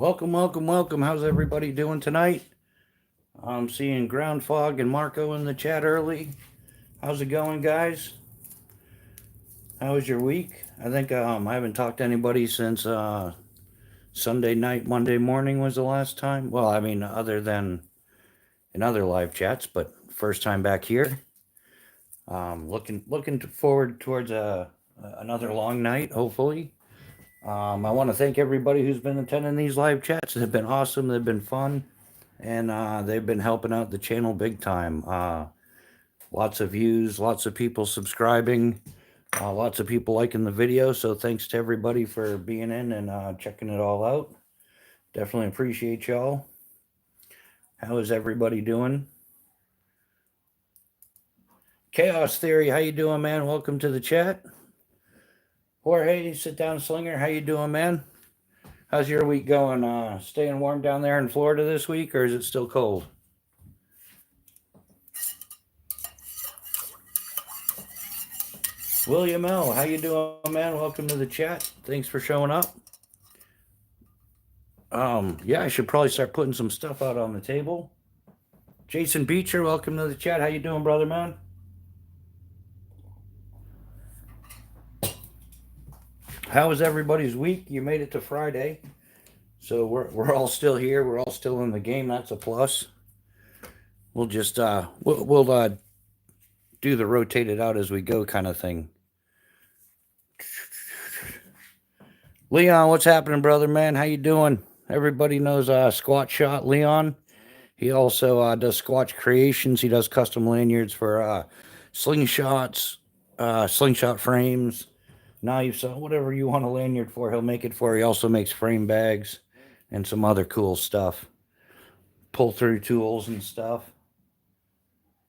Welcome, welcome, welcome. How's everybody doing tonight? I'm seeing Ground Fog and Marco in the chat early. How's it going, guys? How was your week? I think I haven't talked to anybody since Sunday night, Monday morning was the last time. Well, I mean, other than in other live chats, but first time back here. Looking forward towards another long night, hopefully. I want to thank everybody who's been attending these live chats. They've been awesome. They've been fun. And they've been helping out the channel big time. Lots of views, lots of people subscribing, lots of people liking the video. So thanks to everybody for being in and checking it all out. Definitely appreciate y'all. How is everybody doing? Chaos Theory, how you doing, man? Welcome to the chat. Jorge, Sit Down Slinger, how you doing, man? How's your week going? Staying warm down there in Florida this week, or is it still cold? William L., how you doing, man? Welcome to the chat. Thanks for showing up. Yeah, I should probably start putting some stuff out on the table. Jason Beecher, welcome to the chat. How you doing, brother, man? How was everybody's week? You made it to Friday. So we're all still here. We're all still in the game. That's a plus. We'll just we'll do the rotated out as we go kind of thing. Leon, what's happening, brother, man? How you doing? Everybody knows Squat Shot Leon. He also does Squatch Creations. He does custom lanyards for slingshots, slingshot frames, knives, whatever you want a lanyard for, he'll make it for. He also makes frame bags and some other cool stuff. Pull-through tools and stuff.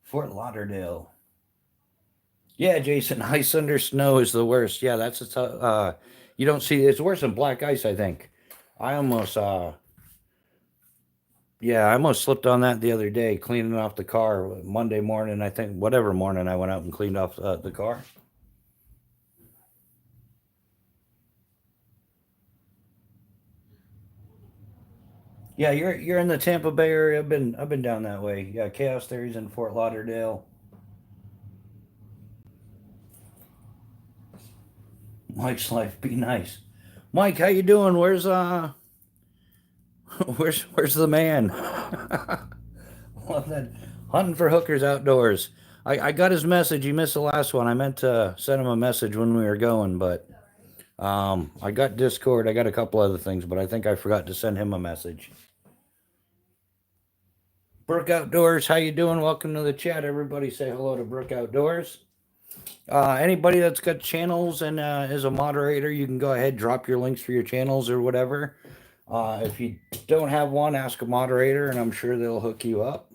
Fort Lauderdale. Yeah, Jason, ice under snow is the worst. Yeah, that's a tough, you don't see, it's worse than black ice, I think. I almost slipped on that the other day, cleaning off the car Monday morning, I think, whatever morning I went out and cleaned off the car. Yeah, you're in the Tampa Bay area. I've been down that way. Yeah, Chaos Theory's in Fort Lauderdale. Mike's life be nice. Mike, how you doing? Where's the man? Love that. Hunting for hookers outdoors. I got his message. He missed the last one. I meant to send him a message when we were going, but I got Discord. I got a couple other things, but I think I forgot to send him a message. Brook Outdoors, how you doing? Welcome to the chat. Everybody say hello to Brook Outdoors. Anybody that's got channels and is a moderator, you can go ahead, drop your links for your channels or whatever. If you don't have one, ask a moderator, and I'm sure they'll hook you up.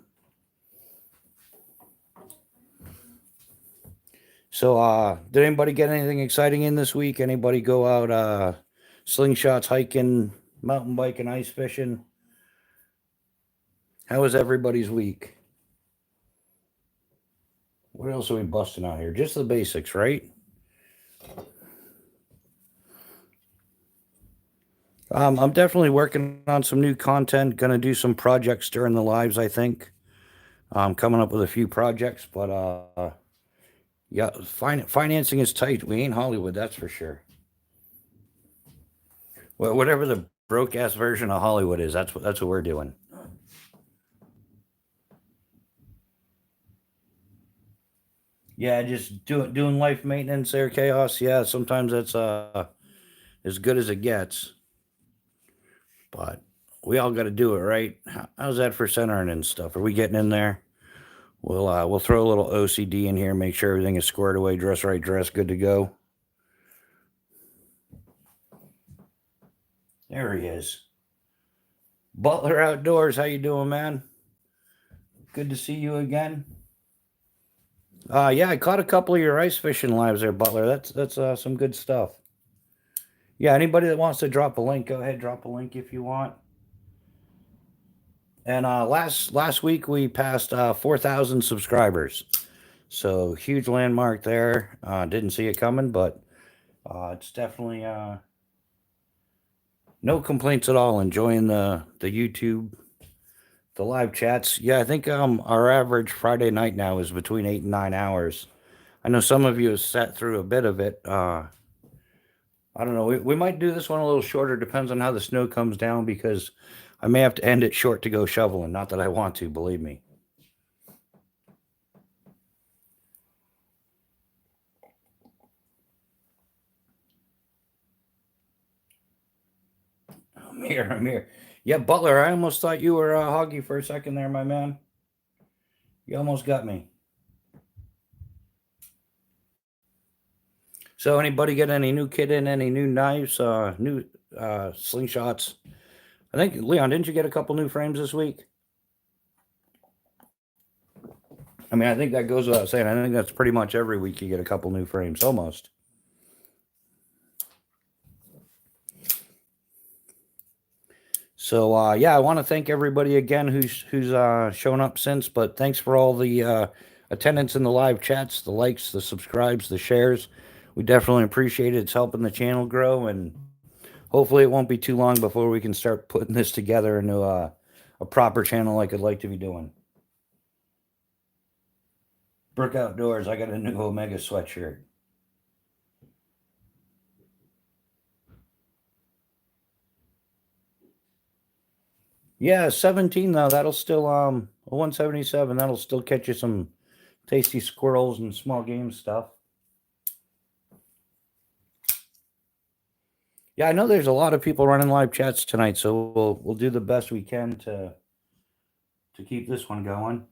So, did anybody get anything exciting in this week? Anybody go out slingshots, hiking, mountain biking, ice fishing? How was everybody's week? What else are we busting out here? Just the basics, right? I'm definitely working on some new content. Going to do some projects during the lives, I think. I'm coming up with a few projects, but yeah, financing is tight. We ain't Hollywood, that's for sure. Well, whatever the broke-ass version of Hollywood is, that's what we're doing. Yeah, just doing life maintenance there, Chaos. Yeah, sometimes that's as good as it gets. But we all got to do it, right? How's that for centering and stuff? Are we getting in there? We'll throw a little OCD in here, make sure everything is squared away, dress right, dress, good to go. There he is. Butler Outdoors, how you doing, man? Good to see you again. Yeah, I caught a couple of your ice fishing lives there, Butler. That's some good stuff. Yeah, anybody that wants to drop a link, go ahead, drop a link if you want. And last week we passed 4,000 subscribers, so huge landmark there. Didn't see it coming, but it's definitely No complaints at all. Enjoying the YouTube, the live chats. Yeah, I think our average Friday night now is between 8 and 9 hours. I know some of you have sat through a bit of it. I don't know. We might do this one a little shorter. Depends on how the snow comes down because I may have to end it short to go shoveling. Not that I want to, believe me. I'm here. Yeah, Butler, I almost thought you were Hoggy for a second there, my man. You almost got me. So, anybody get any new kit in? Any new knives? New slingshots? I think Leon, didn't you get a couple new frames this week? I mean, I think that goes without saying. I think that's pretty much every week you get a couple new frames, almost. So yeah, I want to thank everybody again who's shown up since. But thanks for all the attendance in the live chats, the likes, the subscribes, the shares. We definitely appreciate it. It's helping the channel grow, and hopefully it won't be too long before we can start putting this together into a proper channel like I'd like to be doing. Brook Outdoors, I got a new Omega sweatshirt. Yeah, 17 though. That'll still a 177. That'll still catch you some tasty squirrels and small game stuff. Yeah, I know there's a lot of people running live chats tonight, so we'll do the best we can to keep this one going.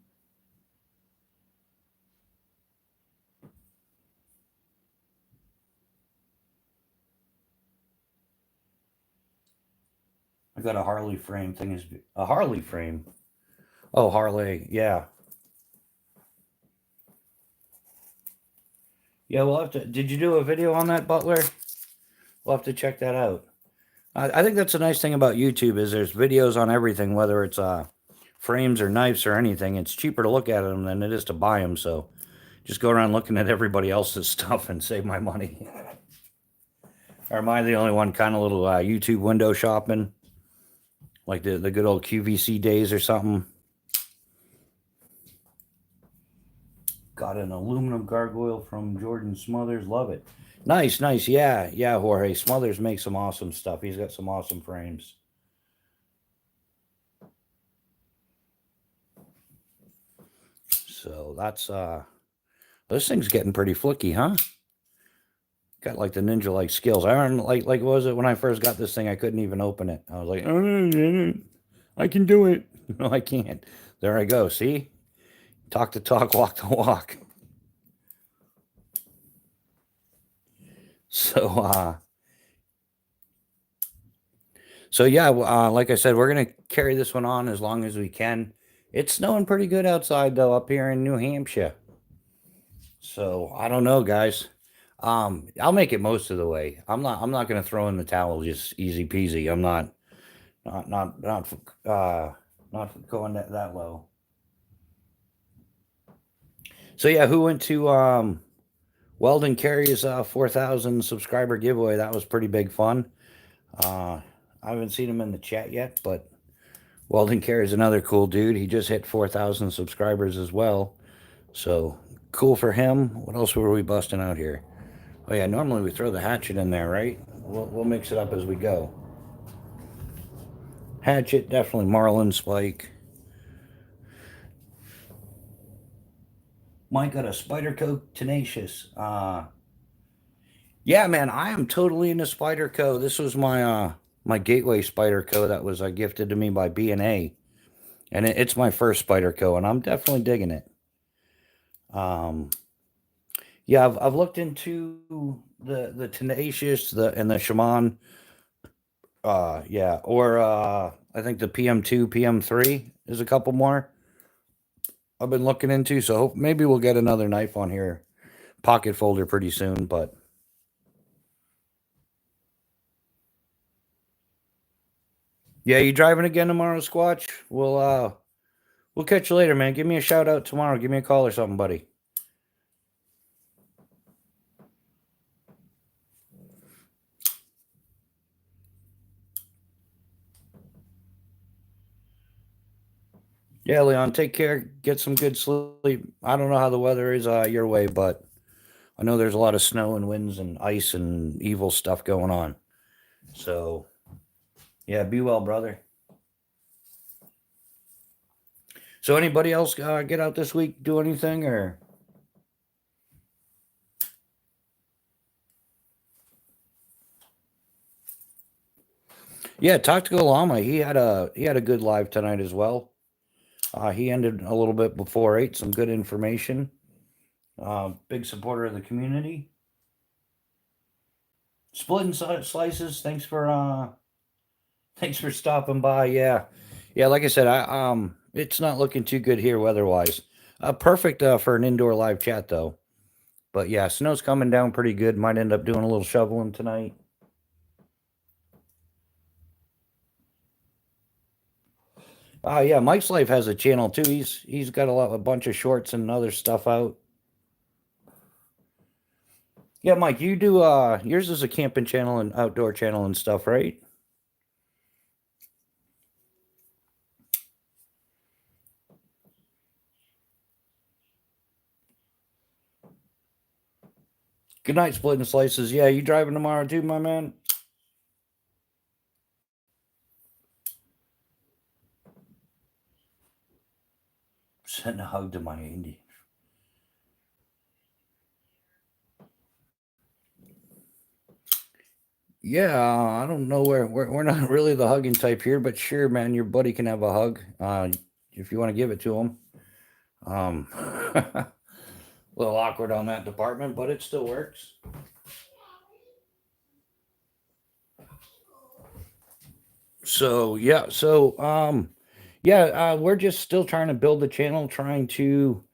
I got a Harley frame thing. Is a Harley frame? Oh, Harley. Yeah. Yeah, we'll have to. Did you do a video on that, Butler? We'll have to check that out. I think that's a nice thing about YouTube is there's videos on everything, whether it's frames or knives or anything. It's cheaper to look at them than it is to buy them. So just go around looking at everybody else's stuff and save my money. Or am I the only one kind of little YouTube window shopping? Like the good old QVC days or something? Got an aluminum gargoyle from Jordan Smothers. Love it. Nice, nice. Yeah, yeah, Jorge. Smothers makes some awesome stuff. He's got some awesome frames. So that's this thing's getting pretty flicky, huh? Got like the ninja like skills. I remember like was it when I first got this thing, I couldn't even open it. I was like, I can do it. No, I can't. There I go. See? Talk the talk, walk the walk. So yeah, like I said, we're gonna carry this one on as long as we can. It's snowing pretty good outside though, up here in New Hampshire. So I don't know, guys. I'll make it most of the way. I'm not gonna throw in the towel just easy peasy. I'm not going that low. So yeah, who went to Weldon Carey's 4,000 subscriber giveaway? That was pretty big fun. I haven't seen him in the chat yet, but Weldon Carey's another cool dude. He just hit 4,000 subscribers as well. So cool for him. What else were we busting out here? Oh yeah, normally we throw the hatchet in there, right? We'll mix it up as we go. Hatchet, definitely marlin spike. Mike got a Spyderco Tenacious. Yeah, man, I am totally into Spyderco. This was my my gateway Spyderco that was gifted to me by B&A. And it's my first Spyderco, and I'm definitely digging it. Yeah, I've looked into the Tenacious, and the Shaman. Yeah, or I think the PM2, PM3 is a couple more I've been looking into. So maybe we'll get another knife on here, pocket folder pretty soon. But yeah, you driving again tomorrow, Squatch? We'll catch you later, man. Give me a shout out tomorrow. Give me a call or something, buddy. Yeah, Leon, take care. Get some good sleep. I don't know how the weather is your way, but I know there's a lot of snow and winds and ice and evil stuff going on. So, yeah, be well, brother. So, anybody else get out this week, do anything, or? Yeah, Tactical Llama. He had a good live tonight as well. He ended a little bit before 8. Some good information. Big supporter of the community. Splitting slices. Thanks for stopping by. Yeah, yeah. Like I said, it's not looking too good here weather-wise. Perfect for an indoor live chat though. But yeah, snow's coming down pretty good. Might end up doing a little shoveling tonight. Yeah, Mike's Life has a channel too. He's got a bunch of shorts and other stuff out. Yeah, Mike, you do yours is a camping channel and outdoor channel and stuff, right? Good night, splitting slices. Yeah, you driving tomorrow too, my man? Send a hug to my Indian. Yeah, I don't know where we're not really the hugging type here, but sure, man, your buddy can have a hug if you want to give it to him. A little awkward on that department, but it still works. So yeah, we're just still trying to build the channel, trying to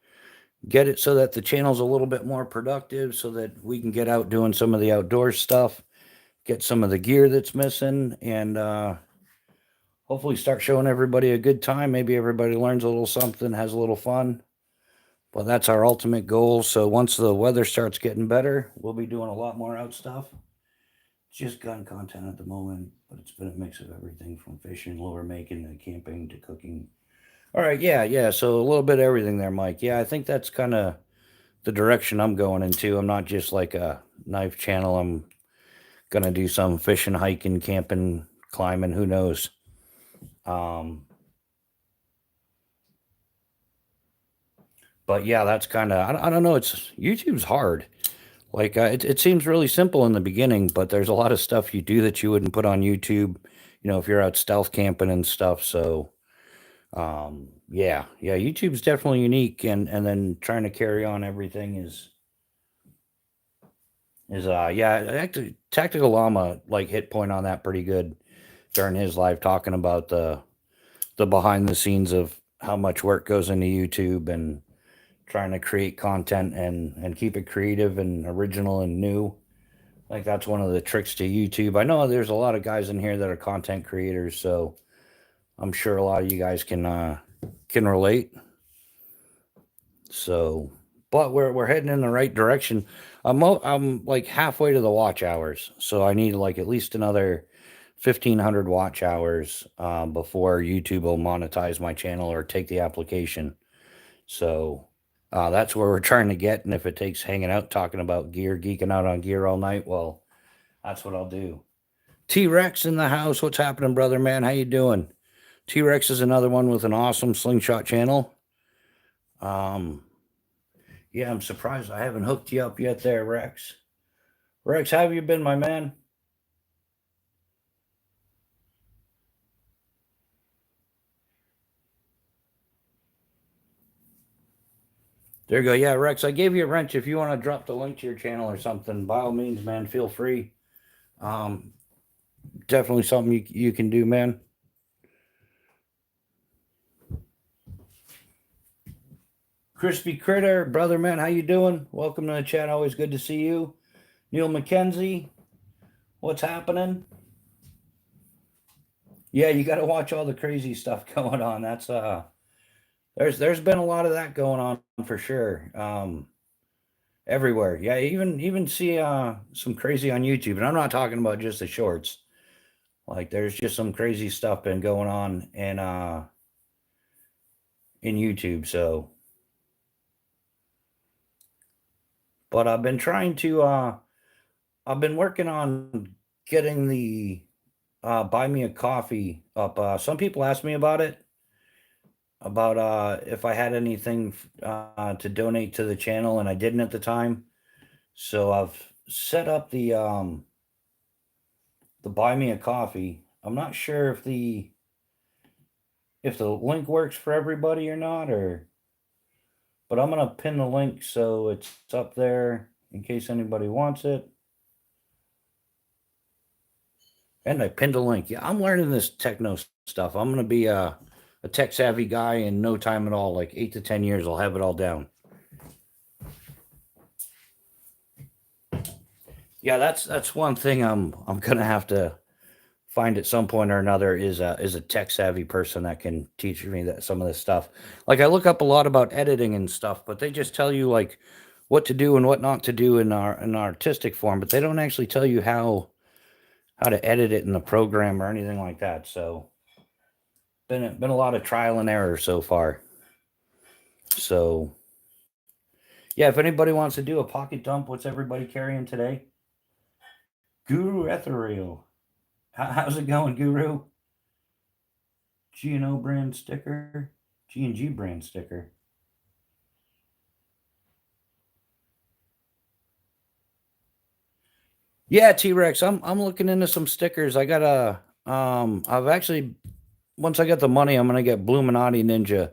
get it so that the channel's a little bit more productive, so that we can get out doing some of the outdoor stuff, get some of the gear that's missing, and hopefully start showing everybody a good time. Maybe everybody learns a little something, has a little fun. Well, that's our ultimate goal. So once the weather starts getting better, we'll be doing a lot more out stuff. It's just gun content at the moment, but it's been a mix of everything from fishing, lure making, to camping, to cooking. All right, yeah. So a little bit of everything there, Mike. Yeah, I think that's kind of the direction I'm going into. I'm not just like a knife channel. I'm gonna do some fishing, hiking, camping, climbing. Who knows? Um, but yeah, that's kind of I don't know. It's YouTube's hard. Like it seems really simple in the beginning, but there's a lot of stuff you do that you wouldn't put on YouTube. If you're out stealth camping and stuff. So yeah, YouTube's definitely unique, and then trying to carry on everything is yeah. Actually, Tactical Llama like hit point on that pretty good during his live, talking about the behind the scenes of how much work goes into YouTube and trying to create content and keep it creative and original and new. Like that's one of the tricks to YouTube. I know there's a lot of guys in here that are content creators, so I'm sure a lot of you guys can relate. So, but we're heading in the right direction. I'm like halfway to the watch hours, so I need like at least another 1,500 watch hours before YouTube will monetize my channel or take the application. So that's where we're trying to get. And if it takes hanging out, talking about gear, geeking out on gear all night, well, that's what I'll do. T-Rex in the house. What's happening, brother man? How you doing? T-Rex is another one with an awesome slingshot channel. Um, yeah, I'm surprised I haven't hooked you up yet there, Rex. Rex, how have you been, my man? There you go. Yeah, Rex, I gave you a wrench. If you want to drop the link to your channel or something, by all means, man, feel free. Um, Definitely something you can do, man. Crispy Critter, brother man, how you doing? Welcome to the chat. Always good to see you. Neil McKenzie, what's happening? Yeah, you got to watch all the crazy stuff going on. That's there's been a lot of that going on for sure. Everywhere. Yeah, even see some crazy on YouTube, and I'm not talking about just the shorts. Like there's just some crazy stuff been going on, and in YouTube. So, but I've been trying to. I've been working on getting the buy me a coffee up. Some people asked me about it, about if I had anything to donate to the channel, and I didn't at the time. So I've set up the buy me a coffee. I'm not sure if the link works for everybody or not, or but I'm gonna pin the link so it's up there in case anybody wants it. And I pinned a link. Yeah, I'm learning this techno stuff. I'm gonna be a tech savvy guy in no time at all. Like 8 to 10 years, I'll have it all down. Yeah, that's one thing I'm gonna have to find at some point or another is a tech savvy person that can teach me that some of this stuff. Like I look up a lot about editing and stuff, but they just tell you like what to do and what not to do in our in artistic form, but they don't actually tell you how to edit it in the program or anything like that. So been a lot of trial and error so far. So yeah, if anybody wants to do a pocket dump, what's everybody carrying today? Guru Ethereal. How's it going, Guru? G&O brand sticker, G&G brand sticker. Yeah, T-Rex. I'm looking into some stickers. I got I've actually once I get the money, I'm gonna get Bluminati Ninja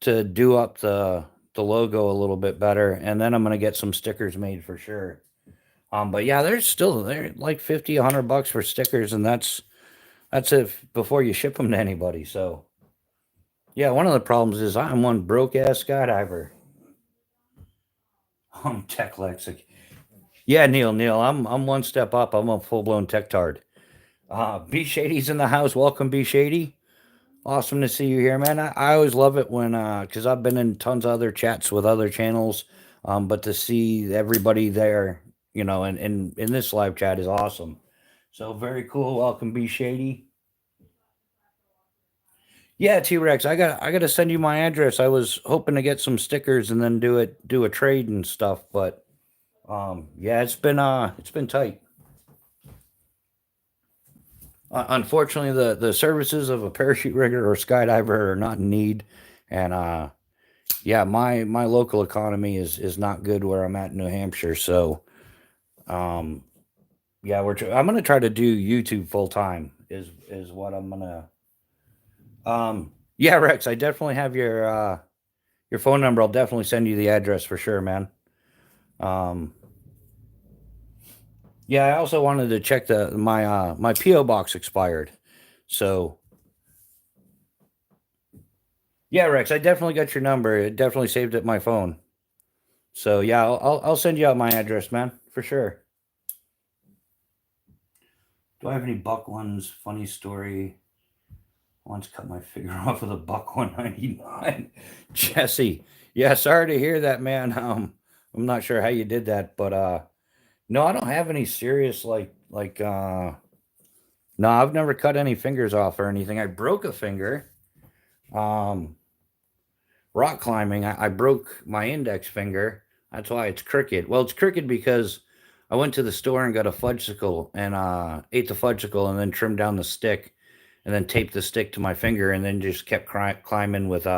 to do up the logo a little bit better, and then I'm gonna get some stickers made for sure. But yeah, they're like 50, $100 for stickers, and that's if before you ship them to anybody. So yeah, one of the problems is I'm one broke ass skydiver. I'm tech lexic. Yeah, Neil, I'm one step up. I'm a full blown tech tard. B Shady's in the house. Welcome, B Shady. Awesome to see you here, man. I always love it when because I've been in tons of other chats with other channels, but to see everybody there, and in this live chat is awesome. So very cool. Welcome, B Shady. Yeah, T Rex. I got to send you my address. I was hoping to get some stickers and then do a trade and stuff, but yeah, it's been tight. Unfortunately, the services of a parachute rigger or skydiver are not in need, and yeah, my local economy is not good where I'm at in New Hampshire. So um, yeah, I'm gonna try to do YouTube full time. Is what I'm gonna. Yeah, Rex, I definitely have your phone number. I'll definitely send you the address for sure, man. Um, yeah, I also wanted to check my PO box expired, so yeah, Rex, I definitely got your number. It definitely saved it my phone. So yeah, I'll send you out my address, man, for sure. Do I have any buck ones? Funny story. Once cut my finger off with a buck 199. Jesse, yeah, sorry to hear that, man. I'm not sure how you did that, but no, I don't have any serious no, I've never cut any fingers off or anything. I broke a finger. Um, rock climbing, I broke my index finger. That's why it's crooked. Well, it's crooked because I went to the store and got a fudgesicle and ate the fudgesicle and then trimmed down the stick and then taped the stick to my finger and then just kept climbing with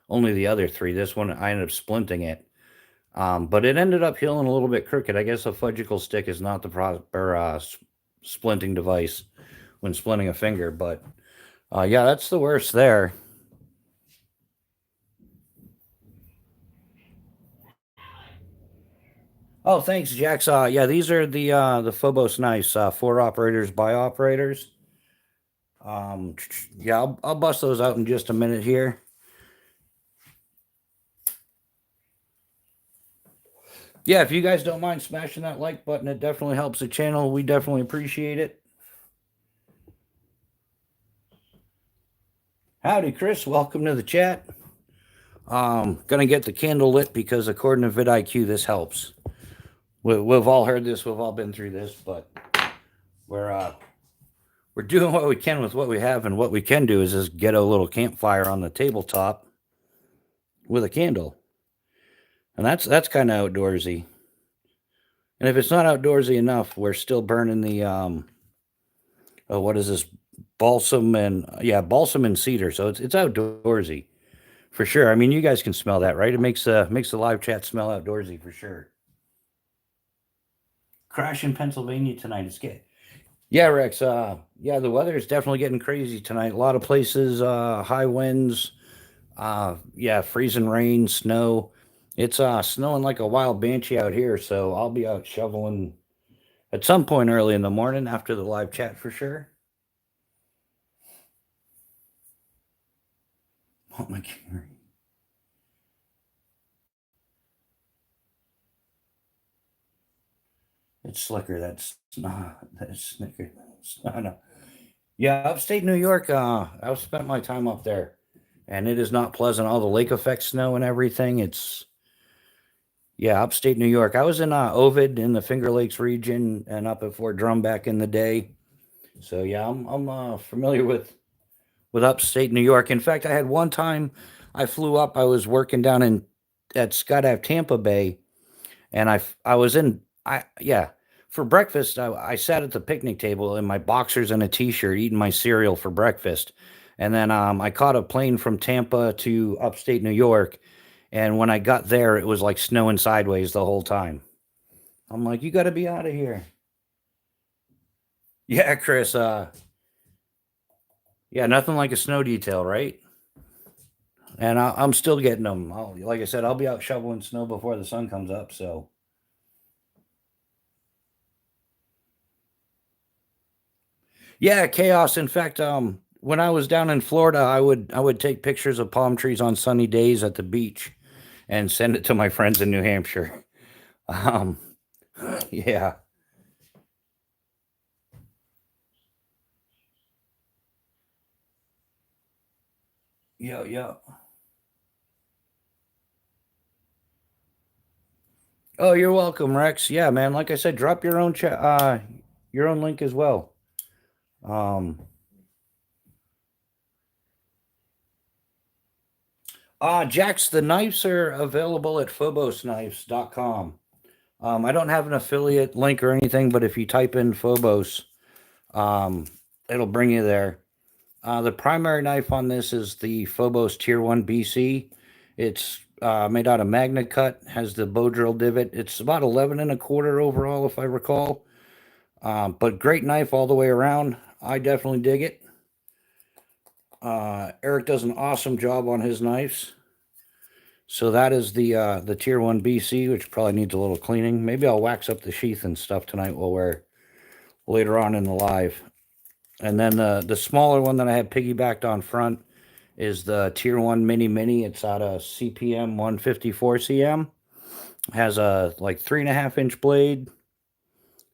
only the other three. This one I ended up splinting it. But it ended up healing a little bit crooked. I guess a fudgesicle stick is not the proper splinting device when splinting a finger. But yeah, that's the worst there. Oh, thanks, Jax. Yeah, these are the Phobos Nice for operators by operators. Yeah, I'll bust those out in just a minute here. Yeah, if you guys don't mind smashing that like button, it definitely helps the channel. We definitely appreciate it. Howdy, Chris. Welcome to the chat. Gonna get the candle lit because according to vidIQ, this helps. We've all heard this. We've all been through this, but we're doing what we can with what we have, and what we can do is just get a little campfire on the tabletop. with a candle. And that's kind of outdoorsy. And if it's not outdoorsy enough, we're still burning the oh, what is this? Balsam and balsam and cedar. So it's outdoorsy for sure. I mean, you guys can smell that, right? It makes the live chat smell outdoorsy for sure. Crash in Pennsylvania tonight. It's good. Yeah, Rex. Yeah, the weather is definitely getting crazy tonight. A lot of places, high winds. Yeah, freezing rain, snow. It's snowing like a wild banshee out here. So I'll be out shoveling at some point early in the morning after the live chat for sure. Oh my God. It's slicker. That's snicker. No. Yeah, upstate New York. I've spent my time up there, and it is not pleasant. All the lake effect snow and everything. It's yeah, upstate New York. I was in Ovid in the Finger Lakes region and up at Fort Drum back in the day. So yeah, I'm familiar with upstate New York. In fact, I had one time I flew up. I was working down in at Skydive Tampa Bay, and I was in I yeah for breakfast. I sat at the picnic table in my boxers and a t-shirt eating my cereal for breakfast, and then I caught a plane from Tampa to upstate New York, and when I got there it was like snowing sideways the whole time. I'm like, you got to be out of here. Yeah, Chris. Yeah, nothing like a snow detail, right? And I'm still getting them. Like I said, I'll be out shoveling snow before the sun comes up. So yeah, chaos. In fact, when I was down in Florida, I would take pictures of palm trees on sunny days at the beach and send it to my friends in New Hampshire. Um, yeah, yeah. Oh, you're welcome, Rex. Yeah, man. Like I said, drop your own link as well. Um, Jax, the knives are available at phobosKnives.com. I don't have an affiliate link or anything, but if you type in Phobos, um, it'll bring you there. The primary knife on this is the Phobos Tier 1 BC. It's made out of Magna Cut, has the bow drill divot. It's about 11 and a quarter overall, if I recall. But great knife all the way around. I definitely dig it. Eric does an awesome job on his knives. So that is the Tier 1 BC, which probably needs a little cleaning. Maybe I'll wax up the sheath and stuff tonight while we're later on in the live. And then the smaller one that I have piggybacked on front is the Tier 1 Mini Mini. It's out of CPM 154 CM. Has a like 3.5 inch blade,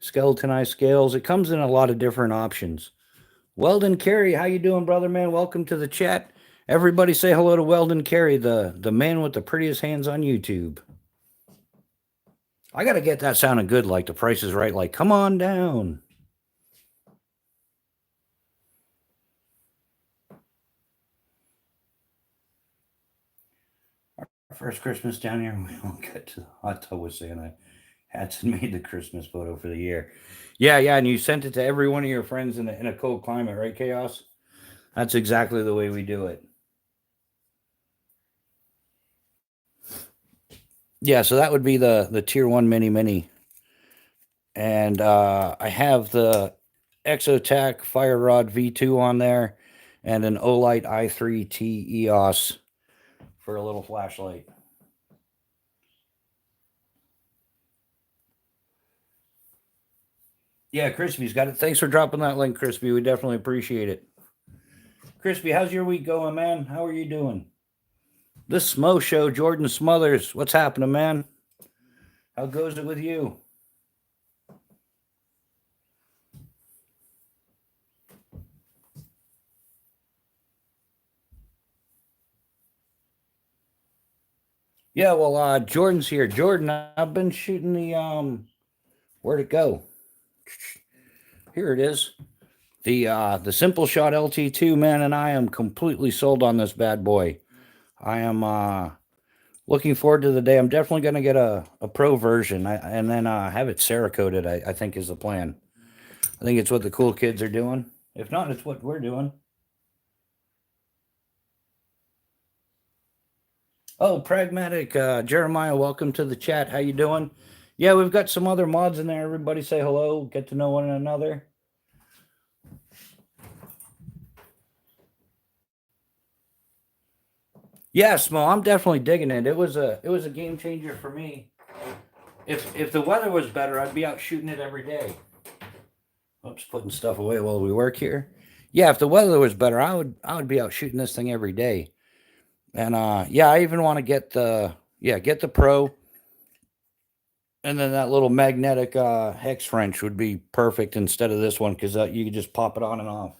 skeletonized scales. It comes in a lot of different options. Weldon Carey, how you doing, brother man? Welcome to the chat. Everybody say hello to Weldon Carey, the man with the prettiest hands on YouTube. I got to get that sounding good, like The Price is Right. Like, come on down. Our first Christmas down here, we don't get to the hot tub with Santa. Hats and made the Christmas photo for the year. Yeah, and you sent it to every one of your friends in a cold climate, right, Chaos? That's exactly the way we do it. Yeah, so that would be the Tier 1 Mini Mini. And I have the Exotac Fire Rod V2 on there and an Olight i3T EOS for a little flashlight. Yeah, Crispy's got it. Thanks for dropping that link, Crispy. We definitely appreciate it. Crispy, how's your week going, man? How are you doing? This Smo Show, Jordan Smothers. What's happening, man? How goes it with you? Yeah, well, Jordan's here. Jordan, I've been shooting where'd it go? Here it is. The Simple Shot LT2, man, and I am completely sold on this bad boy. I am Looking forward to the day. I'm definitely going to get a pro version and then have it Cerakoted, I think is the plan. I think it's what the cool kids are doing. If not, it's what we're doing. Oh, pragmatic Jeremiah, welcome to the chat. How you doing? Yeah, we've got some other mods in there. Everybody say hello, get to know one another. Yeah, Smo, I'm definitely digging it. It was a game changer for me. If the weather was better, I'd be out shooting it every day. Oops, putting stuff away while we work here. Yeah, if the weather was better, I would be out shooting this thing every day. And yeah, I even want to get the pro, and then that little magnetic hex wrench would be perfect instead of this one because you could just pop it on and off.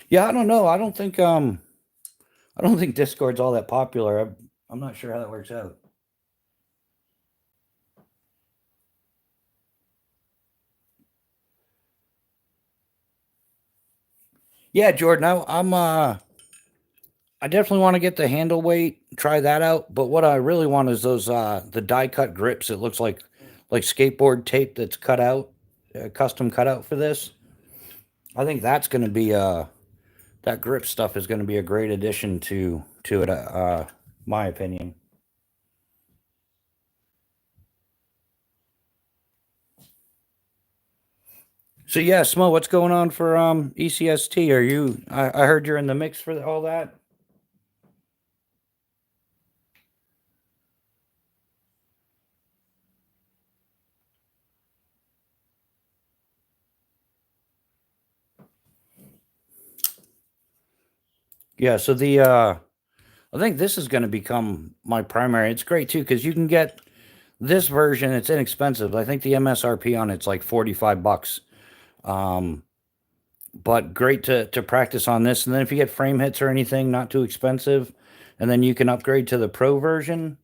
Yeah, I don't know. I don't think Discord's all that popular. I'm not sure how that works out. Yeah, Jordan, I definitely want to get the handle weight, try that out. But what I really want is those the die cut grips. It looks like skateboard tape that's cut out, custom cut out for this. I think that's going to be that grip stuff is going to be a great addition to it. My opinion. So yeah, Smo, what's going on for ECST? Are you? I heard you're in the mix for all that. Yeah. So I think this is going to become my primary. It's great too because you can get this version. It's inexpensive. I think the MSRP on it's like $45. Um, but great to practice on this. And then if you get frame hits or anything, not too expensive, and then you can upgrade to the pro version.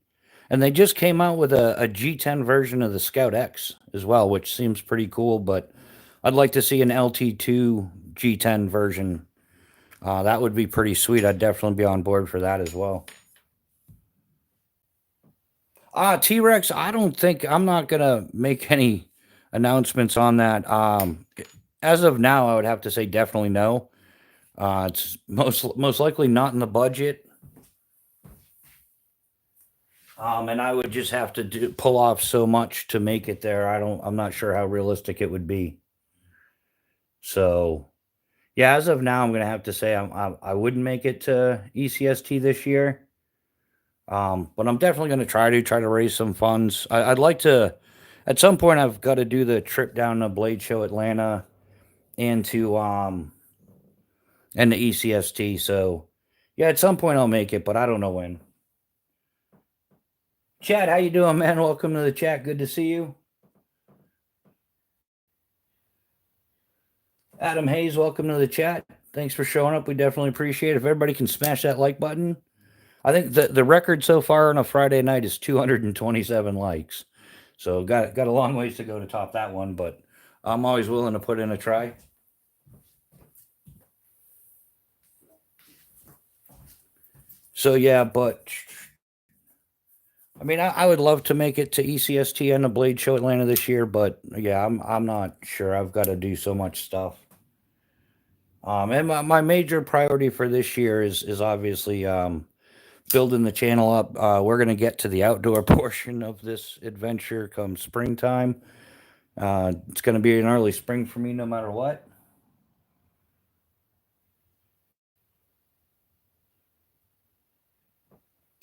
And they just came out with a G10 version of the Scout X as well, which seems pretty cool. But I'd like to see an LT2 G10 version. That would be pretty sweet. I'd definitely be on board for that as well. T Rex, I don't think I'm not gonna make any announcements on that. As of now, I would have to say definitely no. It's most likely not in the budget. And I would just have to pull off so much to make it there. I'm not sure how realistic it would be. So, yeah, as of now, I'm gonna have to say I wouldn't make it to ECST this year. But I'm definitely gonna try to raise some funds. I'd like to, at some point, I've got to do the trip down to Blade Show Atlanta and to and the ECST. So, yeah, at some point I'll make it, but I don't know when. Chad, how you doing, man? Welcome to the chat. Good to see you. Adam Hayes, welcome to the chat. Thanks for showing up. We definitely appreciate it. If everybody can smash that like button. I think the record so far on a Friday night is 227 likes. So got a long ways to go to top that one, but I'm always willing to put in a try. So yeah, but I mean, I would love to make it to ECST and the Blade Show Atlanta this year, but yeah, I'm not sure. I've got to do so much stuff. And my major priority for this year is obviously building the channel up. We're gonna get to the outdoor portion of this adventure come springtime. It's gonna be an early spring for me, no matter what.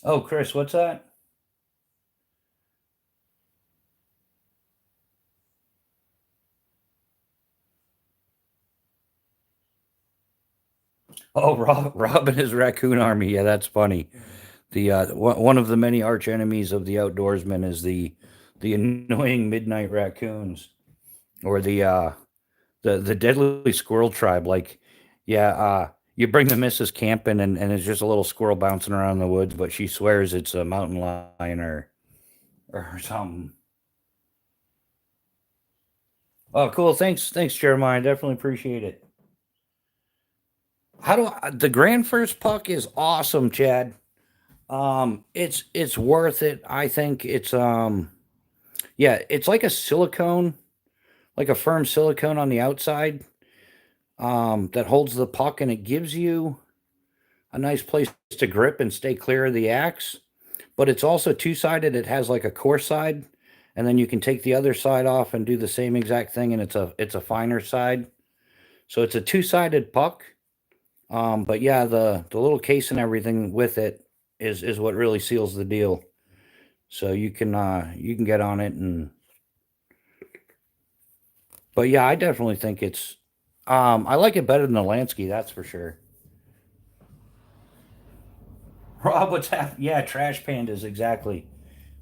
Oh, Chris, what's that? Oh, Rob and his raccoon army. Yeah, that's funny. The one of the many arch enemies of the outdoorsmen is the annoying midnight raccoons, or the deadly squirrel tribe. Like, yeah, you bring the missus camping and it's just a little squirrel bouncing around in the woods, but she swears it's a mountain lion or something. Oh, cool. Thanks, Jeremiah. Definitely appreciate it. The Grand First puck is awesome, Chad. It's worth it. I think yeah, it's like a silicone, like a firm silicone on the outside, that holds the puck, and it gives you a nice place to grip and stay clear of the axe. But it's also two-sided. It has like a coarse side, and then you can take the other side off and do the same exact thing, and it's a finer side. So it's a two-sided puck. But yeah, the little case and everything with it is what really seals the deal. So you can get on it. And but yeah, I definitely think it's I like it better than the Lansky, that's for sure. Rob, what's happening? Yeah, Trash Pandas, exactly.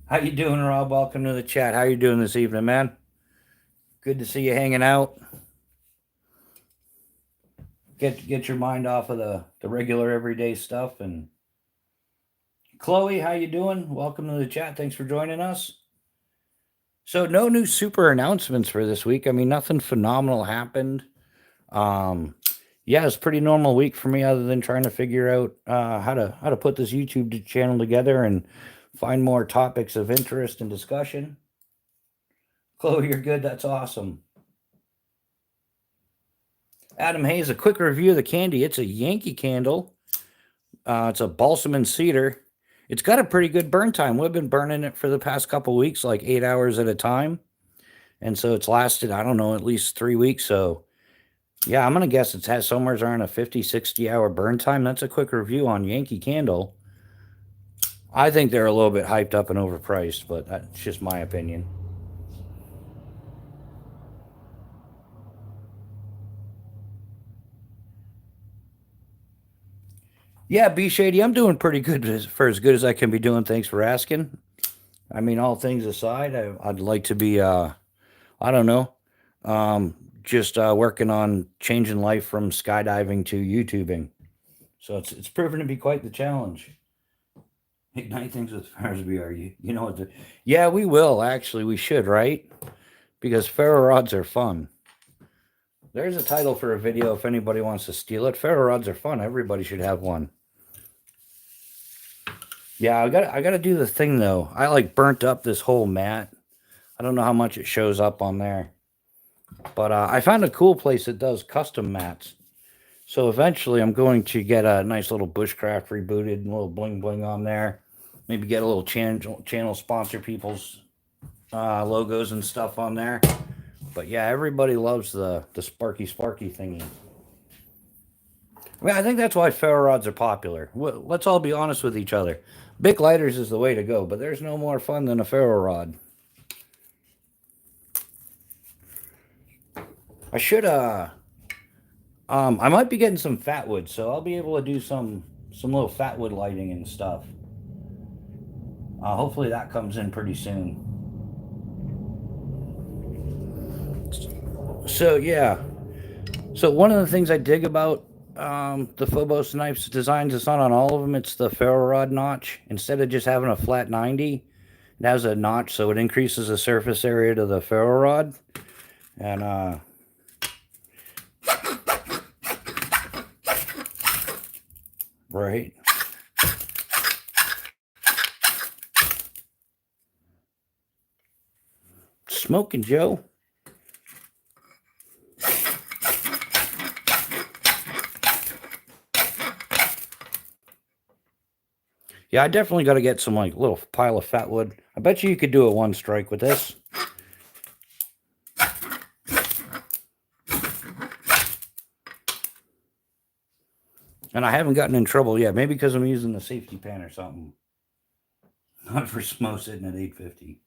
How you doing, Rob? Welcome to the chat. How you doing this evening, man? Good to see you hanging out. Get your mind off of the regular everyday stuff. And Chloe, how you doing? Welcome to the chat. Thanks for joining us. So no new super announcements for this week. I mean, nothing phenomenal happened. Yeah, it's a pretty normal week for me, other than trying to figure out how to put this YouTube channel together and find more topics of interest and discussion. Chloe, you're good. That's awesome. Adam Hayes, a quick review of the candy. It's a Yankee candle. It's a balsam and cedar. It's got a pretty good burn time. We've been burning it for the past couple weeks, like 8 hours at a time. And so it's lasted, I don't know, at least 3 weeks. So yeah, I'm going to guess it has somewhere around a 50, 60 hour burn time. That's a quick review on Yankee Candle. I think they're a little bit hyped up and overpriced, but that's just my opinion. Yeah, B Shady, I'm doing pretty good for as good as I can be doing. Thanks for asking. I mean, all things aside, I'd like to be, I don't know, just working on changing life from skydiving to YouTubing. So it's proven to be quite the challenge. Ignite things with Farsby, are you know what? Yeah, we will actually. We should, right? Because ferro rods are fun. There's a title for a video if anybody wants to steal it. Ferro rods are fun. Everybody should have one. Yeah, I gotta do the thing though. I like burnt up this whole mat. I don't know how much it shows up on there, but I found a cool place that does custom mats. So eventually, I'm going to get a nice little Bushcraft Rebooted and a little bling bling on there. Maybe get a little channel sponsor people's logos and stuff on there. But yeah, everybody loves the sparky thingy. I mean, I think that's why ferro rods are popular. Let's all be honest with each other. Bic lighters is the way to go, but there's no more fun than a ferro rod. I should I might be getting some fat wood, so I'll be able to do some little fat wood lighting and stuff. Hopefully that comes in pretty soon. So yeah. So one of the things I dig about the Phobos knives designs, it's not on all of them. It's the ferro rod notch. Instead of just having a flat 90, it has a notch, so it increases the surface area to the ferro rod. And right. Smoking Joe. Yeah, I definitely got to get some like little pile of fat wood. I bet you could do a one strike with this. And I haven't gotten in trouble yet. Maybe because I'm using the safety pan or something. Not for Smo sitting at 850.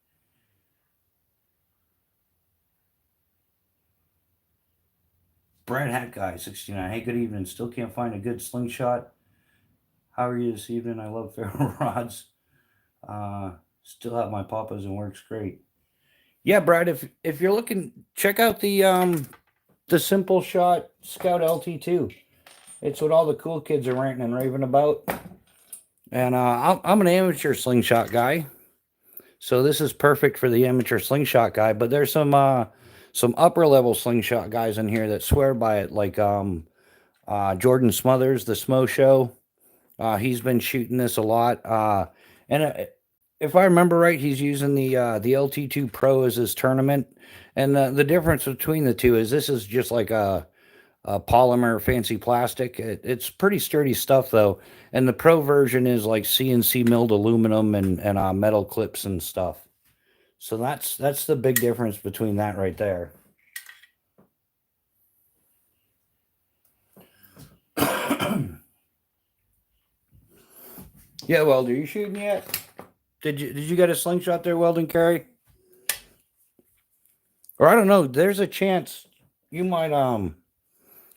Brad Hat Guy 69. Hey, good evening. Still can't find a good slingshot. How are you this evening? I love ferro rods. Still have my papas and works great. Yeah, Brad. If you're looking, check out the Simple Shot Scout LT2. It's what all the cool kids are ranting and raving about. And I'm an amateur slingshot guy, so this is perfect for the amateur slingshot guy. But there's some upper level slingshot guys in here that swear by it, like Jordan Smothers, the Smo Show. He's been shooting this a lot. And if I remember right, he's using the LT2 Pro as his tournament. And the difference between the two is this is just like a polymer fancy plastic. It's pretty sturdy stuff though. And the Pro version is like CNC milled aluminum and metal clips and stuff. So that's the big difference between that right there. Yeah, Welder, you shooting yet? Did you get a slingshot there, Weldon Carey? Or I don't know, there's a chance you might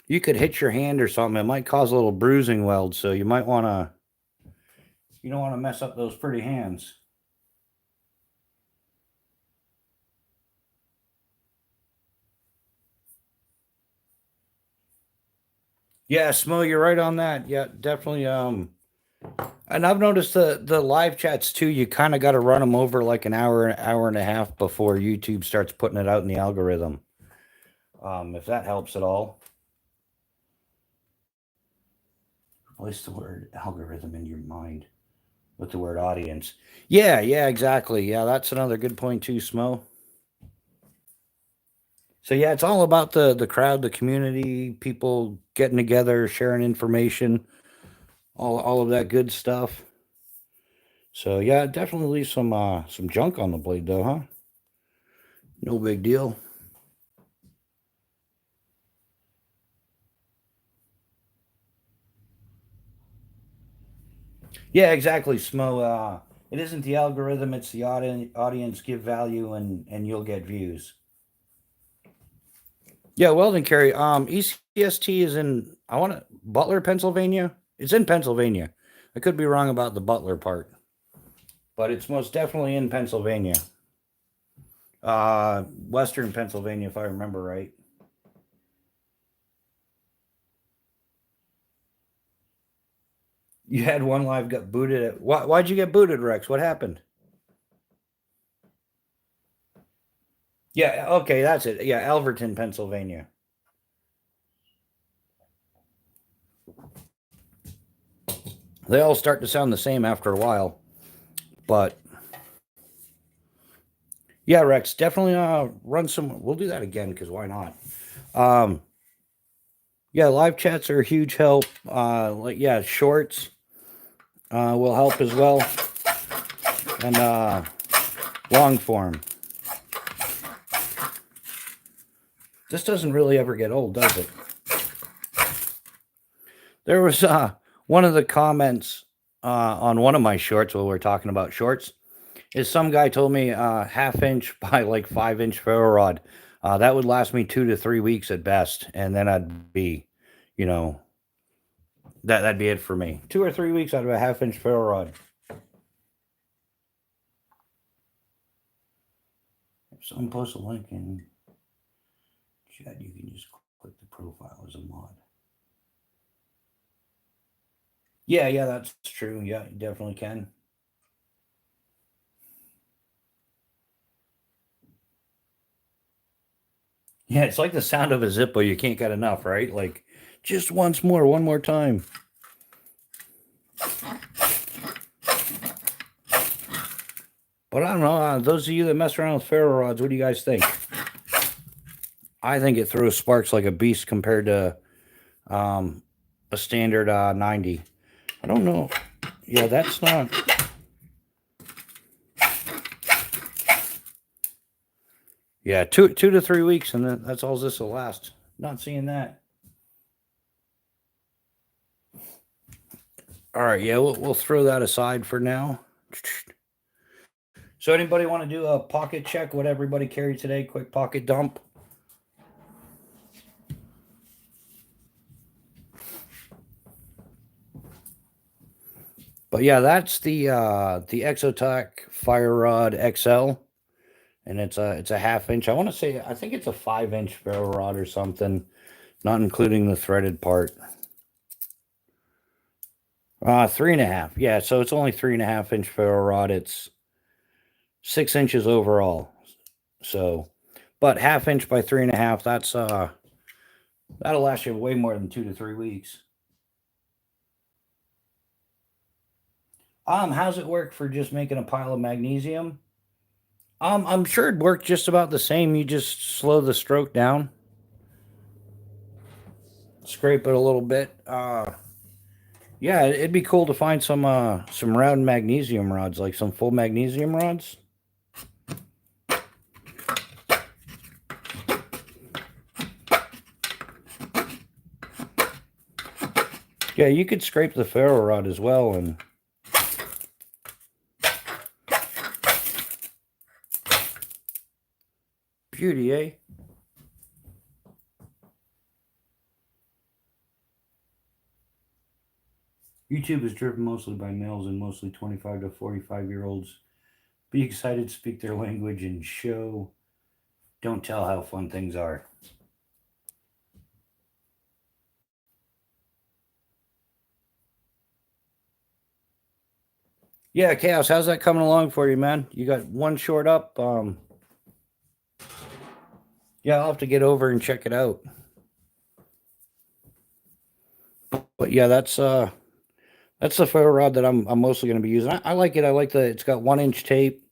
you could hit your hand or something. It might cause a little bruising, Weld, so you might wanna you don't want to mess up those pretty hands. Yeah, Smo, you're right on that. Yeah, definitely. And I've noticed the live chats too. You kind of got to run them over like an hour and a half before YouTube starts putting it out in the algorithm. If that helps at all. Replace the word algorithm in your mind with the word audience. Yeah, exactly. Yeah, that's another good point too, Smo. So yeah, it's all about the crowd, the community, people getting together, sharing information, all of that good stuff. So yeah, definitely leave some junk on the blade though, huh? No big deal. Yeah, exactly, Smo. It isn't the algorithm; it's the audience. Give value, and you'll get views. Yeah, Weldon Carey. ECST is in Butler, Pennsylvania. It's in Pennsylvania. I could be wrong about the Butler part, but it's most definitely in Pennsylvania. Western Pennsylvania, if I remember right. You had one live got booted. Why'd you get booted, Rex? What happened? Yeah, okay, that's it. Yeah, Alverton, Pennsylvania. They all start to sound the same after a while, but yeah, Rex, definitely run some. We'll do that again because why not? Yeah, live chats are a huge help. Shorts will help as well, and long form. This doesn't really ever get old, does it? There was one of the comments on one of my shorts while we're talking about shorts is some guy told me 1/2 inch by like 5-inch ferro rod. That would last me 2 to 3 weeks at best, and then I'd be, that'd be it for me. 2 or 3 weeks out of a 1/2 inch ferro rod. If someone posts a link in chat, you can just click the profile as a mod. Yeah, that's true. Yeah, you definitely can. Yeah, it's like the sound of a Zippo. You can't get enough, right? Like, just one more time. But I don't know. Those of you that mess around with ferro rods, what do you guys think? I think it throws sparks like a beast compared to a standard 90. I don't know. Yeah, that's not. Yeah, 2 to 3 weeks, and then that's all this will last. Not seeing that. All right, yeah, we'll throw that aside for now. So, anybody want to do a pocket check? What everybody carried today? Quick pocket dump. But yeah, that's the Exotech Fire Rod XL, and it's a 1/2 inch. I think it's a 5-inch ferro rod or something, not including the threaded part. 3.5. Yeah, so it's only 3.5 inch ferro rod. It's 6 inches overall. So, but 1/2 inch by 3.5. That'll last you way more than 2 to 3 weeks. How's it work for just making a pile of magnesium? I'm sure it'd work just about the same. You just slow the stroke down, scrape it a little bit. Yeah, it'd be cool to find some round magnesium rods, like some full magnesium rods. Yeah, you could scrape the ferro rod as well, and beauty, eh? YouTube is driven mostly by males and mostly 25 to 45-year-olds. Be excited, speak their language, and show, don't tell how fun things are. Yeah, Chaos, how's that coming along for you, man? You got one short up. Yeah, I'll have to get over and check it out. But yeah, that's the ferro rod that I'm mostly going to be using. I like it. I like it's got 1 inch tape,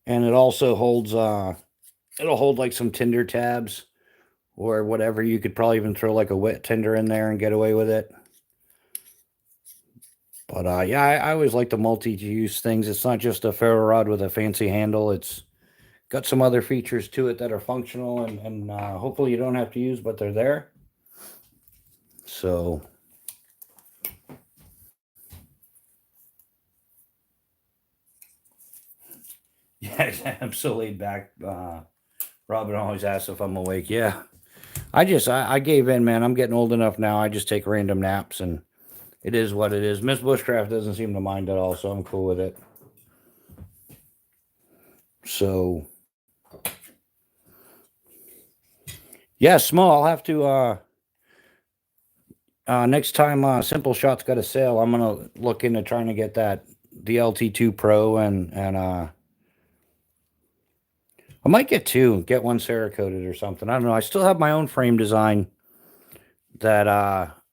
and it also holds it'll hold like some tinder tabs or whatever. You could probably even throw like a wet tinder in there and get away with it. But yeah, I always like the multi-use things. It's not just a ferro rod with a fancy handle. It's got some other features to it that are functional and hopefully you don't have to use, but they're there. So yeah, I'm so laid back. Robin always asks if I'm awake. Yeah, I gave in, man. I'm getting old enough now. I just take random naps, and it is what it is. Miss Bushcraft doesn't seem to mind at all, so I'm cool with it. So yeah, small. I'll have to next time Simple Shot's got a sale, I'm gonna look into trying to get the LT2 Pro and I might get one Cerakoted or something. I don't know. I still have my own frame design that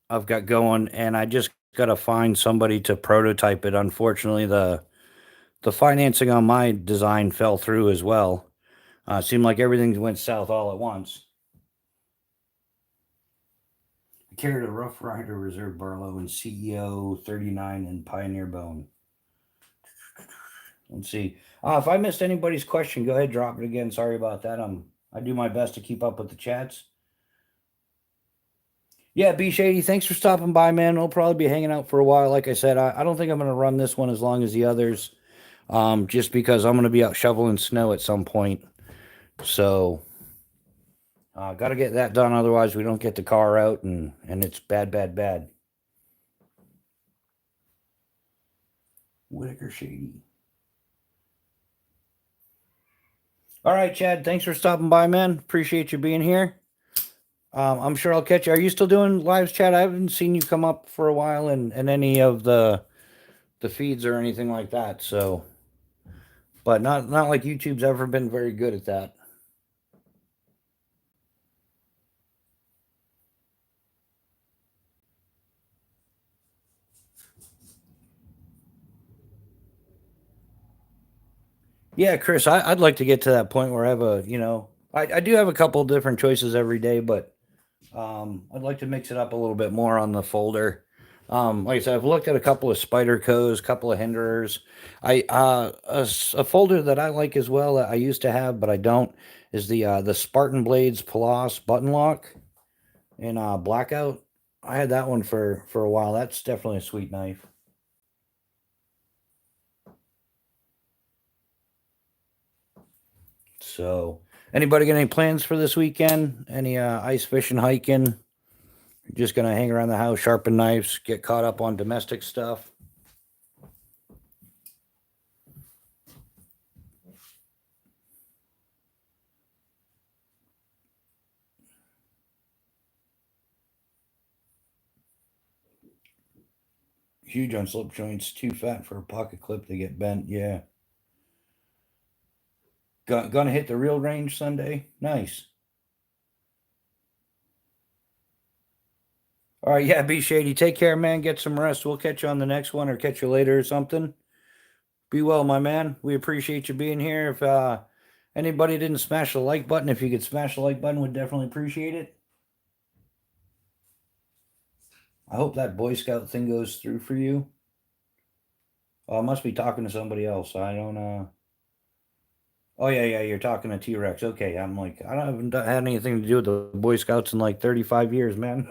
I've got going, and I just gotta find somebody to prototype it. Unfortunately, the financing on my design fell through as well. Seemed like everything went south all at once. I carried a Rough Rider Reserve Barlow and CEO 39 and Pioneer Bone. Let's see. If I missed anybody's question, go ahead, drop it again. Sorry about that. I do my best to keep up with the chats. Yeah, B Shady, thanks for stopping by, man. We'll probably be hanging out for a while. Like I said, I don't think I'm going to run this one as long as the others, just because I'm going to be out shoveling snow at some point. So, got to get that done. Otherwise, we don't get the car out, and it's bad, bad, bad. Whitaker Shady. All right, Chad. Thanks for stopping by, man. Appreciate you being here. I'm sure I'll catch you. Are you still doing lives, Chad? I haven't seen you come up for a while in any of the feeds or anything like that. So, but not like YouTube's ever been very good at that. Yeah, Chris, I'd like to get to that point where I have I do have a couple different choices every day, but I'd like to mix it up a little bit more on the folder. Like I said, I've looked at a couple of Spydercos, a couple of Hinderers. A folder that I like as well that I used to have, but I don't, is the Spartan Blades Palace button lock in blackout. I had that one for a while. That's definitely a sweet knife. So, anybody got any plans for this weekend? Any ice fishing, hiking? Just gonna hang around the house, sharpen knives, get caught up on domestic stuff. Huge on slip joints, too fat for a pocket clip. They get bent. Yeah. Gonna hit the real range Sunday. Nice. All right, yeah, be shady. Take care, man. Get some rest. We'll catch you on the next one or catch you later or something. Be well, my man. We appreciate you being here. If anybody didn't smash the like button, if you could smash the like button, we'd definitely appreciate it. I hope that Boy Scout thing goes through for you. Oh, I must be talking to somebody else. I don't Oh yeah, you're talking to T-Rex. Okay, I'm like, I don't haven't had anything to do with the Boy Scouts in like 35 years, man.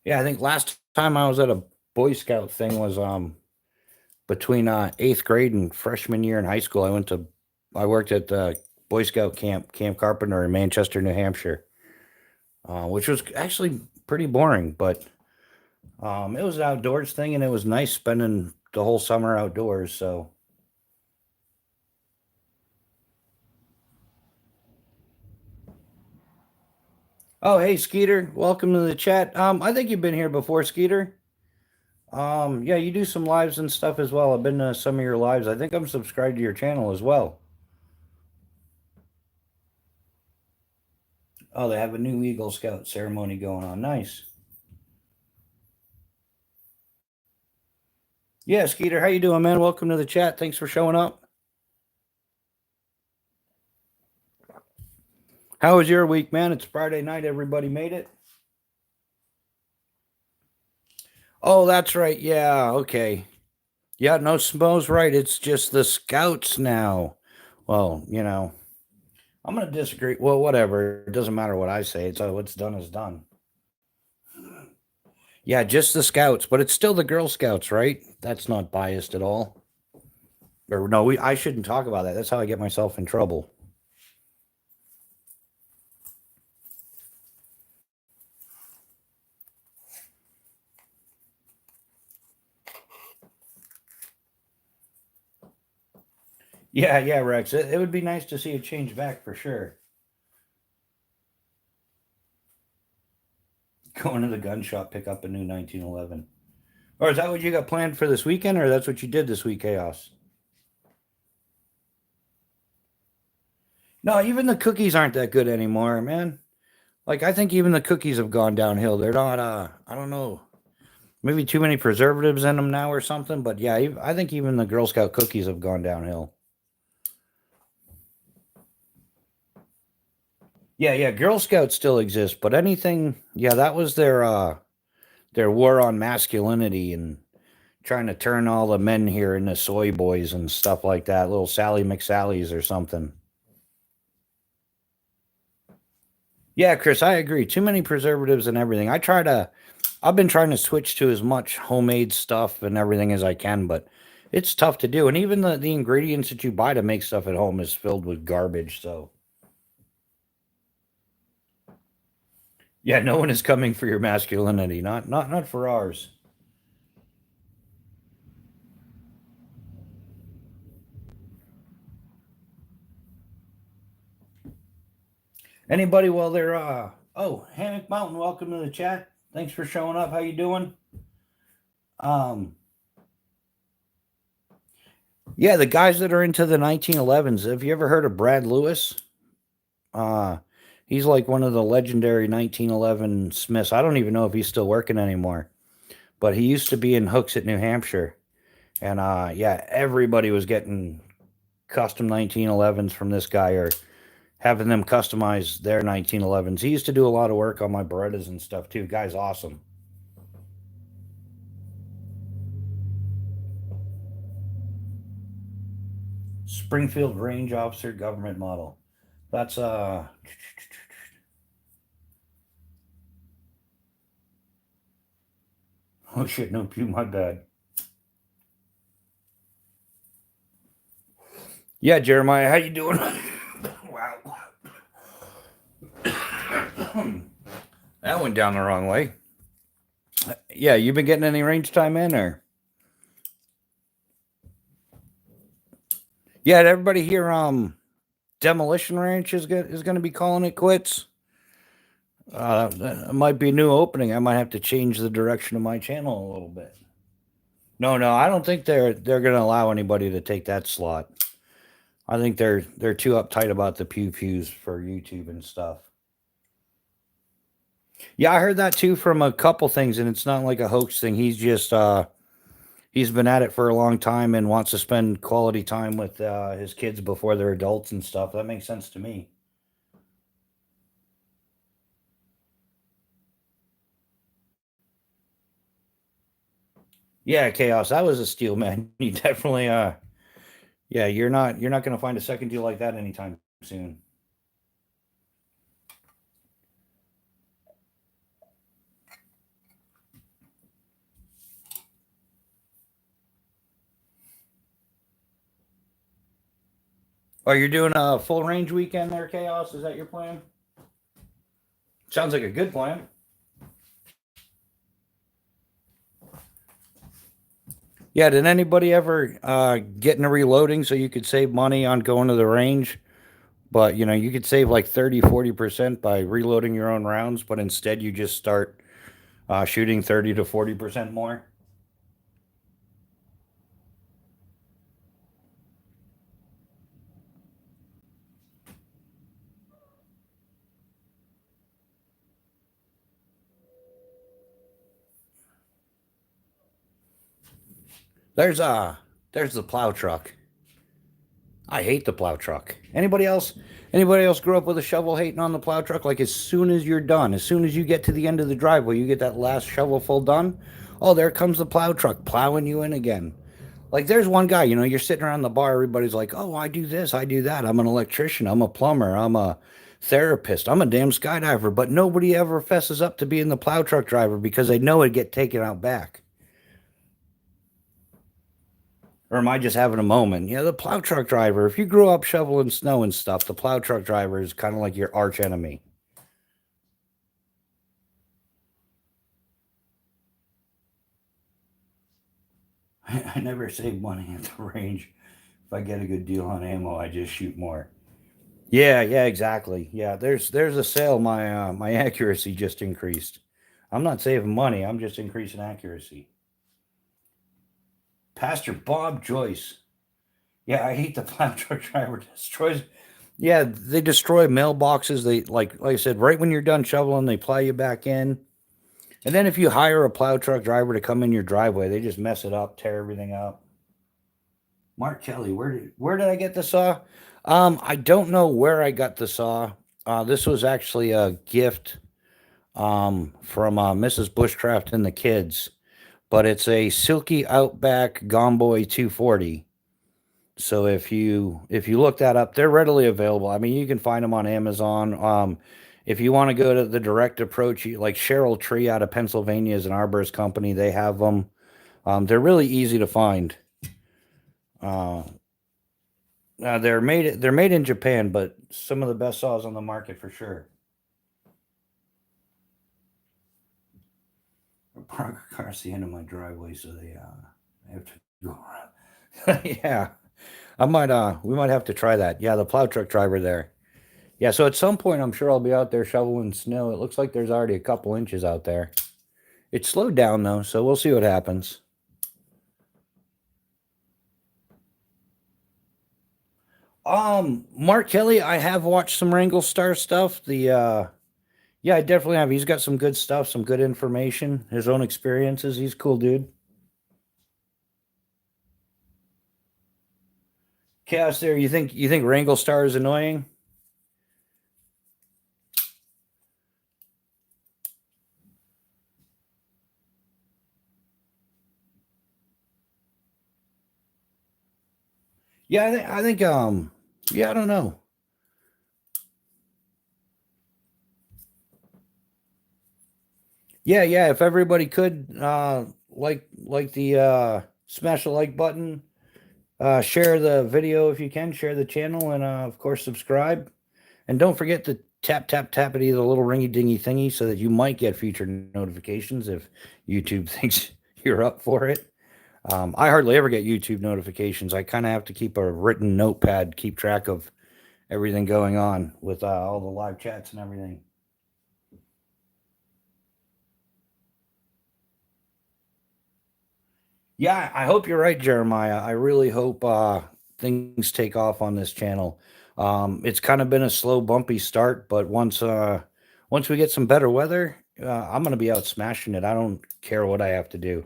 Yeah, I think last time I was at a Boy Scout thing was between 8th grade and freshman year in high school. I worked at the Boy Scout Camp Carpenter in Manchester, New Hampshire, which was actually pretty boring, but it was an outdoors thing, and it was nice spending the whole summer outdoors. So, oh hey Skeeter, welcome to the chat. I think you've been here before, Skeeter. Yeah, you do some lives and stuff as well. I've been to some of your lives. I think I'm subscribed to your channel as well. Oh, they have a new Eagle Scout ceremony going on. Nice. Yeah, Skeeter, how you doing, man? Welcome to the chat. Thanks for showing up. How was your week, man? It's Friday night. Everybody made it. Oh, that's right. Yeah, okay. Yeah, no, Smo's right. It's just the Scouts now. Well, I'm going to disagree. Well, whatever. It doesn't matter what I say. It's what's done is done. Yeah, just the Scouts, but it's still the Girl Scouts, right? That's not biased at all. Or no, I shouldn't talk about that. That's how I get myself in trouble. Yeah, Rex. It would be nice to see a change back for sure. Going to the gun shop, pick up a new 1911. Or is that what you got planned for this weekend, or that's what you did this week, Chaos? No, even the cookies aren't that good anymore, man. Like I think even the cookies have gone downhill. They're not I don't know. Maybe too many preservatives in them now or something, but yeah, I think even the Girl Scout cookies have gone downhill. Yeah, Girl Scouts still exist, but anything, yeah, that was their war on masculinity and trying to turn all the men here into soy boys and stuff like that, little Sally McSallies or something. Yeah, Chris, I agree. Too many preservatives and everything. I've been trying to switch to as much homemade stuff and everything as I can, but it's tough to do. And even the ingredients that you buy to make stuff at home is filled with garbage. So yeah, no one is coming for your masculinity, not for ours. Anybody while they're oh, Hammock Mountain, welcome to the chat. Thanks for showing up. How you doing? Um yeah, the guys that are into the 1911s. Have you ever heard of Brad Lewis? Uh he's like one of the legendary 1911 Smiths. I don't even know if he's still working anymore, but he used to be in Hooksett, New Hampshire. And yeah, everybody was getting custom 1911s from this guy or having them customize their 1911s. He used to do a lot of work on my Berettas and stuff too. Guy's awesome. Springfield Range Officer Government Model. That's oh shit, no pew, my bad. Yeah, Jeremiah, how you doing? Wow. That went down the wrong way. Yeah, you been getting any range time in or? Yeah, everybody here Demolition Ranch is going to be calling it quits. That might be a new opening. I might have to change the direction of my channel a little bit. No, I don't think they're going to allow anybody to take that slot. I think they're too uptight about the pew pews for YouTube and stuff. Yeah, I heard that too from a couple things, and it's not like a hoax thing. He's just he's been at it for a long time and wants to spend quality time with his kids before they're adults and stuff. That makes sense to me. Yeah, chaos. That was a steal, man. You definitely yeah, you're not gonna find a second deal like that anytime soon. Oh, you're doing a full range weekend there, Chaos? Is that your plan? Sounds like a good plan. Yeah, did anybody ever get into reloading so you could save money on going to the range? But you could save like 30-40% by reloading your own rounds, but instead you just start shooting 30 to 40% more. There's there's the plow truck. I hate the plow truck. Anybody else grew up with a shovel hating on the plow truck? Like as soon as you're done, as soon as you get to the end of the driveway, you get that last shovelful done. Oh, there comes the plow truck plowing you in again. Like there's one guy, you're sitting around the bar, everybody's like, "Oh, I do this, I do that. I'm an electrician, I'm a plumber, I'm a therapist, I'm a damn skydiver," but nobody ever fesses up to being the plow truck driver because they know it'd get taken out back. Or am I just having a moment? Yeah, the plow truck driver. If you grew up shoveling snow and stuff, the plow truck driver is kind of like your arch enemy. I never save money at the range. If I get a good deal on ammo, I just shoot more. Yeah, yeah, exactly. Yeah, there's a sale. My accuracy just increased. I'm not saving money. I'm just increasing accuracy. Pastor Bob Joyce. Yeah, I hate the plow truck driver. Destroys. Yeah, they destroy mailboxes. They like I said, right when you're done shoveling, they plow you back in. And then if you hire a plow truck driver to come in your driveway, they just mess it up, tear everything up. Mark Kelly, where did I get the saw? I don't know where I got the saw. This was actually a gift from Mrs. Bushcraft and the kids, but it's a Silky Outback Gomboy 240. So if you look that up, they're readily available. I mean, you can find them on Amazon. If you want to go to the direct approach, like Cheryl Tree out of Pennsylvania is an arborist company. They have them. They're really easy to find. Uh, they're made in Japan, but some of the best saws on the market for sure. Park cars the end of my driveway, so they have to go around. Yeah, we might have to try that. Yeah, the plow truck driver there. Yeah, so at some point I'm sure I'll be out there shoveling snow. It looks like there's already a couple inches out there. It's slowed down though, so we'll see what happens. Mark Kelly, I have watched some Wrangle Star stuff. The Yeah, I definitely have. He's got some good stuff, some good information, his own experiences. He's a cool dude. Chaos there, you think Wrangle Star is annoying? Yeah, I think yeah, I don't know. Yeah, yeah, if everybody could like the smash the like button, share the video if you can, share the channel, and of course subscribe. And don't forget to tap tap tappity the little ringy dingy thingy so that you might get future notifications if YouTube thinks you're up for it. I hardly ever get YouTube notifications. I kind of have to keep a written notepad, keep track of everything going on with all the live chats and everything. Yeah, I hope you're right, Jeremiah. I really hope things take off on this channel. It's kind of been a slow, bumpy start, but once we get some better weather, I'm gonna be out smashing it. I don't care what I have to do.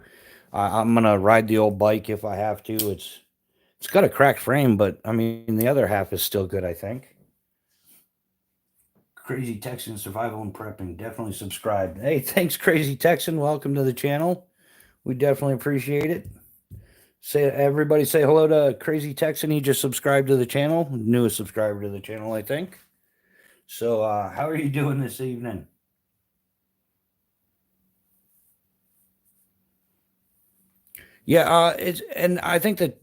I'm gonna ride the old bike if I have to. It's got a cracked frame, but I mean the other half is still good. I think. Crazy Texan Survival and Prepping. Definitely subscribe. Hey, thanks, Crazy Texan. Welcome to the channel. We definitely appreciate it. Say hello to Crazy Texan. He just subscribed to the channel. Newest subscriber to the channel, I think. So, how are you doing this evening? Yeah, and I think that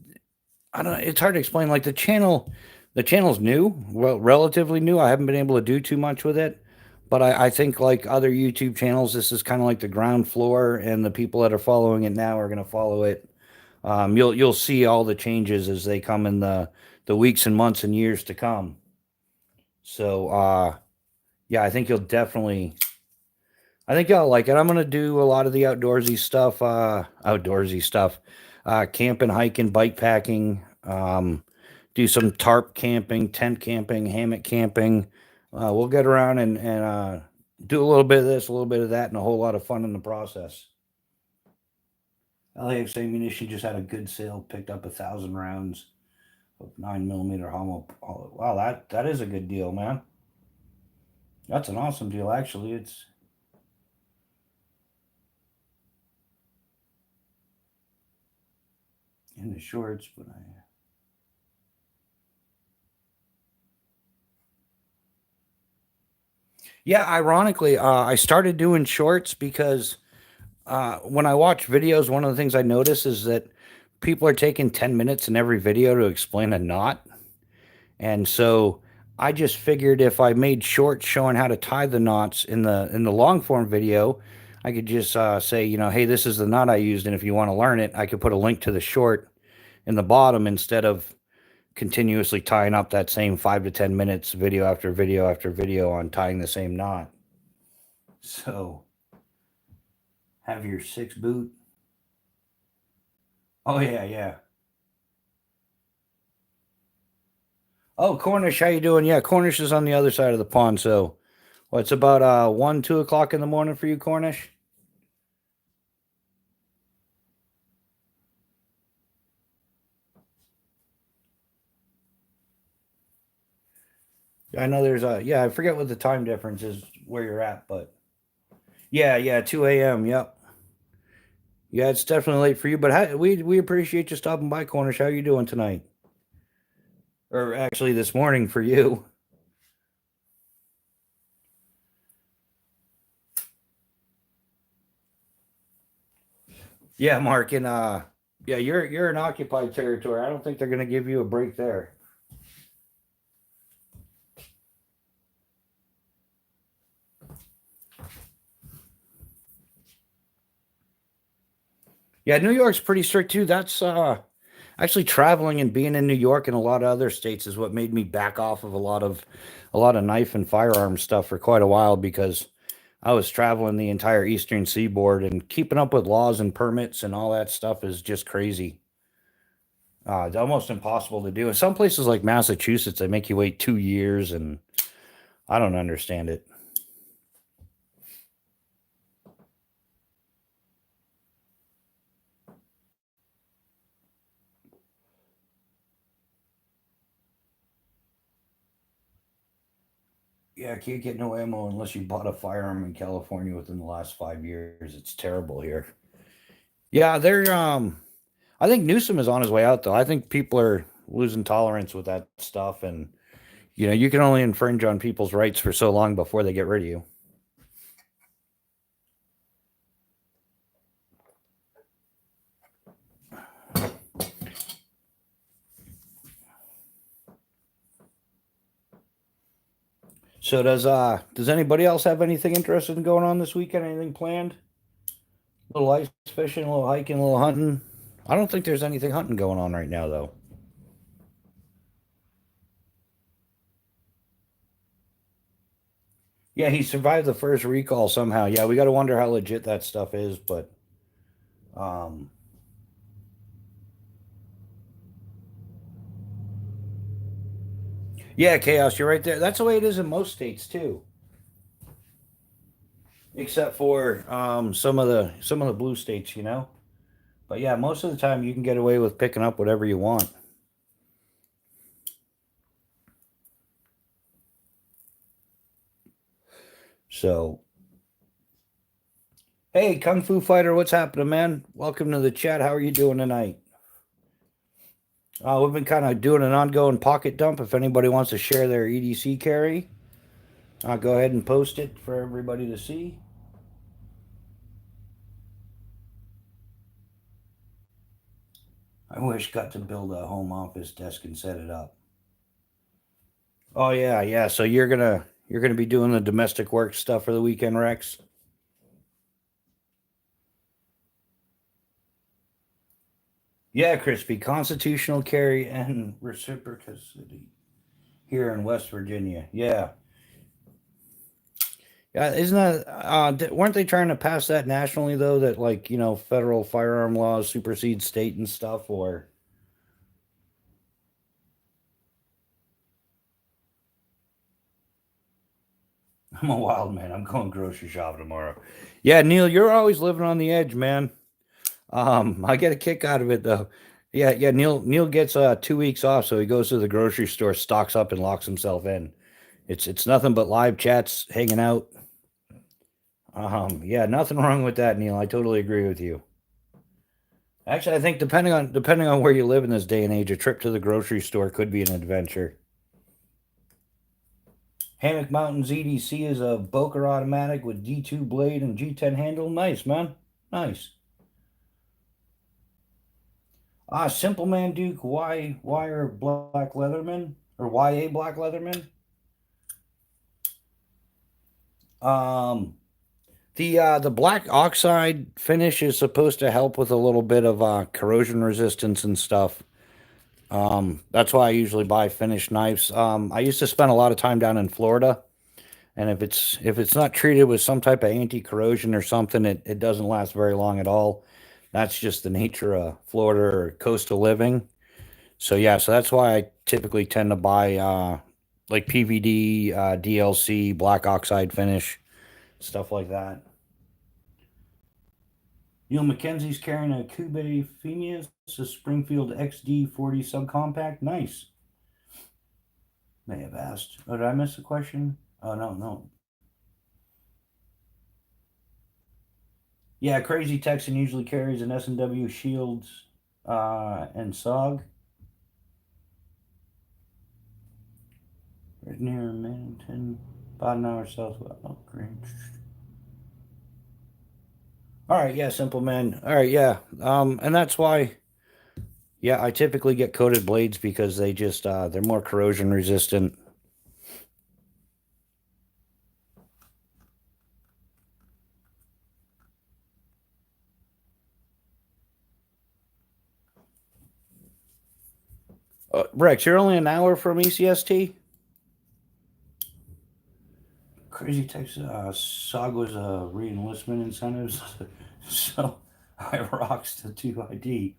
I don't know. It's hard to explain. Like the channel's new, well, relatively new. I haven't been able to do too much with it, but I think like other YouTube channels, this is kind of like the ground floor, and the people that are following it now are going to follow it. You'll see all the changes as they come in the weeks and months and years to come. So yeah, I think y'all like it. I'm gonna do a lot of the outdoorsy stuff, camping, hiking, bike packing, do some tarp camping, tent camping, hammock camping. We'll get around and do a little bit of this, a little bit of that, and a whole lot of fun in the process. LAX ammunition just had a good sale, picked up 1,000 rounds of 9 millimeter homo. Wow, that is a good deal, man. That's an awesome deal, actually. It's in the shorts, but yeah, ironically, I started doing shorts because when I watch videos, one of the things I notice is that people are taking 10 minutes in every video to explain a knot. And so I just figured if I made shorts showing how to tie the knots in the long form video, I could just say, hey, this is the knot I used, and if you want to learn it, I could put a link to the short in the bottom instead of continuously tying up that same 5 to 10 minutes video after video after video on tying the same knot. So have your 6 boot. Oh yeah, yeah. Oh, Cornish, how you doing? Yeah, Cornish is on the other side of the pond. So, well, it's about 1, 2 o'clock in the morning for you, Cornish. I know there's a yeah. I forget what the time difference is where you're at, but yeah, yeah, 2 a.m. Yep. Yeah, it's definitely late for you, but we appreciate you stopping by, Cornish. How you doing tonight? Or actually, this morning for you. Yeah, Mark, and yeah, you're in occupied territory. I don't think they're gonna give you a break there. Yeah, New York's pretty strict too. That's actually traveling and being in New York and a lot of other states is what made me back off of a lot of knife and firearm stuff for quite a while because I was traveling the entire eastern seaboard and keeping up with laws and permits and all that stuff is just crazy. It's almost impossible to do. In some places like Massachusetts, they make you wait 2 years, and I don't understand it. Yeah, I can't get no ammo unless you bought a firearm in California within the last 5 years. It's terrible here. Yeah, I think Newsom is on his way out though. I think people are losing tolerance with that stuff, and you can only infringe on people's rights for so long before they get rid of you. So does anybody else have anything interested in going on this weekend? Anything planned? A little ice fishing, a little hiking, a little hunting. I don't think there's anything hunting going on right now though. Yeah, he survived the first recall somehow. Yeah, we got to wonder how legit that stuff is, but um yeah, chaos, you're right there. That's the way it is in most states too. except for some of the blue states, you know. But yeah, most of the time you can get away with picking up whatever you want. So, hey, Kung Fu Fighter, what's happening, man? Welcome to the chat. How are you doing tonight? We've been kind of doing an ongoing pocket dump. If anybody wants to share their EDC carry, go ahead and post it for everybody to see. I wish got to build a home office desk and set it up. Oh yeah, yeah. So you're gonna be doing the domestic work stuff for the weekend, Rex? Yeah, Crispy. Constitutional carry and reciprocity here in West Virginia. Yeah, yeah. Isn't that weren't they trying to pass that nationally though? That like federal firearm laws supersede state and stuff, or I'm a wild man. I'm going grocery shopping tomorrow. Yeah, Neil, you're always living on the edge, man. I get a kick out of it though. Yeah, yeah. Neil gets 2 weeks off, so he goes to the grocery store, stocks up, and locks himself in. It's nothing but live chats, hanging out. Yeah, nothing wrong with that, Neil. I totally agree with you. Actually, I think depending on where you live in this day and age, a trip to the grocery store could be an adventure. Hammock Mountains EDC is a Boker automatic with D2 blade and G10 handle. Nice, man. Nice. Simple Man Duke, wire black Leatherman or YA black Leatherman. Um, the black oxide finish is supposed to help with a little bit of corrosion resistance and stuff. That's why I usually buy finished knives. I used to spend a lot of time down in Florida, and if it's not treated with some type of anti corrosion or something, it doesn't last very long at all. That's just the nature of Florida or coastal living. So yeah, so that's why I typically tend to buy like PVD, DLC, black oxide finish, stuff like that. Neil McKenzie's carrying a Cube Femius, a Springfield XD40 subcompact. Nice. May have asked. Oh, did I miss the question? Oh no, no. Yeah, Crazy Texan usually carries an S&W Shields and SOG. Right near Mannington, about an hour south of Elk Green. All right, yeah, simple man. All right, yeah. And that's why, yeah, I typically get coated blades because they're more corrosion resistant. Rex, you're only an hour from ECST. Crazy Texas SOG was re-enlistment incentives, so I rocks the 2ID.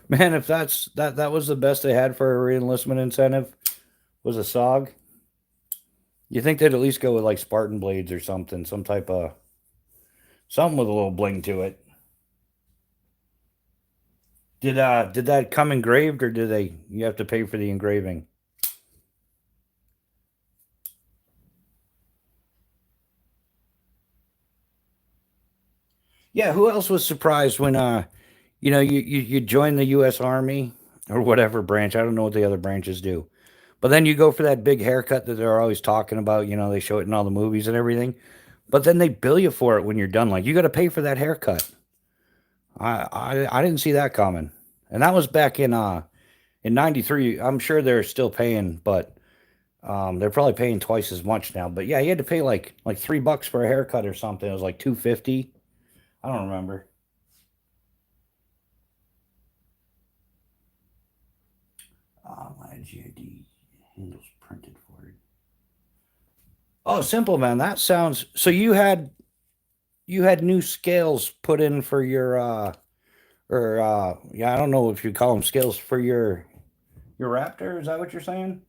Man, if that was the best they had for a re-enlistment incentive was a SOG. You think they'd at least go with like Spartan blades or something, some type of something with a little bling to it. Did that come engraved or did they you have to pay for the engraving? Yeah, who else was surprised when you join the US Army or whatever branch. I don't know what the other branches do. But then you go for that big haircut that they're always talking about, they show it in all the movies and everything. But then they bill you for it when you're done. Like you got to pay for that haircut. I didn't see that coming. And that was back in '93. I'm sure they're still paying, but they're probably paying twice as much now. But yeah, you had to pay like $3 for a haircut or something. It was like 250. I don't remember. My GID handles printed for it. Oh, simple man. That sounds so you had new scales put in for your or yeah, I don't know if you call them scales for your Raptor. Is that what you're saying?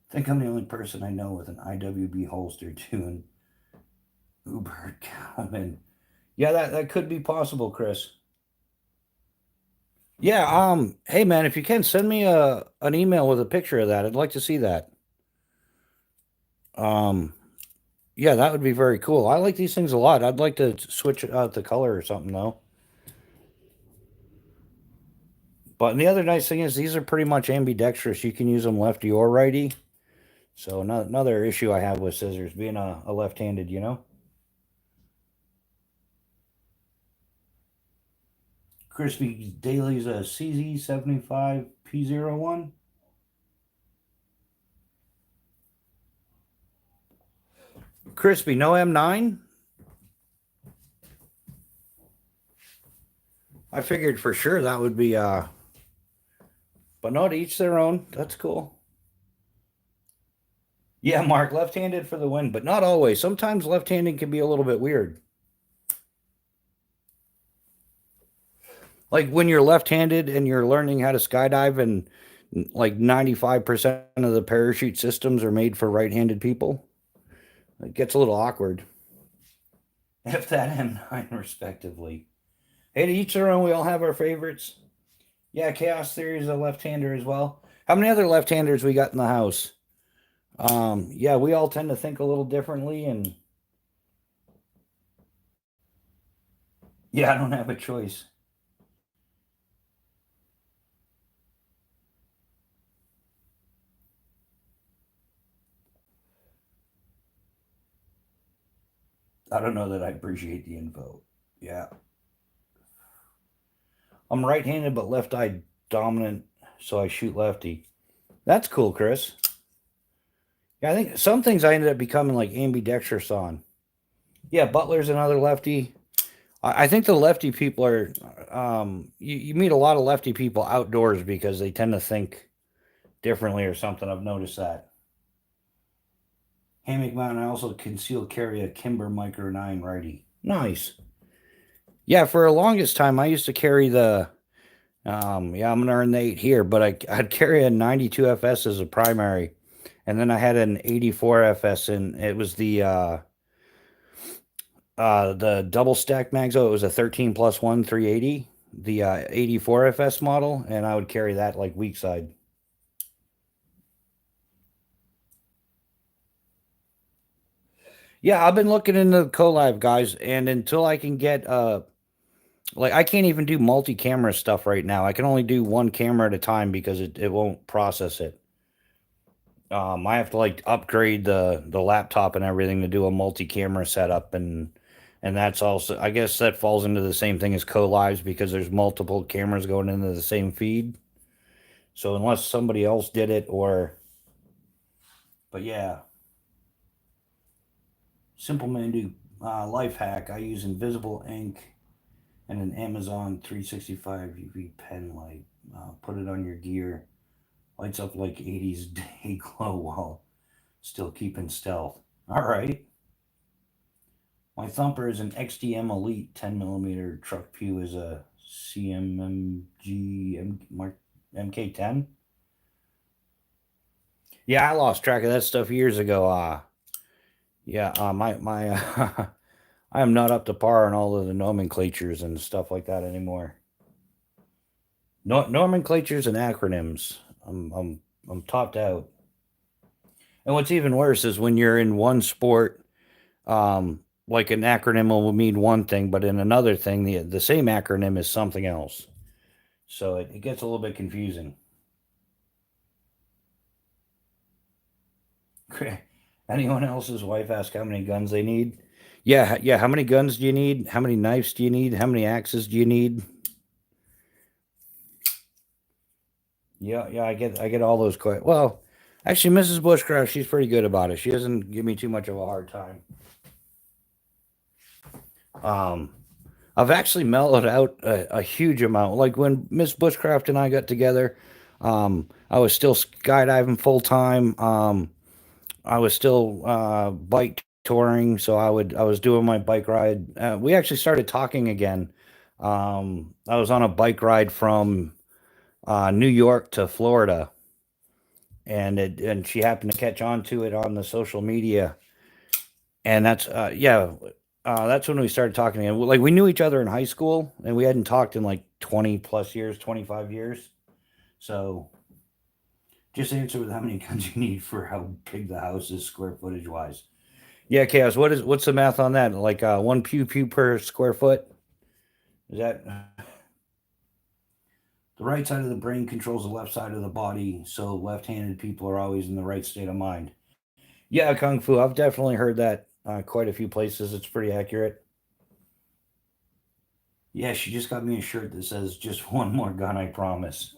I think I'm the only person I know with an IWB holster too, and Uber Cowman. Yeah, that could be possible, Chris. Yeah, hey man, if you can send me an email with a picture of that, I'd like to see that. Um, yeah, that would be very cool. I like these things a lot. I'd like to switch out the color or something though. But the other nice thing is these are pretty much ambidextrous. You can use them lefty or righty. So another issue I have with scissors being a left-handed, you know. Crispy Daily's a CZ75P01. Crispy, no M9. I figured for sure that would be but no, to each their own. That's cool. Yeah, Mark, left-handed for the win, but not always. Sometimes left-handed can be a little bit weird. Like when you're left-handed and you're learning how to skydive, and like 95% of the parachute systems are made for right-handed people. It gets a little awkward. F that M9 respectively. Hey, to each their own. We all have our favorites. Yeah, Chaos Theory is a left-hander as well. How many other left-handers we got in the house? Yeah, we all tend to think a little differently, and yeah, I don't have a choice. I don't know that I appreciate the info. Yeah. I'm right-handed but left-eye dominant, so I shoot lefty. That's cool, Chris. Yeah, I think some things I ended up becoming like ambidextrous on. Yeah, Butler's another lefty. I think the lefty people are. You meet a lot of lefty people outdoors because they tend to think differently or something. I've noticed that. Hammock Mountain, I also conceal carry a Kimber Micro 9 righty. Nice. Yeah, for the longest time, I used to carry the. Yeah, I'm gonna earn the 8 here, but I'd carry a 92 FS as a primary, and then I had an 84 FS, and it was the double stack Magzo. It was a 13+1 380, the 84 FS model, and I would carry that like weak side. Yeah, I've been looking into the collab guys, and until I can get like I can't even do multi-camera stuff right now. I can only do one camera at a time because it won't process it. I have to like upgrade the laptop and everything to do a multi-camera setup, and that's also, I guess that falls into the same thing as co-lives because there's multiple cameras going into the same feed. So unless somebody else did it, or but yeah, simple man do life hack. I use invisible ink and an Amazon 365 UV pen light. Put it on your gear. Lights up like 80s day glow while still keeping stealth. All right. My thumper is an XDM Elite 10mm. Truck pew is a CMMG MK10. Yeah, I lost track of that stuff years ago. Yeah, my I am not up to par on all of the nomenclatures and stuff like that anymore. Nomenclatures and acronyms. I'm topped out. And what's even worse is when you're in one sport, like an acronym will mean one thing, but in another thing, the same acronym is something else. So it gets a little bit confusing. Anyone else's wife ask how many guns they need? Yeah, yeah. How many guns do you need? How many knives do you need? How many axes do you need? Yeah, yeah. I get all those quite well. Actually, Mrs. Bushcraft, she's pretty good about it. She doesn't give me too much of a hard time. Um, I've actually mellowed out a huge amount. Like when Miss Bushcraft and I got together, I was still skydiving full time. I was still bike touring, so I was doing my bike ride. We actually started talking again. I was on a bike ride from New York to Florida, and she happened to catch on to it on the social media, and that's when we started talking again. Like we knew each other in high school, and we hadn't talked in like 20 plus years, 25 years. So just answer with how many guns you need for how big the house is square footage wise. Yeah, Chaos. What's the math on that? Like one pew pew per square foot? Is that the right side of the brain controls the left side of the body, so left-handed people are always in the right state of mind. Yeah, Kung Fu. I've definitely heard that quite a few places. It's pretty accurate. Yeah, she just got me a shirt that says "Just one more gun, I promise."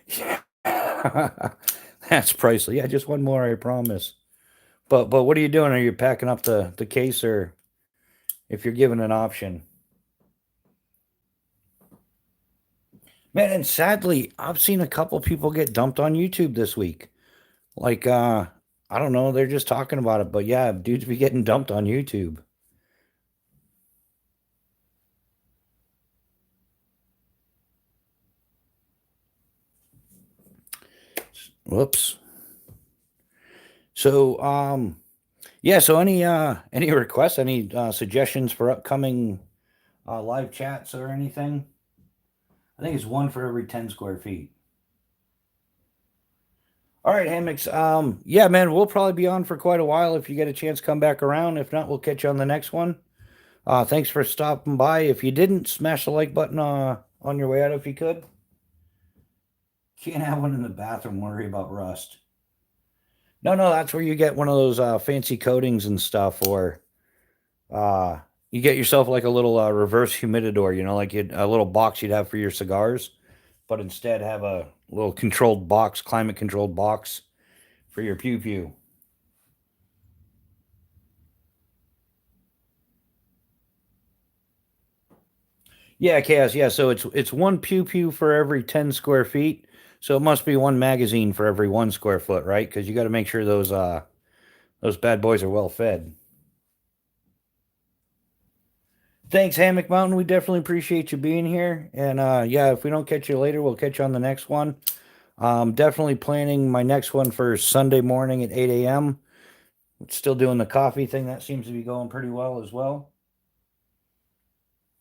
Yeah, that's priceless. Yeah, just one more, I promise. But what are you doing? Are you packing up the case, or if you're given an option? Man, and sadly, I've seen a couple people get dumped on YouTube this week. Like, I don't know, they're just talking about it, but yeah, dudes be getting dumped on YouTube. Whoops. So, yeah. So, any requests, any suggestions for upcoming live chats or anything? I think it's one for every 10 square feet. All right, hammocks. Yeah, man, we'll probably be on for quite a while. If you get a chance, come back around. If not, we'll catch you on the next one. Thanks for stopping by. If you didn't, smash the like button on your way out if you could. Can't have one in the bathroom. Worry about rust. No, no, that's where you get one of those fancy coatings and stuff, or uh, you get yourself like a little reverse humidor. Like a little box you'd have for your cigars, but instead have a little controlled box, climate controlled box for your pew pew. Yeah, chaos. Yeah, so it's one pew pew for every 10 square feet. So it must be one magazine for every 1 square foot, right? Because you got to make sure those bad boys are well fed. Thanks, Hammock Mountain. We definitely appreciate you being here. And yeah, if we don't catch you later, we'll catch you on the next one. Definitely planning my next one for Sunday morning at 8 a.m. Still doing the coffee thing. That seems to be going pretty well as well.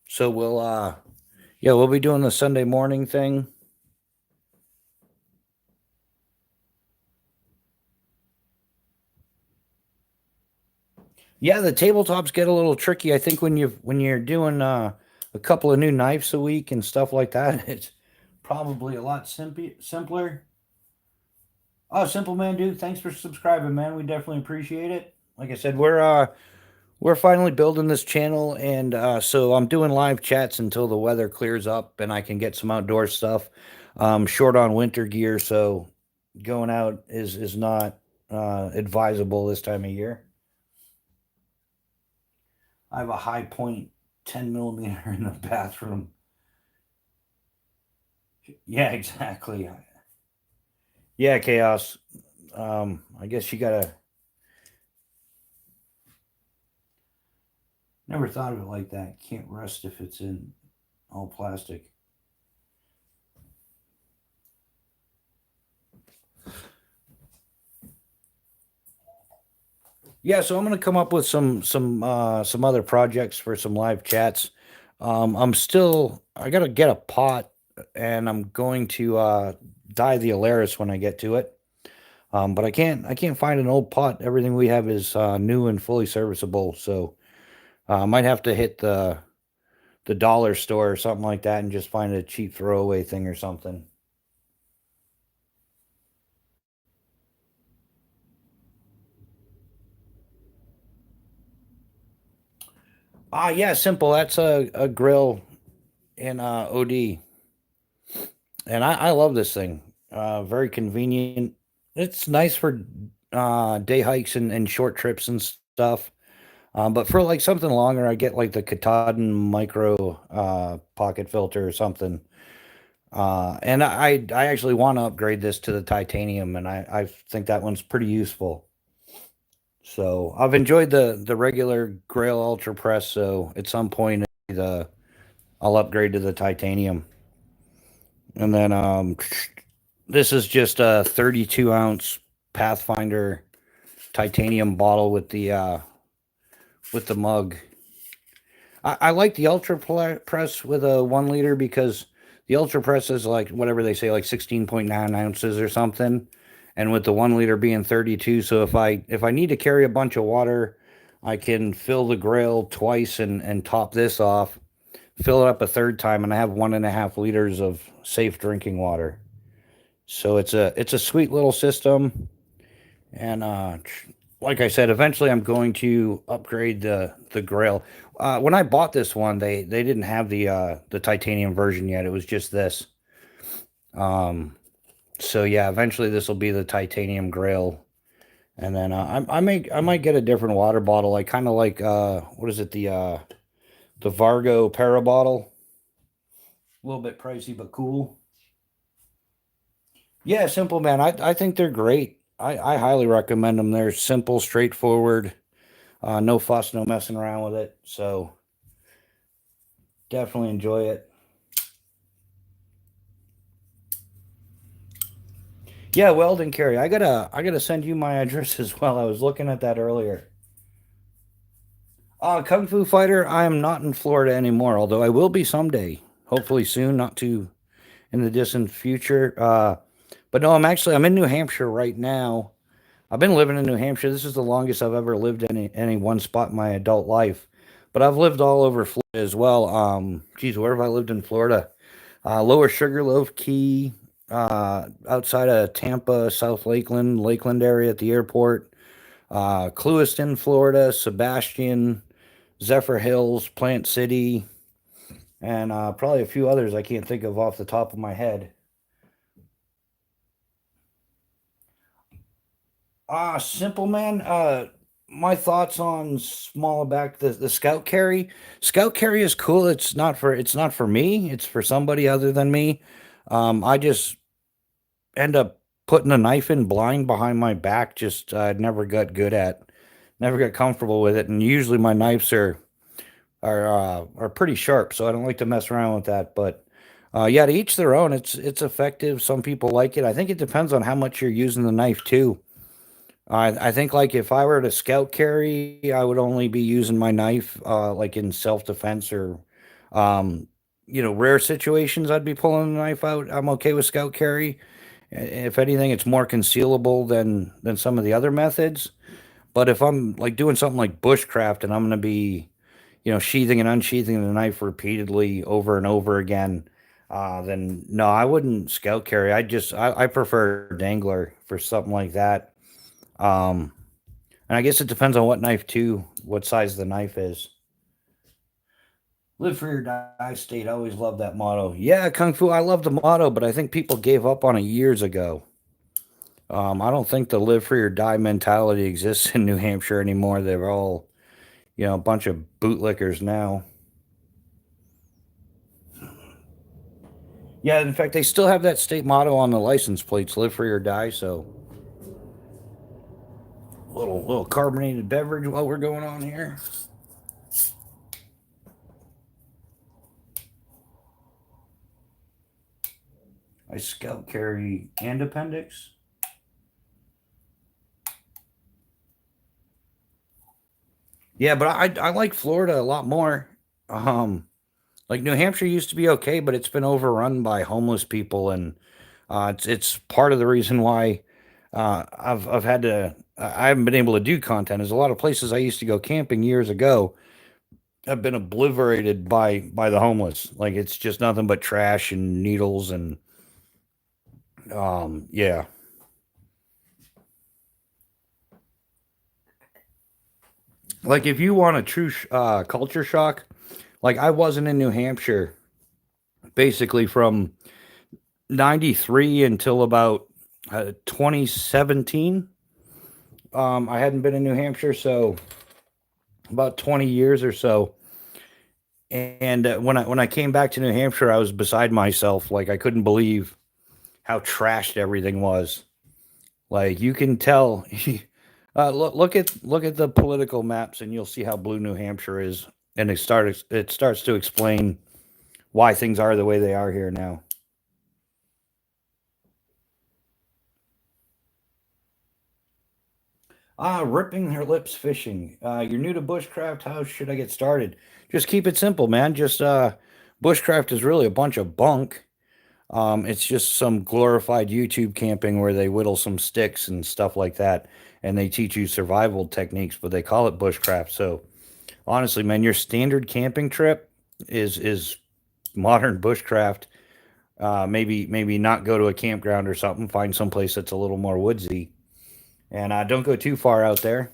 So we'll be doing the Sunday morning thing. Yeah, the tabletops get a little tricky. I think when you're doing a couple of new knives a week and stuff like that, it's probably a lot simpler. Oh, Simple Man Dude, thanks for subscribing, man. We definitely appreciate it. Like I said, we're finally building this channel, and so I'm doing live chats until the weather clears up and I can get some outdoor stuff. Short on winter gear, so going out is not advisable this time of year. I have a high point 10 millimeter in the bathroom. Yeah, exactly. Yeah, chaos. I guess you gotta. Never thought of it like that. Can't rust if it's in all plastic. Yeah, so I'm gonna come up with some other projects for some live chats. I gotta get a pot, and I'm going to dye the Alaris when I get to it. But I can't find an old pot. Everything we have is new and fully serviceable. So I might have to hit the dollar store or something like that and just find a cheap throwaway thing or something. Yeah, simple. That's a grill in OD, and I love this thing. Very convenient. It's nice for day hikes and short trips and stuff. But for like something longer, I get like the Katahdin micro pocket filter or something. And I actually want to upgrade this to the titanium, and I think that one's pretty useful. So I've enjoyed the regular Grail Ultra Press. So at some point, the I'll upgrade to the titanium, and then this is just a 32 ounce Pathfinder titanium bottle with the mug. I like the Ultra Press with a 1 liter because the Ultra Press is like whatever they say, like 16.9 ounces or something, and with the 1 liter being 32. So if I need to carry a bunch of water, I can fill the grill twice and top this off, fill it up a third time, and I have 1.5 liters of safe drinking water. So it's a sweet little system, and like I said, eventually I'm going to upgrade the grill. When I bought this one, they didn't have the titanium version yet. It was just this. Um, so yeah, eventually this will be the titanium grill, and then I might get a different water bottle. I kind of like what is it, the Vargo Para bottle. A little bit pricey but cool. Yeah, Simple Man. I think they're great. I highly recommend them. They're simple, straightforward, no fuss, no messing around with it. So definitely enjoy it. Yeah, Weldon Carry. I gotta send you my address as well. I was looking at that earlier. Kung Fu Fighter. I am not in Florida anymore, although I will be someday. Hopefully soon, not too in the distant future. But no, I'm in New Hampshire right now. I've been living in New Hampshire. This is the longest I've ever lived in any one spot in my adult life. But I've lived all over Florida as well. Geez, where have I lived in Florida? Lower Sugarloaf Key, outside of Tampa, South Lakeland, Lakeland area at the airport, Clewiston, Florida, Sebastian, Zephyr Hills, Plant City, and probably a few others I can't think of off the top of my head. Simple Man. My thoughts on small back the scout carry. Scout carry is cool. It's not for me. It's for somebody other than me. I just end up putting a knife in blind behind my back. Just never got comfortable with it. And usually my knives are pretty sharp, so I don't like to mess around with that. But yeah, to each their own. It's effective. Some people like it. I think it depends on how much you're using the knife too. I think like if I were to scout carry, I would only be using my knife like in self defense or um rare situations I'd be pulling the knife out. I'm okay with scout carry. If anything, it's more concealable than some of the other methods. But if I'm like doing something like bushcraft and I'm going to be, sheathing and unsheathing the knife repeatedly over and over again, then no, I wouldn't scout carry. I prefer dangler for something like that. Um, and I guess it depends on what knife too, what size the knife is. Live free or die state. I always love that motto. Yeah, Kung Fu. I love the motto, but I think people gave up on it years ago. I don't think the live free or die mentality exists in New Hampshire anymore. They're all, a bunch of bootlickers now. Yeah, in fact, they still have that state motto on the license plates: "Live free or die." So, little carbonated beverage while we're going on here. I scout carry and appendix. Yeah, but I like Florida a lot more. Um, like New Hampshire used to be okay, but it's been overrun by homeless people, and it's part of the reason why I've had to I haven't been able to do content. There's a lot of places I used to go camping years ago have been obliterated by the homeless. Like it's just nothing but trash and needles and yeah. Like if you want a true culture shock, like I wasn't in New Hampshire basically from 93 until about 2017. I hadn't been in New Hampshire, so about 20 years or so. And when I came back to New Hampshire, I was beside myself. Like I couldn't believe how trashed everything was. Like you can tell. Look at the political maps, and you'll see how blue New Hampshire is, and it starts to explain why things are the way they are here now. Ripping their lips fishing. You're new to bushcraft. How should I get started? Just keep it simple, man. Just bushcraft is really a bunch of bunk. It's just some glorified YouTube camping where they whittle some sticks and stuff like that, and they teach you survival techniques, but they call it bushcraft. So honestly, man, your standard camping trip is modern bushcraft. Maybe not go to a campground or something. Find someplace that's a little more woodsy, and don't go too far out there.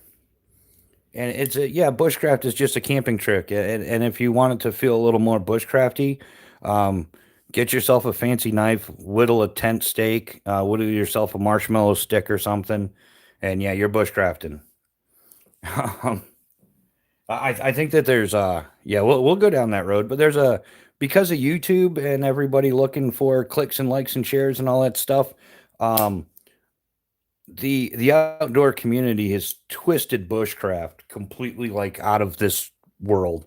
And yeah, bushcraft is just a camping trick. And if you want it to feel a little more bushcrafty, um, get yourself a fancy knife, whittle a tent stake, whittle yourself a marshmallow stick or something, and yeah, you're bushcrafting. Um, I think that there's yeah, we'll go down that road, but there's a because of YouTube and everybody looking for clicks and likes and shares and all that stuff. Um, the outdoor community has twisted bushcraft completely like out of this world.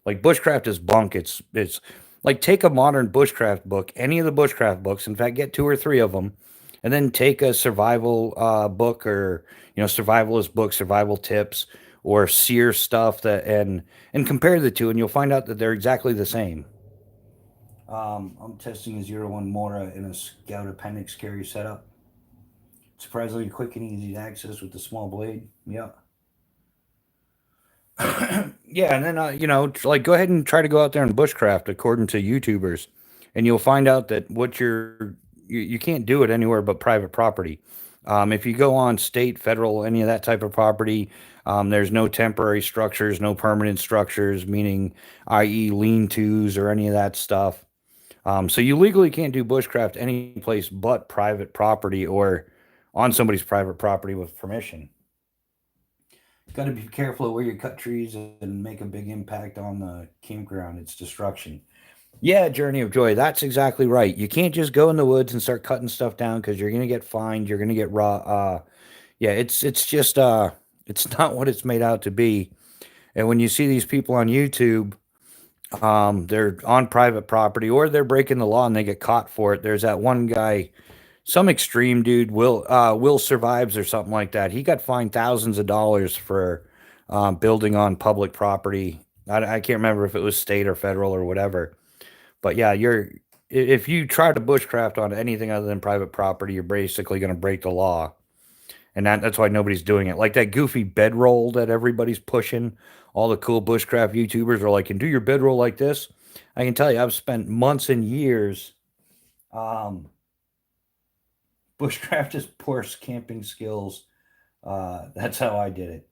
Like bushcraft is bunk. It's like take a modern bushcraft book, any of the bushcraft books. In fact, get two or three of them, and then take a survival book or survivalist book, survival tips, or seer stuff that and compare the two, and you'll find out that they're exactly the same. I'm testing a zero 01 Mora in a Scout Appendix carry setup. Surprisingly quick and easy to access with the small blade. Yeah. Yeah, and then like go ahead and try to go out there and bushcraft according to YouTubers, and you'll find out that you can't do it anywhere but private property. If you go on state, federal, any of that type of property, there's no temporary structures, no permanent structures, meaning i.e. lean-tos or any of that stuff. So you legally can't do bushcraft any place but private property or on somebody's private property with permission. Got to be careful of where you cut trees and make a big impact on the campground. It's destruction. Yeah, Journey of Joy. That's exactly right. You can't just go in the woods and start cutting stuff down because you're gonna get fined. You're gonna get raw. Yeah, it's just it's not what it's made out to be. And when you see these people on YouTube, they're on private property or they're breaking the law and they get caught for it. There's that one guy, some extreme dude, Will Survives or something like that. He got fined thousands of dollars for building on public property. I can't remember if it was state or federal or whatever. But yeah, if you try to bushcraft on anything other than private property, you're basically going to break the law, and that's why nobody's doing it. Like that goofy bedroll that everybody's pushing. All the cool bushcraft YouTubers are like, "Can do your bedroll like this." I can tell you, I've spent months and years. Um, Bushcraft is poor camping skills. That's how I did it.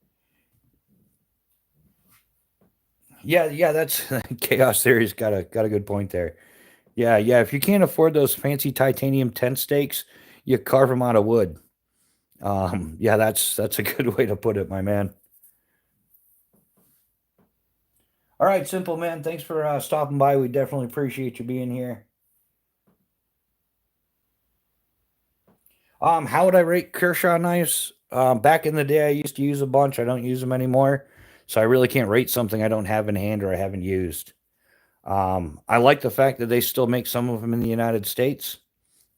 Yeah, yeah, that's Chaos Theory's got a good point there. Yeah, yeah. If you can't afford those fancy titanium tent stakes, you carve them out of wood. Yeah, that's a good way to put it, my man. All right, simple man. Thanks for stopping by. We definitely appreciate you being here. How would I rate Kershaw knives? Back in the day, I used to use a bunch. I don't use them anymore, so I really can't rate something I don't have in hand or I haven't used. I like the fact that they still make some of them in the United States.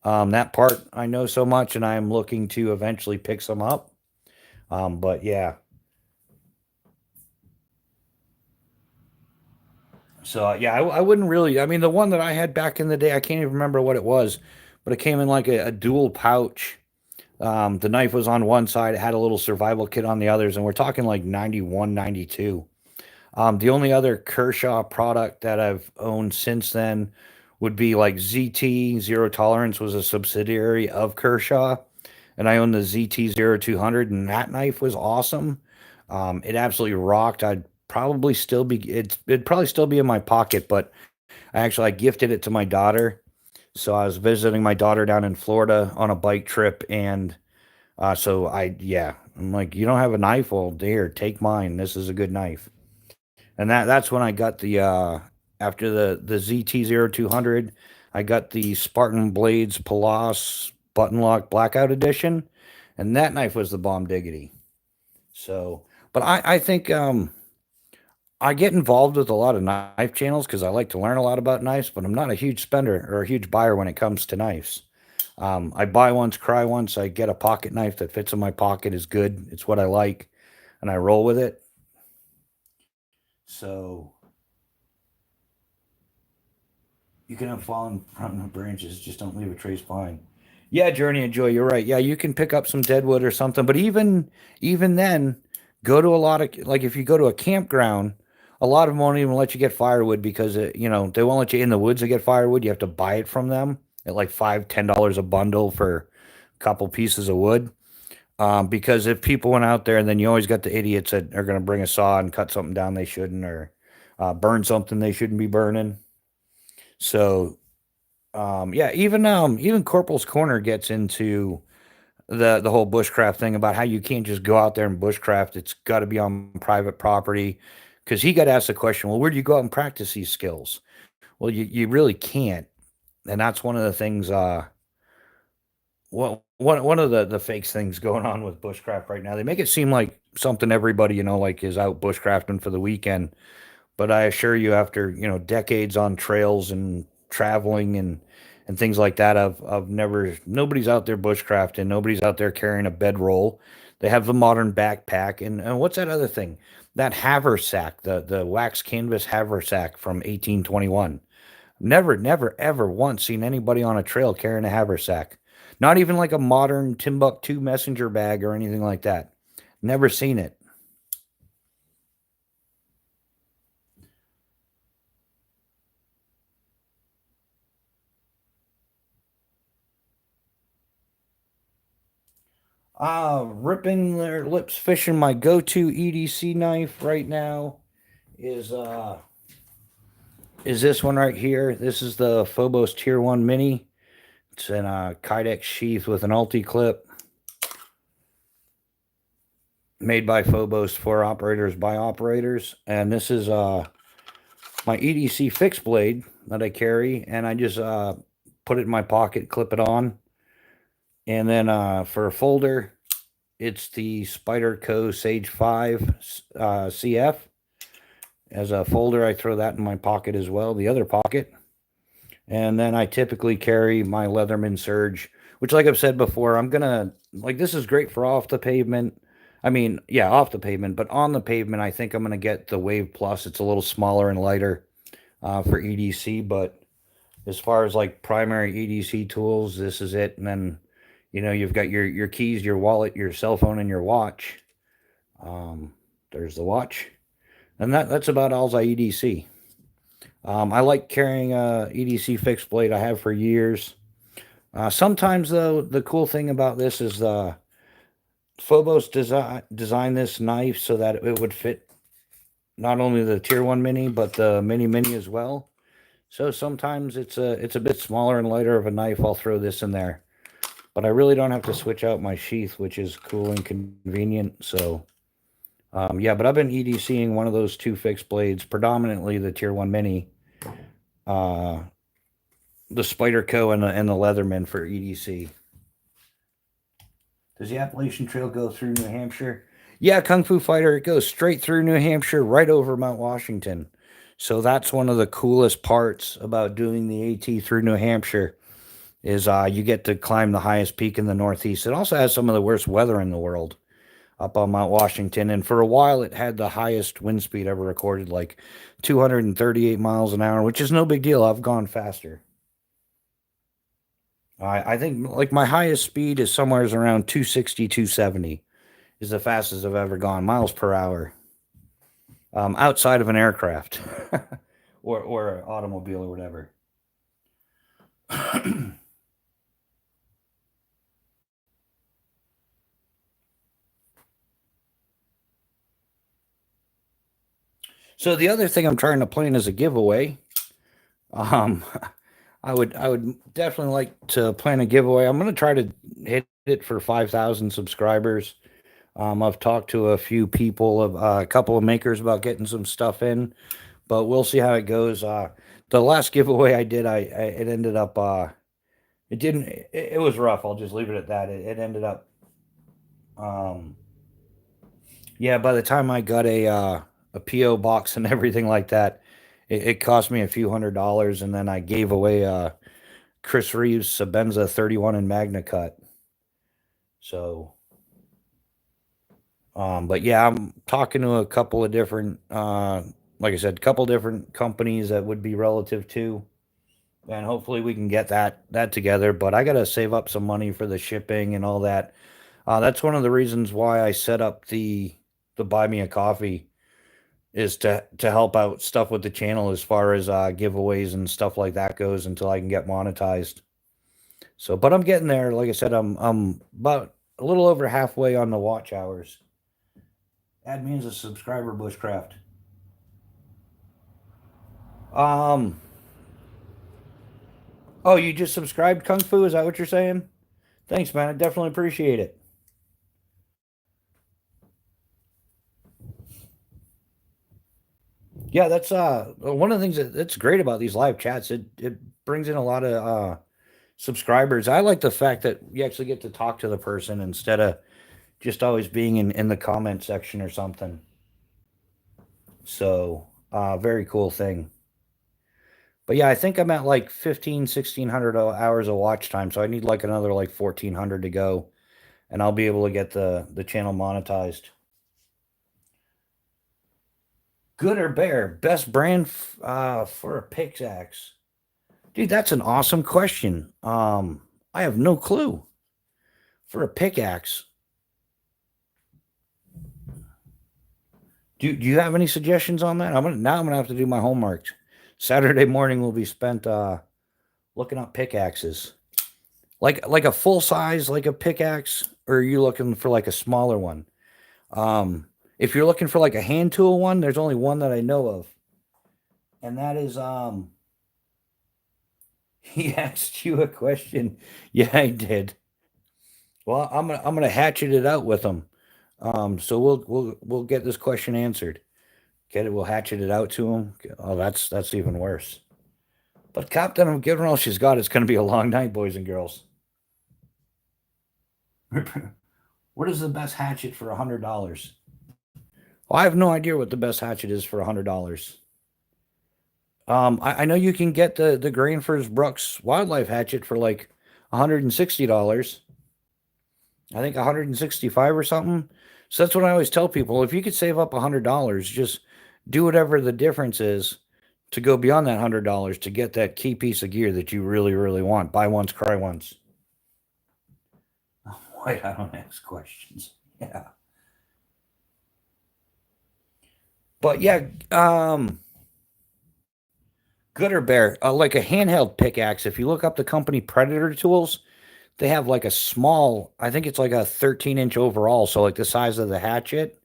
That part I know so much, and I am looking to eventually pick some up. But yeah, so yeah, I wouldn't really. I mean, the one that I had back in the day, I can't even remember what it was, but it came in like a dual pouch. The knife was on one side, it had a little survival kit on the others, and we're talking like 91, 92. The only other Kershaw product that I've owned since then would be like ZT Zero Tolerance was a subsidiary of Kershaw, and I own the ZT 200, and that knife was awesome. It absolutely rocked. It'd probably still be in my pocket, but I gifted it to my daughter. So I was visiting my daughter down in Florida on a bike trip, and yeah, I'm like, you don't have a knife? Well, here, take mine. This is a good knife. And that's when I got the after the ZT 200, I got the Spartan Blades Palas Button Lock Blackout Edition, and that knife was the bomb diggity. So, but I think I get involved with a lot of knife channels because I like to learn a lot about knives, but I'm not a huge spender or a huge buyer when it comes to knives. I buy once, cry once. I get a pocket knife that fits in my pocket is good. It's what I like, and I roll with it. So you can have fallen from the branches, just don't leave a trace behind. Yeah, Journey and Joy, you're right. Yeah, you can pick up some deadwood or something, but even then, go to a lot of like if you go to a campground, a lot of them won't even let you get firewood because they won't let you in the woods to get firewood. You have to buy it from them at like $5, $10 a bundle for a couple pieces of wood. Because if people went out there, and then you always got the idiots that are going to bring a saw and cut something down they shouldn't, or burn something they shouldn't be burning. So yeah, even Corporal's Corner gets into the whole bushcraft thing about how you can't just go out there and bushcraft. It's got to be on private property. Because he got asked the question, well, where do you go out and practice these skills? Well, you really can't, and that's one of the things. One of the fakes things going on with bushcraft right now. They make it seem like something everybody like is out bushcrafting for the weekend. But I assure you, after decades on trails and traveling and things like that, I've never nobody's out there bushcrafting. Nobody's out there carrying a bedroll. They have the modern backpack and what's that other thing? That haversack, the wax canvas haversack from 1821. Never, ever once seen anybody on a trail carrying a haversack. Not even like a modern Timbuktu messenger bag or anything like that. Never seen it. Ripping their lips fishing. My go-to EDC knife right now is uh is this one right here. This is the Phobos Tier 1 Mini. It's in a Kydex sheath with an ulti clip. Made by Phobos for operators by operators. And this is my EDC fixed blade that I carry, and I just put it in my pocket, clip it on. And then for a folder, it's the Spyderco Sage 5 CF. As a folder, I throw that in my pocket as well, the other pocket. And then I typically carry my Leatherman Surge, which, like I've said before, this is great for off the pavement. I mean, yeah, off the pavement, but on the pavement, I think I'm going to get the Wave Plus. It's a little smaller and lighter for EDC, but as far as like primary EDC tools, this is it. And then, you've got your keys, your wallet, your cell phone, and your watch. There's the watch. And that's about all I EDC. I like carrying a EDC fixed blade. I have for years. Sometimes, though, the cool thing about this is Phobos designed this knife so that it would fit not only the Tier 1 Mini, but the Mini as well. So sometimes it's a bit smaller and lighter of a knife. I'll throw this in there. But I really don't have to switch out my sheath, which is cool and convenient. So, yeah, but I've been EDCing one of those two fixed blades, predominantly the Tier 1 Mini, the Spyderco and the Leatherman for EDC. Does the Appalachian Trail go through New Hampshire? Yeah, Kung Fu Fighter, it goes straight through New Hampshire, right over Mount Washington. So that's one of the coolest parts about doing the AT through New Hampshire is you get to climb the highest peak in the Northeast. It also has some of the worst weather in the world up on Mount Washington. And for a while, it had the highest wind speed ever recorded, like 238 miles an hour, which is no big deal. I've gone faster. I think like my highest speed is somewhere around 260, 270 is the fastest I've ever gone, miles per hour, outside of an aircraft or an automobile or whatever. So the other thing I'm trying to plan as a giveaway, um, I would definitely like to plan a giveaway. I'm going to try to hit it for 5,000 subscribers. I've talked to a few people, a couple of makers about getting some stuff in, but we'll see how it goes. The last giveaway I did, it ended up, it didn't, it was rough. I'll just leave it at that. It ended up, um, yeah, by the time I got a PO box and everything like that, it cost me a few $100s, and then I gave away Chris Reeves Sabenza 31 in Magna Cut. So, but yeah, I'm talking to a couple of different, like I said, couple different companies that would be relative to, and hopefully we can get that together. But I gotta save up some money for the shipping and all that. That's one of the reasons why I set up the Buy Me a Coffee, is to help out stuff with the channel as far as giveaways and stuff like that goes until I can get monetized. So, but I'm getting there. Like I said, I'm about a little over halfway on the watch hours. Add me as a subscriber, Bushcraft. Um. Oh, you just subscribed, Kung Fu? Is that what you're saying? Thanks, man. I definitely appreciate it. Yeah, that's one of the things that's great about these live chats. It brings in a lot of subscribers. I like the fact that you actually get to talk to the person instead of just always being in the comment section or something. So, very cool thing. But yeah, I think I'm at like 1,600 hours of watch time, so I need like another like 1,400 to go, and I'll be able to get the channel monetized. Good or bear? Best brand for a pickaxe? Dude, that's an awesome question. I have no clue. For a pickaxe, do you have any suggestions on that? I'm gonna have to do my homework. Saturday morning will be spent looking up pickaxes. Like a full size, like a pickaxe, or are you looking for like a smaller one? If you're looking for like a hand tool one, there's only one that I know of, and that is he asked you a question. Yeah, I did. Well, I'm gonna hatchet it out with him. So we'll get this question answered. Get it? We'll hatchet it out to him. Oh, that's even worse. But Captain, I'm giving her all she's got. It's gonna be a long night, boys and girls. What is the best hatchet for $100? Well, I have no idea what the best hatchet is for $100. I know you can get the Grainfors Brooks Wildlife Hatchet for like $160. I think 165 or something. So that's what I always tell people. If you could save up $100, just do whatever the difference is to go beyond that $100 to get that key piece of gear that you really, really want. Buy once, cry once. Why I don't ask questions. Yeah. But yeah, good or bear, like a handheld pickaxe. If you look up the company Predator Tools, they have like a small, I think it's like a 13-inch overall, so like the size of the hatchet.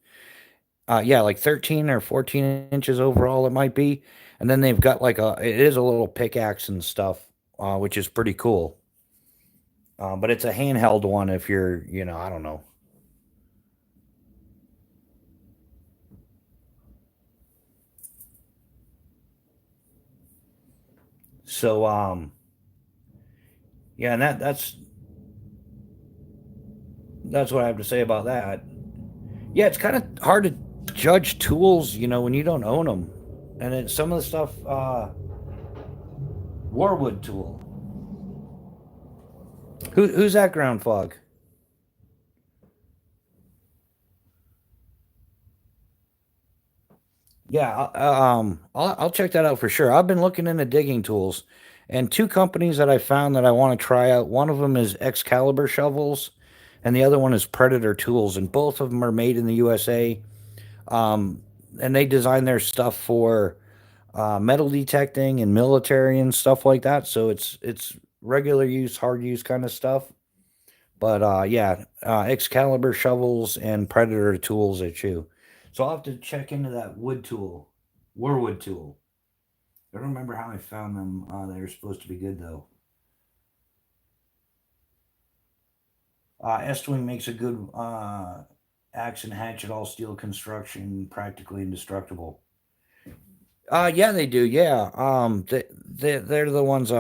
Yeah, like 13 or 14 inches overall it might be. And then they've got like it is a little pickaxe and stuff, which is pretty cool. But it's a handheld one if you're, I don't know. So, yeah, and that's what I have to say about that. Yeah, it's kind of hard to judge tools, when you don't own them. And then some of the stuff, Warwood tool. Who's that ground fog? Yeah, I'll check that out for sure. I've been looking into digging tools, and two companies that I found that I want to try out. One of them is Excalibur shovels, and the other one is Predator tools, and both of them are made in the USA. Um, and they design their stuff for metal detecting and military and stuff like that. So it's regular use, hard use kind of stuff. But yeah, Excalibur shovels and Predator tools at you. So I'll have to check into that wood tool, Warwood tool. I don't remember how I found them. They were supposed to be good though. Estwing makes a good axe and hatchet, all steel construction, practically indestructible. Yeah, they do. Yeah. They're the ones.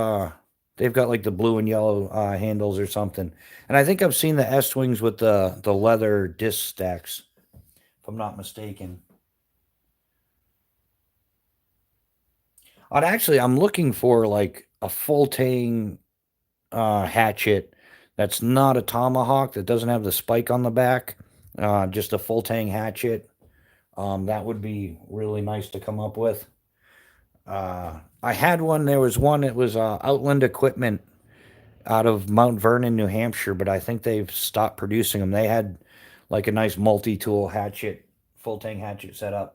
They've got like the blue and yellow handles or something. And I think I've seen the Estwings with the leather disc stacks, if I'm not mistaken. I'm looking for like a full tang hatchet that's not a tomahawk, that doesn't have the spike on the back, just a full tang hatchet. That would be really nice to come up with. I had one. There was one. It was Outland Equipment out of Mount Vernon, New Hampshire, but I think they've stopped producing them. They had like a nice multi-tool hatchet, full tang hatchet set up.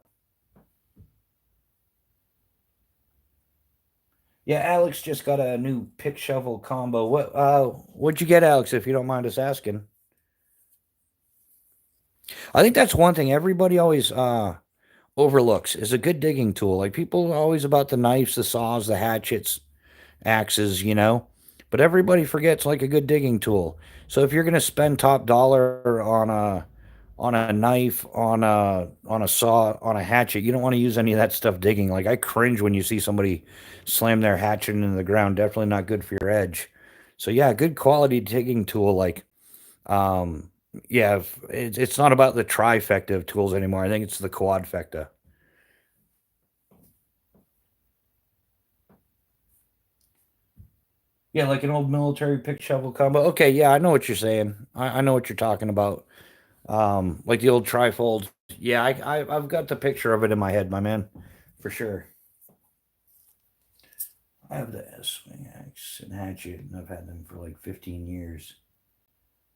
Yeah, Alex just got a new pick shovel combo. What'd you get, Alex, if you don't mind us asking? I think that's one thing everybody always overlooks is a good digging tool. Like people are always about the knives, the saws, the hatchets, axes, but everybody forgets like a good digging tool. So if you're going to spend top dollar on a knife, on a saw, on a hatchet, you don't want to use any of that stuff digging. Like I cringe when you see somebody slam their hatchet into the ground. Definitely not good for your edge. So yeah, good quality digging tool. Like um, yeah, it's not about the trifecta of tools anymore. I think it's the quadfecta. Yeah, like an old military pick shovel combo. Okay, yeah, I know what you're saying. I know what you're talking about. Like the old trifold. Yeah, I've got the picture of it in my head, my man, for sure. I have the swing axe and hatchet, and I've had them for like 15 years,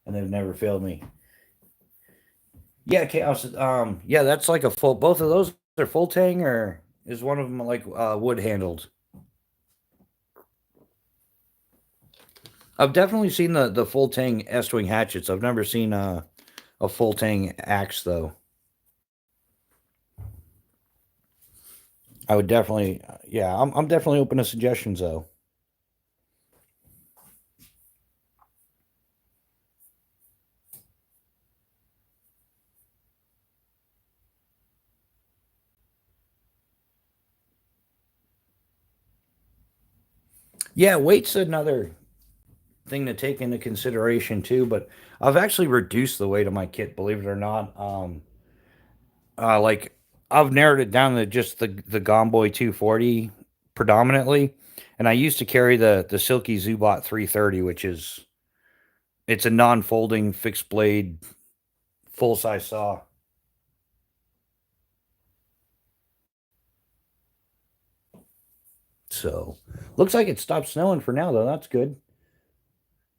and they've never failed me. Yeah, chaos. Yeah, that's like a full. Both of those are full tang, or is one of them like wood handled? I've definitely seen the full tang S-wing hatchets. I've never seen a full tang axe though. I would definitely, yeah, I'm definitely open to suggestions though. Yeah, weight's another thing to take into consideration too. But I've actually reduced the weight of my kit, believe it or not. Like I've narrowed it down to just the Gomboy 240 predominantly, and I used to carry the Silky Zubot 330, which is it's a non-folding fixed blade full size saw. So looks like it stopped snowing for now though. That's good.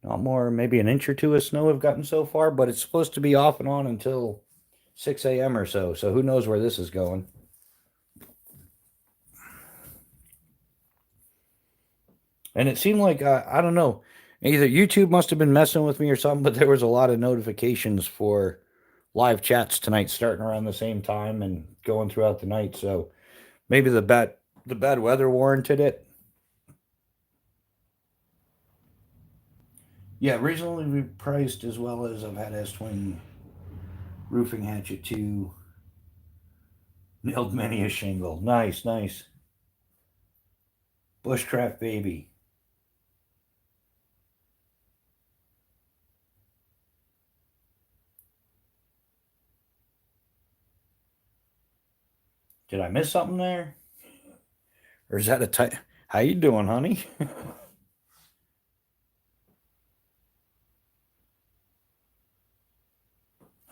Not more, maybe an inch or two of snow we've gotten so far, but it's supposed to be off and on until 6 a.m. or so. So who knows where this is going? And it seemed like I don't know, either YouTube must have been messing with me or something, but there was a lot of notifications for live chats tonight, starting around the same time and going throughout the night. So maybe the bad weather warranted it. Yeah, reasonably priced as well as I've had S-Twin roofing hatchet too. Nailed many a shingle. Nice, nice. Bushcraft baby. Did I miss something there? Or is that a type? How you doing, honey?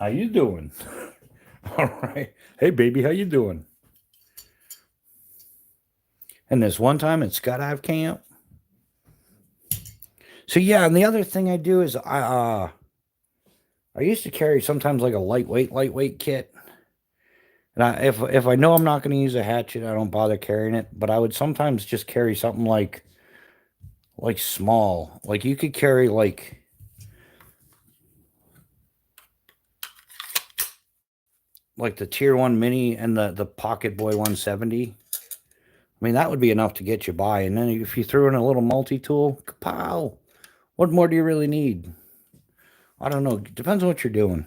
How you doing? All right. Hey, baby, how you doing? And this one time at Skydive Camp. So yeah, and the other thing I do is I used to carry sometimes like a lightweight kit. And if I know I'm not going to use a hatchet, I don't bother carrying it. But I would sometimes just carry something like small. Like you could carry like the tier one mini and the Pocket Boy 170. I mean, that would be enough to get you by. And then if you threw in a little multi tool, kapow! What more do you really need? I don't know. Depends on what you're doing.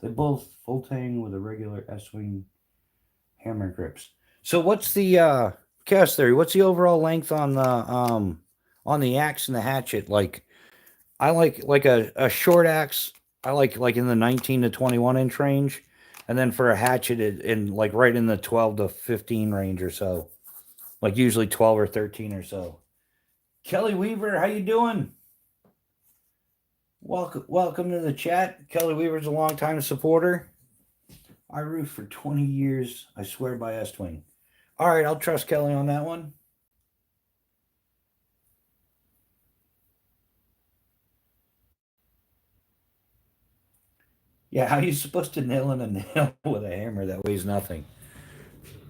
They both full tang with a regular S-wing hammer grips. So what's the cast theory? What's the overall length on the axe and the hatchet? Like I like a short axe. I like in the 19 to 21 inch range, and then for a hatchet in like right in the 12 to 15 range or so. like usually 12 or 13 or so. Kelly Weaver, how you doing? Welcome to the chat. Kelly Weaver's a longtime supporter. I roof for 20 years. I swear by S-Twing. All right, I'll trust Kelly on that one. Yeah, how are you supposed to nail in a nail with a hammer that weighs nothing?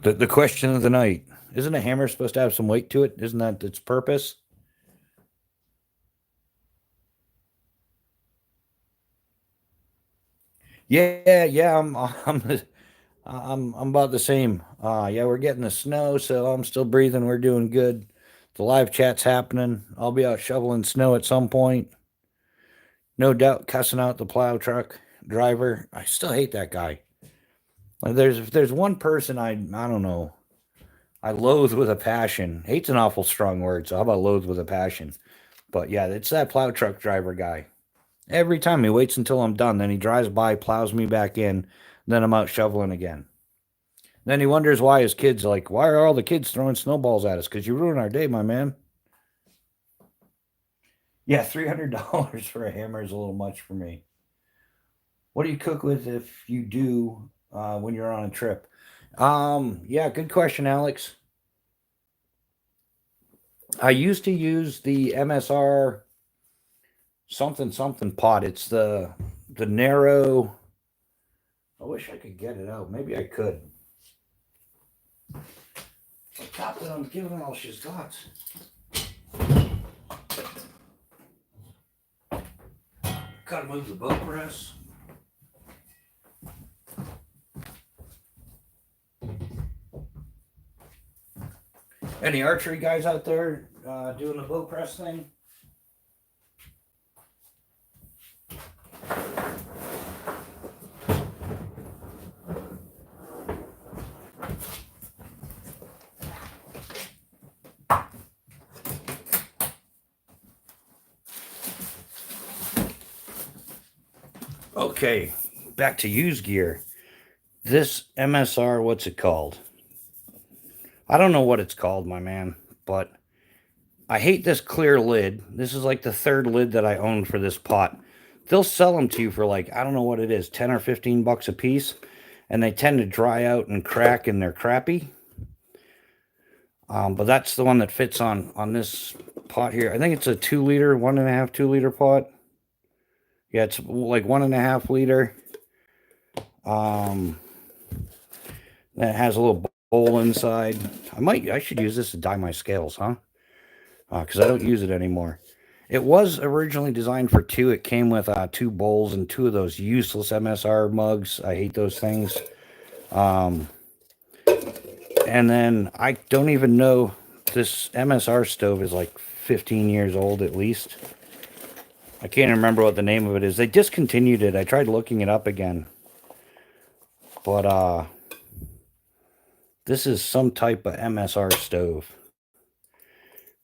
The question of the night. Isn't a hammer supposed to have some weight to it? Isn't that its purpose? Yeah, I'm about the same. Yeah, we're getting the snow, so I'm still breathing. We're doing good. The live chat's happening. I'll be out shoveling snow at some point. No doubt cussing out the plow truck driver. I still hate that guy. Like if there's one person I don't know, I loathe with a passion. Hate's an awful strong word, so how about loathe with a passion? But yeah, it's that plow truck driver guy. Every time he waits until I'm done, then he drives by, plows me back in, then I'm out shoveling again. Then he wonders why his kids like, why are all the kids throwing snowballs at us? Because you ruin our day, my man. Yeah, $300 for a hammer is a little much for me. What do you cook with if you do when you're on a trip? Yeah, good question, Alex. I used to use the MSR something pot. It's the narrow. I wish I could get it out. Maybe I could. Top that I'm giving all she's got. Gotta move the boat press. Any archery guys out there doing the bow press thing? Okay, back to used gear. This MSR, what's it called? I don't know what it's called, my man, but I hate this clear lid. This is like the third lid that I own for this pot. They'll sell them to you for like, I don't know what it is, 10 or 15 bucks a piece, and they tend to dry out and crack and they're crappy. But that's the one that fits on this pot here. I think it's a 2 liter, 1.5, 2 liter pot. Yeah, it's like 1.5 liter. That has a little bowl inside. I should use this to dye my scales, huh? Because I don't use it anymore. It was originally designed for 2. It came with 2 bowls and 2 of those useless MSR mugs. I hate those things. And then I don't even know, this MSR stove is like 15 years old at least. I can't remember what the name of it is. They discontinued it. I tried looking it up again. But this is some type of MSR stove.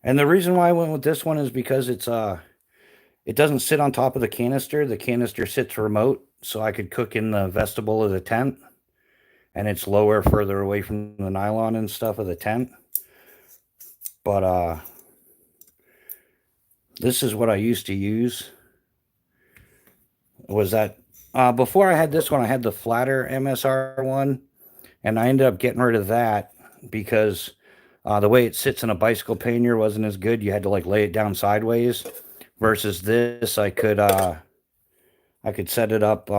And the reason why I went with this one is because it doesn't sit on top of the canister. The canister sits remote, so I could cook in the vestibule of the tent. And it's lower, further away from the nylon and stuff of the tent. But this is what I used to use. Was that before I had this one, I had the flatter MSR one, and I ended up getting rid of that because the way it sits in a bicycle pannier wasn't as good. You had to like lay it down sideways. Versus this, I could set it up.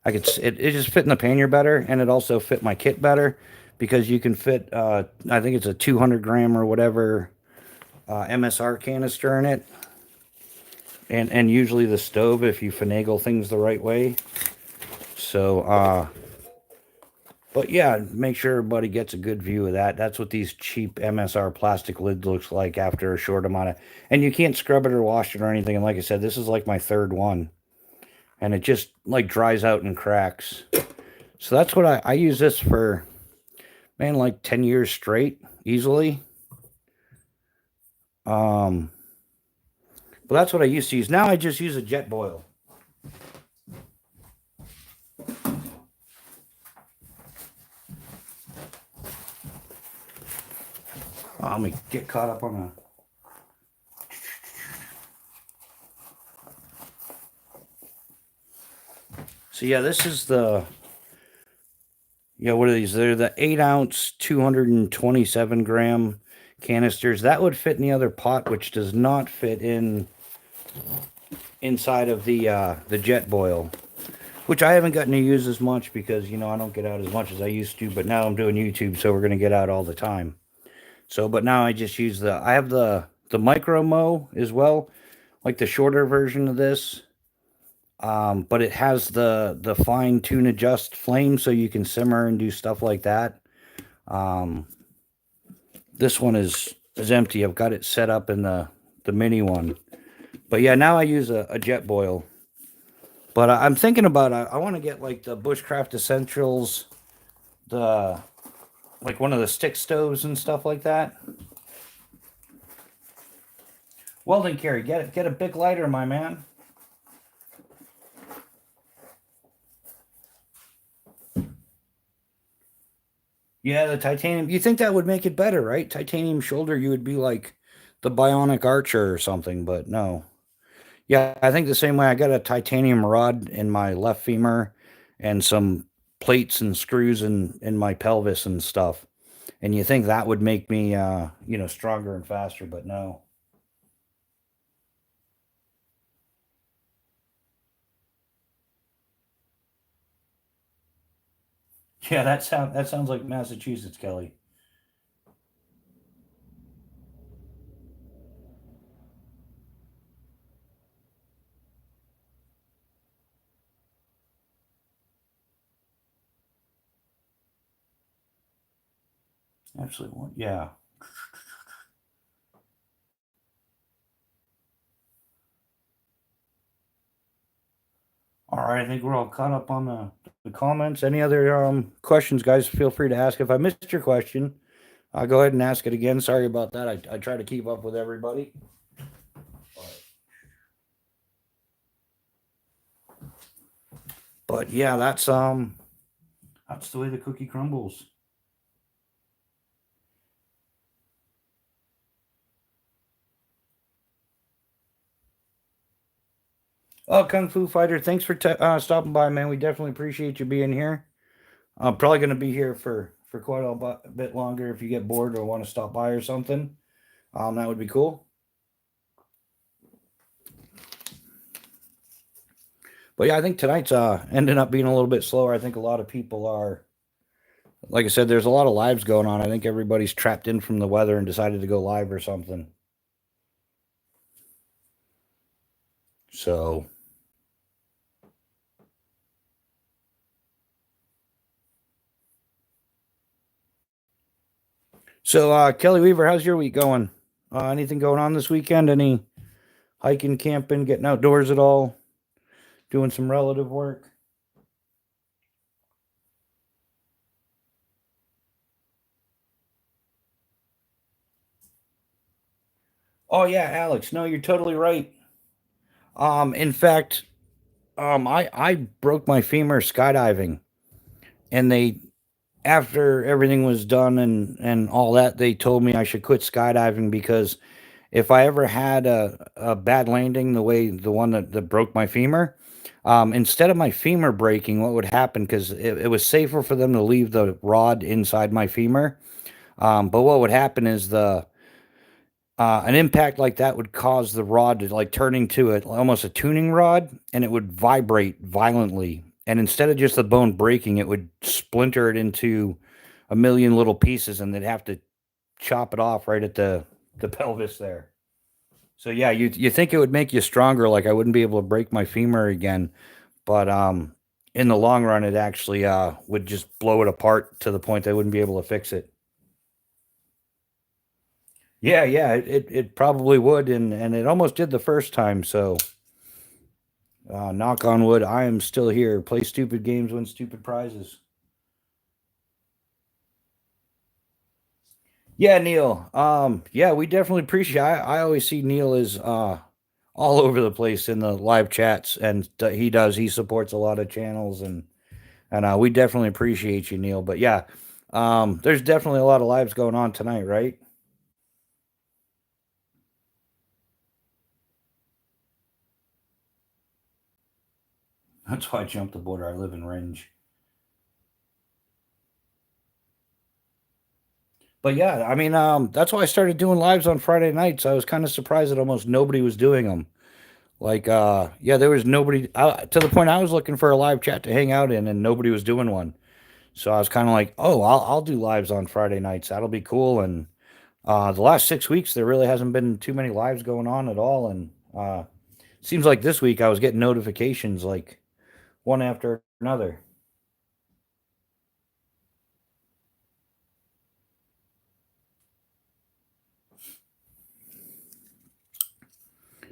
It just fit in the pannier better, and it also fit my kit better because you can fit. I think it's a 200 gram or whatever MSR canister in it. And usually the stove, if you finagle things the right way. So, but yeah, make sure everybody gets a good view of that. That's what these cheap MSR plastic lids looks like after a short amount of, and you can't scrub it or wash it or anything. And like I said, this is like my third one, and it just like dries out and cracks. So that's what I use this for, man, like 10 years straight, easily. But that's what I used to use. Now I just use a jet boil. Let me get caught up on a. So yeah, this is the. Yeah, what are these? They're the 8-ounce, 227 gram canisters. That would fit in the other pot, which does not fit inside of the jet boil, which I haven't gotten to use as much because I don't get out as much as I used to. But now I'm doing YouTube, so we're gonna get out all the time. So, but now I just use I have the micro mo as well, like the shorter version of this. But it has the fine tune adjust flame so you can simmer and do stuff like that. This one is empty. I've got it set up in the mini one. But yeah, now I use a jet boil. But I'm thinking about I want to get like the Bushcraft Essentials, like one of the stick stoves and stuff like that. Well then, Carrie, get a big lighter, my man. Yeah, the titanium. You think that would make it better, right? Titanium shoulder, you would be like the bionic archer or something, but no. Yeah, I think the same way. I got a titanium rod in my left femur and some plates and screws in my pelvis and stuff. And you think that would make me stronger and faster, but no. Yeah, that sounds like Massachusetts, Kelly. Absolutely. Yeah. All right, I think we're all caught up on the comments. Any other questions, guys? Feel free to ask. If I missed your question, I'll go ahead and ask it again. Sorry about that. I try to keep up with everybody. But yeah, that's the way the cookie crumbles. Oh, Kung Fu Fighter, thanks for stopping by, man. We definitely appreciate you being here. I'm probably going to be here for quite a bit longer if you get bored or want to stop by or something. That would be cool. But yeah, I think tonight's ending up being a little bit slower. I think a lot of people are, like I said, there's a lot of lives going on. I think everybody's trapped in from the weather and decided to go live or something. So Kelly Weaver, how's your week going? Anything going on this weekend? Any hiking, camping, getting outdoors at all? Doing some relative work? Oh yeah, Alex. No, you're totally right. In fact, I broke my femur skydiving, and they after everything was done and all that, they told me I should quit skydiving because if I ever had a bad landing, the one that broke my femur, instead of my femur breaking, what would happen? Because it was safer for them to leave the rod inside my femur. But what would happen is an impact like that would cause the rod to like turn into almost a tuning rod, and it would vibrate violently. And instead of just the bone breaking, it would splinter it into a million little pieces, and they'd have to chop it off right at the pelvis there. So yeah, you think it would make you stronger, like I wouldn't be able to break my femur again, but in the long run, it actually would just blow it apart to the point they wouldn't be able to fix it. Yeah, yeah, it probably would, and it almost did the first time. So, knock on wood, I am still here. Play stupid games, win stupid prizes. Yeah, Neil. Yeah, we definitely appreciate. I always see Neil is all over the place in the live chats, and he does. He supports a lot of channels, and we definitely appreciate you, Neil. But yeah, there's definitely a lot of lives going on tonight, right? That's why I jumped the border. I live in Ringe. But yeah, I mean, that's why I started doing lives on Friday nights. I was kind of surprised that almost nobody was doing them. Like, yeah, there was nobody to the point I was looking for a live chat to hang out in, and nobody was doing one. So I was kind of like, oh, I'll do lives on Friday nights. That'll be cool. And the last 6 weeks, there really hasn't been too many lives going on at all. And seems like this week I was getting notifications like one after another.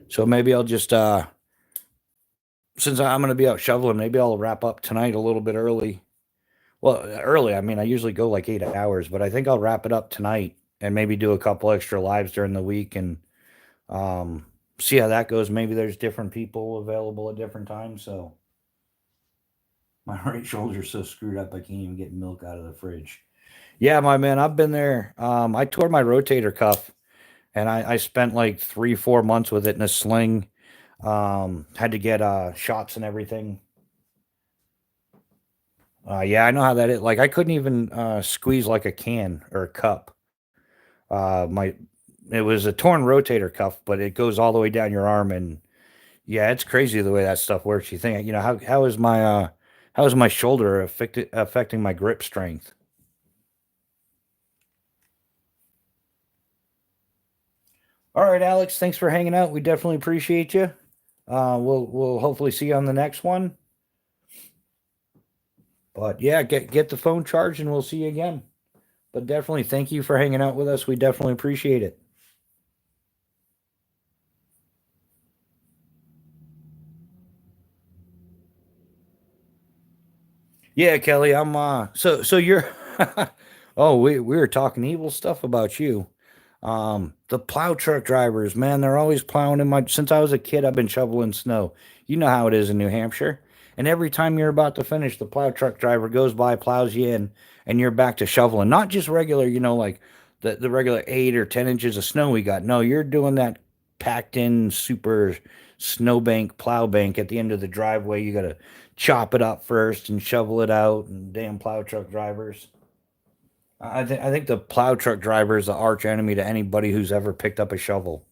So maybe I'll just since I'm going to be out shoveling, maybe I'll wrap up tonight a little bit early. Well, early. I mean, I usually go like 8 hours, but I think I'll wrap it up tonight and maybe do a couple extra lives during the week and um, see how that goes. Maybe there's different people available at different times. So my right shoulder's so screwed up I can't even get milk out of the fridge. Yeah, my man, I've been there. I tore my rotator cuff, and I spent like 3 4 months with it in a sling. Had to get shots and everything. Yeah, I know how that is. Like I couldn't even squeeze like a can or a cup. My it was a torn rotator cuff, but it goes all the way down your arm, and yeah, it's crazy the way that stuff works. You think, how is my shoulder affecting my grip strength? All right, Alex, thanks for hanging out. We definitely appreciate you. We'll hopefully see you on the next one. But yeah, get the phone charged, and we'll see you again. But definitely thank you for hanging out with us. We definitely appreciate it. Yeah, Kelly, I'm so you're oh, we were talking evil stuff about you. The plow truck drivers, man, they're always plowing in my since I was a kid, I've been shoveling snow. You know how it is in New Hampshire. And every time you're about to finish, the plow truck driver goes by, plows you in, and you're back to shoveling. Not just regular, like the regular 8 or 10 inches of snow we got. No, you're doing that packed in super snowbank, plow bank at the end of the driveway. You gotta chop it up first and shovel it out, and damn plow truck drivers. I think the plow truck driver is the arch enemy to anybody who's ever picked up a shovel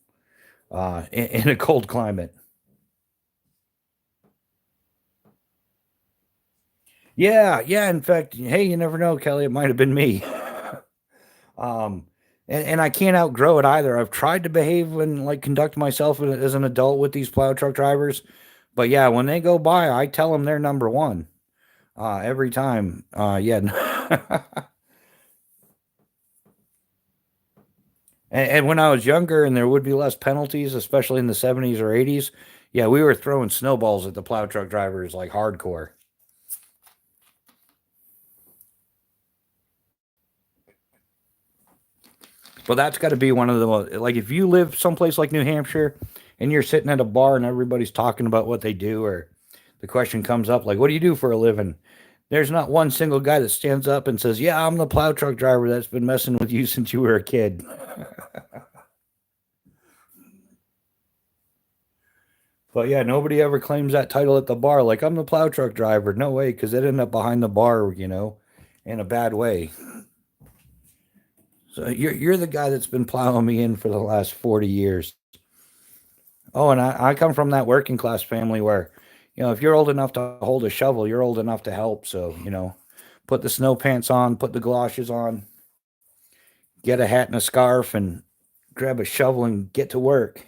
in a cold climate. Yeah, yeah. In fact, hey, you never know, Kelly. It might have been me. um, and I can't outgrow it either. I've tried to behave and like conduct myself as an adult with these plow truck drivers, but yeah, when they go by, I tell them they're number one every time. Yeah. And when I was younger and there would be less penalties, especially in the 70s or 80s, yeah, we were throwing snowballs at the plow truck drivers like hardcore. But that's got to be one of the most, like, if you live someplace like New Hampshire and you're sitting at a bar and everybody's talking about what they do, or the question comes up, like, what do you do for a living? There's not one single guy that stands up and says, yeah, I'm the plow truck driver that's been messing with you since you were a kid. But yeah, nobody ever claims that title at the bar. Like, I'm the plow truck driver. No way, because they'd end up behind the bar, in a bad way. So you're the guy that's been plowing me in for the last 40 years. Oh, and I come from that working class family where, if you're old enough to hold a shovel, you're old enough to help. So, put the snow pants on, put the galoshes on, get a hat and a scarf, and grab a shovel and get to work.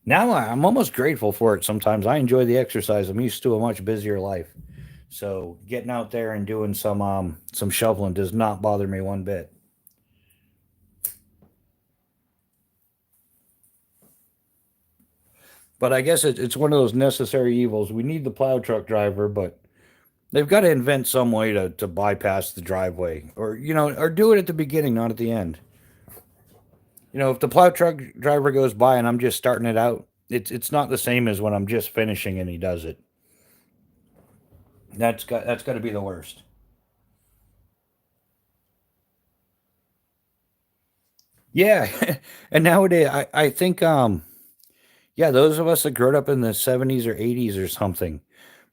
Now I'm almost grateful for it sometimes. I enjoy the exercise. I'm used to a much busier life. So getting out there and doing some shoveling does not bother me one bit. But I guess it's one of those necessary evils. We need the plow truck driver, but they've got to invent some way to bypass the driveway, or do it at the beginning, not at the end. If the plow truck driver goes by and I'm just starting it out, it's not the same as when I'm just finishing and he does it. That's got to be the worst. Yeah, and nowadays I think Yeah, those of us that grew up in the 70s or 80s or something.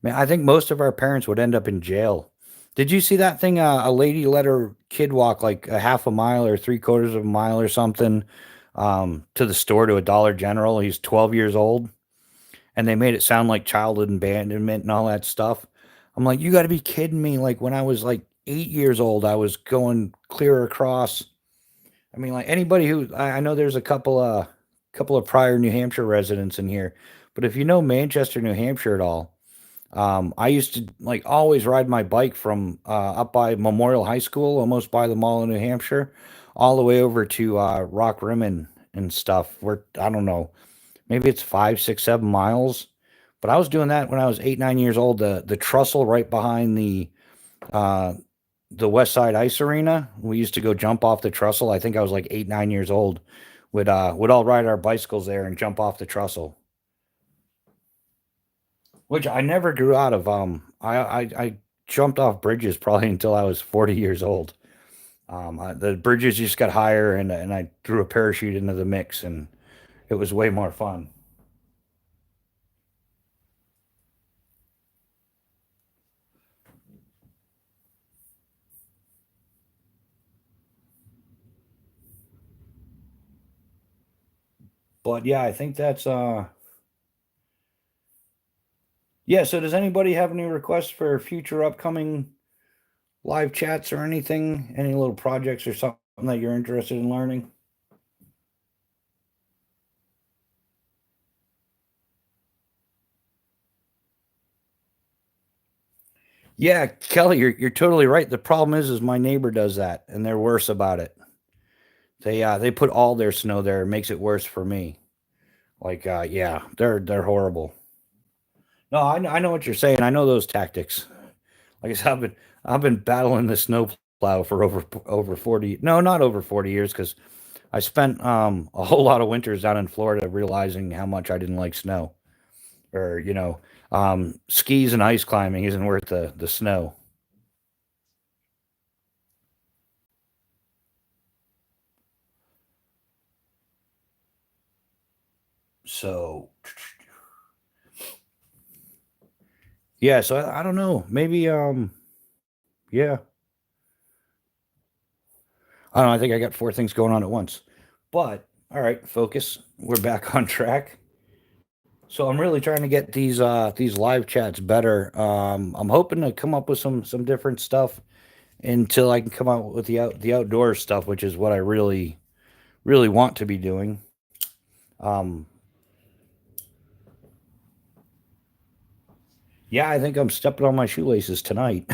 Man, I think most of our parents would end up in jail. Did you see that thing? A lady let her kid walk like a half a mile or three quarters of a mile or something to the store to a Dollar General. He's 12 years old, and they made it sound like childhood abandonment and all that stuff. I'm like, you got to be kidding me! Like when I was like 8 years old, I was going clear across. I mean, like anybody who I know, there's a couple of prior New Hampshire residents in here, but if you know Manchester, New Hampshire at all, I used to like always ride my bike from up by Memorial High School, almost by the mall in New Hampshire, all the way over to Rock Rimmon and stuff. Where I don't know, maybe it's 5, 6, 7 miles, but I was doing that when I was 8, 9 years old. The trestle right behind uh, the West Side Ice Arena. We used to go jump off the trestle. I think I was like 8, 9 years old. Would all ride our bicycles there and jump off the trestle, which I never grew out of. I jumped off bridges probably until I was 40 years old. The bridges just got higher, and I threw a parachute into the mix, and it was way more fun. But yeah, I think that's yeah. So does anybody have any requests for future upcoming live chats or anything? Any little projects or something that you're interested in learning? Yeah, Kelly, you're totally right. The problem is my neighbor does that, and they're worse about it. They put all their snow there. It makes it worse for me. Like yeah, they're horrible. No, I know what you're saying. I know those tactics. Like I said, I've been battling the snow plow for over 40. No, not over 40 years, because I spent a whole lot of winters down in Florida realizing how much I didn't like snow. Or skis and ice climbing isn't worth the snow. So yeah, so I don't know. Maybe yeah. I don't know, I think I got four things going on at once. But all right, focus. We're back on track. So I'm really trying to get these live chats better. I'm hoping to come up with some different stuff until I can come out with the outdoor stuff, which is what I really want to be doing. Um, yeah, I think I'm stepping on my shoelaces tonight.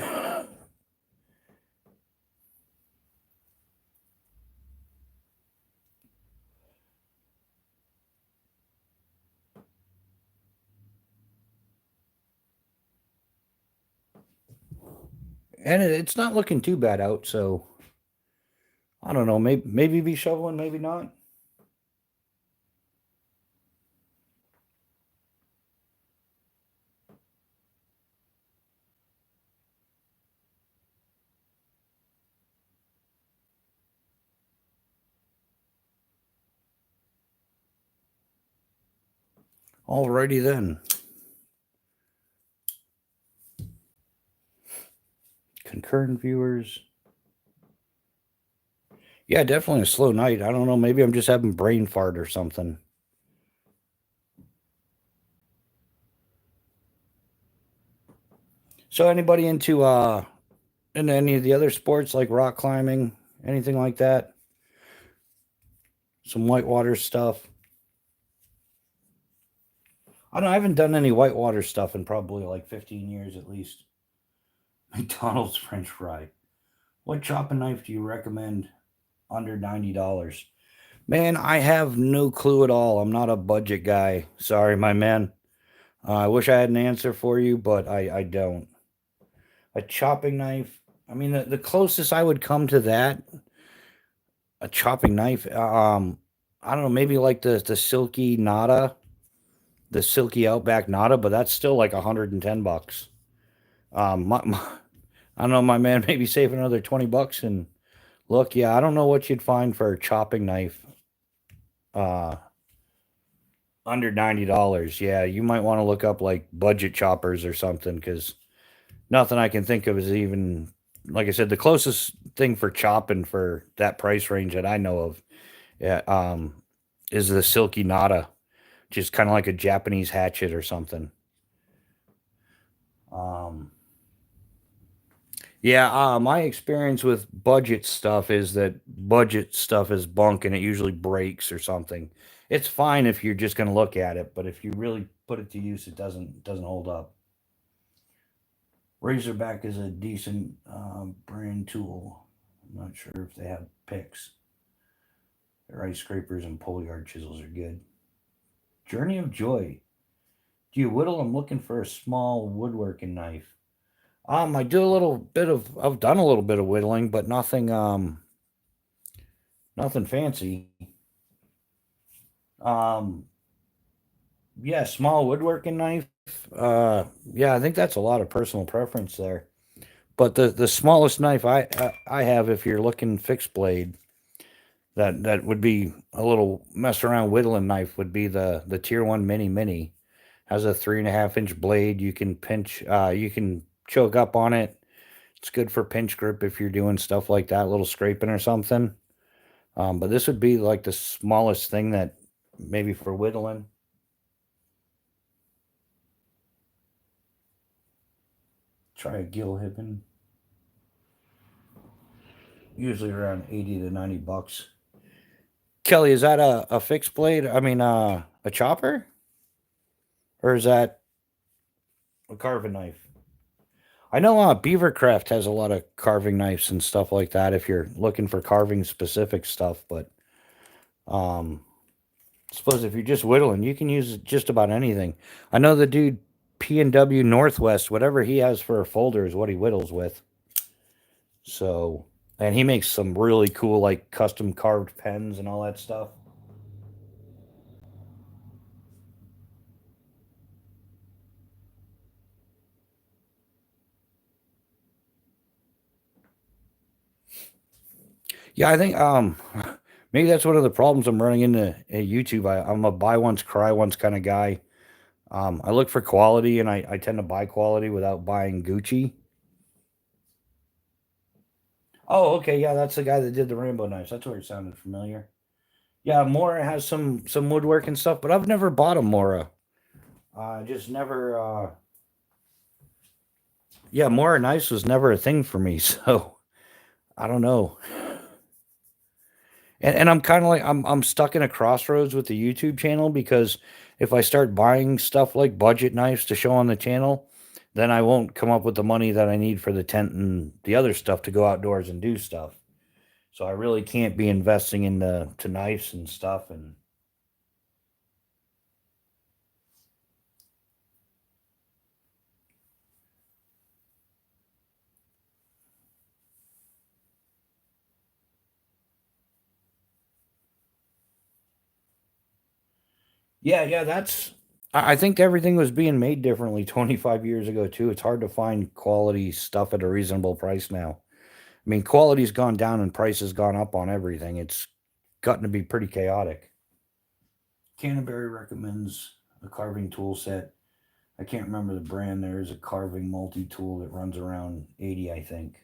And it's not looking too bad out, so I don't know. Maybe be shoveling, maybe not. Alrighty then. Concurrent viewers. Yeah, definitely a slow night. I don't know. Maybe I'm just having brain fart or something. So anybody into any of the other sports like rock climbing, anything like that? Some whitewater stuff. I don't know, I haven't done any whitewater stuff in probably like 15 years at least. McDonald's French fry. What chopping knife do you recommend under $90? Man, I have no clue at all. I'm not a budget guy. Sorry, my man. I wish I had an answer for you, but I don't. A chopping knife. I mean, the closest I would come to that, a chopping knife. I don't know, maybe like the silky Nada, the silky Outback Nada, but that's still like $110. I don't know, my man. Maybe save another 20 bucks and look. Yeah, I don't know what you'd find for a chopping knife. Uh, Under $90. Yeah, you might want to look up like budget choppers or something because nothing I can think of is even, like I said, the closest thing for chopping for that price range that I know of, yeah, is the Silky Nada, just kind of like a Japanese hatchet or something. Um, yeah, my experience with budget stuff is that budget stuff is bunk and it usually breaks or something. It's fine if you're just going to look at it, but if you really put it to use, it doesn't hold up. Razorback is a decent brand tool. I'm not sure if they have picks. Their ice scrapers and pulley yard chisels are good. Journey of Joy. Do you whittle? I'm looking for a small woodworking knife. I do a little bit of. I've done a little bit of whittling, but nothing fancy. Um, yeah, small woodworking knife. Yeah, I think that's a lot of personal preference there. But the smallest knife I have, if you're looking fixed blade, that would be a little mess around whittling knife would be the tier one mini. Has a 3.5 inch blade. You can pinch. You can choke up on it. It's good for pinch grip if you're doing stuff like that, a little scraping or something. But this would be like the smallest thing that maybe for whittling. Try a gill hippin. Usually around 80 to 90 bucks. Kelly, is that a fixed blade? I mean, a chopper, or is that a carving knife? I know Beavercraft has a lot of carving knives and stuff like that. If you're looking for carving specific stuff, but um, I suppose if you're just whittling, you can use just about anything. I know the dude P&W Northwest, whatever he has for a folder is what he whittles with. So, and he makes some really cool like custom carved pens and all that stuff. Yeah, I think maybe that's one of the problems I'm running into at YouTube. I'm a buy once, cry once kind of guy. I look for quality and I tend to buy quality without buying Gucci. Oh, okay, yeah, that's the guy that did the rainbow knives. That's where it sounded familiar. Yeah, Mora has some woodworking stuff, but I've never bought a Mora. Just never. Yeah, Mora knives was never a thing for me, so I don't know. And I'm kind of like I'm stuck in a crossroads with the YouTube channel because if I start buying stuff like budget knives to show on the channel, then I won't come up with the money that I need for the tent and the other stuff to go outdoors and do stuff. So I really can't be investing in the to knives and stuff. And yeah, that's. I think everything was being made differently 25 years ago too. It's hard to find quality stuff at a reasonable price now. I mean, quality's gone down and price has gone up on everything. It's gotten to be pretty chaotic. Canterbury recommends a carving tool set. I can't remember the brand. There is a carving multi tool that runs around 80, I think.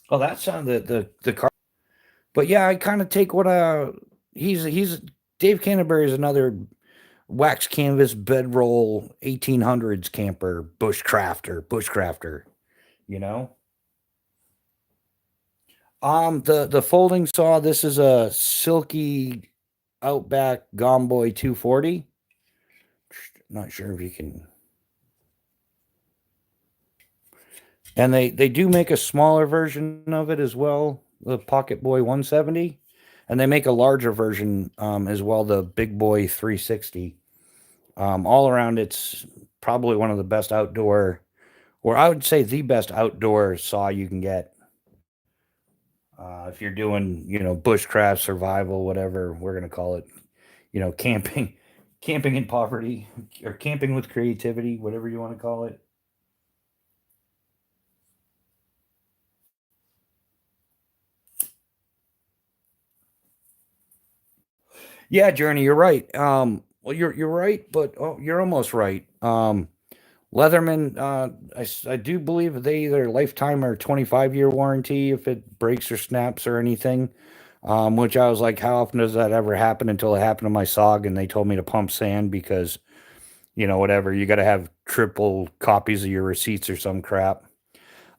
Oh, that sounded the car. But yeah, I kind of take what he's Dave Canterbury is another wax canvas bedroll 1800s camper bushcrafter. You know. The folding saw. This is a silky Outback Gomboy 240. Not sure if you can. And they do make a smaller version of it as well, the Pocket Boy 170, and they make a larger version as well, the Big Boy 360. All around, it's probably one of the best outdoor, or I would say the best outdoor saw you can get. If you're doing, bushcraft, survival, whatever we're gonna call it, camping, camping in poverty, or camping with creativity, whatever you want to call it. Yeah, Journey, you're right. Well, you're right, but you're almost right. Leatherman, I do believe they either lifetime or 25-year warranty if it breaks or snaps or anything. Which I was like, how often does that ever happen? Until it happened to my SOG, and they told me to pump sand because whatever, you got to have triple copies of your receipts or some crap.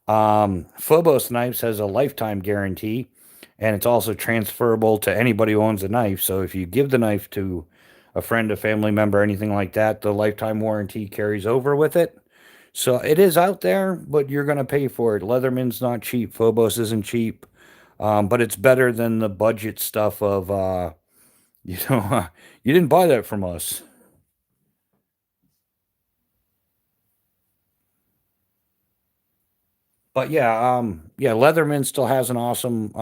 Phobos Knives has a lifetime guarantee, and it's also transferable to anybody who owns a knife. So if you give the knife to a friend, a family member, anything like that, the lifetime warranty carries over with it. So it is out there, but you're going to pay for it. Leatherman's not cheap. Phobos isn't cheap. But it's better than the budget stuff of, you didn't buy that from us. But yeah, Leatherman still has an awesome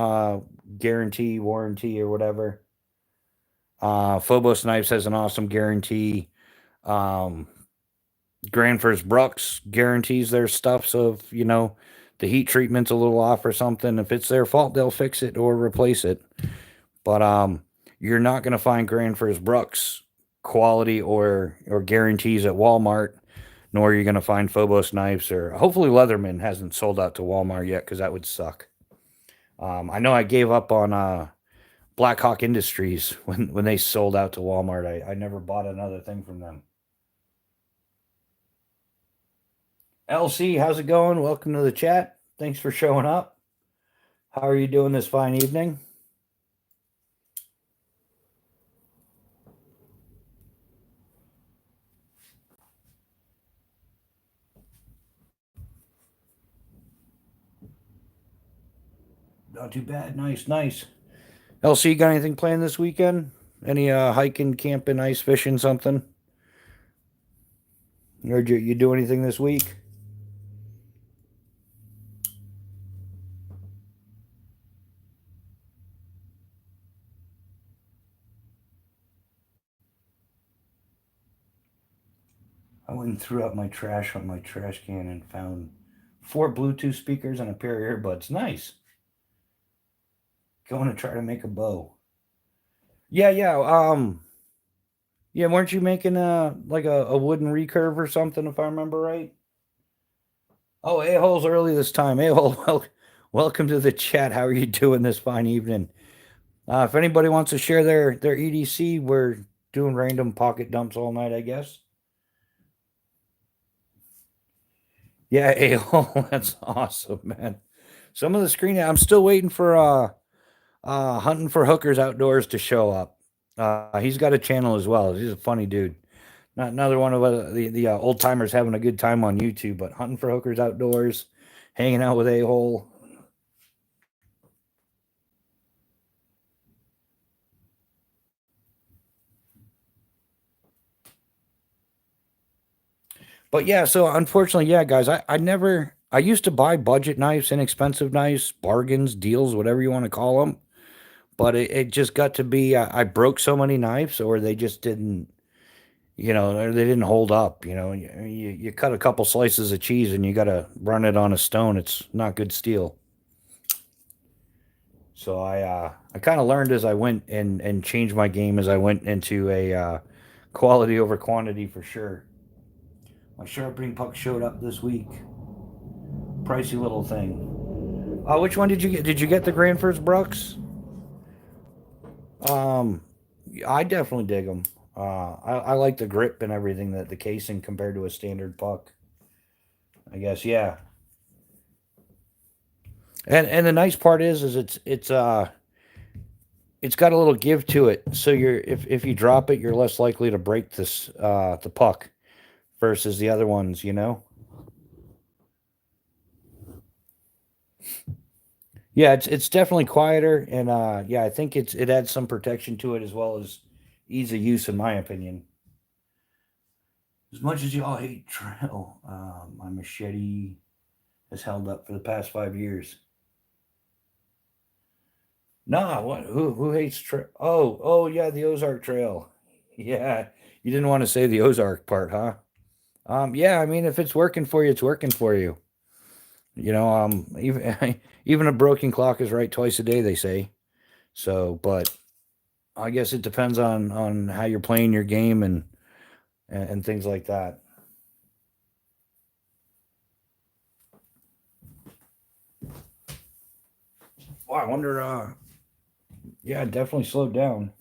guarantee, warranty, or whatever. Phobos Knives has an awesome guarantee. Um, Granfers Brooks guarantees their stuff. So if the heat treatment's a little off or something, if it's their fault, they'll fix it or replace it. But you're not going to find Granfers Brooks quality or guarantees at Walmart, nor are you going to find Phobos Knives, or hopefully Leatherman hasn't sold out to Walmart yet, because that would suck. I know I gave up on Blackhawk Industries when they sold out to Walmart. I never bought another thing from them. LC, how's it going? Welcome to the chat. Thanks for showing up. How are you doing this fine evening? Not too bad. Nice, nice. LC, got anything planned this weekend? Any hiking, camping, ice fishing, something? Or did you do anything this week? I went and threw out my trash on my trash can and found 4 Bluetooth speakers and a pair of earbuds. Nice. Going to try to make a bow. Yeah, yeah. Yeah, weren't you making like a wooden recurve or something, if I remember right? Oh, A-hole's early this time. A-hole, welcome to the chat. How are you doing this fine evening? If anybody wants to share their EDC, we're doing random pocket dumps all night, I guess. Yeah, A-hole, that's awesome, man. Some of the screen, I'm still waiting for Hunting for Hookers Outdoors to show up. He's got a channel as well. He's a funny dude. Not another one of the old timers having a good time on YouTube, but Hunting for Hookers Outdoors, hanging out with A-hole. But yeah, so unfortunately, yeah, guys, I used to buy budget knives, inexpensive knives, bargains, deals, whatever you want to call them. But it just got to be, I broke so many knives, or they just didn't, or they didn't hold up. You cut a couple slices of cheese and you got to run it on a stone. It's not good steel. So I kind of learned as I went, and changed my game as I went into a quality over quantity for sure. My sharpening puck showed up this week. Pricey little thing. Which one did you get? Did you get the Granfers Brooks? Um, I definitely dig them. I like the grip and everything, that the casing compared to a standard puck. I guess, yeah. And the nice part is it's got a little give to it. So if you drop it, you're less likely to break the puck versus the other ones. Yeah, it's definitely quieter, and yeah, I think it adds some protection to it as well as ease of use, in my opinion. As much as y'all hate trail, my machete has held up for the past 5 years. Nah, what? Who hates trail? Oh yeah, the Ozark Trail. Yeah, you didn't want to say the Ozark part, huh? Yeah, I mean, if it's working for you, it's working for you. Even even a broken clock is right twice a day, they say. So, but I guess it depends on how you're playing your game and things like that. Well, I wonder. Yeah, it definitely slowed down.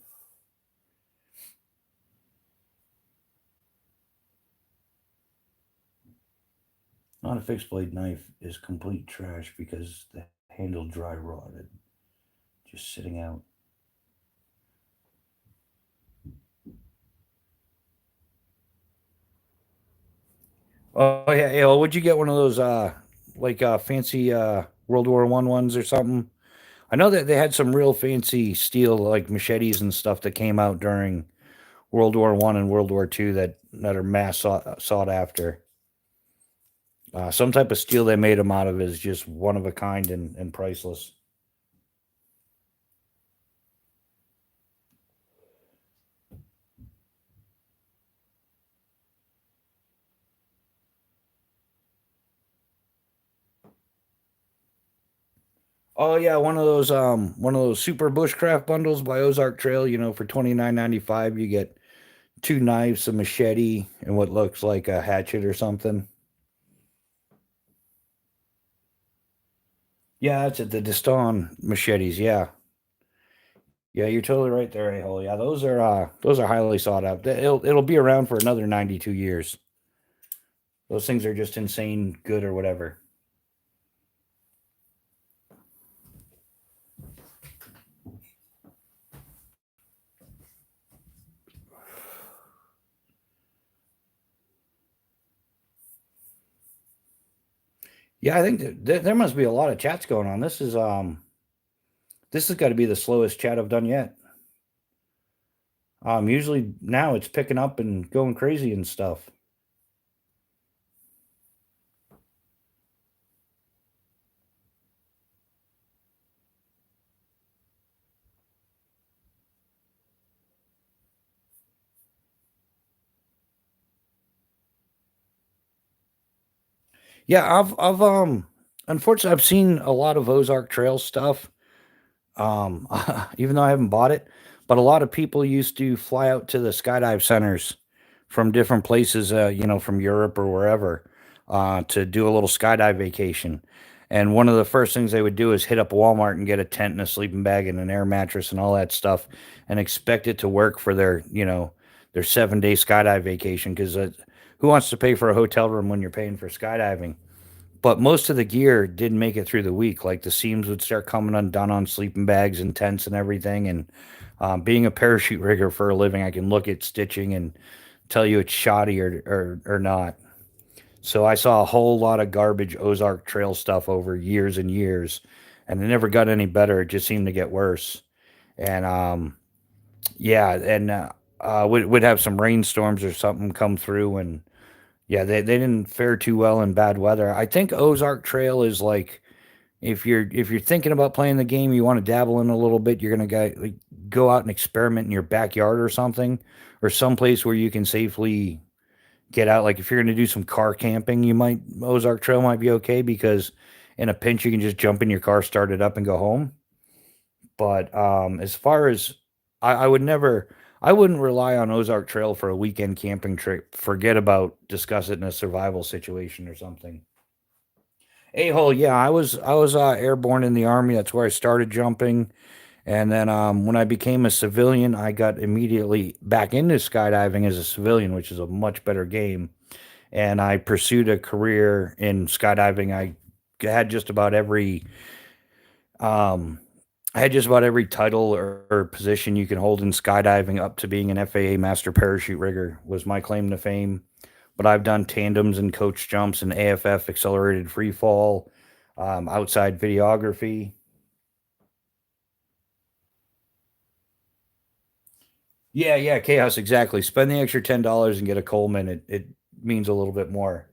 Not a fixed blade knife is complete trash because the handle dry rotted, just sitting out. Oh yeah, yeah. Well, would you get one of those like fancy World War I ones or something? I know that they had some real fancy steel like machetes and stuff that came out during World War I and World War II that are mass sought after. Some type of steel they made them out of is just one of a kind and priceless. Oh yeah, one of those super bushcraft bundles by Ozark Trail. For 29.95, you get two knives, a machete, and what looks like a hatchet or something. Yeah, that's it. The Diston machetes. Yeah, yeah, you're totally right there, a hole. Yeah, those are highly sought out. It'll be around for another 92 years. Those things are just insane good or whatever. Yeah, I think there must be a lot of chats going on. This has got to be the slowest chat I've done yet. Usually now it's picking up and going crazy and stuff. Yeah, unfortunately I've seen a lot of Ozark Trail stuff. Um, even though I haven't bought it, but a lot of people used to fly out to the skydive centers from different places, from Europe or wherever, to do a little skydive vacation. And one of the first things they would do is hit up Walmart and get a tent and a sleeping bag and an air mattress and all that stuff, and expect it to work for their 7 day skydive vacation. Because who wants to pay for a hotel room when you're paying for skydiving? But most of the gear didn't make it through the week. Like the seams would start coming undone on sleeping bags and tents and everything. And being a parachute rigger for a living, I can look at stitching and tell you it's shoddy or not. So I saw a whole lot of garbage Ozark Trail stuff over years and years, and it never got any better. It just seemed to get worse. And yeah, and would have some rainstorms or something come through, and yeah, they didn't fare too well in bad weather. I think Ozark Trail is like if you're thinking about playing the game, you want to dabble in a little bit, you're gonna go out and experiment in your backyard or something, or someplace where you can safely get out. Like if you're gonna do some car camping, you might Ozark Trail might be okay because in a pinch you can just jump in your car, start it up, and go home. But as far as I would never, I wouldn't rely on Ozark Trail for a weekend camping trip. Forget about discuss it in a survival situation or something. A hole, yeah, I was airborne in the army. That's where I started jumping, and then when I became a civilian, I got immediately back into skydiving as a civilian, which is a much better game. And I pursued a career in skydiving. Had just about every um, I had just about every title or position you can hold in skydiving, up to being an FAA master parachute rigger was my claim to fame. But I've done tandems and coach jumps and AFF accelerated free fall, outside videography. Yeah, yeah, chaos, exactly. Spend the extra $10 and get a Coleman. It means a little bit more.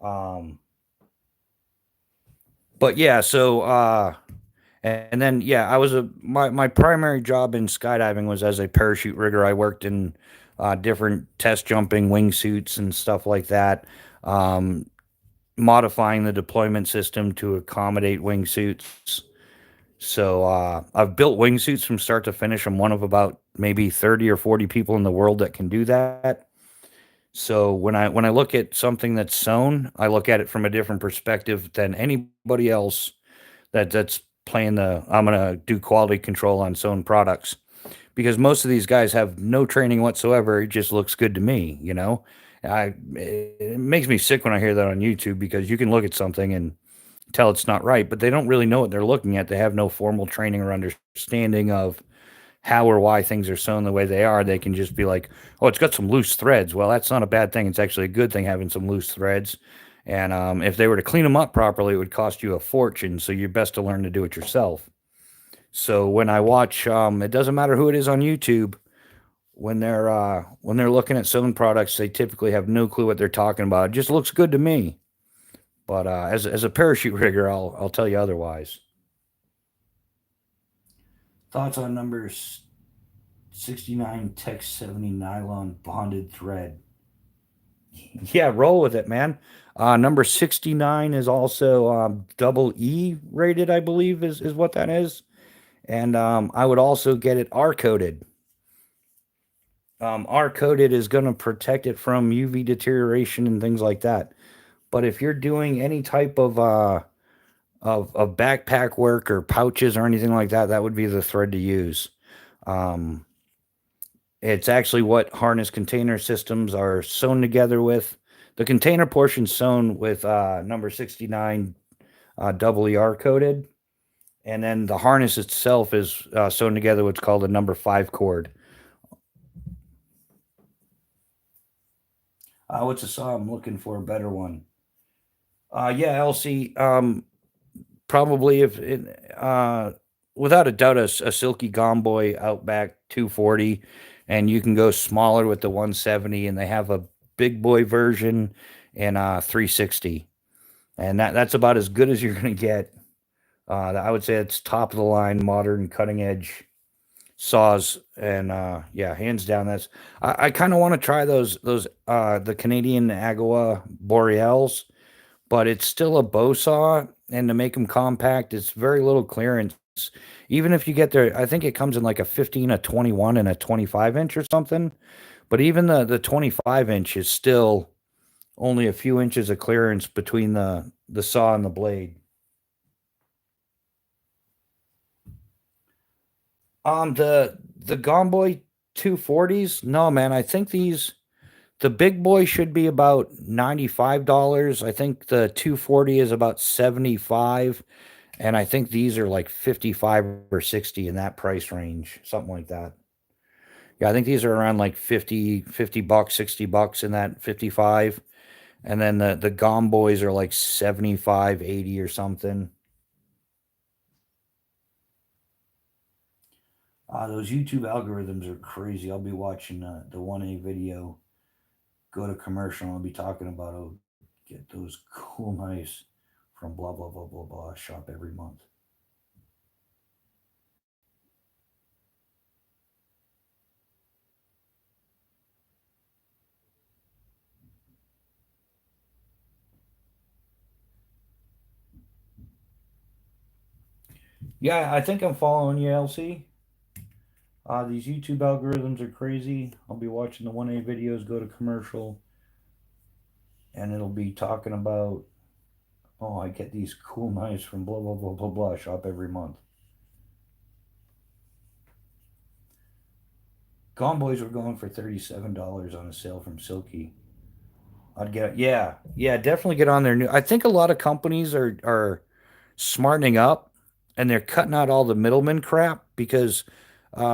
Um, but yeah, so and then yeah, I was a my primary job in skydiving was as a parachute rigger. I worked in different test jumping wingsuits and stuff like that. Modifying the deployment system to accommodate wingsuits. So I've built wingsuits from start to finish. I'm one of about maybe 30 or 40 people in the world that can do that. So when I look at something that's sewn, I look at it from a different perspective than anybody else that's playing the I'm gonna do quality control on sewn products, because most of these guys have no training whatsoever. It just looks good to me, you know. It makes me sick when I hear that on YouTube, because you can look at something and tell it's not right, but they don't really know what they're looking at. They have no formal training or understanding of how or why things are sewn the way they are. They can just be like, "Oh, it's got some loose threads." Well, that's not a bad thing. It's actually a good thing having some loose threads. And if they were to clean them up properly, it would cost you a fortune. So you're best to learn to do it yourself. So when I watch, it doesn't matter who it is on YouTube. When they're looking at sewn products, they typically have no clue what they're talking about. It just looks good to me. But as a parachute rigger, I'll tell you otherwise. Thoughts on numbers 69 Tech 70 nylon bonded thread? Yeah, roll with it, man. Number 69 is also double E rated, I believe, is what that is. And I would also get it R coated. R coated is going to protect it from UV deterioration and things like that. But if you're doing any type of backpack work or pouches or anything like that, that would be the thread to use. Um, it's actually what harness container systems are sewn together with. The container portion sewn with number 69 double ER coated, and then the harness itself is sewn together what's called a number 5 cord. What's a saw? I'm looking for a better one. Yeah, LC. Probably if it, without a doubt, a Silky Gomboy Outback 240, and you can go smaller with the 170, and they have a big boy version and 360, and that's about as good as you're gonna get. I would say it's top of the line, modern, cutting edge saws, and yeah, hands down. I kind of want to try those the Canadian Agua Boreals, but it's still a bow saw, and to make them compact, it's very little clearance. Even if you get there, I think it comes in like a 15, a 21, and a 25 inch or something. But even the 25 inch is still only a few inches of clearance between the saw and the blade. The Gomboy 240s, no man, I think the big boy should be about $95. I think the 240 is about 75, and I think these are like 55 or 60 in that price range, something like that. Yeah, I think these are around like 50 bucks, 60 bucks in that 55. And then the Gom Boys are like 75, 80 or something. Those YouTube algorithms are crazy. I'll be watching the 1A video, go to commercial, and I'll be talking about, oh, get those cool knives from blah, blah, blah, blah, blah shop every month. Yeah, I think I'm following you, LC. These YouTube algorithms are crazy. I'll be watching the 1A videos, go to commercial, and it'll be talking about, oh, I get these cool knives from blah, blah, blah, blah, blah shop every month. Gone Boys were going for $37 on a sale from Silky. I'd get, yeah, yeah, definitely get on there. New. I think a lot of companies are smartening up, and they're cutting out all the middleman crap, because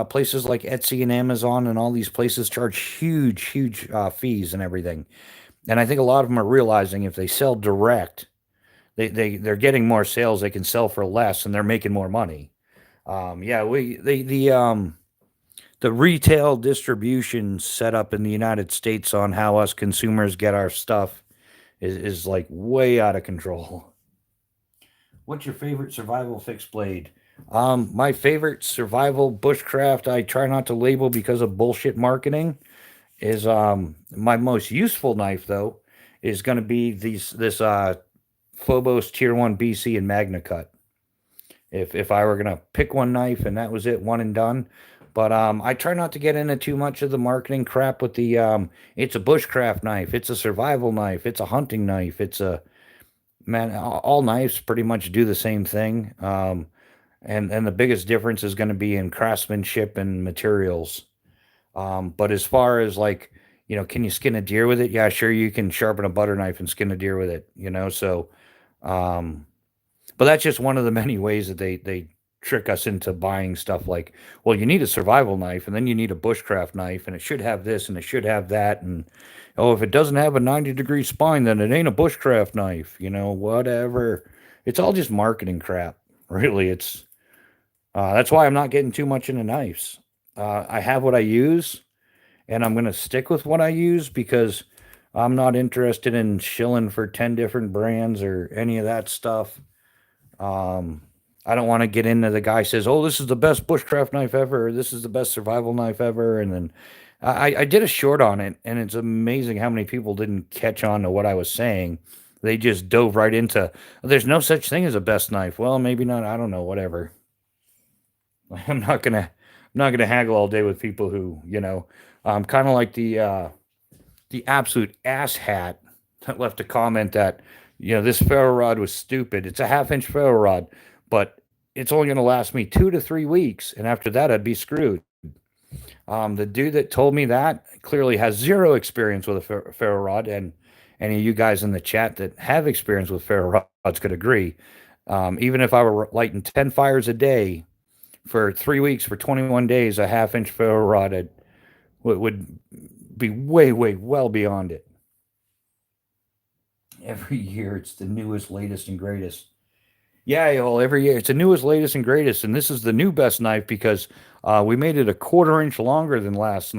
places like Etsy and Amazon and all these places charge huge fees and everything. And I think a lot of them are realizing if they sell direct, they're getting more sales. They can sell for less, and they're making more money. Yeah, the retail distribution set up in the United States on how us consumers get our stuff is like way out of control. What's your favorite survival fixed blade? My favorite survival bushcraft, I try not to label because of bullshit marketing, is my most useful knife though is going to be this Phobos Tier 1 BC and Magna Cut. if I were gonna pick one knife and that was it, one and done. But I try not to get into too much of the marketing crap with the it's a bushcraft knife, it's a survival knife, it's a hunting knife, it's a man. All knives pretty much do the same thing. And the biggest difference is going to be in craftsmanship and materials. But as far as like, can you skin a deer with it? Yeah, sure, you can sharpen a butter knife and skin a deer with it. So, um, but that's just one of the many ways that they trick us into buying stuff like, well, you need a survival knife and then you need a bushcraft knife and it should have this and it should have that and oh, if it doesn't have a 90-degree spine, then it ain't a bushcraft knife. Whatever. It's all just marketing crap. Really, it's that's why I'm not getting too much into knives. I have what I use, and I'm gonna stick with what I use because I'm not interested in shilling for 10 different brands or any of that stuff. Um, I don't want to get into the guy says, "Oh, this is the best bushcraft knife ever," or "This is the best survival knife ever," and then I did a short on it, and it's amazing how many people didn't catch on to what I was saying. They just dove right into, "There's no such thing as a best knife." Well, maybe not. I don't know. Whatever. I'm not gonna haggle all day with people who, kind of like the absolute ass hat that left a comment that, this ferro rod was stupid. It's a half-inch ferro rod, but it's only gonna last me 2 to 3 weeks, and after that, I'd be screwed. The dude that told me that clearly has zero experience with a ferro rod, and any of you guys in the chat that have experience with ferro rods could agree. Even if I were lighting 10 fires a day for 3 weeks for 21 days, a half-inch ferro rod would be way, way well beyond it. Every year, it's the newest, latest, and greatest. Yeah, y'all, every year it's the newest, latest, and greatest, and this is the new best knife because we made it a quarter inch longer than last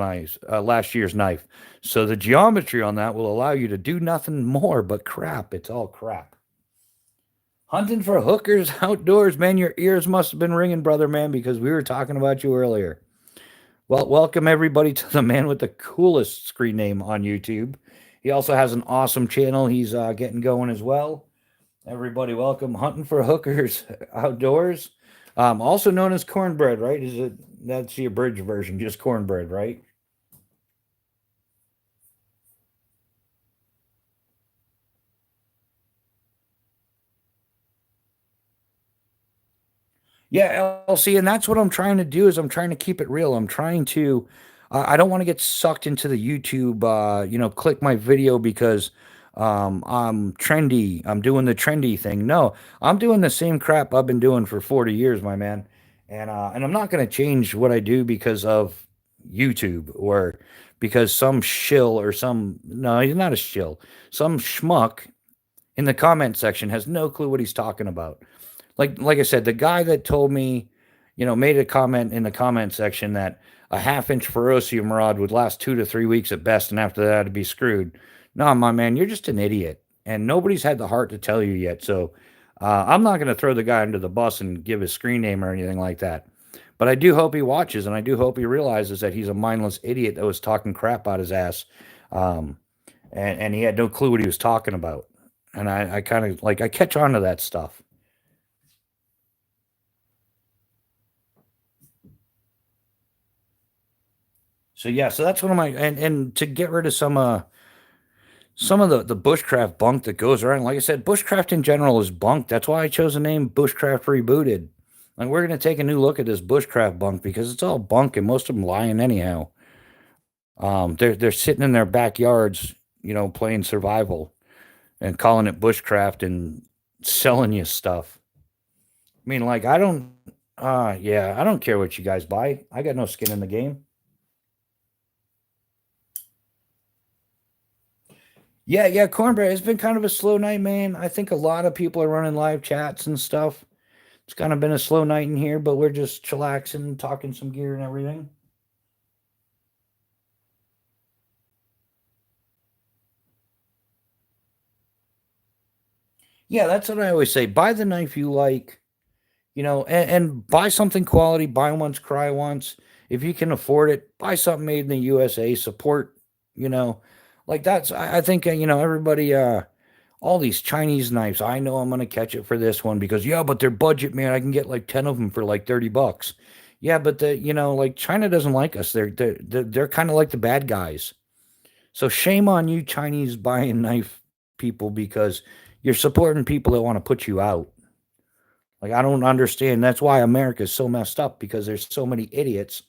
year's knife. So the geometry on that will allow you to do nothing more but crap. It's all crap. Hunting for hookers outdoors, man. Your ears must have been ringing, brother, man, because we were talking about you earlier. Well, welcome everybody to the man with the coolest screen name on YouTube. He also has an awesome channel he's getting going as well. Everybody, welcome Hunting for Hookers Outdoors, also known as cornbread, right? That's the abridged version, just cornbread, right? Yeah, LC, and that's what I'm trying to do is I'm trying to keep it real. I'm trying to I don't want to get sucked into the YouTube click my video because I'm trendy. I'm doing the trendy thing. No, I'm doing the same crap I've been doing for 40 years, my man. And I'm not going to change what I do because of YouTube or because some shill or some no, he's not a shill. Some schmuck in the comment section has no clue what he's talking about. Like I said, the guy that told me, made a comment in the comment section that a half-inch ferrocium rod would last 2 to 3 weeks at best, and after that, it'd be screwed. No, my man, you're just an idiot, and nobody's had the heart to tell you yet. So I'm not going to throw the guy under the bus and give his screen name or anything like that. But I do hope he watches, and I do hope he realizes that he's a mindless idiot that was talking crap out his ass, um, and he had no clue what he was talking about. And I kind of like I catch on to that stuff. So yeah, so that's one of my and to get rid of some of the bushcraft bunk that goes around. Like I said, bushcraft in general is bunk. That's why I chose the name Bushcraft Rebooted. And we're gonna take a new look at this bushcraft bunk because it's all bunk and most of them lying anyhow. They're sitting in their backyards, playing survival and calling it bushcraft and selling you stuff. I mean, like I don't yeah, I don't care what you guys buy. I got no skin in the game. Yeah, yeah, cornbread. It's been kind of a slow night, man. I think a lot of people are running live chats and stuff. It's kind of been a slow night in here, but we're just chillaxing, talking some gear and everything. Yeah, that's what I always say. Buy the knife you like, and buy something quality. Buy once, cry once. If you can afford it, buy something made in the USA. Support, you know, like that's. I think everybody. all these Chinese knives. I know I'm going to catch it for this one because, yeah, but they're budget, man. I can get like 10 of them for like 30 bucks. Yeah, but like China doesn't like us. They're kind of like the bad guys. So shame on you, Chinese buying knife people, because you're supporting people that want to put you out. Like, I don't understand. That's why America is so messed up, because there's so many idiots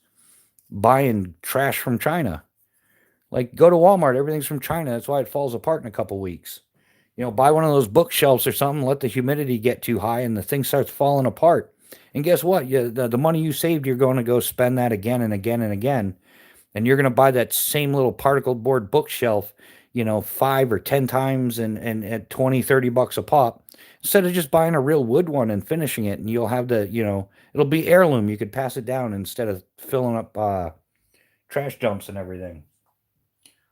buying trash from China. Like, go to Walmart, everything's from China. That's why it falls apart in a couple weeks. Buy one of those bookshelves or something, let the humidity get too high and the thing starts falling apart. And guess what? The money you saved, you're going to go spend that again and again and again. And you're going to buy that same little particle board bookshelf, 5 or 10 times and at 20, 30 bucks a pop, instead of just buying a real wood one and finishing it. And you'll have it'll be heirloom. You could pass it down instead of filling up trash dumps and everything.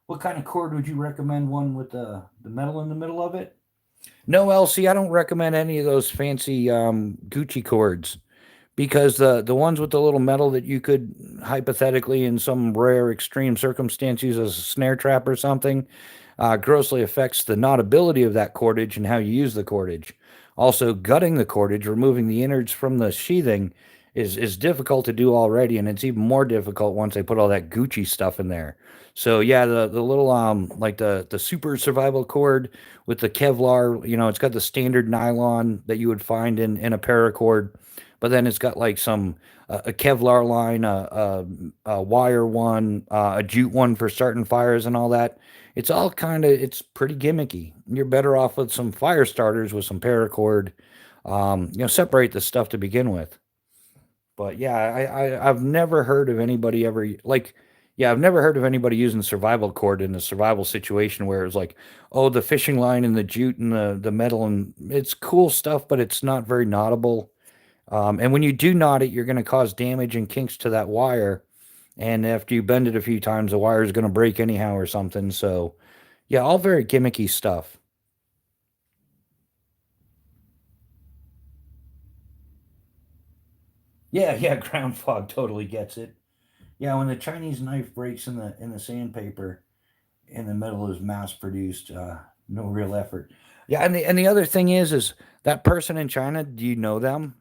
What kind of cord would you recommend? One with the metal in the middle of it? No, Elsie, I don't recommend any of those fancy Gucci cords, because the ones with the little metal that you could hypothetically, in some rare extreme circumstance, use as a snare trap or something, grossly affects the knottability of that cordage and how you use the cordage. Also, gutting the cordage, removing the innards from the sheathing, is difficult to do already, and it's even more difficult once they put all that Gucci stuff in there. So yeah, the little like the super survival cord with the Kevlar, it's got the standard nylon that you would find in a paracord, but then it's got like some a Kevlar line, a wire one, a jute one for starting fires and all that. It's pretty gimmicky. You're better off with some fire starters with some paracord. Separate the stuff to begin with. But yeah, I've never heard of anybody ever like, yeah, I've never heard of anybody using survival cord in a survival situation where it's like, oh, the fishing line and the jute and the metal, and it's cool stuff, but it's not very knottable. And when you do knot it, you're going to cause damage and kinks to that wire. And after you bend it a few times, the wire is going to break anyhow or something. So, yeah, all very gimmicky stuff. Yeah, yeah, ground fog totally gets it. Yeah, when the Chinese knife breaks in the sandpaper and the metal is mass produced, no real effort. Yeah, and the other thing is that person in China, do you know them?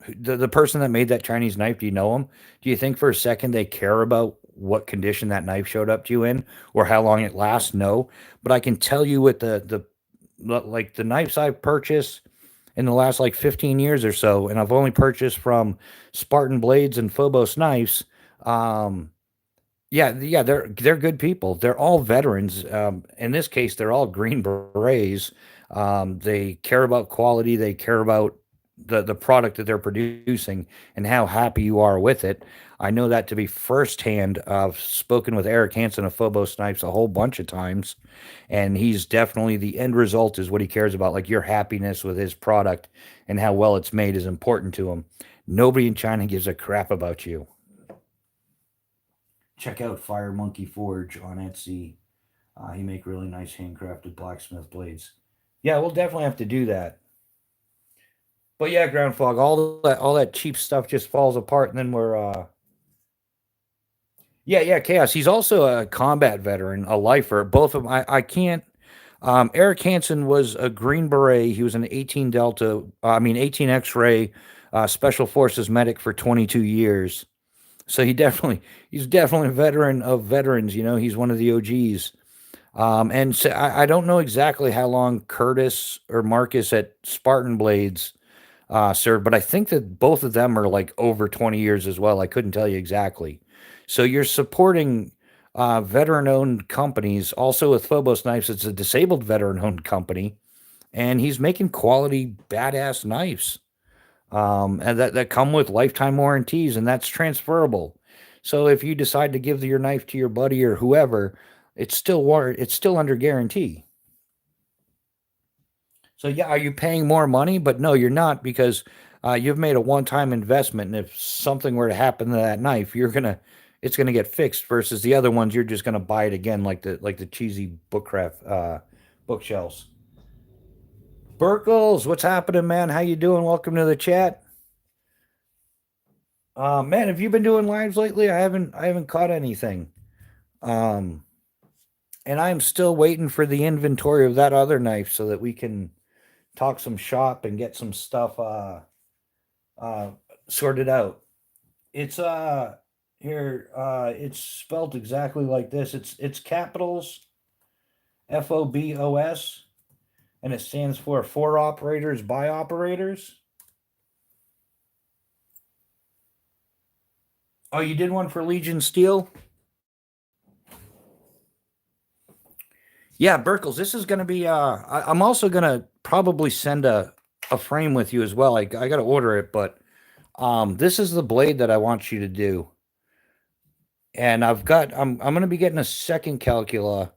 The person that made that Chinese knife, do you know them? Do you think for a second they care about what condition that knife showed up to you in, or how long it lasts? No, but I can tell you, with like the knives I've purchased in the last like 15 years or so, and I've only purchased from Spartan Blades and Phobos Knives. Um, yeah, yeah, they're good people. They're all veterans. In this case, they're all Green Berets. They care about quality. They care about the product that they're producing and how happy you are with it. I know that to be firsthand. I've spoken with Eric Hansen of Phobos Snipes a whole bunch of times, and he's definitely, the end result is what he cares about. Like, your happiness with his product and how well it's made is important to him. Nobody in China gives a crap about you. Check out Fire Monkey Forge on Etsy. He make really nice handcrafted blacksmith blades. Yeah, we'll definitely have to do that. But yeah, ground fog, all that cheap stuff just falls apart, and then we're yeah, yeah, chaos. He's also a combat veteran, a lifer. Both of them. I can't. Eric Hansen was a Green Beret. He was an 18 Delta. I mean 18 X-ray Special Forces medic for 22 years. So he's definitely a veteran of veterans. He's one of the OGs. And so I don't know exactly how long Curtis or Marcus at Spartan Blades served, but I think that both of them are like over 20 years as well. I couldn't tell you exactly. So you're supporting veteran-owned companies. Also with Phobos Knives, it's a disabled veteran-owned company, and he's making quality, badass knives, and that come with lifetime warranties, and that's transferable. So if you decide to give your knife to your buddy or whoever, it's still under guarantee. So yeah, are you paying more money? But no, you're not, because you've made a one-time investment, and if something were to happen to that knife, it's gonna get fixed. Versus the other ones, you're just gonna buy it again, like the cheesy bookcraft bookshelves. Burkles, what's happening, man? How you doing? Welcome to the chat. Man, have you been doing lives lately? I haven't caught anything. Um, And I'm still waiting for the inventory of that other knife so that we can talk some shop and get some stuff uh sorted out. It's here it's spelled exactly like this. It's capitals FOBOS, and it stands for operators by operators. Oh, you did one for Legion Steel? Yeah, Burkles, this is going to be I'm also going to probably send a frame with you as well. I got to order it, but this is the blade that I want you to do. And I'm going to be getting a second calcula,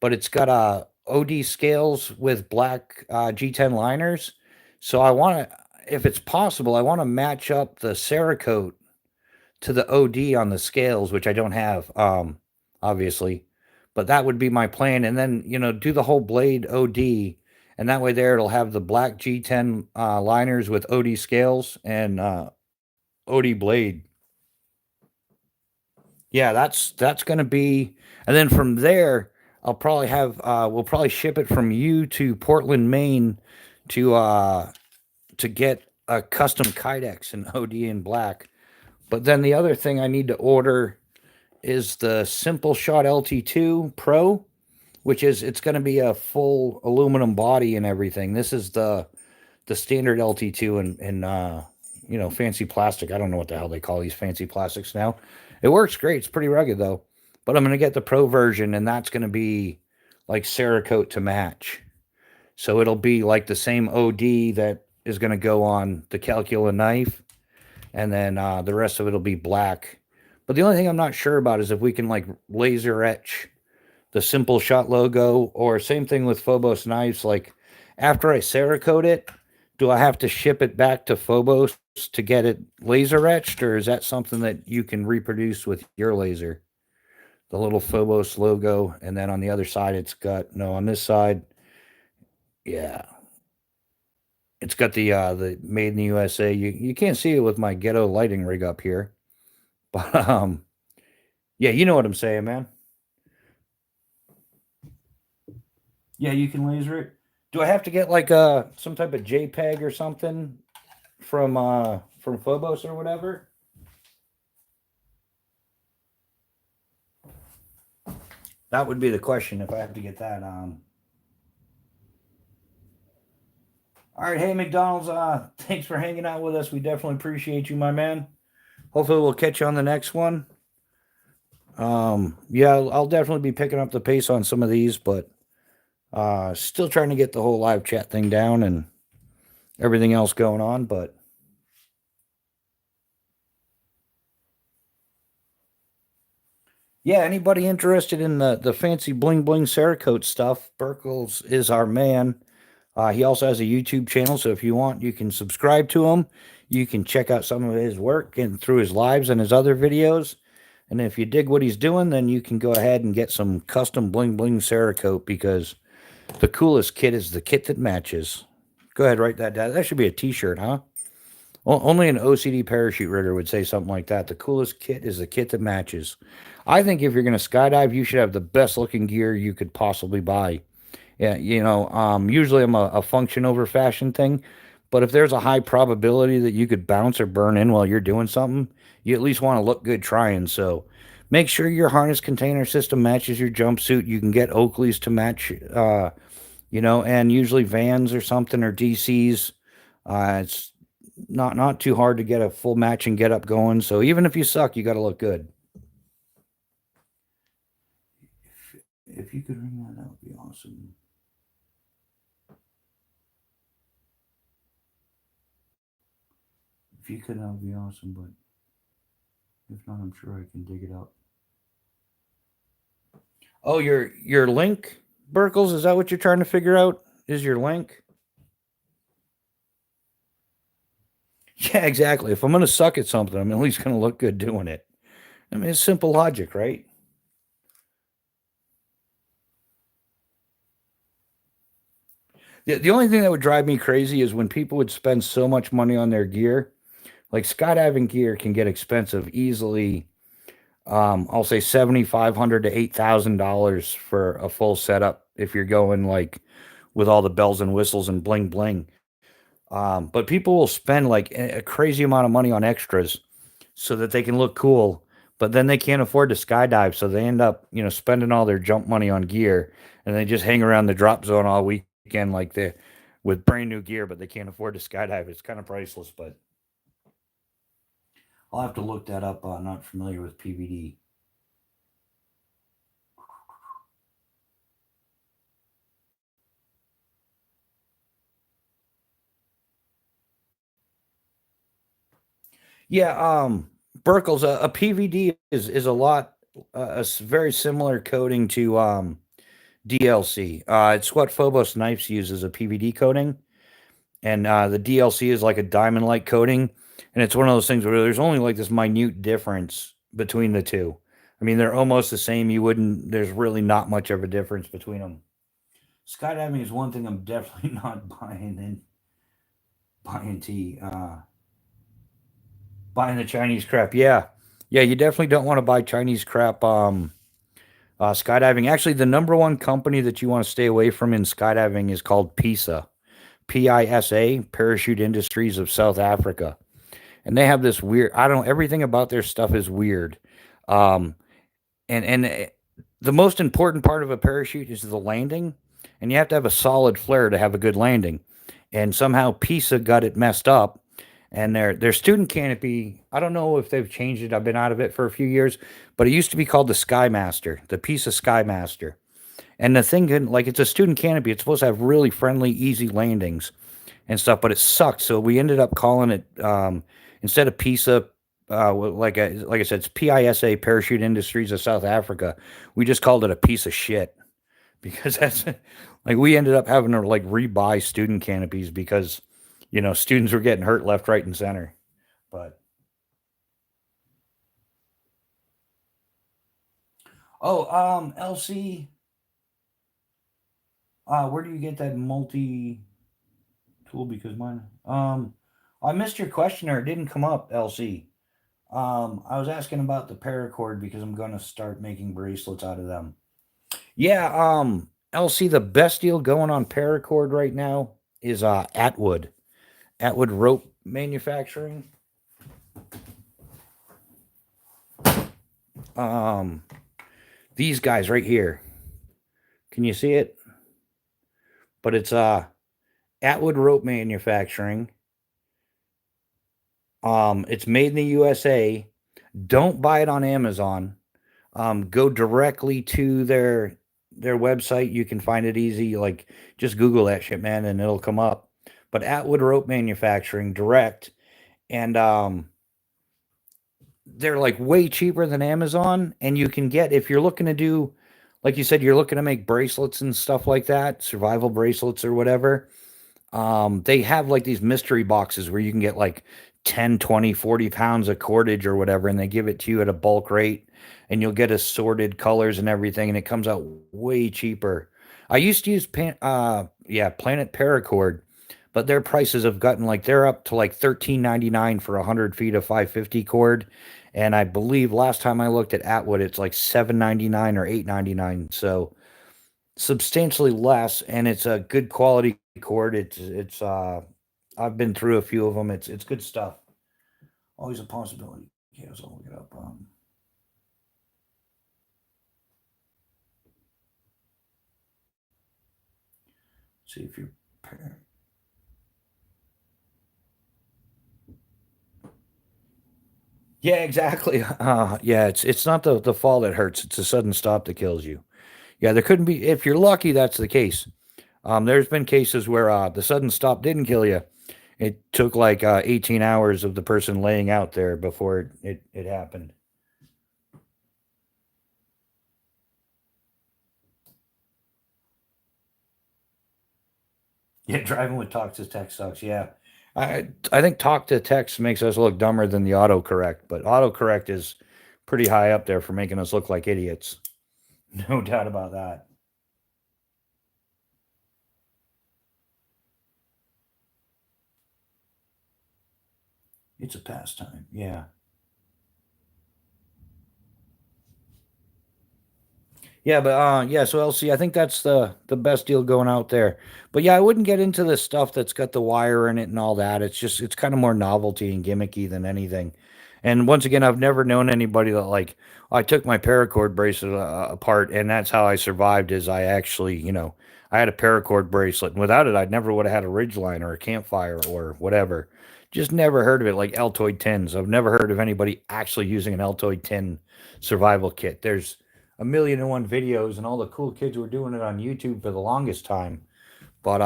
but it's got OD scales with black G10 liners. So I want to, if it's possible, I want to match up the Cerakote to the OD on the scales, which I don't have, obviously. But that would be my plan, and then do the whole blade OD, and that way there it'll have the black G10 liners with OD scales and OD blade. Yeah, that's gonna be, and then from there I'll probably have we'll probably ship it from you to Portland, Maine, to get a custom Kydex in OD in black. But then the other thing I need to order is the Simple Shot LT2 Pro, which is it's going to be a full aluminum body and everything. This is the standard LT2 and fancy plastic. I don't know what the hell they call these fancy plastics now. It works great. It's pretty rugged though. But I'm going to get the Pro version, and that's going to be like Cerakote to match. So it'll be like the same OD that is going to go on the Calcula knife, and then the rest of it'll be black. But the only thing I'm not sure about is if we can like laser etch the Simple Shot logo, or same thing with Phobos knives. Like after I Cerakote it, do I have to ship it back to Phobos to get it laser etched, or is that something that you can reproduce with your laser? The little Phobos logo, and then on the other side, it's got no. On this side, yeah, it's got the made in the USA. You can't see it with my ghetto lighting rig up here, but yeah, you know what I'm saying, man. Yeah, you can laser it. Do I have to get like some type of JPEG or something from Phobos or whatever? That would be the question if I have to get that. All right, hey McDonald's, thanks for hanging out with us. We definitely appreciate you, my man. Hopefully we'll catch you on the next one. Yeah, I'll definitely be picking up the pace on some of these, but still trying to get the whole live chat thing down and everything else going on, but yeah, anybody interested in the fancy bling bling Cerakote stuff, Burkles is our man. He also has a YouTube channel, so if you want, you can subscribe to him. You can check out some of his work and through his lives and his other videos. And if you dig what he's doing, then you can go ahead and get some custom bling bling Cerakote, because the coolest kit is the kit that matches. Go ahead, write that down. That should be a T-shirt, huh? Only an OCD parachute rigger would say something like that. The coolest kit is the kit that matches. I think if you're going to skydive, you should have the best looking gear you could possibly buy. Yeah, usually I'm a function over fashion thing, but if there's a high probability that you could bounce or burn in while you're doing something, you at least want to look good trying. So make sure your harness container system matches your jumpsuit. You can get Oakley's to match, and usually Vans or something, or DC's. It's not too hard to get a full match and get up going. So even if you suck, you got to look good. If you could ring that would be awesome. If you could, that would be awesome. But if not, I'm sure I can dig it up. Oh, your link, Burkles? Is that what you're trying to figure out? Is your link? Yeah, exactly. If I'm gonna suck at something, I'm at least gonna look good doing it. I mean, it's simple logic, right? The only thing that would drive me crazy is when people would spend so much money on their gear. Like skydiving gear can get expensive easily. I'll say $7,500 to $8,000 for a full setup if you're going like with all the bells and whistles and bling bling. But people will spend like a crazy amount of money on extras so that they can look cool, but then they can't afford to skydive, so they end up, spending all their jump money on gear, and they just hang around the drop zone all weekend like they with brand new gear, but they can't afford to skydive. It's kind of priceless, but I'll have to look that up. Not familiar with PVD. Yeah, Burkles, a PVD is a lot, very similar coating to DLC. It's what Phobos Knives uses, a PVD coating, and the DLC is like a diamond-like coating, and it's one of those things where there's only like this minute difference between the two. I mean, they're almost the same. You wouldn't. There's really not much of a difference between them. Skydiving is one thing I'm definitely not buying tea. Buying the Chinese crap. Yeah, yeah. You definitely don't want to buy Chinese crap. Skydiving. Actually, the number one company that you want to stay away from in skydiving is called PISA. PISA, Parachute Industries of South Africa. And they have this weird, I don't know, everything about their stuff is weird. Um, and the most important part of a parachute is the landing, and you have to have a solid flare to have a good landing. And somehow PISA got it messed up, and their student canopy, I don't know if they've changed it. I've been out of it for a few years, but it used to be called the Skymaster, the PISA Skymaster. And the thing can, like, it's a student canopy. It's supposed to have really friendly, easy landings and stuff, but it sucked. So we ended up calling it, instead of PISA, like I said, it's PISA, Parachute Industries of South Africa. We just called it a piece of shit because that's like we ended up having to like rebuy student canopies because students were getting hurt left, right, and center. But LC, where do you get that multi tool? Because mine, I missed your question or it didn't come up, LC. I was asking about the paracord because I'm gonna start making bracelets out of them. Yeah, LC, the best deal going on paracord right now is Atwood Rope Manufacturing. Um, these guys right here. Can you see it? But it's Atwood Rope Manufacturing. It's made in the USA. Don't buy it on Amazon. Go directly to their website. You can find it easy. Like just Google that shit, man, and it'll come up. But Atwood Rope Manufacturing direct, and they're like way cheaper than Amazon. And you can get if you're looking to do, like you said, you're looking to make bracelets and stuff like that, survival bracelets or whatever. They have like these mystery boxes where you can get like 10, 20, 40 pounds of cordage or whatever, and they give it to you at a bulk rate, and you'll get assorted colors and everything, and it comes out way cheaper. I used to use Planet Paracord, but their prices have gotten like they're up to like 13.99 for 100 feet of 550 cord. And I believe last time I looked at Atwood, it's like 7.99 or 8.99. So substantially less, and it's a good quality cord. It's I've been through a few of them. It's good stuff. Always a possibility. Yeah, so I'll look it up. See if you're. Yeah, exactly. Yeah, it's not the fall that hurts. It's a sudden stop that kills you. Yeah, there couldn't be. If you're lucky, that's the case. There's been cases where the sudden stop didn't kill you. It took like 18 hours of the person laying out there before it happened. Yeah, driving with talk to text sucks. Yeah, I think talk to text makes us look dumber than the autocorrect, but autocorrect is pretty high up there for making us look like idiots. No doubt about that. It's a pastime. Yeah. Yeah, but yeah, so LC, I think that's the best deal going out there. But yeah, I wouldn't get into the stuff that's got the wire in it and all that. It's kind of more novelty and gimmicky than anything. And once again, I've never known anybody that like I took my paracord bracelet apart, and that's how I survived. Is I actually, I had a paracord bracelet, and without it, I never would have had a ridgeline or a campfire or whatever. Just never heard of it, like Altoid tins. I've never heard of anybody actually using an Altoid tin survival kit. There's a million and one videos, and all the cool kids were doing it on YouTube for the longest time. But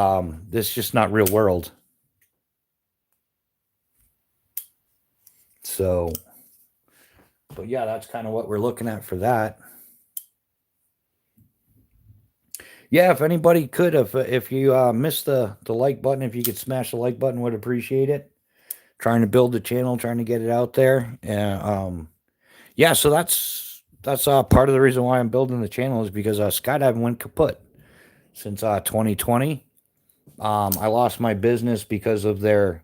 this is just not real world. So, but yeah, that's kind of what we're looking at for that. Yeah, if anybody could, if you missed the like button, if you could smash the like button, would appreciate it. Trying to build the channel, trying to get it out there, and yeah, so that's part of the reason why I'm building the channel is because skydiving went kaput since 2020. I lost my business because of their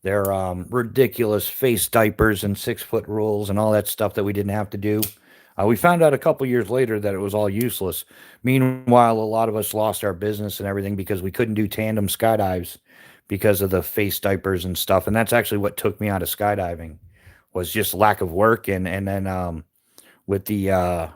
ridiculous face diapers and 6 foot rules and all that stuff that we didn't have to do. We found out a couple years later that it was all useless. Meanwhile, a lot of us lost our business and everything because we couldn't do tandem skydives because of the face diapers and stuff. And that's actually what took me out of skydiving was just lack of work. And then with the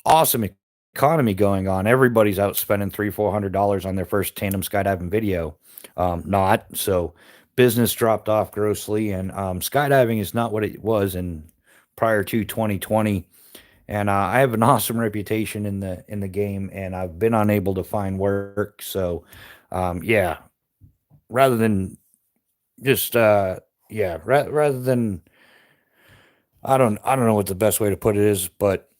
awesome economy going on, everybody's out spending $300-400 on their first tandem skydiving video. Not so business dropped off grossly, and skydiving is not what it was in prior to 2020. And I have an awesome reputation in the game, and I've been unable to find work. So, yeah, rather than just yeah, rather than I don't know what the best way to put it is, but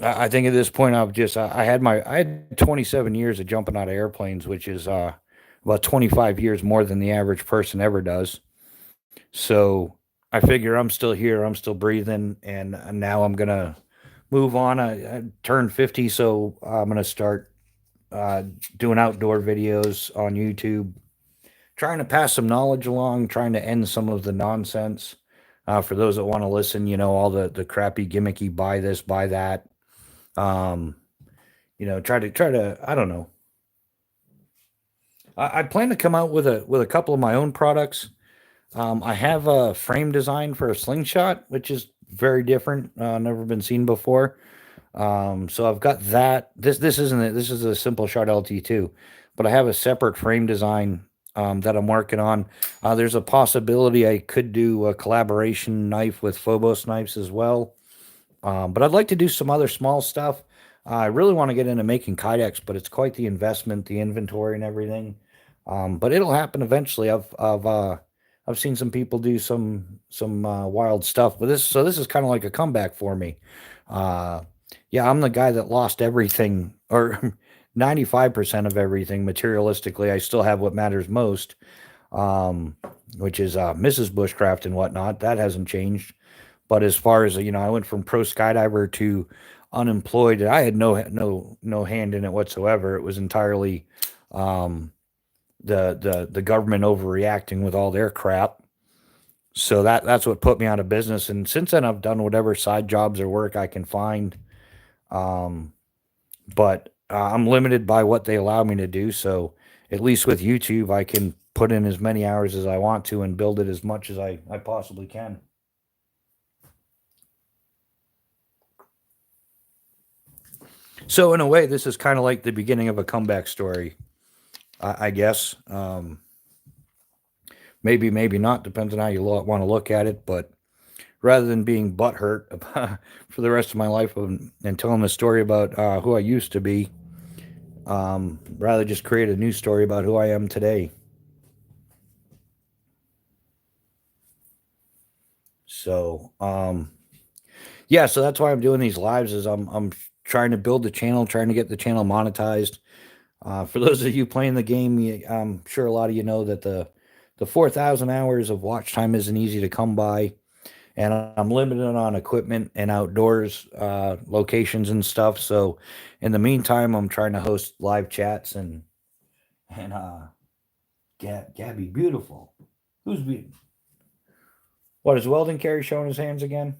I think at this point I had 27 years of jumping out of airplanes, which is about 25 years more than the average person ever does. So I figure I'm still here, I'm still breathing, and now I'm gonna move on. I turned 50, so I'm gonna start uh, doing outdoor videos on YouTube, trying to pass some knowledge along, trying to end some of the nonsense. For those that want to listen, all the crappy gimmicky buy this, buy that. Um, try to I don't know. I plan to come out with a couple of my own products. I have a frame design for a slingshot, which is very different, never been seen before. So I've got that. This isn't it. This is a simple shot LT2, but I have a separate frame design that I'm working on. There's a possibility I could do a collaboration knife with Phobos knives as well. But I'd like to do some other small stuff. I really want to get into making kydex, but it's quite the investment, the inventory, and everything. But it'll happen eventually. I've seen some people do some wild stuff, but this is kind of like a comeback for me. Uh, yeah, I'm the guy that lost everything, or 95% of everything materialistically. I still have what matters most, um, which is Mrs. Bushcraft and whatnot. That hasn't changed. But as far as I went from pro skydiver to unemployed. I had no hand in it whatsoever. It was entirely um, the government overreacting with all their crap. So that's what put me out of business. And since then, I've done whatever side jobs or work I can find. Um, but I'm limited by what they allow me to do. So at least with YouTube, I can put in as many hours as I want to and build it as much as I possibly can. So in a way, this is kind of like the beginning of a comeback story, I guess. Maybe not. Depends on how you want to look at it. But rather than being butthurt for the rest of my life and telling the story about who I used to be, rather just create a new story about who I am today. So yeah, so that's why I'm doing these lives. Is I'm trying to build the channel, trying to get the channel monetized. For those of you playing the game, I'm sure a lot of you know that the 4,000 hours of watch time isn't easy to come by, and I'm limited on equipment and outdoors locations and stuff. So, in the meantime, I'm trying to host live chats and Gabby, beautiful. Who's be? What is Weldon Carey showing his hands again?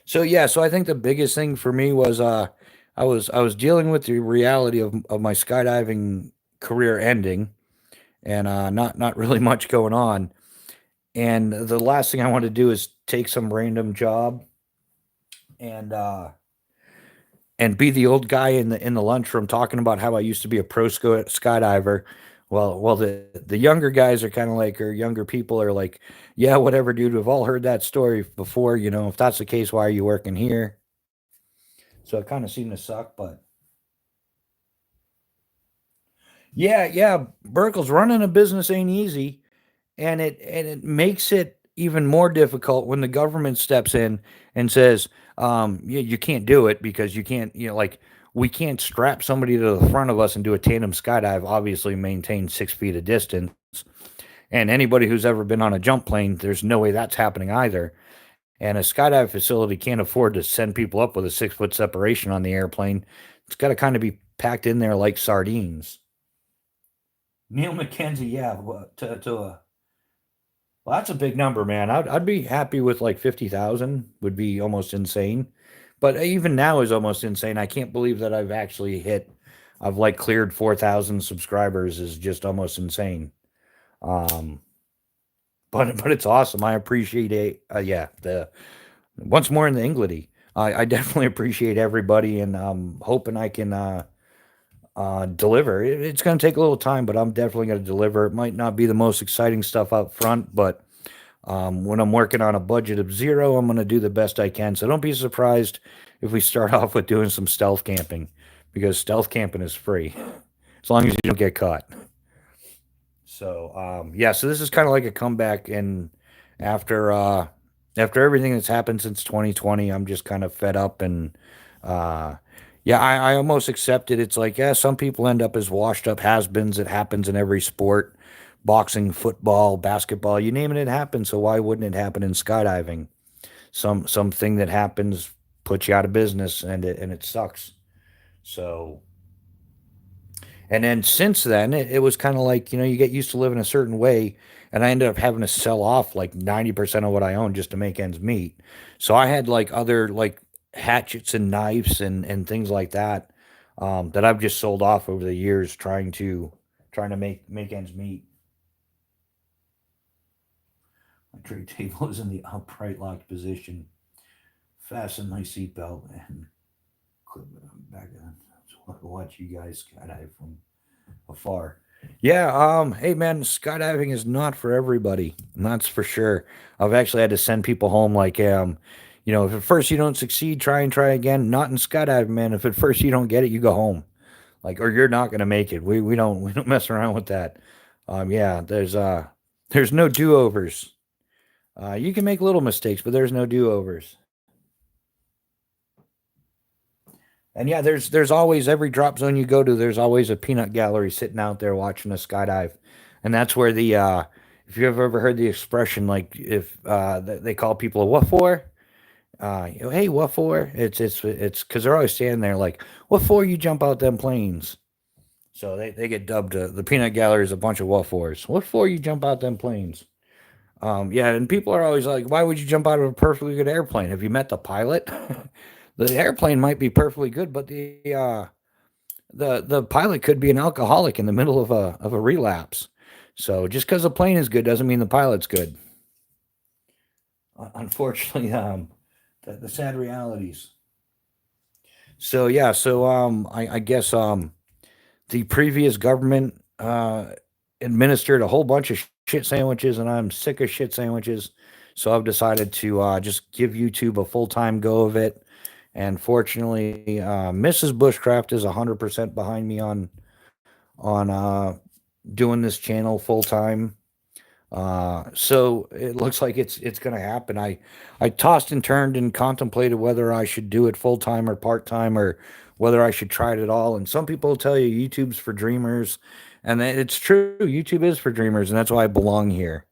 So yeah, so I think the biggest thing for me was I was dealing with the reality of my skydiving career ending and not really much going on. And the last thing I want to do is take some random job and and be the old guy in the lunchroom talking about how I used to be a pro skydiver. Well, the younger guys are kind of like, or younger people are like, yeah, whatever, dude. We've all heard that story before. If that's the case, why are you working here? So it kind of seemed to suck, but yeah, Burkle's running a business ain't easy, and it makes it even more difficult when the government steps in and says, you can't do it because you can't, like we can't strap somebody to the front of us and do a tandem skydive. Obviously, maintain 6 feet of distance. And anybody who's ever been on a jump plane, there's no way that's happening either. And a skydive facility can't afford to send people up with a 6 foot separation on the airplane. It's got to kind of be packed in there like sardines. Neil McKenzie, yeah, to well, that's a big number, man. I'd be happy with like 50,000 would be almost insane. But even now is almost insane. I can't believe that I've actually hit I've like cleared 4,000 subscribers is just almost insane. Um but it's awesome. I appreciate it. Yeah, the once more in the Engledy. I definitely appreciate everybody and hoping I can deliver. It's going to take a little time, but I'm definitely going to deliver. It might not be the most exciting stuff up front, but when I'm working on a budget of zero, I'm going to do the best I can. So don't be surprised if we start off with doing some stealth camping because stealth camping is free as long as you don't get caught. So yeah, so this is kind of like a comeback, and after uh, after everything that's happened since 2020, I'm just kind of fed up, and uh, yeah, I almost accept it. It's like, yeah, some people end up as washed up has-beens. It happens in every sport, boxing, football, basketball, you name it, it happens. So why wouldn't it happen in skydiving? Something that happens puts you out of business, and it sucks. So and then since then, it was kind of like, you get used to living a certain way. And I ended up having to sell off like 90% of what I own just to make ends meet. So I had like other like hatchets and knives and things like that that I've just sold off over the years trying to make ends meet. My tray table is in the upright locked position. Fasten my seatbelt and clip it on back on. Watch you guys skydive from afar. Yeah, hey man, skydiving is not for everybody. And that's for sure. I've actually had to send people home like, if at first you don't succeed, try and try again. Not in skydiving, man. If at first you don't get it, you go home. Like, or you're not gonna make it. We don't mess around with that. Yeah, there's no do overs. You can make little mistakes, but there's no do overs. And yeah, there's always every drop zone you go to, there's always a peanut gallery sitting out there watching a skydive, and that's where the if you've ever heard the expression like if they call people a what for, hey what for? It's because they're always standing there like what for you jump out them planes. So they get dubbed the peanut gallery is a bunch of what fors. What for you jump out them planes? Yeah, and people are always like, why would you jump out of a perfectly good airplane? Have you met the pilot? The airplane might be perfectly good, but the pilot could be an alcoholic in the middle of a relapse. So just because the plane is good doesn't mean the pilot's good. Unfortunately, the sad realities. So yeah, so I guess the previous government administered a whole bunch of shit sandwiches, and I'm sick of shit sandwiches. So I've decided to just give YouTube a full time go of it. And fortunately, Mrs. Bushcraft is 100% behind me on doing this channel full time. So it looks like it's going to happen. I tossed and turned and contemplated whether I should do it full time or part time or whether I should try it at all. And some people tell you YouTube's for dreamers, and it's true. YouTube is for dreamers, and that's why I belong here.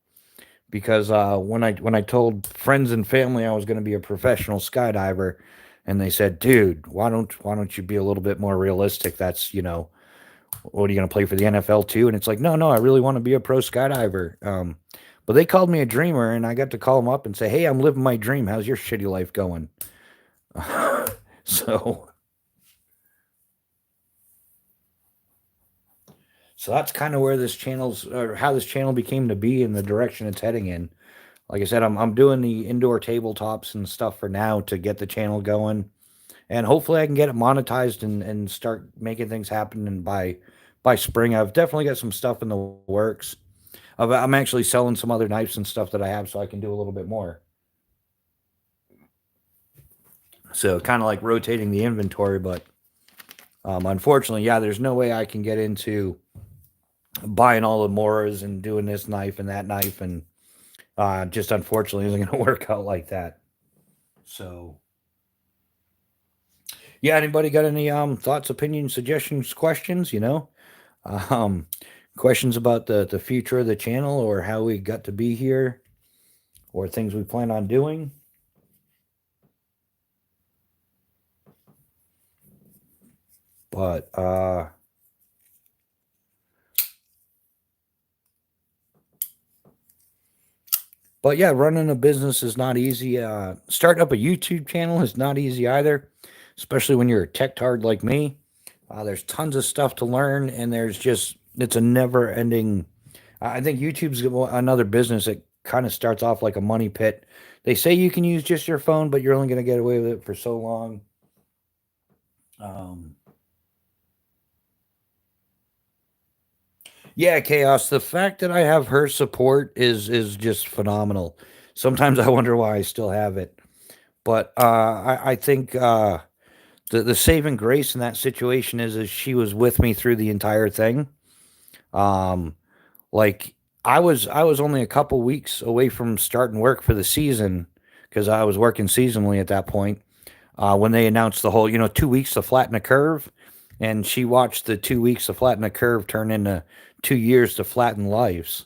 Because when I told friends and family I was going to be a professional skydiver, and they said, "Dude, why don't you be a little bit more realistic? That's what are you going to play for the NFL too?" And it's like, no, I really want to be a pro skydiver. But they called me a dreamer, and I got to call them up and say, "Hey, I'm living my dream. How's your shitty life going?" so so that's kind of where this channel's or how this channel became to be and the direction it's heading in. Like I said, I'm doing the indoor tabletops and stuff for now to get the channel going, and hopefully I can get it monetized and start making things happen. And by spring, I've definitely got some stuff in the works. I'm actually selling some other knives and stuff that I have, so I can do a little bit more. So kind of like rotating the inventory, but unfortunately, yeah, there's no way I can get into buying all the Moras and doing this knife and that knife, and just unfortunately isn't going to work out like that. So yeah, anybody got any thoughts, opinions, suggestions, questions? Um, questions about the future of the channel or how we got to be here or things we plan on doing. But yeah, running a business is not easy. Starting up a YouTube channel is not easy either, especially when you're a tech tard like me. There's tons of stuff to learn, and it's a never ending. I think YouTube's another business that kind of starts off like a money pit. They say you can use just your phone, but you're only going to get away with it for so long. Um, yeah, Chaos. The fact that I have her support is just phenomenal. Sometimes I wonder why I still have it, but I think the saving grace in that situation is she was with me through the entire thing. Um, like I was only a couple weeks away from starting work for the season because I was working seasonally at that point. When they announced the whole, 2 weeks to flatten a curve, and she watched the 2 weeks to flatten a curve turn into 2 years to flatten lives.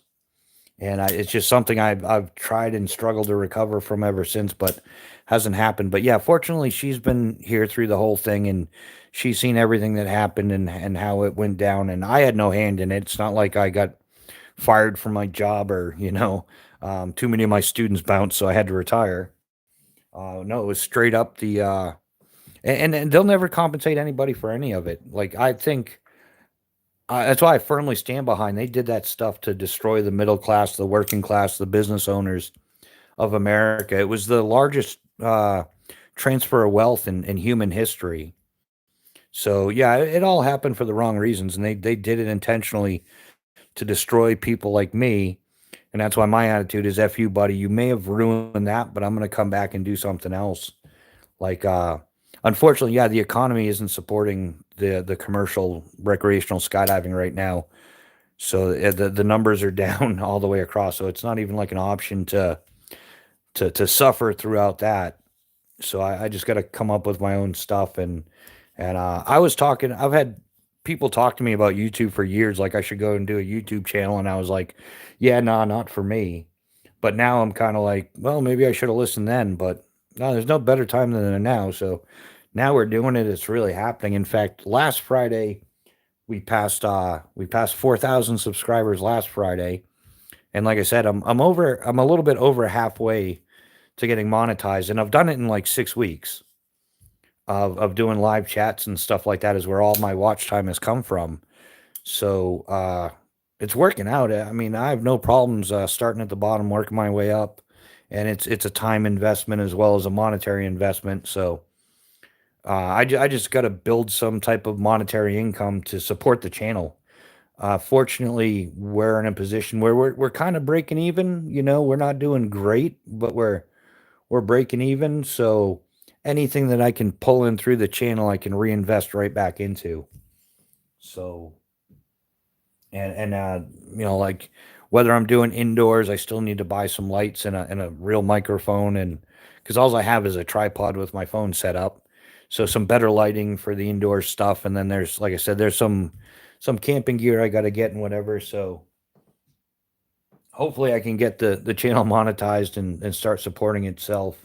And it's just something I've tried and struggled to recover from ever since, but hasn't happened. But yeah, fortunately, she's been here through the whole thing, and she's seen everything that happened and how it went down. And I had no hand in it. It's not like I got fired from my job or too many of my students bounced, so I had to retire. No, it was straight up and they'll never compensate anybody for any of it. Like I think that's why I firmly stand behind. They did that stuff to destroy the middle class, the working class, the business owners of America. It was the largest transfer of wealth in human history. So yeah, it all happened for the wrong reasons, and they did it intentionally to destroy people like me. And that's why my attitude is F you, buddy. You may have ruined that, but I'm gonna come back and do something else. Like unfortunately, yeah, the economy isn't supporting the commercial recreational skydiving right now. So the numbers are down all the way across. So it's not even like an option to suffer throughout that. So I just got to come up with my own stuff. And I was talking. I've had people talk to me about YouTube for years, like I should go and do a YouTube channel, and I was like, yeah, nah, not for me. But now I'm kind of like, well, maybe I should have listened then. But no, there's no better time than now. So now we're doing it. It's really happening. In fact, last Friday we passed 4,000 subscribers last Friday. And like I said, I'm a little bit over halfway to getting monetized, and I've done it in like 6 weeks of doing live chats and stuff like that is where all my watch time has come from. So it's working out. I mean, I have no problems starting at the bottom, working my way up, and it's a time investment as well as a monetary investment. So I just got to build some type of monetary income to support the channel. Fortunately, we're in a position where we're kind of breaking even. We're not doing great, but we're breaking even. So anything that I can pull in through the channel, I can reinvest right back into. So and like whether I'm doing indoors, I still need to buy some lights and a real microphone, and because all I have is a tripod with my phone set up. So some better lighting for the indoor stuff, and then there's, like I said, there's some camping gear I got to get and whatever. So hopefully I can get the channel monetized and start supporting itself.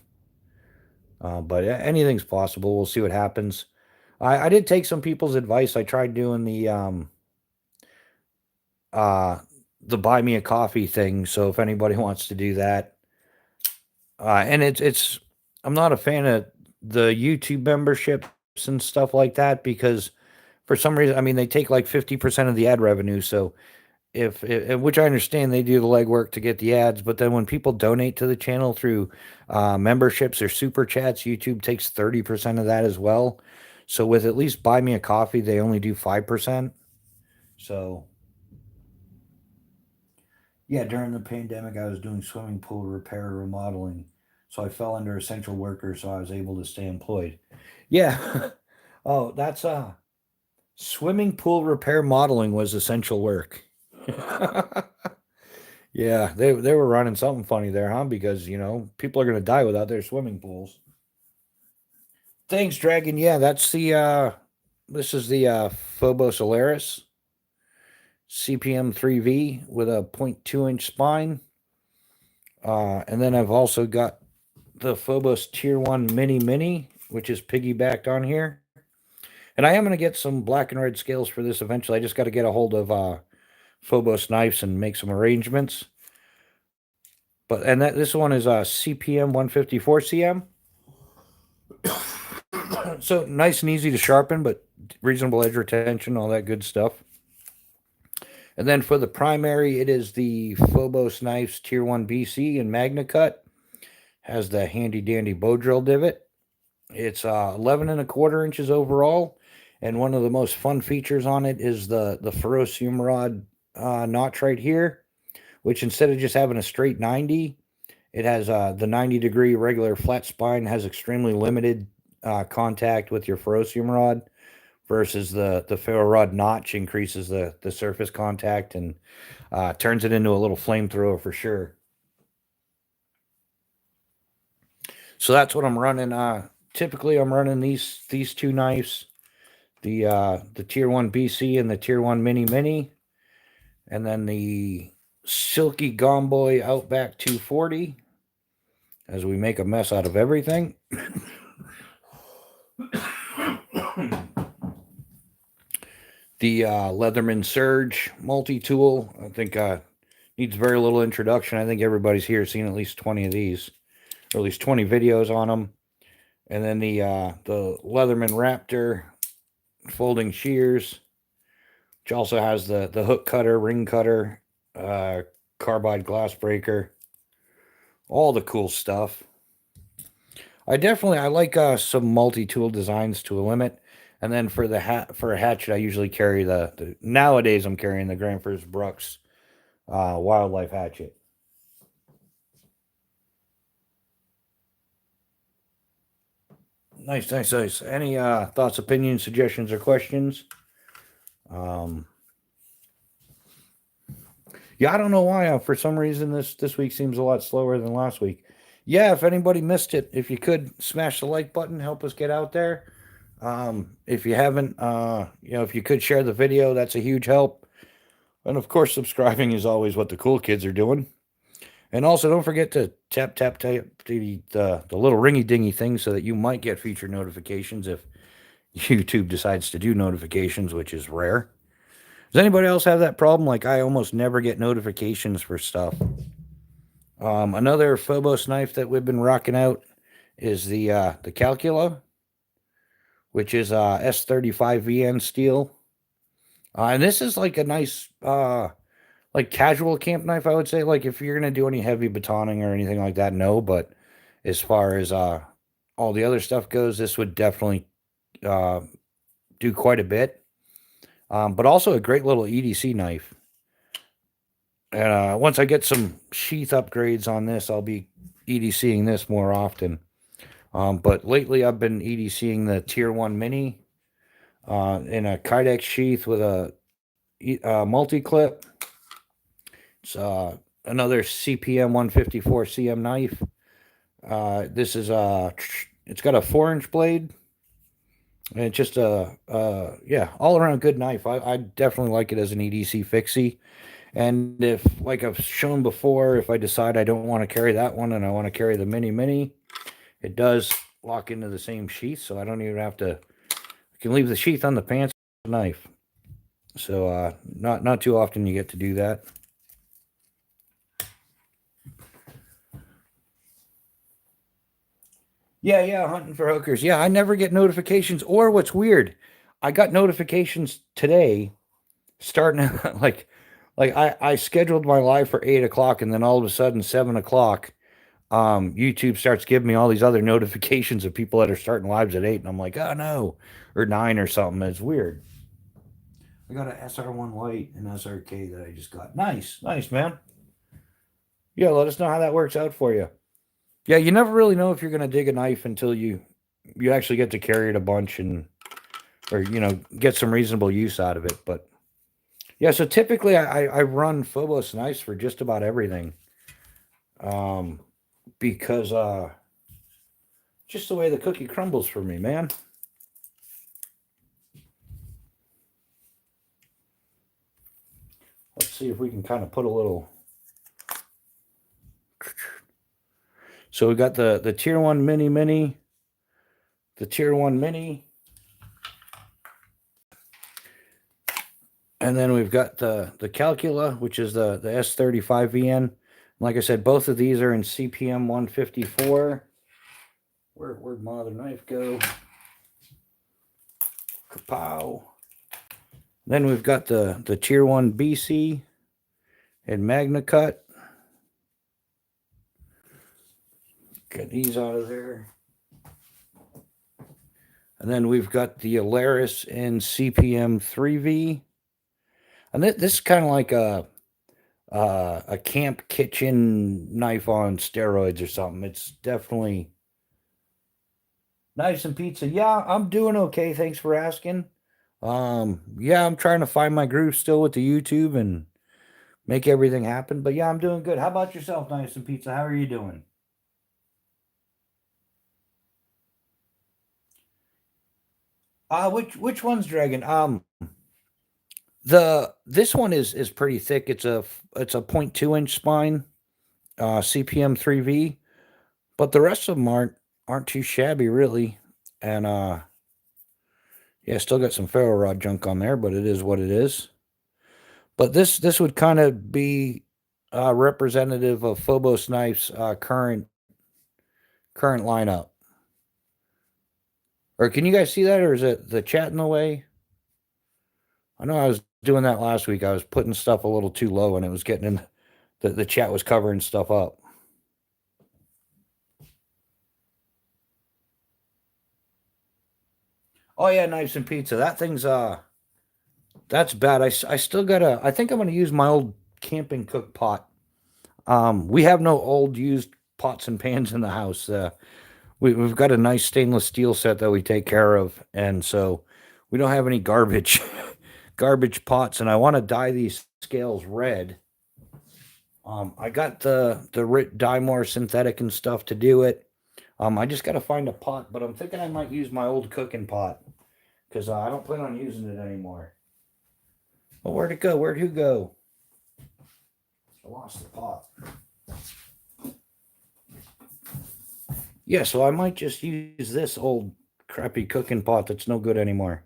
But anything's possible. We'll see what happens. I did take some people's advice. I tried doing uh the buy me a coffee thing. So if anybody wants to do that, and it's I'm not a fan of the YouTube memberships and stuff like that because for some reason, I mean, they take like 50% of the ad revenue. So if which I understand they do the legwork to get the ads, but then when people donate to the channel through memberships or super chats, YouTube takes 30% of that as well. So with at least Buy Me a Coffee, they only do 5%. So yeah, during the pandemic, I was doing swimming pool repair remodeling. So I fell under essential worker, so I was able to stay employed. Yeah. Oh, that's swimming pool repair modeling was essential work. Yeah, they were running something funny there, huh? Because people are gonna die without their swimming pools. Thanks, Dragon. Yeah, that's the this is the Phobos Alaris CPM 3V with a 0.2-inch spine. And then I've also got the Phobos Tier 1 Mini, which is piggybacked on here. And I am going to get some black and red scales for this eventually. I just got to get a hold of Phobos knives and make some arrangements. But this one is CPM 154 CM. So nice and easy to sharpen, but reasonable edge retention, all that good stuff. And then for the primary, it is the Phobos Knives Tier 1 BC in Magna Cut. Has the handy dandy bow drill divot. It's 11 and a quarter inches overall. And one of the most fun features on it is the ferrocium rod notch right here, which instead of just having a straight 90, it has the 90-degree regular flat spine, has extremely limited contact with your ferrocium rod versus the ferro rod notch increases the surface contact and turns it into a little flamethrower for sure. So that's what I'm running. Typically, I'm running these two knives, the Tier 1 BC and the Tier 1 Mini, and then the Silky Gomboy Outback 240 as we make a mess out of everything. The Leatherman Surge multi-tool, I think needs very little introduction. I think everybody's here seen at least 20 of these, or at least 20 videos on them. And then the Leatherman Raptor folding shears, which also has the hook cutter, ring cutter, carbide glass breaker, all the cool stuff. I like some multi-tool designs to a limit. And then for a hatchet, I usually carry nowadays I'm carrying the Granfers Brooks wildlife hatchet. Nice. Any thoughts, opinions, suggestions, or questions? Yeah, I don't know why. For some reason, this week seems a lot slower than last week. Yeah, if anybody missed it, if you could smash the like button, help us get out there. If you haven't, if you could share the video, that's a huge help. And of course, subscribing is always what the cool kids are doing. And also, don't forget to tap the little ringy dingy thing so that you might get feature notifications if YouTube decides to do notifications, which is rare. Does anybody else have that problem? Like I almost never get notifications for stuff. Another Phobos knife that we've been rocking out is the Calcula, which is S35 VN steel. And this is like a nice like casual camp knife, I would say. Like if you're gonna do any heavy batoning or anything like that, no. But as far as all the other stuff goes, this would definitely do quite a bit. But also a great little EDC knife. And once I get some sheath upgrades on this, I'll be EDCing this more often. But lately I've been EDCing the Tier 1 Mini in a Kydex sheath with a multi-clip. It's another CPM 154 CM knife. This is it's got a 4-inch blade. And it's just all around good knife. I definitely like it as an EDC fixie. And if, like I've shown before, if I decide I don't want to carry that one and I want to carry the Mini, it does lock into the same sheath, so I don't even have to. I can leave the sheath on the pants with the knife. So not too often you get to do that. Yeah, hunting for hookers. Yeah, I never get notifications. Or what's weird, I got notifications today starting like I scheduled my live for 8 o'clock, and then all of a sudden 7 o'clock, YouTube starts giving me all these other notifications of people that are starting lives at 8, and I'm like, oh no, or 9 or something. It's weird. I got a SR1 light and SRK that I just got. Nice, man. Yeah, let us know how that works out for you. Yeah, you never really know if you're gonna dig a knife until you actually get to carry it a bunch and or get some reasonable use out of it. But yeah, so typically I run Phobos knives for just about everything. Um, because just the way the cookie crumbles for me, man. Let's see if we can kind of put a little. So we got the tier 1 mini, the tier 1 mini, and then we've got the Calcula, which is the S35VN. Like I said, both of these are in CPM 154. Where'd my other knife go? Kapow. Then we've got the tier 1 BC and Magna Cut. Get these out of there. And then we've got the Alaris in CPM 3V. And this is kind of like a camp kitchen knife on steroids or something. It's definitely Knives and Pizza. Yeah, I'm doing okay. Thanks for asking. Yeah, I'm trying to find my groove still with the YouTube and make everything happen. But yeah, I'm doing good. How about yourself, Knives and Pizza? How are you doing? Which one's Dragon? This one is pretty thick. It's a 0.2 inch spine, CPM 3V, but the rest of them aren't too shabby really. And yeah, still got some ferro rod junk on there, but it is what it is. But this would kind of be representative of Phobos Knife's current lineup. Or can you guys see that, or is it the chat in the way? I know I was doing that last week. I was putting stuff a little too low, and it was getting in the chat was covering stuff up. Oh yeah, Knives and Pizza. That thing's that's bad. I still gotta. I think I'm gonna use my old camping cook pot. We have no old used pots and pans in the house. We've got a nice stainless steel set that we take care of, and so we don't have any garbage garbage pots. And I want to dye these scales red. I got the dye more synthetic and stuff to do it. I just got to find a pot, but I'm thinking I might use my old cooking pot because I don't plan on using it anymore. Well, where'd it go? Where'd who go? I lost the pot. Yeah, so I might just use this old crappy cooking pot that's no good anymore.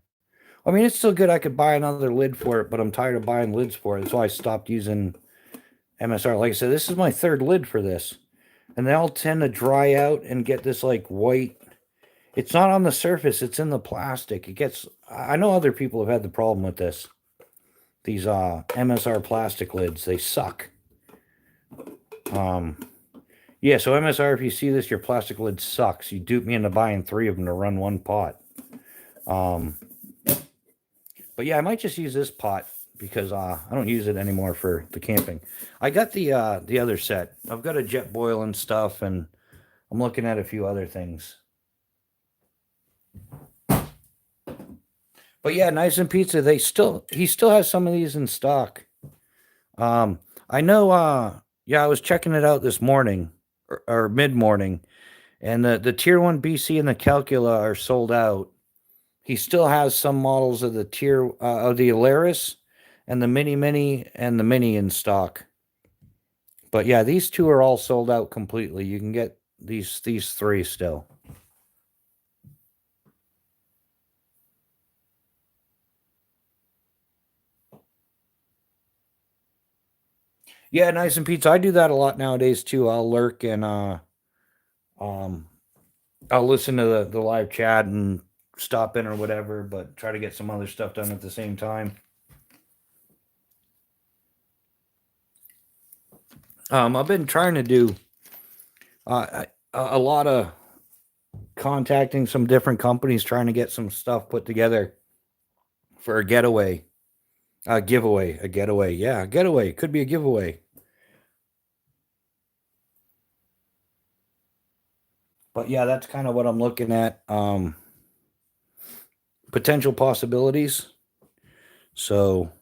I mean, it's still good. I could buy another lid for it, but I'm tired of buying lids for it. That's why I stopped using MSR. Like I said, this is my third lid for this. And they all tend to dry out and get this like white. It's not on the surface, it's in the plastic. It gets, I know other people have had the problem with this. These MSR plastic lids, they suck. Yeah, so MSR, if you see this, your plastic lid sucks. You duped me into buying 3 of them to run one pot. But yeah, I might just use this pot because I don't use it anymore for the camping. I got the other set. I've got a jet boil and stuff, and I'm looking at a few other things. But yeah, Knives and Pizza, he still has some of these in stock. I know yeah, I was checking it out this morning or mid-morning, and the tier 1 BC and the Calcula are sold out. He still has some models of the of the Alaris and the mini and the mini in stock. But yeah, these two are all sold out completely. You can get these 3 still. Yeah, Knives and Pizza. I do that a lot nowadays too. I'll lurk and I'll listen to the live chat and stop in or whatever, but try to get some other stuff done at the same time. I've been trying to do a lot of contacting some different companies, trying to get some stuff put together for a getaway, a getaway. Yeah, a getaway could be a giveaway. But yeah, that's kind of what I'm looking at. Potential possibilities. So,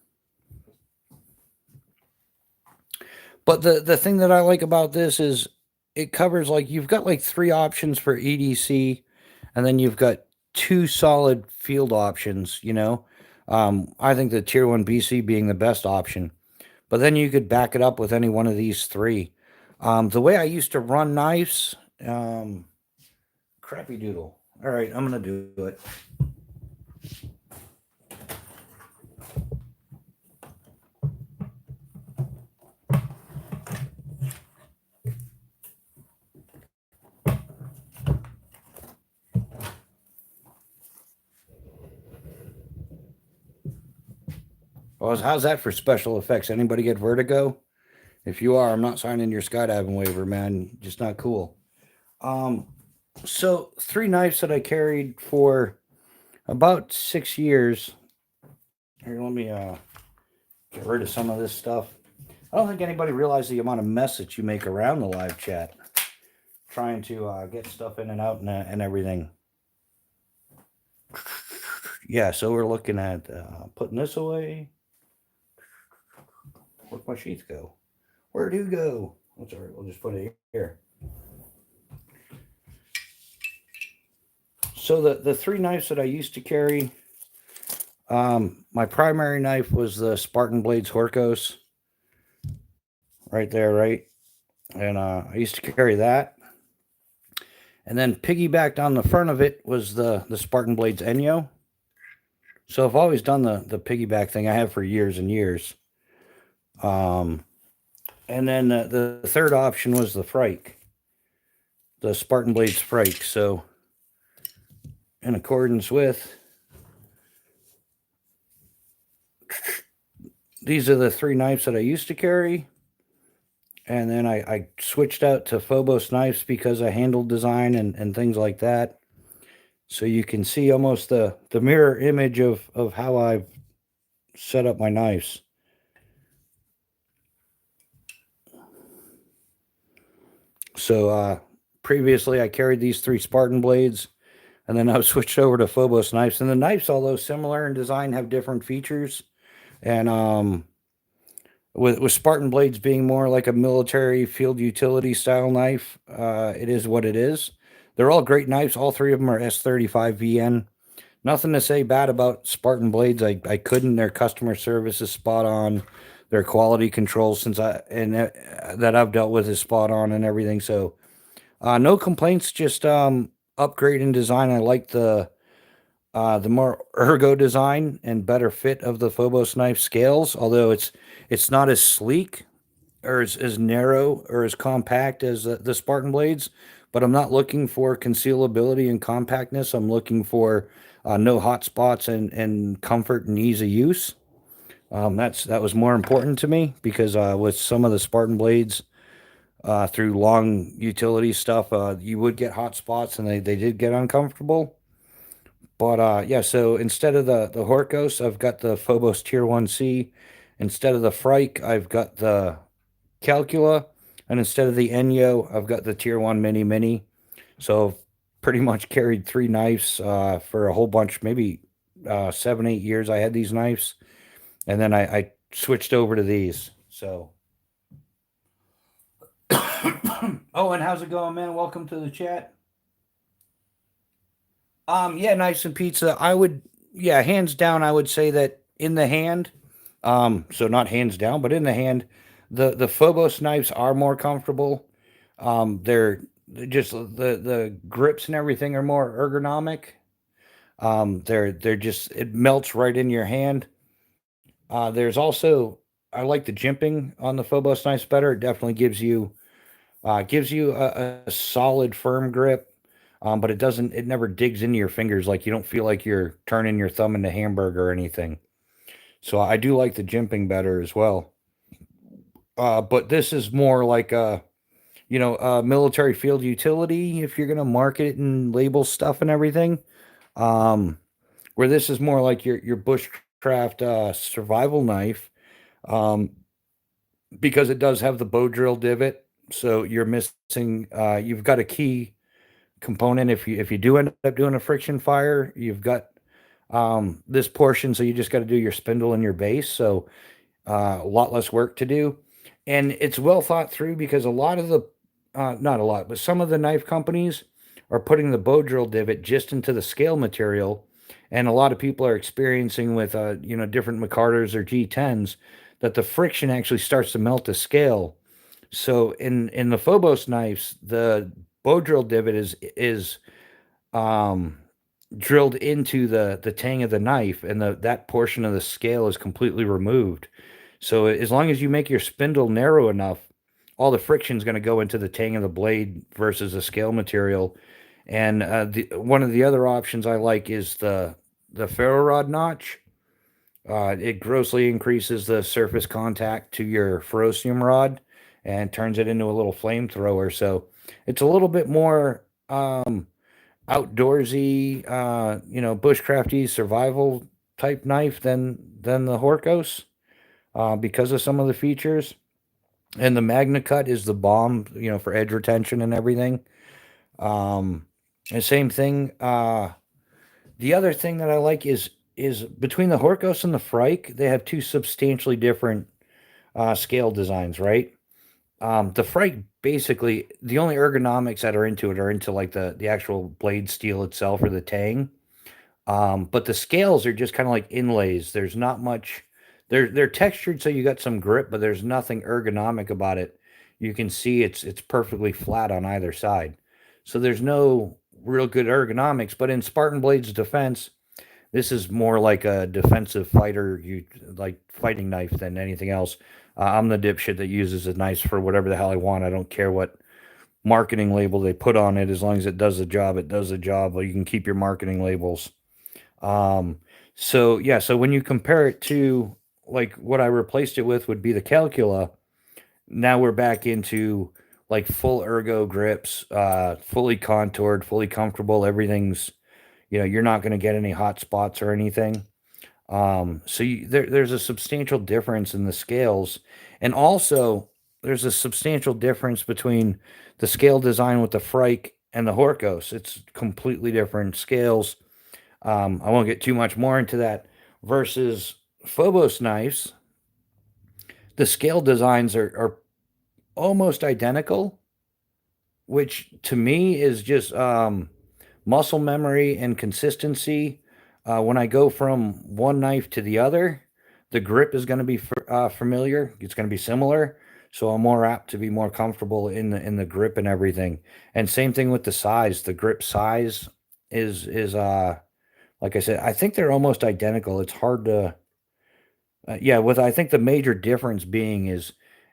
but the thing that I like about this is it covers, like, you've got like three options for EDC, and then you've got two solid field options. I think the tier one BC being the best option, but then you could back it up with any one of these three. The way I used to run knives, crappy doodle. All right, I'm gonna do it. Well, how's that for special effects? Anybody get vertigo? If you are, I'm not signing your skydiving waiver, man. Just not cool. Um, so three knives that I carried for about 6 years. Here, let me get rid of some of this stuff. I don't think anybody realized the amount of mess that you make around the live chat, trying to get stuff in and out and everything. Yeah, so we're looking at putting this away. Where'd my sheath go? Where'd you go? That's all right. We'll just put it here. So the three knives that I used to carry, my primary knife was the Spartan Blades Horkos, right there, right? And I used to carry that. And then piggybacked on the front of it was the Spartan Blades Enyo. So I've always done the piggyback thing. I have for years and years. And then the third option was the Frike, the Spartan Blades Frike. So in accordance with, these are the three knives that I used to carry. And then I switched out to Phobos knives because I handled design and things like that. So you can see almost the mirror image of how I've set up my knives. So previously I carried these three Spartan blades, and then I switched over to Phobos knives. And the knives, although similar in design, have different features. And with Spartan blades being more like a military field utility style knife, it is what it is. They're all great knives. All three of them are S35 VN. Nothing to say bad about Spartan blades. I couldn't. Their customer service is spot on. Their quality control that I've dealt with is spot on and everything. So no complaints. Just upgrade in design. I like the more ergo design and better fit of the Phobos knife scales. Although it's not as sleek or as narrow or as compact as the Spartan blades. But I'm not looking for concealability and compactness. I'm looking for no hot spots and comfort and ease of use. That was more important to me because with some of the Spartan blades, through long utility stuff, you would get hot spots and they did get uncomfortable. But yeah, so instead of the Horkos, I've got the Phobos Tier 1C. Instead of the Frike, I've got the Calcula. And instead of the Enyo, I've got the Tier 1 Mini Mini. So I've pretty much carried three knives for a whole bunch, maybe 7, 8 years I had these knives. And then I switched over to these. So, oh, and how's it going, man? Welcome to the chat. Yeah, knives and pizza. Yeah, hands down, I would say that in the hand, so not hands down, but in the hand, the Phobos knives are more comfortable. They're just the grips and everything are more ergonomic. They're just, it melts right in your hand. There's also, I like the jimping on the Phobos knives better. It definitely gives you a solid firm grip. but it never digs into your fingers. Like you don't feel like you're turning your thumb into hamburger or anything. So I do like the jimping better as well. But this is more like a military field utility if you're gonna market it and label stuff and everything. Um, where this is more like your bushcraft survival knife, um, because it does have the bow drill divot. So you're missing. You've got a key component. If you do end up doing a friction fire, you've got this portion. So you just got to do your spindle and your base. So a lot less work to do. And it's well thought through because a lot of the, not a lot, but some of the knife companies are putting the bow drill divot just into the scale material. And a lot of people are experiencing with, different McCarters or G10s that the friction actually starts to melt the scale. So in the Phobos knives, the bow drill divot is um, drilled into the tang of the knife, and that portion of the scale is completely removed. So as long as you make your spindle narrow enough, all the friction is going to go into the tang of the blade versus the scale material. And one of the other options I like is the ferro rod notch. It grossly increases the surface contact to your ferrocium rod and turns it into a little flamethrower. So it's a little bit more outdoorsy, bushcrafty survival type knife than the Horkos, because of some of the features. And the Magna Cut is the bomb, for edge retention and everything. Um, and same thing. The other thing that I like is between the Horkos and the Frike, they have two substantially different scale designs, right? The Frike basically the only ergonomics that are into it are into like the actual blade steel itself or the tang. But the scales are just kind of like inlays. There's not much. They're textured, so you got some grip, but there's nothing ergonomic about it. You can see it's perfectly flat on either side, so there's no real good ergonomics. But in Spartan Blade's defense, this is more like a defensive fighter, you like fighting knife than anything else. I'm the dipshit that uses a knife for whatever the hell I want. I don't care what marketing label they put on it, as long as it does the job. It does the job. Well, you can keep your marketing labels. Um, so yeah, so when you compare it to like what I replaced it with would be the Calcula. Now we're back into like full ergo grips, fully contoured, fully comfortable. Everything's, you're not going to get any hot spots or anything. There's a substantial difference in the scales, and also there's a substantial difference between the scale design with the Frike and the Horkos. It's completely different scales. I won't get too much more into that. Versus Phobos knives, the scale designs are almost identical, which to me is just muscle memory and consistency. When I go from one knife to the other, the grip is going to be familiar. It's going to be similar, so I'm more apt to be more comfortable in the grip and everything. And same thing with the size. The grip size is like I said, I think they're almost identical. It's hard to yeah, with I think the major difference being is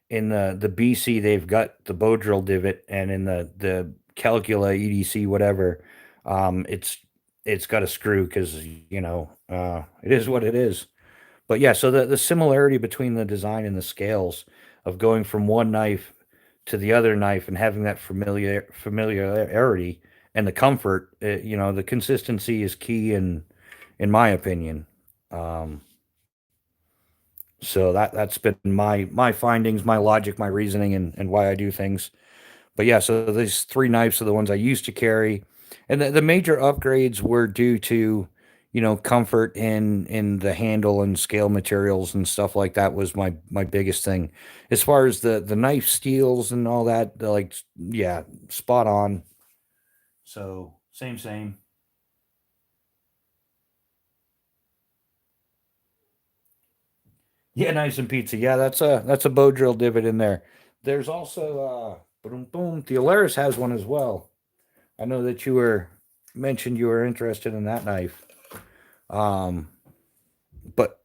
in the BC they've got the bow drill divot, and in the Calcula EDC whatever, it's got a screw because it is what it is. But yeah, so the similarity between the design and the scales of going from one knife to the other knife and having that familiarity and the comfort, the consistency is key in my opinion. Um, so that's been my findings, my logic, my reasoning, and why I do things. But yeah, so these three knives are the ones I used to carry, and the major upgrades were due to, comfort in the handle and scale materials and stuff like that was my biggest thing. As far as the knife steels and all that, they're like, yeah, spot on. So same. Yeah, nice and pizza. Yeah, that's a bow drill divot in there. There's also boom boom. The Alaris has one as well. I know that you were mentioned you were interested in that knife. Um, but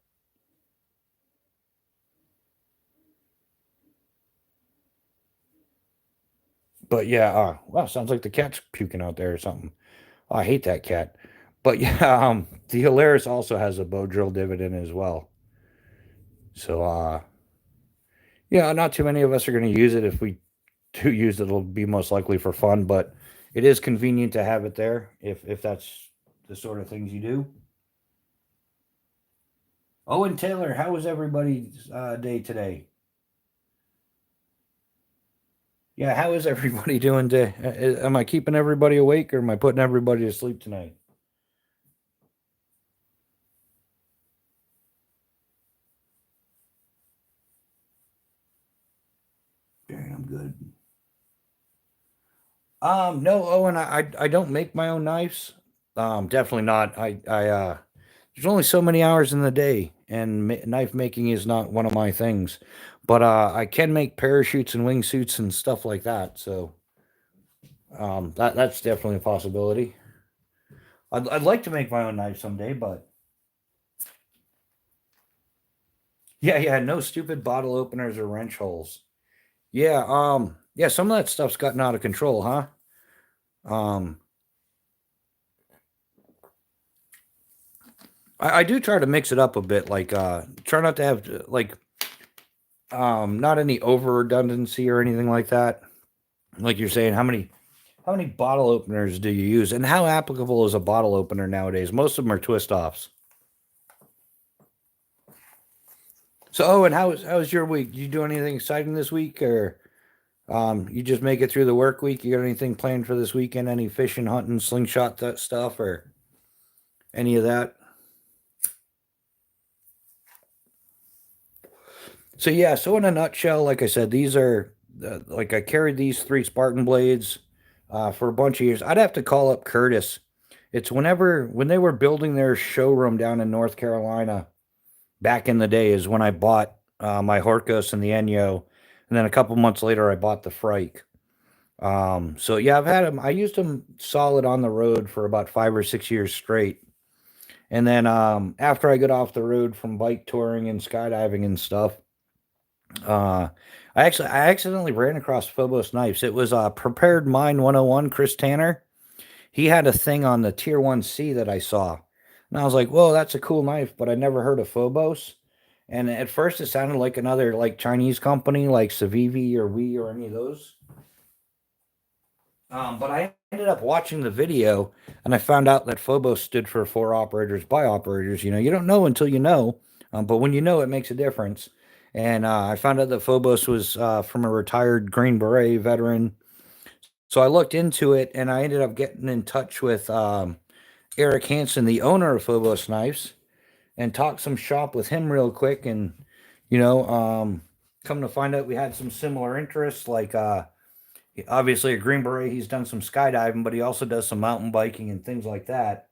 But yeah, wow, sounds like the cat's puking out there or something. Oh, I hate that cat. But yeah, the Alaris also has a bow drill divot in it as well. So yeah, not too many of us are going to use it. If we do use it, it'll be most likely for fun, but it is convenient to have it there if that's the sort of things you do. Oh, and Taylor, how was everybody's day today? Yeah, how is everybody doing today? Am I keeping everybody awake or am I putting everybody to sleep tonight? Dang, I'm good. No, Owen, I don't make my own knives. Definitely not. There's only so many hours in the day, and knife making is not one of my things. But I can make parachutes and wingsuits and stuff like that. So that's definitely a possibility. I'd like to make my own knife someday, but yeah, yeah, no stupid bottle openers or wrench holes. Yeah, yeah, some of that stuff's gotten out of control, huh? Um, I do try to mix it up a bit, like try not to have not any over redundancy or anything like that. Like you're saying, how many bottle openers do you use, and how applicable is a bottle opener nowadays? Most of them are twist offs. So, oh, and how's your week? You do anything exciting this week, or you just make it through the work week? You got anything planned for this weekend? Any fishing, hunting, slingshot that stuff, or any of that? So yeah, so in a nutshell, like I said, these are like I carried these three Spartan blades for a bunch of years. I'd have to call up Curtis. It's when they were building their showroom down in North Carolina back in the day is when I bought my Horkos and the Enyo, and then a couple months later I bought the Frike. So yeah, I've had them. I used them solid on the road for about 5 or 6 years straight. And then after I got off the road from bike touring and skydiving and stuff, uh, I accidentally ran across Phobos knives. It was Prepared Mind 101, Chris Tanner. He had a thing on the Tier 1C that I saw. And I was like, whoa, that's a cool knife, but I never heard of Phobos. And at first it sounded like another like Chinese company like Civivi or We or any of those. But I ended up watching the video and I found out that Phobos stood for for operators by operators. You know, you don't know until you know, but when you know, it makes a difference. And I found out that Phobos was from a retired Green Beret veteran. So I looked into it and I ended up getting in touch with Eric Hansen, the owner of Phobos Knives, and talked some shop with him real quick. And, you know, come to find out we had some similar interests like obviously a Green Beret. He's done some skydiving, but he also does some mountain biking and things like that.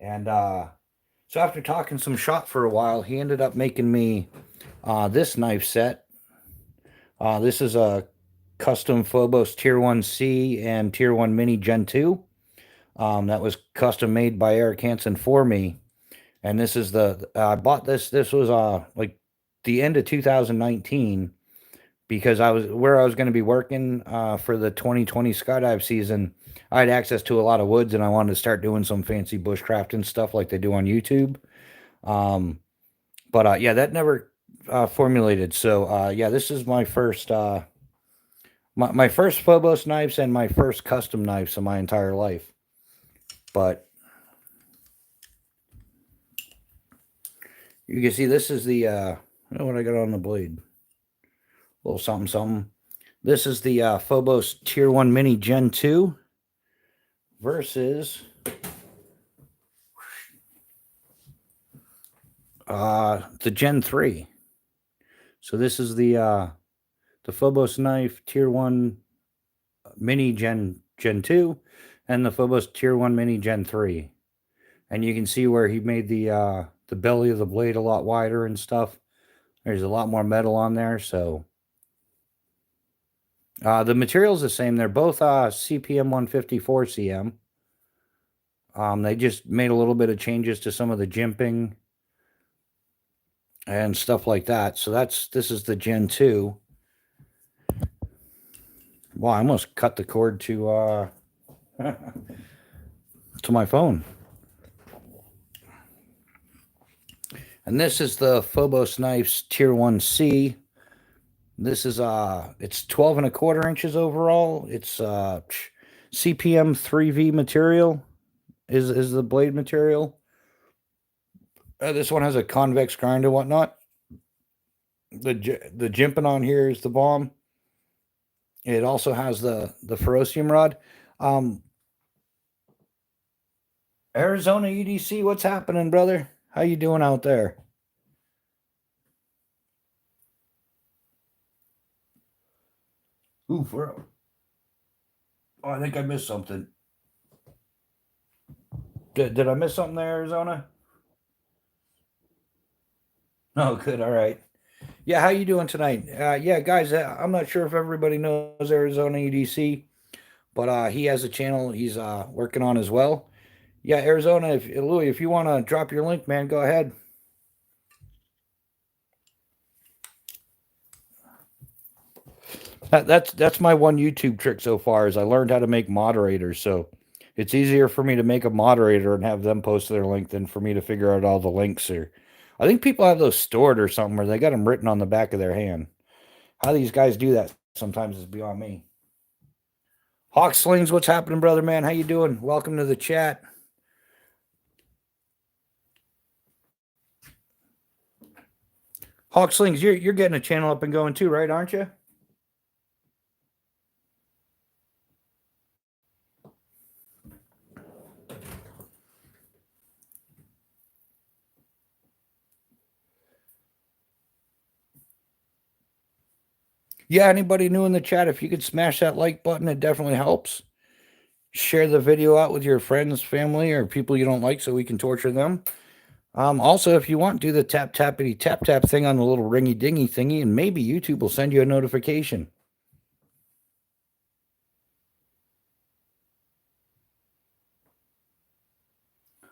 And so after talking some shop for a while, he ended up making me this knife set. This is a custom Phobos Tier 1C and Tier 1 Mini Gen 2. That was custom made by Eric Hansen for me. And this is I bought this. This was like the end of 2019 because I was going to be working for the 2020 skydive season. I had access to a lot of woods and I wanted to start doing some fancy bushcrafting stuff like they do on YouTube. Um, but yeah, that never formulated. So yeah, this is my first my first Phobos knives and my first custom knives in my entire life. But you can see this is the what I got on the blade. A little something something. This is the Phobos Tier 1 Mini Gen 2 versus the Gen 3. So this is the Phobos knife Tier 1 Mini Gen 2 and the Phobos Tier 1 Mini Gen 3. And you can see where he made the belly of the blade a lot wider and stuff. There's a lot more metal on there, so the material's the same. They're both CPM 154 CM. They just made a little bit of changes to some of the jimping and stuff like that. So this is the Gen 2. Well, I almost cut the cord to to my phone. And this is the Phobos Knives Tier 1C. This is it's 12 1/4 inches overall. It's CPM 3V material is the blade material. This one has a convex grind and whatnot. The jimping on here is the bomb. It also has the ferrocium rod. Arizona EDC, what's happening, brother? How you doing out there? Ooh, oh, I think I missed something. Did I miss something there, Arizona? Oh, good. All right. Yeah, how you doing tonight? Yeah, guys, I'm not sure if everybody knows Arizona EDC, but he has a channel he's working on as well. Yeah, Arizona, Louis, if you want to drop your link, man, go ahead. That's my one YouTube trick so far is I learned how to make moderators, so it's easier for me to make a moderator and have them post their link than for me to figure out all the links. Or I think people have those stored or something where they got them written on the back of their hand. How these guys do that sometimes is beyond me. Hawk Slings, what's happening, brother man? How you doing? Welcome to the chat. Hawk Slings, you're getting a channel up and going too, right? Aren't you? Yeah, anybody new in the chat, if you could smash that like button, it definitely helps. Share the video out with your friends, family, or people you don't like so we can torture them. Also, if you want, do the tappity tap tap thing on the little ringy dingy thingy, and maybe YouTube will send you a notification.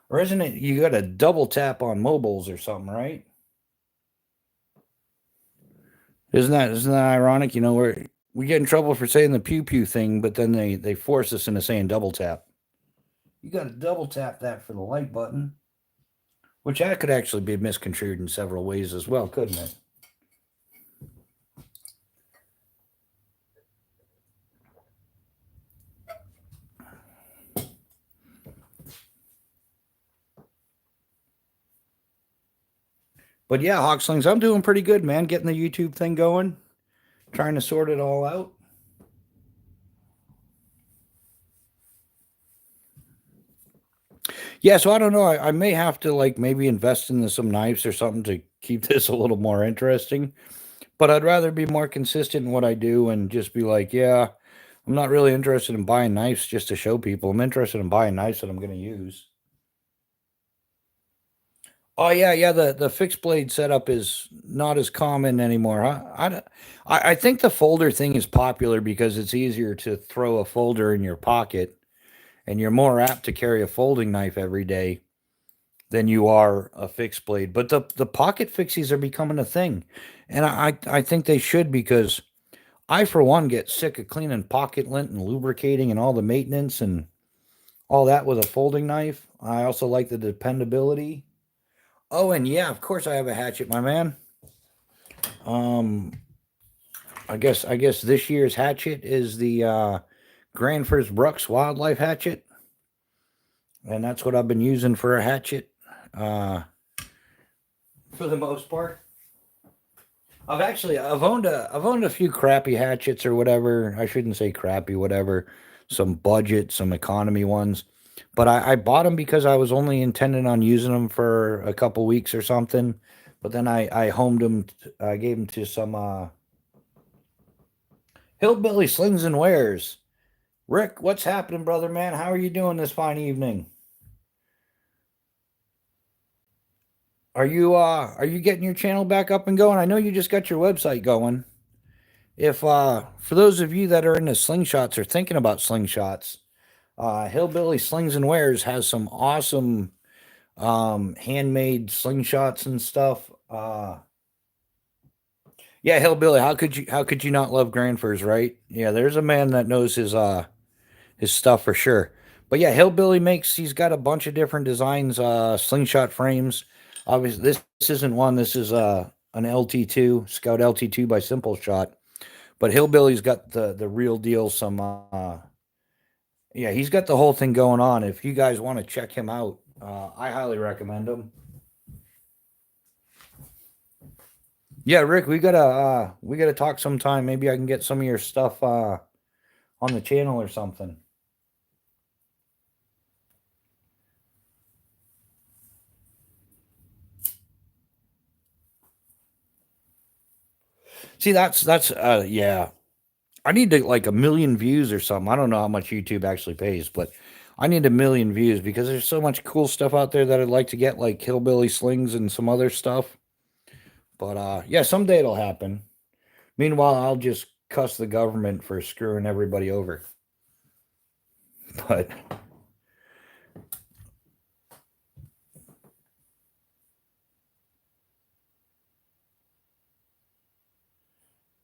Or isn't it you got to double tap on mobiles or something, right? Isn't that ironic? You know, we get in trouble for saying the pew pew thing, but then they force us into saying double tap. You got to double tap that for the like button, which that could actually be misconstrued in several ways as well, couldn't it? But yeah, Hawkslings, I'm doing pretty good, man. Getting the YouTube thing going, trying to sort it all out. Yeah, so I don't know. I may have to like maybe invest in some knives or something to keep this a little more interesting. But I'd rather be more consistent in what I do and just be like, yeah, I'm not really interested in buying knives just to show people. I'm interested in buying knives that I'm going to use. Oh yeah. The fixed blade setup is not as common anymore. I think the folder thing is popular because it's easier to throw a folder in your pocket, and you're more apt to carry a folding knife every day than you are a fixed blade. But the pocket fixies are becoming a thing, and I think they should, because I for one get sick of cleaning pocket lint and lubricating and all the maintenance and all that with a folding knife. I also like the dependability. Oh, and yeah, of course I have a hatchet, my man. I guess this year's hatchet is the Granfers Brooks Wildlife Hatchet, and that's what I've been using for a hatchet for the most part. I've owned a few crappy hatchets or whatever. I shouldn't say crappy, whatever. Some budget, some economy ones. But I bought them because I was only intending on using them for a couple weeks or something. But then I homed them. I gave them to some hillbilly slings and wares. Rick, what's happening, brother man? How are you doing this fine evening? Are you getting your channel back up and going? I know you just got your website going. If for those of you that are into slingshots or thinking about slingshots, Hillbilly Slings and Wares has some awesome handmade slingshots and stuff. Yeah, Hillbilly. How could you not love Granfers, right? Yeah, there's a man that knows his stuff for sure. But yeah, Hillbilly makes he's got a bunch of different designs, slingshot frames. Obviously, this isn't one. This is an LT2 Scout LT2 by Simple Shot. But Hillbilly's got the real deal. Some yeah, he's got the whole thing going on. If you guys want to check him out, I highly recommend him. Yeah, Rick, we gotta talk sometime. Maybe I can get some of your stuff on the channel or something. See, that's yeah. I need to like a million views or something. I don't know how much YouTube actually pays, but I need a million views because there's so much cool stuff out there that I'd like to get, like hillbilly slings and some other stuff. But yeah, someday it'll happen. Meanwhile, I'll just cuss the government for screwing everybody over. But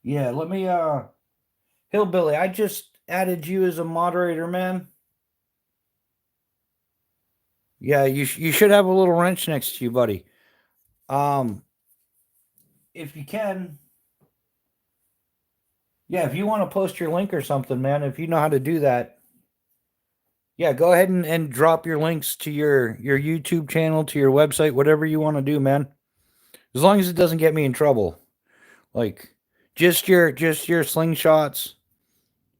yeah, let me hillbilly, I just added you as a moderator, man. Yeah, you should have a little wrench next to you, buddy. Um, if you can, yeah, if you want to post your link or something, man, if you know how to do that, yeah, go ahead and drop your links to your YouTube channel, to your website, whatever you want to do, man. As long as it doesn't get me in trouble. Like just your slingshots,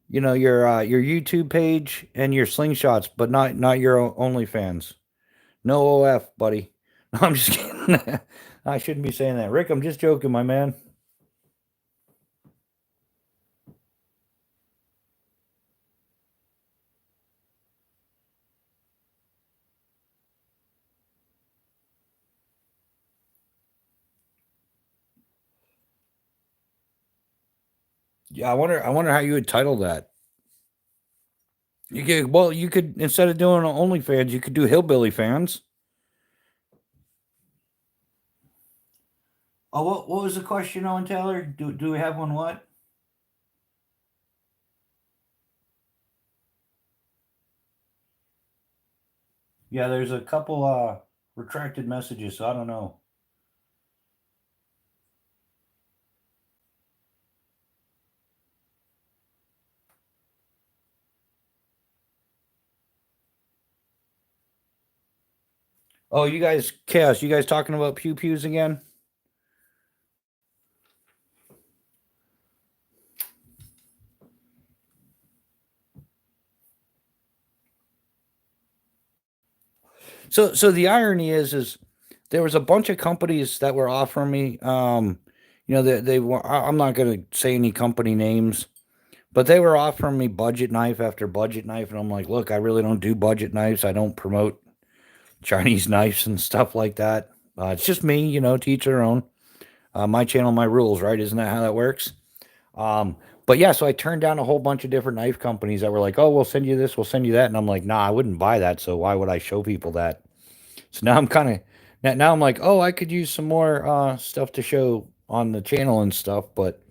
your YouTube page and your slingshots, but not your OnlyFans. No OF, buddy. No, I'm just kidding. I shouldn't be saying that. Rick, I'm just joking, my man. Yeah, I wonder how you would title that. You could instead of doing OnlyFans, you could do Hillbilly Fans. Oh, what was the question, Owen Taylor? Do we have one? What? Yeah, there's a couple retracted messages, so I don't know. Oh, you guys, Chaos, you guys talking about pew pews again? So the irony is there was a bunch of companies that were offering me, I'm not going to say any company names, but they were offering me budget knife after budget knife, and I'm like, look, I really don't do budget knives. I don't promote Chinese knives and stuff like that. It's just me, to each their own. My channel, my rules, right? Isn't that how that works? But yeah, so I turned down a whole bunch of different knife companies that were like, "Oh, we'll send you this, we'll send you that," and I'm like, "Nah, I wouldn't buy that. So why would I show people that?" So now I'm kind of now I'm like, "Oh, I could use some more stuff to show on the channel and stuff." But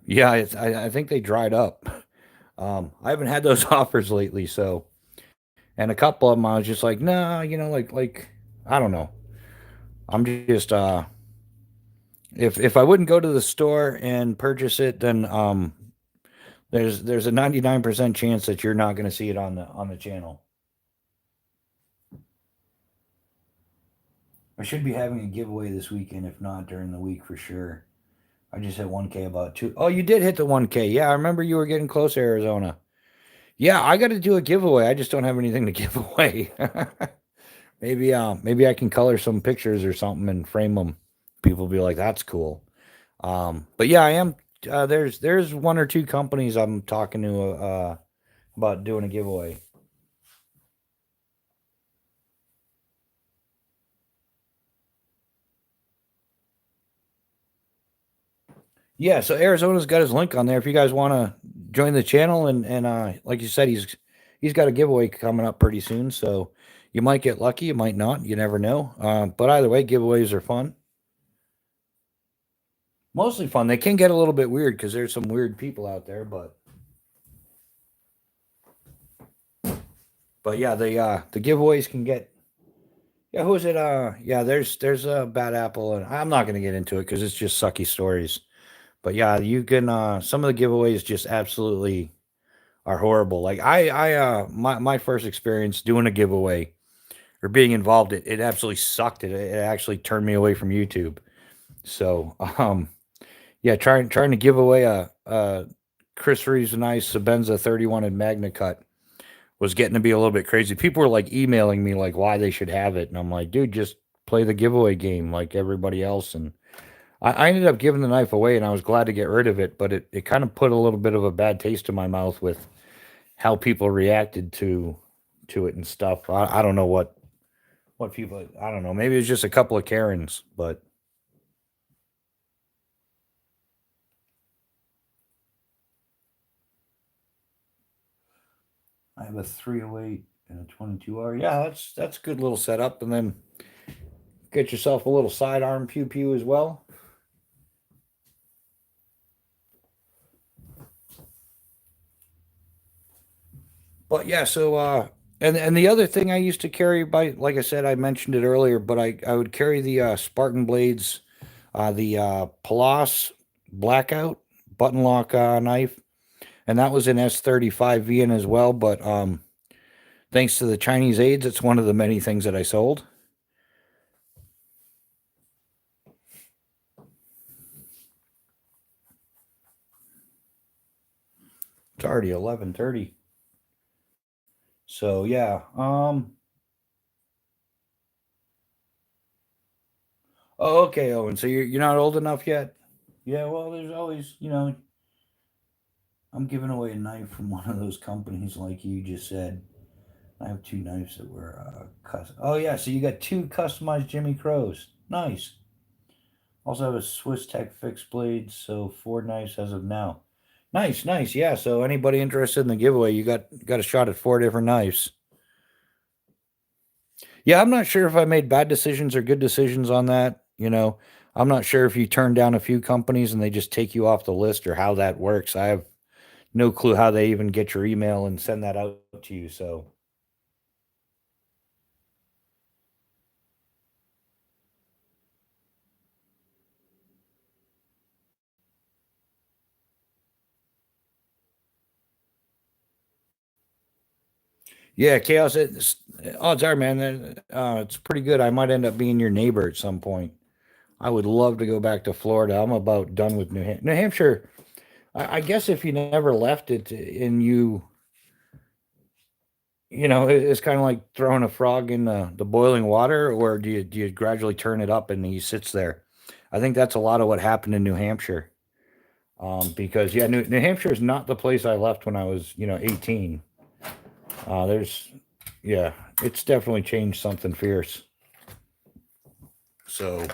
yeah, I think they dried up. I haven't had those offers lately, so and a couple of them I was just like, "Nah, like I don't know. I'm just if I wouldn't go to the store and purchase it, then there's a 99% chance that you're not going to see it on the channel. I should be having a giveaway this weekend, if not during the week for sure. I just hit 1K about two. Oh, you did hit the 1K. Yeah, I remember you were getting close to Arizona. Yeah, I got to do a giveaway. I just don't have anything to give away. Maybe I can color some pictures or something and frame them. People will be like, "That's cool." But yeah, I am. There's one or two companies I'm talking to about doing a giveaway. Yeah, so Arizona's got his link on there. If you guys want to join the channel and like you said, he's got a giveaway coming up pretty soon. So you might get lucky, you might not. You never know. But either way, giveaways are fun. Mostly fun. They can get a little bit weird because there's some weird people out there, but yeah, the giveaways can get. Yeah, who is it? Yeah, there's a bad apple, and I'm not gonna get into it because it's just sucky stories. But yeah, you can. Some of the giveaways just absolutely are horrible. Like my first experience doing a giveaway or being involved, it absolutely sucked. It actually turned me away from YouTube. So yeah, trying to give away a Chris Reeves nice Sabenza 31 and Magna Cut was getting to be a little bit crazy. People were like emailing me like why they should have it, and I'm like, dude, just play the giveaway game like everybody else. And I ended up giving the knife away, and I was glad to get rid of it, but it kind of put a little bit of a bad taste in my mouth with how people reacted to it and stuff. I don't know what people. I don't know. Maybe it was just a couple of Karens, but I have a 308 and a 22R. Yeah, that's a good little setup, and then get yourself a little sidearm pew pew as well. But yeah, so and the other thing I used to carry by, like I said, I mentioned it earlier, but I would carry the Spartan blades, the Palas Blackout button lock knife, and that was an S35V in as well. But thanks to the Chinese aids, it's one of the many things that I sold. It's already 11:30. So yeah, oh, okay, Owen. So you're not old enough yet? Yeah. Well, there's always, I'm giving away a knife from one of those companies, like you just said. I have two knives that were custom. Oh yeah, so you got two customized Jimmy Crows. Nice. Also have a Swiss Tech fixed blade, so four knives as of now. Nice, nice. Yeah. So anybody interested in the giveaway, you got a shot at four different knives. Yeah, I'm not sure if I made bad decisions or good decisions on that. I'm not sure if you turn down a few companies and they just take you off the list or how that works. I have no clue how they even get your email and send that out to you. So, yeah, Chaos, odds are, man, it's pretty good. I might end up being your neighbor at some point. I would love to go back to Florida. I'm about done with New Hampshire. I guess if you never left it and it's kind of like throwing a frog in the boiling water, or do you gradually turn it up and he sits there? I think that's a lot of what happened in New Hampshire. Because yeah, New Hampshire is not the place I left when I was 18. There's yeah, it's definitely changed something fierce. So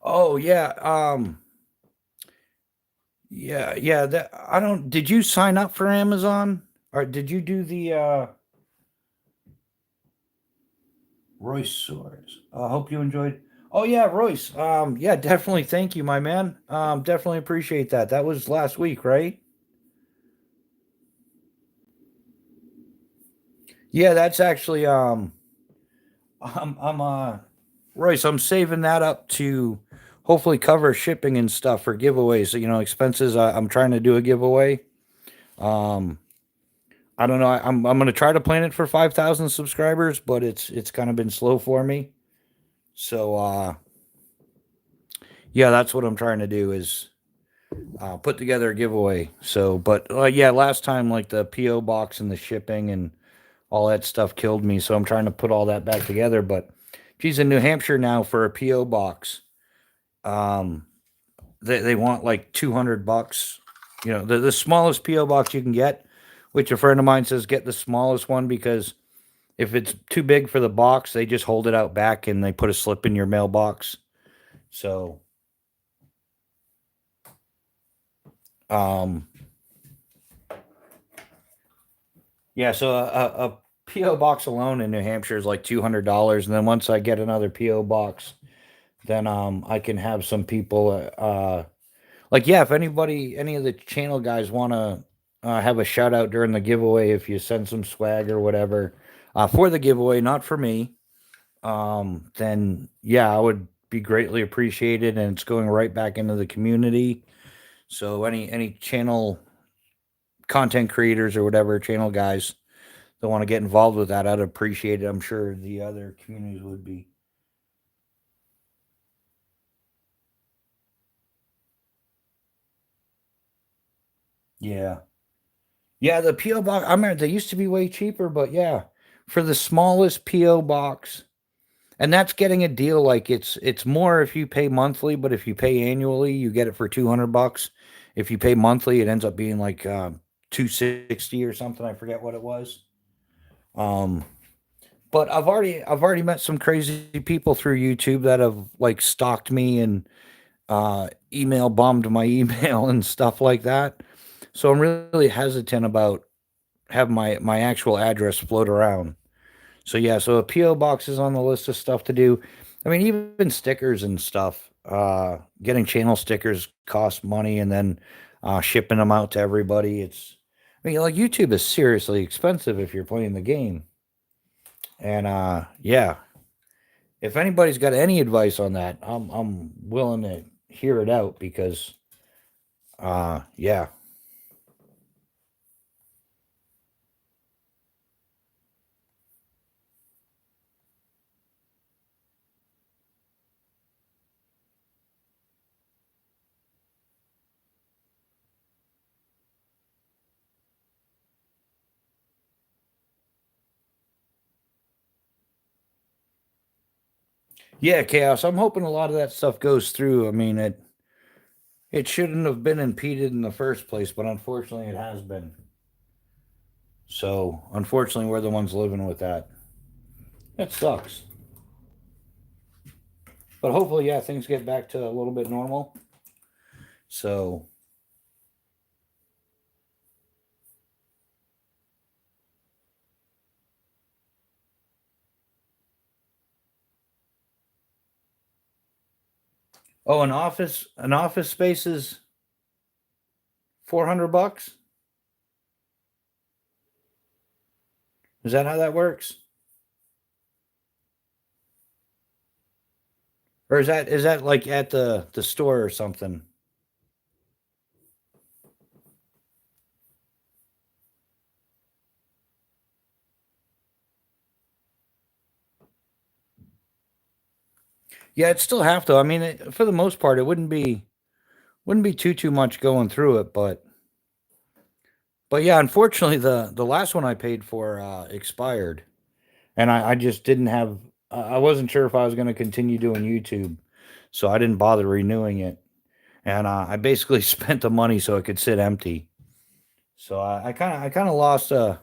oh yeah, yeah, that I don't did you sign up for Amazon? Or did you do the Royce Soares? I hope you enjoyed. Oh yeah, Royce. Yeah, definitely. Thank you, my man. Definitely appreciate that. That was last week, right? Yeah, that's actually I'm Royce. I'm saving that up to hopefully cover shipping and stuff for giveaways. Expenses. I'm trying to do a giveaway. Um, I don't know. I'm gonna try to plan it for 5,000 subscribers, but it's kind of been slow for me. So yeah, that's what I'm trying to do is put together a giveaway. So, but yeah, last time like the PO box and the shipping and all that stuff killed me. So I'm trying to put all that back together. But geez, in New Hampshire now for a PO box, um, they want like $200. The smallest PO box you can get, which a friend of mine says get the smallest one because if it's too big for the box, they just hold it out back and they put a slip in your mailbox. So, um, Yeah, so a PO box alone in New Hampshire is like $200, and then once I get another PO box, then I can have some people like, yeah, if anybody, any of the channel guys want to have a shout out during the giveaway, if you send some swag or whatever for the giveaway, not for me, then yeah, I would be greatly appreciated, and it's going right back into the community. So any channel content creators or whatever channel guys that want to get involved with that, I'd appreciate it. I'm sure the other communities would be. Yeah. Yeah, the PO box. I remember they used to be way cheaper, but yeah, for the smallest PO box, and that's getting a deal. Like it's more if you pay monthly, but if you pay annually, you get it for $200. If you pay monthly, it ends up being like 260 or something. I forget what it was. Um, but I've already met some crazy people through YouTube that have like stalked me and email bombed my email and stuff like that. So I'm really hesitant about have my actual address float around. So yeah, so a PO box is on the list of stuff to do. I mean, even stickers and stuff. Getting channel stickers cost money, and then shipping them out to everybody. I mean, like YouTube is seriously expensive if you're playing the game. And yeah, if anybody's got any advice on that, I'm willing to hear it out because yeah. Yeah, chaos. I'm hoping a lot of that stuff goes through. I mean, it shouldn't have been impeded in the first place, but unfortunately, it has been. So, unfortunately, we're the ones living with that. That sucks. But hopefully, yeah, things get back to a little bit normal. So, oh, an office space is $400. Is that how that works? Or is that like at the store or something? Yeah, it'd still have to. I mean, for the most part, it wouldn't be too much going through it, but yeah, unfortunately, the last one I paid for expired, and I just didn't have. I wasn't sure if I was going to continue doing YouTube, so I didn't bother renewing it, and I basically spent the money so it could sit empty. So I kind of lost a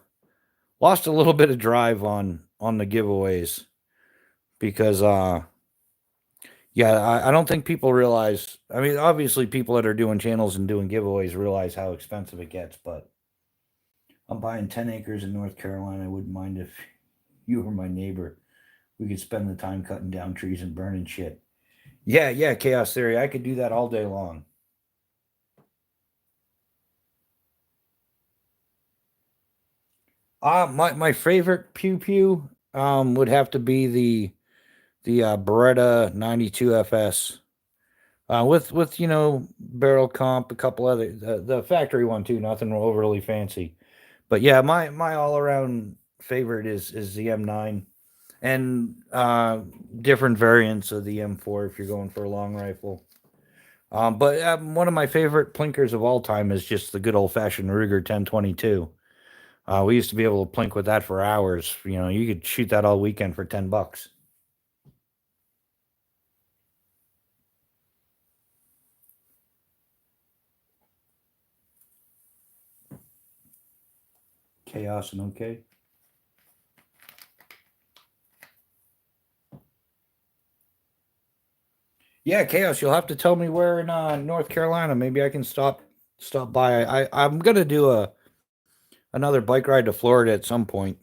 little bit of drive on the giveaways because yeah, I don't think people realize. I mean, obviously, people that are doing channels and doing giveaways realize how expensive it gets, but I'm buying 10 acres in North Carolina. I wouldn't mind if you were my neighbor. We could spend the time cutting down trees and burning shit. Yeah, yeah, chaos theory. I could do that all day long. My favorite pew pew would have to be the Beretta 92 FS. With barrel comp, a couple other the factory one too, nothing overly fancy. But yeah, my all around favorite is the M9 and different variants of the M4 if you're going for a long rifle. But one of my favorite plinkers of all time is just the good old fashioned Ruger 1022. We used to be able to plink with that for hours. You could shoot that all weekend for $10. Chaos and okay. Yeah, chaos. You'll have to tell me where in North Carolina. Maybe I can stop by. I'm gonna do another bike ride to Florida at some point.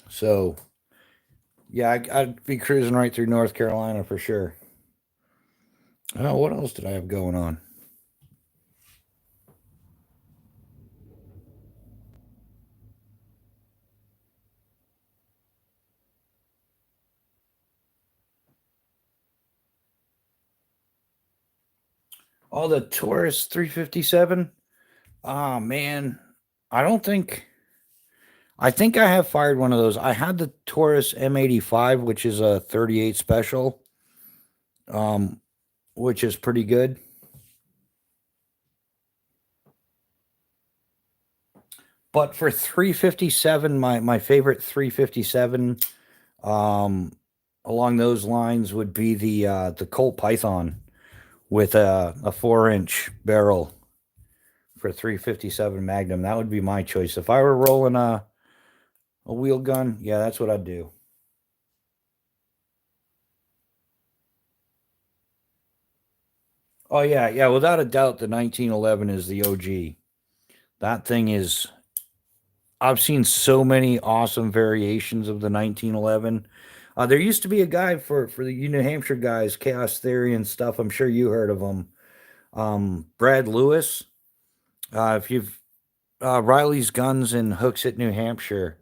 So yeah, I'd be cruising right through North Carolina for sure. Oh, what else did I have going on? Oh, the Taurus 357. Ah, man, I don't think. I think I have fired one of those. I had the Taurus M85, which is a 38 special, um, which is pretty good. But for 357, my favorite 357, um, along those lines would be the Colt Python with a 4-inch barrel for 357 Magnum. That would be my choice. If I were rolling a wheel gun, yeah, that's what I'd do. Oh yeah, yeah, without a doubt the 1911 is the OG. That thing is I've seen so many awesome variations of the 1911. There used to be a guy for the New Hampshire guys, Chaos Theory and stuff. I'm sure you heard of him. Brad Lewis. If you've Riley's Guns and Hooks at New Hampshire.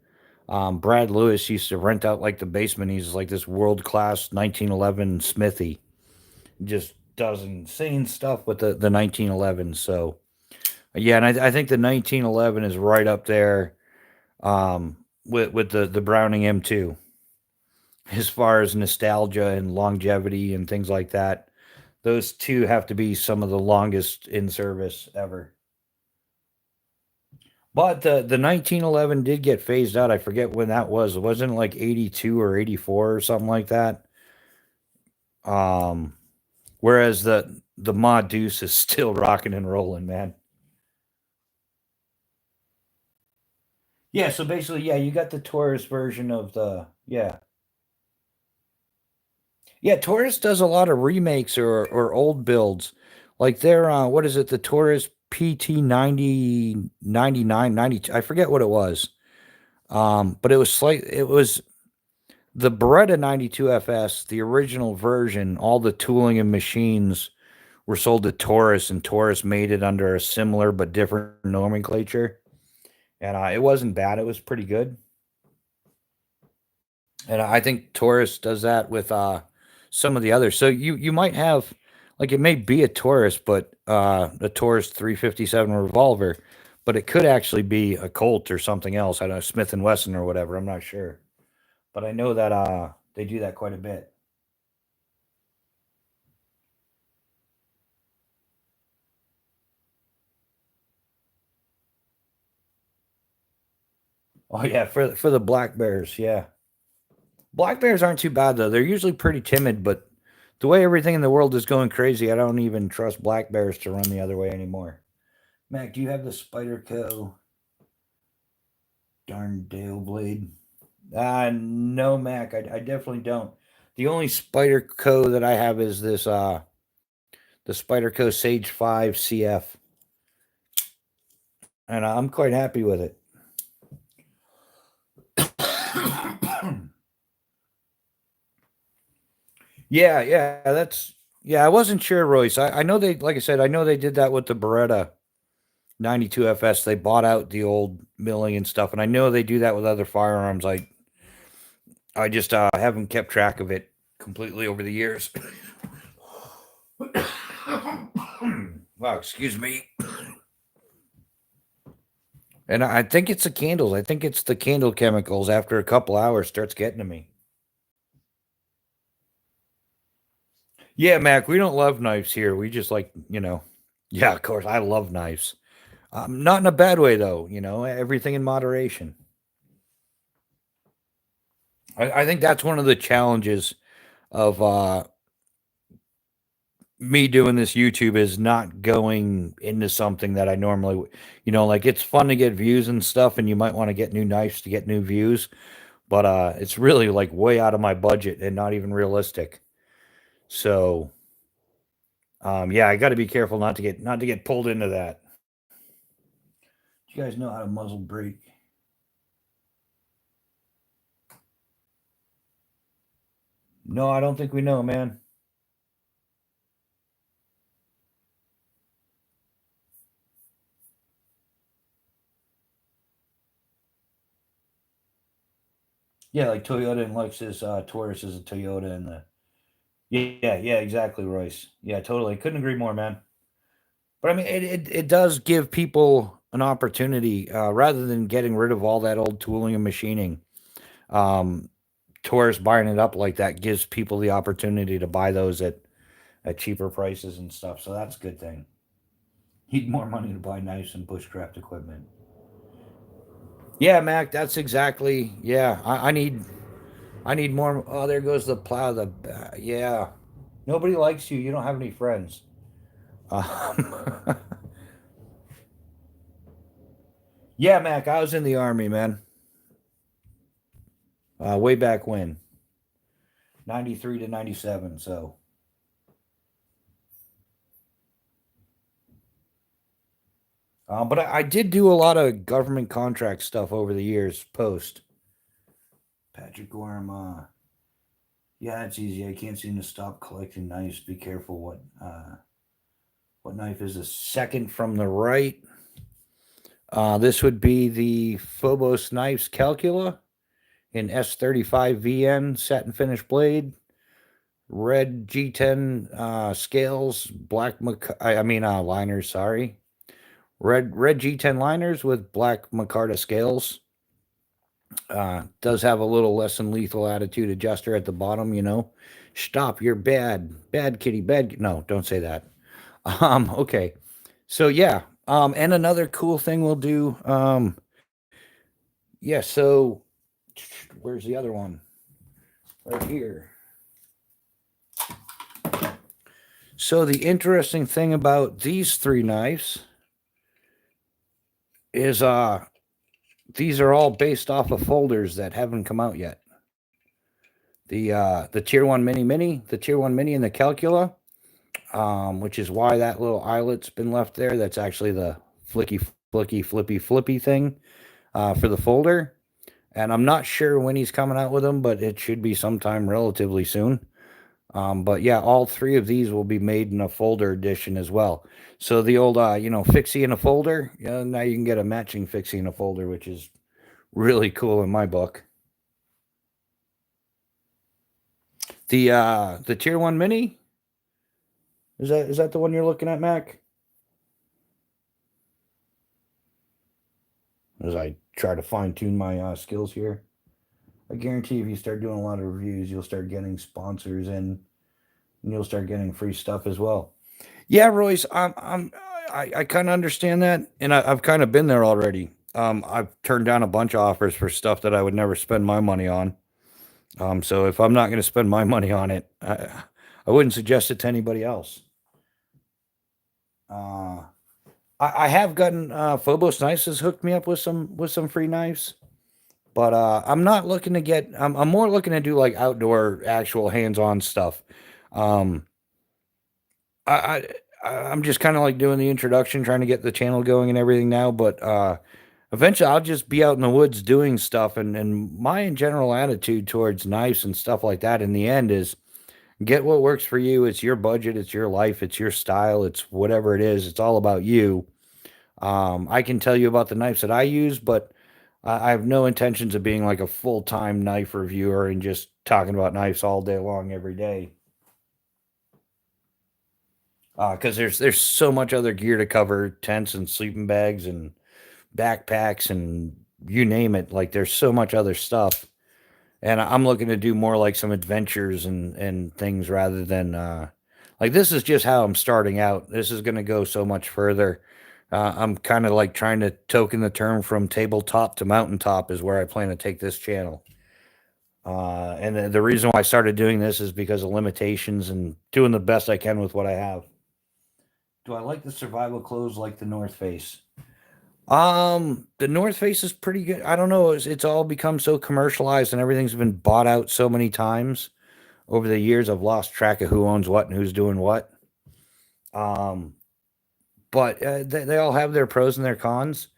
Brad Lewis used to rent out like the basement. He's like this world class 1911 smithy. Just does insane stuff with the 1911. So yeah, and I think the 1911 is right up there with the Browning M2 as far as nostalgia and longevity and things like that. Those two have to be some of the longest in service ever. But the 1911 did get phased out. I forget when that was. It wasn't like 82 or 84 or something like that. Um, Whereas the Mod Deuce is still rocking and rolling, man. Yeah, so basically, yeah, you got the Taurus version of the yeah. Yeah, Taurus does a lot of remakes or old builds. Like their what is it, the Taurus PT 90 99 92. I forget what it was. But it was the Beretta 92 FS, the original version, all the tooling and machines were sold to Taurus, and Taurus made it under a similar but different nomenclature. And it wasn't bad. It was pretty good. And I think Taurus does that with some of the others. So you might have like it may be a Taurus, but a Taurus 357 revolver, but it could actually be a Colt or something else. I don't know, Smith and Wesson or whatever. I'm not sure, but I know that they do that quite a bit. Oh yeah, for the black bears, yeah. Black bears aren't too bad though. They're usually pretty timid, but the way everything in the world is going crazy, I don't even trust black bears to run the other way anymore. Mac, do you have the Spyderco darn Dale blade? No, Mac, I definitely don't. The only Spyderco that I have is this the Spyderco Sage 5 CF, and I'm quite happy with it. Yeah, yeah, that's yeah. I wasn't sure, Royce. I know they, like I said, I know they did that with the Beretta 92 FS. They bought out the old milling and stuff, and I know they do that with other firearms. I just haven't kept track of it completely over the years. Wow, excuse me. And I think it's the candles. I think it's the candle chemicals. After a couple hours, starts getting to me. Yeah, Mac, we don't love knives here. We just like, yeah, of course, I love knives. Not in a bad way, though. Everything in moderation. I think that's one of the challenges of me doing this YouTube is not going into something that I normally, like it's fun to get views and stuff, and you might want to get new knives to get new views, but it's really like way out of my budget and not even realistic. So, yeah, I got to be careful not to get pulled into that. You guys know how to muzzle brake. No, I don't think we know, man. Yeah, like Toyota and Lexus, Taurus is a Toyota, and the yeah, exactly, Royce. Yeah, totally. Couldn't agree more, man. But I mean, it does give people an opportunity rather than getting rid of all that old tooling and machining. Um, Taurus buying it up like that gives people the opportunity to buy those at cheaper prices and stuff. So that's a good thing. Need more money to buy knives and bushcraft equipment. Yeah, Mac, that's exactly. Yeah, I need more. Oh, there goes the plow. Yeah, nobody likes you. You don't have any friends. Um, yeah, Mac, I was in the army, man. Way back when, 93 to 97. So, but I did do a lot of government contract stuff over the years. Post Patrick Gorham. Yeah, it's easy. I can't seem to stop collecting knives. Be careful what knife is the second from the right. This would be the Phobos Knives Calcula in S35 VN satin finish blade, red G10 scales, black liners. Sorry, red G10 liners with black micarta scales. Does have a little less than lethal attitude adjuster at the bottom. Stop. You're bad kitty, bad. No, don't say that. Okay. So yeah. And another cool thing we'll do. Yeah. So where's the other one? Right here. So the interesting thing about these three knives is these are all based off of folders that haven't come out yet. The tier 1 mini, the tier 1 mini and the calcula, which is why that little eyelet's been left there. That's actually the flippy thing for the folder. And I'm not sure when he's coming out with them, but it should be sometime relatively soon. But yeah, all three of these will be made in a folder edition as well. So the old, fixie in a folder, now you can get a matching fixie in a folder, which is really cool in my book. The tier 1 mini, is that the one you're looking at, Mac? As I try to fine tune my skills here, I guarantee if you start doing a lot of reviews, you'll start getting sponsors and you'll start getting free stuff as well. Yeah, Royce, I kind of understand that, and I've kind of been there already. I've turned down a bunch of offers for stuff that I would never spend my money on. So if I'm not going to spend my money on it, I wouldn't suggest it to anybody else. Uh, I have gotten Phobos Knives has hooked me up with some free knives, but I'm not looking to get. I'm more looking to do like outdoor, actual hands-on stuff. Um, I, I'm just kind of like doing the introduction, trying to get the channel going and everything now. But eventually, I'll just be out in the woods doing stuff. And my general attitude towards knives and stuff like that, in the end, is get what works for you. It's your budget, it's your life, it's your style, it's whatever it is. It's all about you. I can tell you about the knives that I use, but I have no intentions of being like a full time knife reviewer and just talking about knives all day long every day. Because there's so much other gear to cover, tents and sleeping bags and backpacks and you name it. Like there's so much other stuff, and I'm looking to do more like some adventures and things rather than like this is just how I'm starting out. This is going to go so much further. I'm kind of like trying to token the term from tabletop to mountaintop is where I plan to take this channel. And the reason why I started doing this is because of limitations and doing the best I can with what I have. Do I like the survival clothes like the North Face? The North Face is pretty good. I don't know. It's all become so commercialized and everything's been bought out so many times over the years. I've lost track of who owns what and who's doing what. Um, but they all have their pros and their cons.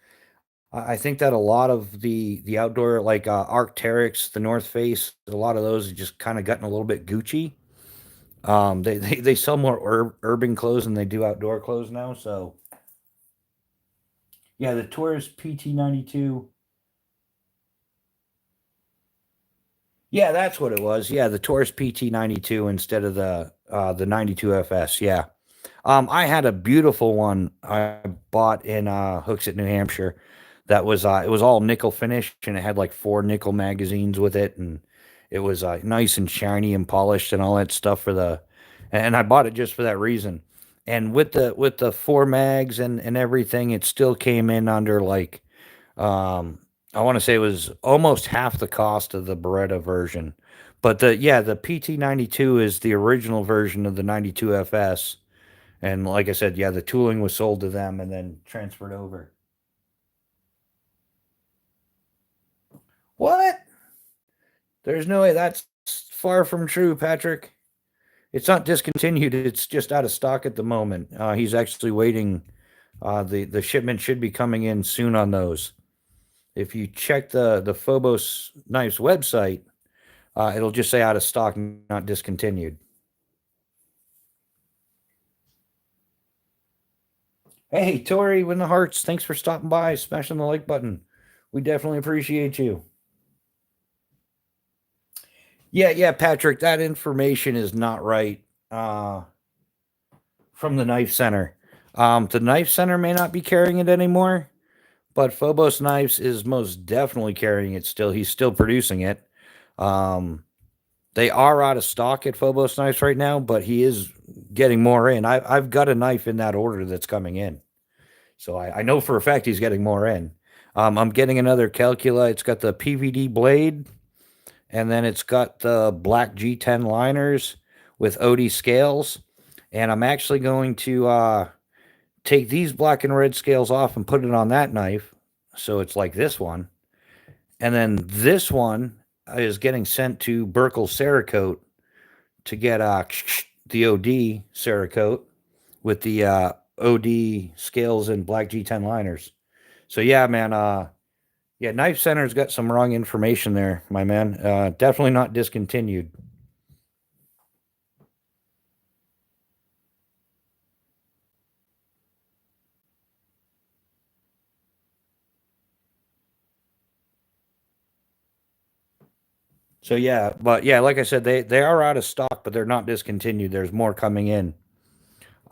I think that a lot of the outdoor, like, Arc'teryx, the North Face, a lot of those have just kinda gotten a little bit Gucci. They sell more urban clothes than they do outdoor clothes now, so yeah, the Tourist PT92. Yeah, that's what it was. Yeah, the Taurus PT92 instead of the 92 FS. Yeah. I had a beautiful one I bought in Hooksett, New Hampshire. That was it was all nickel finish and it had like four nickel magazines with it, and it was nice and shiny and polished and all that stuff for the and I bought it just for that reason. And with the four mags and everything, it still came in under like um, I want to say it was almost half the cost of the Beretta version. But the PT92 is the original version of the 92 FS. And like I said, yeah, the tooling was sold to them and then transferred over. What? There's no way that's far from true, Patrick. It's not discontinued. It's just out of stock at the moment. He's actually waiting. The shipment should be coming in soon on those. If you check the Phobos Knives website, it'll just say out of stock, not discontinued. Hey, Tori, with the hearts, thanks for stopping by, smashing the like button. We definitely appreciate you. Yeah, Patrick, that information is not right. From the Knife Center. The Knife Center may not be carrying it anymore, but Phobos Knives is most definitely carrying it still. He's still producing it. Um, they are out of stock at Phobos Knives right now, but he is getting more in. I've got a knife in that order that's coming in. So I know for a fact he's getting more in. I'm getting another Calcula. It's got the PVD blade, and then it's got the black G10 liners with OD scales. And I'm actually going to take these black and red scales off and put it on that knife. So it's like this one. And then this one is getting sent to Burkle Cerakote to get the OD Cerakote with the OD scales and black G10 liners. So yeah, man, yeah, Knife Center's got some wrong information there, my man. Definitely not discontinued. So yeah, but yeah, like I said, they are out of stock, but they're not discontinued. There's more coming in.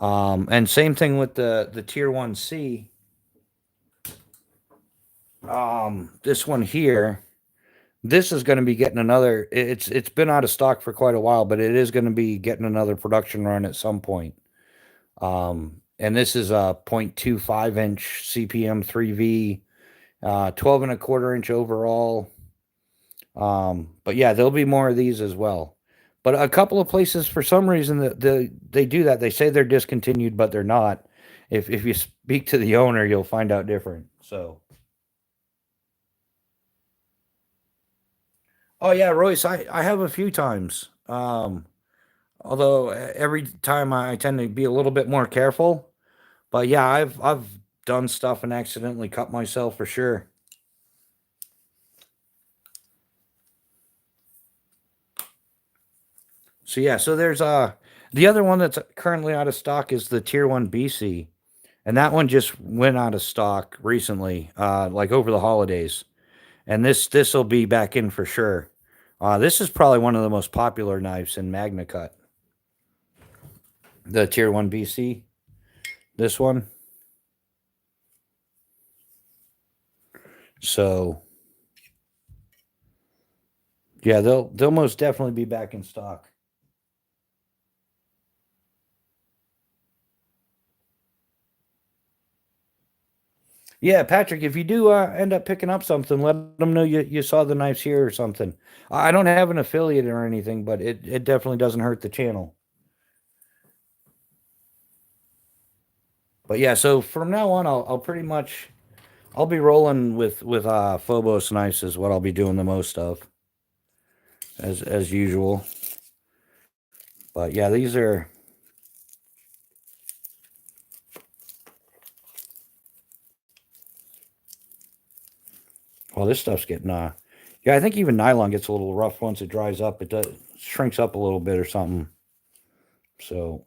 And same thing with the Tier 1C. This one here, this is going to be getting another. It's been out of stock for quite a while, but it is going to be getting another production run at some point. And this is a 0.25 inch CPM 3V, 12 and a quarter inch overall. But yeah, there'll be more of these as well. But a couple of places, for some reason, that they do that. They say they're discontinued, but they're not. If you speak to the owner, you'll find out different. So, oh yeah, Royce, I have a few times. Although every time I tend to be a little bit more careful. But yeah, I've done stuff and accidentally cut myself for sure. So yeah, so there's the other one that's currently out of stock is the Tier 1 BC. And that one just went out of stock recently, like over the holidays. And this'll be back in for sure. This is probably one of the most popular knives in Magna Cut. The Tier 1 BC. This one. So yeah, they'll most definitely be back in stock. Yeah, Patrick, if you do end up picking up something, let them know you saw the knives here or something. I don't have an affiliate or anything, but it definitely doesn't hurt the channel. But yeah, so from now on, I'll pretty much I'll be rolling with Phobos knives is what I'll be doing the most of, as usual. But yeah, these are. Well, this stuff's getting yeah, I think even nylon gets a little rough once it dries up. It does shrinks up a little bit or something. So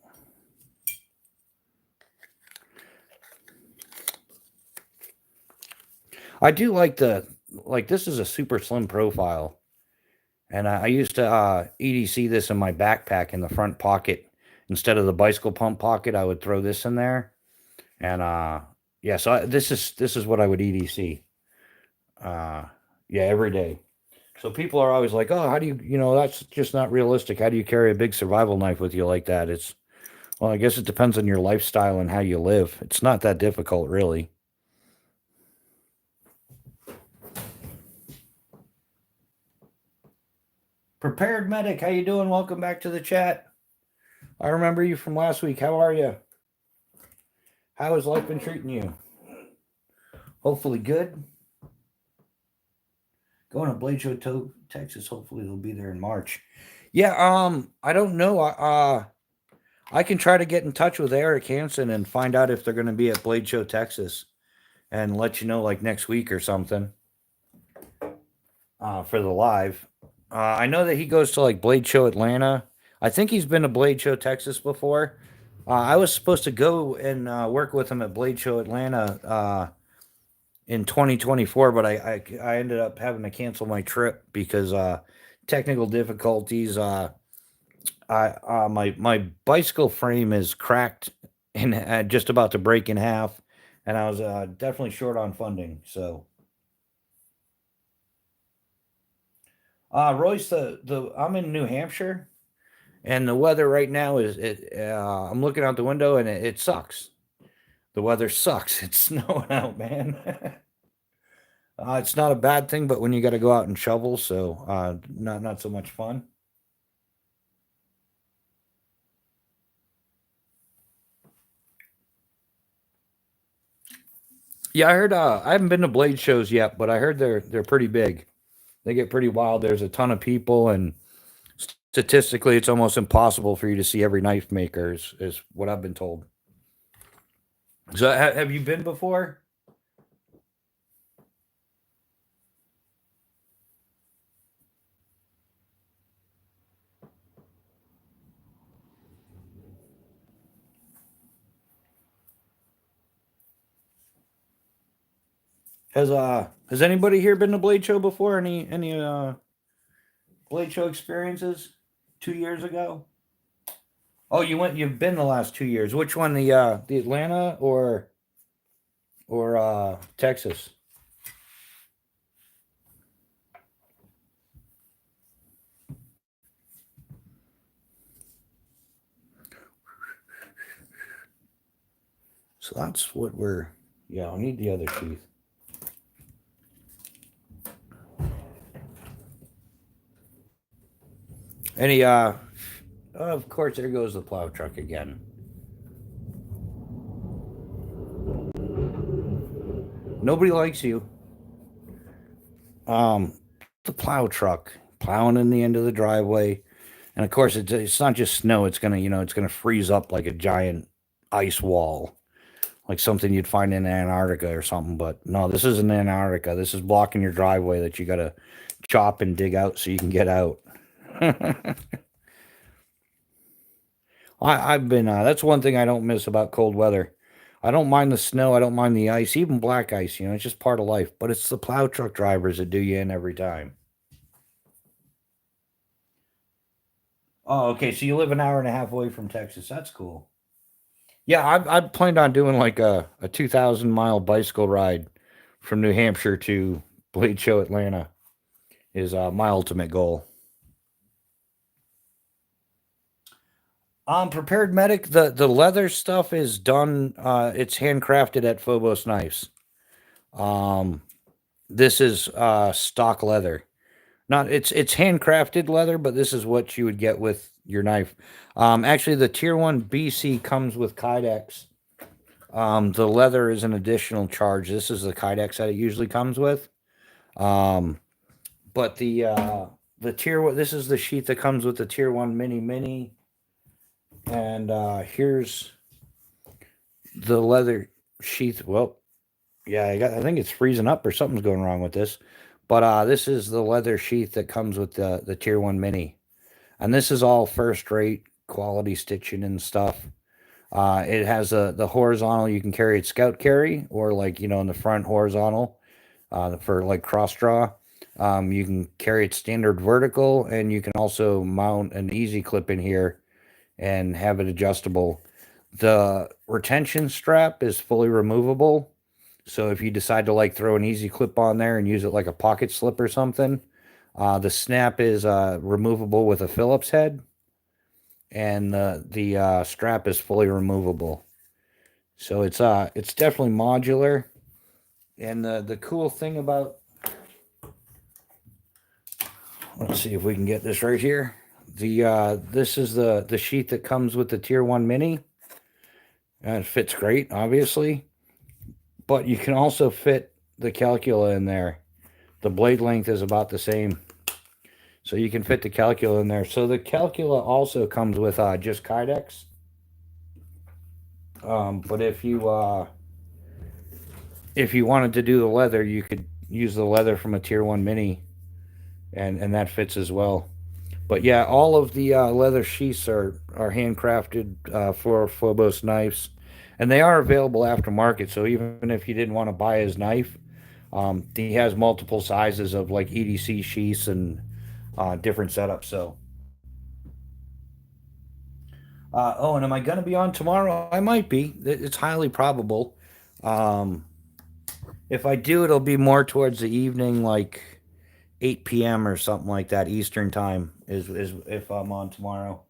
I do like this is a super slim profile. And I used to EDC this in my backpack in the front pocket. Instead of the bicycle pump pocket, I would throw this in there. And yeah, so this is what I would EDC. Uh yeah, every day. So people are always like, "Oh, how do you that's just not realistic. How do you carry a big survival knife with you like that?" It's well, I guess it depends on your lifestyle and how you live. It's not that difficult, really. Prepared Medic, how you doing? Welcome back to the chat. I remember you from last week. How are you? How has life been treating you? Hopefully good. Going to Blade Show Texas. Hopefully they'll be there in March. Yeah, I don't know. I can try to get in touch with Eric Hansen and find out if they're going to be at Blade Show Texas and let you know like next week or something for the live. I know that he goes to like Blade Show Atlanta. I think he's been to Blade Show Texas before. I was supposed to go and work with him at Blade Show Atlanta in 2024, but I ended up having to cancel my trip because technical difficulties. My bicycle frame is cracked and just about to break in half, and I was definitely short on funding. So, Royce, the I'm in New Hampshire, and the weather right now is I'm looking out the window and it sucks. The weather sucks. It's snowing out, man. It's not a bad thing, but when you got to go out and shovel, so not so much fun. Yeah, I heard. I haven't been to blade shows yet, but I heard they're pretty big. They get pretty wild. There's a ton of people, and statistically, it's almost impossible for you to see every knife maker. Is what I've been told. So, have you been before? Has anybody here been to Blade Show before? Any Blade Show experiences 2 years ago? Oh, you've been the last 2 years. Which one? The Atlanta or Texas? So that's what we're. Yeah, I need the other teeth. Any of course there goes the plow truck again. Nobody likes you. The plow truck plowing in the end of the driveway. And of course it's not just snow, it's gonna freeze up like a giant ice wall. Like something you'd find in Antarctica or something, but no, this isn't Antarctica. This is blocking your driveway that you gotta chop and dig out so you can get out. I've been that's one thing I don't miss about cold weather. I don't mind the snow, I don't mind the ice, even black ice, it's just part of life. But it's the plow truck drivers that do you in every time. Oh, okay. So you live an hour and a half away from Texas. That's cool. Yeah, I've planned on doing like a 2,000 mile bicycle ride from New Hampshire to Blade Show Atlanta is my ultimate goal. Prepared Medic, the leather stuff is done. It's handcrafted at Phobos Knives. Um, this is stock leather. Not it's handcrafted leather, but this is what you would get with your knife. Actually, the Tier 1 BC comes with Kydex. The leather is an additional charge. This is the Kydex that it usually comes with. But the Tier 1, this is the sheath that comes with the Tier 1 Mini. And here's the leather sheath. Well, Yeah, I think it's freezing up or something's going wrong with this. But this is the leather sheath that comes with the Tier 1 Mini. And this is all first rate quality stitching and stuff. It has the horizontal, you can carry it scout carry, or like, in the front horizontal for like cross draw. You can carry it standard vertical, and you can also mount an easy clip in here and have it adjustable. The retention strap is fully removable. So if you decide to like throw an easy clip on there and use it like a pocket slip or something, the snap is removable with a Phillips head, and the strap is fully removable. So it's definitely modular. And the cool thing about, let's see if we can get this right here. This is the sheath that comes with the Tier 1 Mini. It fits great, obviously, but you can also fit the calcula in there. The blade length is about the same, so you can fit the calcula in there. So the calcula also comes with just Kydex. But if you wanted to do the leather, you could use the leather from a Tier 1 Mini, and that fits as well. But yeah, all of the leather sheaths are handcrafted for Phobos knives, and they are available aftermarket. So even if you didn't want to buy his knife, he has multiple sizes of like EDC sheaths and different setups. So, oh, and am I going to be on tomorrow? I might be. It's highly probable. Um, if I do, it'll be more towards the evening, like 8 p.m. or something like that Eastern time is if I'm on tomorrow.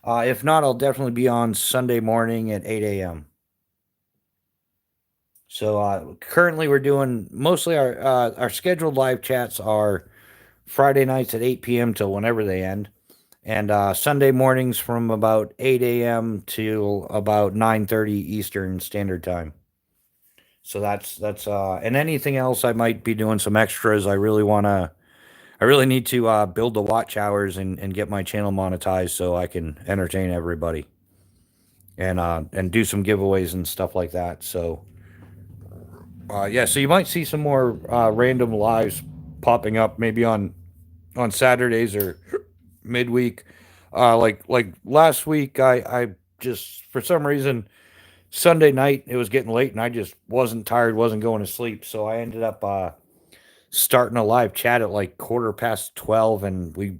If not, I'll definitely be on Sunday morning at 8 a.m. So currently we're doing mostly our scheduled live chats are Friday nights at 8 p.m. till whenever they end, and Sunday mornings from about 8 a.m. to about 9:30 Eastern Standard Time. So that's and anything else I might be doing some extras. I really need to build the watch hours and get my channel monetized so I can entertain everybody and do some giveaways and stuff like that. So yeah, so you might see some more random lives popping up maybe on Saturdays or midweek. Like last week, I just for some reason Sunday night it was getting late and I just wasn't tired, wasn't going to sleep, so I ended up starting a live chat at like 12:15, and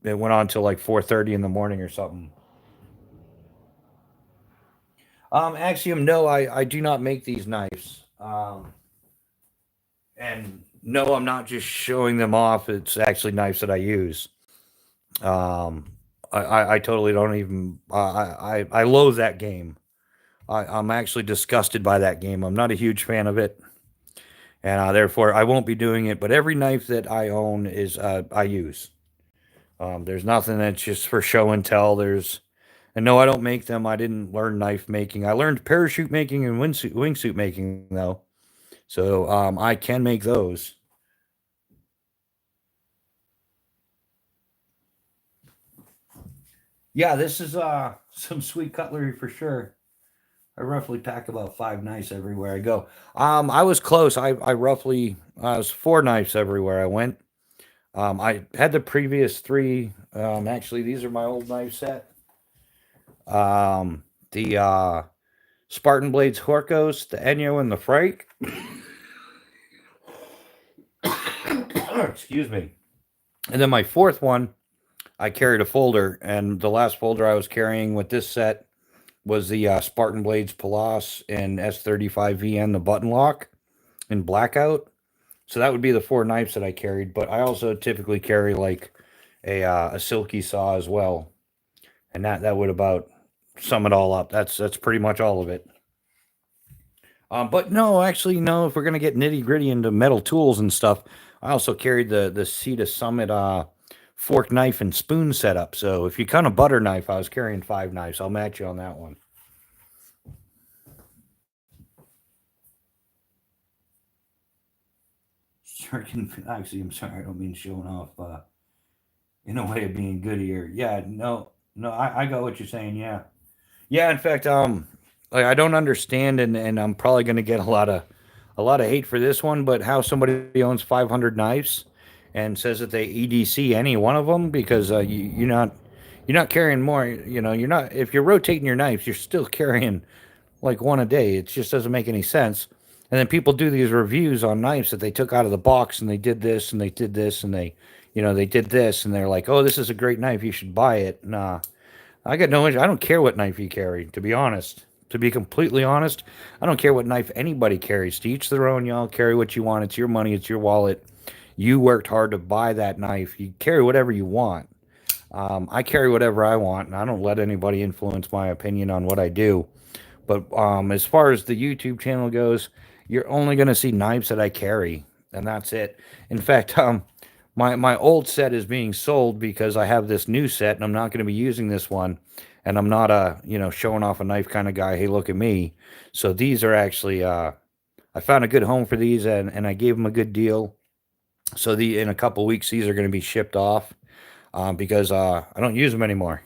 it went on till like 4:30 in the morning or something. Axiom, no, I do not make these knives. And no, I'm not just showing them off. It's actually knives that I use. Um, I totally don't even. I loathe that game. I'm actually disgusted by that game. I'm not a huge fan of it, and therefore I won't be doing it. But every knife that I own is I use. There's nothing that's just for show and tell. And no, I don't make them. I didn't learn knife making. I learned parachute making and wingsuit making though. So I can make those. Yeah, this is some sweet cutlery for sure. I roughly pack about 5 knives everywhere I go. I was close. I roughly I was 4 knives everywhere I went. I had the previous three. Actually, these are my old knife set. The Spartan Blades Horkos, the Enyo, and the Frike. Excuse me. And then my fourth one, I carried a folder, and the last folder I was carrying with this set was the Spartan Blades Palas and S35VN, the button lock in blackout. So that would be the 4 knives that I carried, but I also typically carry like a silky saw as well, and that would about sum it all up. That's pretty much all of it. But no, actually, no. If we're gonna get nitty gritty into metal tools and stuff, I also carried the Ceta Summit fork knife and spoon setup. So if you kind of butter knife, I was carrying 5 knives. I'll match you on that one. Actually, I'm sorry, I don't mean showing off in a way of being good here. Yeah, no, I got what you're saying. Yeah, yeah. In fact, like I don't understand, and I'm probably gonna get a lot of hate for this one, but how somebody owns 500 knives and says that they EDC any one of them because you're not carrying more. You know, you're not if you're rotating your knives, you're still carrying like one a day. It just doesn't make any sense. And then people do these reviews on knives that they took out of the box and they did this and they did this and they did this and they're like, oh, this is a great knife. You should buy it. Nah, I got no interest. I don't care what knife you carry, to be honest. To be completely honest, I don't care what knife anybody carries. To each their own, y'all. Carry what you want. It's your money. It's your wallet. You worked hard to buy that knife. You carry whatever you want. I carry whatever I want, and I don't let anybody influence my opinion on what I do. But as far as the YouTube channel goes, you're only going to see knives that I carry, and that's it. In fact, my old set is being sold because I have this new set, and I'm not going to be using this one. And I'm not a showing off a knife kind of guy. Hey, look at me. So these are actually I found a good home for these, and I gave them a good deal. So the in a couple weeks these are going to be shipped off because I don't use them anymore.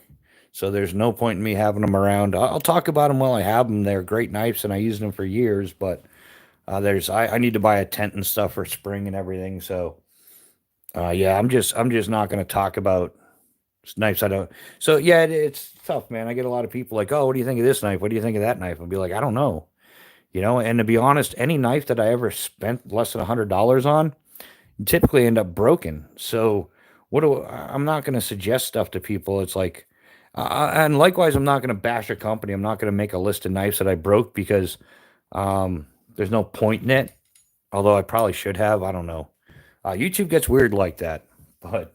So there's no point in me having them around. I'll talk about them while I have them. They're great knives, and I used them for years. But I need to buy a tent and stuff for spring and everything. So yeah, I'm just not going to talk about knives. I don't. So yeah, it's tough, man. I get a lot of people like, oh, what do you think of this knife? What do you think of that knife? I'll be like, I don't know. And to be honest, any knife that I ever spent less than $100 on typically end up broken. So I'm not going to suggest stuff to people. It's like, and likewise, I'm not going to bash a company. I'm not going to make a list of knives that I broke because there's no point in it. Although I probably should have. I don't know. YouTube gets weird like that, but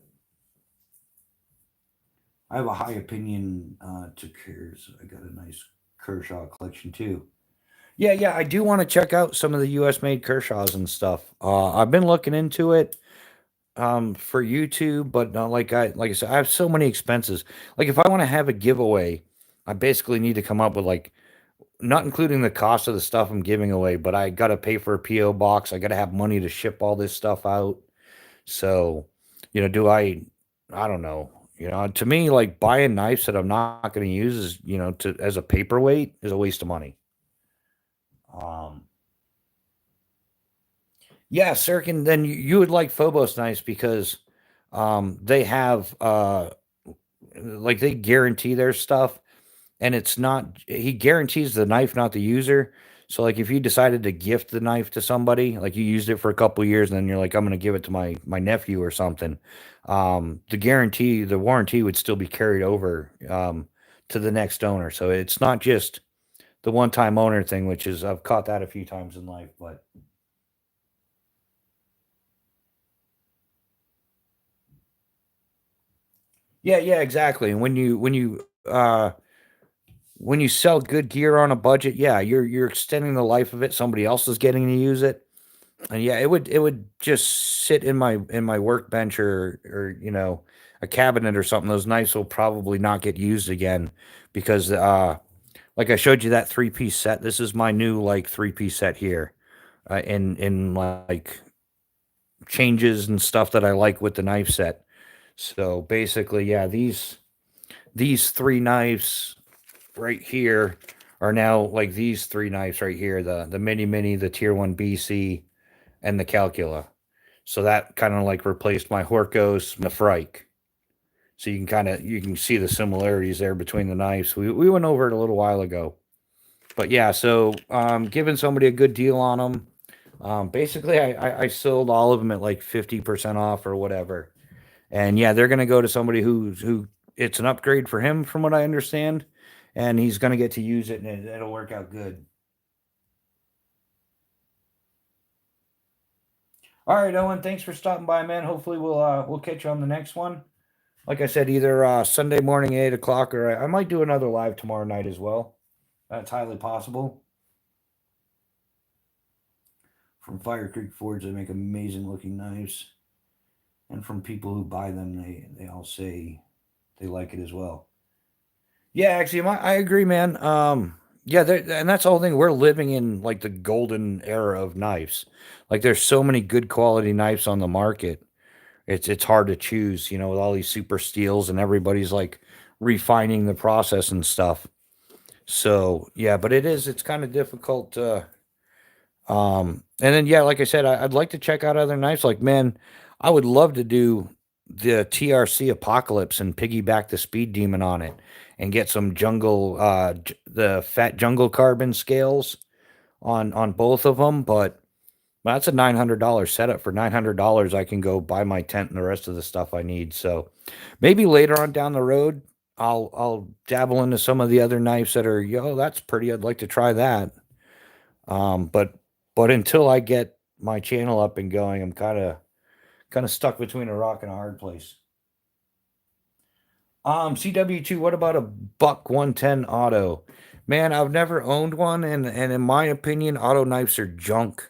I have a high opinion to Kers. I got a nice Kershaw collection too. Yeah, yeah, I do want to check out some of the U.S. made Kershaws and stuff. I've been looking into it for YouTube, but like I said, I have so many expenses. Like if I want to have a giveaway, I basically need to come up with like not including the cost of the stuff I'm giving away, but I got to pay for a PO box. I got to have money to ship all this stuff out. So, do I don't know. To me, like buying knives that I'm not going to use is, to as a paperweight is a waste of money. Um, yeah, Sirkin, then you would like Phobos knives because they have like they guarantee their stuff and it's not he guarantees the knife, not the user. So like if you decided to gift the knife to somebody, like you used it for a couple years and then you're like, I'm gonna give it to my nephew or something, the warranty would still be carried over to the next owner. So it's not just the one time owner thing, which is I've caught that a few times in life, but yeah, yeah, exactly. And when you sell good gear on a budget, yeah, you're extending the life of it. Somebody else is getting to use it. And yeah, it would just sit in my workbench or a cabinet or something. Those knives will probably not get used again because like I showed you that three-piece set. This is my new like three-piece set here. In like changes and stuff that I like with the knife set. So basically, yeah, these three knives right here are now like these three knives right here, the mini, the tier one BC, and the Calcula. So that kind of like replaced my Horkos and the Frike. So you can see the similarities there between the knives. We went over it a little while ago. But yeah, so giving somebody a good deal on them. Basically, I sold all of them at like 50% off or whatever. And yeah, they're gonna go to somebody who it's an upgrade for him, from what I understand, and he's gonna get to use it, and it'll work out good. All right, Owen, thanks for stopping by, man. Hopefully, we'll catch you on the next one. Like I said, either Sunday morning 8 o'clock, or I might do another live tomorrow night as well. That's highly possible. From Fire Creek Forge, they make amazing looking knives, and from people who buy them, they all say they like it as well. Yeah, actually, I agree, man. Yeah, and that's the whole thing. We're living in like the golden era of knives. Like, there's so many good quality knives on the market. It's hard to choose, with all these super steels, and everybody's like refining the process and stuff. So yeah, but it's kind of difficult And then yeah, like I said, I'd like to check out other knives. Like, man, I would love to do the TRC Apocalypse and piggyback the Speed Demon on it and get some jungle the fat jungle carbon scales on both of them, but that's a $900 setup. For $900 I can go buy my tent and the rest of the stuff I need. So maybe later on down the road I'll dabble into some of the other knives that are, yo, that's pretty. I'd like to try that. But until I get my channel up and going, I'm kind of stuck between a rock and a hard place. CW2, what about a buck 110 auto? Man, I've never owned one, and in my opinion, auto knives are junk.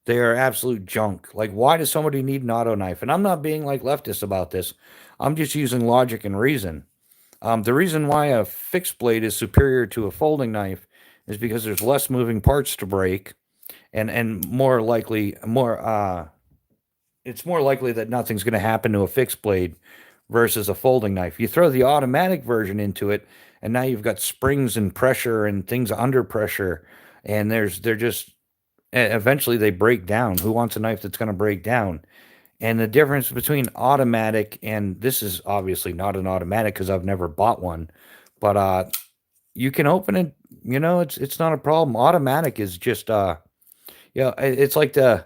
They are absolute junk. Like, why does somebody need an auto knife? And I'm not being like leftist about this. I'm just using logic and reason. The reason why a fixed blade is superior to a folding knife is because there's less moving parts to break, and more likely, more it's more likely that nothing's going to happen to a fixed blade versus a folding knife. You throw the automatic version into it, and now you've got springs and pressure and things under pressure, and they're just eventually they break down. Who wants a knife that's going to break down? And the difference between automatic and this is obviously not an automatic because I've never bought one, but you can open it. You know, it's not a problem. Automatic is just yeah, it's like the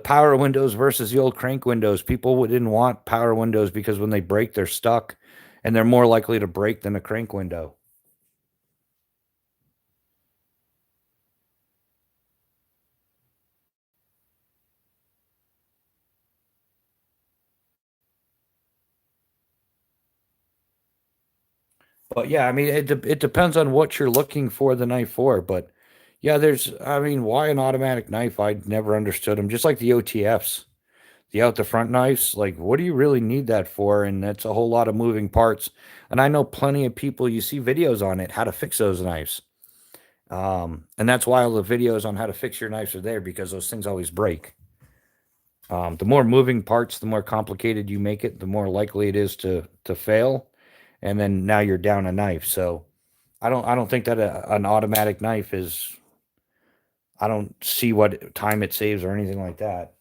power windows versus the old crank windows. People didn't want power windows because when they break, they're stuck, and they're more likely to break than a crank window. But yeah, I mean, it depends on what you're looking for the knife for. But yeah, I mean, why an automatic knife? I never understood them. Just like the OTFs, the out the front knives. Like, what do you really need that for? And that's a whole lot of moving parts. And I know plenty of people. You see videos on it how to fix those knives. And that's why all the videos on how to fix your knives are there because those things always break. The more moving parts, the more complicated you make it, the more likely it is to fail. And then now you're down a knife. So I don't think that an automatic knife is. I don't see what time it saves or anything like that.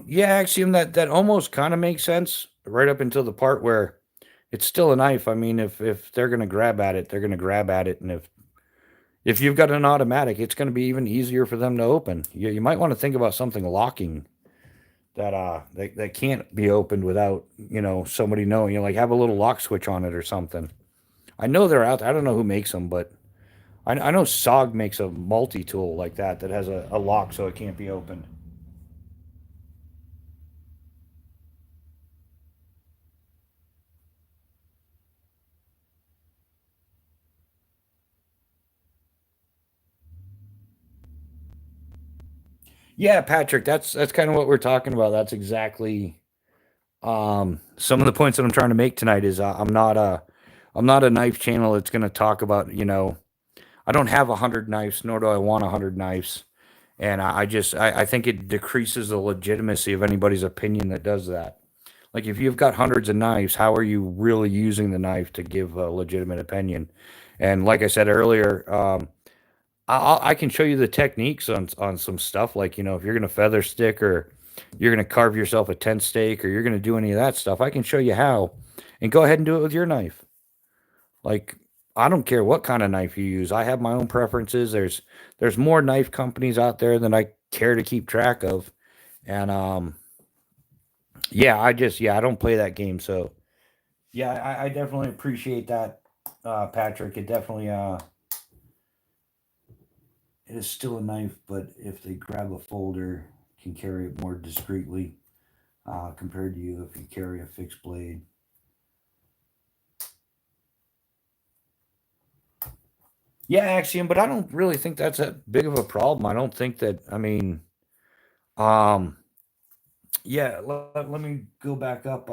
Yeah, Axiom, that almost kind of makes sense right up until the part where it's still a knife. I mean, if they're gonna grab at it, they're gonna grab at it, and if you've got an automatic, it's gonna be even easier for them to open. You might want to think about something locking that can't be opened without somebody knowing. Like have a little lock switch on it or something. I know they're out there. I don't know who makes them, but I know SOG makes a multi tool like that has a lock so it can't be opened. Yeah, Patrick, that's kind of what we're talking about. That's exactly some of the points that I'm trying to make tonight is I'm not a knife channel that's going to talk about, I don't have 100 knives, nor do I want 100 knives. And I think it decreases the legitimacy of anybody's opinion that does that. Like if you've got hundreds of knives, how are you really using the knife to give a legitimate opinion? And like I said earlier, I can show you the techniques on some stuff. Like if you're gonna feather stick or you're gonna carve yourself a tent stake or you're gonna do any of that stuff, I can show you how. And go ahead and do it with your knife. Like I don't care what kind of knife you use. I have my own preferences. There's more knife companies out there than I care to keep track of. And yeah, I don't play that game. So yeah, I definitely appreciate that, Patrick. It is still a knife, but if they grab a folder, can carry it more discreetly compared to you if you carry a fixed blade. Yeah, Axiom, but I don't really think that's a big of a problem. I don't think that. I mean, um, yeah. Let me go back up.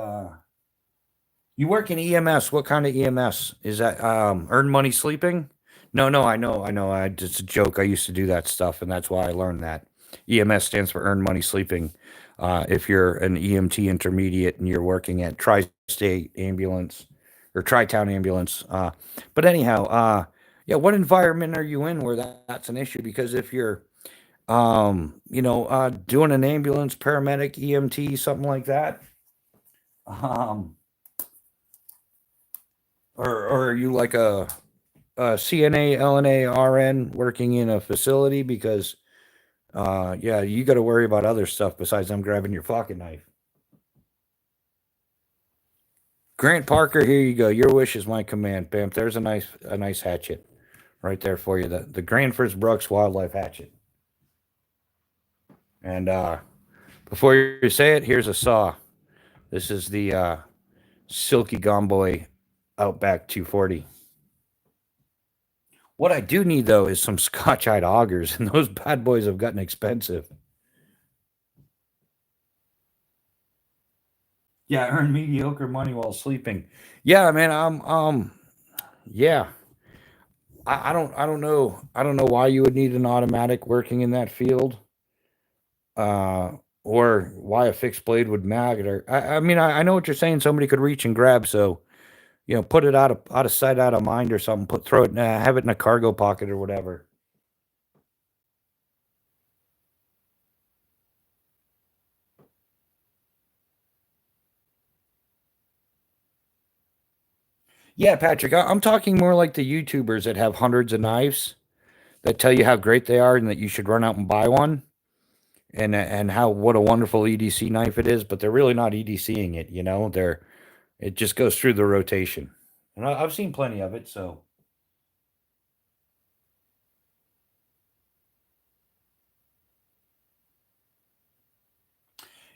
You work in EMS. What kind of EMS is that? Earn money sleeping? No, no, I know. It's a joke. I used to do that stuff, and that's why I learned that. EMS stands for earn money sleeping. If you're an EMT intermediate and you're working at Tri-State Ambulance or Tri-Town Ambulance, but anyhow, yeah, what environment are you in where that's an issue? Because if you're, doing an ambulance, paramedic, EMT, something like that, um, or are you like a CNA, LNA, RN working in a facility? Because yeah, you got to worry about other stuff besides them grabbing your pocket knife. Grant Parker, here you go. Your wish is my command. Bam, there's a nice hatchet right there for you. The Granfors Brooks Wildlife Hatchet. And before you say it, here's a saw. This is the Silky Gomboy Outback 240. What I do need though is some Scotch-eyed augers, and those bad boys have gotten expensive. Yeah, I earn mediocre money while sleeping. Yeah, man. Yeah. I don't know why you would need an automatic working in that field. Uh, or why a fixed blade would matter. I mean, I know what you're saying. Somebody could reach and grab, so put it out of sight, out of mind, or something. Throw it, have it in a cargo pocket or whatever. Yeah, Patrick, I'm talking more like the YouTubers that have hundreds of knives that tell you how great they are and that you should run out and buy one. And how what a wonderful EDC knife it is, but they're really not EDCing it, it just goes through the rotation. And I've seen plenty of it, so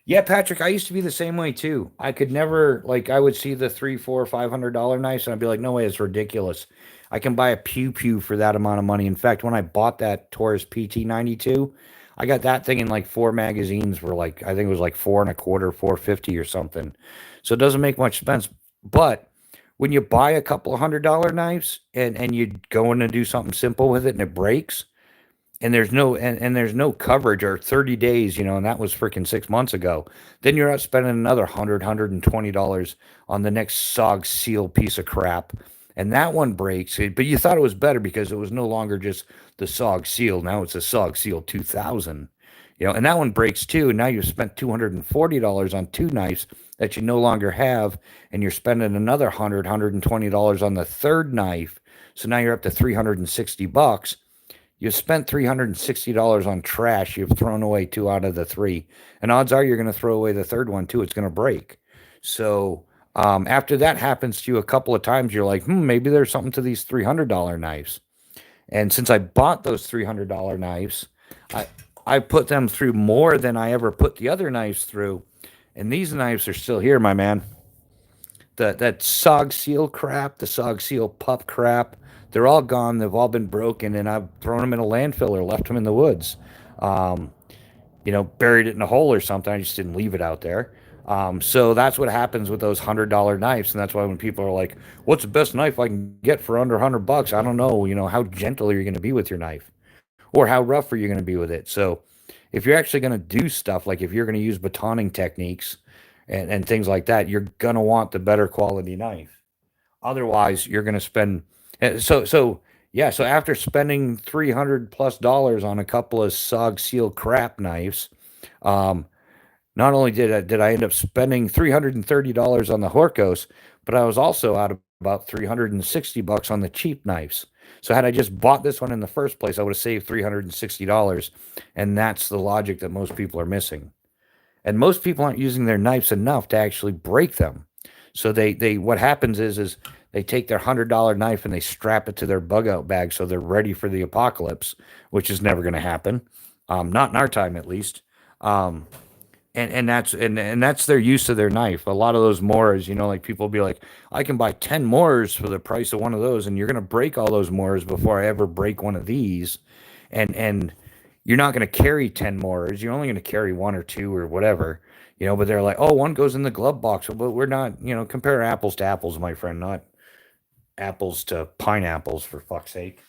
yeah, Patrick, I used to be the same way too. I could never like I would see the three, four, $500 knives, and I'd be like, no way, it's ridiculous. I can buy a pew pew for that amount of money. In fact, when I bought that Taurus PT 92, I got that thing in like four magazines for like I think it was like four and a quarter, 450 or something. So it doesn't make much sense. But when you buy a couple of $100 knives and you go in to do something simple with it and it breaks, and there's no coverage or 30 days, and that was freaking 6 months ago, then you're out spending another 100 $120 on the next SOG seal piece of crap, and that one breaks. But you thought it was better because it was no longer just the SOG seal. Now it's a SOG seal 2000. And that one breaks too, and now you've spent $240 on two knives that you no longer have, and you're spending another $120 on the third knife. So now you're up to $360. You spent $360 on trash. You've thrown away two out of the three. And odds are you're going to throw away the third one too. It's going to break. So after that happens to you a couple of times, you're like, maybe there's something to these $300 knives. And since I bought those $300 knives, I put them through more than I ever put the other knives through. And these knives are still here, my man. That SOG seal crap, the SOG seal pup crap, they're all gone. They've all been broken, and I've thrown them in a landfill or left them in the woods. Um, Buried it in a hole or something. I just didn't leave it out there. So that's what happens with those $100 knives, and that's why when people are like, "What's the best knife I can get for under $100?" I don't know. How gentle are you going to be with your knife, or how rough are you going to be with it? So, if you're actually going to do stuff like if you're going to use batoning techniques and things like that, you're going to want the better quality knife. Otherwise, you're going to spend so yeah. So after spending $300+ on a couple of SOG seal crap knives, um, not only did I end up spending $330 on the Horkos, but I was also out of about $360 on the cheap knives. So had I just bought this one in the first place, I would have saved $360, and that's the logic that most people are missing. And most people aren't using their knives enough to actually break them. So they what happens is they take their $100 knife and they strap it to their bug out bag so they're ready for the apocalypse, which is never going to happen, not in our time at least. Um, and that's their use of their knife. A lot of those Moras, like people be like, I can buy 10 Moras for the price of one of those, and you're going to break all those Moras before I ever break one of these, and you're not going to carry 10 Moras. You're only going to carry one or two or whatever. But they're like, oh, one goes in the glove box. But we're not, compare apples to apples, my friend, not apples to pineapples, for fuck's sake.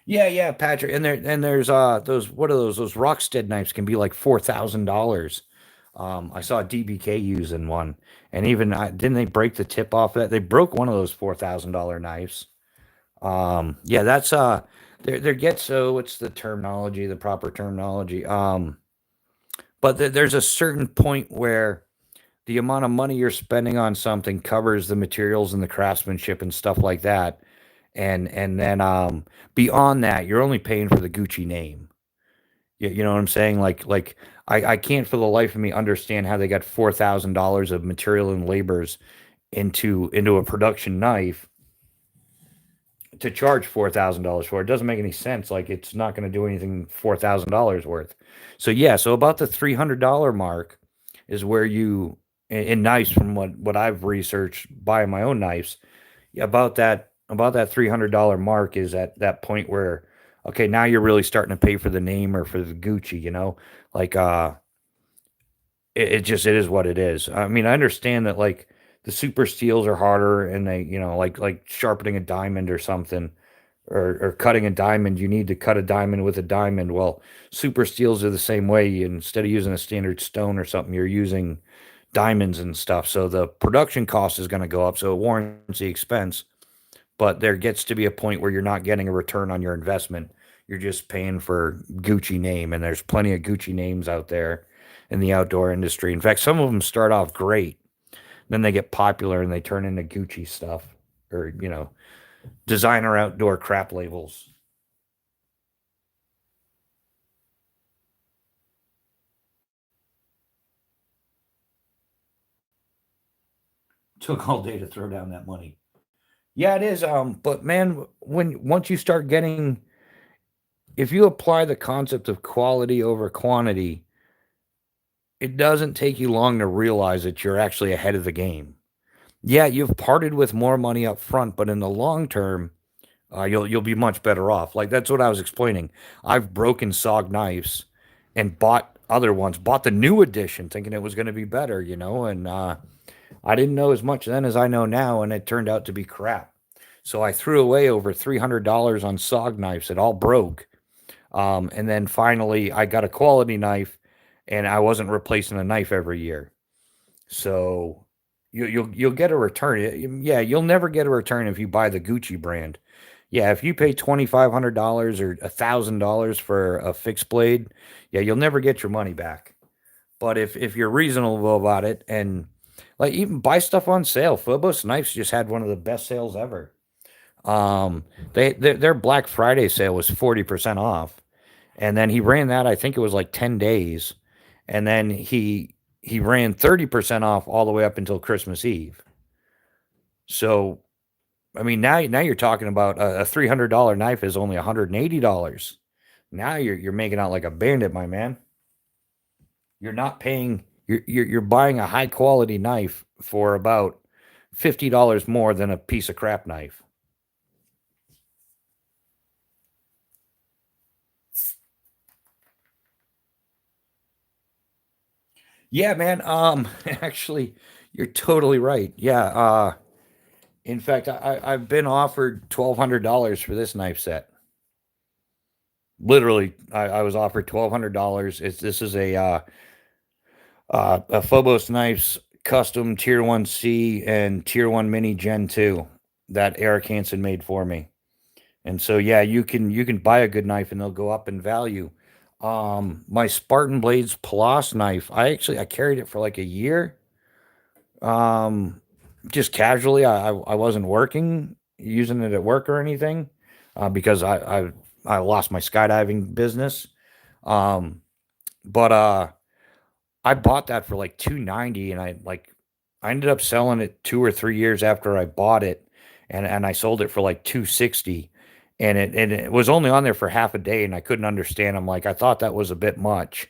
Yeah, yeah, Patrick. And there's those, what are those? Those Rockstead knives can be like $4,000. I saw DBK using one, and even didn't they break the tip off that? They broke one of those $4,000 knives. Yeah, that's there gets, so what's the terminology, the proper terminology? But there's a certain point where the amount of money you're spending on something covers the materials and the craftsmanship and stuff like that. And then beyond that, you're only paying for the Gucci name. You know what I'm saying? Like I can't for the life of me understand how they got $4,000 of material and labors into a production knife to charge $4,000 for it. Doesn't make any sense. Like, it's not going to do anything $4,000 worth. So yeah, so about the $300 mark is where you, in knives, from what I've researched buying my own knives, yeah, about that $300 mark is at that point where, okay, now you're really starting to pay for the name or for the Gucci. Like, it is what it is. I mean, I understand that, like, the super steels are harder, and they, like sharpening a diamond or something, or cutting a diamond. You need to cut a diamond with a diamond. Well, super steels are the same way. Instead of using a standard stone or something, you're using diamonds and stuff. So the production cost is going to go up. So it warrants the expense. But there gets to be a point where you're not getting a return on your investment. You're just paying for Gucci name, and there's plenty of Gucci names out there in the outdoor industry. In fact, some of them start off great, then they get popular and they turn into Gucci stuff, or designer outdoor crap labels. Took all day to throw down that money. Yeah, it is. But man, when once you start getting, if you apply the concept of quality over quantity, it doesn't take you long to realize that you're actually ahead of the game. Yeah, you've parted with more money up front, but in the long term, you'll be much better off. Like, that's what I was explaining. I've broken SOG knives and bought other ones, bought the new edition, thinking it was going to be better, and I didn't know as much then as I know now, and it turned out to be crap. So I threw away over $300 on SOG knives. It all broke. And then finally, I got a quality knife, and I wasn't replacing a knife every year. So you'll get a return. Yeah, you'll never get a return if you buy the Gucci brand. Yeah, if you pay $2,500 or $1,000 for a fixed blade, yeah, you'll never get your money back. But if you're reasonable about it, and like, even buy stuff on sale, Phobos Knives just had one of the best sales ever. Their Black Friday sale was 40% off, and then he ran that. I think it was like 10 days, and then he ran 30% off all the way up until Christmas Eve. So, I mean, now you're talking about a $300 knife is only $180. Now you're making out like a bandit, my man. You're not paying. You're buying a high quality knife for about $50 more than a piece of crap knife. Yeah, man. Actually, you're totally right. Yeah. In fact, I've been offered $1,200 for this knife set. Literally, I was offered $1,200. This is a Phobos Knives custom Tier 1C and Tier 1 Mini Gen 2 that Eric Hansen made for me. And so yeah, you can buy a good knife and they'll go up in value. My Spartan Blades Palace knife, I carried it for like a year. Um, just casually. I wasn't working, using it at work or anything, because I lost my skydiving business. Um, but I bought that for like 290, and I ended up selling it 2 or 3 years after I bought it, and I sold it for like 260, and it was only on there for half a day, and I couldn't understand. I'm like, I thought that was a bit much.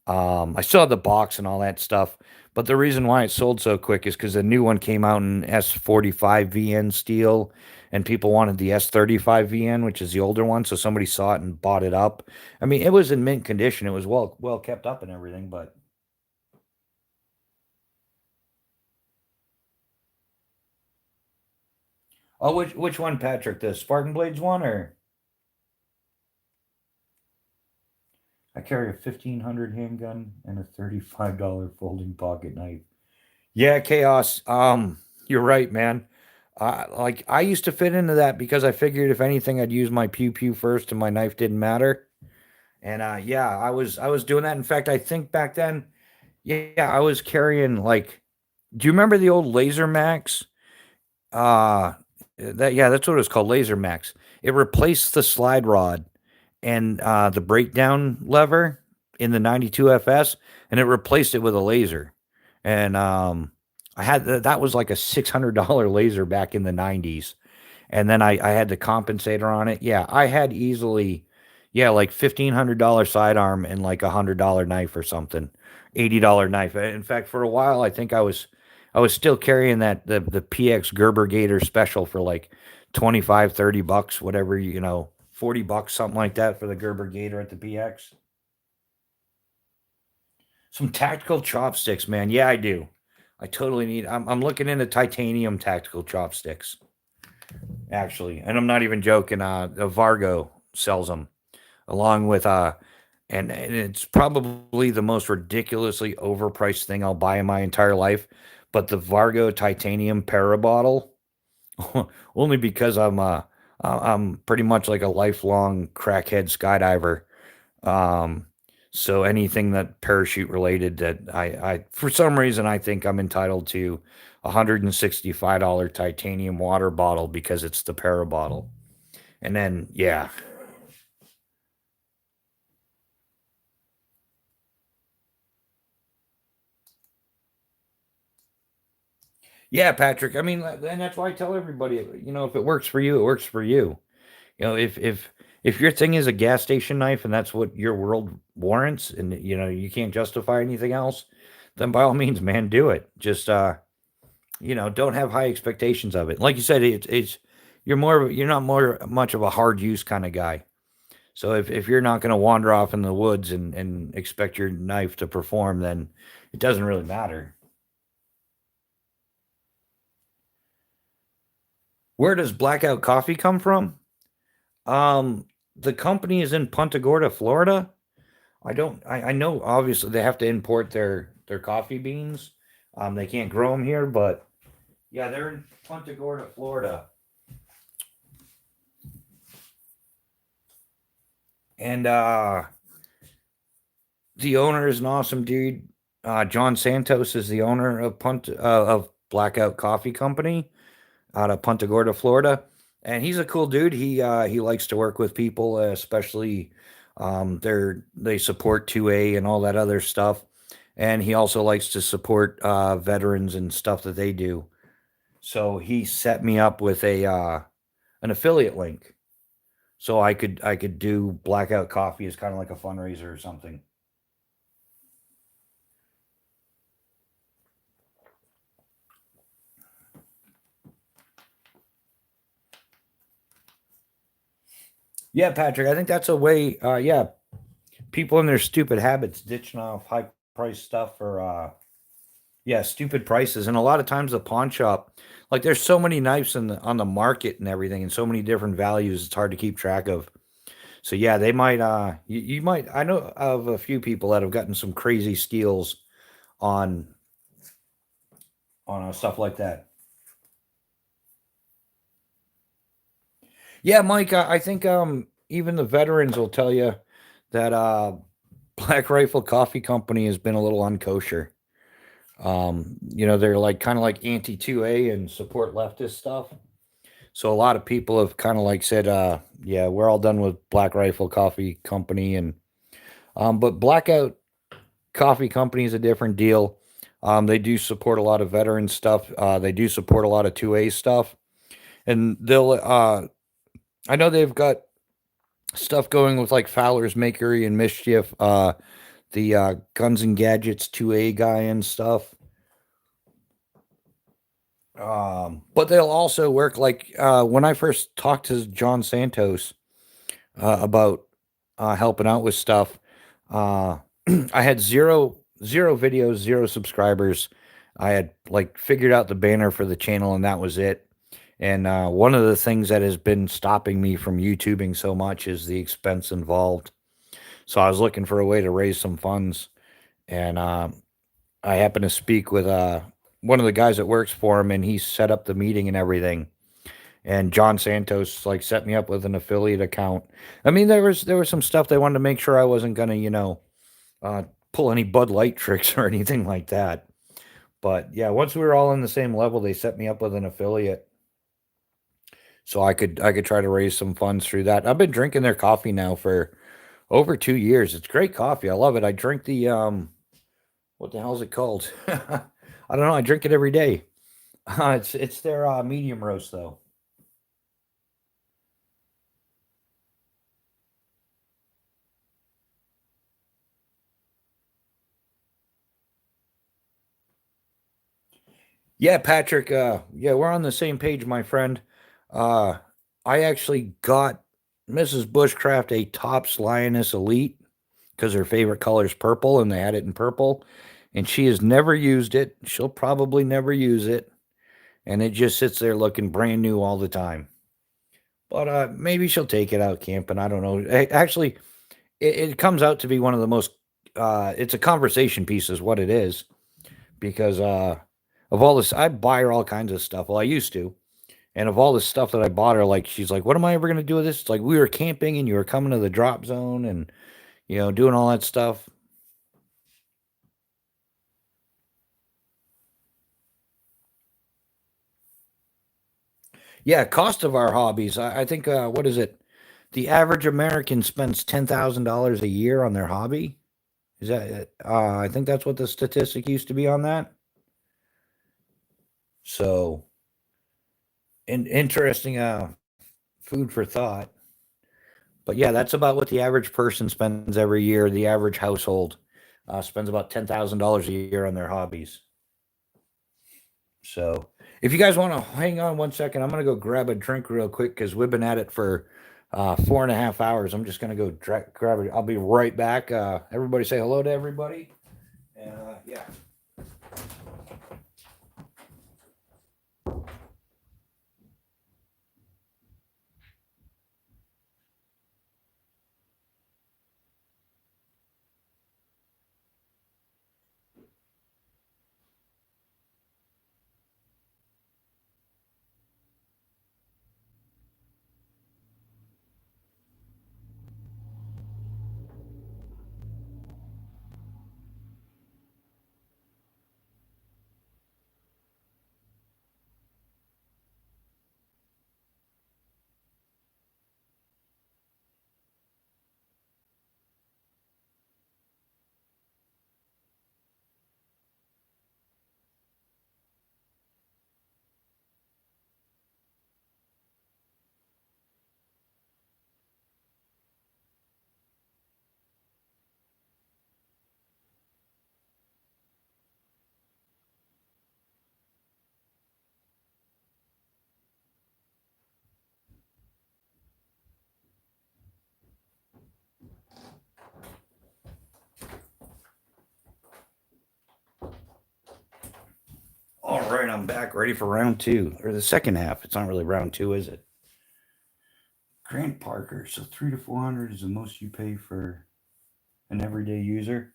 I still have the box and all that stuff, But the reason why it sold so quick is because the new one came out in S45 VN steel, and people wanted the S35 VN, which is the older one. So somebody saw it and bought it up. I mean, it was in mint condition. It was well kept up and everything. But oh, which one, Patrick? The Spartan Blades one, or I carry a 1500 handgun and a $35 folding pocket knife. Yeah, chaos. You're right, man. Like I used to fit into that because I figured if anything, I'd use my pew pew first, and my knife didn't matter. And yeah, I was doing that. In fact, I think back then, yeah, I was carrying like. Do you remember the old Laser Max? Uh that's what it was called, Laser Max. It replaced the slide rod and the breakdown lever in the 92 FS, and it replaced it with a laser. And I had that was like a $600 laser back in the 90s. And then I had the compensator on it. Yeah, I had easily, yeah, like $1,500 sidearm and like $100 knife or something, $80 knife. In fact, for a while, I think I was still carrying that the PX Gerber Gator special for like 25, $30, whatever, 40 bucks, something like that for the Gerber Gator at the PX. Some tactical chopsticks, man. Yeah, I do. I totally need. I'm looking into titanium tactical chopsticks, actually, and I'm not even joking. Vargo sells them along with and it's probably the most ridiculously overpriced thing I'll buy in my entire life. But the Vargo titanium para bottle, only because I'm pretty much like a lifelong crackhead skydiver. Um, so anything that parachute related that I for some reason I think I'm entitled to $165 titanium water bottle because it's the para bottle. And then yeah. Yeah, Patrick. I mean, and that's why I tell everybody, if it works for you, it works for you. If your thing is a gas station knife and that's what your world warrants, and you can't justify anything else, then by all means, man, do it. Just don't have high expectations of it. Like you said, you're not more much of a hard use kind of guy. So if you're not going to wander off in the woods and expect your knife to perform, then it doesn't really matter. Where does Blackout Coffee come from? Um, the company is in Punta Gorda, Florida. I know obviously they have to import their coffee beans. They can't grow them here, but yeah, they're in Punta Gorda, Florida. And the owner is an awesome dude. John Santos is the owner of Blackout Coffee Company out of Punta Gorda, Florida, and he's a cool dude. He likes to work with people, especially they support 2A and all that other stuff, and he also likes to support veterans and stuff that they do. So he set me up with a an affiliate link, so I could do Blackout Coffee as kind of like a fundraiser or something. Yeah, Patrick, I think that's a way. Yeah, people in their stupid habits ditching off high price stuff for yeah, stupid prices. And a lot of times the pawn shop, like there's so many knives on the market and everything and so many different values, it's hard to keep track of. So yeah, they might you might I know of a few people that have gotten some crazy steals on stuff like that. Yeah, Mike, I think even the veterans will tell you that Black Rifle Coffee Company has been a little unkosher. They're like kind of like anti 2A and support leftist stuff. So a lot of people have kind of like said, yeah, we're all done with Black Rifle Coffee Company, and but Blackout Coffee Company is a different deal. They do support a lot of veteran stuff. They do support a lot of 2A stuff, and they'll. I know they've got stuff going with like Fowler's Makery and Mischief, the Guns and Gadgets 2A guy and stuff. But they'll also work like when I first talked to John Santos about helping out with stuff. Uh, I had zero videos, zero subscribers. I had like figured out the banner for the channel, and that was it. And one of the things that has been stopping me from YouTubing so much is the expense involved. So I was looking for a way to raise some funds, and I happened to speak with one of the guys that works for him, and he set up the meeting and everything. And John Santos like set me up with an affiliate account. I mean, there was some stuff they wanted to make sure I wasn't gonna, uh, pull any Bud Light tricks or anything like that. But yeah, once we were all on the same level, they set me up with an affiliate, so I could try to raise some funds through that. I've been drinking their coffee now for over 2 years. It's great coffee. I love it. I drink the what the hell is it called? I don't know. I drink it every day. It's their medium roast though. Yeah, Patrick. Yeah, we're on the same page, my friend. Uh, I actually got Mrs. Bushcraft a Tops Lioness Elite because her favorite color is purple, and they had it in purple. And she has never used it. She'll probably never use it, and it just sits there looking brand new all the time. But maybe she'll take it out camping. I don't know. Actually, it comes out to be one of the most. It's a conversation piece, is what it is, because of all this, I buy her all kinds of stuff. Well, I used to, and of all the stuff that I bought her, like she's like, "What am I ever gonna do with this?" It's like we were camping and you were coming to the drop zone and doing all that stuff. Yeah, cost of our hobbies. I think what is it? The average American spends $10,000 a year on their hobby. Is that? I think that's what the statistic used to be on that. So, interesting food for thought. But yeah, that's about what the average person spends every year. The average household spends about $10,000 a year on their hobbies. So, if you guys want to hang on 1 second, I'm gonna go grab a drink real quick because we've been at it for 4.5 hours. I'm just gonna go grab it. I'll be right back. Everybody say hello to everybody. And yeah. All right, I'm back, ready for round two or the second half. It's not really round two, is it? Grant Parker. So 3 to 400 is the most you pay for an everyday user.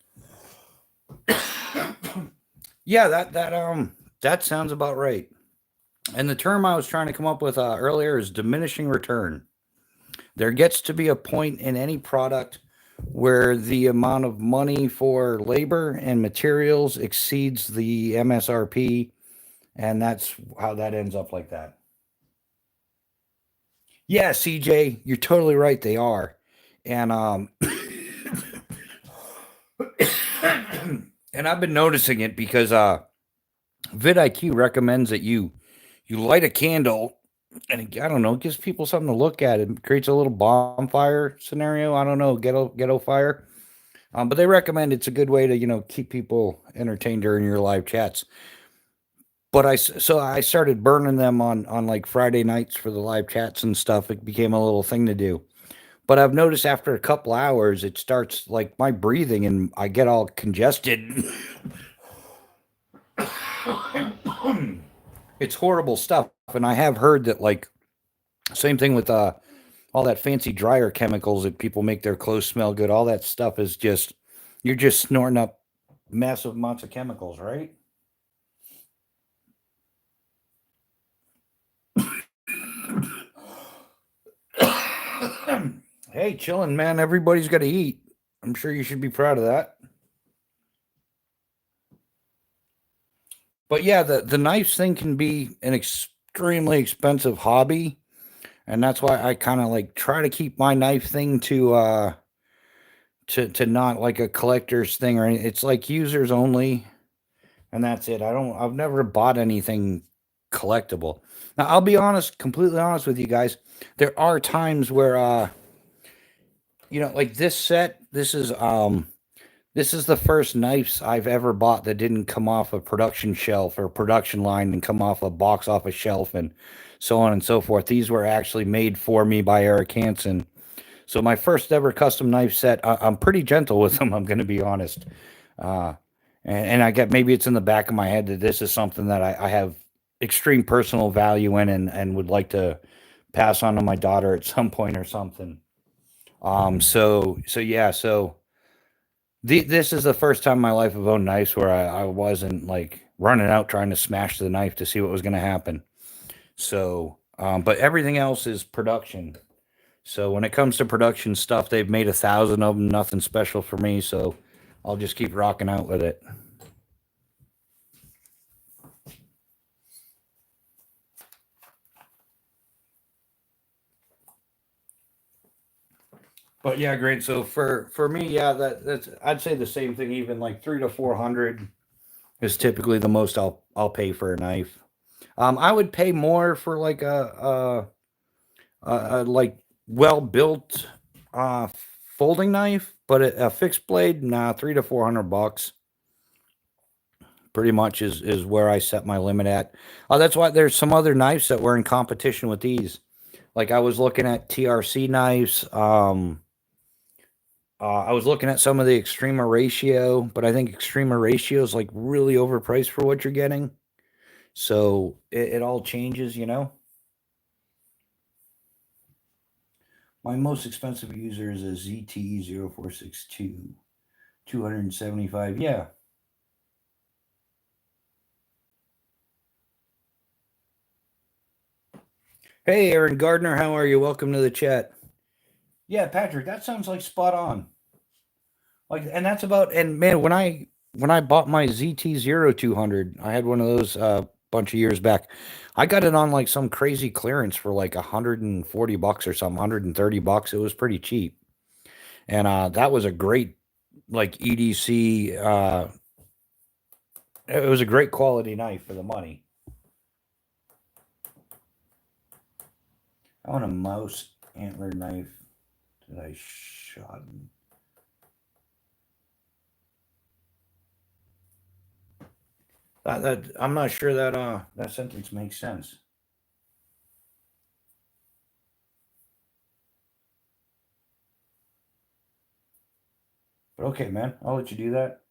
Yeah, that sounds about right. And the term I was trying to come up with earlier is diminishing return. There gets to be a point in any product where the amount of money for labor and materials exceeds the MSRP, and that's how that ends up like that. Yeah, CJ, you're totally right. They are, and and I've been noticing it because vidIQ recommends that you light a candle, and I don't know, it gives people something to look at. It creates a little bonfire scenario. I don't know, ghetto fire. But they recommend it's a good way to keep people entertained during your live chats. But so I started burning them on like Friday nights for the live chats and stuff. It became a little thing to do. But I've noticed after a couple hours, it starts like my breathing and I get all congested. It's horrible stuff. And I have heard that like same thing with all that fancy dryer chemicals that people make their clothes smell good. All that stuff is just you're just snorting up massive amounts of chemicals, right? Hey, chilling, man. Everybody's got to eat. I'm sure you should be proud of that. But yeah, the knives thing can be an extremely expensive hobby, and that's why I kind of like try to keep my knife thing to not like a collector's thing or anything. It's like users only, and that's it. I've never bought anything collectible. Now, I'll be honest, completely honest with you guys. There are times where like this set, this is the first knives I've ever bought that didn't come off a production shelf or production line and come off a box off a shelf and so on and so forth. These were actually made for me by Eric Hansen. So my first ever custom knife set, I'm pretty gentle with them. I'm going to be honest. Uh, and I get maybe it's in the back of my head that this is something that I have extreme personal value in and would like to pass on to my daughter at some point or something. So yeah, so this is the first time in my life I've owned knives where I wasn't like running out trying to smash the knife to see what was going to happen. So, but everything else is production. So when it comes to production stuff, they've made 1,000 of them, nothing special for me. So I'll just keep rocking out with it. But yeah, great. So for me, yeah, that's I'd say the same thing. Even like 300 to 400 is typically the most I'll pay for a knife. I would pay more for like a like well built uh folding knife, but a fixed blade, nah, 300 to 400 bucks pretty much is where I set my limit at. That's why there's some other knives that were in competition with these. Like I was looking at TRC knives. I was looking at some of the Extrema ratio, but I think Extrema ratio is like really overpriced for what you're getting. So it all changes, you know. My most expensive user is a ZT0462, 275. Yeah. Hey, Aaron Gardner, how are you? Welcome to the chat. Yeah, Patrick, that sounds like spot on. Like, and that's about. And man, when I bought my ZT0200, I had one of those bunch of years back. I got it on like some crazy clearance for like 140 bucks or something, 130 bucks. It was pretty cheap, and that was a great like EDC. It was a great quality knife for the money. I want a mouse antler knife that I shot. That I'm not sure that that sentence makes sense. But okay, man, I'll let you do that.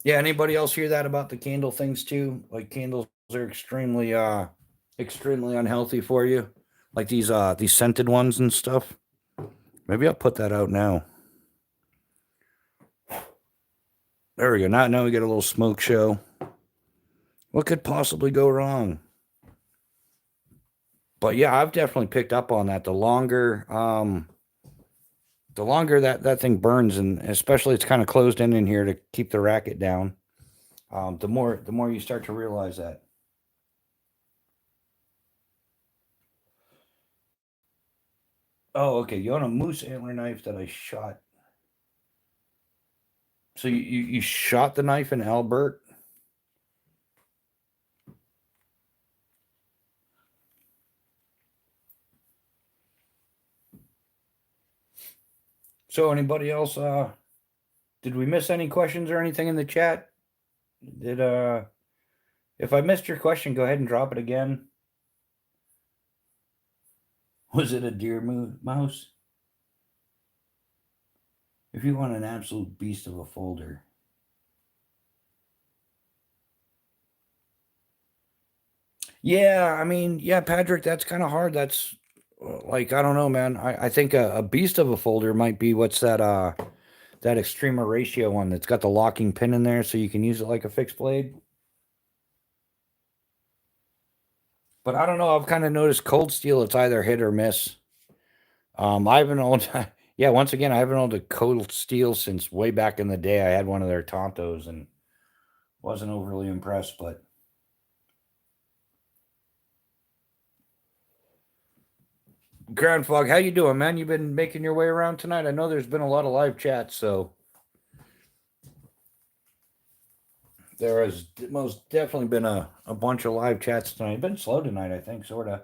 Yeah, anybody else hear that about the candle things too? Like candles are extremely unhealthy for you. Like these scented ones and stuff. Maybe I'll put that out now. There we go. Now we get a little smoke show. What could possibly go wrong? But yeah, I've definitely picked up on that. The longer that thing burns, and especially it's kind of closed in here to keep the racket down. The more you start to realize that. Oh, okay. You want a moose antler knife that I shot. So you shot the knife in Albert? So anybody else Did we miss any questions or anything in the chat? Did if I missed your question, go ahead and drop it again. Was it a deer mouse? If you want an absolute beast of a folder. Yeah, I mean, yeah, Patrick, that's kind of hard. That's like, I don't know, man. I think a beast of a folder might be what's that extrema ratio one that's got the locking pin in there so you can use it like a fixed blade. But I don't know. I've kind of noticed cold steel, it's either hit or miss. I haven't owned, yeah, once again, I haven't owned a cold steel since way back in the day. I had one of their Tontos and wasn't overly impressed, but Ground Fog, how you doing, man? You been making your way around tonight? I know there's been a lot of live chats, so there has most definitely been a bunch of live chats tonight. Been slow tonight, I think, sort of.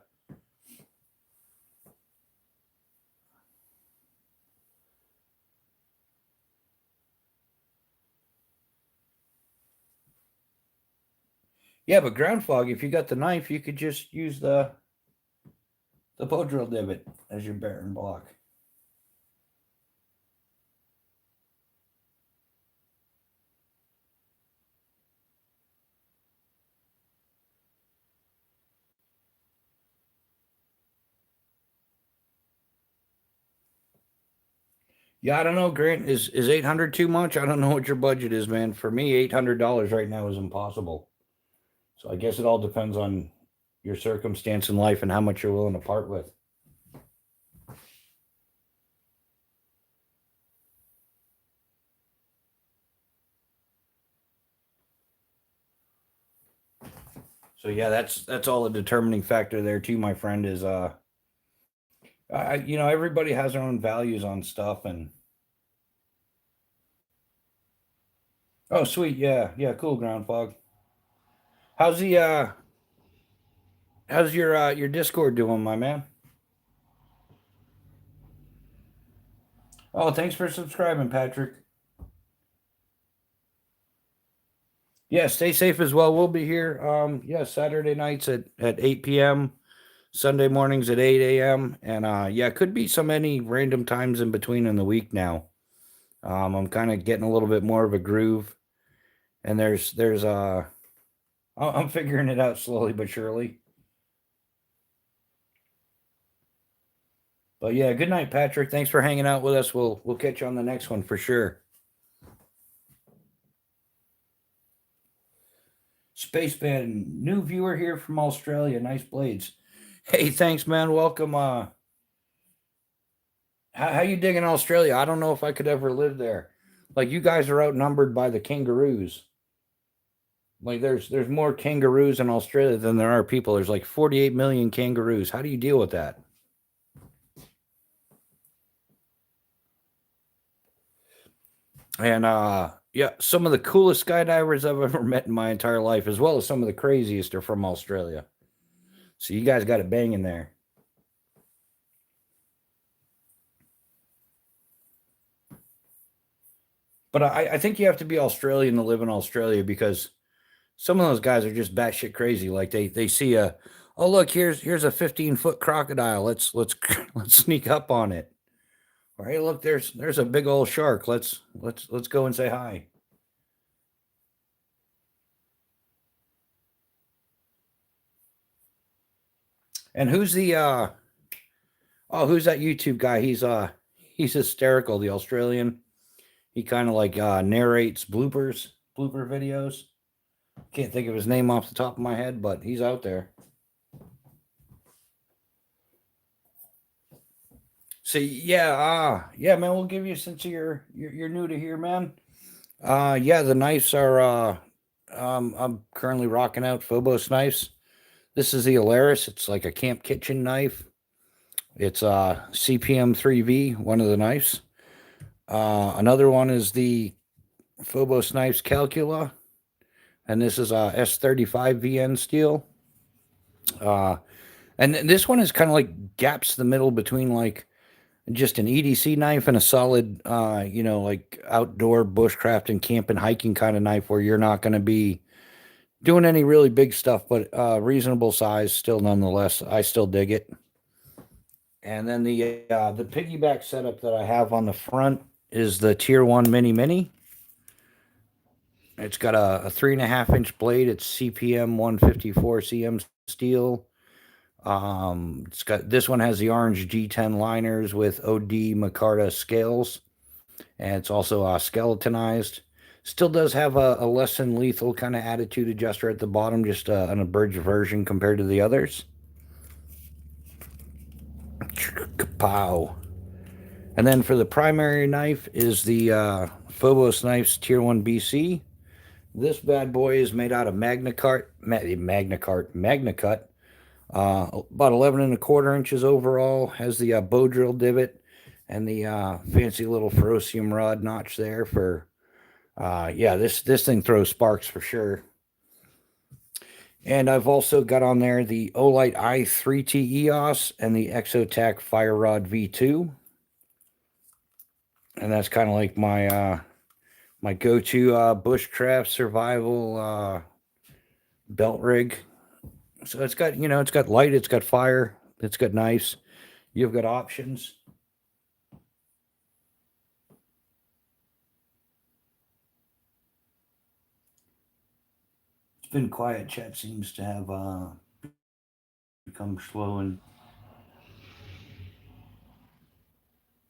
Yeah, but Ground Fog, if you got the knife, you could just use the bow drill divot as your bearing block. Yeah, I don't know, Grant. Is 800 too much? I don't know what your budget is, man. For me, $800 right now is impossible. So I guess it all depends on your circumstance in life and how much you're willing to part with. So yeah, that's all a determining factor there too, my friend. Is everybody has their own values on stuff, and oh sweet, yeah, cool, Ground Fog. How's the how's your Discord doing, my man? Oh, thanks for subscribing, Patrick. Yeah, stay safe as well. We'll be here. Yeah, Saturday nights at 8 p.m. Sunday mornings at 8 a.m. And yeah, could be so many random times in between in the week now. I'm kind of getting a little bit more of a groove, and I'm figuring it out slowly but surely. But yeah, good night, Patrick. Thanks for hanging out with us. We'll catch you on the next one for sure. Spaceman, new viewer here from Australia. Nice blades. Hey, thanks, man. Welcome. How you digging Australia? I don't know if I could ever live there. Like, you guys are outnumbered by the kangaroos. Like, there's more kangaroos in Australia than there are people. There's like 48 million kangaroos. How do you deal with that? And yeah, some of the coolest skydivers I've ever met in my entire life, as well as some of the craziest, are from Australia. So you guys got it banging there. But I think you have to be Australian to live in Australia, because some of those guys are just batshit crazy. Like they see oh look, here's a 15-foot crocodile. Let's let's sneak up on it. Or hey, look, there's a big old shark. Let's go and say hi. And who's that YouTube guy? He's hysterical, the Australian. He kind of like narrates blooper videos. Can't think of his name off the top of my head, but he's out there. So yeah, man, we'll give you, since you're new to here, man. Yeah, the knives are I'm currently rocking out Phobos knives. This is the Alaris. It's like a camp kitchen knife. It's CPM 3V, one of the knives. Another one is the Phobos Knives Calcula, and this is a S35 VN steel. And this one is kind of like gaps the middle between, like, just an EDC knife and a solid, like outdoor bushcraft and camp and hiking kind of knife where you're not going to be doing any really big stuff, but reasonable size still nonetheless. I still dig it. And then the piggyback setup that I have on the front is the Tier 1 Mini Mini. It's got a 3.5 inch blade. It's CPM 154 CM steel. It's got this one has the orange G10 liners with OD micarta scales, and it's also skeletonized. Still does have a less than lethal kind of attitude adjuster at the bottom, just an abridged version compared to the others. Kapow. And then for the primary knife is the Phobos Knives Tier 1 BC. This bad boy is made out of MagnaCut, about 11 1/4 inches overall. Has the bow drill divot and the fancy little ferrocium rod notch there for, yeah, this thing throws sparks for sure. And I've also got on there the Olight i3T EOS and the Exotac Fire Rod V2. And that's kind of like my my go-to bushcraft survival belt rig. So it's got, it's got light, it's got fire, it's got knives. You've got options. It's been quiet. Chat seems to have become slow and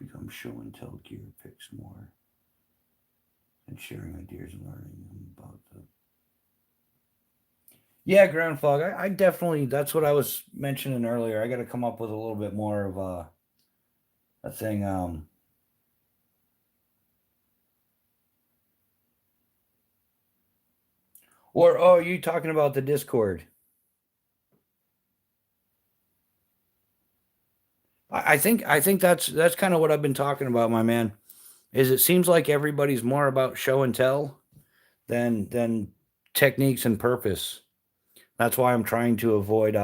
become show and tell gear picks more and sharing ideas and learning about the. Yeah, ground fog. I definitely, that's what I was mentioning earlier. I got to come up with a little bit more of a thing. Or, oh, are you talking about the Discord? I think that's kind of what I've been talking about, my man. Is it seems like everybody's more about show and tell than techniques and purpose. That's why I'm trying to avoid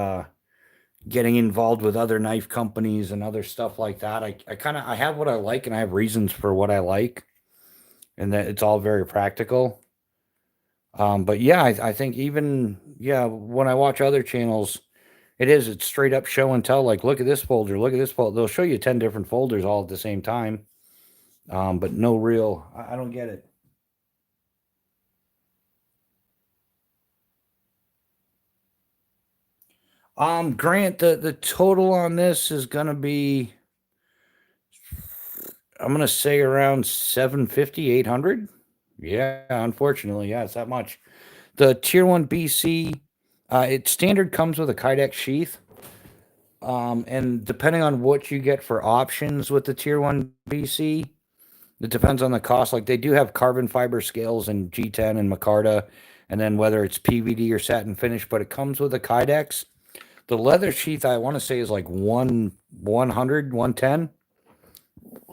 getting involved with other knife companies and other stuff like that. I kind of I have what I like and I have reasons for what I like, and that it's all very practical. But yeah, I think even yeah, when I watch other channels, it's straight up show and tell. Like, look at this folder, look at this folder. They'll show you 10 different folders all at the same time. But no real. I don't get it. Grant, the total on this is gonna be, I'm gonna say around 750, 800. Yeah, unfortunately, yeah, it's that much. The Tier 1 BC, it standard comes with a Kydex sheath. And depending on what you get for options with the Tier 1 BC, it depends on the cost. Like they do have carbon fiber scales and G10 and micarta, and then whether it's PVD or satin finish, but it comes with a Kydex. The leather sheath, I want to say, is like 100, 110.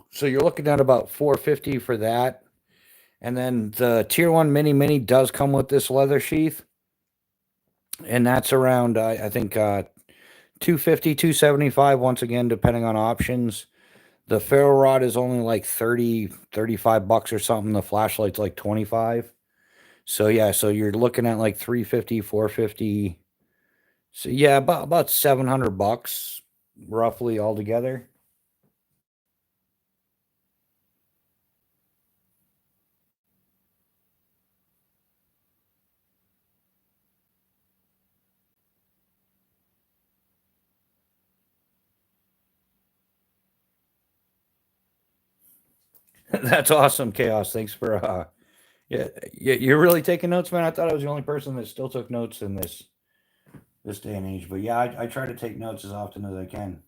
So you're looking at about 450 for that. And then the Tier 1 Mini Mini does come with this leather sheath. And that's around, I think, 250, 275, once again, depending on options. The ferro rod is only like 30, 35 bucks or something. The flashlight's like 25. So yeah, so you're looking at like 350, 450. So yeah, about 700 bucks roughly altogether. That's awesome, Chaos. Thanks for yeah, you're really taking notes, man. I thought I was the only person that still took notes in this day and age. But yeah, I try to take notes as often as I can.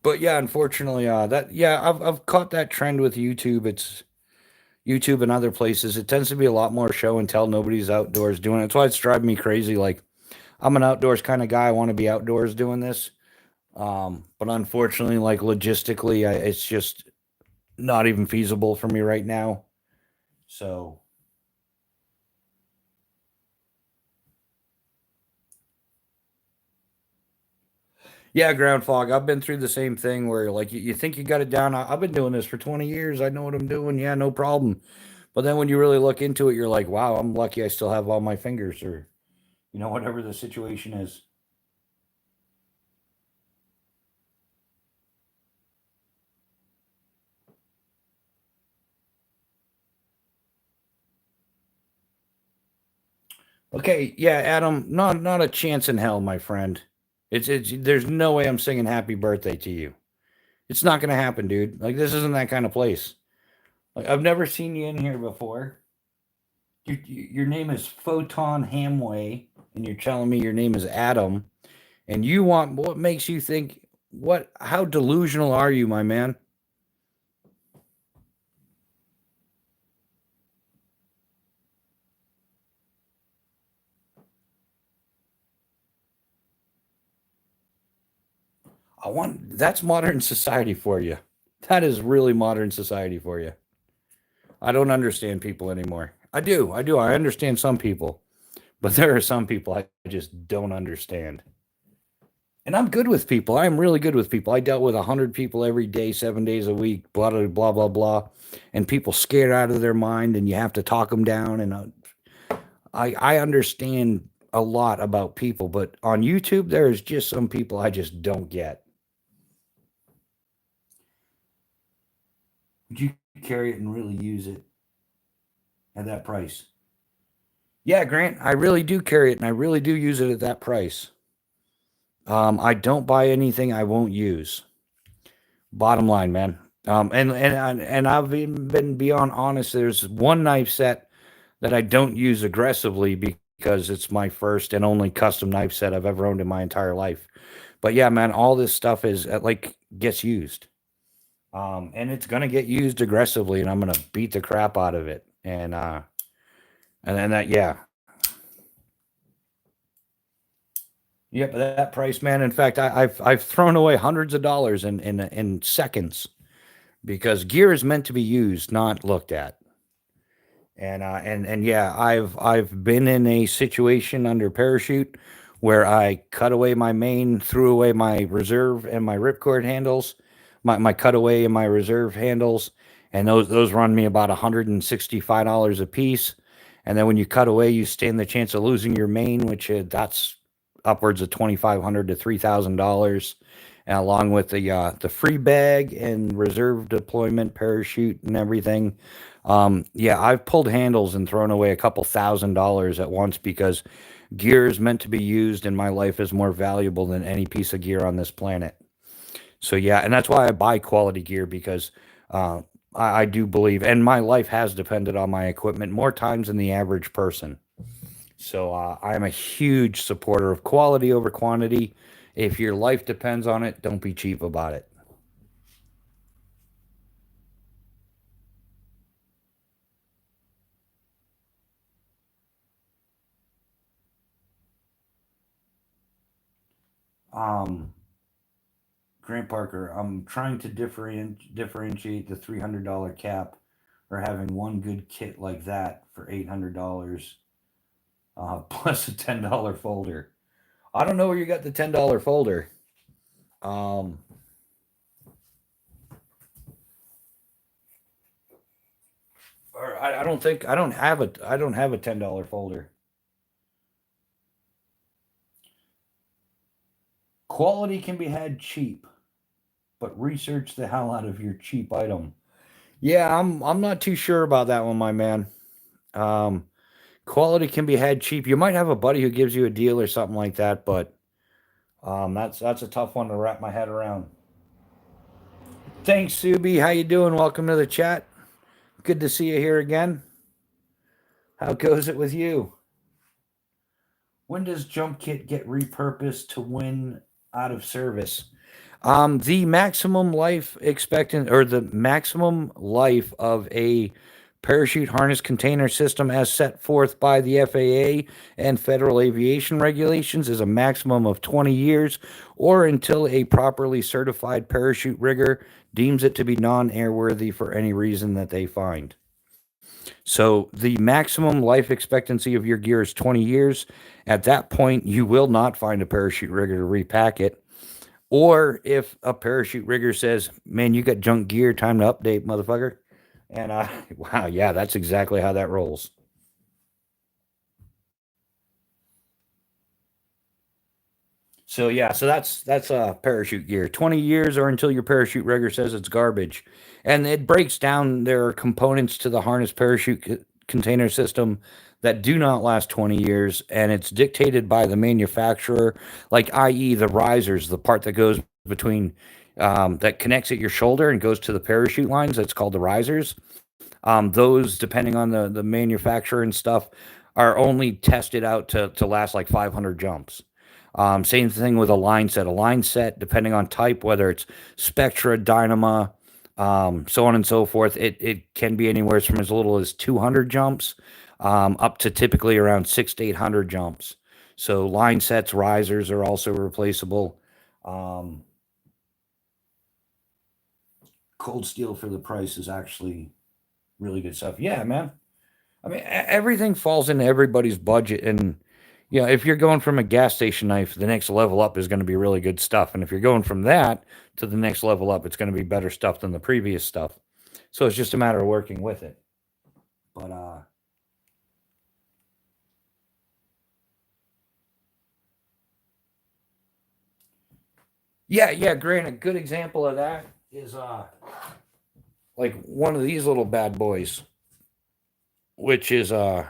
But yeah, unfortunately, that yeah, I've caught that trend with YouTube. It's YouTube and other places. It tends to be a lot more show and tell. Nobody's outdoors doing it. That's why it's driving me crazy. Like I'm an outdoors kind of guy. I want to be outdoors doing this. But unfortunately, like logistically, it's just not even feasible for me right now. So Yeah, ground fog. I've been through the same thing where like you think you got it down. I've been doing this for 20 years. I know what I'm doing. Yeah, no problem. But then when you really look into it, you're like, wow, I'm lucky I still have all my fingers or, whatever the situation is. Okay, yeah, Adam, not a chance in hell, my friend. It's there's no way I'm singing happy birthday to you. It's not gonna happen, dude. Like this isn't that kind of place. Like I've never seen you in here before. Your name is Photon Hamway, and you're telling me your name is Adam, and you want what makes you think what? How delusional are you, my man? I want that's modern society for you. That is really modern society for you. I don't understand people anymore. I do. I understand some people, but there are some people I just don't understand. And I'm good with people. I'm really good with people. I dealt with 100 people every day, 7 days a week, blah, blah, blah, blah, blah. And people scared out of their mind, and you have to talk them down. And I understand a lot about people, but on YouTube, there's just some people I just don't get. Would you carry it and really use it at that price? Yeah, Grant, I really do carry it and I really do use it at that price. I don't buy anything I won't use. Bottom line, man. And I've been beyond honest. There's one knife set that I don't use aggressively because it's my first and only custom knife set I've ever owned in my entire life. But yeah, man, all this stuff is like gets used. And it's gonna get used aggressively, and I'm gonna beat the crap out of it. And then that, yeah, yep, that price, man. In fact, I've thrown away hundreds of dollars in seconds because gear is meant to be used, not looked at. And yeah, I've been in a situation under parachute where I cut away my main, threw away my reserve and my ripcord handles, my cutaway and my reserve handles, and those run me about $165 a piece. And then when you cut away, you stand the chance of losing your main, which that's upwards of $2,500 to $3,000, and along with the free bag and reserve deployment parachute and everything. Yeah, I've pulled handles and thrown away a couple $1,000s at once because gear is meant to be used, and my life is more valuable than any piece of gear on this planet. So yeah, and that's why I buy quality gear because I do believe, and my life has depended on my equipment more times than the average person. So I'm a huge supporter of quality over quantity. If your life depends on it, don't be cheap about it. Um, Grant Parker, I'm trying to differentiate the $300 cap or having one good kit like that for $800 plus a $10 folder. I don't know where you got the $10 folder. Um, or I don't think I don't have a $10 folder. Quality can be had cheap, but research the hell out of your cheap item. Yeah, I'm not too sure about that one, my man. Um, Quality can be had cheap. You might have a buddy who gives you a deal or something like that, but that's a tough one to wrap my head around. Thanks, Subi. How you doing? Welcome to the chat. Good to see you here again. How goes it with you? When does jump kit get repurposed to win out of service? The maximum life expectant or the maximum life of a parachute harness container system as set forth by the FAA and federal aviation regulations is a maximum of 20 years or until a properly certified parachute rigger deems it to be non-airworthy for any reason that they find. So the maximum life expectancy of your gear is 20 years. At that point, you will not find a parachute rigger to repack it. Or if a parachute rigger says, "Man, you got junk gear, time to update, motherfucker." And wow, yeah, that's exactly how that rolls. So yeah, so that's parachute gear. 20 years or until your parachute rigger says it's garbage. And it breaks down there are components to the harness parachute container system that do not last 20 years and it's dictated by the manufacturer, like i.e. the risers, the part that goes between that connects at your shoulder and goes to the parachute lines, that's called the risers. Those, depending on the manufacturer and stuff, are only tested out to last like 500 jumps. Same thing with a line set. A line set, depending on type, whether it's Spectra, Dynama, so on and so forth, it can be anywhere from as little as 200 jumps up to typically around 6 to 800 jumps. So line sets, risers are also replaceable. Um, Cold steel for the price is actually really good stuff. Yeah, man. I mean, everything falls into everybody's budget, and if you're going from a gas station knife, the next level up is going to be really good stuff, and if you're going from that to the next level up, it's going to be better stuff than the previous stuff. So it's just a matter of working with it. But yeah, yeah. Grant, a good example of that is like one of these little bad boys, which is I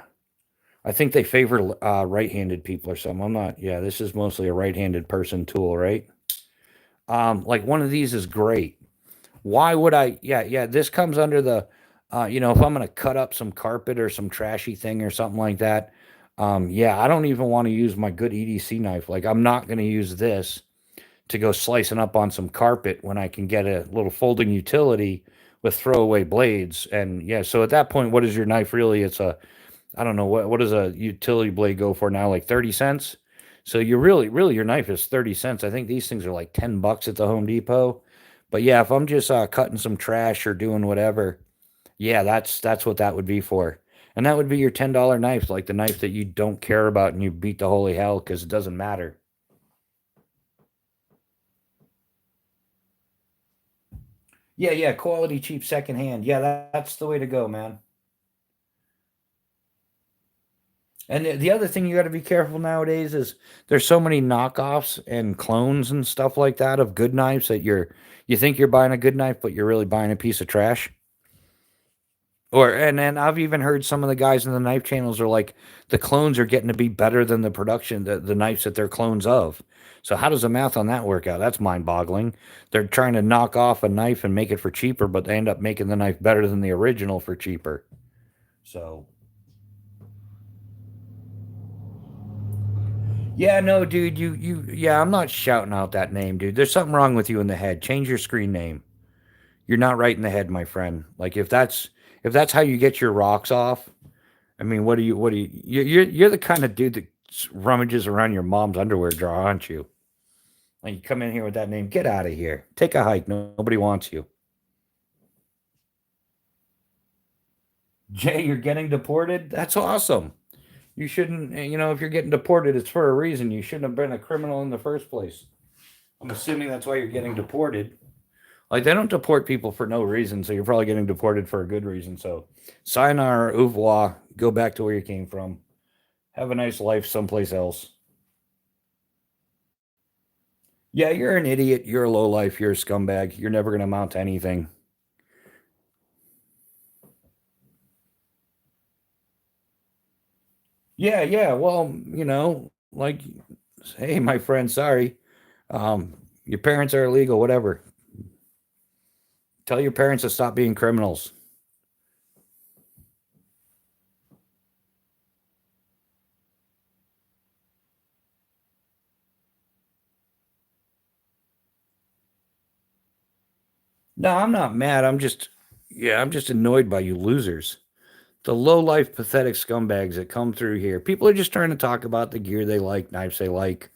think they favor right-handed people or something. I'm not. Yeah, this is mostly a right-handed person tool, right? Like one of these is great. Why would I? Yeah, yeah. This comes under the, if I'm going to cut up some carpet or some trashy thing or something like that. Yeah, I don't even want to use my good EDC knife. Like I'm not going to use this to go slicing up on some carpet when I can get a little folding utility with throwaway blades. And yeah, so at that point, what is your knife really? It's a, I don't know what does a utility blade go for now? Like 30 cents. So you really your knife is 30 cents. I think these things are like $10 at the Home Depot. But yeah, if I'm just cutting some trash or doing whatever, yeah, that's what that would be for. And that would be your $10 knife, like the knife that you don't care about and you beat the holy hell because it doesn't matter. Yeah, yeah, quality, cheap, secondhand. Yeah, that's the way to go, man. And the other thing you got to be careful nowadays is there's so many knockoffs and clones and stuff like that of good knives that you think you're buying a good knife, but you're really buying a piece of trash. Or and then I've even heard some of the guys in the knife channels are like the clones are getting to be better than the production, the knives that they're clones of. So how does the math on that work out? That's mind-boggling. They're trying to knock off a knife and make it for cheaper, but they end up making the knife better than the original for cheaper. So yeah, no, dude, yeah, I'm not shouting out that name, dude. There's something wrong with you in the head. Change your screen name. You're not right in the head, my friend. Like if that's how you get your rocks off, I mean, you're the kind of dude that rummages around your mom's underwear drawer, aren't you? Like you come in here with that name, get out of here. Take a hike. Nobody wants you. Jay, you're getting deported? That's awesome. You shouldn't, if you're getting deported, it's for a reason. You shouldn't have been a criminal in the first place. I'm assuming that's why you're getting deported. Like they don't deport people for no reason, so you're probably getting deported for a good reason. So, sayonara, au revoir, go back to where you came from. Have a nice life someplace else. Yeah, you're an idiot. You're a low life. You're a scumbag. You're never gonna amount to anything. Yeah, yeah. Well, like, hey, my friend, sorry. Your parents are illegal. Whatever. Tell your parents to stop being criminals. No, I'm not mad. I'm just annoyed by you losers. The low life, pathetic scumbags that come through here. People are just trying to talk about the gear they like, knives they like.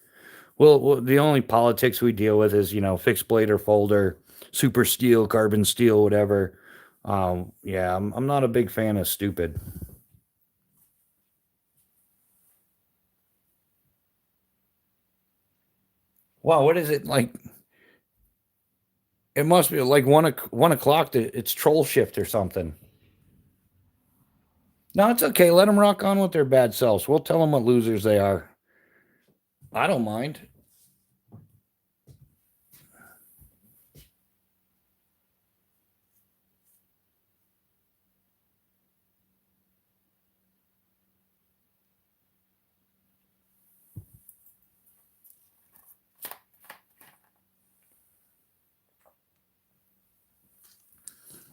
Well, the only politics we deal with is, fixed blade or folder, super steel, carbon steel, whatever. Yeah, I'm not a big fan of stupid. Wow, what is it like? It must be like 1 o'clock. It's troll shift or something. No, it's okay. Let them rock on with their bad selves. We'll tell them what losers they are. I don't mind.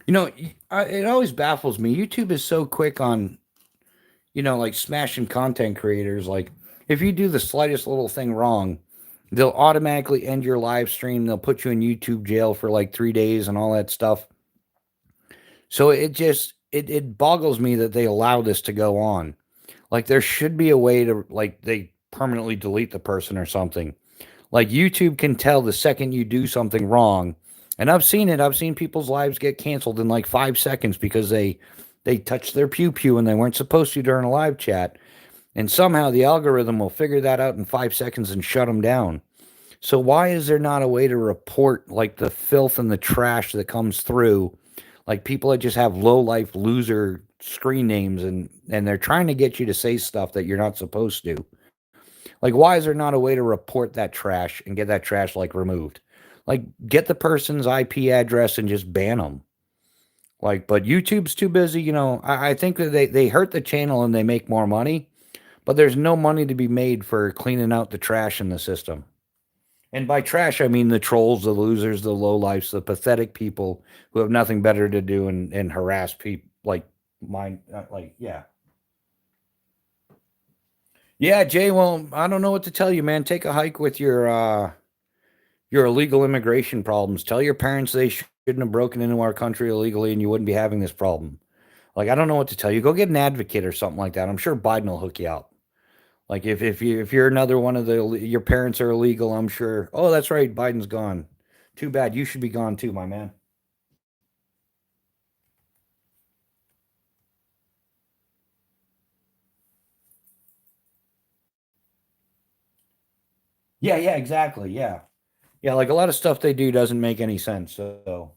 You know, it always baffles me. YouTube is so quick on, like smashing content creators. Like, if you do the slightest little thing wrong, they'll automatically end your live stream. They'll put you in YouTube jail for like 3 days and all that stuff. So it boggles me that they allow this to go on. Like, there should be a way to, like, they permanently delete the person or something. Like, YouTube can tell the second you do something wrong. And I've seen it. I've seen people's lives get canceled in like 5 seconds because they touched their pew pew and they weren't supposed to during a live chat. And somehow the algorithm will figure that out in 5 seconds and shut them down. So why is there not a way to report like the filth and the trash that comes through? Like, people that just have low life loser screen names, and they're trying to get you to say stuff that you're not supposed to. Like, why is there not a way to report that trash and get that trash like removed? Like, get the person's IP address and just ban them. Like, but YouTube's too busy. I think that they hurt the channel and they make more money, but there's no money to be made for cleaning out the trash in the system. And by trash, I mean the trolls, the losers, the lowlifes, the pathetic people who have nothing better to do and harass people like mine. Yeah. Yeah, Jay, well, I don't know what to tell you, man. Take a hike with your illegal immigration problems. Tell your parents they shouldn't have broken into our country illegally and you wouldn't be having this problem. Like, I don't know what to tell you. Go get an advocate or something like that. I'm sure Biden will hook you up. Like, if you're another one of your parents are illegal, I'm sure. Oh, that's right, Biden's gone. Too bad. You should be gone too, my man. Yeah, yeah, exactly. Yeah. Yeah, like a lot of stuff they do doesn't make any sense. So,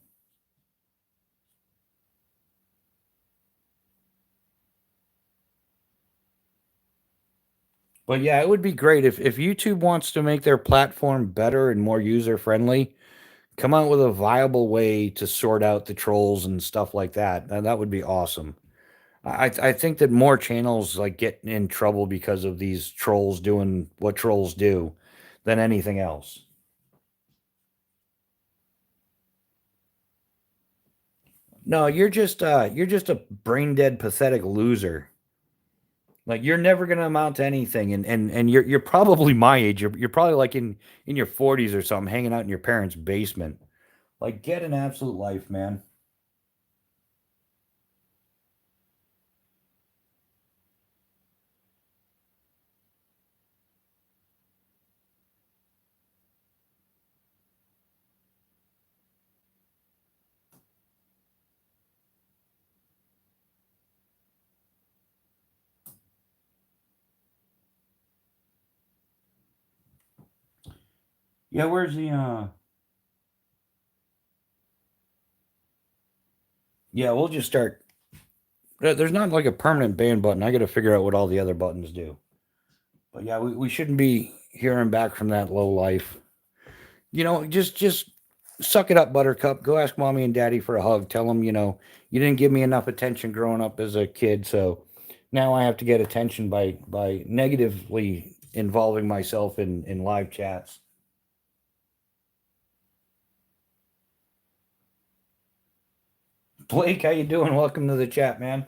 but yeah, it would be great if YouTube wants to make their platform better and more user friendly, come out with a viable way to sort out the trolls and stuff like that. And that would be awesome. I think that more channels like get in trouble because of these trolls doing what trolls do than anything else. No, you're just a brain dead, pathetic loser. Like, you're never gonna amount to anything, and you're probably my age. You're probably like in your 40s or something, hanging out in your parents' basement. Like, get an absolute life, man. Yeah, where's the yeah, we'll just start. There's not like a permanent ban button. I got to figure out what all the other buttons do. But yeah, we shouldn't be hearing back from that low life. Just suck it up, Buttercup. Go ask mommy and daddy for a hug. Tell them, you didn't give me enough attention growing up as a kid, so now I have to get attention by negatively involving myself in live chats. Blake, how you doing? Welcome to the chat, man.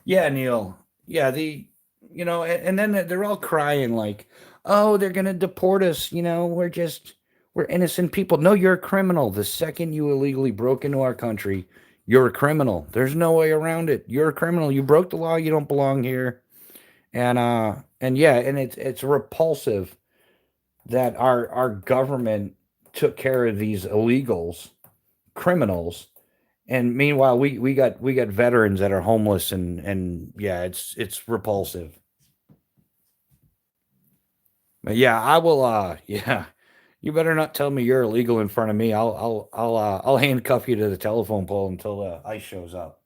Yeah, Neil. Yeah, and then they're all crying like, "Oh, they're gonna deport us. We're innocent people." No, you're a criminal. The second you illegally broke into our country, you're a criminal. There's no way around it. You're a criminal. You broke the law. You don't belong here. And yeah, and it's repulsive that our government took care of these illegals, criminals, And meanwhile, we got veterans that are homeless, and yeah, it's repulsive. But yeah, I will. Yeah, you better not tell me you're illegal in front of me. I'll handcuff you to the telephone pole until the ice shows up.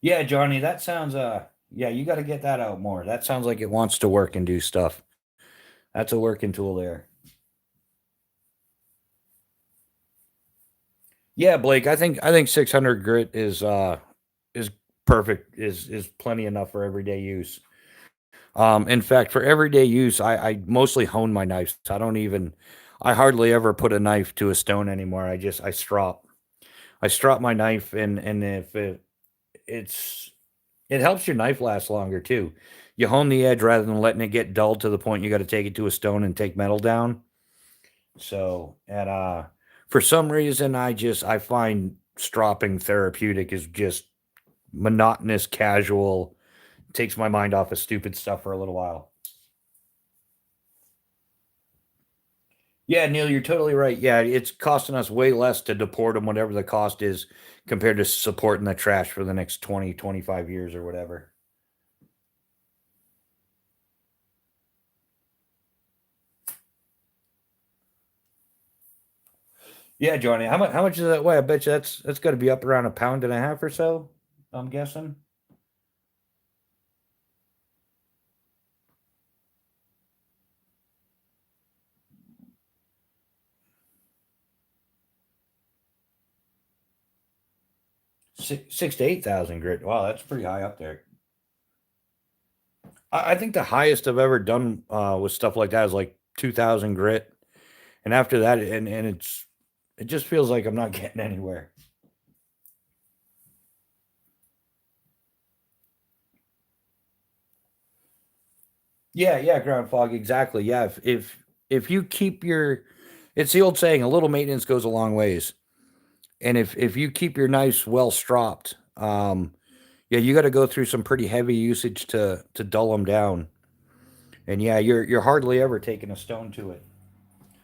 Yeah, Johnny, that sounds. Yeah, you got to get that out more. That sounds like it wants to work and do stuff. That's a working tool there. Yeah, Blake, I think 600 grit is perfect. Is plenty enough for everyday use. In fact, for everyday use, I mostly hone my knives. I hardly ever put a knife to a stone anymore. I strop. I strop my knife, and if it's it helps your knife last longer too. You hone the edge rather than letting it get dull to the point you got to take it to a stone and take metal down. So, and for some reason, I find stropping therapeutic is just monotonous, casual, takes my mind off of stupid stuff for a little while. Yeah, Neil, you're totally right. Yeah, it's costing us way less to deport them, whatever the cost is, compared to supporting the trash for the next 20, 25 years or whatever. Yeah, Johnny, how much does that weigh? I bet you that's got to be up around a pound and a half or so. I'm guessing 6 to 8 thousand grit. Wow, that's pretty high up there. I think the highest I've ever done with stuff like that is like 2,000 grit, and after that, and it just feels like I'm not getting anywhere. Yeah, yeah, ground fog, exactly. Yeah, if you keep your, it's the old saying, a little maintenance goes a long ways. And if you keep your knives well stropped, yeah, you got to go through some pretty heavy usage to dull them down. And yeah, you're hardly ever taking a stone to it.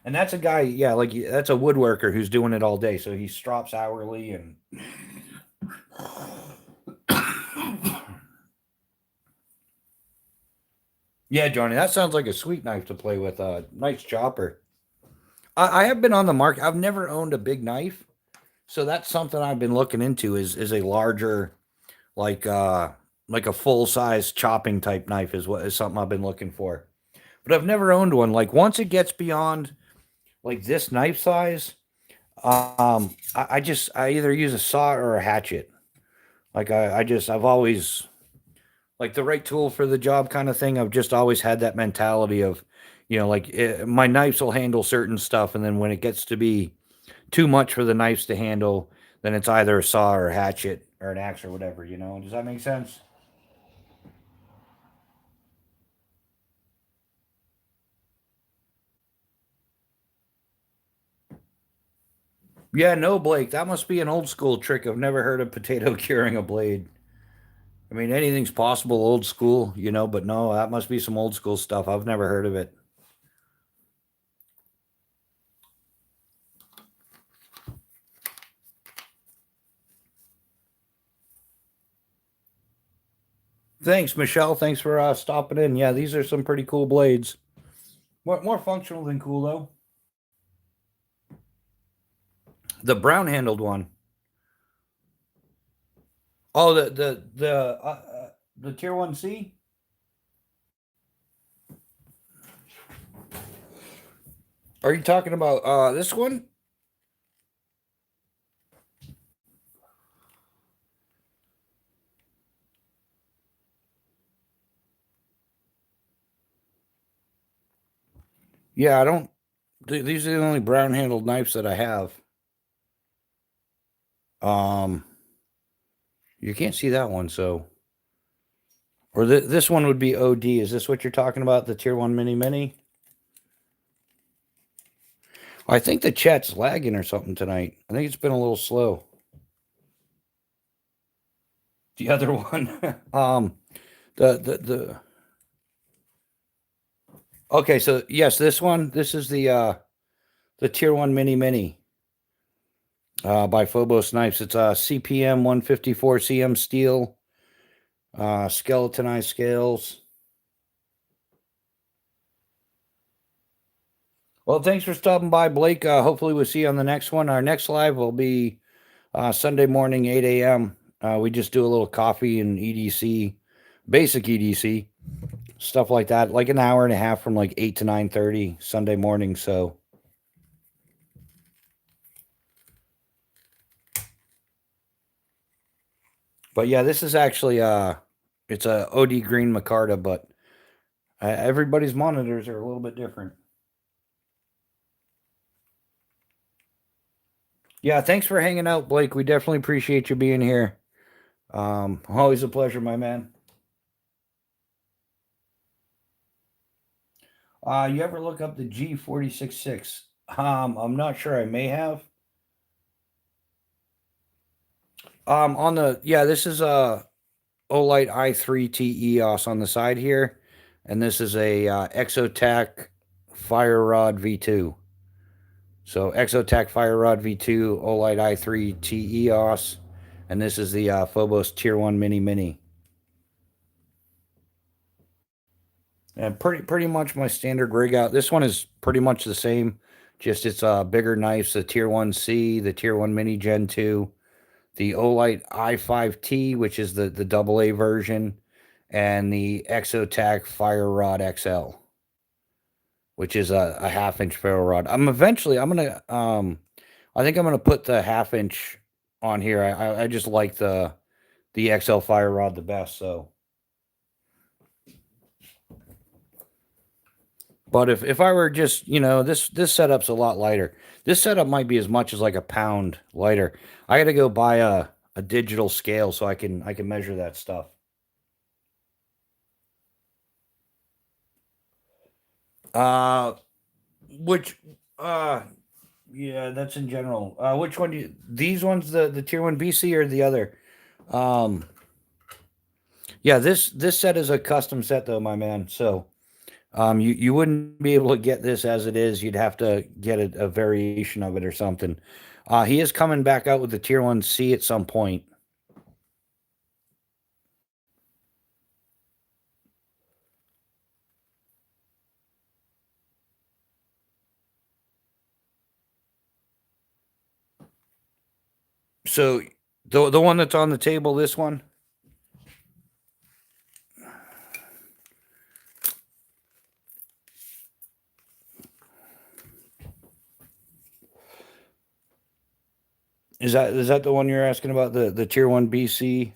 And that's a guy, yeah, like that's a woodworker who's doing it all day. So he strops hourly, and yeah, Johnny, that sounds like a sweet knife to play with. Nice chopper. I have been on the market. I've never owned a big knife, so that's something I've been looking into. Is a larger, like uh like a full size chopping type knife is something I've been looking for. But I've never owned one. Like once it gets beyond like this knife size, I either use a saw or a hatchet. Like I've always like the right tool for the job kind of thing. I've just always had that mentality of, like my knives will handle certain stuff, and then when it gets to be too much for the knives to handle, then it's either a saw or a hatchet or an axe or whatever. Does that make sense? Yeah, no, Blake, that must be an old school trick. I've never heard of potato curing a blade. I mean, anything's possible old school, but no, that must be some old school stuff. I've never heard of it. Thanks, Michelle. Thanks for stopping in. Yeah, these are some pretty cool blades. More functional than cool though. The brown handled one. Oh, the tier 1C. Are you talking about this one? Yeah, I don't. These are the only brown handled knives that I have. Um, you can't see that one, so or this one would be OD. Is this what you're talking about? The tier 1 mini mini? I think the chat's lagging or something tonight. I think it's been a little slow. the other one. The okay, so yes, this is the tier 1 mini by Phobos Knives. It's a CPM 154 cm steel, skeletonized scales. Well, thanks for stopping by, Blake. Hopefully we'll see you on the next one. Our next live will be Sunday morning, 8 a.m. We just do a little coffee and EDC, basic EDC, stuff like that, like an hour and a half from like 8 to 9:30 Sunday morning. So, but yeah, this is actually it's a OD green micarta, but everybody's monitors are a little bit different. Yeah, thanks for hanging out, Blake. We definitely appreciate you being here. Always a pleasure, my man. You ever look up the G466? I'm not sure. I may have. On the yeah, this is a Olight i3T EOS on the side here, and this is a Exotac Fire Rod V2. So Exotac Fire Rod V2 Olight i3T EOS, and this is the Phobos Tier 1 Mini. And pretty much my standard rig out. This one is pretty much the same, just it's bigger knives, the Tier 1C, the Tier 1 Mini Gen 2, the Olight i5T, which is the AA version, and the Exotac Fire Rod XL, which is a half-inch ferro rod. I'm gonna I think I'm gonna put the half-inch on here. I just like the XL Fire Rod the best, so. But if I were just, this setup's a lot lighter. This setup might be as much as like a pound lighter. I got to go buy a digital scale so I can measure that stuff. Which yeah, that's in general. Which one do you, these ones, the tier 1 BC or the other? Yeah, this set is a custom set though, my man. So you wouldn't be able to get this as it is. You'd have to get a variation of it or something. He is coming back out with the Tier 1C at some point. So the one that's on the table, this one? Is that the one you're asking about, the Tier 1 BC?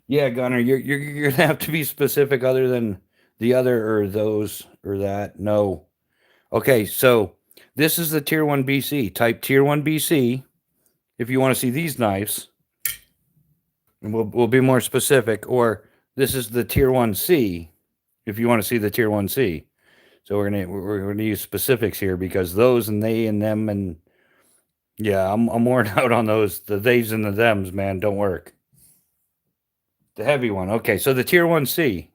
Yeah, Gunner, you're gonna have to be specific other than the other or those or that. No. Okay, so this is the Tier 1 BC. Type Tier 1 BC if you want to see these knives. And we'll be more specific. Or this is the Tier 1C if you want to see the Tier 1C. So we're gonna use specifics here because those and they and them and yeah, I'm worn out on those. The theys and the thems, man, don't work. The heavy one. Okay, so the Tier 1C.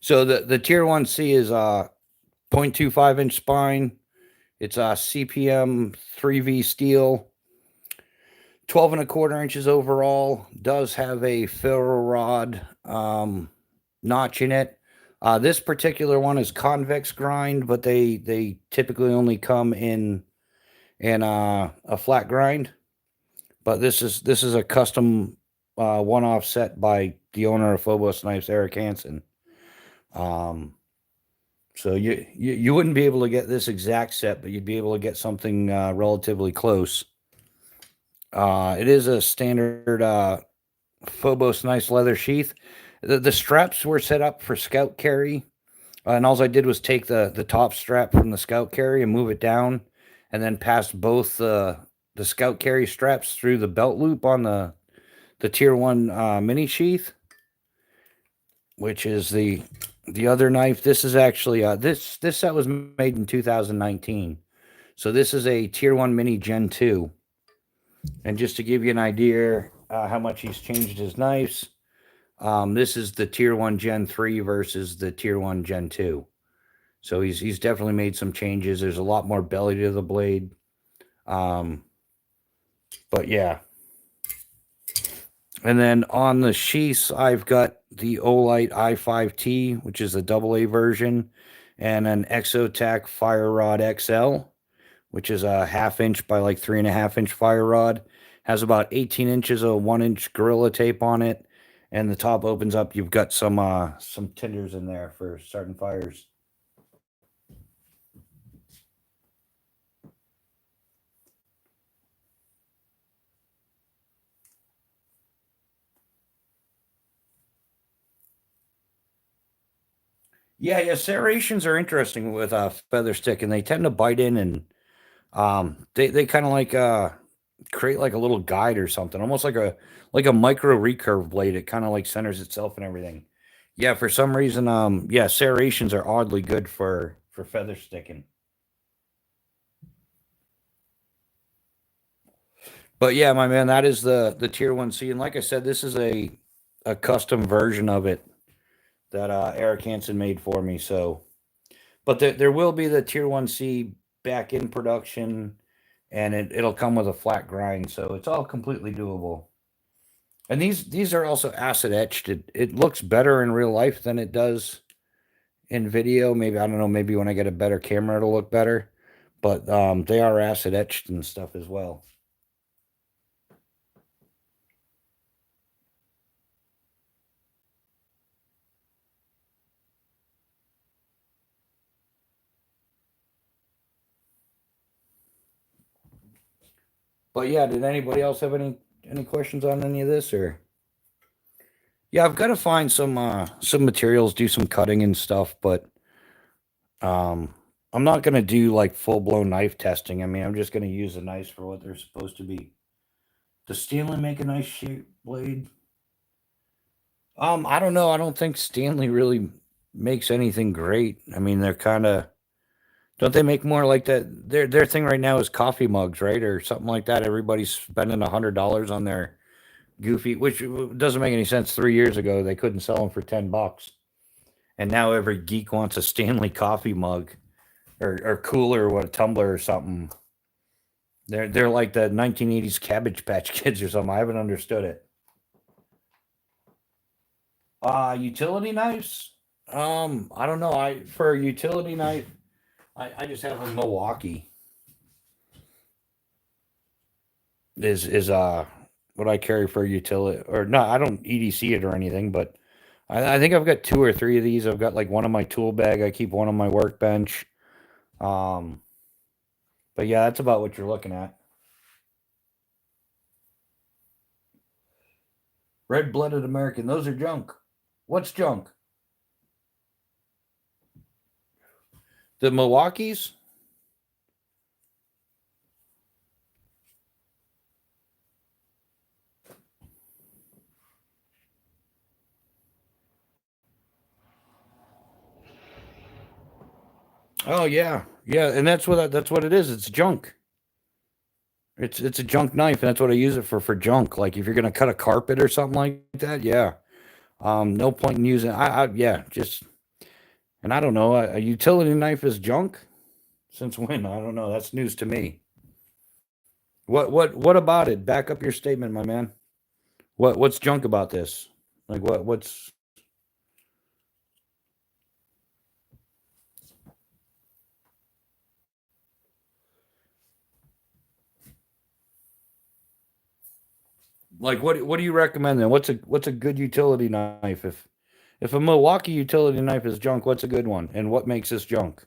So the Tier 1C is 0.25 inch spine. It's a CPM 3V steel. 12 and a quarter inches overall. Does have a ferro rod notch in it. This particular one is convex grind, but they typically only come in a flat grind. But this is a custom one-off set by the owner of Phobos Knives, Eric Hansen. So you wouldn't be able to get this exact set, but you'd be able to get something relatively close. It is a standard Phobos nice leather sheath. The straps were set up for scout carry, and all I did was take the top strap from the scout carry and move it down, and then pass both the scout carry straps through the belt loop on the tier one mini sheath, which is the other knife. This is actually this set was made in 2019, so this is a tier one mini Gen 2. And just to give you an idea how much he's changed his knives, this is the tier one Gen 3 versus the tier one Gen 2. So he's definitely made some changes. There's a lot more belly to the blade. But yeah. And then on the sheaths, I've got the Olight i5T, which is the AA version, and an Exotac Fire Rod XL, which is a 1/2 inch by like 3.5 inch fire rod. Has about 18 inches of 1 inch Gorilla Tape on it, and the top opens up. You've got some tinders in there for starting fires. Yeah, serrations are interesting with feather stick, and they tend to bite in, and they kind of like create like a little guide or something, almost like a micro recurve blade. It kind of like centers itself and everything. Yeah, for some reason, yeah, serrations are oddly good for feather sticking. But yeah, my man, that is the tier one C, and like I said, this is a custom version of it that Eric Hansen made for me. So, but there will be the tier one C back in production, and it'll come with a flat grind, so it's all completely doable. And these are also acid etched. It looks better in real life than it does in video. Maybe I don't know. Maybe when I get a better camera, it'll look better. But they are acid etched and stuff as well. But yeah, did anybody else have any questions on any of this or? Yeah, I've got to find some materials, do some cutting and stuff, but um I'm not gonna do like full blown knife testing. I mean, I'm just gonna use the knives for what they're supposed to be. Does Stanley make a nice shaped blade? I don't know. I don't think Stanley really makes anything great. I mean, they're kind of don't they make more like that? Their thing right now is coffee mugs, right, or something like that. Everybody's spending $100 on their goofy, which doesn't make any sense. 3 years ago, they couldn't sell them for $10, and now every geek wants a Stanley coffee mug or cooler or what a tumbler or something. They're like the 1980s Cabbage Patch Kids or something. I haven't understood it. Utility knives. I don't know. I for a utility knife, I just have a Milwaukee. Is what I carry for utility or no? I don't EDC it or anything, but I think I've got two or three of these. I've got like one on my tool bag. I keep one on my workbench. Um, but yeah, that's about what you're looking at. Red blooded American. Those are junk. What's junk? The Milwaukee's? Oh yeah, yeah, and that's what it is. It's junk. It's a junk knife, and that's what I use it for junk. Like if you're gonna cut a carpet or something like that, yeah. No point in using. Yeah, just and I don't know. A utility knife is junk. Since when? I don't know. That's news to me. What about it? Back up your statement, my man. What's junk about this? Like what's like what do you recommend then? What's a good utility knife? If a Milwaukee utility knife is junk, what's a good one? And what makes this junk?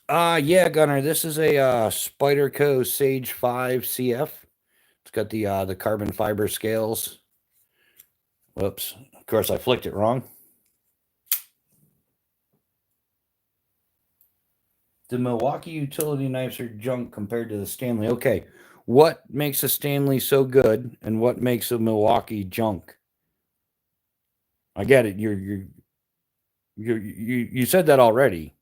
Yeah, Gunner. This is a Spyderco Sage 5 CF. It's got the carbon fiber scales. Whoops. Of course, I flicked it wrong. The Milwaukee utility knives are junk compared to the Stanley. Okay, what makes a Stanley so good, and what makes a Milwaukee junk? I get it. You said that already.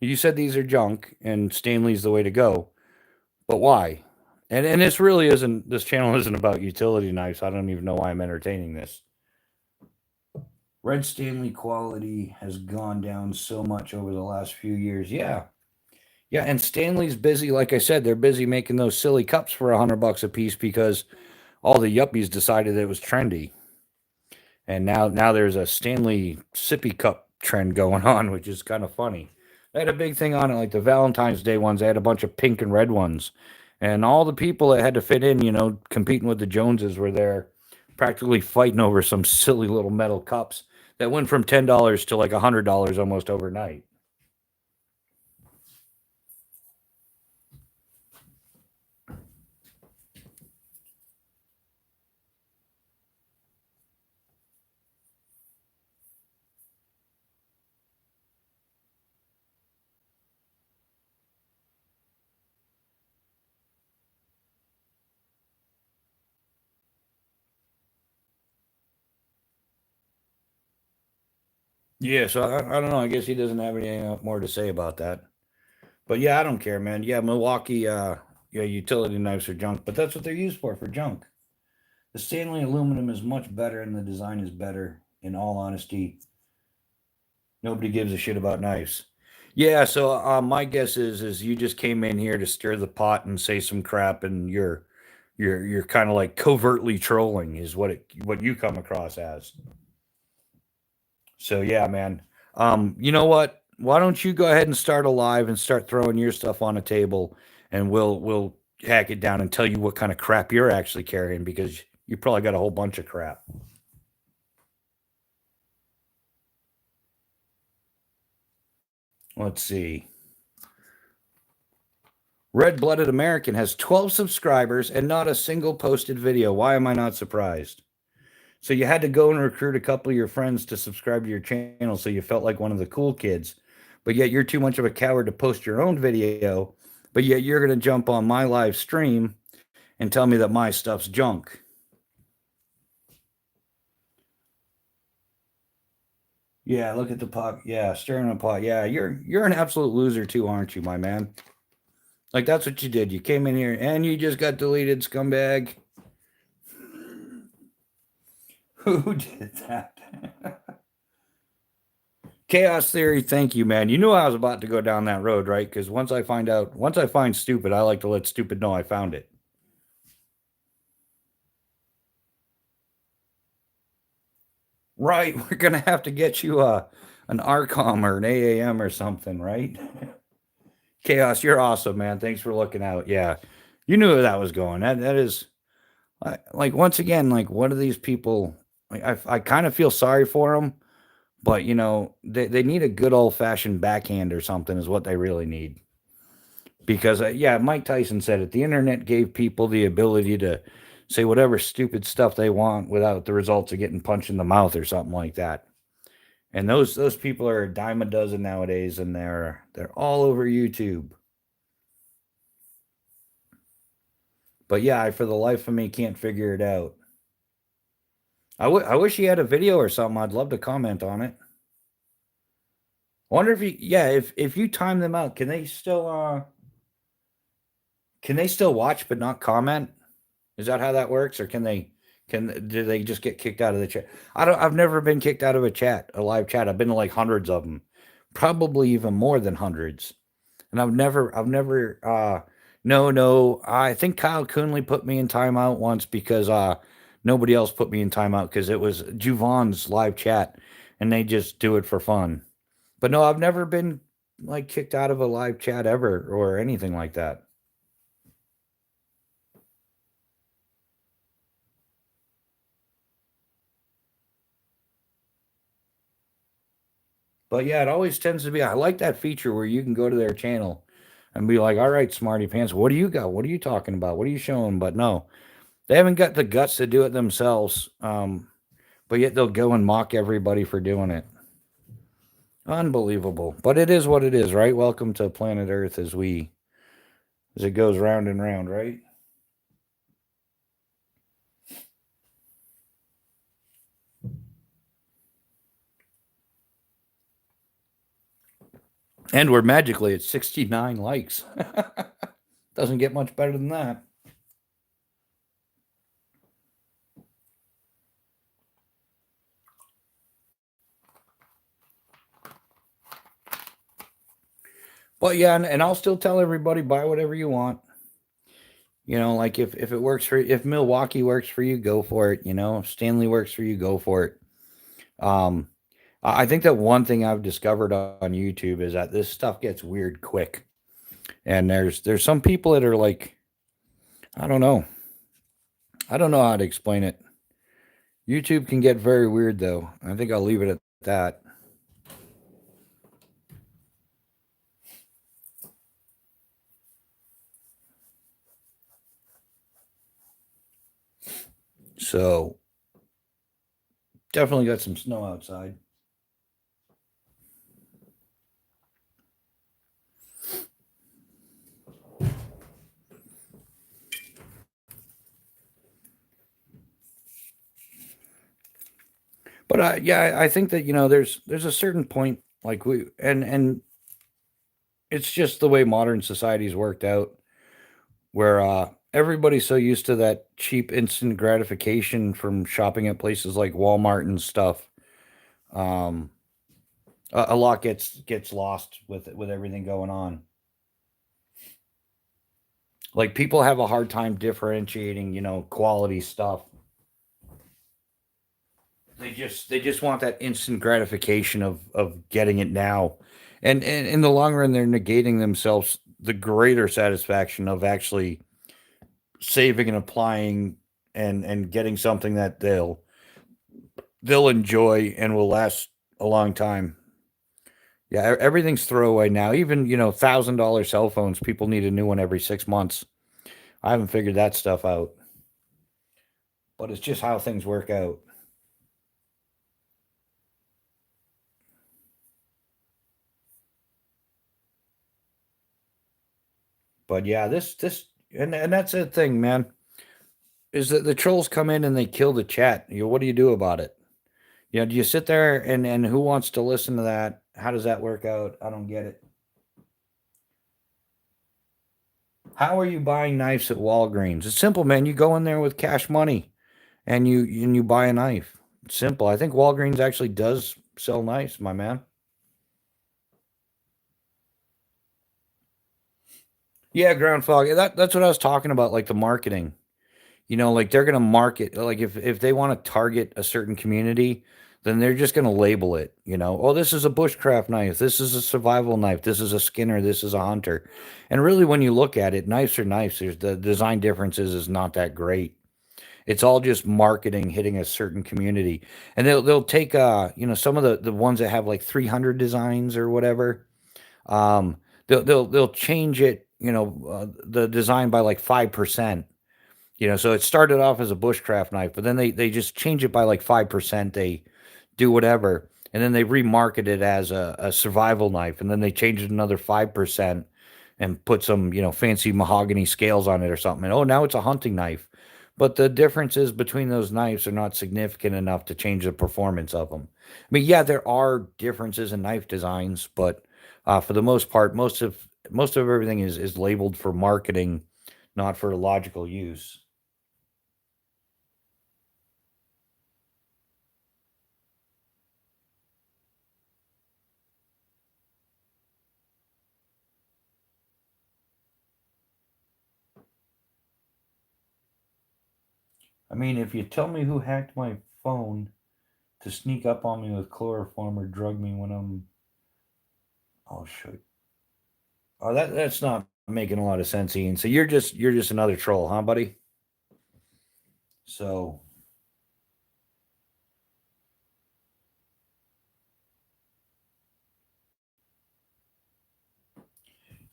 You said these are junk, and Stanley's the way to go. But why? And this really isn't. This channel isn't about utility knives. I don't even know why I'm entertaining this. Red Stanley quality has gone down so much over the last few years. Yeah, yeah, and Stanley's busy. Like I said, they're busy making those silly cups for $100 a piece because all the yuppies decided it was trendy, and now there's a Stanley sippy cup trend going on, which is kind of funny. They had a big thing on it, like the Valentine's Day ones. They had a bunch of pink and red ones, and all the people that had to fit in, competing with the Joneses, were there, practically fighting over some silly little metal cups that went from $10 to like $100 almost overnight. Yeah, so I don't know. I guess he doesn't have anything more to say about that. But yeah, I don't care, man. Yeah, Milwaukee, yeah, utility knives are junk, but that's what they're used for junk. The Stanley aluminum is much better, and the design is better. In all honesty, nobody gives a shit about knives. Yeah, so my guess is you just came in here to stir the pot and say some crap, and you're kind of like covertly trolling is what you come across as. So yeah, man. You know what? Why don't you go ahead and start a live and start throwing your stuff on a table, and we'll hack it down and tell you what kind of crap you're actually carrying because you probably got a whole bunch of crap. Let's see. Red Blooded American has 12 subscribers and not a single posted video. Why am I not surprised? So you had to go and recruit a couple of your friends to subscribe to your channel so you felt like one of the cool kids, but yet you're too much of a coward to post your own video, but yet you're going to jump on my live stream and tell me that my stuff's junk. Yeah, look at the pot. Yeah, stirring the pot. Yeah, you're an absolute loser too, aren't you, my man? Like that's what you did. You came in here and you just got deleted, scumbag. Who did that? Chaos theory, thank you, man. You knew I was about to go down that road, right? Because once I find stupid, I like to let stupid know I found it. Right, we're gonna have to get you an Arcom or an AAM or something, right? Chaos, you're awesome, man. Thanks for looking out. Yeah, you knew where that was going. That is like once again, like what are these people? Like I kind of feel sorry for them, but they need a good old fashioned backhand or something is what they really need. Because yeah, Mike Tyson said it. The internet gave people the ability to say whatever stupid stuff they want without the results of getting punched in the mouth or something like that. And those people are a dime a dozen nowadays, and they're all over YouTube. But yeah, I for the life of me can't figure it out. I wish he had a video or something. I'd love to comment on it. I wonder if yeah, if you time them out, can they still watch but not comment? Is that how that works, or do they just get kicked out of the chat? I've never been kicked out of a live chat. I've been to like hundreds of them, probably even more than hundreds. And I've never no, I think Kyle Coonley put me in timeout once because nobody else put me in timeout because it was Juvon's live chat and they just do it for fun. But no, I've never been like kicked out of a live chat ever or anything like that. But yeah, it always tends to be. I like that feature where you can go to their channel and be like, "All right, smarty pants, what do you got? What are you talking about? What are you showing?" But no, they haven't got the guts to do it themselves. But yet they'll go and mock everybody for doing it. Unbelievable. But it is what it is, right? Welcome to planet Earth as it goes round and round, right? And we're magically at 69 likes. Doesn't get much better than that. But yeah, and I'll still tell everybody buy whatever you want. Like if it works for if Milwaukee works for you, go for it. If Stanley works for you, go for it. Um, I think that one thing I've discovered on YouTube is that this stuff gets weird quick, and there's some people that are like, I don't know, I don't know how to explain it. YouTube can get very weird though. I think I'll leave it at that. So definitely got some snow outside. But yeah, I think that there's a certain point like we and it's just the way modern society's worked out, where everybody's so used to that cheap instant gratification from shopping at places like Walmart and stuff. Um, a lot gets lost with everything going on. Like people have a hard time differentiating, quality stuff. They just want that instant gratification of getting it now. And in the long run they're negating themselves the greater satisfaction of actually saving and applying and getting something that they'll enjoy and will last a long time. Yeah, everything's throwaway now. Even, $1,000 cell phones, people need a new one every 6 months. I haven't figured that stuff out, but it's just how things work out. But yeah, this and that's the thing, man. Is that the trolls come in and they kill the chat. What do you do about it? Do you sit there and who wants to listen to that? How does that work out? I don't get it. How are you buying knives at Walgreens? It's simple, man. You go in there with cash money and you buy a knife. It's simple. I think Walgreens actually does sell knives, my man. Yeah, ground fog. That's what I was talking about, like the marketing. Like they're gonna market like if they want to target a certain community, then they're just gonna label it. Oh, this is a bushcraft knife. This is a survival knife. This is a skinner. This is a hunter. And really, when you look at it, knives are knives. There's the design differences is not that great. It's all just marketing hitting a certain community, and they'll take some of the ones that have like 300 designs or whatever. Um, they'll change it. The design by like 5%. So it started off as a bushcraft knife, but then they just change it by like 5%. They do whatever, and then they remarket it as a survival knife, and then they change it another 5% and put some fancy mahogany scales on it or something. And oh, now it's a hunting knife. But the differences between those knives are not significant enough to change the performance of them. I mean, yeah, there are differences in knife designs, but for the most part, most of everything is labeled for marketing, not for logical use. I mean, if you tell me who hacked my phone to sneak up on me with chloroform or drug me when I'm, oh shoot, oh that's not making a lot of sense, Ian. So you're just another troll, huh, buddy? So –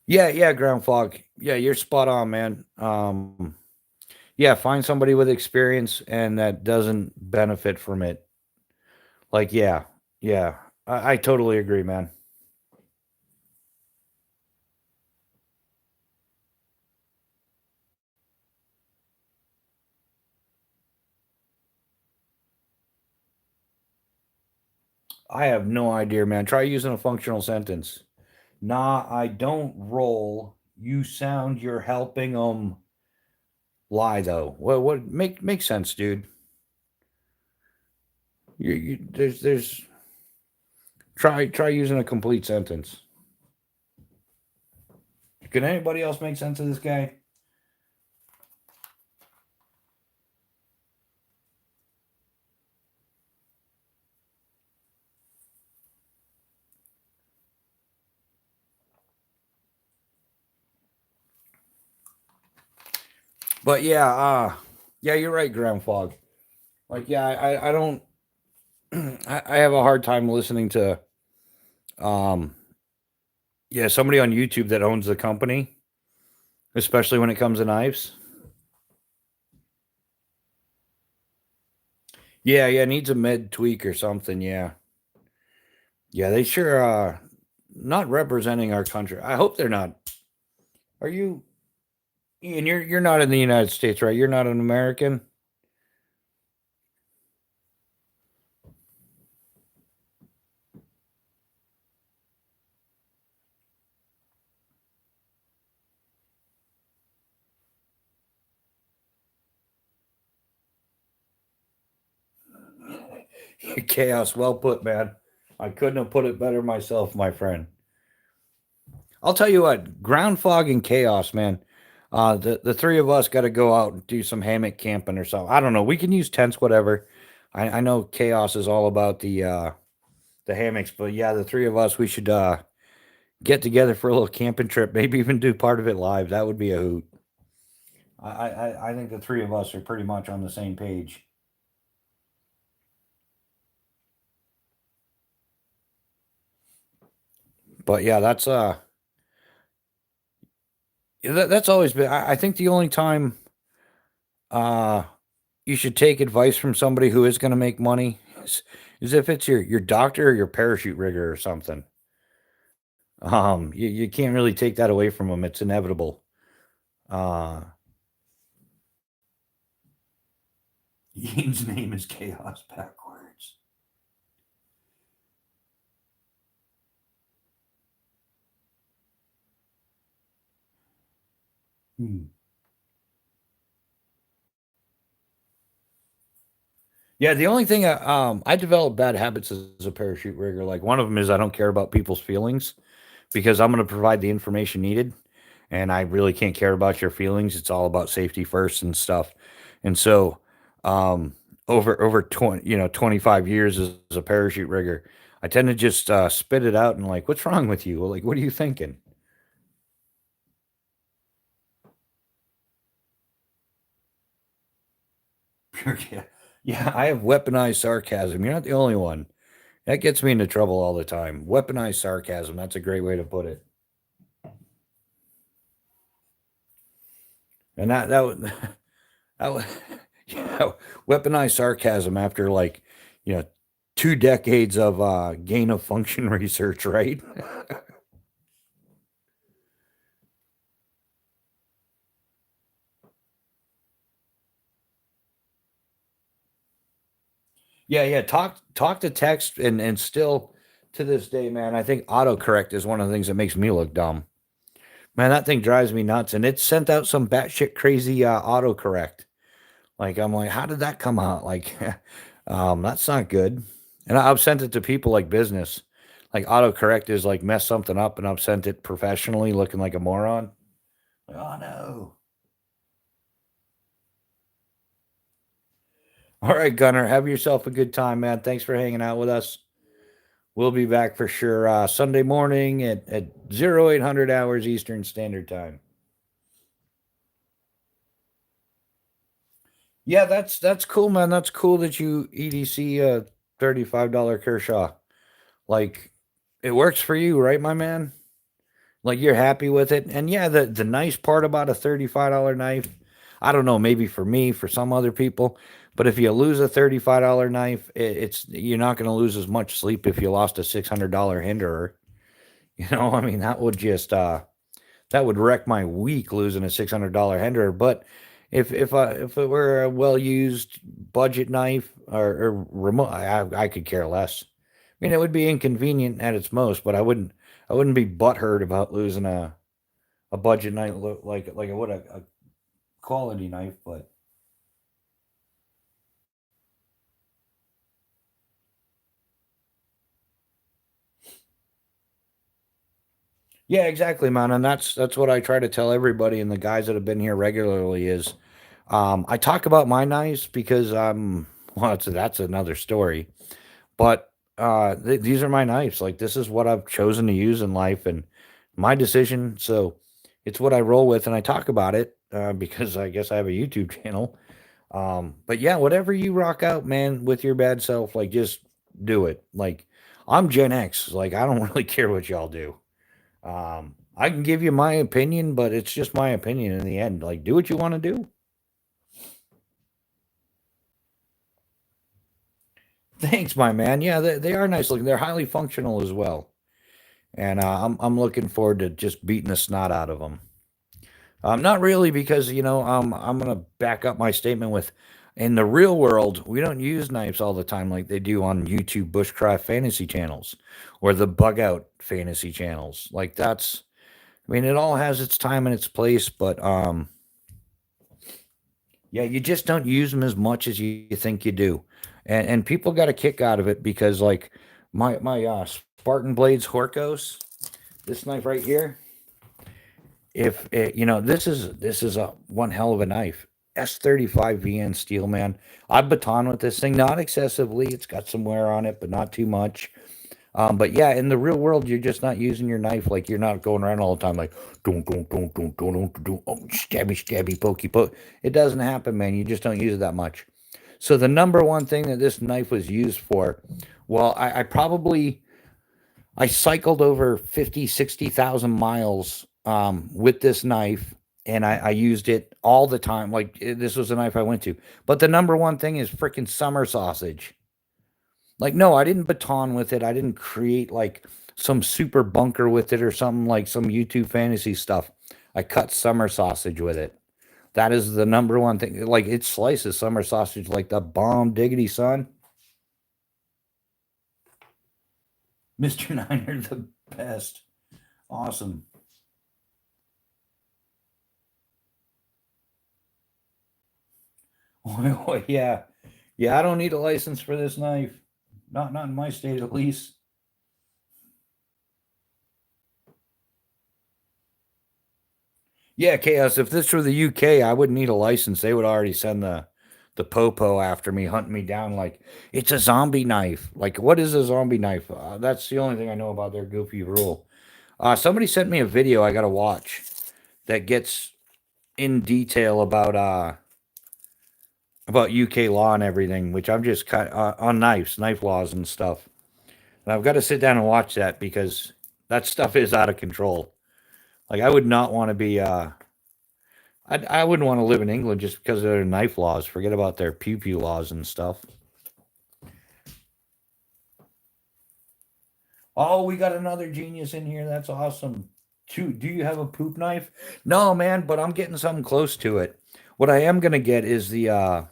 Yeah, yeah, ground fog. Yeah, you're spot on, man. Yeah, find somebody with experience and that doesn't benefit from it. Like, yeah, yeah, I totally agree, man. I have no idea, man. Try using a functional sentence. Nah, I don't roll. You sound you're helping them lie though. What make sense, dude? There's try using a complete sentence. Can anybody else make sense of this guy? But yeah, yeah, you're right, ground fog. Like, yeah, I don't I have a hard time listening to um yeah, somebody on YouTube that owns the company, especially when it comes to knives. Yeah, yeah, needs a med tweak or something, yeah. Yeah, they sure not representing our country. I hope they're not. Are you Ian, you're not in the United States, right? You're not an American? Chaos, well put, man. I couldn't have put it better myself, my friend. I'll tell you what, ground fog and chaos, man. The three of us got to go out and do some hammock camping or something. I don't know. We can use tents, whatever. I know chaos is all about the hammocks, but yeah, the three of us we should get together for a little camping trip. Maybe even do part of it live. That would be a hoot. I think the three of us are pretty much on the same page. But yeah, that's always been. I think the only time uh you should take advice from somebody who is going to make money is if it's your doctor or your parachute rigger or something. You can't really take that away from them. It's inevitable. Uh, Ian's name is Chaos backwards. Hmm. Yeah, the only thing I developed bad habits as a parachute rigger. Like one of them is I don't care about people's feelings because I'm going to provide the information needed, and I really can't care about your feelings. It's all about safety first and stuff. And so, um, over 25 years as a parachute rigger, I tend to just spit it out and like, what's wrong with you? Like, what are you thinking? Yeah, yeah. I have weaponized sarcasm. You're not the only one. That gets me into trouble all the time. Weaponized sarcasm. That's a great way to put it. And that would that would yeah, weaponized sarcasm after like you know 2 decades of gain of function research, right? Yeah, yeah. Talk to text and still to this day, man. I think autocorrect is one of the things that makes me look dumb. Man, that thing drives me nuts, and it sent out some batshit crazy autocorrect. Like I'm like, how did that come out? Like, that's not good. And I've sent it to people like business. Like autocorrect is like mess something up, and I've sent it professionally, looking like a moron. Like, oh no! All right, Gunner, have yourself a good time, man. Thanks for hanging out with us. We'll be back for sure Sunday morning at 0800 hours Eastern Standard Time. Yeah, that's cool, man. That's cool that you EDC $35 Kershaw. Like it works for you, right, my man? Like you're happy with it. And yeah, the nice part about a $35 knife, I don't know, maybe for me, for some other people, but if you lose a $35 knife, it's you're not going to lose as much sleep if you lost a $600 hinderer. You know, I mean, that would just that would wreck my week losing a $600 hinderer. But if it were a well used budget knife or remote, I could care less. I mean, it would be inconvenient at its most, but I wouldn't be butthurt about losing a budget knife like I would a quality knife. But yeah, exactly, man. And that's what I try to tell everybody and the guys that have been here regularly is I talk about my knives because well, that's another story. But these are my knives. Like this is what I've chosen to use in life and my decision. So it's what I roll with, and I talk about it because I guess I have a YouTube channel. But yeah, whatever you rock out, man, with your bad self, like just do it. Like I'm Gen X. Like I don't really care what y'all do. I can give you my opinion, but it's just my opinion in the end. Like do what you want to do. Thanks, my man. Yeah, they are nice looking. They're highly functional as well. And I'm looking forward to just beating the snot out of them. Not really, because I'm gonna back up my statement with, in the real world, we don't use knives all the time like they do on YouTube Bushcraft fantasy channels or the bug out fantasy channels. Like that's, I mean, it all has its time and its place, but yeah, you just don't use them as much as you think you do, and people got a kick out of it because like my Spartan Blades Horkos, this knife right here. If it, this is a one hell of a knife. S35 VN steel, man. I baton with this thing, not excessively. It's got some wear on it, but not too much. But yeah, in the real world, you're just not using your knife like you're not going around all the time like don't, oh, stabby, stabby, pokey, poke. It doesn't happen, man. You just don't use it that much. So the number one thing that this knife was used for, well, I cycled over 50, 60,000 miles with this knife, and I used it all the time. Like this was a knife I went to. But the number one thing is freaking summer sausage. Like, no, I didn't baton with it. I didn't create like some super bunker with it or something like some YouTube fantasy stuff. I cut summer sausage with it. That is the number one thing. Like it slices summer sausage like the bomb diggity son. Mr. Niner the best. Awesome. Oh, yeah. Yeah, I don't need a license for this knife. Not in my state at least. Yeah, Chaos, if this were the UK, I wouldn't need a license. They would already send the popo after me, hunting me down like it's a zombie knife. Like, what is a zombie knife? That's the only thing I know about their goofy rule. Somebody sent me a video I gotta watch that gets in detail about UK law and everything, which I'm just cut on knives, knife laws and stuff. And I've got to sit down and watch that because that stuff is out of control. Like I would not want to be I wouldn't want to live in England just because of their knife laws. Forget about their pew pew laws and stuff. Oh, we got another genius in here. That's awesome. Do you have a poop knife? No, man, but I'm getting something close to it. What I am gonna get is the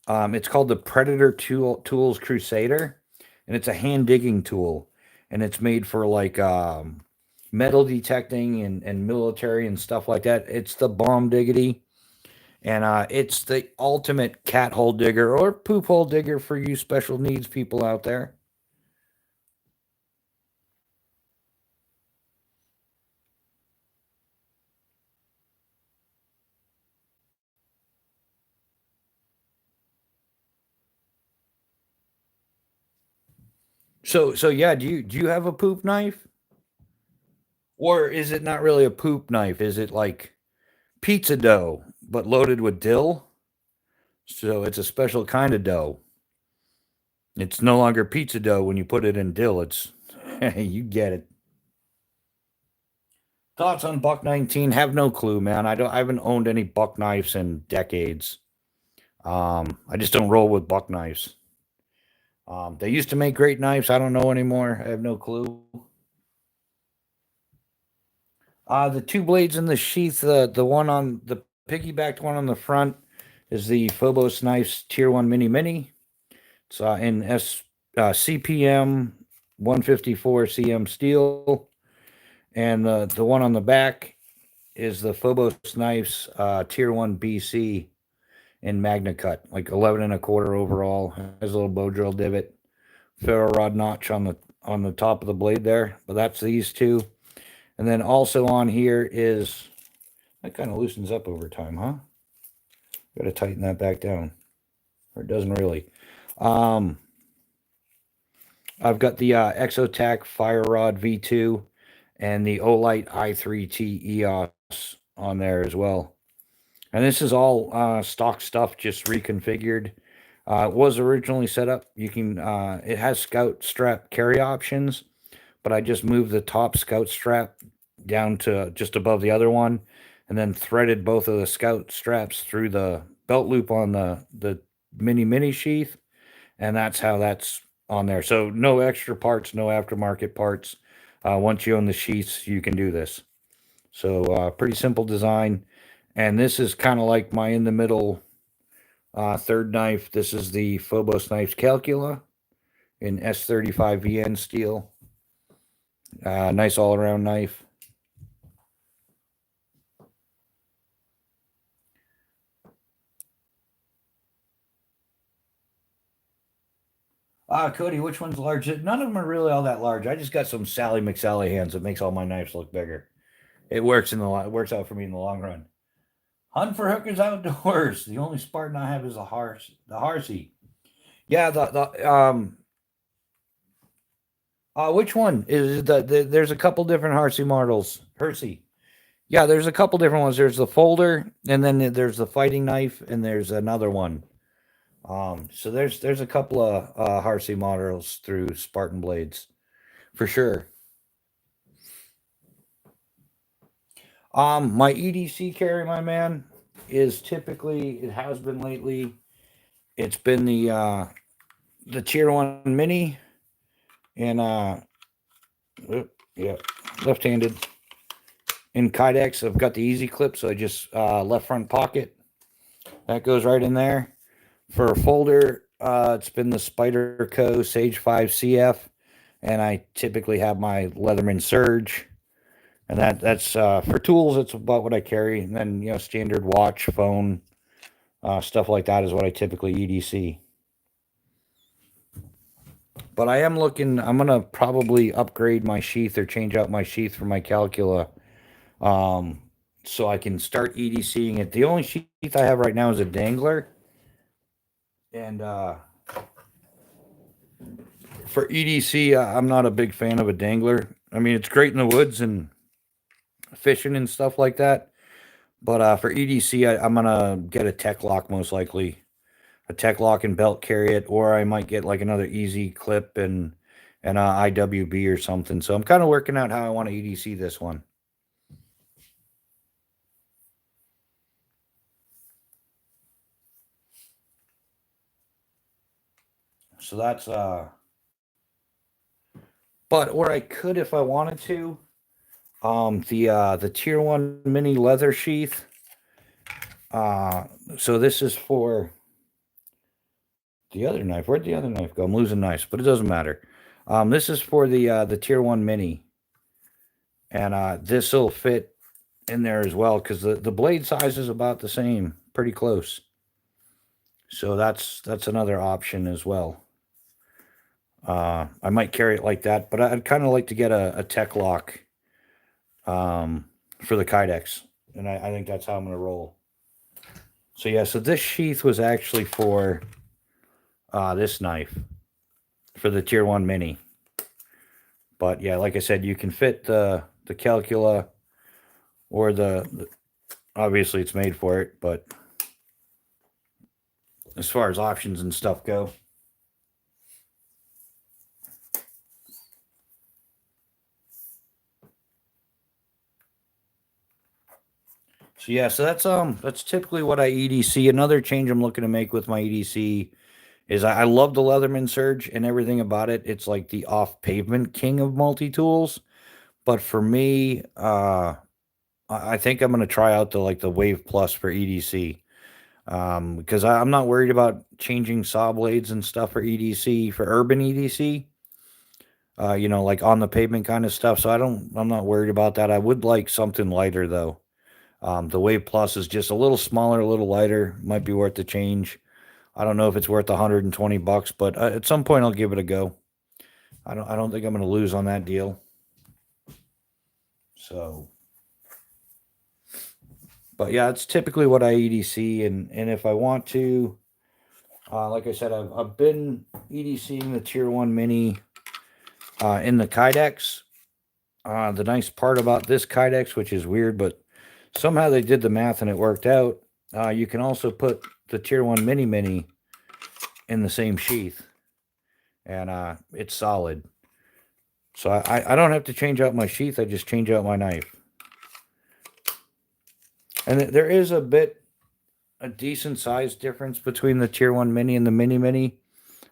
it's called the Predator Tools Crusader, and it's a hand digging tool, and it's made for like metal detecting and military and stuff like that. It's the bomb diggity, and it's the ultimate cat hole digger or poop hole digger for you special needs people out there. So yeah, do you have a poop knife, or is it not really a poop knife? Is it like pizza dough but loaded with dill? So it's a special kind of dough. It's no longer pizza dough when you put it in dill. It's you get it. Thoughts on Buck 19? Have no clue, man. I haven't owned any buck knives in decades. I just don't roll with buck knives. They used to make great knives. I don't know anymore. I have no clue. The two blades in the sheath, the one on the piggybacked one on the front is the Phobos Knives Tier 1 Mini Mini. It's in CPM 154 CM steel. And the one on the back is the Phobos Knives Tier 1 BC in Magna Cut, like 11 and a quarter overall. Has a little bow drill divot, ferro rod notch on the top of the blade there. But that's these two. And then also on here is, that kind of loosens up over time, huh? Got to tighten that back down. Or it doesn't really. I've got the Exotac Fire Rod V2 and the Olight i3T EOS on there as well. And this is all stock stuff, just reconfigured. It was originally set up. You can. It has Scout strap carry options, but I just moved the top Scout strap down to just above the other one, and then threaded both of the Scout straps through the belt loop on the mini sheath, and that's how that's on there. So no extra parts, no aftermarket parts. Once you own the sheaths, you can do this. So pretty simple design. And this is kind of like my in the middle third knife. This is the Phobos Knives Calcula in S35VN steel. Nice all around knife. Cody, which one's large? None of them are really all that large. I just got some Sally McSally hands that makes all my knives look bigger. It works it works out for me in the long run. Hunt for hookers outdoors. The only Spartan I have is the Harsey. Yeah, which one is there's a couple different Harsey models. Hersey. Yeah, there's a couple different ones. There's the folder, and then there's the fighting knife, and there's another one. So there's a couple of Harsey models through Spartan Blades, for sure. My EDC carry, my man, is typically, it has been lately. It's been the Tier 1 Mini, and yeah, left-handed. In Kydex, I've got the easy clip, so I just left front pocket. That goes right in there. For a folder, it's been the Spyderco Sage 5 CF, and I typically have my Leatherman Surge. And that's for tools, it's about what I carry. And then, standard watch, phone, stuff like that is what I typically EDC. But I am looking, I'm going to probably upgrade my sheath or change out my sheath for my Calcula. So I can start EDCing it. The only sheath I have right now is a dangler. And for EDC, I'm not a big fan of a dangler. I mean, it's great in the woods and fishing and stuff like that. But for EDC, I'm going to get a Tech Lock most likely. A Tech Lock and belt carry it. Or I might get like another easy clip and IWB or something. So I'm kind of working out how I want to EDC this one. So that's but or I could if I wanted to. The Tier 1 Mini leather sheath. So this is for the other knife. Where'd the other knife go? I'm losing knives, but it doesn't matter. This is for the Tier 1 Mini. And this will fit in there as well because the blade size is about the same, pretty close. So that's another option as well. I might carry it like that, but I'd kind of like to get a Tech Lock for the Kydex, and I think that's how I'm going to roll. So yeah, so this sheath was actually for this knife, for the Tier 1 Mini. But yeah, like I said, you can fit the Calcula or the obviously it's made for it, but as far as options and stuff go. So yeah, so that's typically what I EDC. Another change I'm looking to make with my EDC is I love the Leatherman Surge and everything about it. It's like the off pavement king of multi tools. But for me, I think I'm gonna try out the Wave Plus for EDC. Because I'm not worried about changing saw blades and stuff for EDC for urban EDC. Like on the pavement kind of stuff. So I'm not worried about that. I would like something lighter though. The Wave Plus is just a little smaller, a little lighter. Might be worth the change. I don't know if it's worth 120 bucks, but at some point I'll give it a go. I don't think I'm going to lose on that deal. So, but yeah, it's typically what I EDC, and if I want to, like I said, I've been EDCing the Tier One Mini in the Kydex. The nice part about this Kydex, which is weird, but somehow they did the math and it worked out. You can also put the Tier One Mini in the same sheath, and it's solid. So I don't have to change out my sheath. I just change out my knife. And there is a decent size difference between the Tier 1 Mini and the Mini Mini.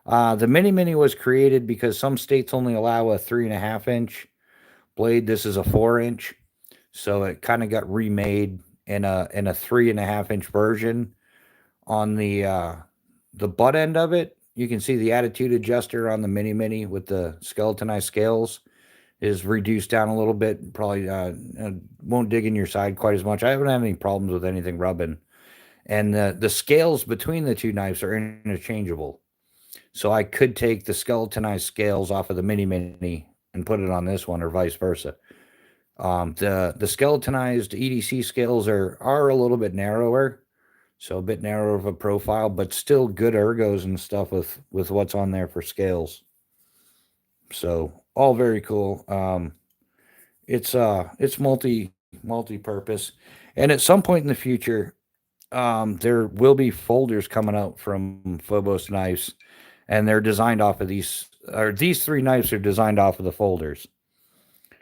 The Mini Mini was created because some states only allow a 3.5 inch blade. This is a 4 inch. So it kind of got remade in a 3.5 inch version. On the butt end of it, you can see the attitude adjuster on the Mini Mini with the skeletonized scales is reduced down a little bit. Probably won't dig in your side quite as much. I haven't had any problems with anything rubbing. And the scales between the two knives are interchangeable. So I could take the skeletonized scales off of the Mini Mini and put it on this one, or vice versa. The skeletonized EDC scales are a little bit narrower, so a bit narrower of a profile, but still good ergos and stuff with what's on there for scales. So all very cool. It's multi-purpose, and at some point in the future, there will be folders coming out from Phobos knives, and they're designed off of these three knives are designed off of the folders.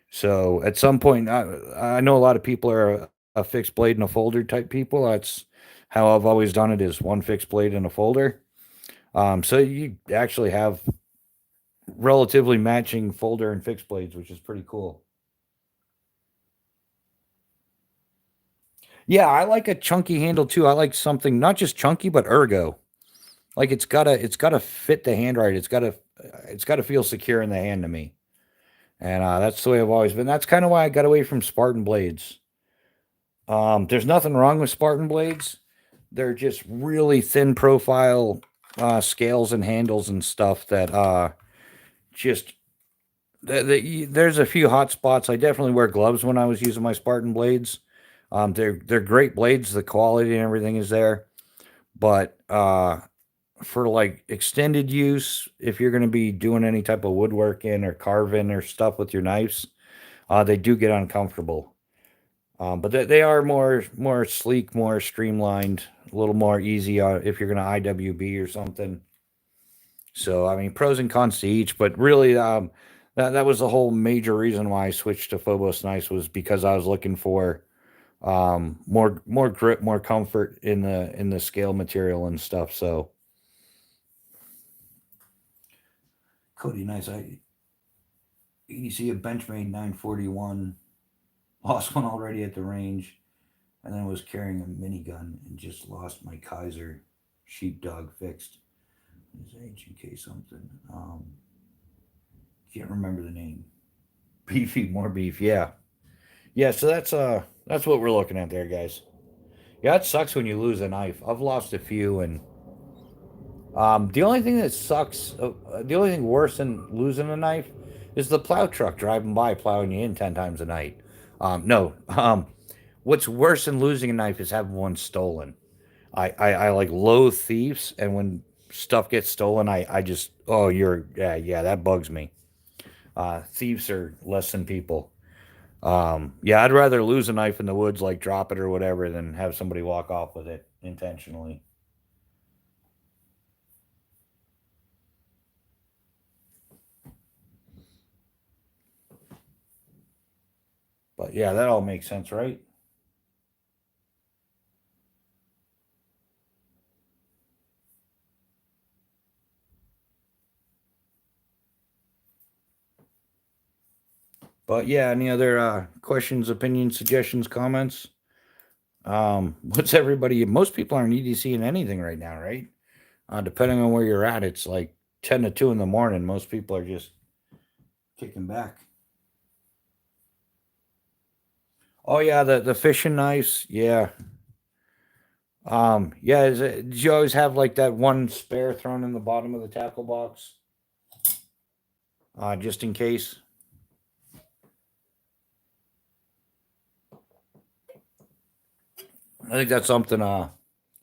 So at some point, I know a lot of people are a fixed blade and a folder type people. That's how I've always done it, is one fixed blade and a folder. So you actually have relatively matching folder and fixed blades, which is pretty cool. Yeah, I like a chunky handle too. I like something not just chunky but ergo. Like it's gotta fit the hand right. It's gotta feel secure in the hand to me. And that's the way I've always been. That's kind of why I got away from Spartan blades. There's nothing wrong with Spartan blades. They're just really thin profile scales and handles and stuff that just there's a few hot spots. I definitely wear gloves when I was using my Spartan blades. They're great blades. The quality and everything is there, but for like extended use, if you're going to be doing any type of woodworking or carving or stuff with your knives, they do get uncomfortable. But they are more sleek, more streamlined, a little more easy if you're going to IWB or something. So I mean, pros and cons to each, but really, that was the whole major reason why I switched to Phobos Nice, was because I was looking for more grip, more comfort in the scale material and stuff. So Cody Nice, you see a Benchmade 941, lost one already at the range, and then was carrying a minigun and just lost my Kaiser sheepdog fixed. Is HK something? Can't remember the name. Beefy, more beef. Yeah, yeah. So that's what we're looking at there, guys. Yeah, it sucks when you lose a knife. I've lost a few, and the only thing that sucks, the only thing worse than losing a knife, is the plow truck driving by plowing you in 10 times a night. No, what's worse than losing a knife is having one stolen. I like loathe thieves, and when stuff gets stolen, I just, oh, yeah, that bugs me. Thieves are less than people. Yeah, I'd rather lose a knife in the woods, like drop it or whatever, than have somebody walk off with it intentionally. But yeah, that all makes sense, right? But yeah, any other questions, opinions, suggestions, comments? What's everybody? Most people aren't EDCing anything right now, right? Depending on where you're at, it's like 10 to 2 in the morning. Most people are just kicking back. Oh yeah, the fishing knives. Yeah. Yeah, did you always have like that one spare thrown in the bottom of the tackle box? Just in case. I think that's something I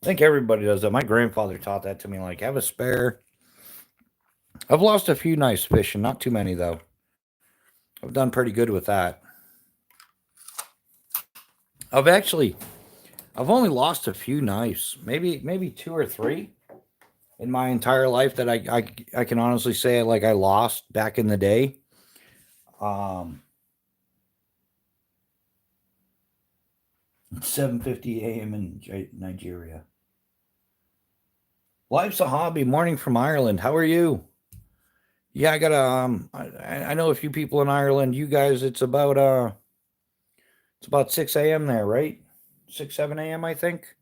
think everybody does that. My grandfather taught that to me, like have a spare. I've lost a few knives fishing, not too many though. I've done pretty good with that. I've actually I've only lost a few knives, maybe two or three in my entire life that I can honestly say like I lost back in the day. Um, 7:50 a.m. in Nigeria. Life's a hobby. Morning from Ireland. How are you? Yeah, I got a I know a few people in Ireland. You guys, it's about 6 a.m. there, right? 6 7 a.m. I think.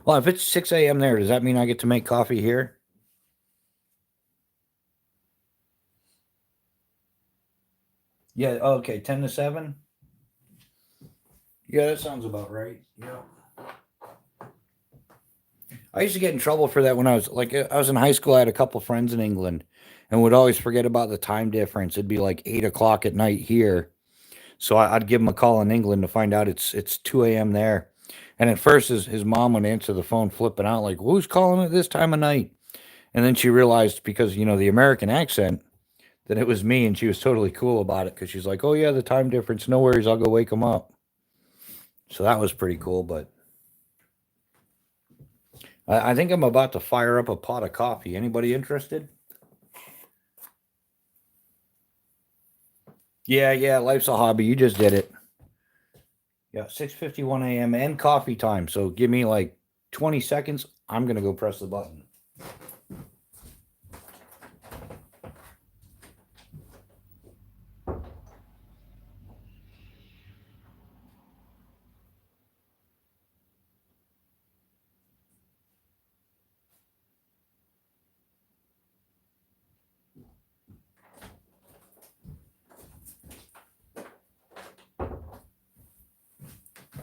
Well, if it's 6 a.m. there, does that mean I get to make coffee here? Yeah. Okay. 10 to 7. Yeah, that sounds about right. Yeah. I used to get in trouble for that when I was in high school. I had a couple friends in England, and would always forget about the time difference. It'd be like 8 o'clock at night here, so I'd give him a call in England to find out it's 2 a.m. there. And at first, his mom would answer the phone, flipping out like, "Who's calling at this time of night?" And then she realized because the American accent that it was me, and she was totally cool about it because she's like, "Oh yeah, the time difference. No worries, I'll go wake him up." So that was pretty cool. But I think I'm about to fire up a pot of coffee. Anybody interested? Yeah, yeah. Life's a hobby. You just did it. Yeah, 6:51 a.m. and coffee time. So give me like 20 seconds. I'm gonna go press the button.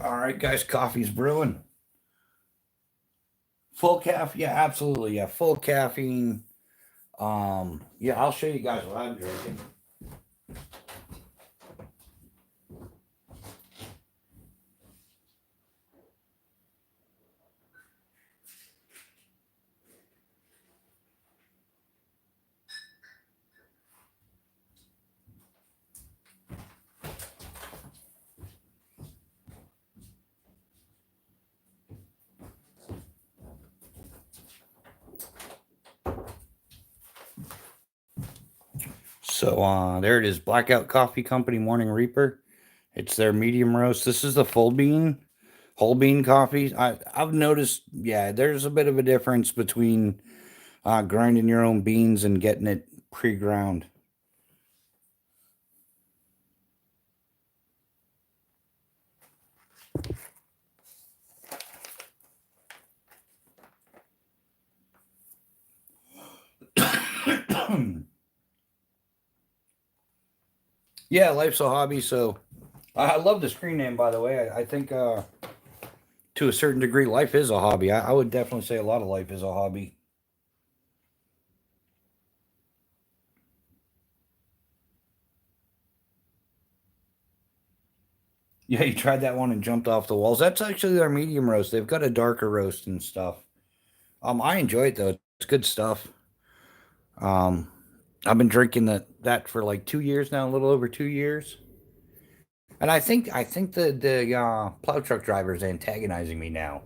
All right, guys. Coffee's brewing. Full caffeine. Yeah, absolutely. Yeah, full caffeine. Yeah, I'll show you guys what I'm drinking. So there it is. Blackout Coffee Company Morning Reaper. It's their medium roast. This is the whole bean coffee. I've noticed, yeah, there's a bit of a difference between grinding your own beans and getting it pre-ground. Yeah, life's a hobby. So I love the screen name, by the way. I think to a certain degree, life is a hobby. I would definitely say a lot of life is a hobby. Yeah, you tried that one and jumped off the walls. That's actually their medium roast. They've got a darker roast and stuff. I enjoy it though. It's good stuff. Um, I've been drinking that for like 2 years now, a little over 2 years. And I think the plow truck driver is antagonizing me now.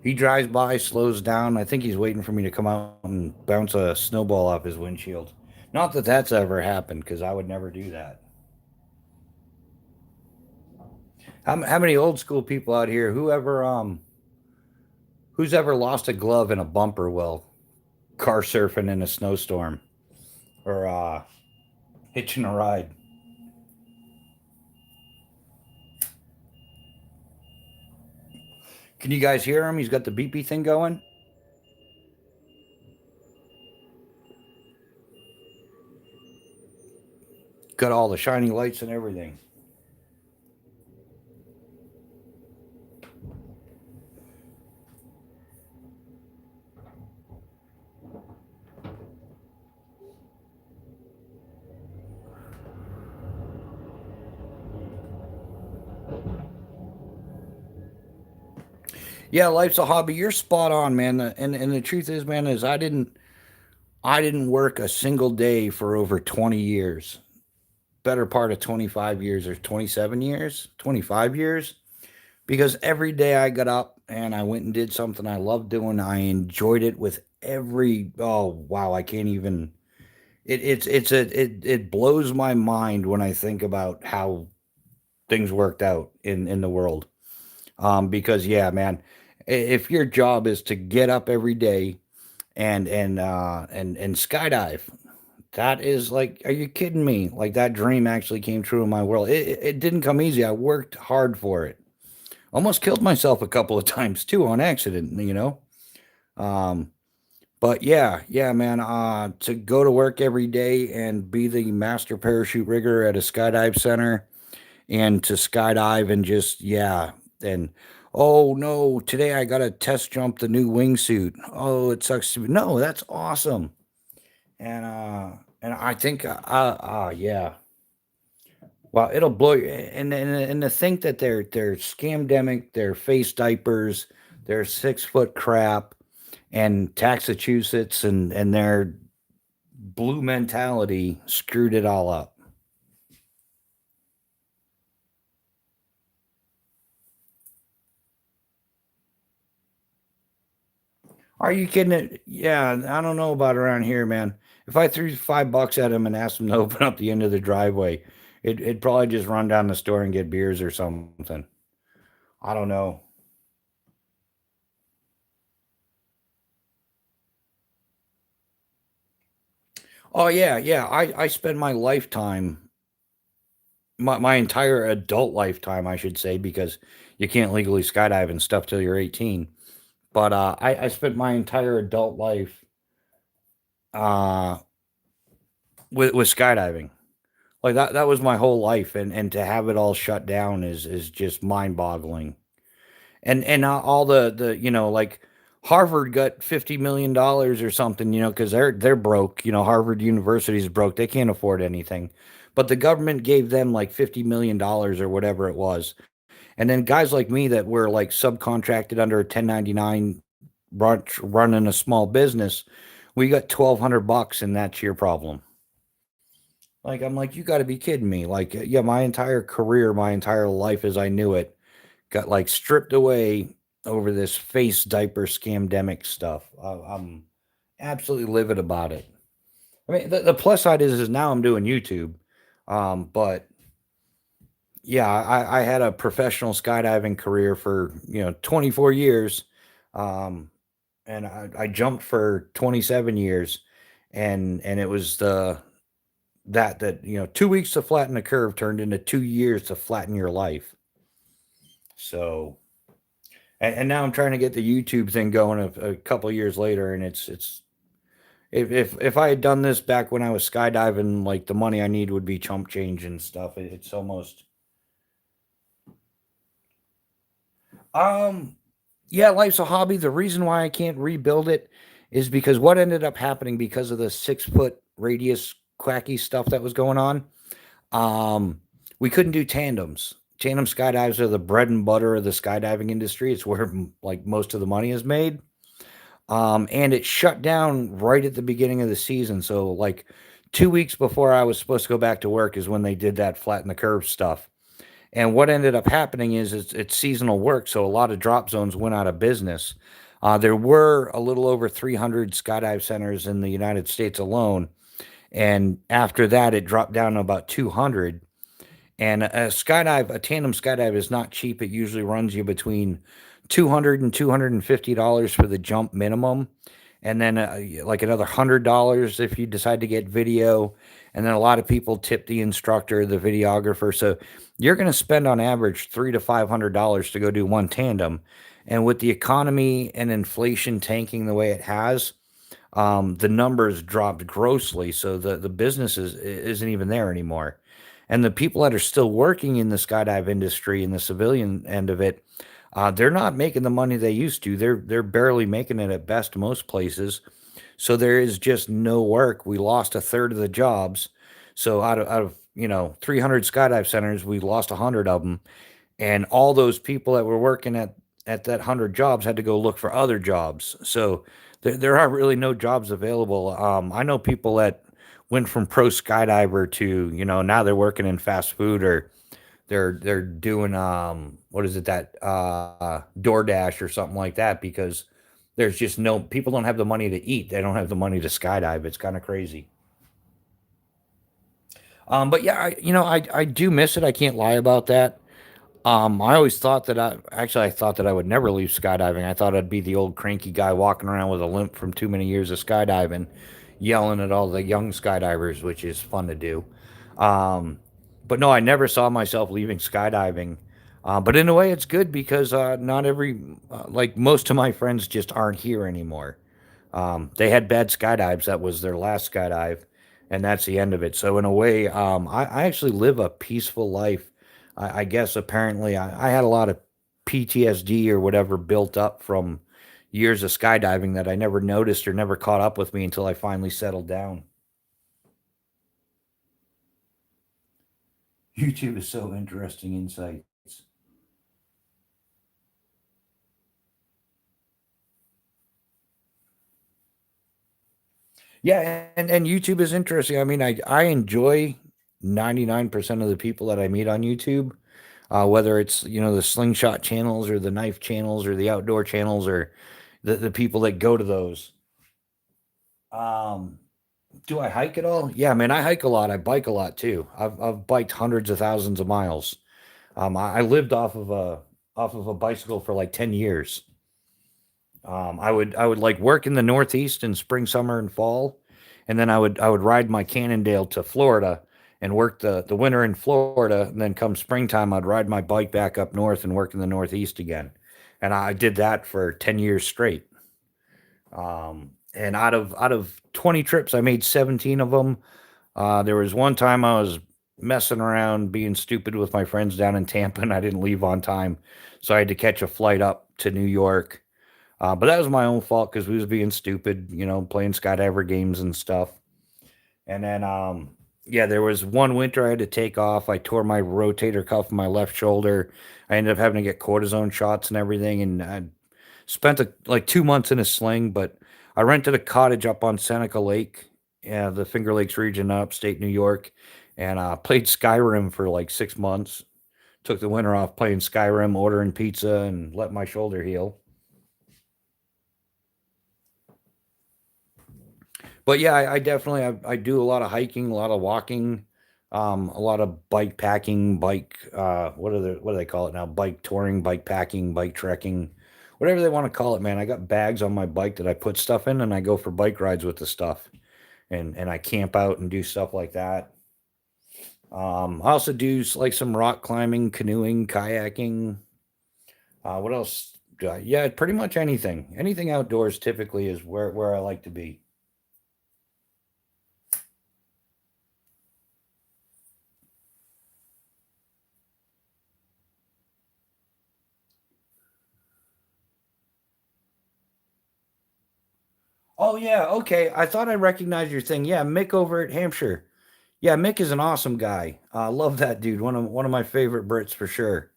He drives by, slows down. I think he's waiting for me to come out and bounce a snowball off his windshield. Not that that's ever happened, because I would never do that. How many old school people out here who's ever lost a glove in a bumper while car surfing in a snowstorm? Or Hitching a ride. Can you guys hear him? He's got the beepy thing going. Got all the shiny lights and everything. Yeah, life's a hobby. You're spot on, man. And the truth is, man, is I didn't work a single day for over 20 years. Better part of 25 years or 27 years, 25 years. Because every day I got up and I went and did something I loved doing. I enjoyed it with every, oh wow, I can't even, it blows my mind when I think about how things worked out in the world. Because yeah, man, if your job is to get up every day and skydive, that is like, are you kidding me? Like that dream actually came true in my world. It didn't come easy. I worked hard for it. Almost killed myself a couple of times too on accident, you know. Um, but yeah, yeah, man. To go to work every day and be the master parachute rigger at a skydive center, and to skydive and just yeah, and oh no, today I got to test jump the new wingsuit. Oh, it sucks to be no, that's awesome. And I think yeah. Well, it'll blow you, and to think that they're scamdemic, they're face diapers, they're 6 foot crap, and Massachusetts and their blue mentality screwed it all up. Are you kidding it? Yeah, I don't know about around here, man. If I threw $5 at him and asked him to open up the end of the driveway, it'd probably just run down the store and get beers or something. I don't know. Oh yeah, yeah. I spent my lifetime, my entire adult lifetime, I should say, because you can't legally skydive and stuff till you're 18. But I spent my entire adult life uh, with skydiving. Like that was my whole life, and to have it all shut down is just mind boggling. And all the like Harvard got $50 million or something, because they're broke. Harvard University is broke; they can't afford anything. But the government gave them like $50 million or whatever it was. And then guys like me that were like subcontracted under a 1099 running a small business, we got $1,200 and that's your problem. Like, I'm like, you got to be kidding me. Like, yeah, my entire career, my entire life as I knew it, got like stripped away over this face diaper scamdemic stuff. I'm absolutely livid about it. I mean, the plus side is now I'm doing YouTube. But yeah, I had a professional skydiving career for 24 years, um, and I jumped for 27 years, and it was that 2 weeks to flatten the curve turned into 2 years to flatten your life. So, and now I'm trying to get the YouTube thing going a couple of years later, and it's if I had done this back when I was skydiving, like the money I need would be chump change and stuff. It's almost um yeah, life's a hobby. The reason why I can't rebuild it is because what ended up happening because of the 6 foot radius quacky stuff that was going on. Um, we couldn't do tandems. Tandem skydives are the bread and butter of the skydiving industry. It's where like most of the money is made. And it shut down right at the beginning of the season. So like 2 weeks before I was supposed to go back to work is when they did that flatten the curve stuff. And what ended up happening is it's seasonal work, so a lot of drop zones went out of business. There were a little over 300 skydive centers in the United States alone, and after that, it dropped down to about 200. And a tandem skydive is not cheap. It usually runs you between 200 and $250 for the jump minimum, and then like another $100 if you decide to get video, and then a lot of people tip the instructor, the videographer. So you're going to spend on average $300 to $500 to go do one tandem, and with the economy and inflation tanking the way it has, the numbers dropped grossly. So the business isn't even there anymore, and the people that are still working in the skydive industry in the civilian end of it, they're not making the money they used to. They're barely making it at best most places. So there is just no work. We lost a third of the jobs. So out of 300 skydive centers, we lost 100 of them, and all those people that were working at that 100 jobs had to go look for other jobs. So there are really no jobs available. I know people that went from pro skydiver to now they're working in fast food, or they're doing what is it, that DoorDash or something like that, because there's just no people don't have the money to eat. They don't have the money to skydive. It's kind of crazy. But yeah, I do miss it. I can't lie about that. I always thought that I thought that I would never leave skydiving. I thought I'd be the old cranky guy walking around with a limp from too many years of skydiving, yelling at all the young skydivers, which is fun to do. Um, but no, I never saw myself leaving skydiving. But in a way, it's good because not every, like most of my friends just aren't here anymore. They had bad skydives. That was their last skydive, and that's the end of it. So in a way, I actually live a peaceful life. I guess apparently I had a lot of PTSD or whatever built up from years of skydiving that I never noticed or never caught up with me until I finally settled down. YouTube is so interesting insights. Yeah, and YouTube is interesting. I mean, I enjoy 99% of the people that I meet on YouTube, whether it's the slingshot channels or the knife channels or the outdoor channels or the people that go to those. Um, do I hike at all? Yeah, man, I hike a lot. I bike a lot too. I've biked hundreds of thousands of miles. I lived off of a bicycle for like 10 years. I would like work in the Northeast in spring, summer, and fall, and then I would ride my Cannondale to Florida and work the winter in Florida, and then come springtime I'd ride my bike back up north and work in the Northeast again, and I did that for 10 years straight. And out of 20 trips, I made 17 of them. There was one time I was messing around, being stupid with my friends down in Tampa, and I didn't leave on time, so I had to catch a flight up to New York, but that was my own fault because we was being stupid, playing skydiver games and stuff. And then, yeah, there was one winter I had to take off. I tore my rotator cuff in my left shoulder. I ended up having to get cortisone shots and everything, and I spent like 2 months in a sling. But I rented a cottage up on Seneca Lake, yeah, the Finger Lakes region, upstate New York, and played Skyrim for like 6 months. Took the winter off playing Skyrim, ordering pizza, and let my shoulder heal. But yeah, I definitely I do a lot of hiking, a lot of walking, a lot of bike packing, bike what do they call it now? Bike touring, bike packing, bike trekking, whatever they want to call it, man. I got bags on my bike that I put stuff in, and I go for bike rides with the stuff, and I camp out and do stuff like that. I also do like some rock climbing, canoeing, kayaking. What else? Yeah, pretty much anything. Anything outdoors typically is where I like to be. Oh yeah, okay. I thought I recognized your thing. Yeah, Mick over at Hampshire. Yeah, Mick is an awesome guy. I love that dude. One of my favorite Brits for sure.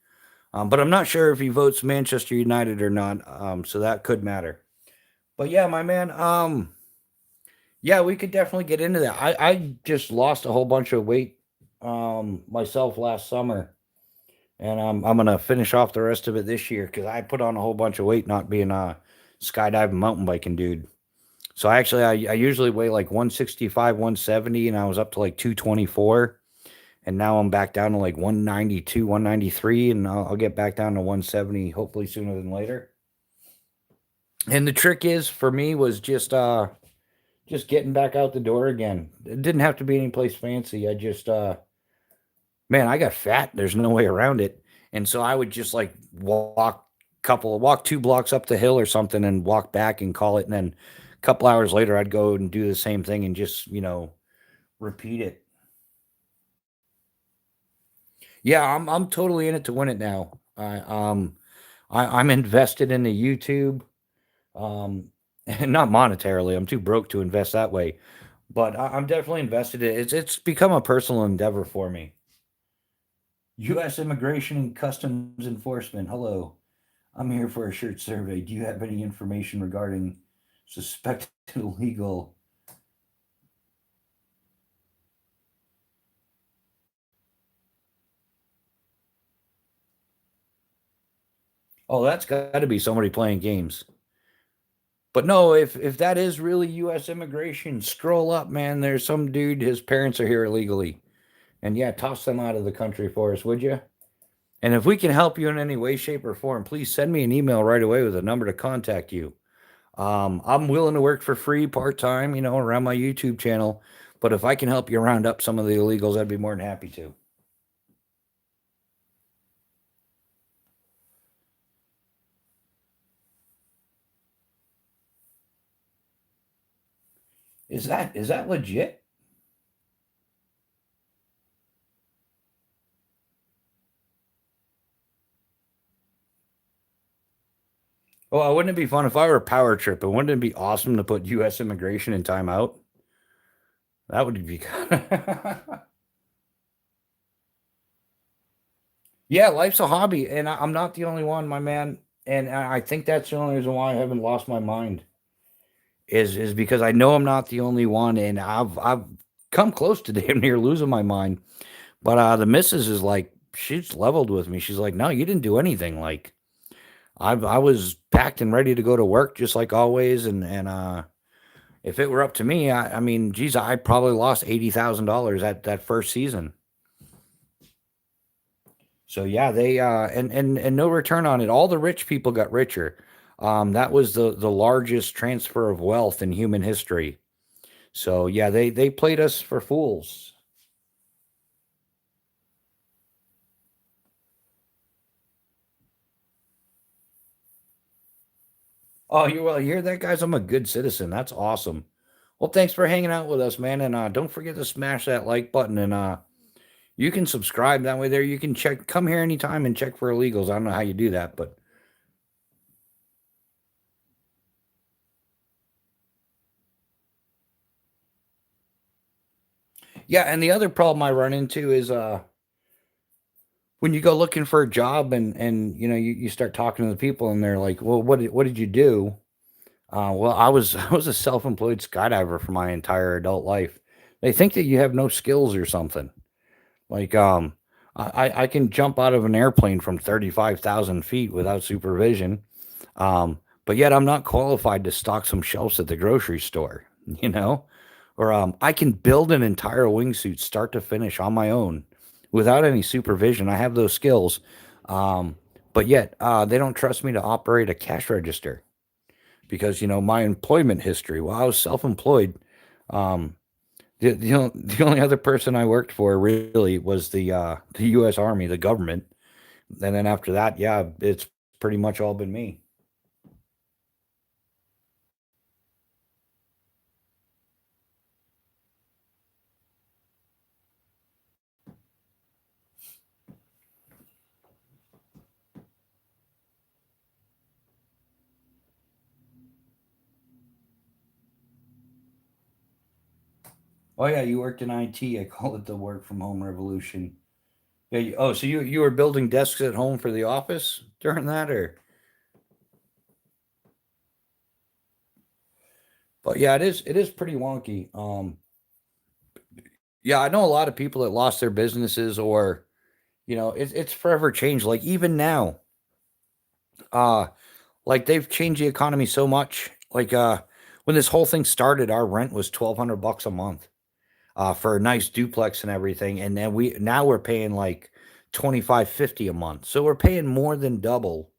But I'm not sure if he votes Manchester United or not. So that could matter. But yeah, my man. Yeah, we could definitely get into that. I just lost a whole bunch of weight myself last summer, and I'm gonna finish off the rest of it this year because I put on a whole bunch of weight not being a skydiving mountain biking dude. So actually, I usually weigh like 165, 170, and I was up to like 224. And now I'm back down to like 192, 193, and I'll get back down to 170 hopefully sooner than later. And the trick is for me was just getting back out the door again. It didn't have to be any place fancy. I just man, I got fat. There's no way around it. And so I would just like walk 2 blocks up the hill or something and walk back and call it. And then a couple hours later I'd go and do the same thing and just, repeat it. Yeah, I'm totally in it to win it now. I'm invested in the YouTube. And not monetarily. I'm too broke to invest that way. But I'm definitely invested in it. It's become a personal endeavor for me. U.S. Immigration and Customs Enforcement. Hello. I'm here for a shirt survey. Do you have any information regarding suspected illegal? Oh, that's got to be somebody playing games. But no, if that is really U.S. immigration, scroll up, man. There's some dude. His parents are here illegally, and yeah, toss them out of the country for us, would you? And if we can help you in any way, shape, or form, please send me an email right away with a number to contact you. I'm willing to work for free part time, around my YouTube channel. But if I can help you round up some of the illegals, I'd be more than happy to. Is that legit? Oh, wouldn't it be fun if I were a power trip? And wouldn't it be awesome to put U.S. immigration in timeout? That would be. Yeah, life's a hobby, and I'm not the only one, my man. And I think that's the only reason why I haven't lost my mind is because I know I'm not the only one, and I've come close to damn near losing my mind. But the missus is like, she's leveled with me. She's like, no, you didn't do anything. Like I was packed and ready to go to work just like always, and if it were up to me, I mean, geez, I probably lost $80,000 that first season. So yeah, they and no return on it. All the rich people got richer. That was the largest transfer of wealth in human history. So yeah, they played us for fools. Oh, you hear that, guys? I'm a good citizen. That's awesome. Well, thanks for hanging out with us, man. And don't forget to smash that like button. And you can subscribe that way. There, you can check. Come here anytime and check for illegals. I don't know how you do that, but yeah. And the other problem I run into is when you go looking for a job and you start talking to the people and they're like, well, what did you do? Well, I was a self-employed skydiver for my entire adult life. They think that you have no skills or something. Like I can jump out of an airplane from 35,000 feet without supervision. But yet I'm not qualified to stock some shelves at the grocery store, you know? Or I can build an entire wingsuit start to finish on my own without any supervision. I have those skills. Um, but yet they don't trust me to operate a cash register because, my employment history, well, I was self-employed. Um, the only other person I worked for really was the U.S. Army, the government, and then after that, yeah, it's pretty much all been me. Oh yeah, you worked in IT. I call it the work from home revolution. Yeah. Oh, so you were building desks at home for the office during that, or? But yeah, it is pretty wonky. Yeah, I know a lot of people that lost their businesses, or it's forever changed. Like even now, uh, like they've changed the economy so much. Like when this whole thing started, our rent was $1,200 a month for a nice duplex and everything, and then we're paying like 25, 50 a month. So we're paying more than double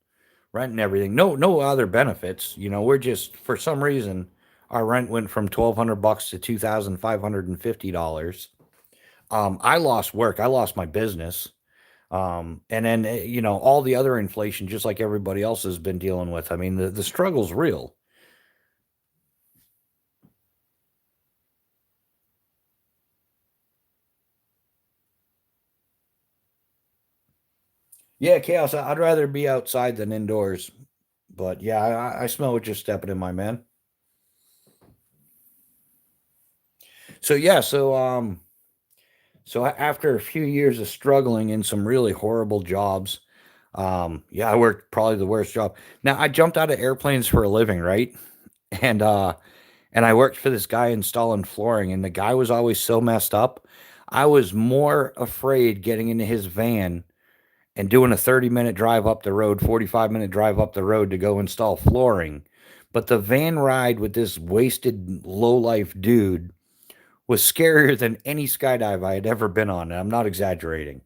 rent and everything. No other benefits. You know, we're just for some reason our rent went from $1,200 to $2,550. I lost work. I lost my business. And then you know all the other inflation, just like everybody else has been dealing with. I mean, the struggle's real. Yeah, chaos. I'd rather be outside than indoors. But yeah, I smell what you're stepping in, my man. So yeah, so after a few years of struggling in some really horrible jobs, yeah, I worked probably the worst job. Now I jumped out of airplanes for a living, right? And and I worked for this guy installing flooring, and the guy was always so messed up. I was more afraid getting into his van and doing a 30-minute drive up the road, 45-minute drive up the road to go install flooring. But the van ride with this wasted low life dude was scarier than any skydive I had ever been on, and I'm not exaggerating.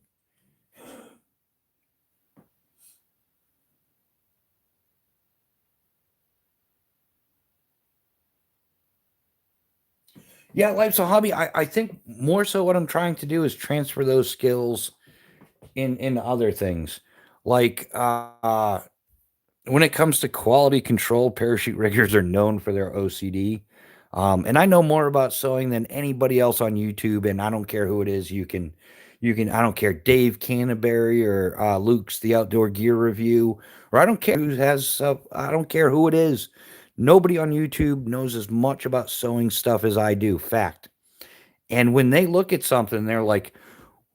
Yeah, life's a hobby. I think more so what I'm trying to do is transfer those skills in other things. Like when it comes to quality control, parachute riggers are known for their OCD. And I know more about sewing than anybody else on YouTube, and I don't care who it is. I don't care Dave Canterbury or Luke's the Outdoor Gear Review, or I don't care who has, I don't care who it is. Nobody on YouTube knows as much about sewing stuff as I do. Fact. And when they look at something, they're like,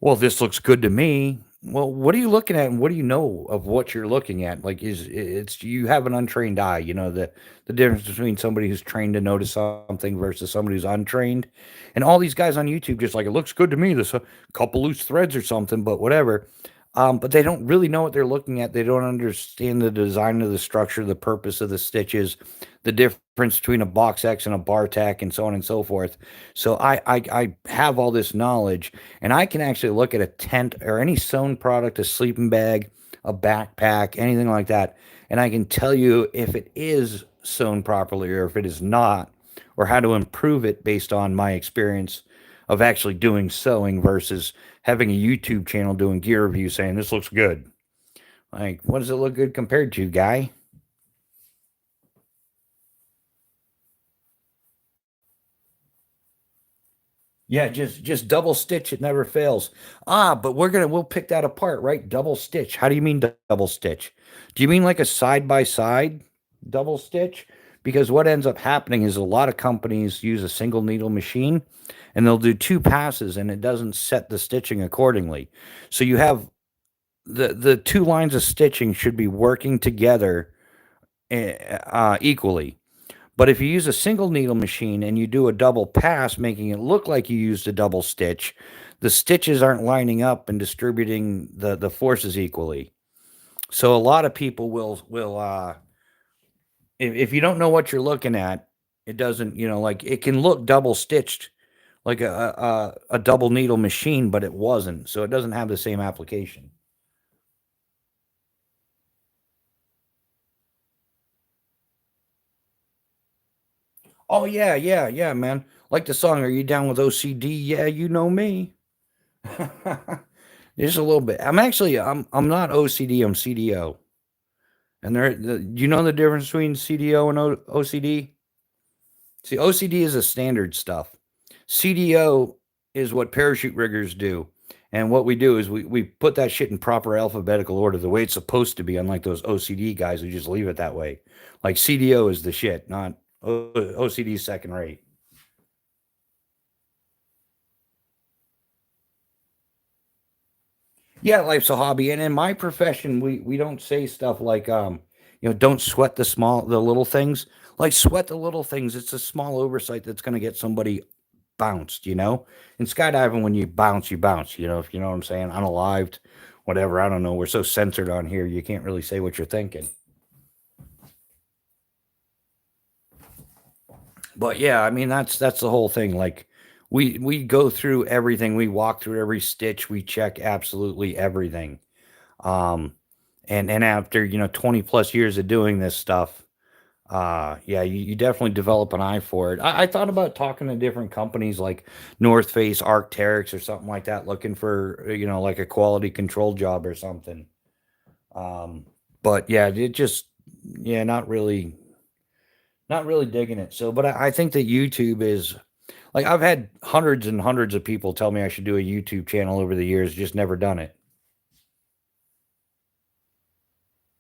well, this looks good to me. Well, what are you looking at and what do you know of what you're looking at? Like it's you have an untrained eye, you know, the difference between somebody who's trained to notice something versus somebody who's untrained. And all these guys on YouTube just like it looks good to me. There's a couple loose threads or something, but whatever. But they don't really know what they're looking at. They don't understand the design of the structure, the purpose of the stitches, the difference between a box X and a bar tack, and so on and so forth. So I have all this knowledge, and I can actually look at a tent or any sewn product, a sleeping bag, a backpack, anything like that, and I can tell you if it is sewn properly or if it is not, or how to improve it based on my experience of actually doing sewing versus having a YouTube channel doing gear reviews saying this looks good. Like, what does it look good compared to, guy? Yeah, just double stitch. It never fails. Ah, but we'll pick that apart, right? Double stitch. How do you mean double stitch? Do you mean like a side by side double stitch? Because what ends up happening is a lot of companies use a single needle machine and they'll do two passes and it doesn't set the stitching accordingly. So you have the two lines of stitching should be working together equally. But if you use a single needle machine and you do a double pass, making it look like you used a double stitch, the stitches aren't lining up and distributing the forces equally. So a lot of people will if you don't know what you're looking at, it doesn't, you know, like it can look double stitched like a double needle machine, but it wasn't. So it doesn't have the same application. Oh yeah, yeah, yeah, man. Like the song, "Are you down with OCD?" Yeah, you know me. Just a little bit. I'm not OCD. I'm CDO. And you know the difference between CDO and OCD? See, OCD is a standard stuff. CDO is what parachute riggers do. And what we do is we put that shit in proper alphabetical order, the way it's supposed to be, unlike those OCD guys who just leave it that way. Like CDO is the shit, not OCD second rate. Yeah, life's a hobby, and in my profession, we don't say stuff like, you know, don't sweat the little things. Like sweat the little things. It's a small oversight that's going to get somebody bounced. You know, in skydiving, when you bounce, you bounce. You know, if you know what I'm saying, unalived, whatever. I don't know. We're so censored on here, you can't really say what you're thinking. But yeah, I mean that's the whole thing. Like we go through everything. We walk through every stitch. We check absolutely everything. Um, And after 20 plus years of doing this stuff, yeah, you definitely develop an eye for it. I thought about talking to different companies like North Face, Arc'teryx, or something like that, looking for like a quality control job or something. Um, but yeah, it just yeah, not really digging it. So, but I think that YouTube is like I've had hundreds and hundreds of people tell me I should do a YouTube channel over the years, just never done it.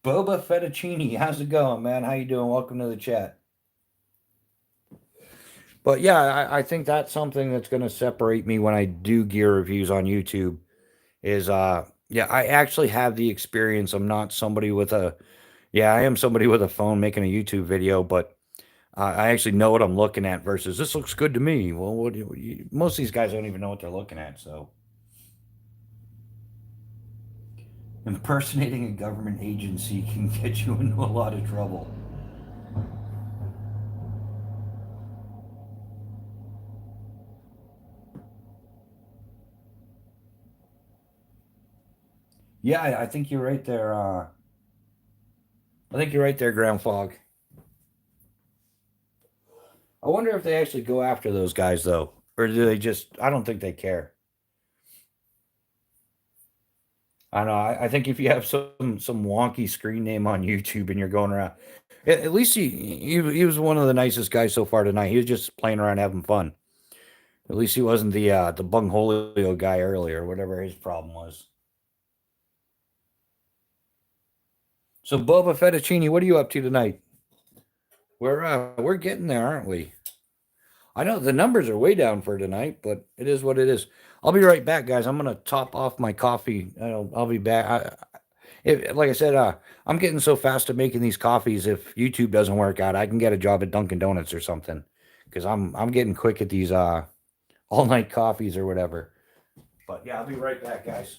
Boba Fettuccine, how's it going, man? How you doing? Welcome to the chat. But yeah, I think that's something that's going to separate me when I do gear reviews on YouTube. Is yeah, I actually have the experience. I'm not somebody with a yeah, I am somebody with a phone making a YouTube video, but I actually know what I'm looking at versus this looks good to me. Well, most of these guys don't even know what they're looking at. So impersonating a government agency can get you into a lot of trouble. Yeah, I think you're right there. I think you're right there, Ground Fog. I wonder if they actually go after those guys though, or do they just? I don't think they care. I know. I think if you have some wonky screen name on YouTube and you're going around, at least he was one of the nicest guys so far tonight. He was just playing around having fun. At least he wasn't the Bungholio guy earlier, whatever his problem was. So Boba Fettuccine, what are you up to tonight? We're getting there, aren't we? I know the numbers are way down for tonight, but it is what it is. I'll be right back, guys. I'm gonna top off my coffee. I'll be back. Like I said, I'm getting so fast at making these coffees. If YouTube doesn't work out, I can get a job at Dunkin' Donuts or something, because I'm getting quick at these all night coffees or whatever. But yeah, I'll be right back, guys.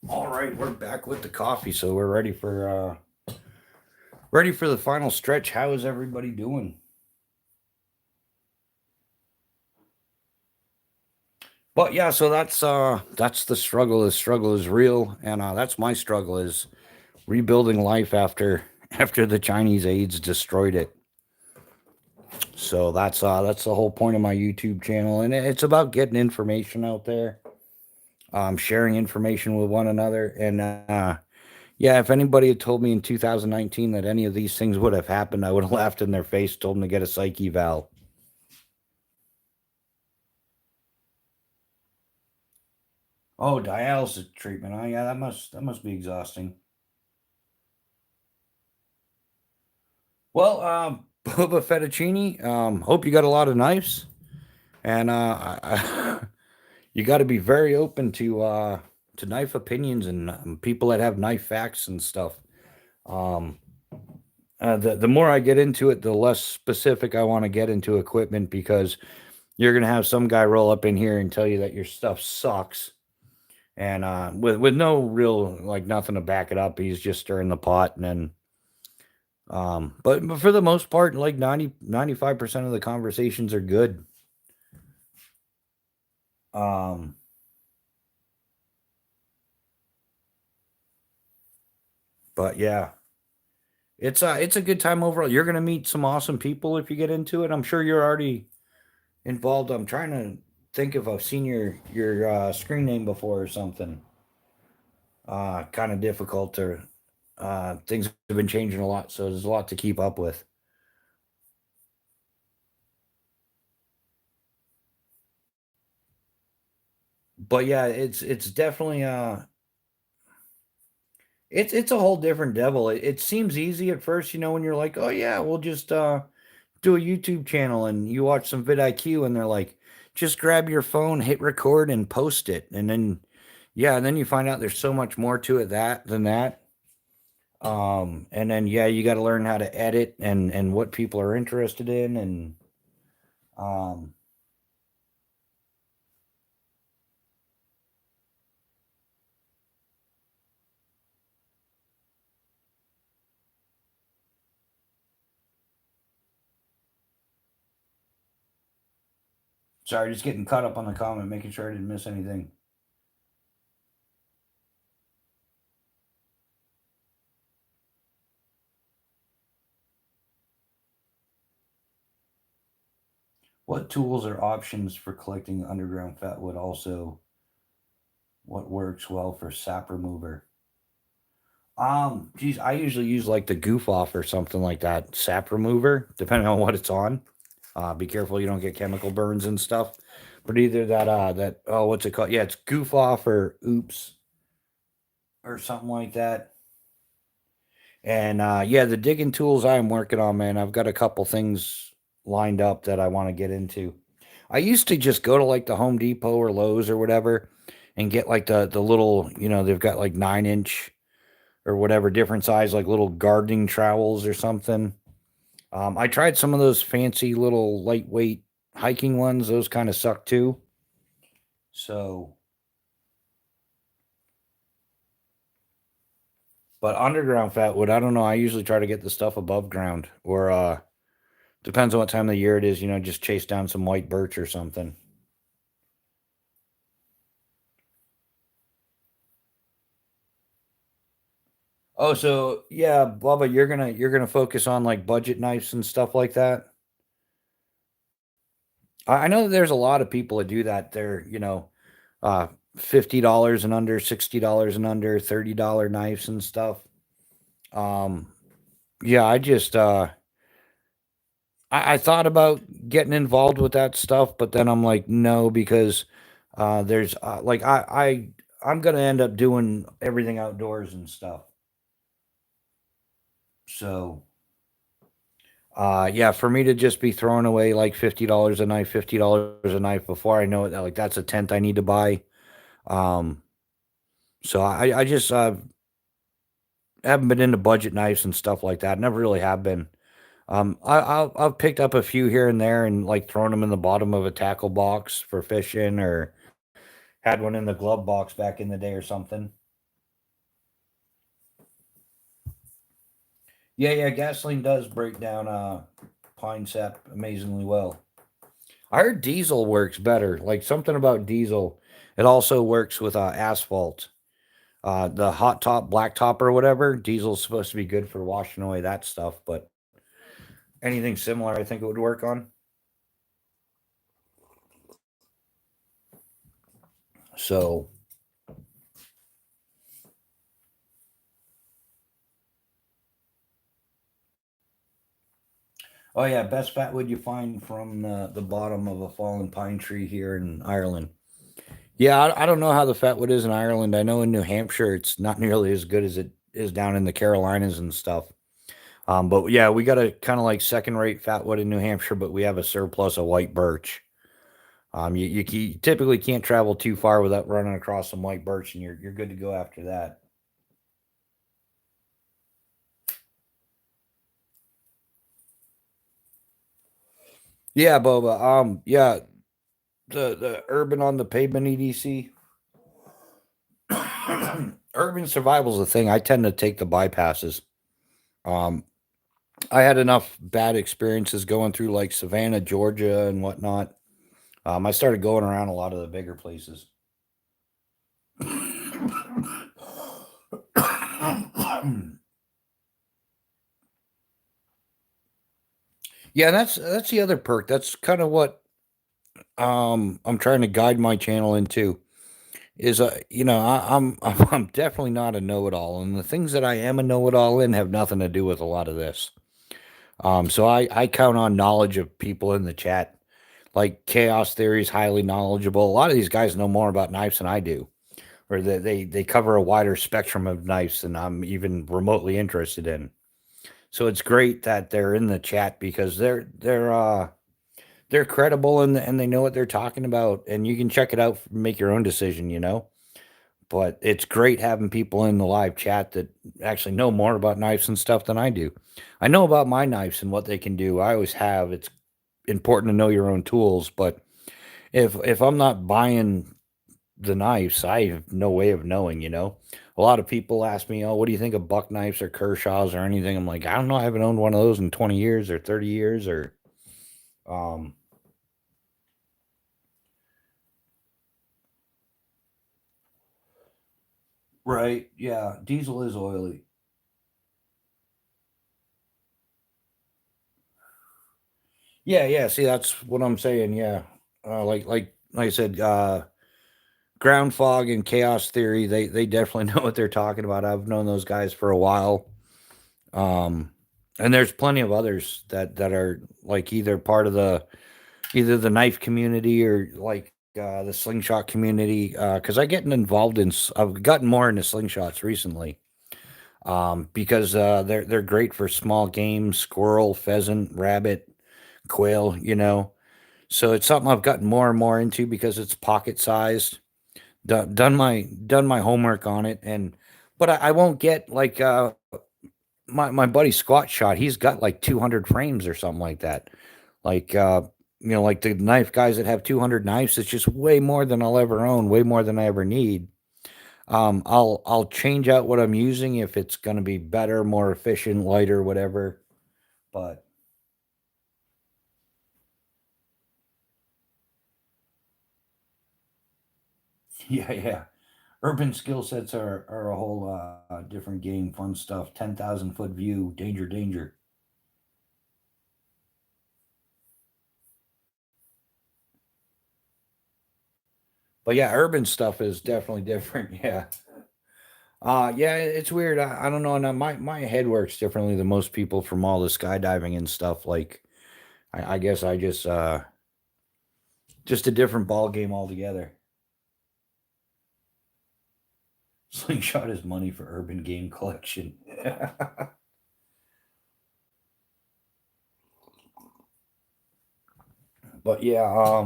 All right, we're back with the coffee, so we're ready for the final stretch. How is everybody doing? But yeah, so that's the struggle. The struggle is real, and that's my struggle is rebuilding life after after the Chinese AIDS destroyed it. So that's the whole point of my YouTube channel, and it's about getting information out there, sharing information with one another, and yeah, if anybody had told me in 2019 that any of these things would have happened, I would have laughed in their face, told them to get a psych eval. Oh, dialysis treatment. Oh, yeah, that must be exhausting. Well, Boba Fettuccine. Hope you got a lot of knives, and you got to be very open to knife opinions and people that have knife facts and stuff. Um, the more I get into it, the less specific I want to get into equipment because you're gonna have some guy roll up in here and tell you that your stuff sucks, and with no real like nothing to back it up. He's just stirring the pot, and then but for the most part, like 95% of the conversations are good. Um, but yeah, it's a good time overall. You're gonna meet some awesome people if you get into it. I'm sure you're already involved. I'm trying to think if I've seen your screen name before or something. Kind of difficult to. Things have been changing a lot, so there's a lot to keep up with. But yeah, it's definitely it's a whole different devil. It seems easy at first, when you're like, oh yeah, we'll just do a YouTube channel and you watch some vidIQ and they're like, just grab your phone, hit record and post it. And then yeah, and then you find out there's so much more to it than that. And then yeah, you got to learn how to edit and what people are interested in and um sorry, just getting caught up on the comment, making sure I didn't miss anything. What tools or options for collecting underground fat wood? Also, what works well for sap remover? Geez, I usually use like the goof off or something like that, sap remover, depending on what it's on. Be careful you don't get chemical burns and stuff. But either that oh, what's it called? Yeah, it's goof off or oops or something like that. And yeah, the digging tools I'm working on, man. I've got a couple things lined up that I want to get into. I used to just go to like the Home Depot or Lowe's or whatever and get like the little, they've got like 9 inch or whatever different size, like little gardening trowels or something. I tried some of those fancy little lightweight hiking ones. Those kind of suck too. So, but underground fat wood, I don't know. I usually try to get the stuff above ground or depends on what time of the year it is, just chase down some white birch or something. Oh, so yeah, Bubba, you're gonna focus on like budget knives and stuff like that. I know that there's a lot of people that do that. They're uh $50 and under, $60 and under, $30 knives and stuff. Um, yeah, I thought about getting involved with that stuff, but then I'm like, no, because there's like I'm gonna end up doing everything outdoors and stuff. So yeah, for me to just be throwing away like $50 a knife, $50 a knife before I know it, like that's a tent I need to buy. Um, so I just haven't been into budget knives and stuff like that. Never really have been. I've picked up a few here and there and like thrown them in the bottom of a tackle box for fishing, or had one in the glove box back in the day or something. Yeah, yeah, gasoline does break down pine sap amazingly well. I heard diesel works better. Like something about diesel. It also works with asphalt. The hot top, black top, or whatever. Diesel's supposed to be good for washing away that stuff, but anything similar, I think it would work on. So, oh yeah, best fat wood you find from the bottom of a fallen pine tree here in Ireland. Yeah, I don't know how the fat wood is in Ireland. I know in New Hampshire it's not nearly as good as it is down in the Carolinas and stuff. But yeah, we got a kind of like second rate fat wood in New Hampshire, but we have a surplus of white birch. You typically can't travel too far without running across some white birch, and you're good to go after that. Yeah, Boba. Yeah, the urban on the pavement EDC. Urban survival is a thing. I tend to take the bypasses. Um, I had enough bad experiences going through like Savannah, Georgia, and whatnot. I started going around a lot of the bigger places. Yeah, that's the other perk. That's kind of what I'm trying to guide my channel into is I'm definitely not a know-it-all, and the things that I am a know-it-all in have nothing to do with a lot of this. So I count on knowledge of people in the chat. Like Chaos Theory is highly knowledgeable. A lot of these guys know more about knives than I do, or they cover a wider spectrum of knives than I'm even remotely interested in. So it's great that they're in the chat because they're credible and they know what they're talking about, and you can check it out, make your own decision, you know. But it's great having people in the live chat that actually know more about knives and stuff than I do. I know about my knives and what they can do. I always have. It's important to know your own tools, but if I'm not buying the knives, I have no way of knowing, you know. A lot of people ask me, "Oh, what do you think of buck knives or Kershaws or anything?" I'm like, "I don't know. I haven't owned one of those in 20 years or 30 years or um right, yeah, diesel is oily. Yeah, yeah, see, that's what I'm saying, yeah. Like I said, Ground Fog and Chaos Theory, they definitely know what they're talking about. I've known those guys for a while. Um, and there's plenty of others that are like either the knife community or like the slingshot community. Because I've gotten more into slingshots recently. Because they're great for small game, squirrel, pheasant, rabbit, quail. You know, so it's something I've gotten more and more into because it's pocket sized. Done my homework on it, and but I won't get like my buddy Squat Shot. He's got like 200 frames or something like that. Like like the knife guys that have 200 knives. It's just way more than I'll ever own, way more than I ever need. I'll change out what I'm using if it's going to be better, more efficient, lighter, whatever. But yeah, yeah. Urban skill sets are a whole different game, fun stuff. 10,000 foot view, danger, danger. But yeah, urban stuff is definitely different. Yeah. Yeah, it's weird. I don't know. And my head works differently than most people from all the skydiving and stuff. Like, I guess I just a different ball game altogether. Slingshot is money for urban game collection. But yeah,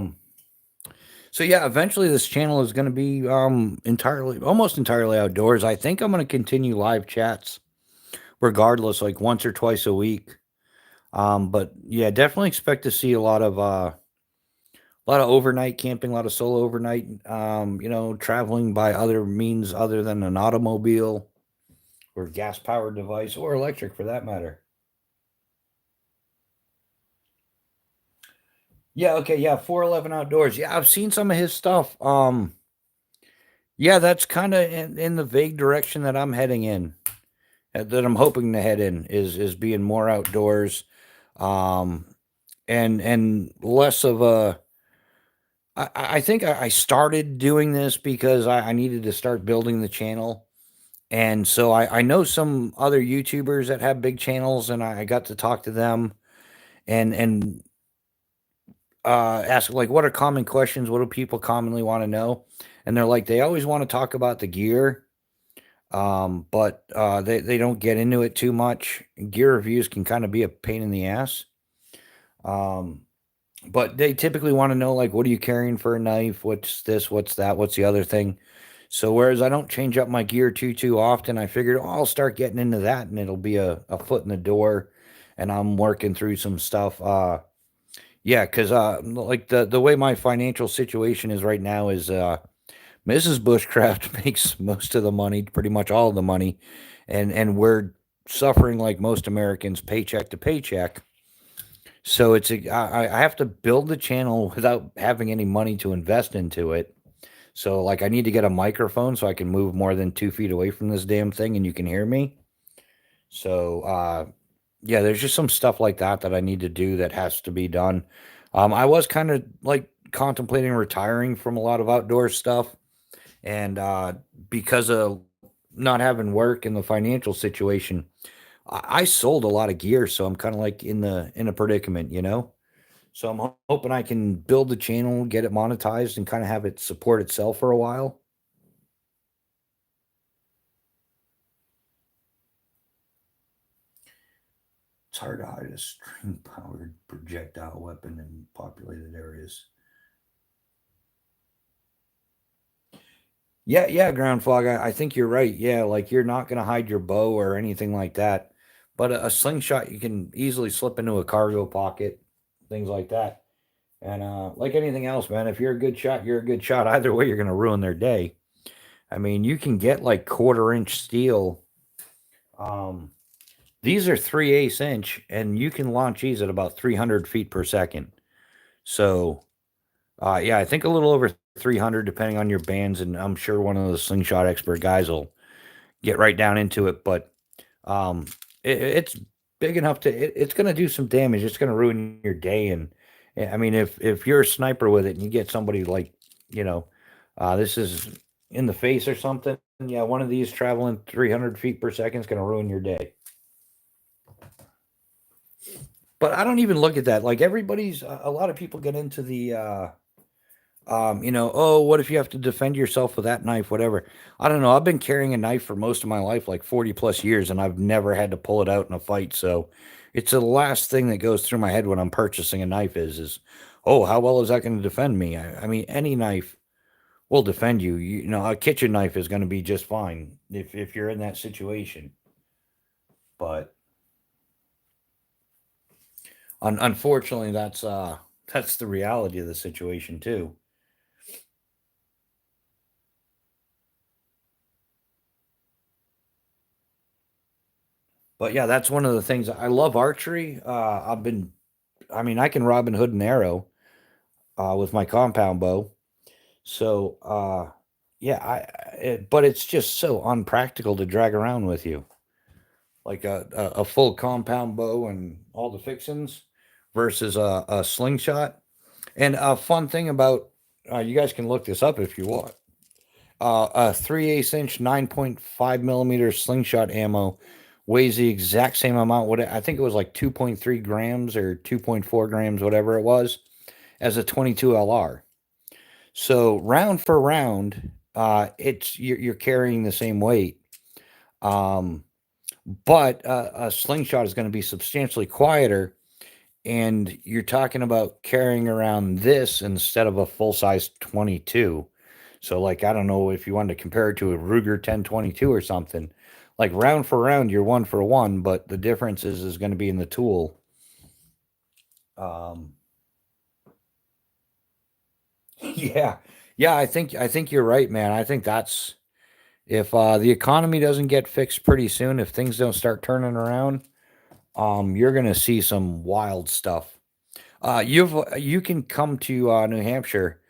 so yeah, eventually this channel is going to be almost entirely outdoors. I think I'm going to continue live chats regardless, like once or twice a week. But yeah, definitely expect to see a lot of overnight camping, a lot of solo overnight, traveling by other means other than an automobile or gas powered device or electric for that matter. Yeah, okay, yeah, 411 outdoors. Yeah, I've seen some of his stuff. Yeah, that's kind of in the vague direction that I'm heading in, that I'm hoping to head in is being more outdoors, um, and less of a. I think I started doing this because I needed to start building the channel. And so I know some other YouTubers that have big channels, and I got to talk to them and ask like, what are common questions? What do people commonly want to know? And they're like, they always want to talk about the gear, but they don't get into it too much. Gear reviews can kind of be a pain in the ass. Um, but they typically want to know like, what are you carrying for a knife? What's this? What's that? What's the other thing? So whereas I don't change up my gear too often, I figured, oh, I'll start getting into that, and it'll be a foot in the door, and I'm working through some stuff. Yeah, because like the way my financial situation is right now is Mrs. Bushcraft makes most of the money, pretty much all of the money, and we're suffering like most Americans, paycheck to paycheck. So I have to build the channel without having any money to invest into it. So, like, I need to get a microphone so I can move more than 2 feet away from this damn thing and you can hear me. So, yeah, there's just some stuff like that that I need to do that has to be done. I was kind of like contemplating retiring from a lot of outdoor stuff, and because of not having work and the financial situation, I sold a lot of gear, so I'm kind of like in a predicament, you know. So I'm hoping I can build the channel, get it monetized, and kind of have it support itself for a while. It's hard to hide a string-powered projectile weapon in populated areas. Yeah, yeah, ground fog. I think you're right. Yeah, like you're not gonna hide your bow or anything like that. But a slingshot you can easily slip into a cargo pocket, things like that. And like anything else, man, if you're a good shot, you're a good shot. Either way, you're gonna ruin their day. I mean, you can get like quarter-inch steel. Um, these are 3/8 inch, and you can launch these at about 300 feet per second. So, yeah, I think a little over 300, depending on your bands, and I'm sure one of the slingshot expert guys will get right down into it. But um, it's big enough to it's going to do some damage. It's going to ruin your day. And I mean, if you're a sniper with it and you get somebody like, you know, this is in the face or something, yeah, one of these traveling 300 feet per second is going to ruin your day. But I don't even look at that. Like everybody's, a lot of people get into the you know, oh, what if you have to defend yourself with that knife, whatever. I don't know. I've been carrying a knife for most of my life, like 40 plus years, and I've never had to pull it out in a fight. So it's the last thing that goes through my head when I'm purchasing a knife is, oh, how well is that going to defend me? I mean, any knife will defend you. You know, a kitchen knife is going to be just fine if you're in that situation. But unfortunately, that's the reality of the situation too. But yeah, that's one of the things I love archery. I mean, I can Robin Hood an arrow with my compound bow. So, yeah, but it's just so unpractical to drag around with you, like a full compound bow and all the fixings versus a slingshot. And a fun thing about you guys can look this up if you want. A 3/8 inch 9.5 millimeter slingshot ammo weighs the exact same amount. What I think it was like 2.3 grams or 2.4 grams, whatever it was, as a 22 LR. So round for round, it's you're carrying the same weight. Um, but a slingshot is going to be substantially quieter, and you're talking about carrying around this instead of a full size 22. So, like, I don't know if you wanted to compare it to a Ruger 1022 or something. Like round for round, you're one for one, but the difference is going to be in the tool. Um, yeah, yeah, I think you're right, man. I think that's if the economy doesn't get fixed pretty soon, if things don't start turning around, you're gonna see some wild stuff. You can come to New Hampshire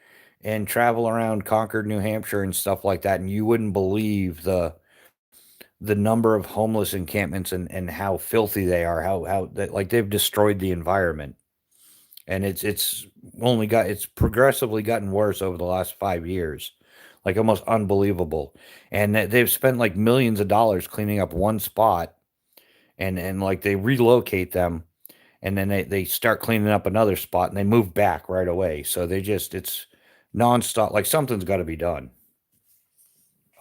and travel around Concord, New Hampshire, and stuff like that, and you wouldn't believe the number of homeless encampments and how filthy they are. How that like they've destroyed the environment, and it's progressively gotten worse over the last 5 years, like almost unbelievable. And they've spent like millions of dollars cleaning up one spot, and like they relocate them, and then they start cleaning up another spot and they move back right away. So they just it's nonstop. Like something's got to be done.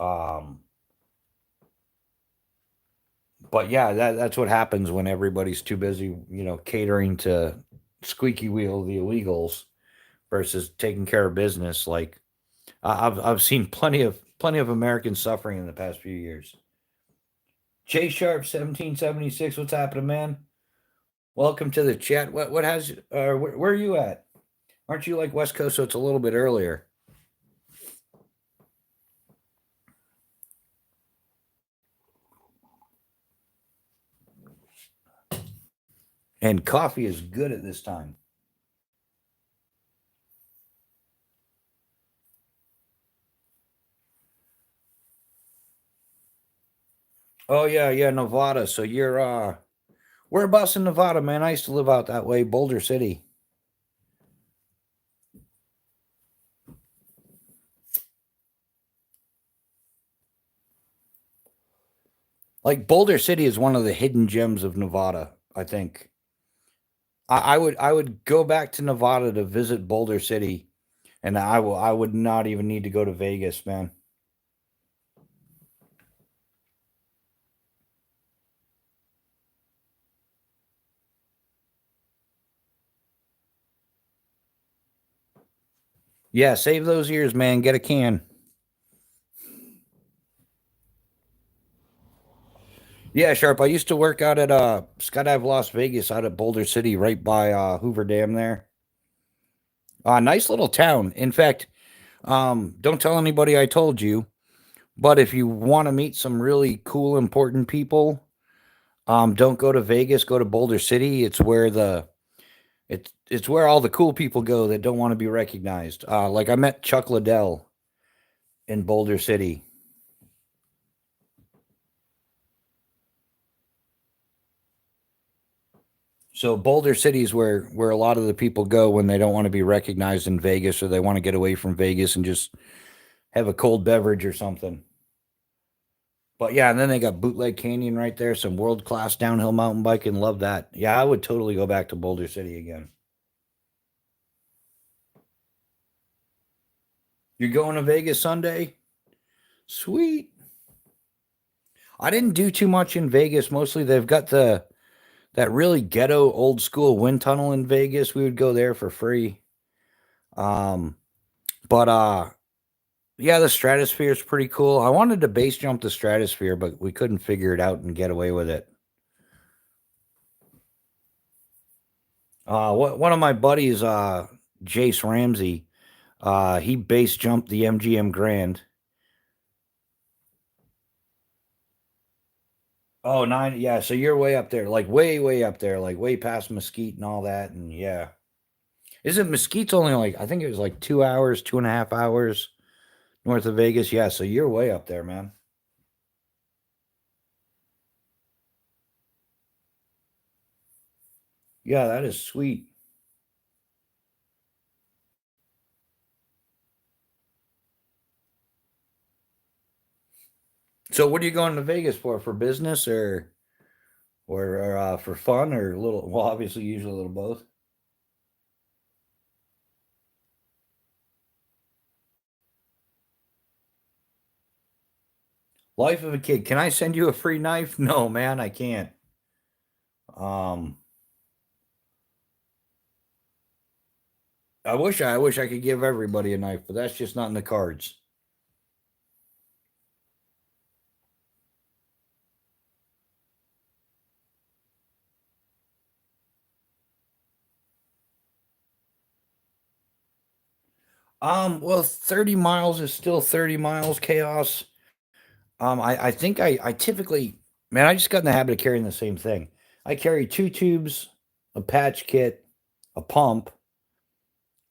Um, but yeah, that's what happens when everybody's too busy, you know, catering to squeaky wheel the illegals versus taking care of business. Like I've seen plenty of Americans suffering in the past few years. J Sharp 1776, what's happening, man? Welcome to the chat. What has where are you at? Aren't you like West Coast? So it's a little bit earlier. And coffee is good at this time. Oh yeah, yeah, Nevada. So you're whereabouts in Nevada, man? I used to live out that way, Boulder City. Like Boulder City is one of the hidden gems of Nevada, I think. I would go back to Nevada to visit Boulder City, and I would not even need to go to Vegas, man. Yeah, save those years, man. Get a can. Yeah, Sharp. I used to work out at Skydive Las Vegas out at Boulder City, right by Hoover Dam there. Nice little town. In fact, don't tell anybody I told you, but if you want to meet some really cool, important people, don't go to Vegas, go to Boulder City. It's where all the cool people go that don't want to be recognized. Like I met Chuck Liddell in Boulder City. So Boulder City is where a lot of the people go when they don't want to be recognized in Vegas, or they want to get away from Vegas and just have a cold beverage or something. But yeah, and then they got Bootleg Canyon right there, some world class downhill mountain biking. Love that. Yeah, I would totally go back to Boulder City again. You're going to Vegas Sunday? Sweet. I didn't do too much in Vegas. Mostly they've got that really ghetto old school wind tunnel in Vegas. We would go there for free. Um, but yeah, the Stratosphere is pretty cool. I wanted to base jump the Stratosphere, but we couldn't figure it out and get away with it. One of my buddies, Jace Ramsey, he base jumped the MGM Grand. Oh, nine, yeah. So you're way up there, like way, way up there, like way past Mesquite and all that. And yeah, isn't Mesquite's only like I think it was like 2 hours, 2.5 hours north of Vegas? Yeah, so you're way up there, man. Yeah, that is sweet. So what are you going to Vegas for? For business or for fun or a little? Well, obviously, usually a little both. Life of a kid. Can I send you a free knife? No, man, I can't. Um, I wish I could give everybody a knife, but that's just not in the cards. Well, 30 miles is still 30 miles chaos. I think I typically, man, I just got in the habit of carrying the same thing. I carry two tubes, a patch kit, a pump,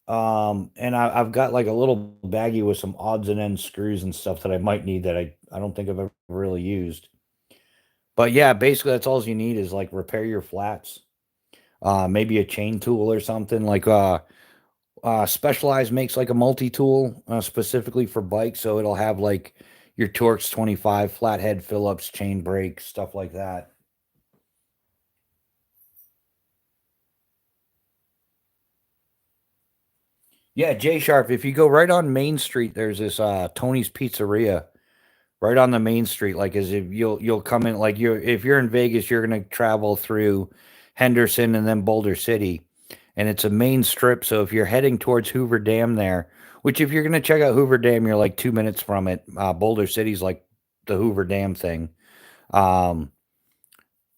and I've got like a little baggie with some odds and ends screws and stuff that I might need that I don't think I've ever really used. But yeah, basically that's all you need is like repair your flats, maybe a chain tool or something like Specialized makes like a multi-tool specifically for bikes, so it'll have like your Torx 25, flathead Phillips, chain brakes, stuff like that. Yeah, J Sharp. If you go right on Main Street, there's this Tony's Pizzeria right on the main street. Like as if you'll come in like you if you're in Vegas, you're gonna travel through Henderson and then Boulder City, and it's a main strip. So if you're heading towards Hoover Dam there, which if you're gonna check out Hoover Dam, you're like 2 minutes from it. Boulder City's like the Hoover Dam thing. Um,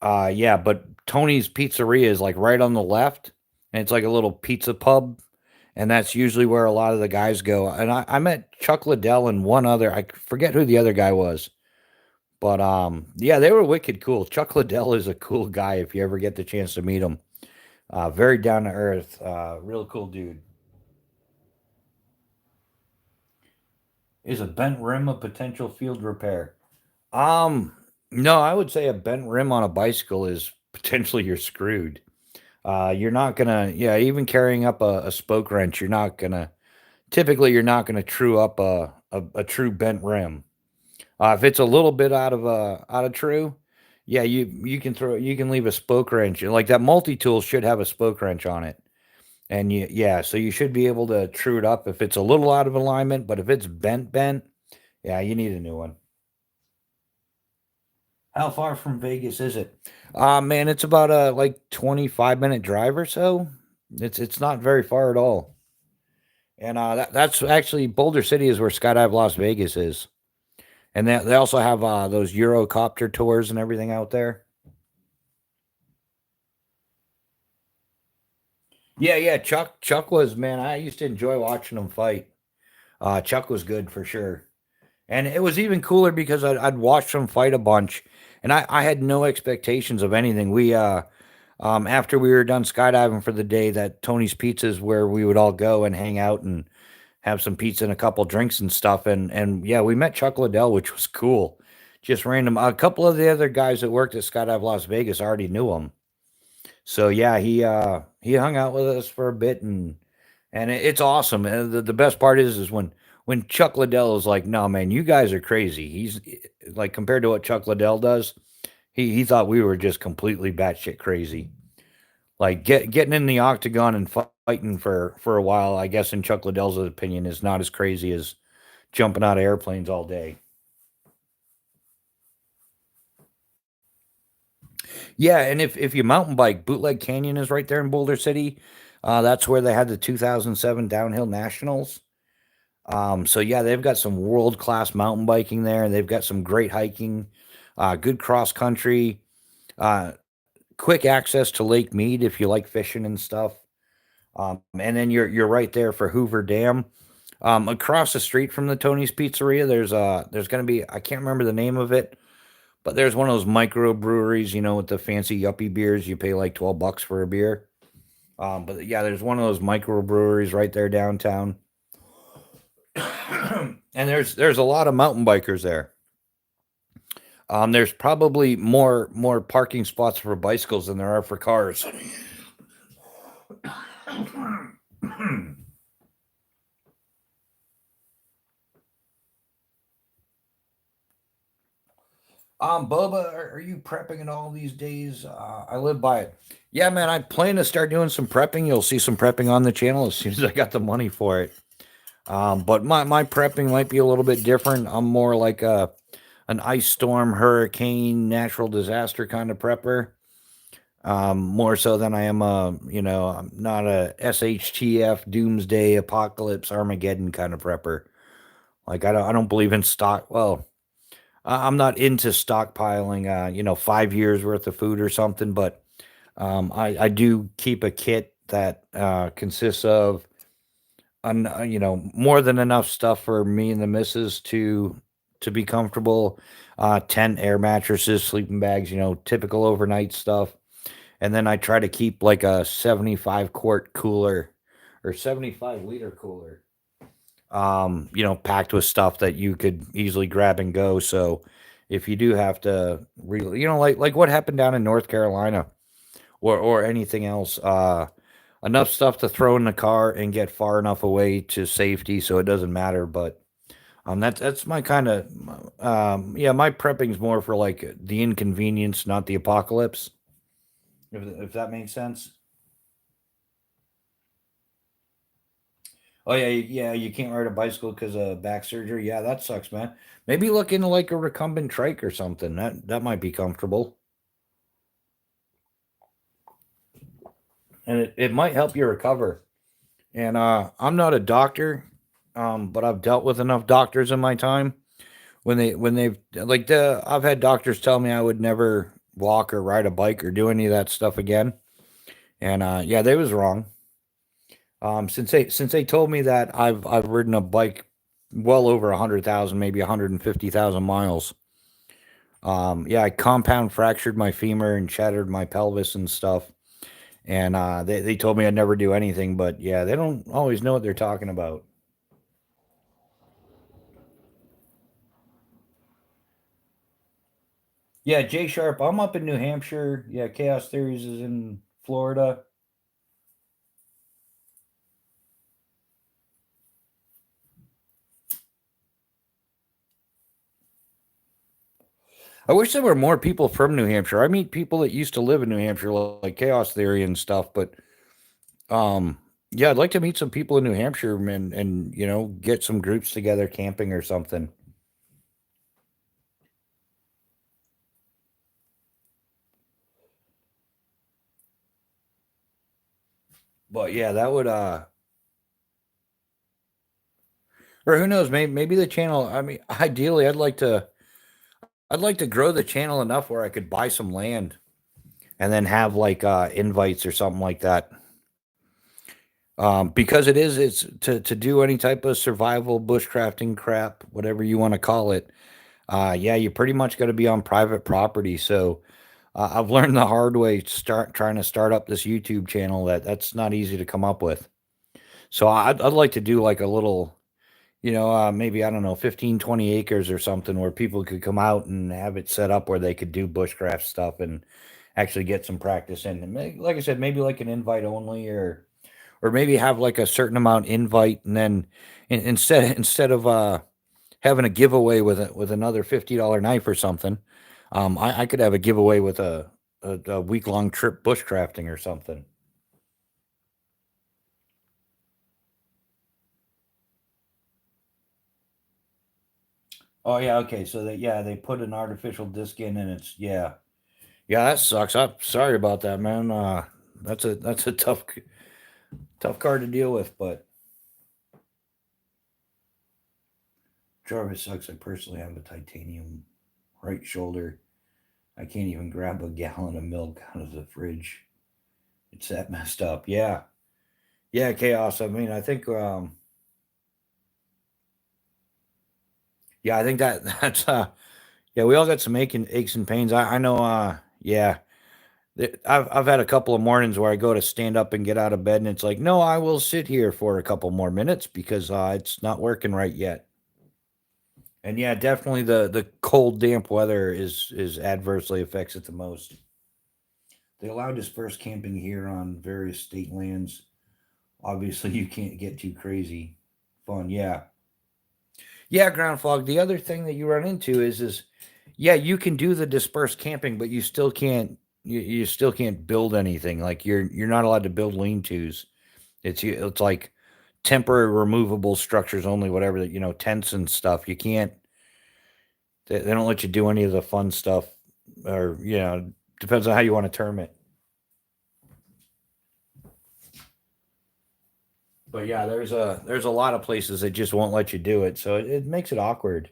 yeah, but Tony's Pizzeria is like right on the left, and it's like a little pizza pub, and that's usually where a lot of the guys go. And I met Chuck Liddell and one other. I forget who the other guy was, but yeah, they were wicked cool. Chuck Liddell is a cool guy if you ever get the chance to meet him. Very down to earth, real cool dude. Is a bent rim a potential field repair? Um, no, I would say a bent rim on a bicycle is potentially you're screwed. You're not gonna, yeah, even carrying up a spoke wrench, typically you're not gonna true up a true bent rim. If it's a little bit out of true, Yeah, you can leave a spoke wrench. Like that multi-tool should have a spoke wrench on it. And yeah, so you should be able to true it up if it's a little out of alignment, but if it's bent, yeah, you need a new one. How far from Vegas is it? Man, it's about a like 25-minute drive or so. It's not very far at all. And that's actually Boulder City is where Skydive Las Vegas is. And they also have those Eurocopter tours and everything out there. Yeah, yeah. Chuck was, man, I used to enjoy watching him fight. Chuck was good for sure. And it was even cooler because I'd watched him fight a bunch, and I had no expectations of anything. After we were done skydiving for the day, that Tony's Pizza's where we would all go and hang out and have some pizza and a couple drinks and stuff. And yeah, we met Chuck Liddell, which was cool. Just random. A couple of the other guys that worked at Skydive Las Vegas already knew him. So yeah, he hung out with us for a bit, and it's awesome. And the best part is when Chuck Liddell is like, "No, man, you guys are crazy." He's like compared to what Chuck Liddell does, he thought we were just completely batshit crazy. Like getting in the octagon and fighting for a while, I guess in Chuck Liddell's opinion, is not as crazy as jumping out of airplanes all day. Yeah, and if you mountain bike, Bootleg Canyon is right there in Boulder City. That's where they had the 2007 Downhill Nationals. So yeah, they've got some world class mountain biking there. They've got some great hiking, good cross country, uh, quick access to Lake Mead if you like fishing and stuff. And then you're right there for Hoover Dam. Across the street from the Tony's Pizzeria, there's gonna be, I can't remember the name of it, but there's one of those micro breweries, with the fancy yuppie beers. You pay like $12 for a beer. But yeah, there's one of those micro breweries right there downtown. And there's a lot of mountain bikers there. There's probably more parking spots for bicycles than there are for cars. Boba, are you prepping at all these days? I live by it. Yeah, man, I plan to start doing some prepping. You'll see some prepping on the channel as soon as I got the money for it. But my prepping might be a little bit different. I'm more like an ice storm, hurricane, natural disaster kind of prepper. More so than I am I'm not a SHTF doomsday apocalypse Armageddon kind of prepper. Like I don't believe in stock. Well, I'm not into stockpiling 5 years worth of food or something, but I do keep a kit that consists of more than enough stuff for me and the missus to be comfortable. Tent, air mattresses, sleeping bags, typical overnight stuff. And then I try to keep like a 75 quart cooler or 75-liter cooler, packed with stuff that you could easily grab and go. So if you do have to really, like what happened down in North Carolina or anything else, enough stuff to throw in the car and get far enough away to safety so it doesn't matter. But that's my kind of yeah, my prepping's more for like the inconvenience, not the apocalypse. If that makes sense. Oh yeah, yeah, you can't ride a bicycle because of back surgery. Yeah, that sucks, man. Maybe look into like a recumbent trike or something. That might be comfortable. And it might help you recover. And I'm not a doctor, but I've dealt with enough doctors in my time when they've like I've had doctors tell me I would never walk or ride a bike or do any of that stuff again. And yeah, they was wrong. Since they told me that I've ridden a bike well over 100,000, maybe 150,000 miles. Yeah, I compound fractured my femur and shattered my pelvis and stuff. And they told me I'd never do anything, but yeah, they don't always know what they're talking about. Yeah, Jay Sharp, I'm up in New Hampshire. Yeah, Chaos Theories is in Florida. I wish there were more people from New Hampshire. I meet people that used to live in New Hampshire, like Chaos Theory and stuff. But yeah, I'd like to meet some people in New Hampshire and get some groups together camping or something. But yeah, that would or who knows, maybe the channel. I mean, ideally, I'd like to grow the channel enough where I could buy some land and then have like invites or something like that. Because it's to do any type of survival bushcrafting crap, whatever you want to call it. Yeah, you pretty much got to be on private property. So I've learned the hard way start trying to start up this YouTube channel that's not easy to come up with. So I'd like to do like a little, maybe I don't know, 15, 20 acres or something where people could come out and have it set up where they could do bushcraft stuff and actually get some practice in. And like I said, maybe like an invite only or maybe have like a certain amount invite and then instead of having a giveaway with another $50 knife or something, I could have a giveaway with a week long trip bushcrafting or something. Oh yeah, okay. So they put an artificial disc in and it's yeah, that sucks. I'm sorry about that, man. That's a tough card to deal with, but Jarvis sucks. I personally have a titanium right shoulder. I can't even grab a gallon of milk out of the fridge. It's that messed up. Yeah. Yeah, chaos. I mean, I think yeah, I think that that's yeah, we all got some aches and pains. I know yeah. I've had a couple of mornings where I go to stand up and get out of bed and it's like, "No, I will sit here for a couple more minutes because it's not working right yet." And yeah, definitely the cold damp weather is adversely affects it the most. They allow dispersed camping here on various state lands. Obviously, you can't get too crazy fun. Yeah. Yeah, ground fog. The other thing that you run into is yeah, you can do the dispersed camping, but you still can't build anything. Like you're not allowed to build lean-tos. It's like temporary removable structures only, whatever that tents and stuff. You can't they don't let you do any of the fun stuff or depends on how you want to term it. But yeah, there's a lot of places that just won't let you do it. So it makes it awkward.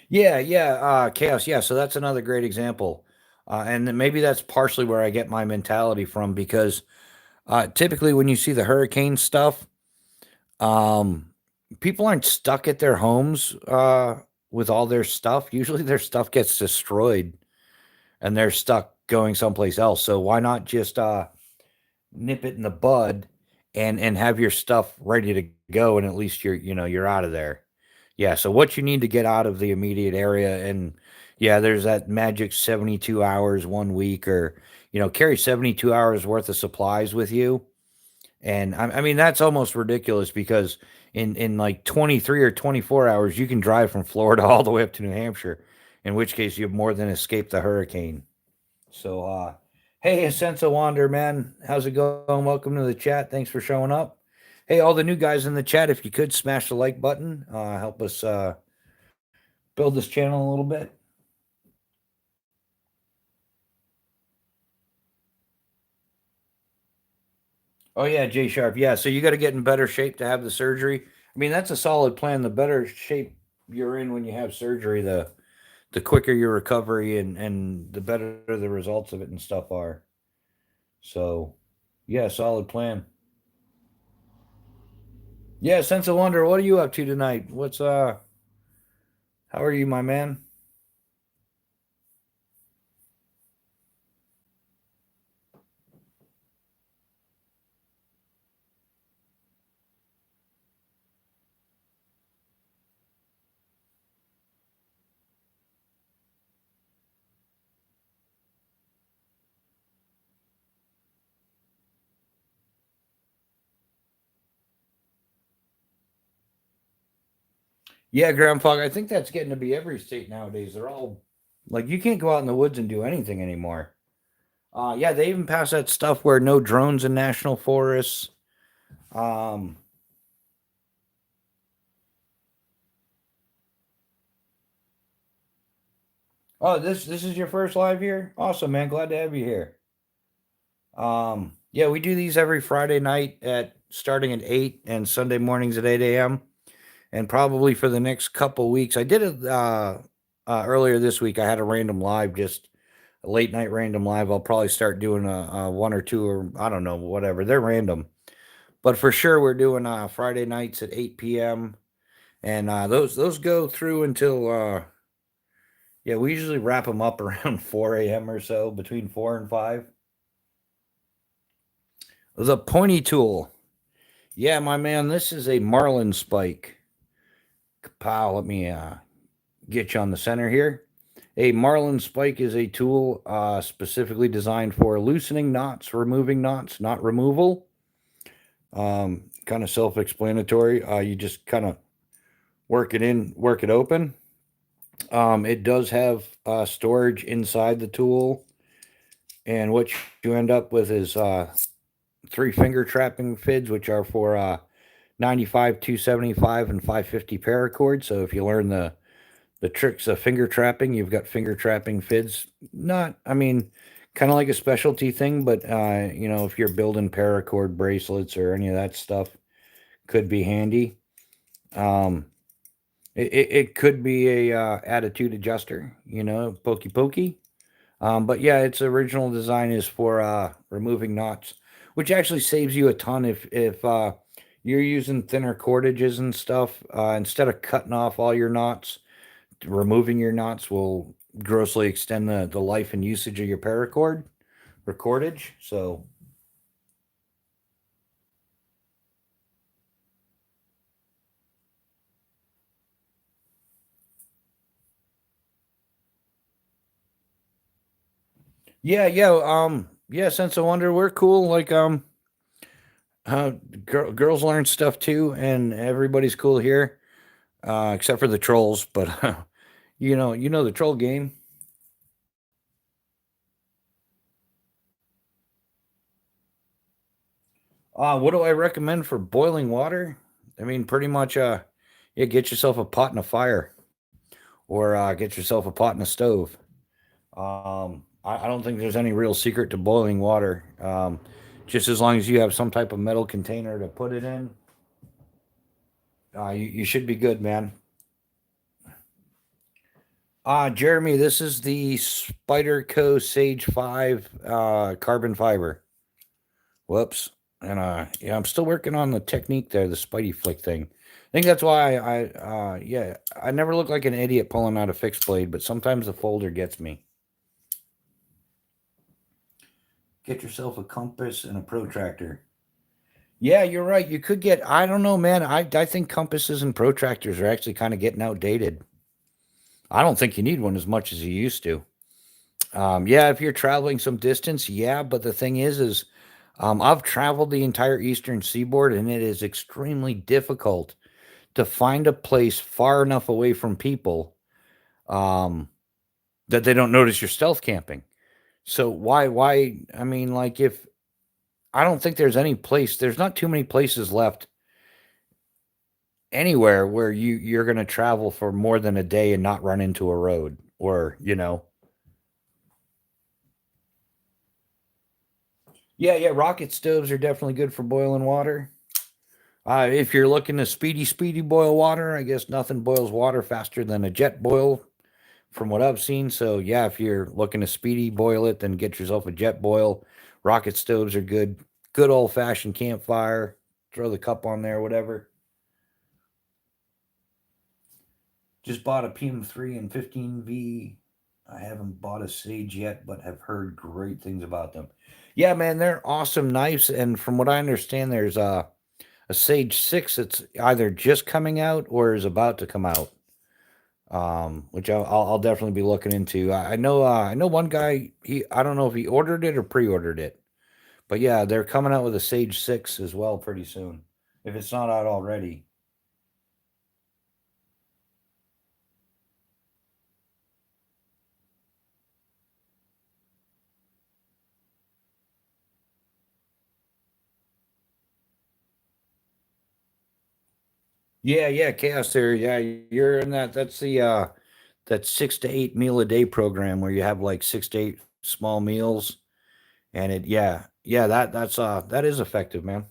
Yeah, yeah, chaos. Yeah, so that's another great example, and then maybe that's partially where I get my mentality from because typically when you see the hurricane stuff, um, people aren't stuck at their homes with all their stuff. Usually, their stuff gets destroyed, and they're stuck going someplace else. So why not just nip it in the bud and have your stuff ready to go, and at least you're out of there. Yeah, so what you need to get out of the immediate area and yeah, there's that magic 72 hours 1 week or carry 72 hours worth of supplies with you. And I mean that's almost ridiculous because in like 23 or 24 hours you can drive from Florida all the way up to New Hampshire, in which case you've more than escaped the hurricane. So hey, a sense of wonder, man. How's it going? Welcome to the chat. Thanks for showing up. Hey, all the new guys in the chat, if you could smash the like button, help us build this channel a little bit. Oh yeah, Jay Sharp. Yeah, so you got to get in better shape to have the surgery. I mean, that's a solid plan. The better shape you're in when you have surgery, the quicker your recovery and the better the results of it and stuff are. So, yeah, solid plan. Yeah, sense of wonder. What are you up to tonight? How are you, my man? Yeah, ground fog. I think that's getting to be every state nowadays. They're all like you can't go out in the woods and do anything anymore. Yeah, they even passed that stuff where no drones in national forests. Um, oh, this is your first live here? Awesome, man. Glad to have you here. Yeah, we do these every Friday night at starting at 8 and Sunday mornings at 8 a.m. And probably for the next couple weeks. I did it earlier this week. I had a random live, just a late night random live. I'll probably start doing a one or two, or I don't know, whatever. They're random, but for sure we're doing Friday nights at 8 p.m. And those go through until yeah, we usually wrap them up around 4 a.m. or so, between 4 and 5. The pointy tool. Yeah, my man, this is a marlin spike. Pow, let me get you on the center here. A marlin spike is a tool specifically designed for loosening knots, removing knots, knot removal. Kind of self-explanatory. You just kind of work it in, work it open. It does have storage inside the tool, and what you end up with is three finger trapping fids, which are for 95, 275, and 550 paracord. So if you learn the tricks of finger trapping, you've got finger trapping fids. Not, I mean, kind of like a specialty thing, but if you're building paracord bracelets or any of that stuff, could be handy. Um, it could be a attitude adjuster, pokey pokey. But yeah, its original design is for removing knots, which actually saves you a ton if you're using thinner cordages and stuff. Instead of cutting off all your knots, removing your knots will grossly extend the life and usage of your paracord or cordage. So yeah, sense of wonder. We're cool. Like uh, girls learn stuff too, and everybody's cool here, except for the trolls. But you know the troll game. What do I recommend for boiling water? I mean, pretty much, yeah, get yourself a pot and a fire, or get yourself a pot and a stove. I don't think there's any real secret to boiling water. Just as long as you have some type of metal container to put it in, you should be good, man. Jeremy, this is the Spyderco Sage 5 carbon fiber. Whoops. And yeah, I'm still working on the technique there, the Spidey flick thing. I think that's why yeah, I never look like an idiot pulling out a fixed blade, but sometimes the folder gets me. Get yourself a compass and a protractor. Yeah, you're right. You could get, I don't know, man. I think compasses and protractors are actually kind of getting outdated. I don't think you need one as much as you used to. Yeah, if you're traveling some distance, yeah. But the thing is, I've traveled the entire eastern seaboard, and it is extremely difficult to find a place far enough away from people um, that they don't notice you're stealth camping. So why? I mean, like, if I don't think there's any place, there's not too many places left anywhere where you're going to travel for more than a day and not run into a road, or yeah, rocket stoves are definitely good for boiling water. If you're looking to speedy boil water, I guess nothing boils water faster than a jet boil, from what I've seen. So yeah, if you're looking to speedy boil it, then get yourself a jet boil. Rocket stoves are good. Good old fashioned campfire. Throw the cup on there, whatever. Just bought a PM3 and 15V. I haven't bought a Sage yet, but have heard great things about them. Yeah, man, they're awesome knives. And from what I understand, there's a Sage 6 that's either just coming out or is about to come out. Which I'll definitely be looking into. I know one guy. I don't know if he ordered it or pre-ordered it, but yeah, they're coming out with a Sage 6 as well pretty soon, if it's not out already. Yeah, chaos theory. Yeah, you're in that. That's the that 6 to 8 meal a day program where you have like 6 to 8 small meals, and yeah, that is effective, man.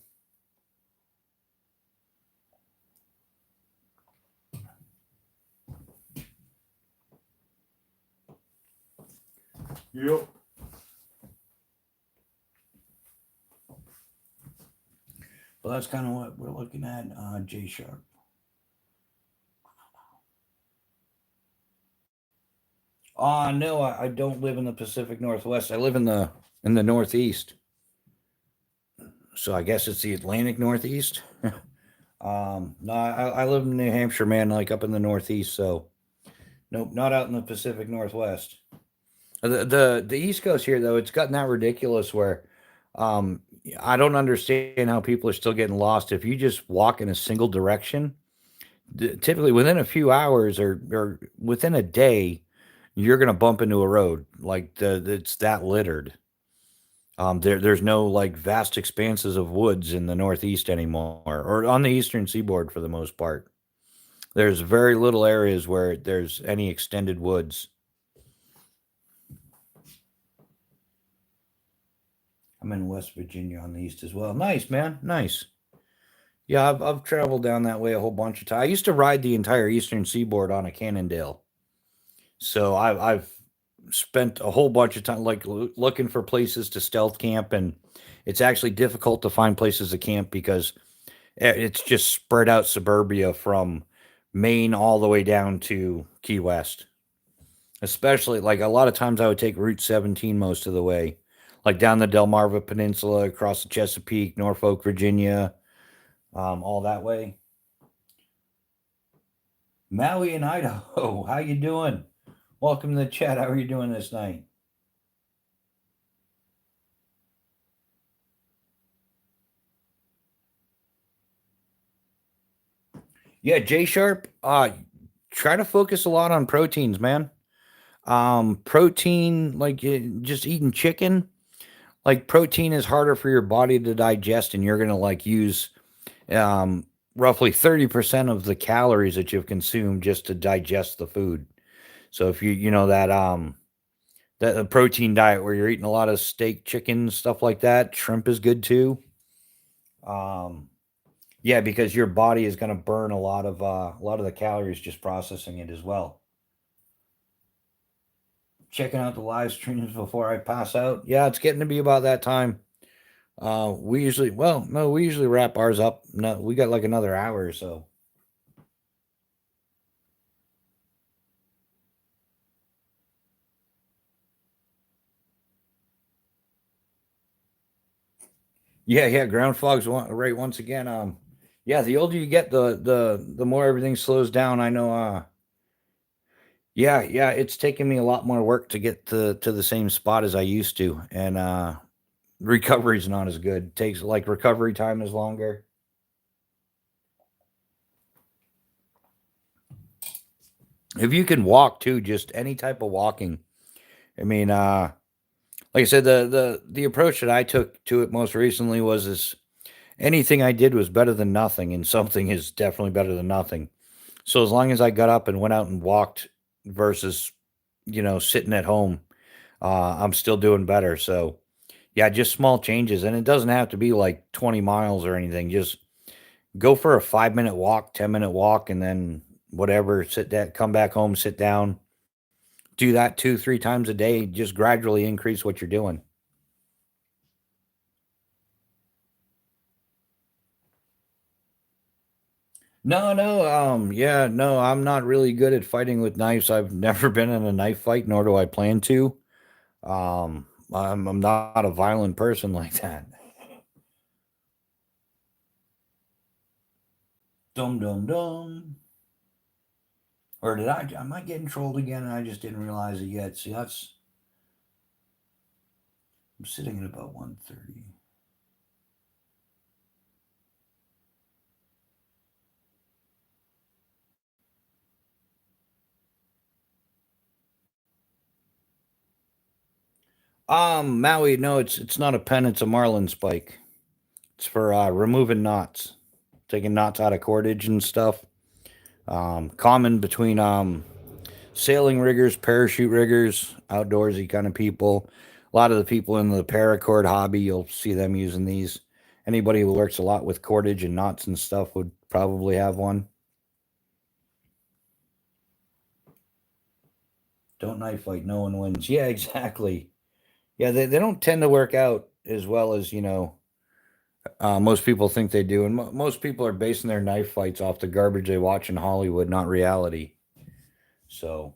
Yep. Well, that's kind of what we're looking at. J sharp. No, I don't live in the Pacific Northwest. I live in the Northeast. So I guess it's the Atlantic Northeast. No, I live in New Hampshire, man, like up in the Northeast. So nope, not out in the Pacific Northwest. The East Coast here though, it's gotten that ridiculous where, um, I don't understand how people are still getting lost. If you just walk in a single direction, typically within a few hours or within a day, you're gonna bump into a road like it's that littered. There's no like vast expanses of woods in the Northeast anymore, or on the Eastern Seaboard for the most part. There's very little areas where there's any extended woods. I'm in West Virginia on the east as well. Nice, man. Nice. Yeah, I've traveled down that way a whole bunch of times. I used to ride the entire Eastern Seaboard on a Cannondale, so I've spent a whole bunch of time like looking for places to stealth camp, and it's actually difficult to find places to camp because it's just spread out suburbia from Maine all the way down to Key West. Especially like a lot of times I would take Route 17 most of the way, like down the Delmarva Peninsula, across the Chesapeake, Norfolk, Virginia, all that way. Maui and Idaho, how you doing? Welcome to the chat. How are you doing this night? Yeah, J Sharp. Try to focus a lot on proteins, man. Protein, like just eating chicken. Like protein is harder for your body to digest, and you're gonna like use um roughly 30% of the calories that you've consumed just to digest the food. So if you know that a protein diet where you're eating a lot of steak, chicken, stuff like that, shrimp is good too. Um, yeah, because your body is going to burn a lot of the calories just processing it as well. Checking out the live streams before I pass out. Yeah, it's getting to be about that time. We usually, well, no, we usually wrap ours up. No, we got like another hour or so. Yeah, ground fog's right once again. Yeah, the older you get, the more everything slows down. I know. Yeah, it's taken me a lot more work to get to the same spot as I used to, and recovery's not as good. Takes like recovery time is longer. If you can walk too, just any type of walking. I mean, like I said, the approach that I took to it most recently was this: anything I did was better than nothing, and something is definitely better than nothing. So as long as I got up and went out and walked versus, sitting at home, I'm still doing better. So yeah, just small changes, and it doesn't have to be like 20 miles or anything. Just go for a 5-minute walk, 10-minute walk, and then whatever, sit down, come back home, sit down. Do that 2, 3 times a day. Just gradually increase what you're doing. No, no, yeah, no, I'm not really good at fighting with knives. I've never been in a knife fight, nor do I plan to. I'm not a violent person like that. Dum dum dum. Or did I? Am I getting trolled again? And I just didn't realize it yet. See, that's I'm sitting at about 1:30. Maui, no, it's not a pen, it's a marlin spike. It's for removing knots. taking knots out of cordage and stuff. Common between sailing riggers, parachute riggers, outdoorsy kind of people. A lot of the people in the paracord hobby, you'll see them using these. Anybody who works a lot with cordage and knots and stuff would probably have one. Don't knife fight, no one wins. Yeah, exactly. Yeah, they don't tend to work out as well as, most people think they do. And most people are basing their knife fights off the garbage they watch in Hollywood, not reality. So,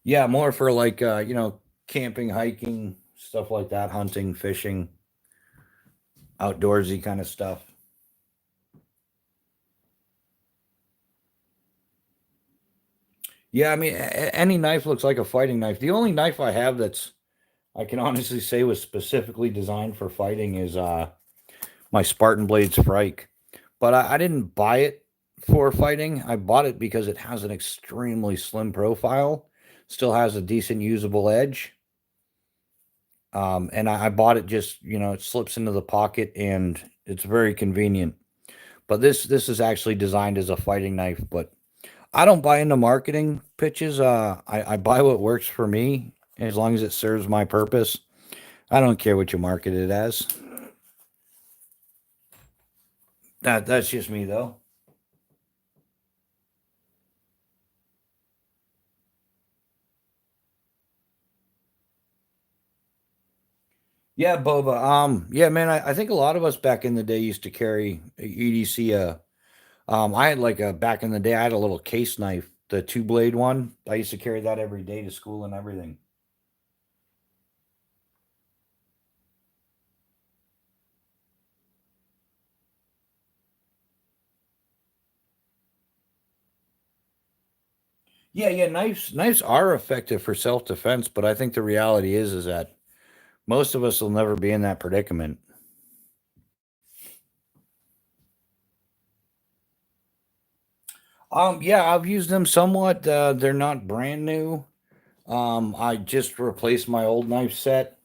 yeah, more for like, camping, hiking, stuff like that, hunting, fishing, outdoorsy kind of stuff. Yeah, I mean, any knife looks like a fighting knife. The only knife I have that's I can honestly say was specifically designed for fighting is my Spartan Blades Frike. But I didn't buy it for fighting. I bought it because it has an extremely slim profile, still has a decent usable edge. And I bought it just, it slips into the pocket and it's very convenient. But this is actually designed as a fighting knife. But I don't buy into marketing pitches. I buy what works for me as long as it serves my purpose. I don't care what you market it as. That's just me though. Yeah, Boba. Yeah, man. I think a lot of us back in the day used to carry a EDC. I had like a back in the day. I had a little case knife, the two blade one. I used to carry that every day to school and everything. Yeah, yeah. Knives are effective for self defense, but I think the reality is that most of us will never be in that predicament. Yeah, I've used them somewhat. They're not brand new. I just replaced my old knife set.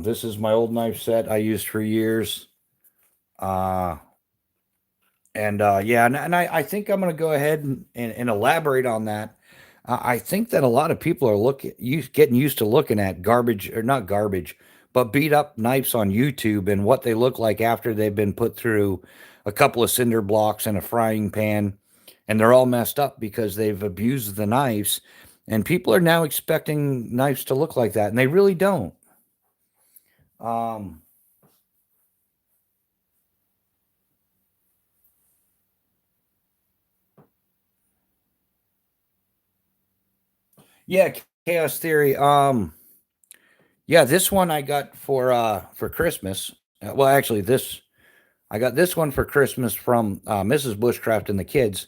This is my old knife set I used for years. Uh, and yeah, and I think I'm going to go ahead and elaborate on that. I think that a lot of people are getting used to looking at garbage or not garbage, but beat up knives on YouTube and what they look like after they've been put through a couple of cinder blocks and a frying pan, and they're all messed up because they've abused the knives. And people are now expecting knives to look like that, and they really don't. Um, yeah, chaos theory. Yeah, this one I got for Christmas. Well, actually, this I got this one for Christmas from Mrs. Bushcraft and the kids.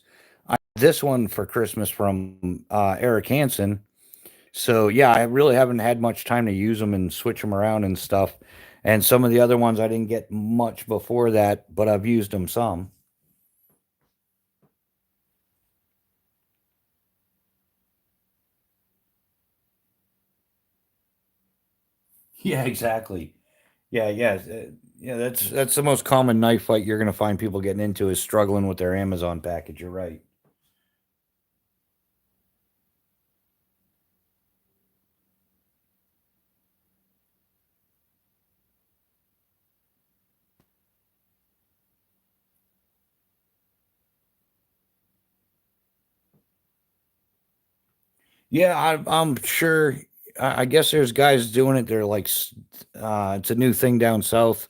This one for Christmas from Eric Hansen. So yeah, I really haven't had much time to use them and switch them around and stuff. And some of the other ones I didn't get much before that, but I've used them some. Yeah, exactly. Yeah, yeah, yeah. That's the most common knife fight you're gonna find people getting into is struggling with their Amazon package. You're right. Yeah, I'm sure. I guess there's guys doing it. They're like, it's a new thing down south.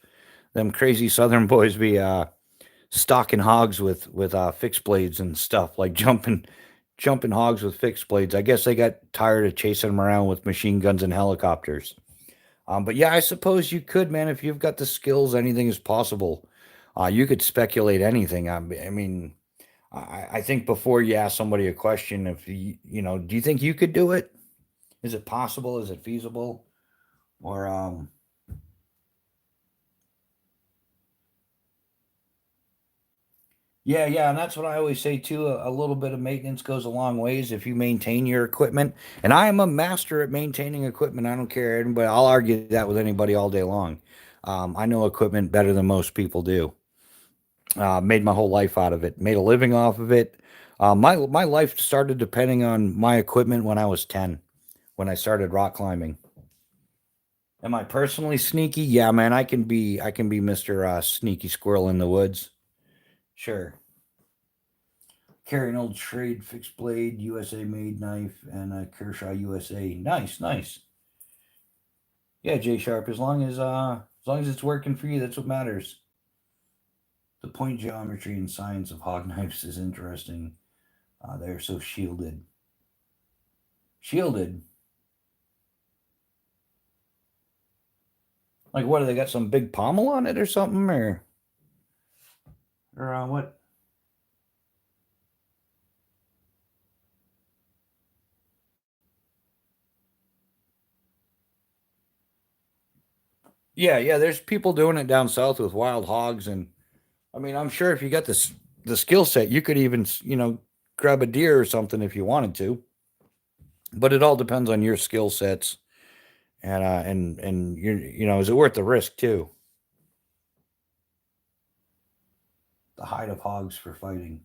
Them crazy Southern boys be stalking hogs with fixed blades and stuff, like jumping hogs with fixed blades. I guess they got tired of chasing them around with machine guns and helicopters. But yeah, I suppose you could, man, if you've got the skills. Anything is possible. You could speculate anything. I mean, I think before you ask somebody a question, if do you think you could do it? Is it possible? Is it feasible? Or Yeah, and that's what I always say too. A little bit of maintenance goes a long ways if you maintain your equipment. And I am a master at maintaining equipment. I don't care, but I'll argue that with anybody all day long. I know equipment better than most people do. Made my whole life out of it. Made a living off of it. My life started depending on my equipment when I was 10, when I started rock climbing. Am I personally sneaky? Yeah, man. I can be Mister Sneaky Squirrel in the woods. Sure. Carry an old trade fixed blade, USA made knife, and a Kershaw USA. Nice, nice. Yeah, J Sharp. As long as it's working for you, that's what matters. The point geometry and science of hog knives is interesting. They're so shielded. Shielded. Like what? Do they got some big pommel on it or something, or what? Yeah. There's people doing it down south with wild hogs, and I mean, I'm sure if you got the skill set, you could even grab a deer or something if you wanted to. But it all depends on your skill sets and is it worth the risk too? The hide of hogs for fighting.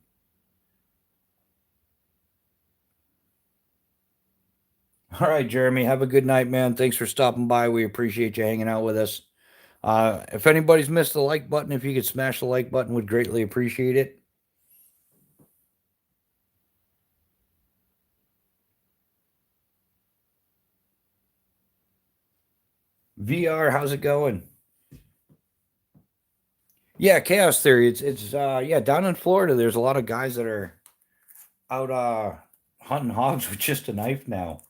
All right, Jeremy, have a good night, man. Thanks for stopping by. We appreciate you hanging out with us. If anybody's missed the like button, if you could smash the like button, would greatly appreciate it. VR, how's it going? Yeah, chaos theory. It's yeah, down in Florida, there's a lot of guys that are out hunting hogs with just a knife now.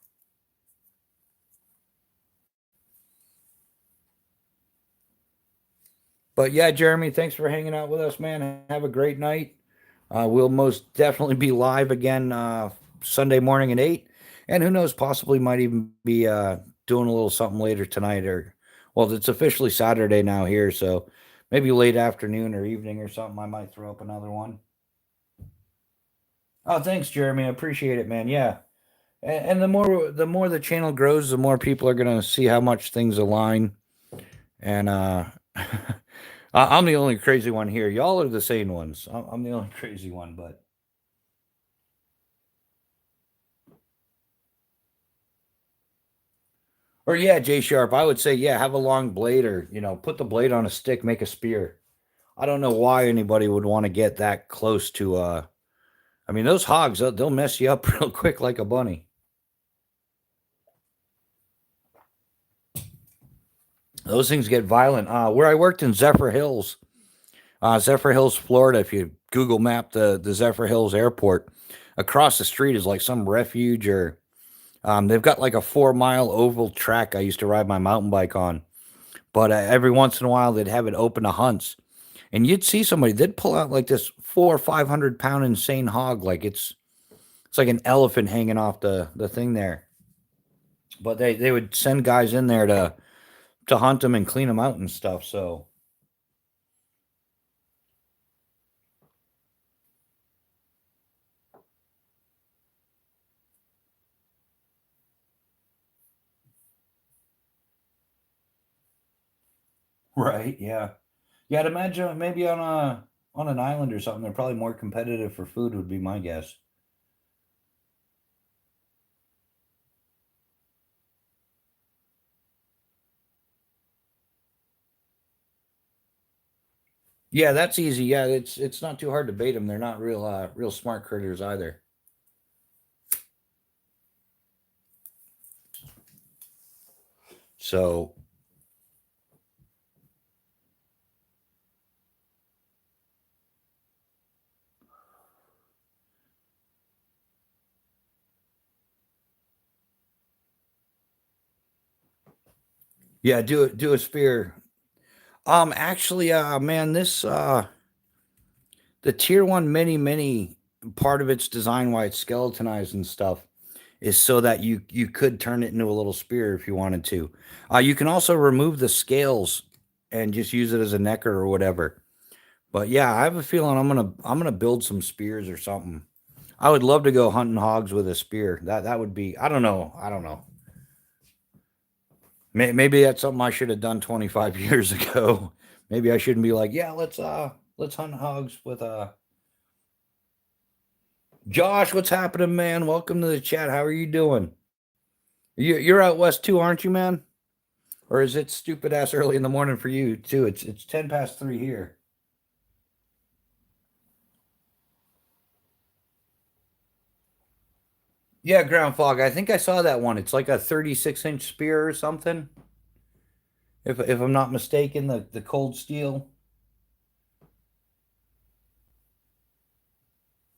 But yeah, Jeremy, thanks for hanging out with us, man. Have a great night. We'll most definitely be live again Sunday morning at 8. And who knows, possibly might even be doing a little something later tonight well, it's officially Saturday now here, so maybe late afternoon or evening or something. I might throw up another one. Oh, thanks, Jeremy. I appreciate it, man. Yeah. And the more the channel grows, the more people are gonna see how much things align. And I'm the only crazy one here. Y'all are the sane ones. I'm the only crazy one, but or yeah, J Sharp. I would say yeah, have a long blade or put the blade on a stick, make a spear. I don't know why anybody would want to get that close to. I mean, those hogs they'll mess you up real quick like a bunny. Those things get violent. Where I worked in Zephyr Hills, Florida. If you Google map the Zephyr Hills airport, across the street is like some refuge or they've got like a 4 mile oval track I used to ride my mountain bike on. But every once in a while they'd have it open to hunts, and you'd see somebody they'd pull out like this 400 or 500 pound insane hog, like it's like an elephant hanging off the thing there. But they would send guys in there to hunt them and clean them out and stuff. So right, yeah, yeah. I'd imagine maybe on an island or something, they're probably more competitive for food. Would be my guess. Yeah, that's easy. Yeah, it's not too hard to bait them. They're not real smart critters either. So yeah, do a spear. Actually, man, this the tier one mini part of its design, why it's skeletonized and stuff, is so that you could turn it into a little spear if you wanted to. You can also remove the scales and just use it as a necker or whatever. But yeah, I have a feeling I'm gonna build some spears or something. I would love to go hunting hogs with a spear. That would be, I don't know. I don't know. Maybe that's something I should have done 25 years ago. Maybe I shouldn't be like, yeah, let's hunt hogs with Josh. What's happening, man? Welcome to the chat. How are you doing? You're out west too, aren't you, man? Or is it stupid ass early in the morning for you too? It's 10 past 3 here. Yeah, ground fog. I think I saw that one. It's like a 36-inch spear or something. If I'm not mistaken, the cold steel.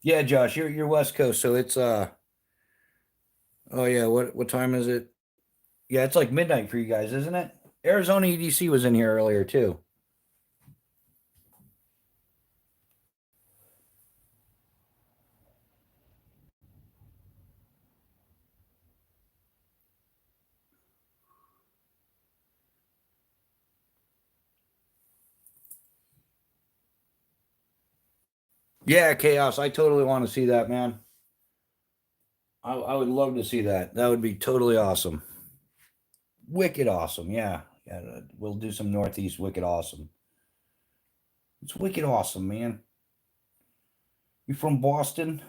Yeah, Josh, you're West Coast, so it's oh yeah, what time is it? Yeah, it's like midnight for you guys, isn't it? Arizona EDC was in here earlier too. Yeah, chaos. I totally want to see that, man. I would love to see that. That would be totally awesome. Wicked awesome. Yeah. Yeah. We'll do some Northeast wicked awesome. It's wicked awesome, man. You from Boston?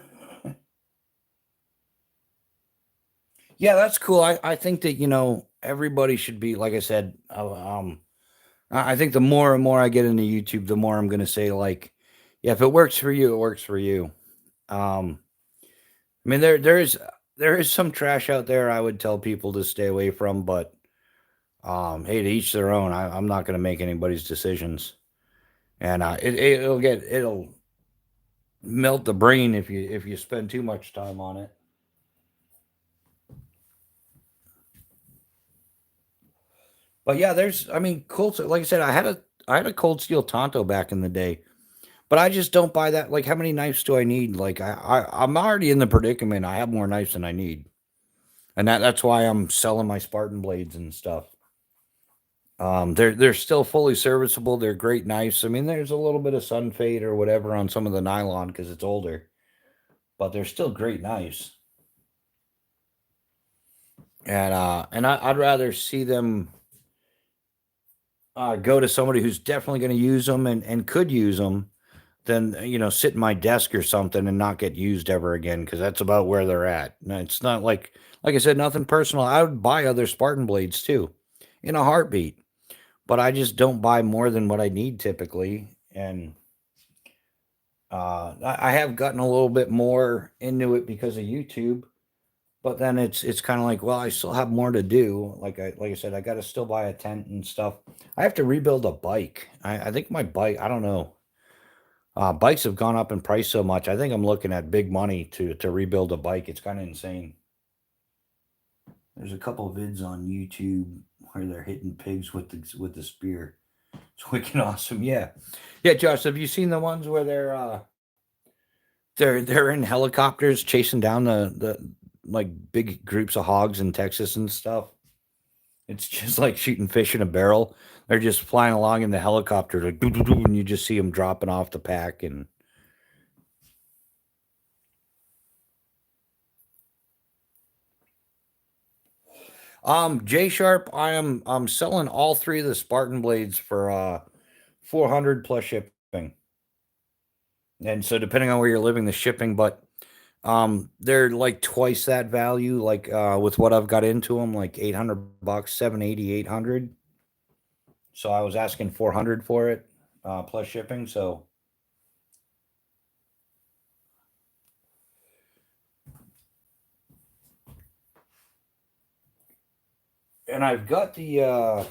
Yeah, that's cool. I think that, everybody should be, like I said, I think the more and more I get into YouTube, the more I'm going to say, like, yeah, if it works for you, it works for you. I mean, there is some trash out there I would tell people to stay away from, but hey, to each their own. I'm not going to make anybody's decisions, and it'll melt the brain if you spend too much time on it. But yeah, I mean, cold. Like I said, I had a cold steel Tonto back in the day, but I just don't buy that. Like, how many knives do I need? Like, I'm already in the predicament. I have more knives than I need, and that's why I'm selling my Spartan blades and stuff. They're still fully serviceable. They're great knives. I mean, there's a little bit of sun fade or whatever on some of the nylon because it's older, but they're still great knives. And I'd rather see them go to somebody who's definitely going to use them and could use them than sit in my desk or something and not get used ever again because that's about where they're at. No, it's not like I said, nothing personal. I would buy other Spartan blades too, in a heartbeat, but I just don't buy more than what I need typically. And I have gotten a little bit more into it because of YouTube, but then it's kind of like, well, I still have more to do. Like I said, I got to still buy a tent and stuff. I have to rebuild a bike. I think my bike. I don't know. Bikes have gone up in price so much. I think I'm looking at big money to rebuild a bike. It's kind of insane. There's a couple of vids on YouTube where they're hitting pigs with the spear. It's wicked awesome. Yeah, yeah, Josh. Have you seen the ones where they're in helicopters chasing down the like big groups of hogs in Texas and stuff? It's just like shooting fish in a barrel. They're just flying along in the helicopter, like doo, doo, doo, and you just see them dropping off the pack. And J Sharp, I'm selling all three of the Spartan blades for 400 plus shipping. And so depending on where you're living, the shipping, but they're like twice that value, like with what I've got into them, like $800, 780, 800. So I was asking 400 for it, plus shipping. So, and I've got the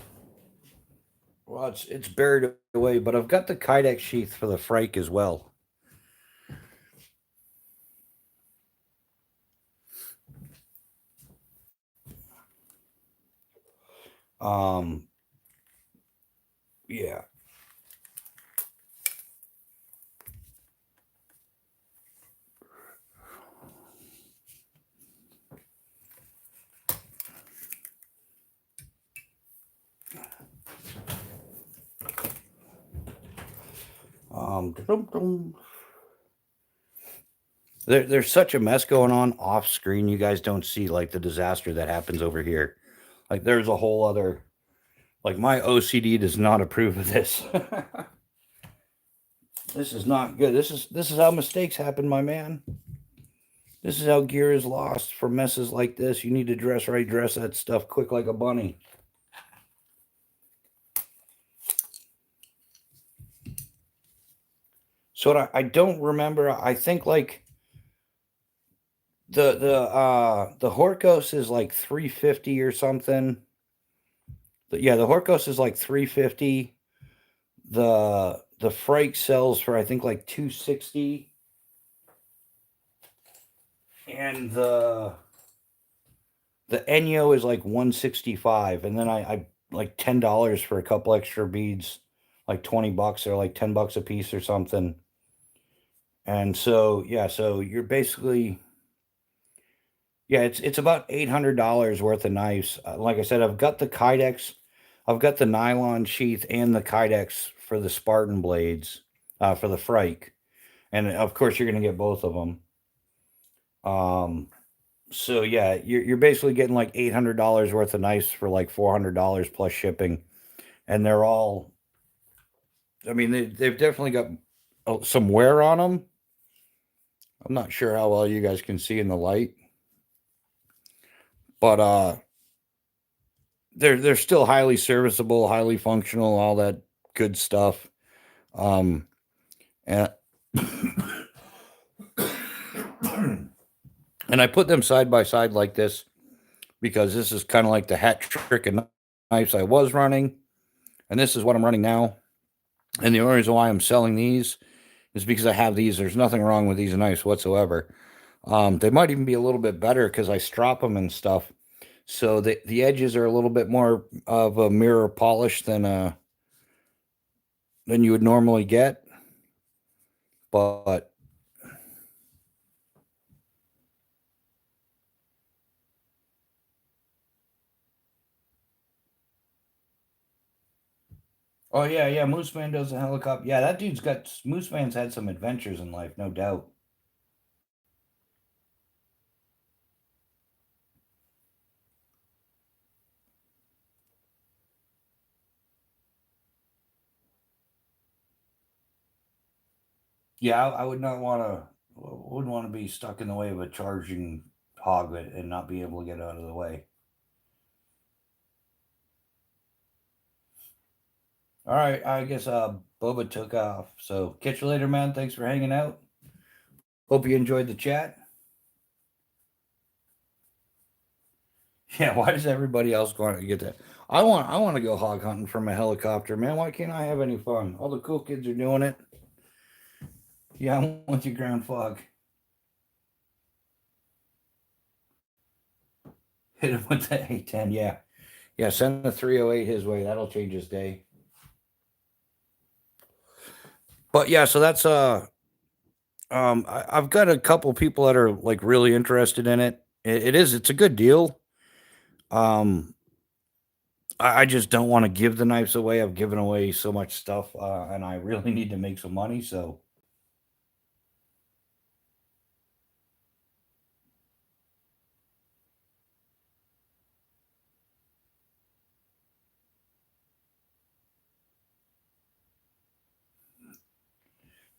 well, it's buried away, but I've got the Kydex sheath for the Frike as well. Um, yeah. There's such a mess going on off screen. You guys don't see like the disaster that happens over here. Like there's a whole other, like my OCD does not approve of this. This is not good. This is how mistakes happen, my man. This is how gear is lost for messes like this. You need to dress right, dress that stuff quick like a bunny. So I don't remember. I think like the Horkos is like 350 or something. But yeah, the Horkos is like 350. The Frike sells for I think like 260. And the Enyo is like 165. And then I like $10 for a couple extra beads, like $20 or like $10 a piece or something. And so yeah, so you're basically, yeah, it's about $800 worth of knives. Like I said, I've got the Kydex, I've got the nylon sheath and the Kydex for the Spartan blades, for the Frike, and of course you're gonna get both of them. So yeah, you're basically getting like $800 worth of knives for like $400 plus shipping, and they're all. I mean, they've definitely got some wear on them. I'm not sure how well you guys can see in the light, but they're still highly serviceable, highly functional, all that good stuff. And and I put them side by side like this because this is kind of like the hat trick of knives I was running, and this is what I'm running now. And the only reason why I'm selling these is because I have these. There's nothing wrong with these knives whatsoever. They might even be a little bit better because I strop them and stuff. So the edges are a little bit more of a mirror polish than you would normally get. But oh yeah, Moose Man does a helicopter. Yeah, that dude's got Moose Man's had some adventures in life, no doubt. Yeah, I would not want to. Wouldn't want to be stuck in the way of a charging hog and not be able to get out of the way. All right, I guess Boba took off. So catch you later, man. Thanks for hanging out. Hope you enjoyed the chat. Yeah, why does everybody else want to get that? I want to go hog hunting from a helicopter, man. Why can't I have any fun? All the cool kids are doing it. Yeah, I want you, ground fog. Hit him with the A10. Yeah, yeah. Send the 308 his way. That'll change his day. But yeah, so that's I've got a couple people that are like really interested in it. It's a good deal. Um, I just don't want to give the knives away. I've given away so much stuff, and I really need to make some money. So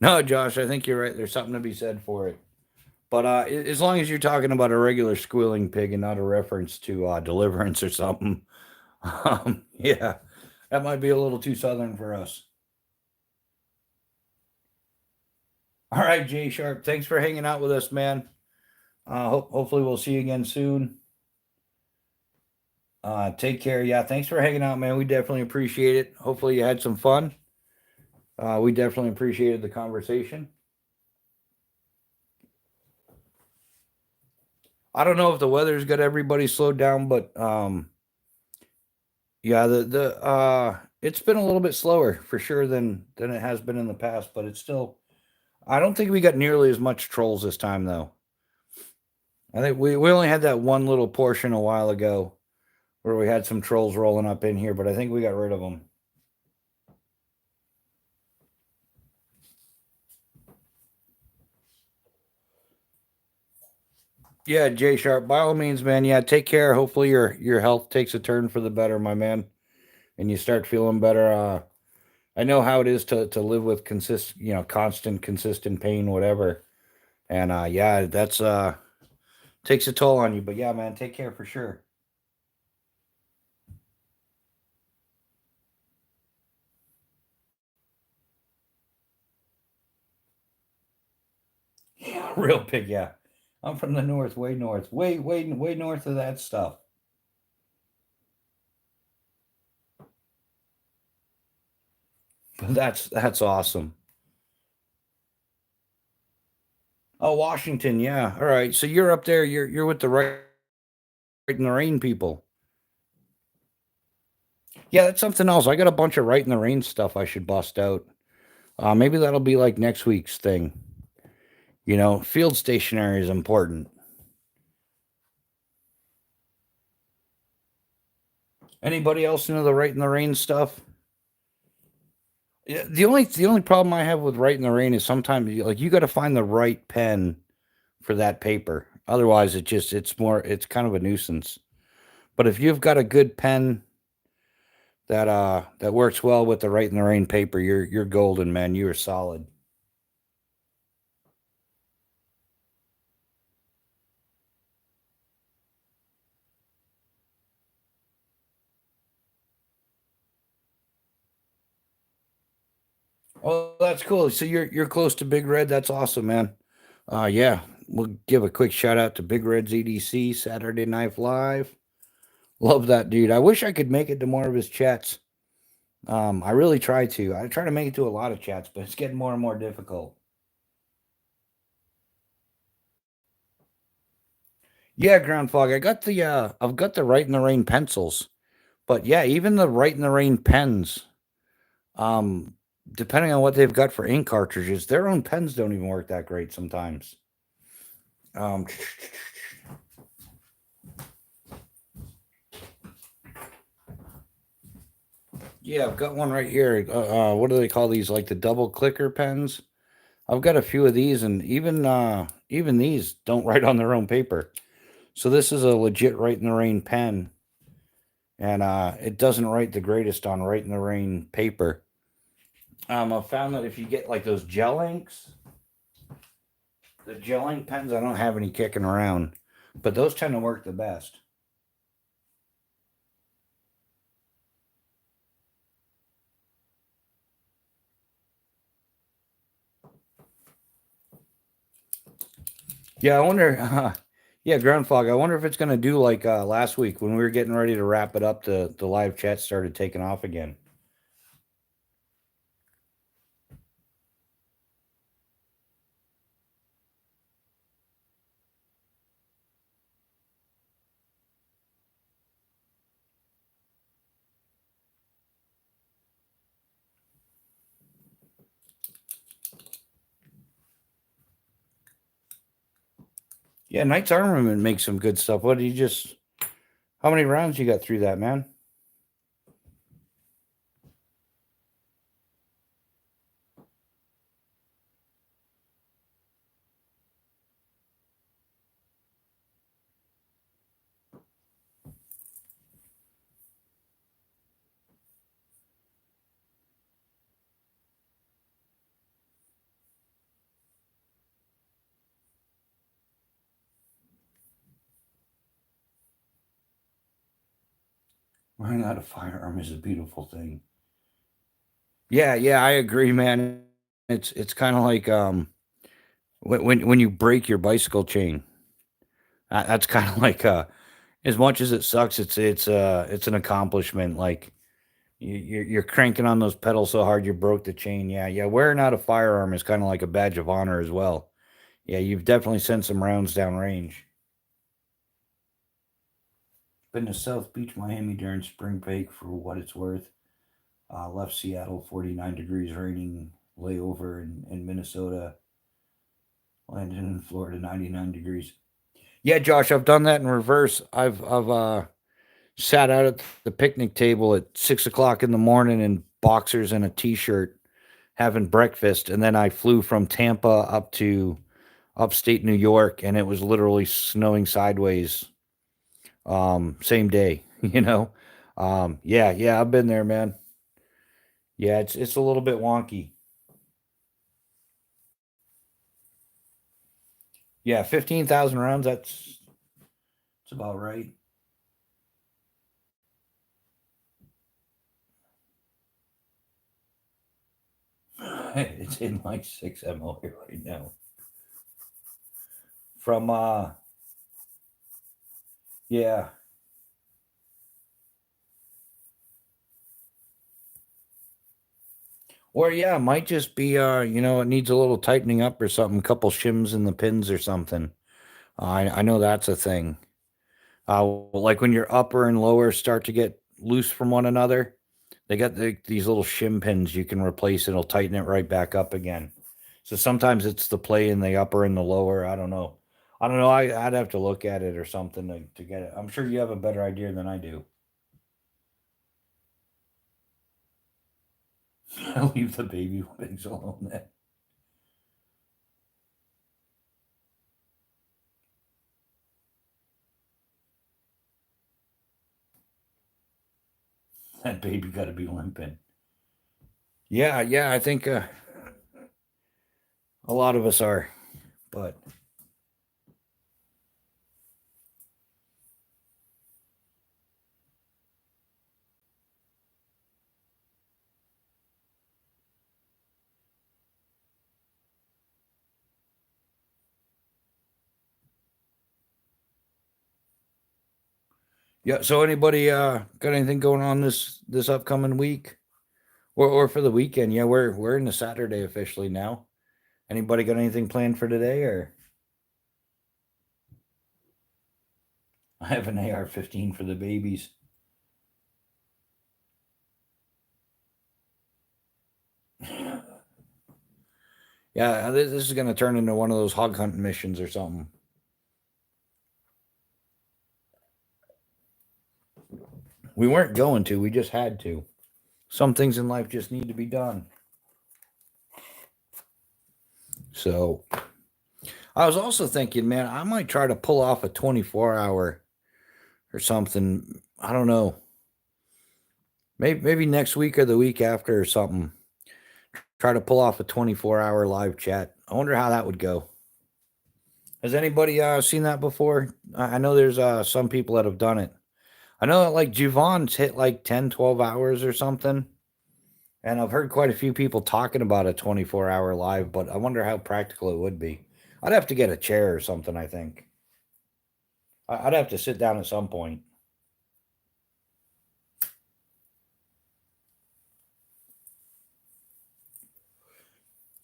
no, Josh, I think you're right. There's something to be said for it. But as long as you're talking about a regular squealing pig and not a reference to Deliverance or something, yeah, that might be a little too southern for us. All right, Jay Sharp, thanks for hanging out with us, man. Hopefully we'll see you again soon. Take care. Yeah, thanks for hanging out, man. We definitely appreciate it. Hopefully you had some fun. We definitely appreciated the conversation. I don't know if the weather's got everybody slowed down, but yeah, the it's been a little bit slower for sure than it has been in the past, but it's still. I don't think we got nearly as much trolls this time though. I think we only had that one little portion a while ago where we had some trolls rolling up in here, but I think we got rid of them. Yeah, Jay Sharp. By all means, man. Yeah, take care. Hopefully your health takes a turn for the better, my man, and you start feeling better. I know how it is to live with constant, consistent pain, whatever. And yeah, that's takes a toll on you. But yeah, man, take care for sure. Yeah, real big. Yeah, I'm from the north, way north, way north of that stuff. But that's awesome. Oh, Washington. Yeah. All right. So you're up there. You're with the right in the rain people. Yeah, that's something else. I got a bunch of right in the rain stuff I should bust out. Maybe that'll be like next week's thing. Field stationery is important. Anybody else into the right in the rain stuff? Yeah, the only problem I have with right in the rain is sometimes you got to find the right pen for that paper. Otherwise, it's kind of a nuisance. But if you've got a good pen that works well with the right in the rain paper, you're golden, man. You are solid. Oh, that's cool. So you're close to Big Red. That's awesome, man. Yeah, we'll give a quick shout out to Big Red's EDC Saturday Night Live. Love that dude. I wish I could make it to more of his chats. I really try to. I try to make it to a lot of chats, but it's getting more and more difficult. Yeah, Ground Fog. I've got the Right in the Rain pencils, but yeah, even the Right in the Rain pens. Um, Depending on what they've got for ink cartridges, their own pens don't even work that great sometimes. Um, yeah, I've got one right here. What do they call these? Like the double clicker pens? I've got a few of these, and even these don't write on their own paper. So this is a legit Right in the Rain pen, and it doesn't write the greatest on Right in the Rain paper. I found that if you get like those gel inks, the gel ink pens, I don't have any kicking around, but those tend to work the best. Yeah, I wonder. Yeah, ground fog. I wonder if it's gonna do like last week when we were getting ready to wrap it up. The live chat started taking off again. Yeah, Knight's Armament makes some good stuff. What do you just? How many rounds you got through that, man? Learning how to firearm is a beautiful thing. Yeah, yeah, I agree, man. It's kind of like when you break your bicycle chain. That's kind of like as much as it sucks, it's an accomplishment. Like you're cranking on those pedals so hard you broke the chain. Yeah, yeah. Wearing out a firearm is kind of like a badge of honor as well. Yeah, you've definitely sent some rounds down range. Been to South Beach, Miami during spring break for what it's worth. Left Seattle, 49 degrees, raining, layover in Minnesota. Landed in Florida, 99 degrees. Yeah, Josh, I've done that in reverse. I've sat out at the picnic table at 6 o'clock in the morning in boxers and a t-shirt having breakfast, and then I flew from Tampa up to upstate New York, and it was literally snowing sideways same day, you know. Yeah, yeah, I've been there, man. Yeah, it's a little bit wonky. Yeah, 15,000 rounds, that's about right. It's in my 6 MO here right now. From yeah. Or yeah, it might just be it needs a little tightening up or something, couple shims in the pins or something. I know that's a thing. Like when your upper and lower start to get loose from one another, they got these little shim pins you can replace. It'll tighten it right back up again. So sometimes it's the play in the upper and the lower. I don't know. I don't know. I'd have to look at it or something to get it. I'm sure you have a better idea than I do. Leave the baby wigs alone. Then that baby got to be limping. Yeah, yeah. I think a lot of us are, but yeah. So anybody got anything going on this upcoming week or for the weekend? Yeah, we're in the Saturday officially now. Anybody got anything planned for today or? I have an AR-15 for the babies. Yeah, this is going to turn into one of those hog hunting missions or something. We weren't going to, we just had to. Some things in life just need to be done. So I was also thinking, man, I might try to pull off a 24-hour or something. I don't know. Maybe next week or the week after or something. Try to pull off a 24-hour live chat. I wonder how that would go. Has anybody seen that before? I know there's some people that have done it. I know that like Javon's hit like 10, 12 hours or something. And I've heard quite a few people talking about a 24-hour live, but I wonder how practical it would be. I'd have to get a chair or something, I think. I'd have to sit down at some point.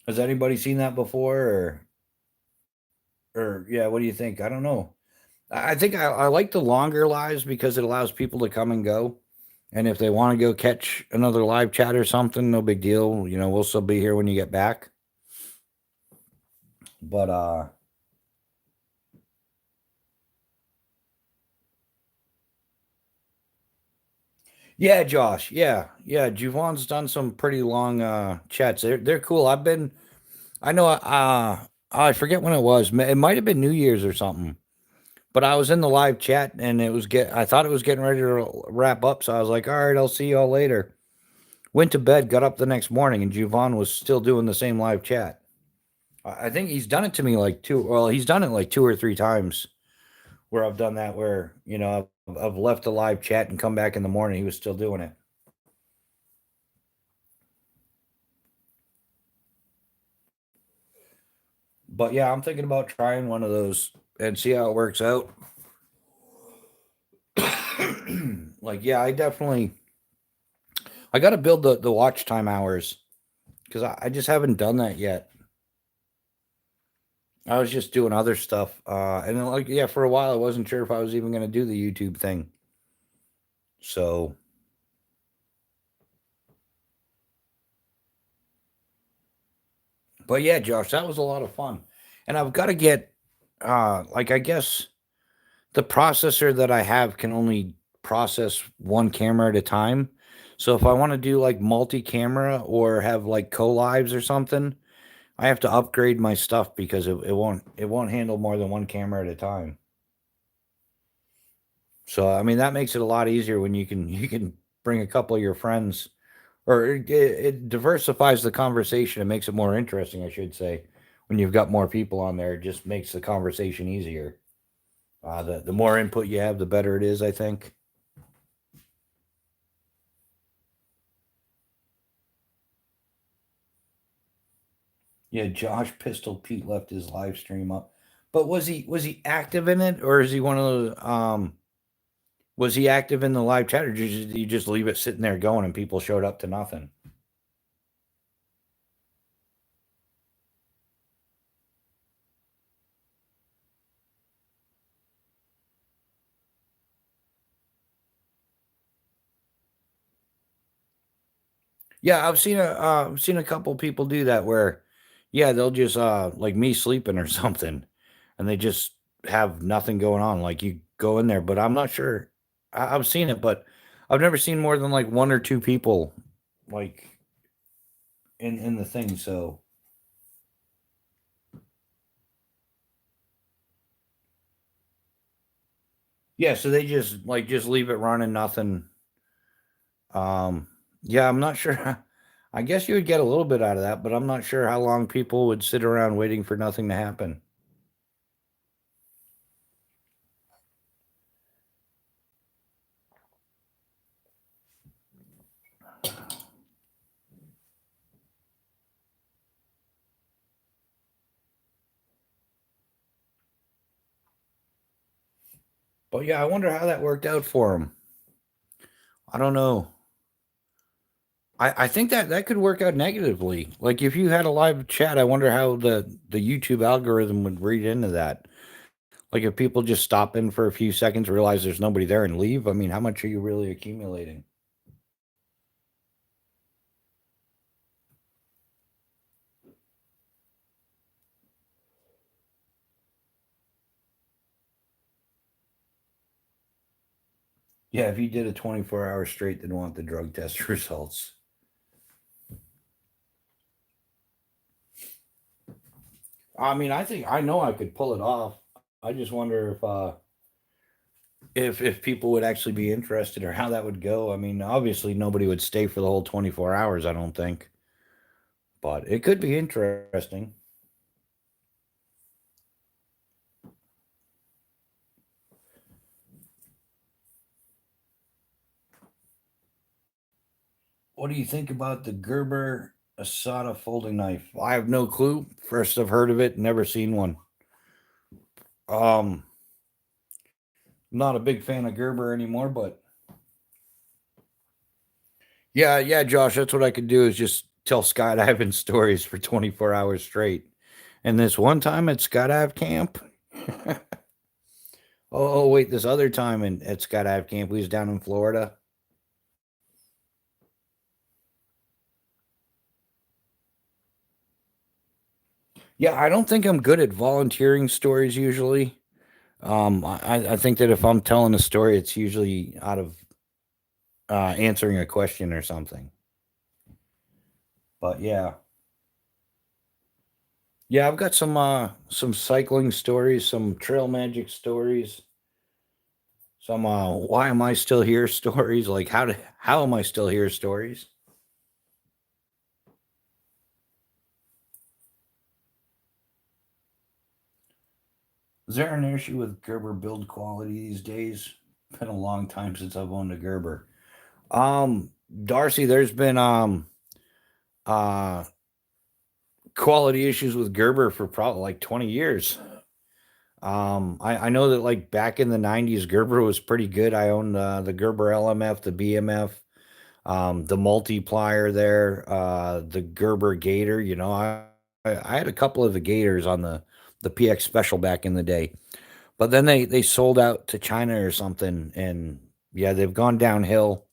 Has anybody seen that before or yeah, what do you think? I don't know. I think I like the longer lives because it allows people to come and go. And if they want to go catch another live chat or something, no big deal. You know, we'll still be here when you get back. But yeah, Josh. Yeah. Yeah, Javon's done some pretty long chats. They're cool. I know I forget when it was. It might have been New Year's or something. But I was in the live chat and I thought it was getting ready to wrap up, so I was like, "All right, I'll see y'all later." Went to bed, got up the next morning, and Javon was still doing the same live chat. I think he's done it to me like he's done it like 2 or 3 times where I've done that where, I've left the live chat and come back in the morning, he was still doing it. But yeah, I'm thinking about trying one of those and see how it works out. Like, yeah, I got to build the watch time hours because I just haven't done that yet. I was just doing other stuff. And then, like, yeah, for a while, I wasn't sure if I was even going to do the YouTube thing. So, but yeah, Josh, that was a lot of fun. And I've got to get, like, I guess the processor that I have can only process one camera at a time. So if I want to do like multi camera or have like co lives or something, I have to upgrade my stuff because it won't handle more than one camera at a time. So I mean that makes it a lot easier when you can bring a couple of your friends, or it diversifies the conversation. It makes it more interesting, I should say. When you've got more people on there, it just makes the conversation easier. The more input you have, the better it is, I think. Yeah, Josh Pistol Pete left his live stream up, but was he active in it, or is he one of those? Was he active in the live chat, or did you just leave it sitting there going and people showed up to nothing? Yeah, I've seen a couple people do that where, yeah, they'll just like me sleeping or something, and they just have nothing going on. Like you go in there, but I'm not sure. I've seen it, but I've never seen more than like one or two people like in the thing. So yeah, so they just leave it running, nothing. Um, yeah, I'm not sure. I guess you would get a little bit out of that, but I'm not sure how long people would sit around waiting for nothing to happen. But yeah, I wonder how that worked out for him. I don't know. I think that could work out negatively. Like if you had a live chat, I wonder how the YouTube algorithm would read into that. Like if people just stop in for a few seconds, realize there's nobody there, and leave. I mean, how much are you really accumulating? Yeah, if you did a 24-hour straight, they'd want the drug test results. I mean, I think I know I could pull it off. I just wonder if people would actually be interested or how that would go. I mean, obviously nobody would stay for the whole 24 hours, I don't think. But it could be interesting. What do you think about the Gerber Asada folding knife? I have no clue. First I've heard of it, never seen one. Um, not a big fan of Gerber anymore, but yeah, yeah, Josh, that's what I could do is just tell skydiving stories for 24 hours straight. And this one time at skydive camp, oh wait, this other time at skydive camp, we was down in Florida. Yeah, I don't think I'm good at volunteering stories usually. I think that if I'm telling a story, it's usually out of answering a question or something. But yeah, yeah, I've got some cycling stories, some trail magic stories, some why am I still here stories, like how am I still here stories. Is there an issue with Gerber build quality these days? Been a long time since I've owned a Gerber. Um, Darcy, there's been uh quality issues with Gerber for probably like 20 years. I know that like back in the 90s, Gerber was pretty good. I owned the Gerber LMF, the BMF, the multiplier there, the Gerber Gator. I had a couple of the Gators on the PX Special back in the day, but then they sold out to China or something, and yeah, they've gone downhill.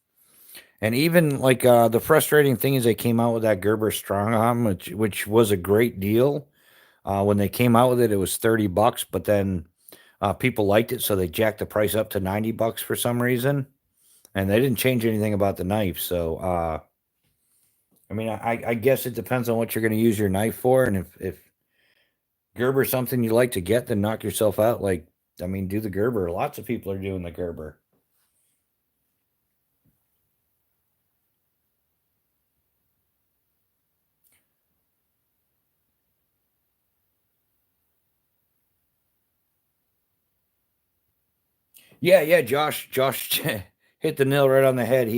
And even like the frustrating thing is they came out with that Gerber Strong Arm, which was a great deal. When they came out with it, it was $30, but then people liked it, so they jacked the price up to $90 for some reason, and they didn't change anything about the knife. So I mean, I guess it depends on what you're going to use your knife for, and if Gerber's something you like to get, then knock yourself out. Like, I mean, do the Gerber. Lots of people are doing the Gerber. Yeah, yeah. Josh hit the nail right on the head.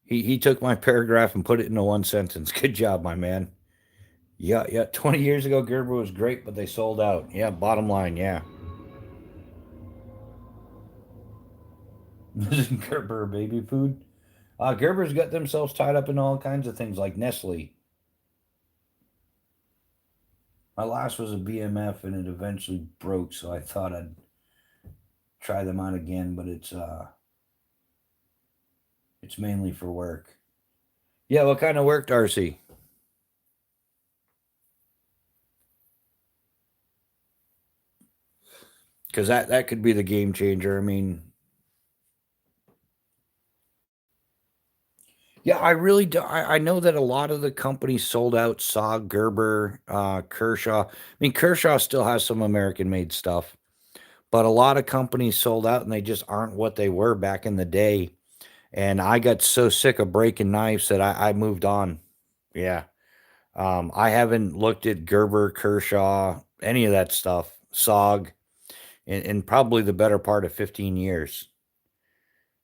He took my paragraph and put it into one sentence. Good job, my man. Yeah, yeah. 20 years ago, Gerber was great, but they sold out. Yeah, bottom line, yeah. Isn't Gerber baby food? Gerber's got themselves tied up in all kinds of things like Nestle. My last was a BMF and it eventually broke, so I thought I'd try them out again, but it's mainly for work. Yeah, what kind of work, Darcy? Because that could be the game changer. I mean, yeah, I really do. I know that a lot of the companies sold out. Saw, Gerber, Kershaw. I mean, Kershaw still has some American-made stuff, but a lot of companies sold out, and they just aren't what they were back in the day. And I got so sick of breaking knives that I moved on. Yeah. I haven't looked at Gerber, Kershaw, any of that stuff, SOG, in probably the better part of 15 years,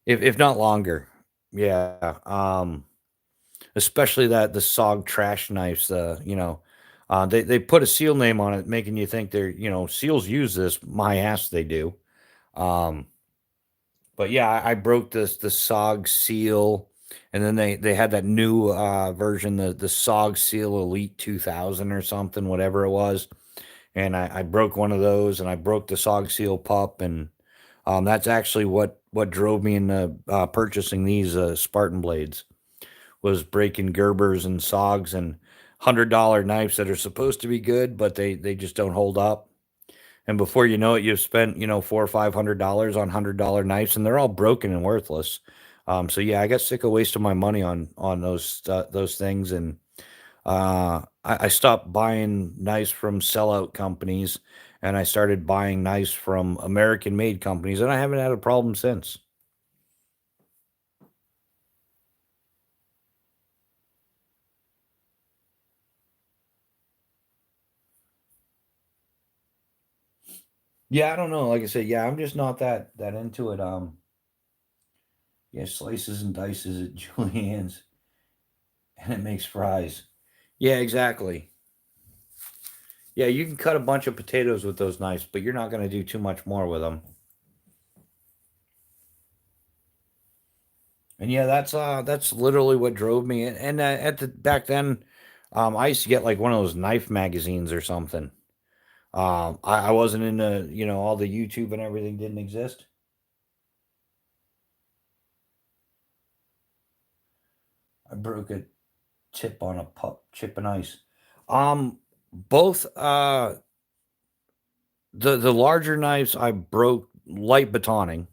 if not longer. Yeah. Especially that the SOG trash knives, they put a seal name on it, making you think seals use this. My ass, they do. Um, but yeah, I broke the SOG seal, and then they had that new version, the SOG Seal Elite 2000 or something, whatever it was. And I broke one of those, and I broke the SOG Seal pup, and that's actually what drove me into purchasing these Spartan blades, was breaking Gerbers and SOGs and $100 knives that are supposed to be good, but they just don't hold up. And before you know it, you've spent, four or $500 on $100 knives, and they're all broken and worthless. So yeah, I got sick of wasting my money on those things, and I stopped buying knives from sellout companies, and I started buying knives from American-made companies, and I haven't had a problem since. Yeah, I don't know. Like I said, yeah, I'm just not that into it. Yeah, slices and dices at Julianne's, and it makes fries. Yeah, exactly. Yeah, you can cut a bunch of potatoes with those knives, but you're not going to do too much more with them. And yeah, that's literally what drove me. And at the back then, I used to get like one of those knife magazines or something. I wasn't into all the YouTube and everything didn't exist. I broke a tip on a pup chip and ice. Both the larger knives I broke light batoning.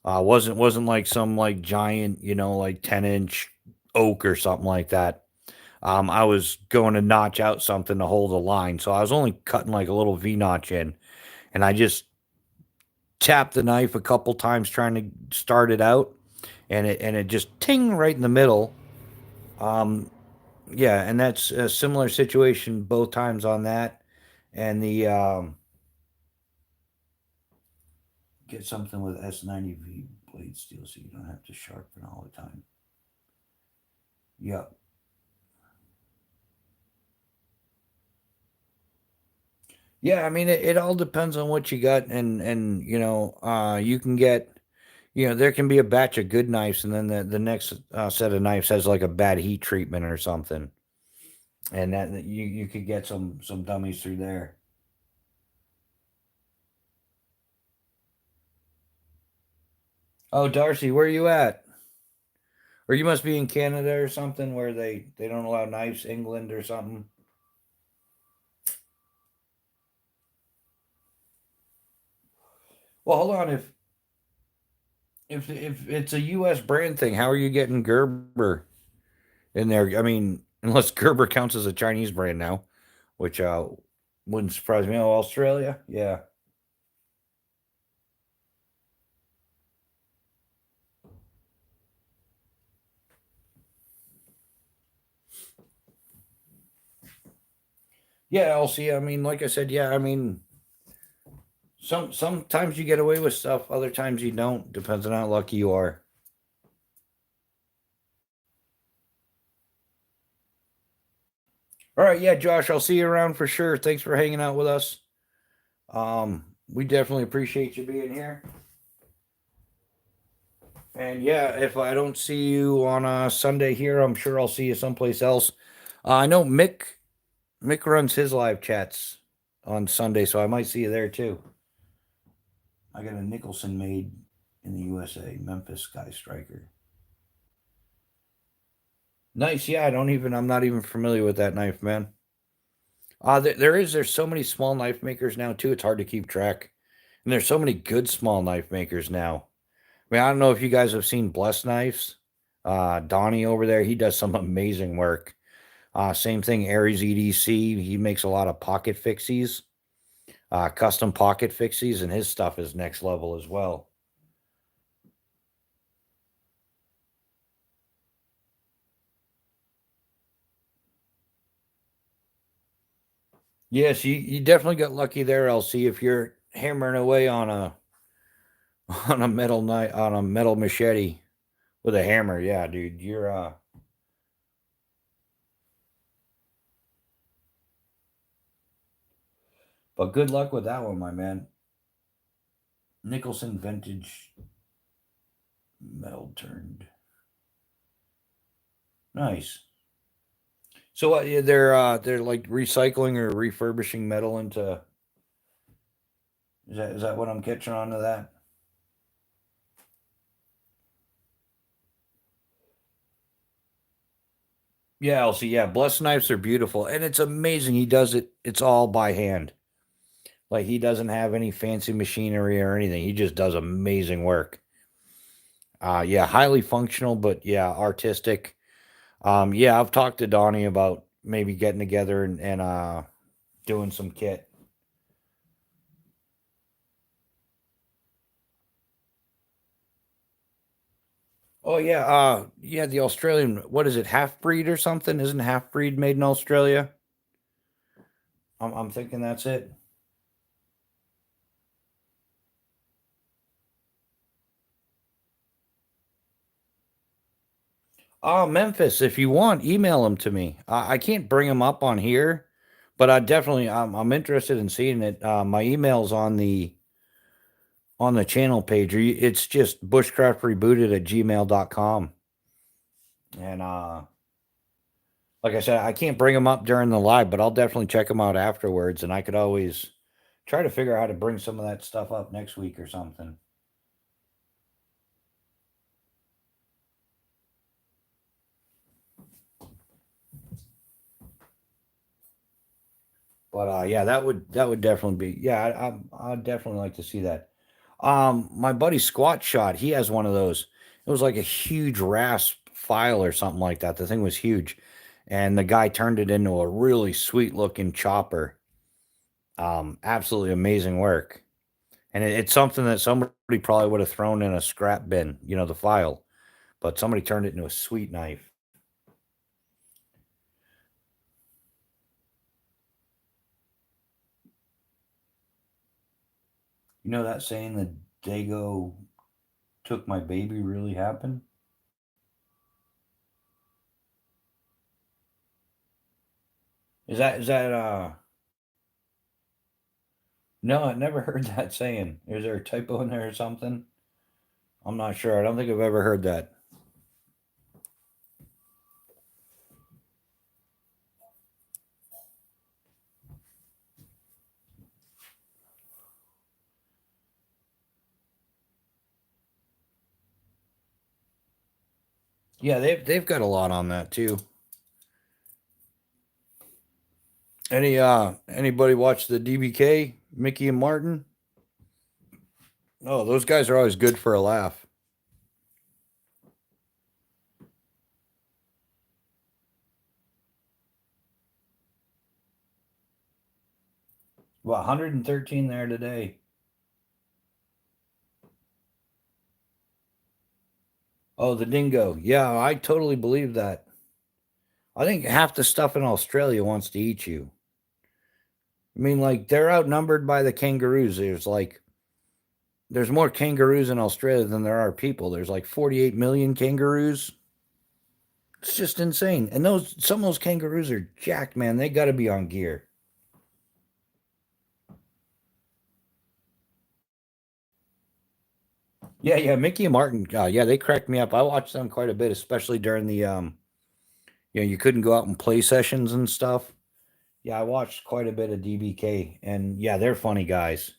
Wasn't like some like giant, like 10-inch oak or something like that. I was going to notch out something to hold a line, so I was only cutting like a little V notch in, and I just tapped the knife a couple times trying to start it out, and it just ting right in the middle. Um, yeah, and that's a similar situation both times on that, and the get something with S90V blade steel so you don't have to sharpen all the time. Yep. Yeah, I mean it all depends on what you got, and you can get, there can be a batch of good knives, and then the next set of knives has like a bad heat treatment or something, and that you could get some dummies through there. Oh, Darcy, where are you at? Or you must be in Canada or something where they don't allow knives, England or something. Well, hold on. If it's a U.S. brand thing, how are you getting Gerber? in there. I mean, unless Gerber counts as a Chinese brand now, which wouldn't surprise me. Oh, Australia, yeah. Yeah, LC. I mean, like I said, yeah. I mean, sometimes you get away with stuff, other times you don't. Depends on how lucky you are. All right, yeah, Josh. I'll see you around for sure. Thanks for hanging out with us. We definitely appreciate you being here. And yeah, if I don't see you on a Sunday here, I'm sure I'll see you someplace else. I know Mick runs his live chats on Sunday, so I might see you there too. I got a Nicholson made in the USA, Memphis Sky Striker. Nice, yeah. I'm not even familiar with that knife, man. There's so many small knife makers now too. It's hard to keep track, and there's so many good small knife makers now. I mean, I don't know if you guys have seen Bless Knives. Donnie over there, he does some amazing work. Same thing, Aries EDC. He makes a lot of pocket fixies, custom pocket fixies, and his stuff is next level as well. Yes, you definitely got lucky there, LC. If you're hammering away on a on a metal knife on a metal machete with a hammer, yeah, dude, you're but good luck with that one, my man. Nicholson vintage metal turned. Nice. So yeah, they're like recycling or refurbishing metal into is that what I'm catching on to that? Yeah, Elsie. Yeah, Blessed knives are beautiful, and it's amazing. He does it. It's all by hand. Like he doesn't have any fancy machinery or anything. He just does amazing work. Yeah, highly functional, but yeah, artistic. Yeah, I've talked to Donnie about maybe getting together and doing some kit. Oh yeah, yeah, the Australian. What is it? Half breed or something? Isn't half breed made in Australia? I'm thinking that's it. Oh, Memphis, if you want, email them to me. I can't bring them up on here, but I definitely I'm interested in seeing it. My email's on the channel page. It's just Bushcraft Rebooted at gmail.com. And like I said, I can't bring them up during the live, but I'll definitely check them out afterwards. And I could always try to figure out how to bring some of that stuff up next week or something. But yeah, that would definitely be yeah. I'd definitely like to see that. My buddy Squat Shot, he has one of those. It was like a huge rasp file or something like that. The thing was huge, and the guy turned it into a really sweet looking chopper. Absolutely amazing work, and it's something that somebody probably would have thrown in a scrap bin, the file, but somebody turned it into a sweet knife. You know that saying, the Dago took my baby, really happened? Is that no, I never heard that saying. Is there a typo in there or something? I'm not sure. I don't think I've ever heard that. Yeah, they've got a lot on that too. Anybody watch the DBK, Mickey and Martin? Oh, those guys are always good for a laugh. Well, 113 there today. Oh, the dingo. Yeah, I totally believe that. I think half the stuff in Australia wants to eat you. I mean, like, they're outnumbered by the kangaroos. There's more kangaroos in Australia than there are people. There's like 48 million kangaroos. It's just insane. And some of those kangaroos are jacked, man. They got to be on gear. Yeah, yeah, Mickey and Martin. Yeah, they cracked me up. I watched them quite a bit, especially during the you couldn't go out and play sessions and stuff. Yeah, I watched quite a bit of DBK, and yeah, they're funny guys.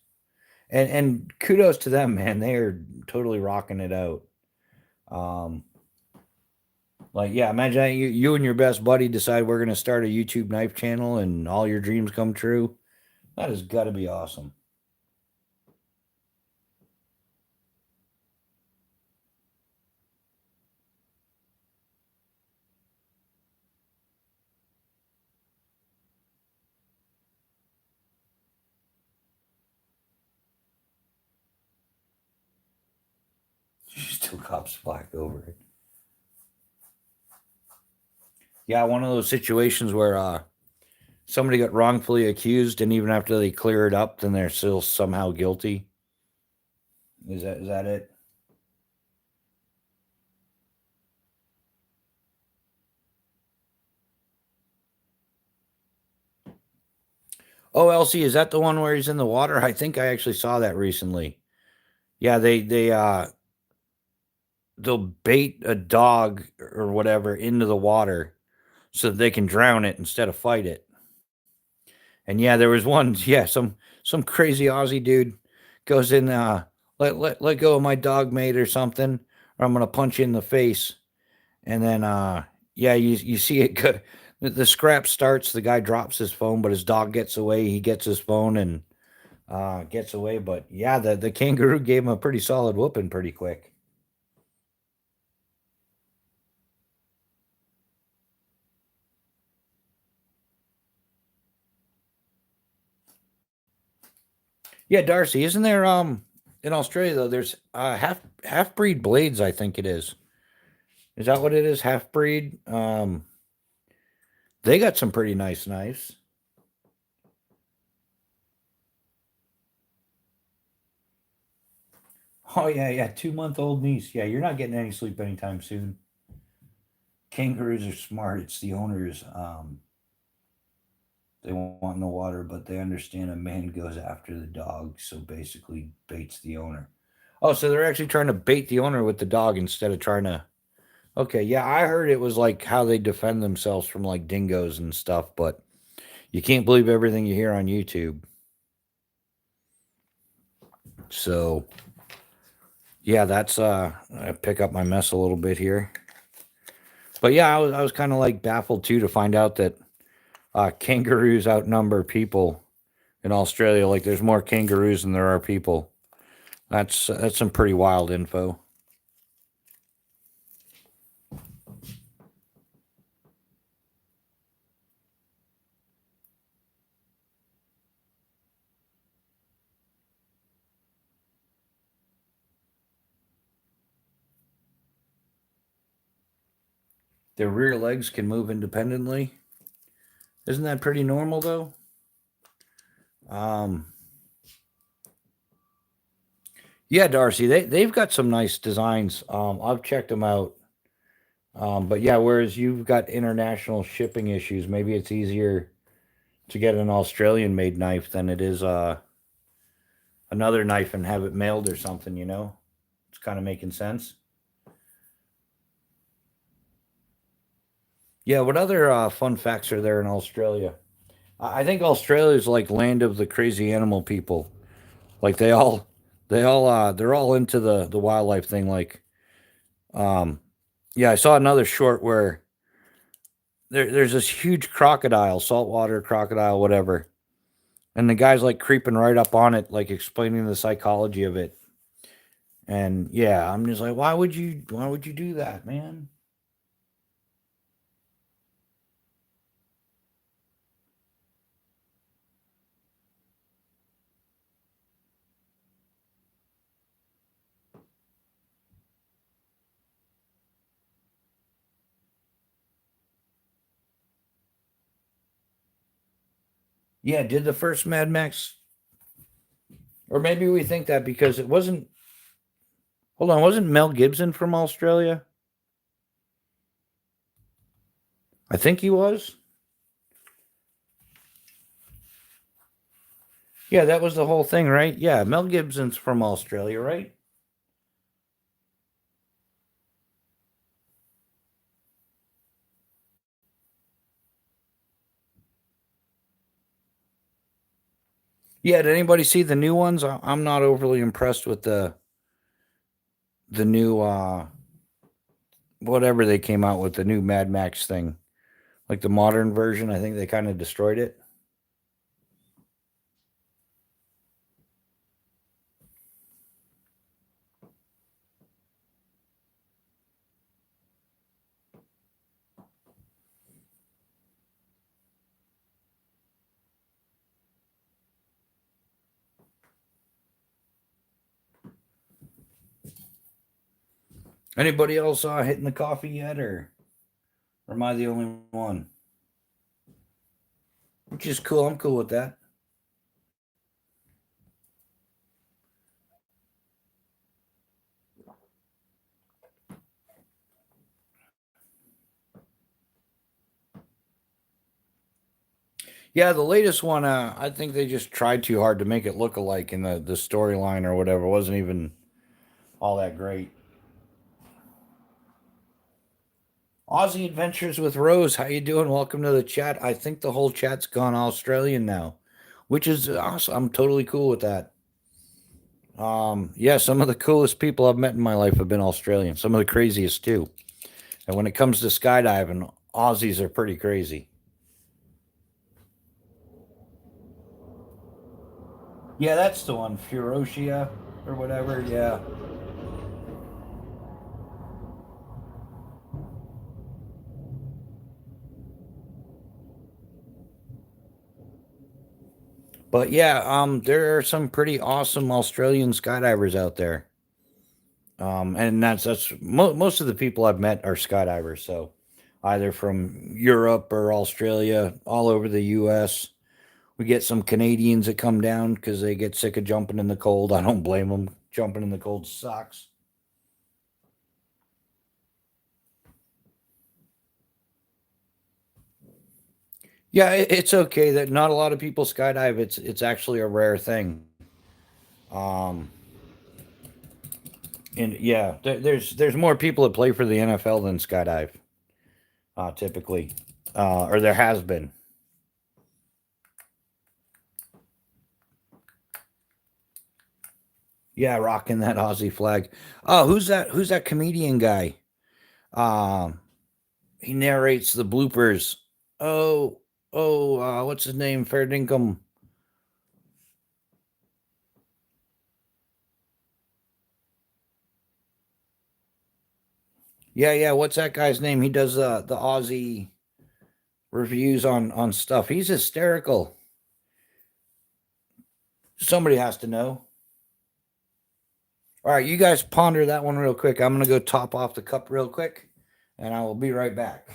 And kudos to them, man. They are totally rocking it out. Um, like, yeah, imagine that you and your best buddy decide we're gonna start a YouTube knife channel, and all your dreams come true. That has got to be awesome. Still cops black over it. Yeah, one of those situations where somebody got wrongfully accused, and even after they clear it up, then they're still somehow guilty. Is that it? Oh, LC, is that the one where he's in the water? I think I actually saw that recently. Yeah, they'll bait a dog or whatever into the water so that they can drown it instead of fight it. And yeah, there was one, yeah, some crazy Aussie dude goes in, let go of my dog mate or something, or I'm gonna punch you in the face. And then yeah, you see it go, the scrap starts, the guy drops his phone, but his dog gets away, he gets his phone and gets away. But yeah, the kangaroo gave him a pretty solid whooping pretty quick. Yeah, Darcy, isn't there in Australia though, there's half breed blades, I think it is. Is that what it is? Half breed? They got some pretty nice knives. Oh yeah, yeah. 2 month old niece. Yeah, you're not getting any sleep anytime soon. Kangaroos are smart. It's the owners. They want no water, but they understand a man goes after the dog, so basically baits the owner. Oh, so they're actually trying to bait the owner with the dog instead of trying to. Okay, yeah, I heard it was like how they defend themselves from like dingoes and stuff, but you can't believe everything you hear on YouTube. So yeah, that's I pick up my mess a little bit here. But yeah, I was kind of like baffled too to find out that kangaroos outnumber people in Australia. Like there's more kangaroos than there are people. That's some pretty wild info. Their rear legs can move independently. Isn't that pretty normal though? Um, yeah, Darcy, they've got some nice designs. I've checked them out. But yeah, whereas you've got international shipping issues, maybe it's easier to get an Australian made knife than it is another knife and have it mailed or something, you know? It's kind of making sense. Yeah, what other fun facts are there in Australia? I think Australia is like land of the crazy animal people. Like they're all into the wildlife thing. Like, um, yeah, I saw another short where there's this huge crocodile, saltwater crocodile, whatever, and the guy's like creeping right up on it, like explaining the psychology of it. And yeah, I'm just like, why would you do that, man? Yeah, did the first Mad Max, or maybe we think that because it wasn't. Hold on, wasn't Mel Gibson from Australia? I think he was. Yeah, that was the whole thing, right? Yeah, Mel Gibson's from Australia, right? Yeah, did anybody see the new ones? I'm not overly impressed with the new whatever they came out with, the new Mad Max thing. Like the modern version, I think they kind of destroyed it. Anybody else hitting the coffee yet, or am I the only one? Which is cool. I'm cool with that. Yeah, the latest one, I think they just tried too hard to make it look alike, in the storyline or whatever wasn't even all that great. Aussie Adventures with Rose, how you doing? Welcome to the chat. I think the whole chat's gone Australian now, which is awesome. I'm totally cool with that. Yeah, some of the coolest people I've met in my life have been Australian. Some of the craziest too. And when it comes to skydiving, Aussies are pretty crazy. Yeah, that's the one, Furosia or whatever. Yeah. But yeah, there are some pretty awesome Australian skydivers out there. And most of the people I've met are skydivers. So either from Europe or Australia, all over the U.S. We get some Canadians that come down because they get sick of jumping in the cold. I don't blame them. Jumping in the cold sucks. Yeah, it's okay that not a lot of people skydive. It's actually a rare thing. Um, and yeah, there's more people that play for the NFL than skydive, typically, or there has been. Yeah, rocking that Aussie flag. Oh, who's that? Who's that comedian guy? Um, he narrates the bloopers. Oh, what's his name? Fair dinkum. Yeah, yeah. What's that guy's name? He does the Aussie reviews on stuff. He's hysterical. Somebody has to know. All right, you guys ponder that one real quick. I'm gonna go top off the cup real quick, and I will be right back.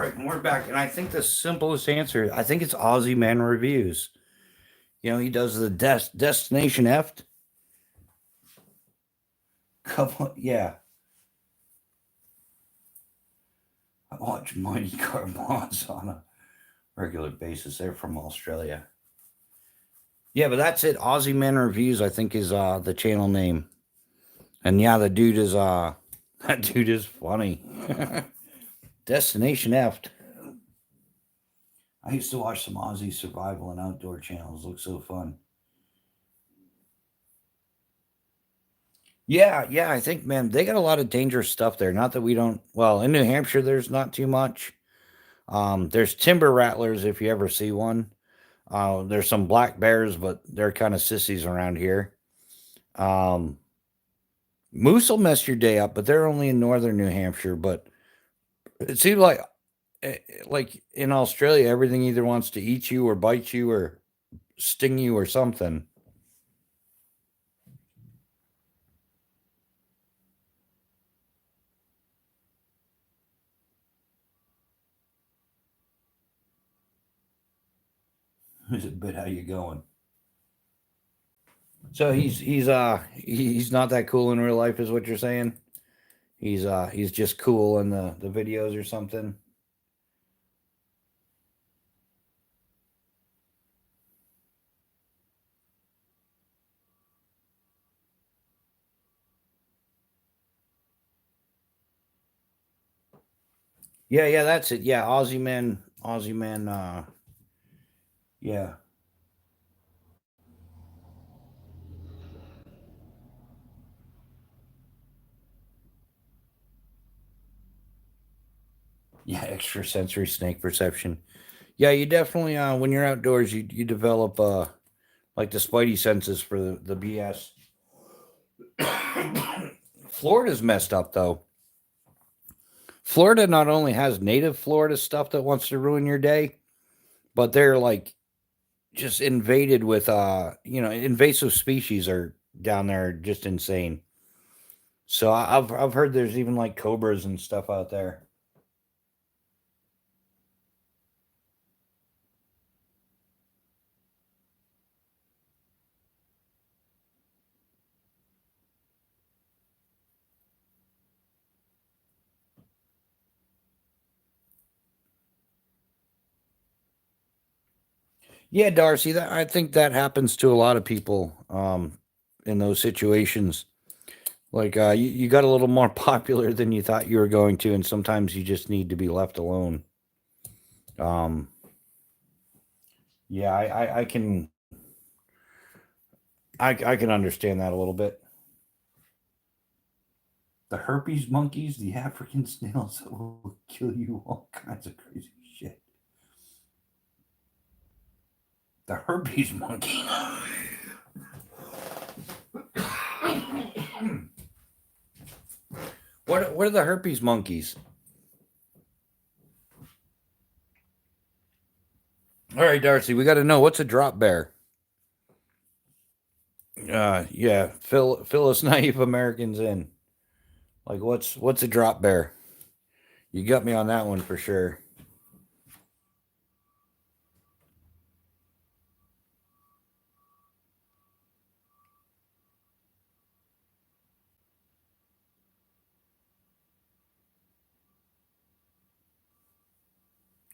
right, and we're back. And I think the simplest answer, I think it's Aussie Man Reviews. He does the Destination F. Couple, yeah. I watch Mighty Car Mods on a regular basis. They're from Australia. Yeah, but that's it. Aussie Man Reviews, I think, is the channel name. And yeah, the dude is that dude is funny. Destination F. I used to watch some Aussie survival and outdoor channels. Look so fun. Yeah, yeah, I think, man, they got a lot of dangerous stuff there. Not that we don't. Well, in New Hampshire, there's not too much. There's timber rattlers if you ever see one. There's some black bears, but they're kind of sissies around here. Moose will mess your day up, but they're only in northern New Hampshire. But it seems like in Australia, everything either wants to eat you or bite you or sting you or something. Is it bit how you going? So he's not that cool in real life, is what you're saying? He's just cool in the videos or something. Yeah, yeah, that's it. Yeah, Aussie man. Yeah, yeah, extrasensory snake perception. Yeah, you definitely when you're outdoors, you develop like the spidey senses for the BS. Florida's messed up though. Florida not only has native Florida stuff that wants to ruin your day, but they're like just invaded with invasive species are down there just insane. So I've heard there's even like cobras and stuff out there. Yeah, Darcy, that I think that happens to a lot of people in those situations. Like you got a little more popular than you thought you were going to, and sometimes you just need to be left alone. Um, yeah, I can I can understand that a little bit. The herpes monkeys, the African snails that will kill you, all kinds of crazy shit. The herpes monkey. What are the herpes monkeys? All right, Darcy, we got to know what's a drop bear. Yeah, fill us naive Americans in. Like, what's a drop bear? You got me on that one for sure.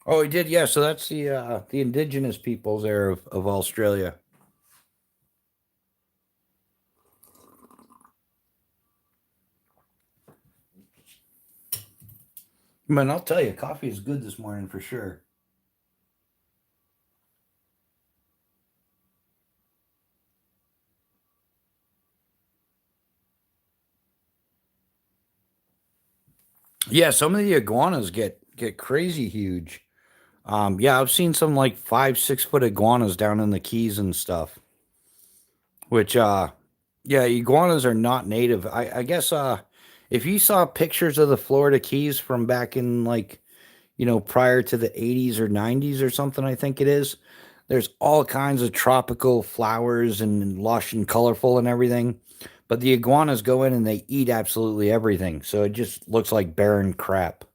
Oh, he did. Yeah. So that's the indigenous peoples there of Australia. Man, I'll tell you, coffee is good this morning for sure. Yeah, some of the iguanas get crazy huge. Yeah, I've seen some like 5, 6 foot iguanas down in the Keys and stuff. Which yeah, iguanas are not native. I guess if you saw pictures of the Florida Keys from back in like prior to the 80s or 90s or something, I think it is. There's all kinds of tropical flowers and lush and colorful and everything. But the iguanas go in and they eat absolutely everything. So it just looks like barren crap.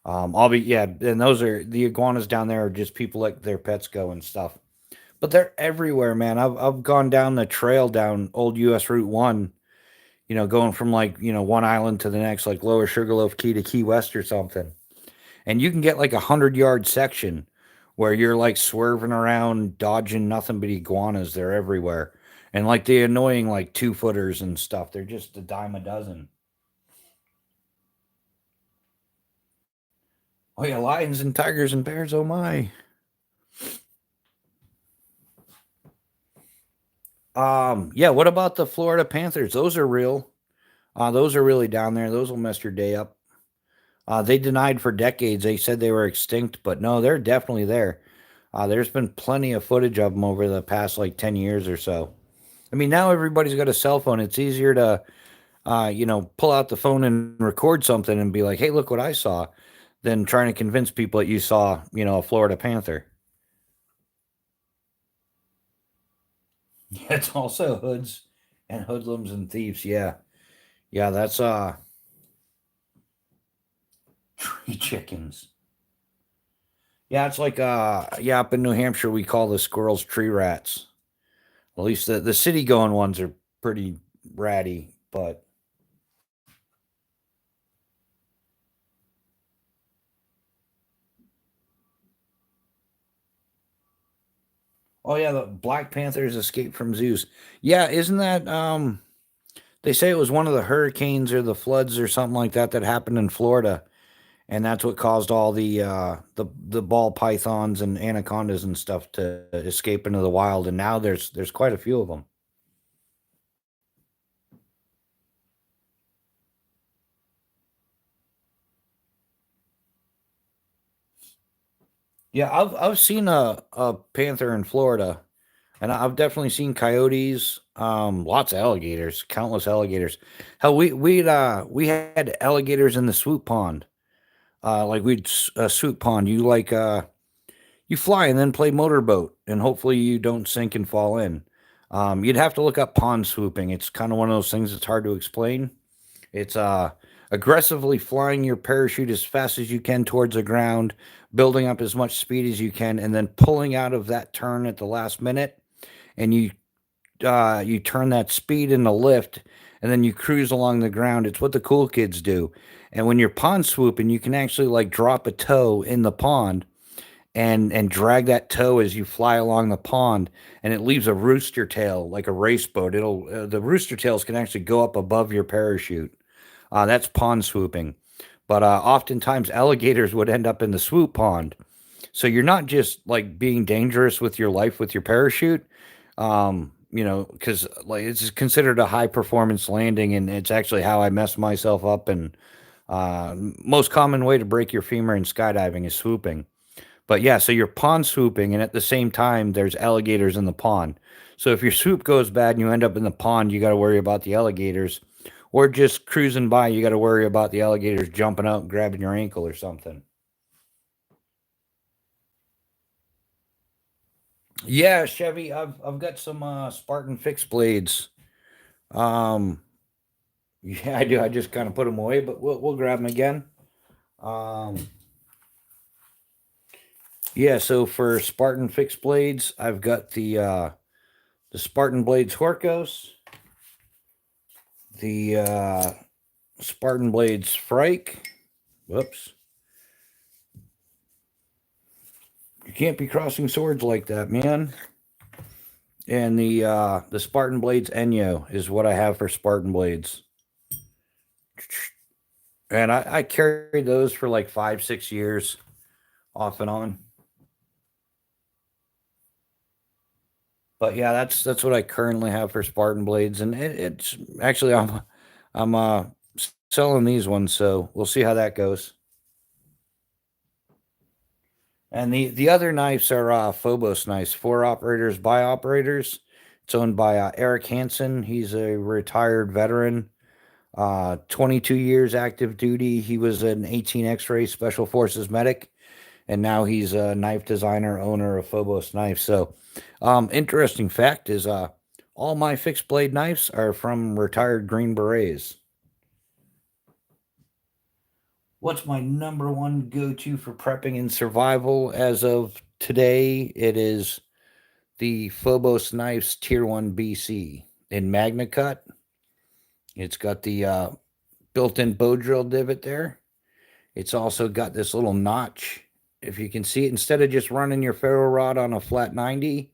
I'll be yeah, and those are the iguanas down there are just people let their pets go and stuff. But they're everywhere, man. I've gone down the trail down old US Route 1, going from like, one island to the next, like Lower Sugarloaf Key to Key West or something. And you can get like 100-yard section where you're like swerving around, dodging nothing but iguanas. They're everywhere. And like the annoying like 2-footers and stuff. They're just a dime a dozen. Oh yeah, lions and tigers and bears, oh my. Yeah, what about the Florida Panthers? Those are real. Those are really down there. Those will mess your day up. They denied for decades. They said they were extinct, but no, they're definitely there. There's been plenty of footage of them over the past like 10 years or so. I mean, now everybody's got a cell phone. It's easier to, pull out the phone and record something and be like, hey, look what I saw, than trying to convince people that you saw, a Florida Panther. Yeah, it's also hoods and hoodlums and thieves. Yeah. Yeah, that's tree chickens. Yeah, it's like yeah, up in New Hampshire we call the squirrels tree rats. At least the city going ones are pretty ratty, but oh yeah, the Black Panthers escaped from zoos. Yeah, isn't that they say it was one of the hurricanes or the floods or something like that that happened in Florida, and that's what caused all the ball pythons and anacondas and stuff to escape into the wild, and now there's quite a few of them. Yeah, I've seen a panther in Florida, and I've definitely seen coyotes, lots of alligators, countless alligators. Hell, we had alligators in the swoop pond. Like swoop pond. You fly and then play motorboat, and hopefully you don't sink and fall in. You'd have to look up pond swooping. It's kind of one of those things that's hard to explain. It's aggressively flying your parachute as fast as you can towards the ground, building up as much speed as you can, and then pulling out of that turn at the last minute. And you turn that speed into lift, and then you cruise along the ground. It's what the cool kids do. And when you're pond swooping, you can actually like drop a toe in the pond and drag that toe as you fly along the pond, and it leaves a rooster tail like a race boat. It'll The rooster tails can actually go up above your parachute. That's pond swooping. But oftentimes alligators would end up in the swoop pond. So you're not just like being dangerous with your life with your parachute, because like it's considered a high performance landing, and it's actually how I messed myself up. And most common way to break your femur in skydiving is swooping. But yeah, so you're pond swooping, and at the same time, there's alligators in the pond. So if your swoop goes bad and you end up in the pond, you got to worry about the alligators. Or just cruising by, you got to worry about the alligators jumping out and grabbing your ankle or something. Yeah, Chevy, I've got some Spartan fixed blades. Um, yeah, I do. I just kind of put them away, but we'll grab them again. Um, yeah, so for Spartan fixed blades, I've got the Spartan Blades Horkos, the Spartan Blades Frike. Whoops. You can't be crossing swords like that, man. And the Spartan Blades Enyo is what I have for Spartan Blades. And I carried those for like 5, 6 years off and on. But yeah, that's what I currently have for Spartan Blades, and it's actually I'm selling these ones, so we'll see how that goes. And the other knives are Phobos knives, for operators by operators. It's owned by Eric Hansen. He's a retired veteran, 22 years active duty. He was an 18 X-ray Special Forces medic, and now he's a knife designer, owner of Phobos Knives. So, interesting fact is, all my fixed blade knives are from retired Green Berets. What's my number one go-to for prepping and survival as of today? It is the Phobos Knives Tier 1 BC in Magna Cut. It's got the built-in bow drill divot there. It's also got this little notch. If you can see it, instead of just running your ferro rod on a flat 90,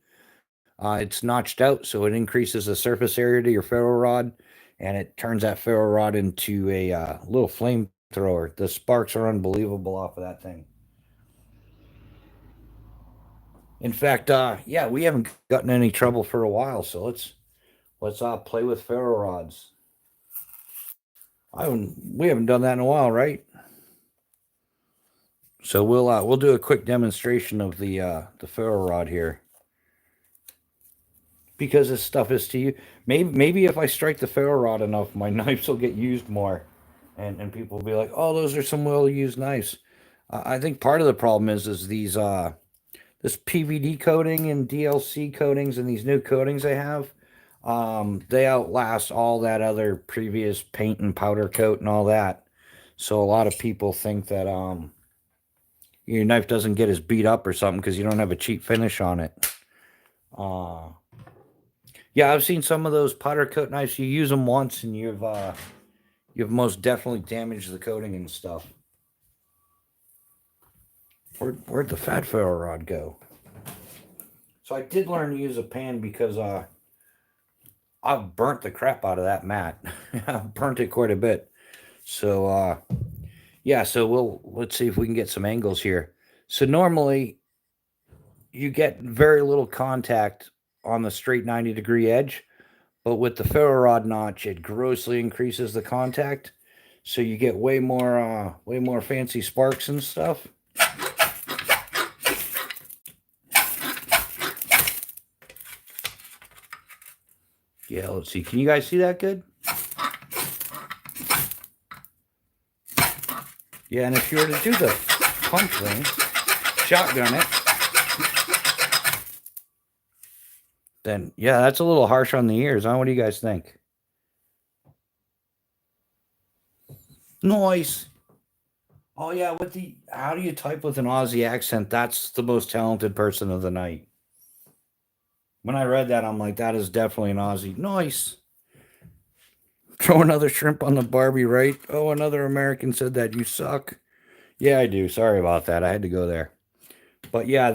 it's notched out, so it increases the surface area to your ferro rod, and it turns that ferro rod into a little flamethrower. The sparks are unbelievable off of that thing. In fact, yeah, we haven't gotten any trouble for a while, so let's play with ferro rods. We haven't done that in a while, right? So we'll do a quick demonstration of the ferro rod here, because this stuff is to you. Maybe if I strike the ferro rod enough, my knives will get used more, and people will be like, "Oh, those are some well used knives." I think part of the problem is these this PVD coating and DLC coatings and these new coatings they have. They outlast all that other previous paint and powder coat and all that. So a lot of people think that your knife doesn't get as beat up or something because you don't have a cheap finish on it. Yeah, I've seen some of those powder coat knives. You use them once and you've most definitely damaged the coating and stuff. Where'd the fat ferro rod go? So I did learn to use a pan because I've burnt the crap out of that mat. I've burnt it quite a bit. So yeah, so let's see if we can get some angles here. So normally you get very little contact on the straight 90-degree edge, but with the ferro rod notch, it grossly increases the contact. So you get way more fancy sparks and stuff. Yeah, let's see. Can you guys see that good? Yeah, and if you were to do the pump thing, shotgun it, then yeah, that's a little harsh on the ears, huh? What do you guys think? Nice. Oh yeah, how do you type with an Aussie accent? That's the most talented person of the night. When I read that, I'm like, that is definitely an Aussie. Nice. Throw another shrimp on the Barbie, right? Oh, another American said that. You suck. Yeah, I do. Sorry about that. I had to go there. But yeah,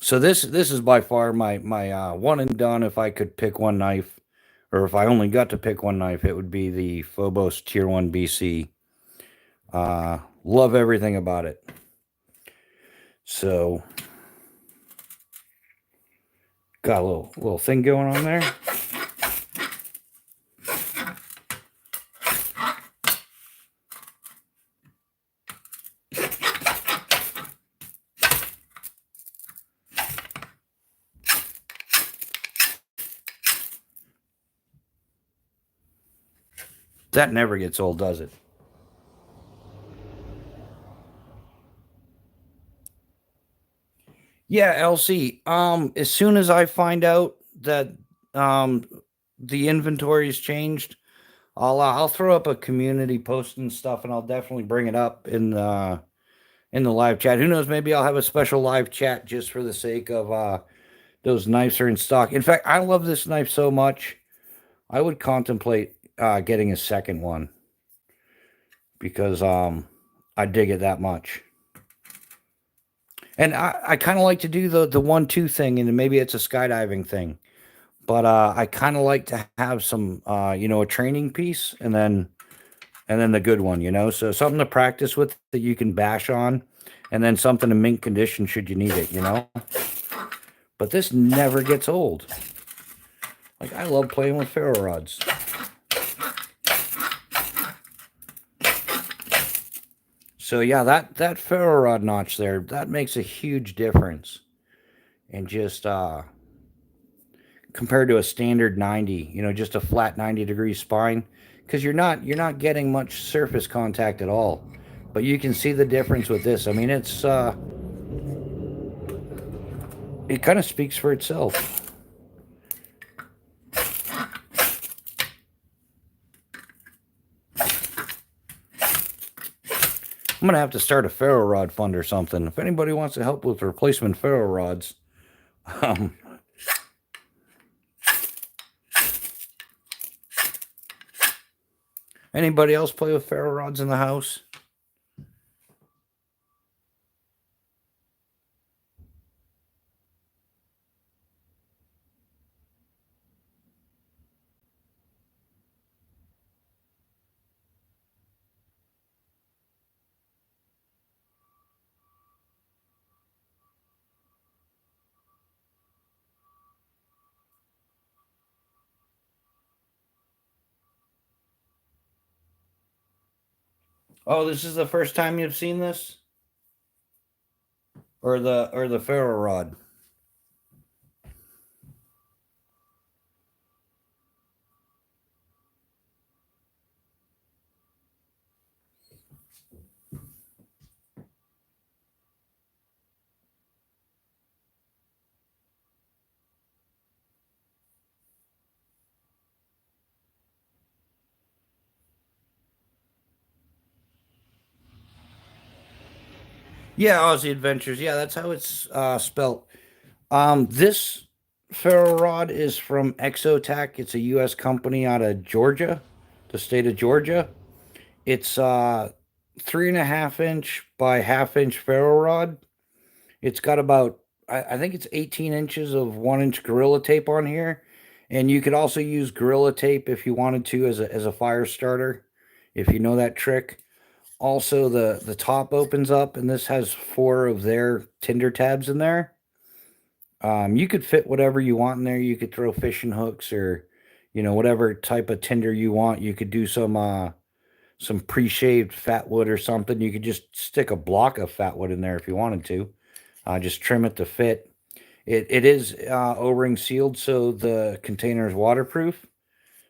so this is by far my one and done. If I could pick one knife, or if I only got to pick one knife, it would be the Phobos Tier 1 BC. Love everything about it. So got a little thing going on there. That never gets old, does it? Yeah, LC. As soon as I find out that um the inventory's changed, I'll throw up a community post and stuff, and I'll definitely bring it up in the live chat. Who knows? Maybe I'll have a special live chat just for the sake of those knives are in stock. In fact, I love this knife so much, I would contemplate getting a second one because I dig it that much. And I kind of like to do the 1-2 thing, and maybe it's a skydiving thing. But I kind of like to have some, a training piece, and then the good one. So something to practice with that you can bash on, and then something in mint condition should you need it. But this never gets old. Like, I love playing with ferro rods. So yeah, that ferro rod notch there, that makes a huge difference. And just compared to a standard 90, just a flat 90-degree spine, because you're not getting much surface contact at all. But you can see the difference with this. I mean, it kind of speaks for itself. I'm going to have to start a ferro rod fund or something. If anybody wants to help with replacement ferro rods, um, anybody else play with ferro rods in the house? Oh, this is the first time you've seen this? Or the ferro rod? Yeah, Aussie Adventures. Yeah, that's how it's spelt. This ferro rod is from Exotac. It's a U.S. company out of Georgia, the state of Georgia. It's 3.5 inch by half-inch ferro rod. It's got about, I think it's 18 inches of 1 inch Gorilla Tape on here. And you could also use Gorilla Tape if you wanted to as a fire starter, if you know that trick. Also, the top opens up, and this has 4 of their tinder tabs in there. You could fit whatever you want in there. You could throw fishing hooks or, whatever type of tinder you want. You could do some pre-shaved fat wood or something. You could just stick a block of fat wood in there if you wanted to. Just trim it to fit. It is O-ring sealed, so the container is waterproof.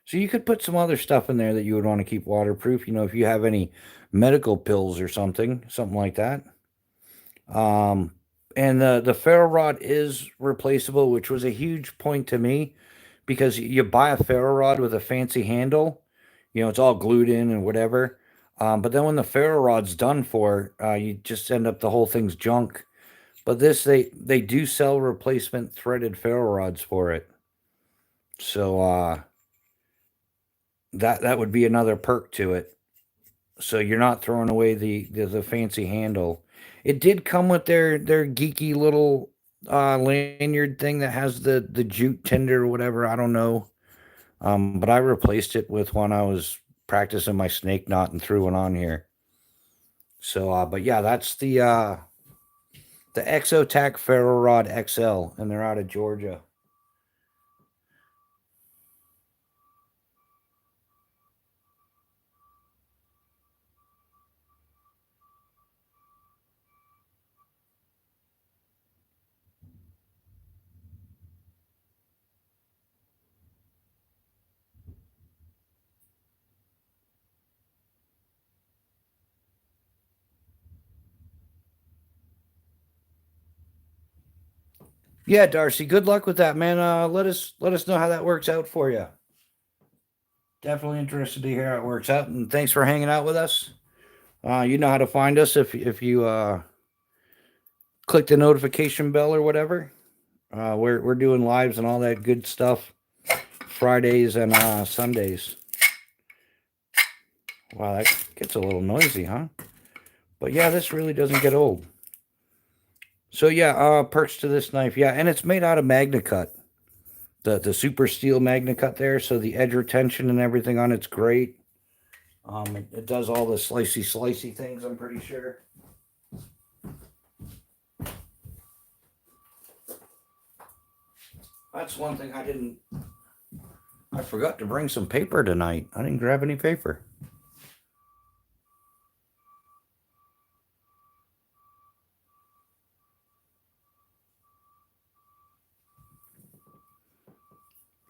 So you could put some other stuff in there that you would want to keep waterproof. If you have any medical pills or something like that. Um, and the ferro rod is replaceable, which was a huge point to me because you buy a ferro rod with a fancy handle, it's all glued in and whatever. But then when the ferro rod's done for, you just end up the whole thing's junk. But this they do sell replacement threaded ferro rods for it. So that would be another perk to it. So you're not throwing away the fancy handle. It did come with their geeky little lanyard thing that has the jute tinder or whatever. I don't know. But I replaced it with one I was practicing my snake knot and threw one on here. So but yeah, that's the Exotac Ferro Rod XL, and they're out of Georgia. Yeah, Darcy, good luck with that, man. Let us know how that works out for you. Definitely interested to hear how it works out, and thanks for hanging out with us. You know how to find us if you click the notification bell or whatever. We're doing lives and all that good stuff Fridays and Sundays. Wow, that gets a little noisy, huh? But yeah, this really doesn't get old. So yeah, perks to this knife, yeah, and it's made out of MagnaCut, the super steel MagnaCut there. So the edge retention and everything on it's great. It does all the slicey things, I'm pretty sure. That's one thing I forgot to bring some paper tonight. I didn't grab any paper.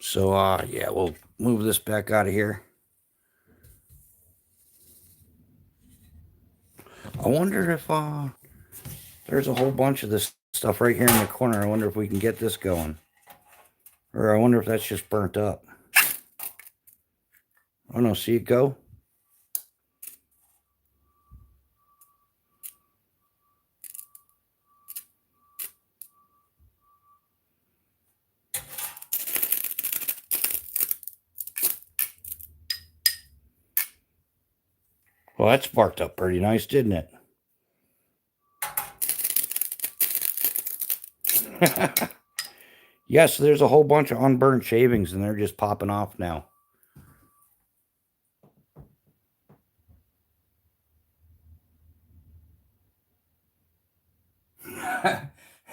So, yeah, we'll move this back out of here. I wonder if, there's a whole bunch of this stuff right here in the corner. I wonder if we can get this going. Or I wonder if that's just burnt up. I don't know, see it go? Well, that sparked up pretty nice, didn't it? Yes, there's a whole bunch of unburnt shavings, and they're just popping off now.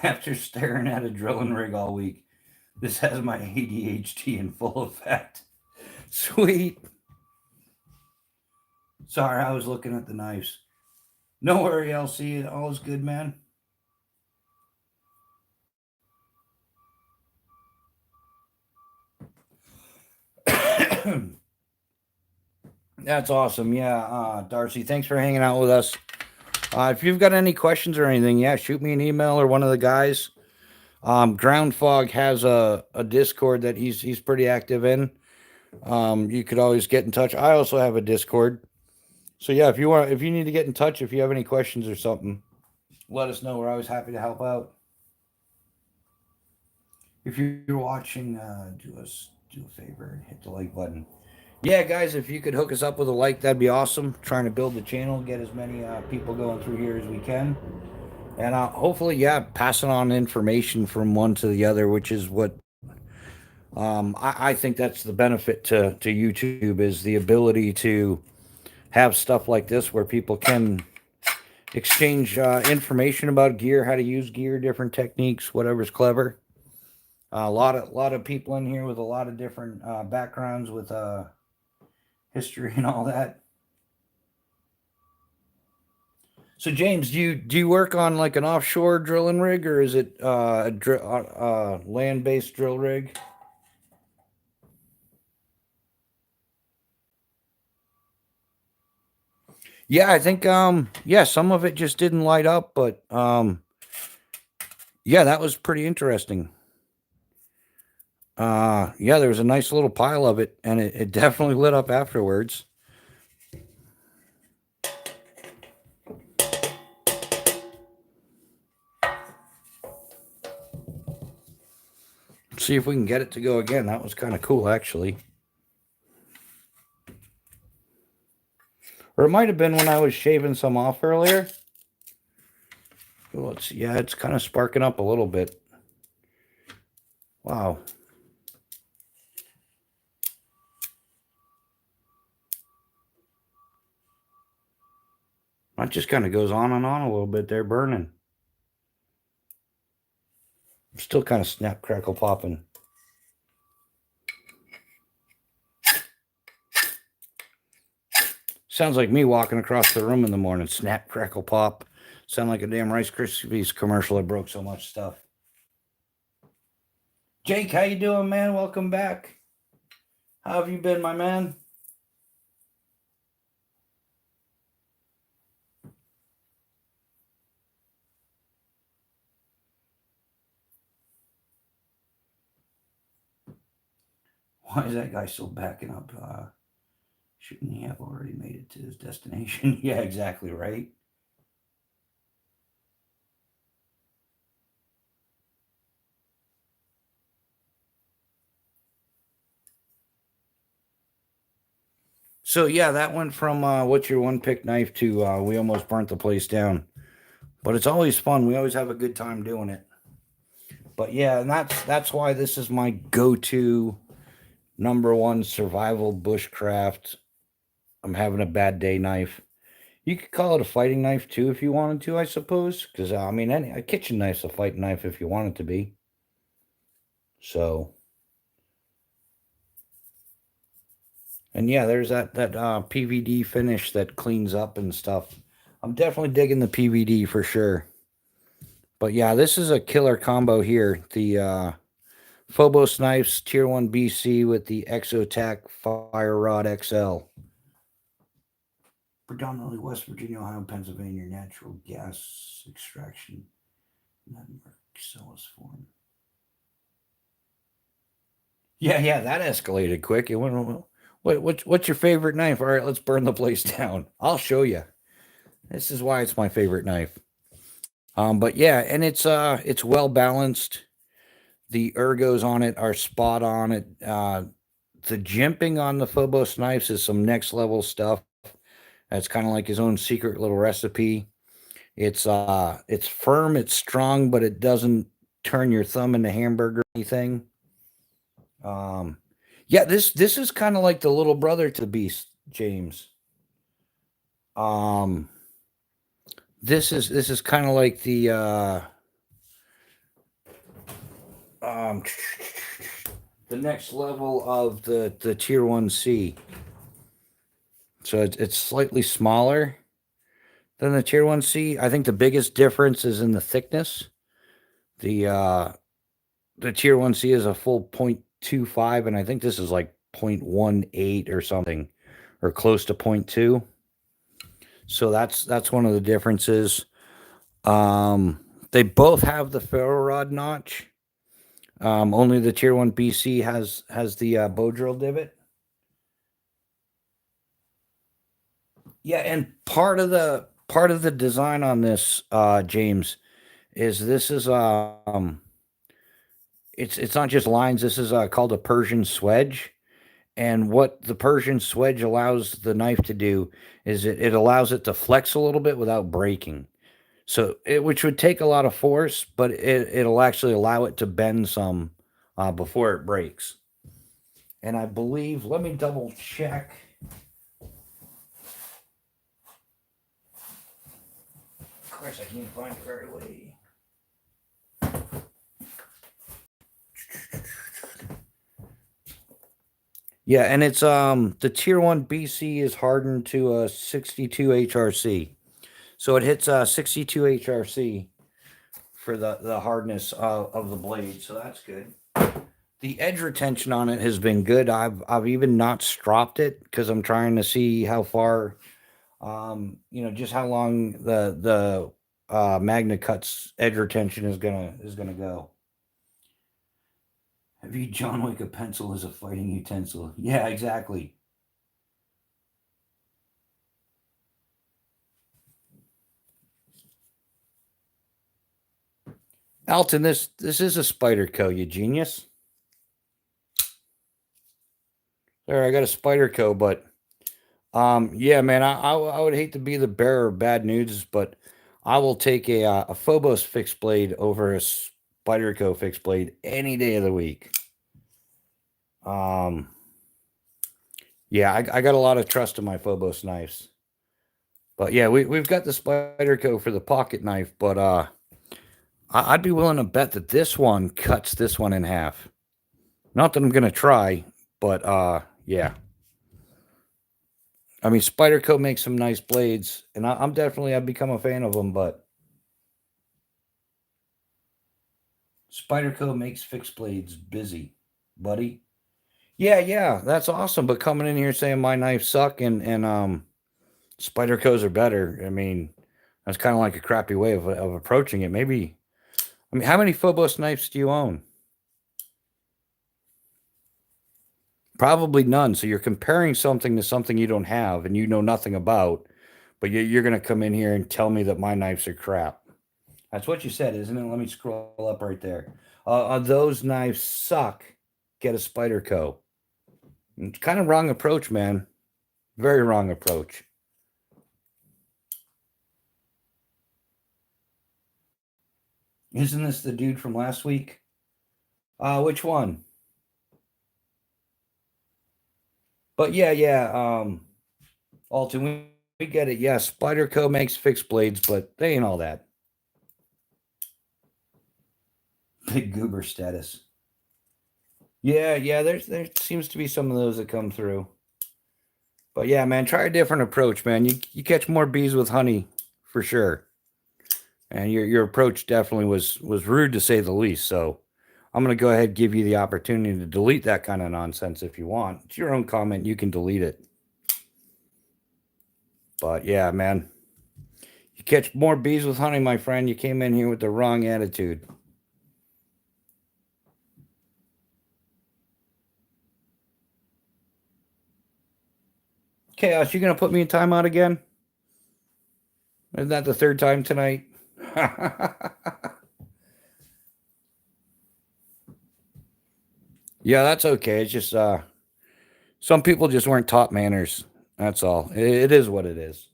After staring at a drilling rig all week, this has my ADHD in full effect. Sweet. Sorry, I was looking at the knives. No worry, LC. All is good, man. That's awesome. Yeah, Darcy, thanks for hanging out with us. If you've got any questions or anything, yeah, shoot me an email or one of the guys. Ground Fog has a Discord that he's pretty active in. You could always get in touch. I also have a Discord. So yeah, if you need to get in touch, if you have any questions or something, let us know. We're always happy to help out. If you're watching, do a favor and hit the like button. Yeah, guys, if you could hook us up with a like, that'd be awesome. Trying to build the channel, get as many people going through here as we can. And hopefully, yeah, passing on information from one to the other, which is what I think that's the benefit to YouTube, is the ability to have stuff like this where people can exchange information about gear, how to use gear, different techniques, whatever's clever. A lot of people in here with a lot of different backgrounds with history and all that. So James, do you work on like an offshore drilling rig, or is it a land-based drill rig? Yeah, I think yeah, some of it just didn't light up, but yeah, that was pretty interesting. Yeah, there was a nice little pile of it, and it definitely lit up afterwards. See if we can get it to go again. That was kind of cool, actually. Or it might have been when I was shaving some off earlier. Well, yeah, it's kind of sparking up a little bit. Wow. That just kind of goes on and on a little bit there, burning. I'm still kind of snap, crackle, popping. Sounds like me walking across the room in the morning. Snap, crackle, pop. Sound like a damn Rice Krispies commercial that broke so much stuff. Jake, how you doing, man? Welcome back. How have you been, my man? Why is that guy still backing up? Shouldn't he have already made it to his destination? Yeah, exactly right. So yeah, that went from what's your one pick knife to we almost burnt the place down. But it's always fun. We always have a good time doing it. But yeah, and that's why this is my go-to #1 survival bushcraft. I'm having a bad day knife. You could call it a fighting knife too if you wanted to, I suppose. Because I mean, a kitchen knife's a fighting knife if you want it to be. So, and yeah, there's that PVD finish that cleans up and stuff. I'm definitely digging the PVD for sure. But yeah, this is a killer combo here. The Phobos knives Tier 1 BC with the Exotac Fire Rod XL. Predominantly West Virginia, Ohio, Pennsylvania, natural gas extraction. Marcellus form. Yeah, that escalated quick. It went. What's your favorite knife? All right, let's burn the place down. I'll show you. This is why it's my favorite knife. But yeah, and it's well balanced. The ergos on it are spot on. The jimping on the Phobos knives is some next level stuff. That's kind of like his own secret little recipe. It's firm, it's strong, but it doesn't turn your thumb into hamburger or anything. Um, yeah, this is kind of like the little brother to the beast, James. Um, this is kind of like um the next level of the tier 1C. So it's slightly smaller than the tier 1C. I think the biggest difference is in the thickness. The uh the tier 1C is a full 0.25, and I think this is like 0.18 or something, or close to 0.2. So that's one of the differences. They both have the ferro rod notch. Only the tier 1 BC has the bow drill divot. Yeah, and part of the design on this, James, is this is it's not just lines. This is called a Persian swedge. And what the Persian swedge allows the knife to do is it allows it to flex a little bit without breaking. So which would take a lot of force, but it'll actually allow it to bend some before it breaks. And I believe, let me double check. Of course, I can't find it very way. Yeah, and it's the tier 1 BC is hardened to a 62 HRC. So it hits 62 HRC for the hardness of the blade, so that's good. The edge retention on it has been good. I've even not stropped it because I'm trying to see how far, just how long the Magna Cut's edge retention is gonna go. Have you John Wick a pencil as a fighting utensil? Yeah, exactly. Alton, this is a Spyderco, you genius. There, I got a Spyderco, but yeah, man, I would hate to be the bearer of bad news, but I will take a Phobos fixed blade over a Spyderco fixed blade any day of the week. Yeah, I got a lot of trust in my Phobos knives, but yeah, we've got the Spyderco for the pocket knife, but I'd be willing to bet that this one cuts this one in half. Not that I'm gonna try, but yeah. I mean, Spyderco makes some nice blades, and I've become a fan of them, but Spyderco makes fixed blades busy, buddy. Yeah, that's awesome. But coming in here saying my knives suck and Spydercos are better, I mean, that's kind of like a crappy way of approaching it. Maybe, I mean, how many Phobos knives do you own? Probably none. So you're comparing something to something you don't have and you know nothing about, but you're going to come in here and tell me that my knives are crap. That's what you said, isn't it? Let me scroll up right there. Those knives suck. Get a Spyderco. It's kind of wrong approach, man. Very wrong approach. Isn't this the dude from last week? Which one? But yeah. Alton, we get it. Yeah, Spyderco makes fixed blades, but they ain't all that. Big goober status. Yeah. There seems to be some of those that come through. But yeah, man, try a different approach, man. You catch more bees with honey for sure. And your approach definitely was rude to say the least. So I'm gonna go ahead and give you the opportunity to delete that kind of nonsense if you want. It's your own comment. You can delete it. But yeah, man. You catch more bees with honey, my friend. You came in here with the wrong attitude. Chaos, you gonna put me in timeout again? Isn't that the third time tonight? Yeah, that's okay. It's just some people just weren't taught manners. That's all. It is what it is.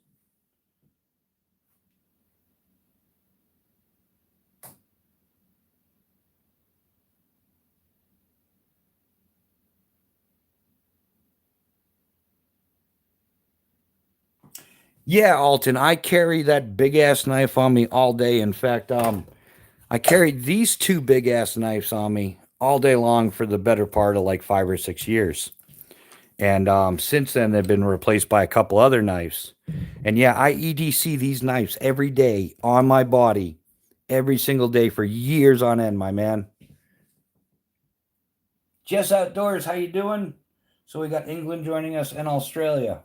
Yeah, Alton, I carry that big ass knife on me all day. In fact, I carried these two big ass knives on me all day long for the better part of like 5 or 6 years. And since then, they've been replaced by a couple other knives. And yeah, I EDC these knives every day on my body, every single day for years on end, my man. Jess Outdoors, how you doing? So we got England joining us and Australia.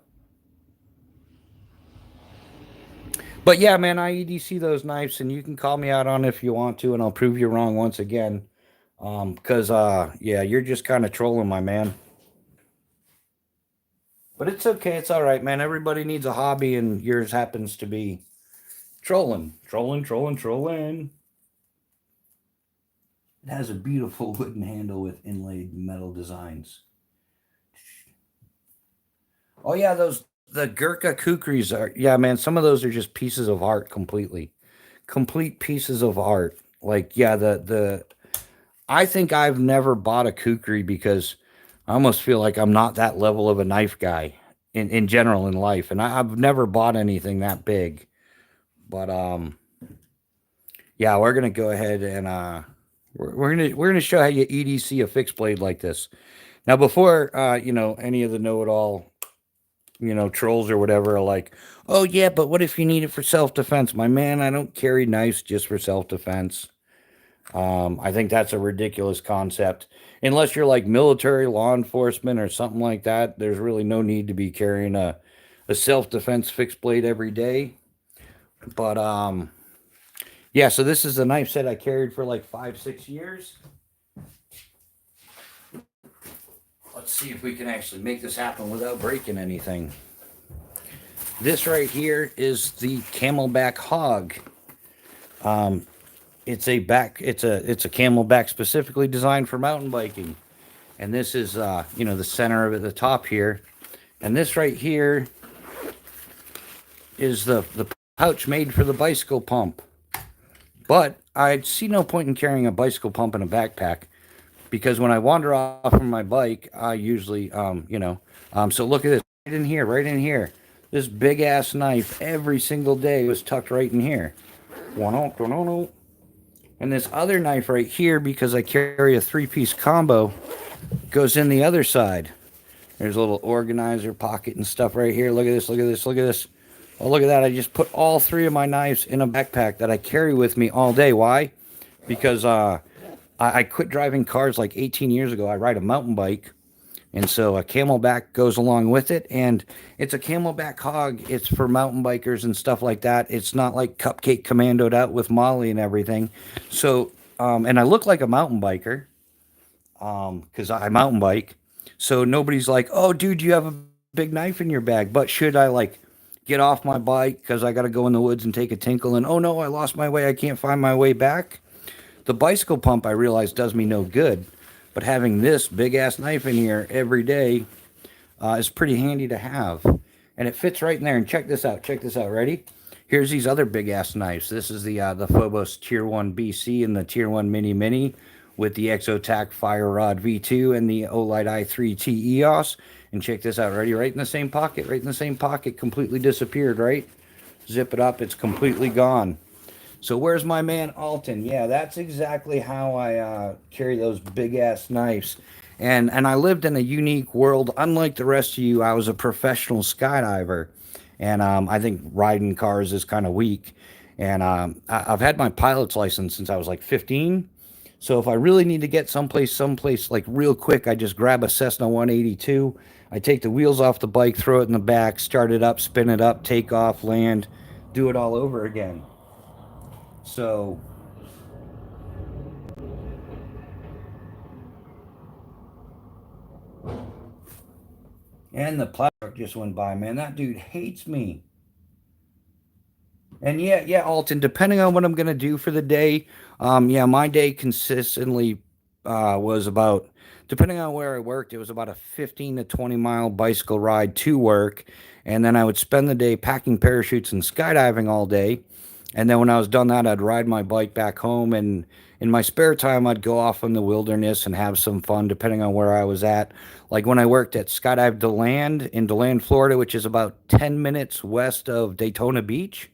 But yeah, man, I EDC those knives, and you can call me out on it if you want to, and I'll prove you wrong once again. Because yeah, you're just kind of trolling, my man. But it's okay, it's all right, man. Everybody needs a hobby, and yours happens to be trolling, trolling, trolling, trolling. It has a beautiful wooden handle with inlaid metal designs. Oh yeah, those the Gurkha kukris are, yeah, man. Some of those are just pieces of art completely, complete pieces of art. Like yeah, the I think I've never bought a kukri because I almost feel like I'm not that level of a knife guy in general in life, and I've never bought anything that big. But yeah, we're gonna go ahead and we're gonna show how you EDC a fixed blade like this. Now, before any of the know-it-all trolls or whatever are like, oh yeah, but what if you need it for self-defense? My man, I don't carry knives just for self-defense. I think that's a ridiculous concept. Unless you're like military, law enforcement, or something like that, there's really no need to be carrying a self-defense fixed blade every day. But yeah, so this is a knife set I carried for like 5, 6 years. Let's see if we can actually make this happen without breaking anything. This right here is the Camelback Hog. It's a Camelback specifically designed for mountain biking, and this is the center of it, the top here, and this right here is the pouch made for the bicycle pump. But I see no point in carrying a bicycle pump in a backpack because when I wander off from my bike, I usually so look at this right in here. This big ass knife every single day was tucked right in here. And this other knife right here, because I carry a 3-piece combo, goes in the other side. There's a little organizer pocket and stuff right here. Look at this, look at this, look at this. Oh, look at that. I just put all 3 of my knives in a backpack that I carry with me all day. Why? Because I quit driving cars like 18 years ago. I ride a mountain bike. And so a Camelback goes along with it, and it's a Camelback Hog. It's for mountain bikers and stuff like that. It's not like cupcake commandoed out with Molly and everything. So, and I look like a mountain biker, because I mountain bike. So nobody's like, oh, dude, you have a big knife in your bag. But should I like get off my bike because I got to go in the woods and take a tinkle and, oh no, I lost my way. I can't find my way back. The bicycle pump, I realize, does me no good. But having this big ass knife in here every day is pretty handy to have. And it fits right in there. And check this out. Check this out. Ready? Here's these other big ass knives. This is the Phobos Tier 1 BC and the Tier 1 Mini Mini with the Exotac Fire Rod V2 and the Olight i3T EOS. And check this out. Ready? Right in the same pocket. Right in the same pocket. Completely disappeared, right? Zip it up. It's completely gone. So where's my man Alton? Yeah, that's exactly how I carry those big ass knives. And I lived in a unique world. Unlike the rest of you, I was a professional skydiver, and I think riding cars is kind of weak. And I've had my pilot's license since I was like 15. So if I really need to get someplace like real quick, I just grab a Cessna 182. I take the wheels off the bike, throw it in the back, start it up, spin it up, take off, land, do it all over again. So, and the plow truck just went by, man. That dude hates me. And yeah, Alton, depending on what I'm going to do for the day, yeah, my day consistently was about, depending on where I worked, it was about a 15 to 20 mile bicycle ride to work. and then I would spend the day packing parachutes and skydiving all day. And then when I was done that, I'd ride my bike back home, and in my spare time, I'd go off in the wilderness and have some fun, depending on where I was at. Like when I worked at Skydive DeLand in DeLand, Florida, which is about 10 minutes west of Daytona Beach.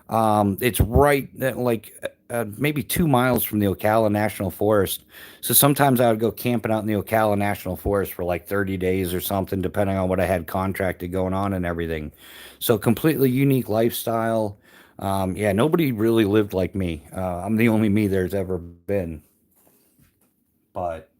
It's right like maybe 2 miles from the Ocala National Forest. So sometimes I would go camping out in the Ocala National Forest for like 30 days or something, depending on what I had contracted going on and everything. So completely unique lifestyle. Yeah, nobody really lived like me. I'm the only me there's ever been. But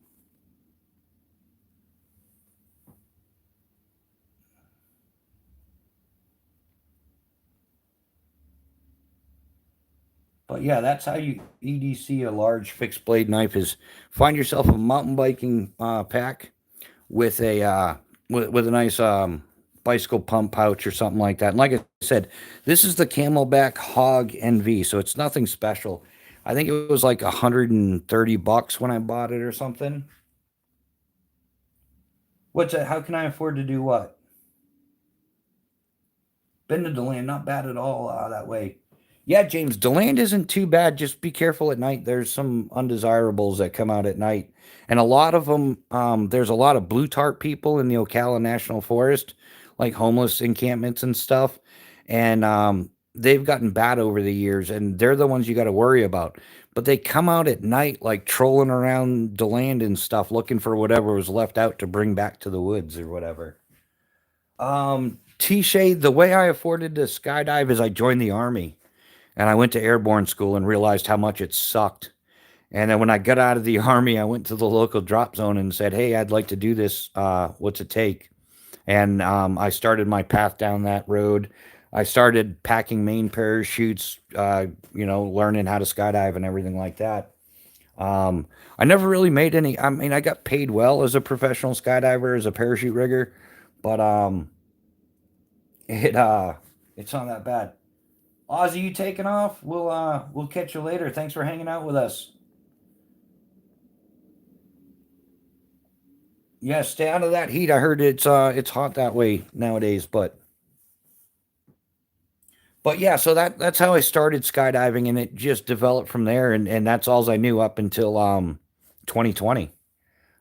but yeah, that's how you EDC a large fixed blade knife is find yourself a mountain biking pack with a with a nice bicycle pump pouch or something like that. And like I said, this is the Camelback Hog NV, so it's nothing special. I think it was like $130 when I bought it or something. What's that? How can I afford to do what? Been to DeLand, not bad at all that way. Yeah, James, DeLand isn't too bad. Just be careful at night. There's some undesirables that come out at night, and a lot of them. There's a lot of blue tarp people in the Ocala National Forest, like homeless encampments and stuff, and they've gotten bad over the years, and they're the ones you got to worry about. But they come out at night, like trolling around DeLand and stuff, looking for whatever was left out to bring back to the woods or whatever. T-Shade, the way I afforded to skydive is I joined the army and I went to airborne school and realized how much it sucked. And then when I got out of the army, I went to the local drop zone and said, "Hey, I'd like to do this. What's it take?" And I started my path down that road. I started packing main parachutes, learning how to skydive and everything like that. I never really made any. I mean, I got paid well as a professional skydiver, as a parachute rigger, but it it's not that bad. Ozzy, you taking off? We'll catch you later. Thanks for hanging out with us. Yeah, stay out of that heat. I heard it's hot that way nowadays, but yeah, so that's how I started skydiving, and it just developed from there, and that's all I knew up until 2020.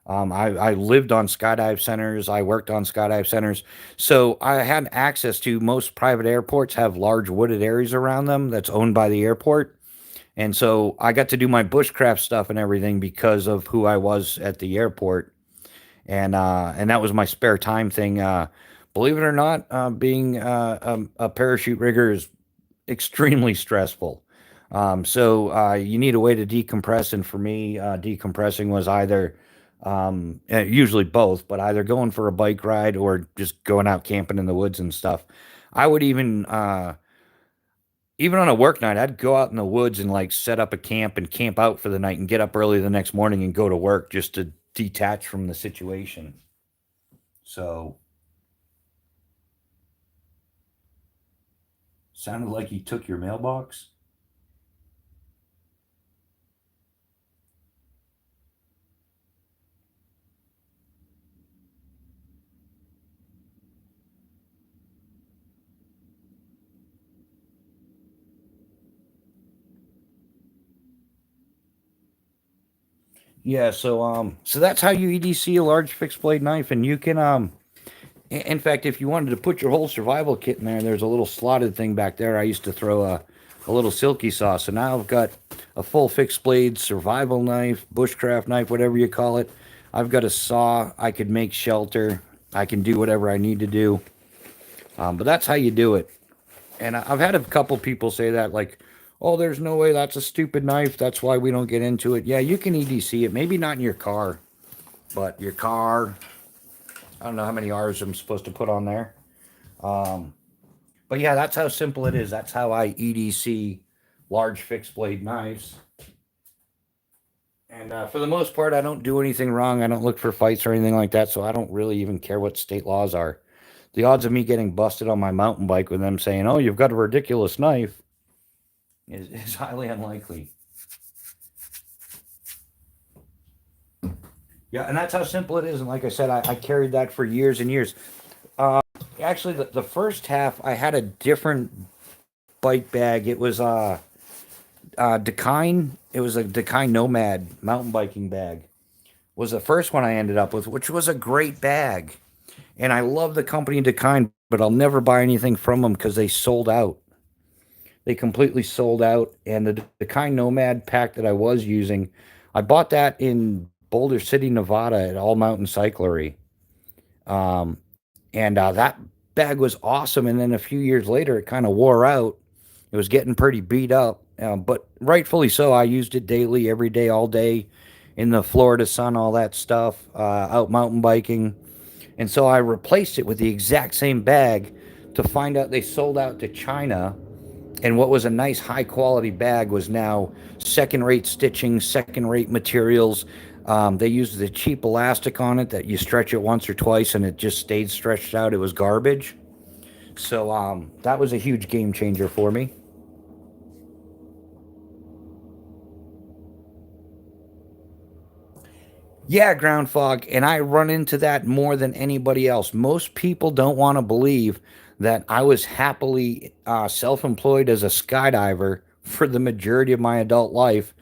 I lived on skydive centers. I worked on skydive centers. So I had access to most private airports have large wooded areas around them that's owned by the airport. And so I got to do my bushcraft stuff and everything because of who I was at the airport. And that was my spare time thing. Believe it or not, being a parachute rigger is extremely stressful. So you need a way to decompress, and for me, decompressing was either usually both, but either going for a bike ride or just going out camping in the woods and stuff. I would even on a work night, I'd go out in the woods and like set up a camp and camp out for the night and get up early the next morning and go to work just to detach from the situation. So sounded like he took your mailbox. Yeah, so that's how you EDC a large fixed blade knife, and you can in fact, if you wanted to put your whole survival kit in there, there's a little slotted thing back there. I used to throw a little silky saw. So now I've got a full fixed blade survival knife, bushcraft knife, whatever you call it. I've got a saw. I could make shelter. I can do whatever I need to do. But that's how you do it. And I've had a couple people say that, like, oh, there's no way that's a stupid knife. That's why we don't get into it. Yeah, you can EDC it. Maybe not in your car, but your car, I don't know how many R's I'm supposed to put on there. Um, but yeah, that's how simple it is. That's how I EDC large fixed blade knives. And for the most part, I don't do anything wrong. I don't look for fights or anything like that. So I don't really even care what state laws are. The odds of me getting busted on my mountain bike with them saying, "Oh, you've got a ridiculous knife," is highly unlikely. Yeah, and that's how simple it is. And like I said, I carried that for years and years. Uh, actually the first half I had a different bike bag. It was Decine. It was a Decine Nomad mountain biking bag. Was the first one I ended up with, which was a great bag. And I love the company Decine, but I'll never buy anything from them because they sold out. They completely sold out. And the kind Nomad pack that I was using, I bought that in Boulder City, Nevada at All Mountain Cyclery. Um, and that bag was awesome. And then a few years later, it kind of wore out. It was getting pretty beat up, but rightfully so. I used it daily, every day, all day in the Florida sun, all that stuff, out mountain biking. And so I replaced it with the exact same bag to find out they sold out to China. And what was a nice high quality bag was now second rate stitching, second rate materials. They used the cheap elastic on it that you stretch it once or twice and it just stayed stretched out. It was garbage. So that was a huge game changer for me. Yeah, ground fog. And I run into that more than anybody else. Most people don't want to believe that I was happily self employed as a skydiver for the majority of my adult life.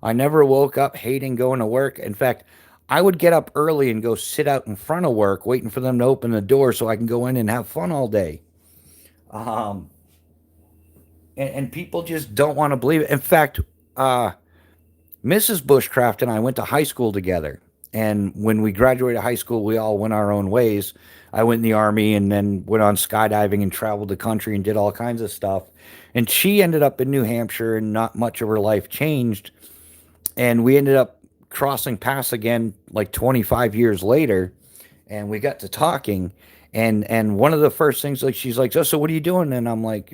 I never woke up hating going to work. In fact, I would get up early and go sit out in front of work, waiting for them to open the door so I can go in and have fun all day. Um, and people just don't want to believe it. In fact, uh, Mrs. Bushcraft and I went to high school together. And when we graduated high school, we all went our own ways. I went in the army and then went on skydiving and traveled the country and did all kinds of stuff. And she ended up in New Hampshire and not much of her life changed. And we ended up crossing paths again like 25 years later. And we got to talking. And one of the first things, like, she's like, so what are you doing? And I'm like,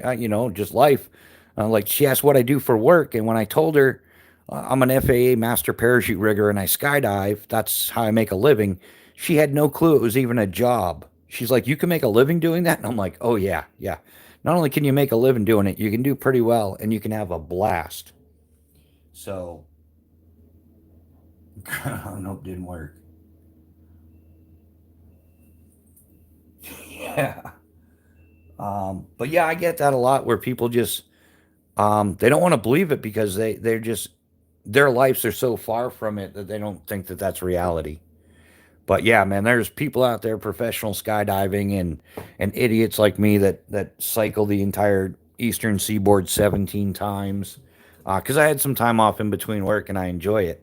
just life. Like, she asked what I do for work. And when I told her, I'm an FAA master parachute rigger and I skydive. That's how I make a living. She had no clue it was even a job. She's like, you can make a living doing that? And I'm like, oh, yeah, yeah. Not only can you make a living doing it, you can do pretty well and you can have a blast. So, nope, didn't work. Yeah. But yeah, I get that a lot where people just, they don't want to believe it because they're just, their lives are so far from it that they don't think that that's reality. But yeah, man, there's people out there, professional skydiving and idiots like me that cycle the entire eastern seaboard 17 times. Because I had some time off in between work and I enjoy it.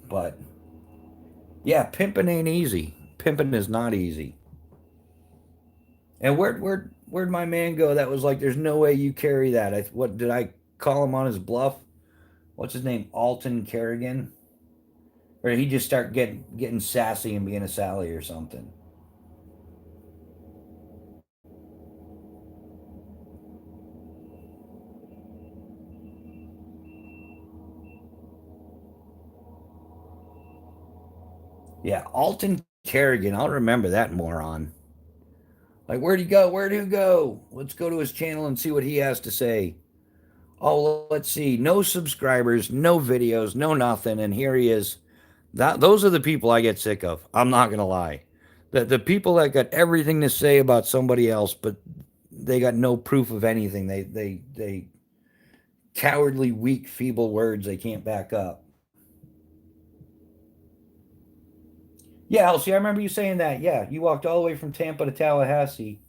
But yeah, pimping ain't easy. Pimping is not easy. And where'd my man go? That was like, there's no way you carry that. What did I call him on his bluff? What's his name? Alton Kerrigan, or did he just start getting sassy and being a Sally or something? Yeah, Alton Kerrigan. I'll remember that moron. Like, where'd he go? Where'd he go? Let's go to his channel and see what he has to say. Oh, let's see. No subscribers, no videos, no nothing. And here he is. Those are the people I get sick of. I'm not gonna lie. The people that got everything to say about somebody else, but they got no proof of anything. They cowardly, weak, feeble words they can't back up. Yeah, Elsie, I remember you saying that. Yeah, you walked all the way from Tampa to Tallahassee.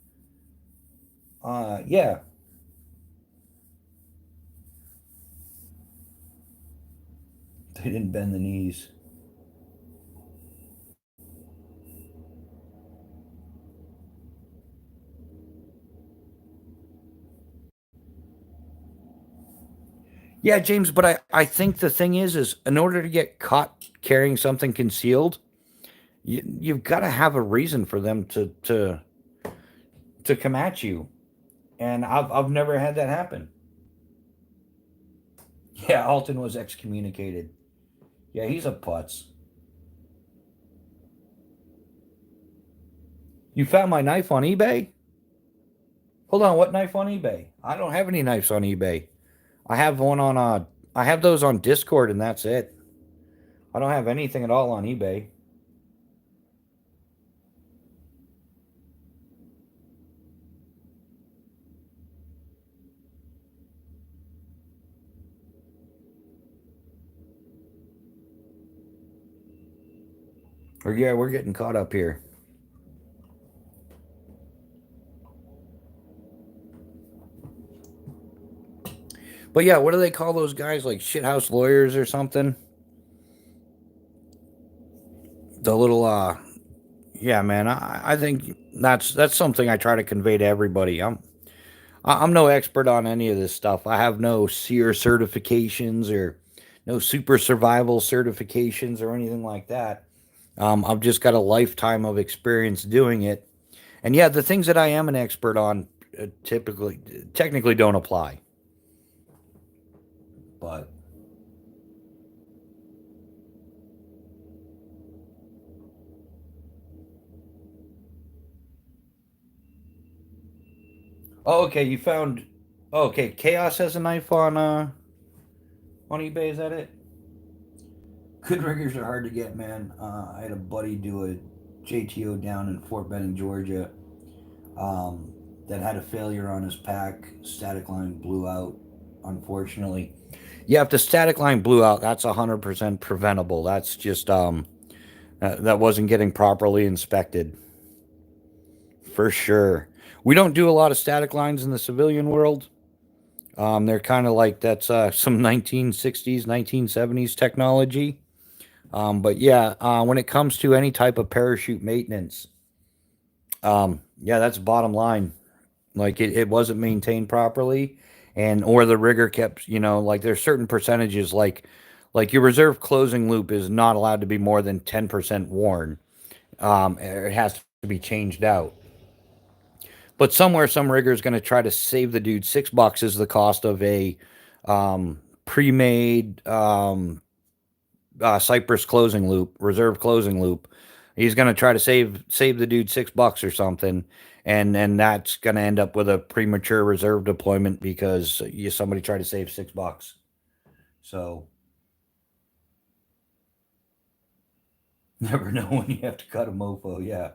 Yeah, they didn't bend the knees. Yeah, James, but I think the thing is in order to get caught carrying something concealed, you've got to have a reason for them to come at you. And I've never had that happen. Yeah, Alton was excommunicated. Yeah, he's a putz. You found my knife on eBay? Hold on, what knife on eBay? I don't have any knives on eBay. I have one on I have those on Discord and that's it. I don't have anything at all on eBay. Or yeah, we're getting caught up here. But yeah, what do they call those guys? Like shithouse lawyers or something? The little yeah, man. I think that's something I try to convey to everybody. I'm no expert on any of this stuff. I have no SEER certifications or no super survival certifications or anything like that. I've just got a lifetime of experience doing it. And yeah, the things that I am an expert on typically, technically don't apply. But oh, okay, you found. Oh, okay, Chaos has a knife on eBay. Is that it? Good riggers are hard to get, man. I had a buddy do a JTO down in Fort Benning, Georgia, um, that had a failure on his pack. Static line blew out, unfortunately. Yeah, if the static line blew out, that's 100% preventable. That's just that wasn't getting properly inspected for sure. We don't do a lot of static lines in the civilian world. They're kind of like that's some 1960s, 1970s technology. But yeah, when it comes to any type of parachute maintenance, yeah, that's bottom line. Like it wasn't maintained properly, and or the rigger kept, like there's certain percentages, like your reserve closing loop is not allowed to be more than 10% worn. It has to be changed out. But somewhere, some rigger is going to try to save the dude $6 is the cost of a pre-made Cypress closing loop, reserve closing loop. He's going to try to save the dude $6 or something, and that's going to end up with a premature reserve deployment because somebody tried to save $6. So never know when you have to cut a mofo. Yeah,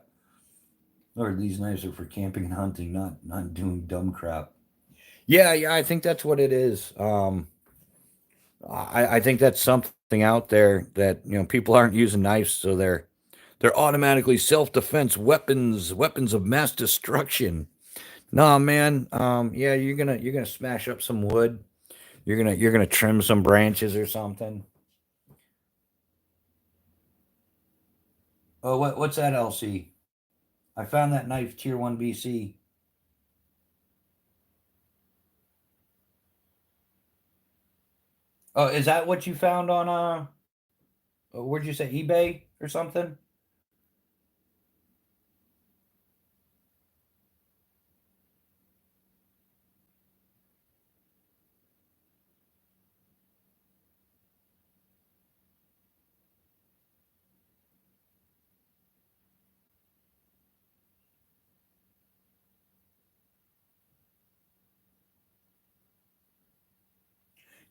or these knives are for camping and hunting, not doing dumb crap. Yeah, yeah, I think that's what it is. I think that's something out there that people aren't using knives, so they're automatically self defense weapons, weapons of mass destruction. Nah, man. Yeah, you're gonna smash up some wood. You're gonna trim some branches or something. Oh, what's that, LC? I found that knife, Tier One BC. Oh, is that what you found on where'd you say, eBay or something?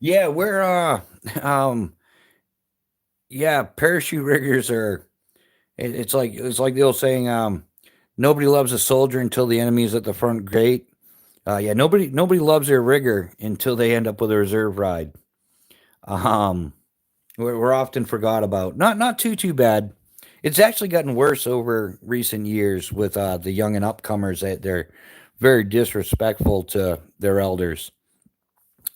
Yeah, we're um yeah, parachute riggers are. It's like the old saying, nobody loves a soldier until the enemy is at the front gate. Yeah, nobody loves their rigger until they end up with a reserve ride. Um, we're often forgot about. Not too bad. It's actually gotten worse over recent years with the young and upcomers that they're very disrespectful to their elders.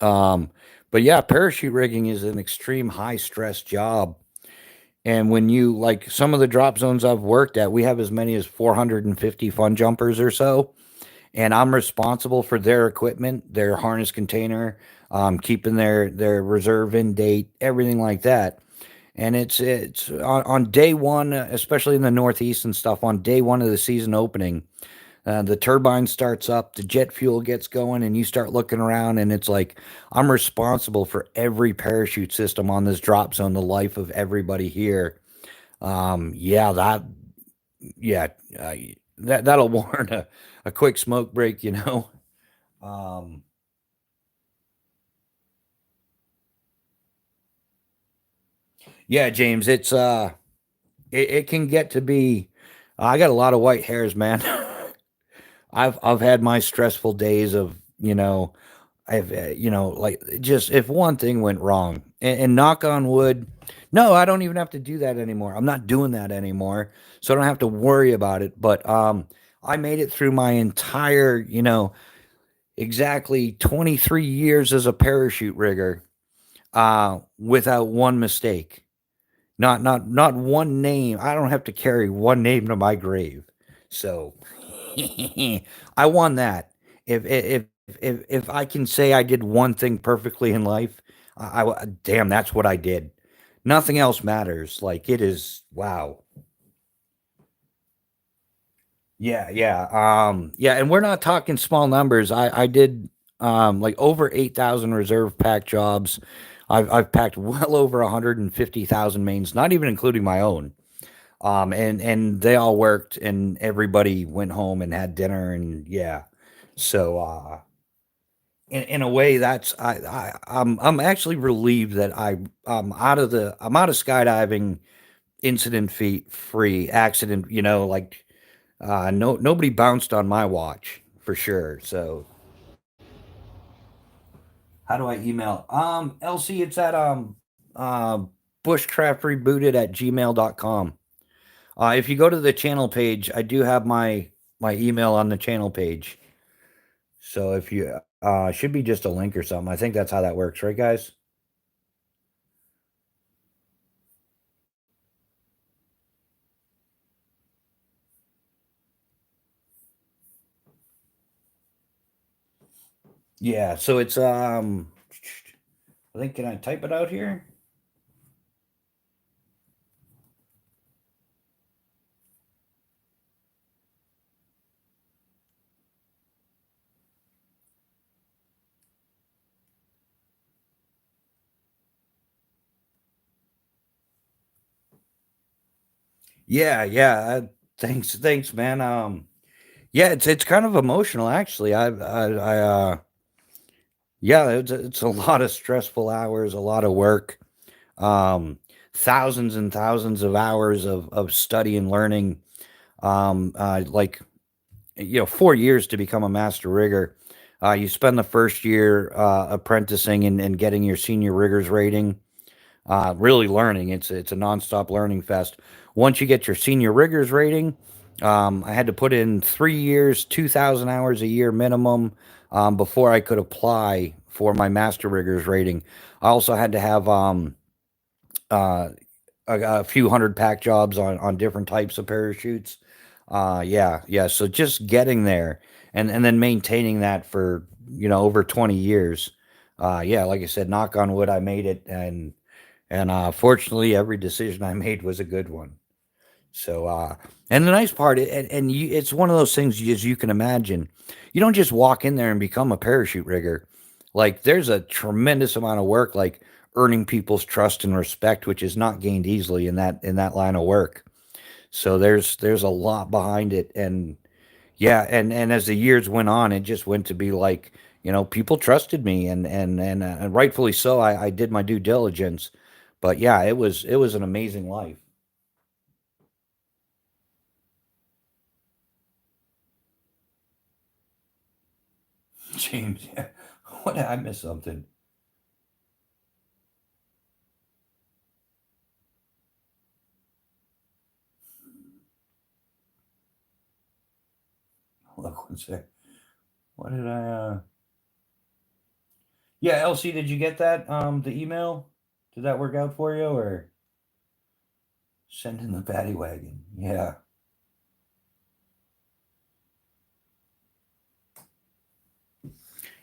Um, but yeah, parachute rigging is an extreme high stress job. And when you like some of the drop zones I've worked at, we have as many as 450 fun jumpers or so. And I'm responsible for their equipment, their harness container, keeping their reserve in date, everything like that. And it's on day one, especially in the Northeast and stuff. On day one of the season opening, the turbine starts up, the jet fuel gets going, and you start looking around, and it's like I'm responsible for every parachute system on this drop zone, the life of everybody here. Yeah, yeah, uh, that'll warrant a quick smoke break. Um, yeah, James, it can get to be. I got a lot of white hairs, man. I've had my stressful days of I've like just if one thing went wrong, and knock on wood, No, I don't even have to do that anymore. I'm not doing that anymore, so I don't have to worry about it. But I made it through my entire, exactly 23 years as a parachute rigger, without one mistake. Not one name. I don't have to carry one name to my grave. So I won that. If I can say I did one thing perfectly in life, damn, that's what I did. Nothing else matters. Like it is wow. Yeah, and we're not talking small numbers. I did like over 8,000 reserve pack jobs. I've packed well over 150,000 mains, not even including my own. And they all worked and everybody went home and had dinner and yeah. So in a way that's I'm actually relieved that I'm out of skydiving incident free accident, like nobody bounced on my watch for sure. So how do I email? LC, it's at Bushcraft Rebooted at gmail.com. If you go to the channel page, I do have my email on the channel page. So if you should be just a link or something. I think that's how that works, right, guys? Yeah. So it's I think can I type it out here? Yeah. Thanks, man. Yeah, it's kind of emotional actually. Yeah, it's a lot of stressful hours, a lot of work, um, thousands and thousands of hours of study and learning. Like 4 years to become a master rigger. You spend the first year apprenticing and getting your senior riggers rating, really learning. It's a nonstop learning fest. Once you get your senior riggers rating, I had to put in 3 years, 2,000 hours a year minimum, before I could apply for my master riggers rating. I also had to have uh, a few hundred pack jobs on different types of parachutes. Yeah. So just getting there and then maintaining that for over 20 years. Yeah, like I said, knock on wood, I made it, and fortunately, every decision I made was a good one. So, and the nice part, and it's one of those things as you can imagine. You don't just walk in there and become a parachute rigger. Like, there's a tremendous amount of work, like earning people's trust and respect, which is not gained easily in that line of work. So there's a lot behind it, and yeah, and as the years went on, it just went to be like, people trusted me, and rightfully so. I did my due diligence, but yeah, it was an amazing life. James, yeah. What did I miss something? Look, one sec. What did I? Yeah, LC, did you get that? The email. Did that work out for you, or send in the paddy wagon? Yeah.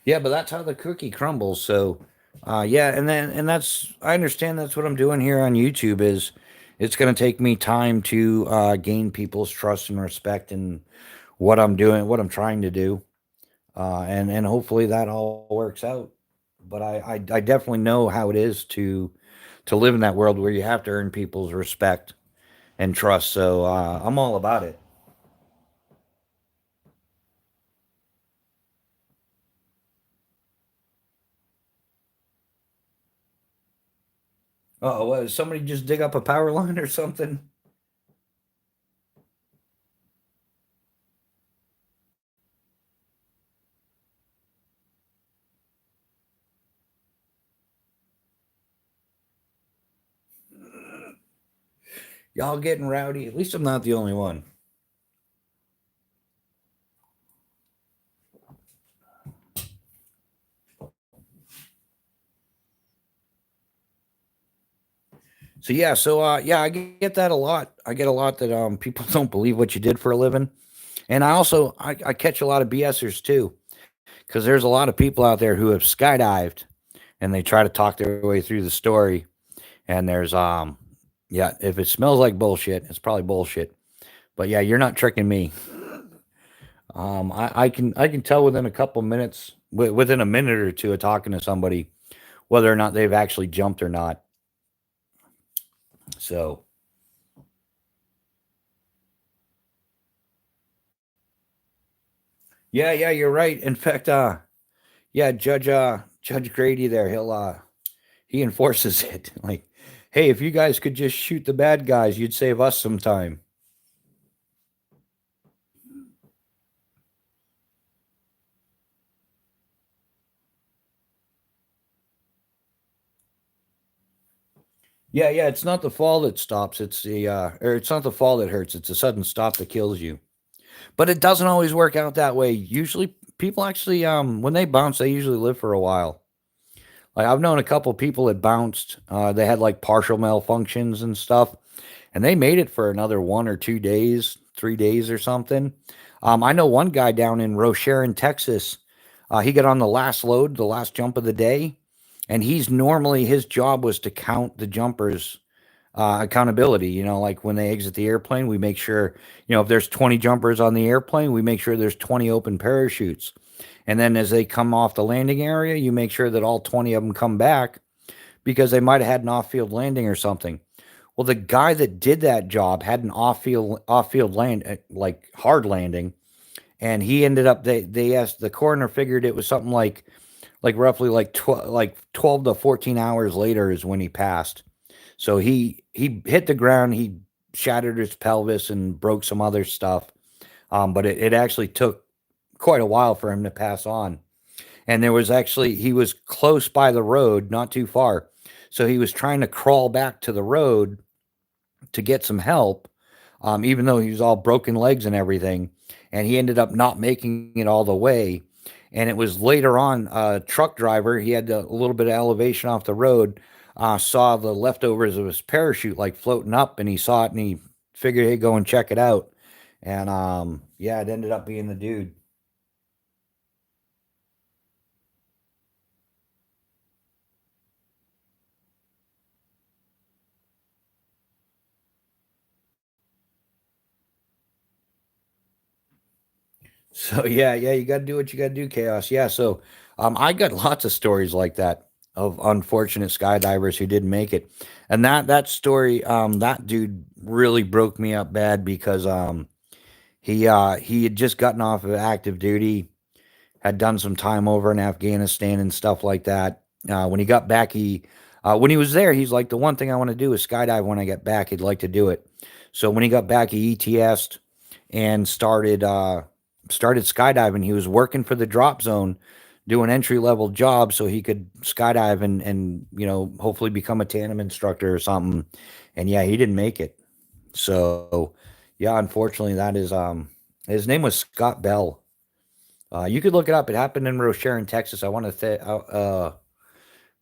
Yeah, but that's how the cookie crumbles. So, yeah, and that's I understand that's what I'm doing here on YouTube is it's going to take me time to gain people's trust and respect in what I'm doing, what I'm trying to do, and hopefully that all works out. But I definitely know how it is to live in that world where you have to earn people's respect and trust. So I'm all about it. Oh, what, somebody just dig up a power line or something? Y'all getting rowdy? At least I'm not the only one. So yeah, yeah, I get that a lot. I get a lot that people don't believe what you did for a living, and I catch a lot of BSers too, because there's a lot of people out there who have skydived, and they try to talk their way through the story, and there's yeah, if it smells like bullshit, it's probably bullshit. But yeah, you're not tricking me. I can tell within a couple minutes, within a minute or two of talking to somebody, whether or not they've actually jumped or not. So yeah, yeah, you're right. In fact, yeah, Judge Grady there, he enforces it. Like, hey, if you guys could just shoot the bad guys, you'd save us some time. Yeah, yeah, it's not the fall that stops, it's the or it's not the fall that hurts, it's a sudden stop that kills you. But it doesn't always work out that way. Usually people actually when they bounce, they usually live for a while. Like I've known a couple people that bounced, they had like partial malfunctions and stuff, and they made it for another 1 or 2 days, 3 days or something. I know one guy down in Rocheron, Texas. He got on the last load, the last jump of the day, and he's normally his job was to count the jumpers. Accountability, like when they exit the airplane, we make sure, if there's 20 jumpers on the airplane, we make sure there's 20 open parachutes. And then as they come off the landing area, you make sure that all 20 of them come back because they might have had an off-field landing or something. Well, the guy that did that job had an off-field land, like hard landing, and he ended up they asked the coroner figured it was something like roughly like 12 to 14 hours later is when he passed. So he hit the ground, he shattered his pelvis and broke some other stuff. But it actually took quite a while for him to pass on. And there was actually he was close by the road, not too far. So he was trying to crawl back to the road to get some help, even though he was all broken legs and everything. And he ended up not making it all the way. And it was later on, a truck driver, he had a little bit of elevation off the road, saw the leftovers of his parachute like floating up, and he saw it and he figured he'd go and check it out. And yeah, it ended up being the dude. So yeah, yeah, you got to do what you got to do, chaos. Yeah, so I got lots of stories like that of unfortunate skydivers who didn't make it, and that story, that dude really broke me up bad because he had just gotten off of active duty, had done some time over in Afghanistan and stuff like that. When he got back, when he was there, he's like, the one thing I want to do is skydive when I get back. He'd like to do it. So when he got back, he ETS'd and started skydiving. He was working for the drop zone, doing entry level jobs so he could skydive and hopefully become a tandem instructor or something. And yeah, he didn't make it. So yeah, unfortunately, that is his name was Scott Bell. You could look it up. It happened in Rocheron, Texas. I want to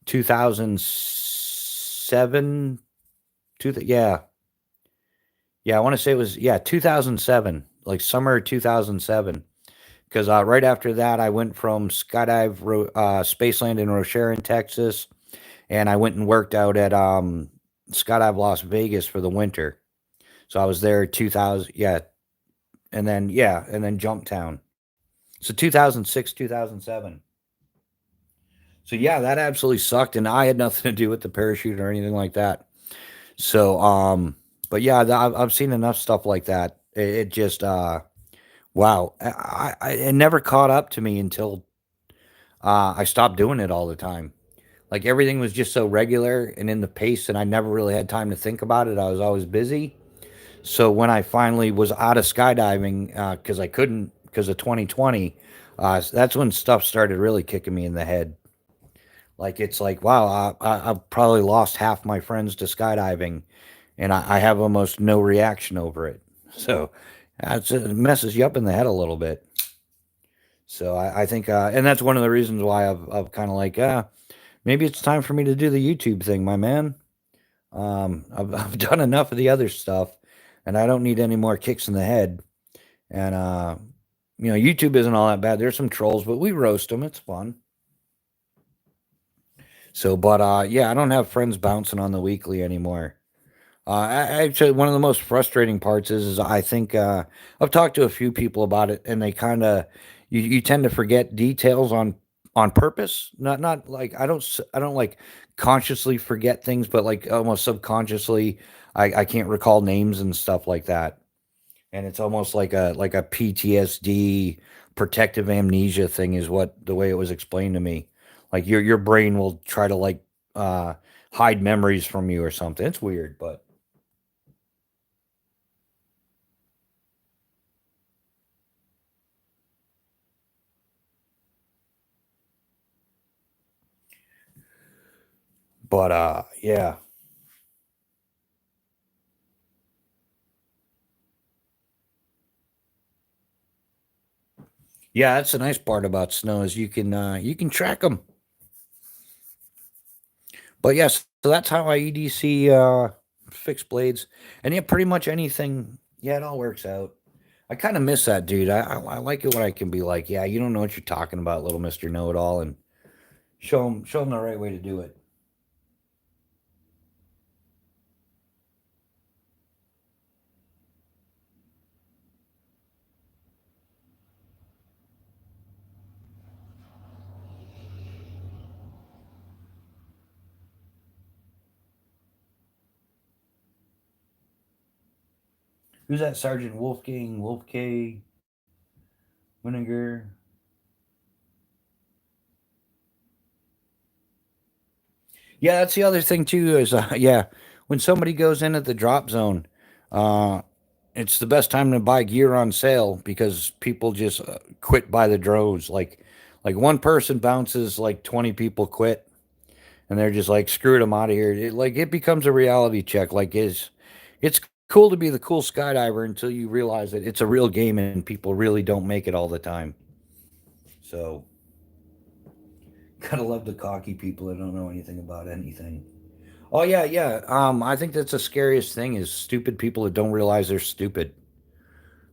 2007. Yeah, yeah. I want to say it was 2007, like summer 2007. Because right after that, I went from Spaceland in Rocheron, Texas, and I went and worked out at Skydive Las Vegas for the winter. So I was there 2000, yeah, and then Jumptown. So 2006, 2007. So yeah, that absolutely sucked, and I had nothing to do with the parachute or anything like that. So but yeah, I've seen enough stuff like that. It just wow, it never caught up to me until I stopped doing it all the time. Like everything was just so regular and in the pace, and I never really had time to think about it. I was always busy. So when I finally was out of skydiving, because I couldn't because of 2020, that's when stuff started really kicking me in the head. Like it's like, wow, I've probably lost half my friends to skydiving, and I have almost no reaction over it. So it messes you up in the head a little bit. So I think, and that's one of the reasons why I've kind of like, maybe it's time for me to do the YouTube thing, my man. I've done enough of the other stuff, and I don't need any more kicks in the head. And YouTube isn't all that bad. There's some trolls, but we roast them. It's fun. So, but yeah, I don't have friends bouncing on the weekly anymore. Actually, one of the most frustrating parts is I think I've talked to a few people about it, and they kind of you tend to forget details on purpose. Not like I don't like consciously forget things, but like almost subconsciously, I can't recall names and stuff like that. And it's almost like a PTSD protective amnesia thing is what the way it was explained to me. Like your brain will try to like uh hide memories from you or something. It's weird, but yeah. Yeah, that's the nice part about snow is you can track them. But yes, so that's how I EDC fix blades. And yeah, pretty much anything. Yeah, it all works out. I kind of miss that dude. I like it when I can be like, yeah, you don't know what you're talking about, little Mister Know It All, and show them the right way to do it. Who's that Sergeant Wolfgang Wolfk Vinegar? Yeah, that's the other thing too. Is yeah, when somebody goes in at the drop zone, uh, it's the best time to buy gear on sale because people just quit by the droves. Like one person bounces, like 20 people quit, and they're just like, screw it, I'm out of here. It becomes a reality check. Like it's cool to be the cool skydiver until you realize that it's a real game and people really don't make it all the time. So gotta love the cocky people that don't know anything about anything. Oh yeah, yeah. I think that's the scariest thing is stupid people that don't realize they're stupid.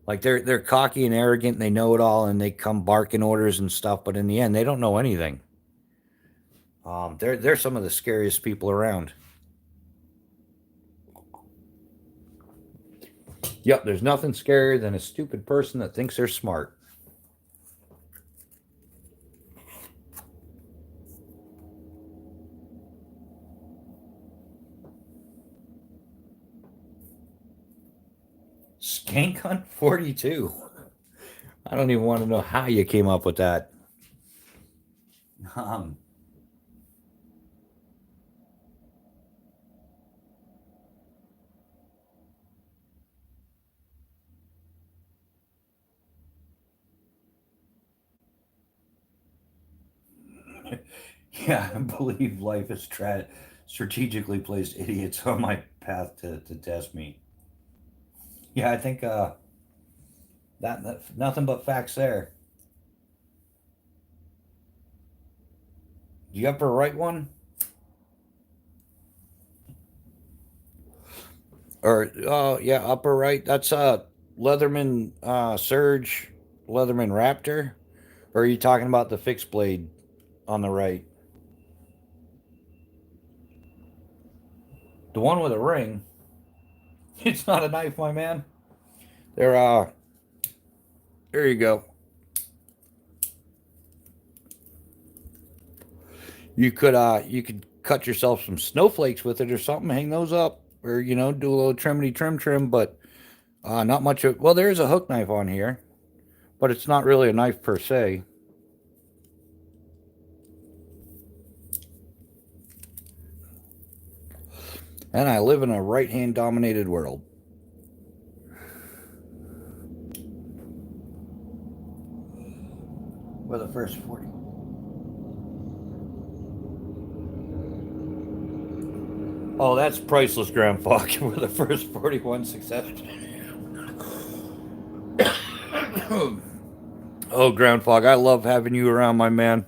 Like they're cocky and arrogant and they know it all and they come barking orders and stuff, but in the end they don't know anything. They're some of the scariest people around. Yep, there's nothing scarier than a stupid person that thinks they're smart. Skank Hunt 42. I don't even want to know how you came up with that. Um, yeah, I believe life is strategically placed idiots on my path to test me. Yeah, I think that nothing but facts there. The upper right one, or oh yeah, upper right. That's Leatherman Surge, Leatherman Raptor. Or are you talking about the fixed blade on the right? The one with a ring. It's not a knife, my man. There, there you go. You could cut yourself some snowflakes with it or something. Hang those up, or do a little trimity trim. But not much of. Well, there is a hook knife on here, but it's not really a knife per se. And I live in a right hand dominated world. Where the first 40. Oh, that's priceless, Ground Fog, for the first 41 success. Oh, Ground Fog, I love having you around, my man.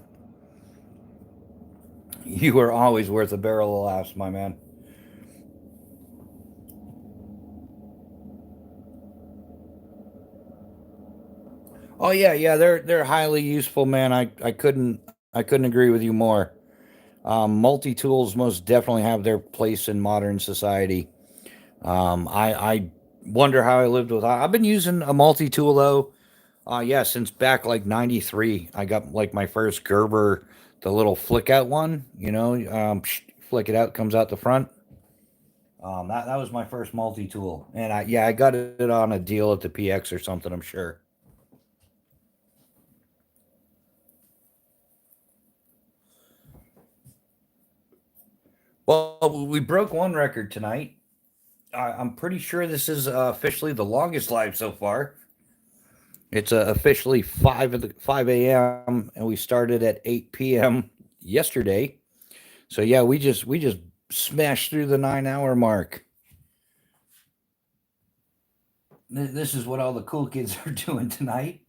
You are always worth a barrel of laughs, my man. Oh yeah, yeah, they're highly useful, man. I couldn't agree with you more. Multi tools most definitely have their place in modern society. I wonder how I lived with. I've been using a multi tool though. Yeah, since back like '93, I got like my first Gerber, the little flick out one. Flick it out, comes out the front. That was my first multi tool, and I got it on a deal at the PX or something. I'm sure. Well, we broke one record tonight. I'm pretty sure this is officially the longest live so far. It's officially 5 a.m. and we started at 8 p.m. yesterday. So yeah, we just smashed through the 9 hour mark. This is what all the cool kids are doing tonight.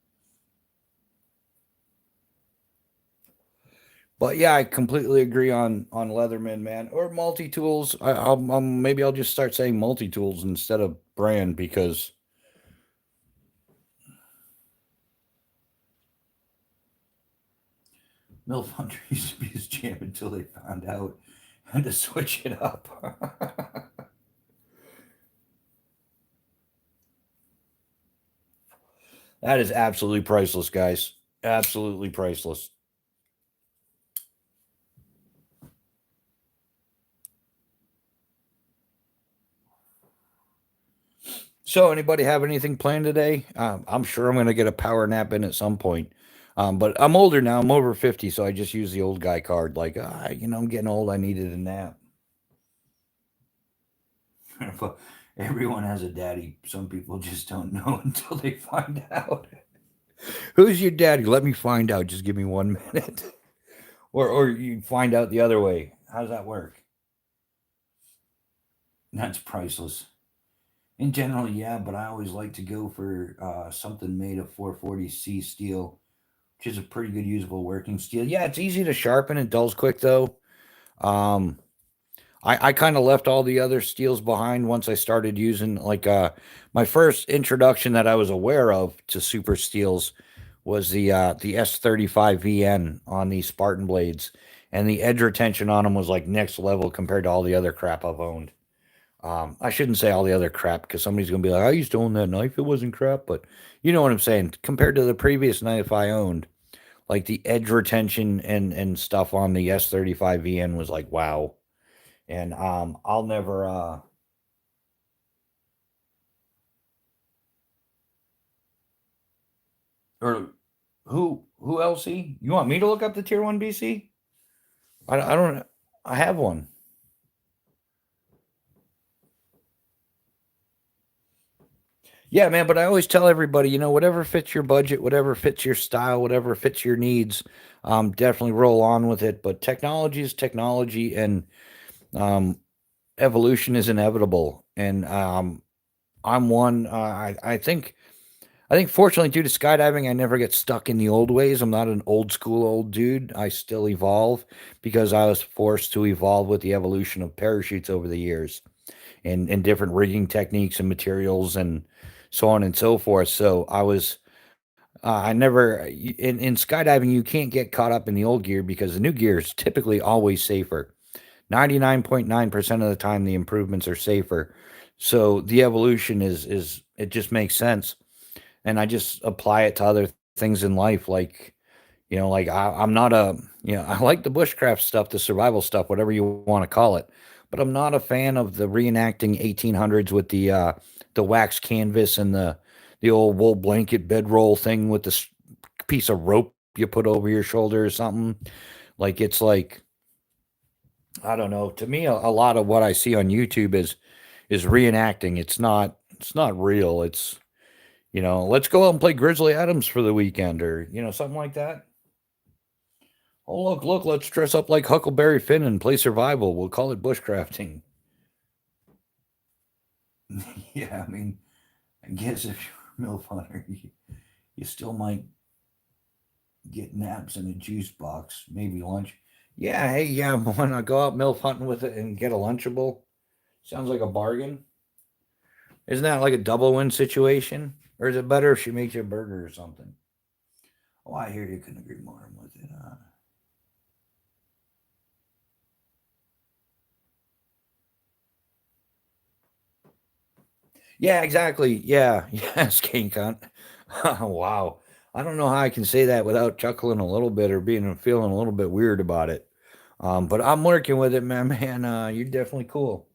But yeah, I completely agree on Leatherman, man, or multi tools. Maybe I'll just start saying multi tools instead of brand because Milf Hunter used to be his jam until they found out and to switch it up. That is absolutely priceless, guys. Absolutely priceless. So, anybody have anything planned today? I'm sure I'm going to get a power nap in at some point. But I'm older now. I'm over 50, so I just use the old guy card. Like, I'm getting old. I needed a nap. Everyone has a daddy. Some people just don't know until they find out. Who's your daddy? Let me find out. Just give me 1 minute. Or you find out the other way. How does that work? That's priceless. In general, yeah, but I always like to go for something made of 440C steel, which is a pretty good usable working steel. Yeah, it's easy to sharpen. It dulls quick though. Um, I kind of left all the other steels behind once I started using my first introduction that I was aware of to super steels was the S35 VN on these Spartan blades, and the edge retention on them was like next level compared to all the other crap I've owned. I shouldn't say all the other crap because somebody's gonna be like, I used to own that knife. It wasn't crap, but you know what I'm saying. Compared to the previous knife I owned, like the edge retention and stuff on the S35 VN was like wow. And I'll never or who else? You want me to look up the tier one BC? I don't. I have one. Yeah, man, but I always tell everybody, whatever fits your budget, whatever fits your style, whatever fits your needs, definitely roll on with it. But technology is technology, and um, evolution is inevitable. And I'm one. I think fortunately due to skydiving, I never get stuck in the old ways. I'm not an old school old dude. I still evolve because I was forced to evolve with the evolution of parachutes over the years and different rigging techniques and materials and so on and so forth. So I never, in skydiving, you can't get caught up in the old gear because the new gear is typically always safer. 99.9% of the time, the improvements are safer. So the evolution it just makes sense. And I just apply it to other things in life. Like I'm not I like the bushcraft stuff, the survival stuff, whatever you want to call it, but I'm not a fan of the reenacting 1800s with the wax canvas and the old wool blanket bedroll thing with this piece of rope you put over your shoulder or something. Like it's like I don't know. To me, a lot of what I see on YouTube is reenacting. It's not real. It's let's go out and play Grizzly Adams for the weekend or something like that. Oh, look, let's dress up like Huckleberry Finn and play survival. We'll call it bushcrafting. Yeah, I mean, I guess if you're a MILF hunter, you still might get naps in a juice box, maybe lunch. Yeah, hey, yeah, when I go out MILF hunting with it and get a Lunchable, sounds like a bargain. Isn't that like a double win situation? Or is it better if she makes you a burger or something? Oh, I hear you couldn't agree more with it. Yeah, exactly. Yeah, yeah, skink hunt. Wow. I don't know how I can say that without chuckling a little bit or being feeling a little bit weird about it. But I'm working with it, man. Man, you're definitely cool.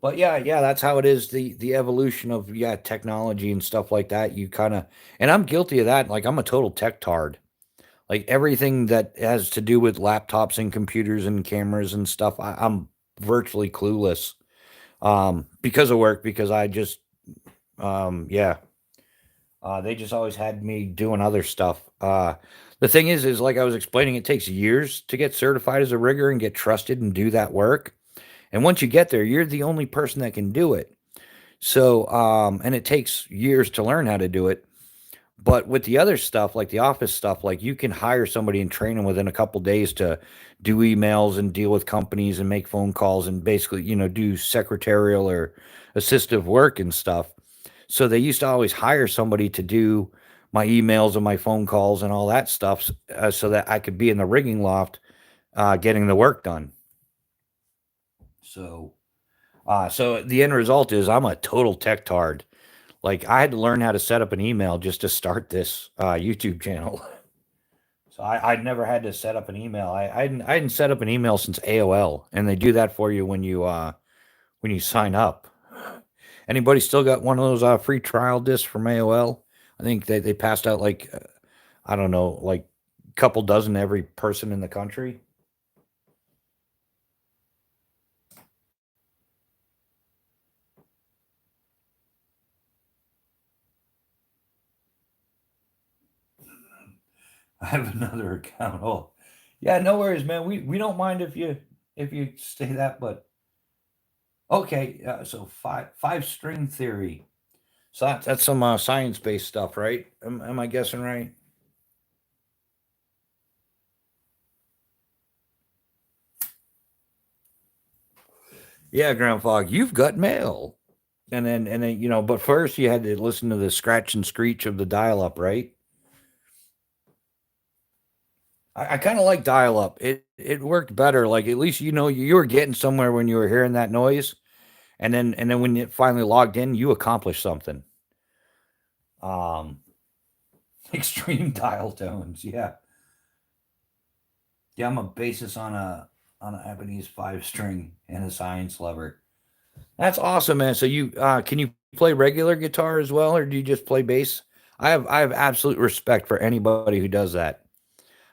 But yeah, yeah, that's how it is. The evolution of technology and stuff like that. You kind of, and I'm guilty of that. Like I'm a total tech tard. Like everything that has to do with laptops and computers and cameras and stuff, I'm virtually clueless. Because of work, because I just yeah, they just always had me doing other stuff. The thing is like I was explaining, it takes years to get certified as a rigger and get trusted and do that work. And once you get there, you're the only person that can do it. So, and it takes years to learn how to do it. But with the other stuff, like the office stuff, like you can hire somebody and train them within a couple days to do emails and deal with companies and make phone calls and basically, do secretarial or assistive work and stuff. So they used to always hire somebody to do my emails and my phone calls and all that stuff, so that I could be in the rigging loft, getting the work done. So, so the end result is I'm a total tech tard. Like I had to learn how to set up an email just to start this YouTube channel. So I'd never had to set up an email. I hadn't set up an email since AOL, and they do that for you when you sign up. Anybody still got one of those free trial discs from AOL? I think they passed out like I don't know, like a couple dozen to every person in the country. I have another account. Oh, yeah, no worries, man. We don't mind if you say that, but okay. So five string theory. So that's some science based stuff, right? Am I guessing right? Yeah, Grandpa, you've got mail. And then but first you had to listen to the scratch and screech of the dial up, right? I kind of like dial up. It worked better. Like at least you were getting somewhere when you were hearing that noise, and then when you finally logged in, you accomplished something. Um, extreme dial tones. Yeah, yeah. I'm a bassist on a Ebony's five string and a science lever. That's awesome, man. So you can you play regular guitar as well, or do you just play bass? I have absolute respect for anybody who does that.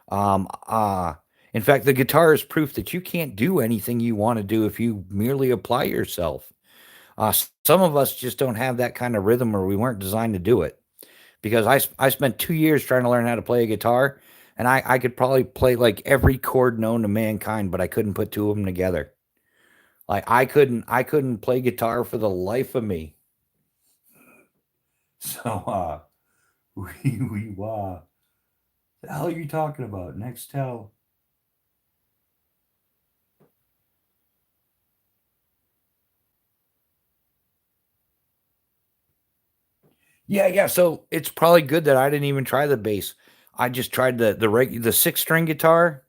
Um, uh, in fact, the guitar is proof that you can't do anything you want to do if you merely apply yourself. Some of us just don't have that kind of rhythm, or we weren't designed to do it. Because I spent 2 years trying to learn how to play a guitar, and I could probably play like every chord known to mankind, but I couldn't put two of them together. Like I couldn't play guitar for the life of me. So we the hell are you talking about? Next tell. Yeah, yeah. So it's probably good that I didn't even try the bass. I just tried the six string guitar.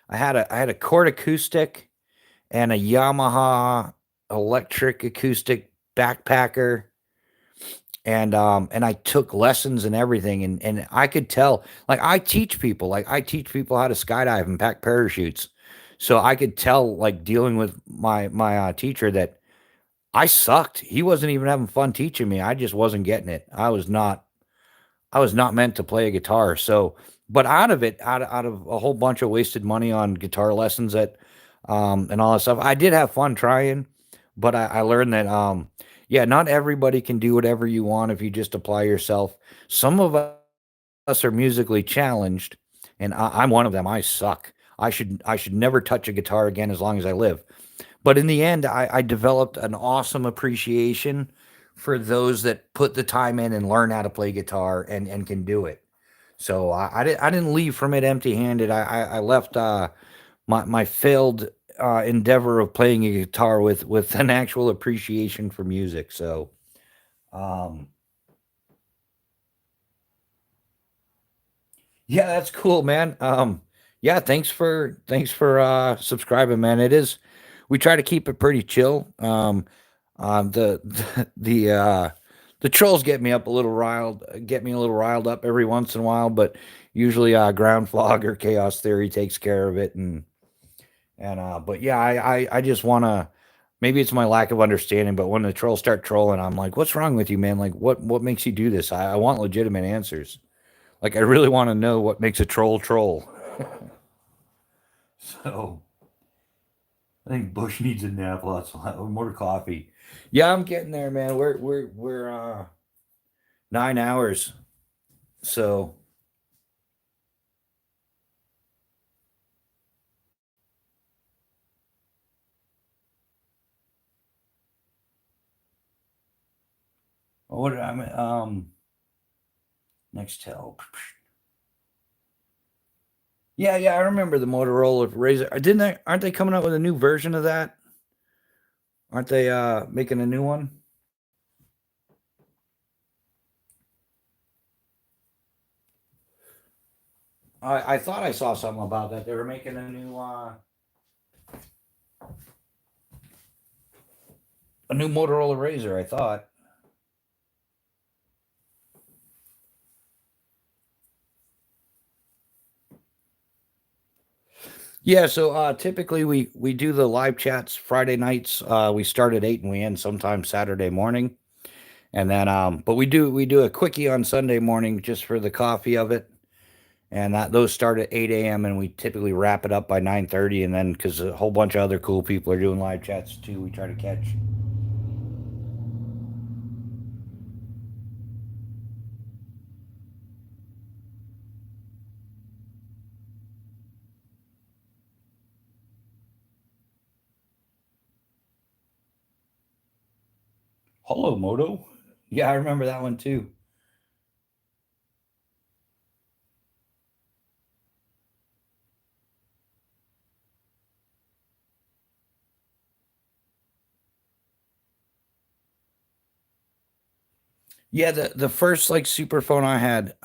I had a chord acoustic and a Yamaha electric acoustic backpacker, and I took lessons and everything, and I could tell, like I teach people how to skydive and pack parachutes. So I could tell, like dealing with my teacher, that I sucked. He wasn't even having fun teaching me. I just wasn't getting it. I was not meant to play a guitar. So, but out of it, out of a whole bunch of wasted money on guitar lessons and all that stuff, I did have fun trying. But I learned that, yeah, not everybody can do whatever you want if you just apply yourself. Some of us are musically challenged, and I'm one of them. I suck. I should never touch a guitar again as long as I live. But in the end, I developed an awesome appreciation for those that put the time in and learn how to play guitar and can do it. So I didn't leave from it empty handed. I left my failed endeavor of playing a guitar with an actual appreciation for music. So um, yeah, that's cool, man. Yeah, thanks for subscribing, man. It is we try to keep it pretty chill. The the trolls get me a little riled up every once in a while, but usually ground fog or chaos theory takes care of it. But yeah, I just wanna maybe it's my lack of understanding, but when the trolls start trolling, I'm like, what's wrong with you, man? Like what makes you do this? I want legitimate answers. Like I really want to know what makes a troll troll. So I think Bush needs a nap, lots of more coffee. Yeah, I'm getting there, man. We're 9 hours. So what I mean, next tell. Yeah, yeah, I remember the Motorola Razor. Didn't they? Aren't they coming out with a new version of that? Aren't they making a new one? I thought I saw something about that. They were making a new Motorola Razor. I thought. Yeah, so typically we do the live chats Friday nights. We start at 8 and we end sometime Saturday morning. And then but we do a quickie on Sunday morning just for the coffee of it. And those start at 8 a.m. and we typically wrap it up by 9:30 and then cuz a whole bunch of other cool people are doing live chats too, we try to catch. Hello Moto. Yeah, I remember that one too. Yeah, the first like super phone I had,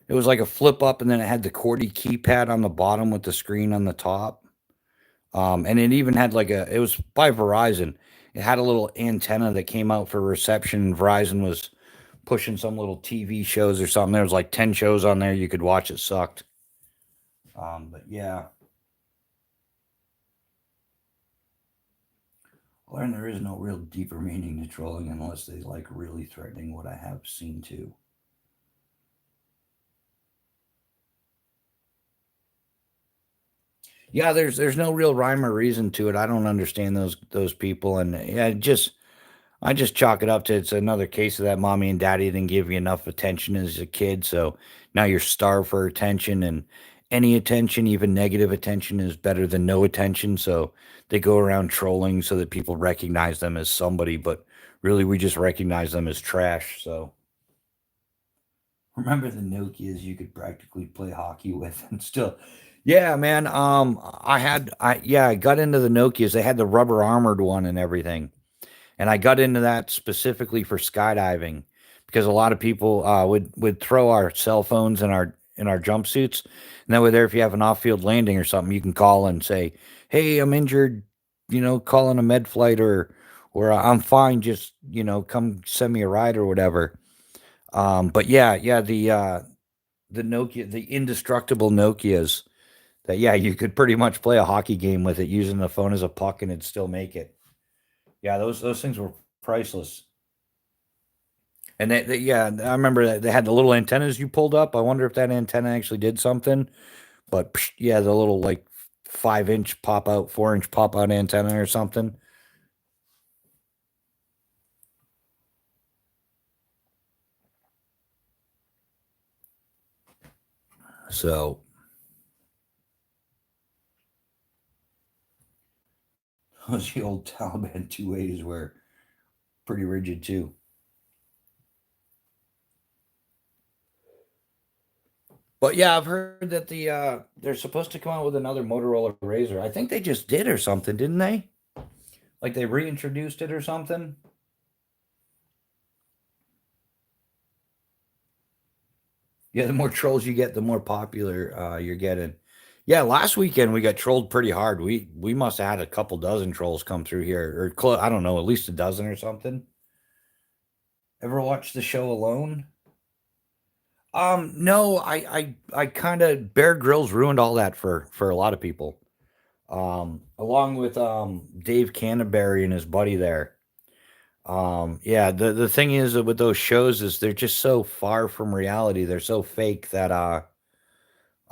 it was like a flip up and then it had the QWERTY keypad on the bottom with the screen on the top. And it even had like it was by Verizon. It had a little antenna that came out for reception. And Verizon was pushing some little TV shows or something. There was like 10 shows on there you could watch. It sucked. But yeah, I learned there is no real deeper meaning to trolling unless they like really threatening what I have seen too. Yeah, there's no real rhyme or reason to it. I don't understand those people, and yeah, I just chalk it up to it's another case of that mommy and daddy didn't give you enough attention as a kid, so now you're starved for attention, and any attention, even negative attention, is better than no attention. So they go around trolling so that people recognize them as somebody, but really we just recognize them as trash. So remember the Nokias you could practically play hockey with and still. Yeah, man. I got into the Nokias. They had the rubber armored one and everything. And I got into that specifically for skydiving because a lot of people would throw our cell phones in our jumpsuits, and that way there, if you have an off field landing or something, you can call and say, "Hey, I'm injured," call in a med flight or I'm fine, just come send me a ride or whatever. But yeah, the Nokia, the indestructible Nokias. That yeah, you could pretty much play a hockey game with it using the phone as a puck and it'd still make it. Yeah, those things were priceless. And yeah, I remember that they had the little antennas you pulled up. I wonder if that antenna actually did something. But psh, yeah, the little like 5 inch pop out, 4 inch pop out antenna or something. So Those the old Taliban 280s were pretty rigid too. But yeah, I've heard that they're supposed to come out with another Motorola Razr. I think they just did or something, didn't they? Like they reintroduced it or something. Yeah, the more trolls you get, the more popular you're getting. Yeah, last weekend we got trolled pretty hard. We must have had a couple dozen trolls come through here, or I don't know, at least a dozen or something. Ever watch the show Alone? No, I kind of Bear Grylls ruined all that for a lot of people. Along with Dave Canterbury and his buddy there. Yeah, the thing is that with those shows is they're just so far from reality. They're so fake that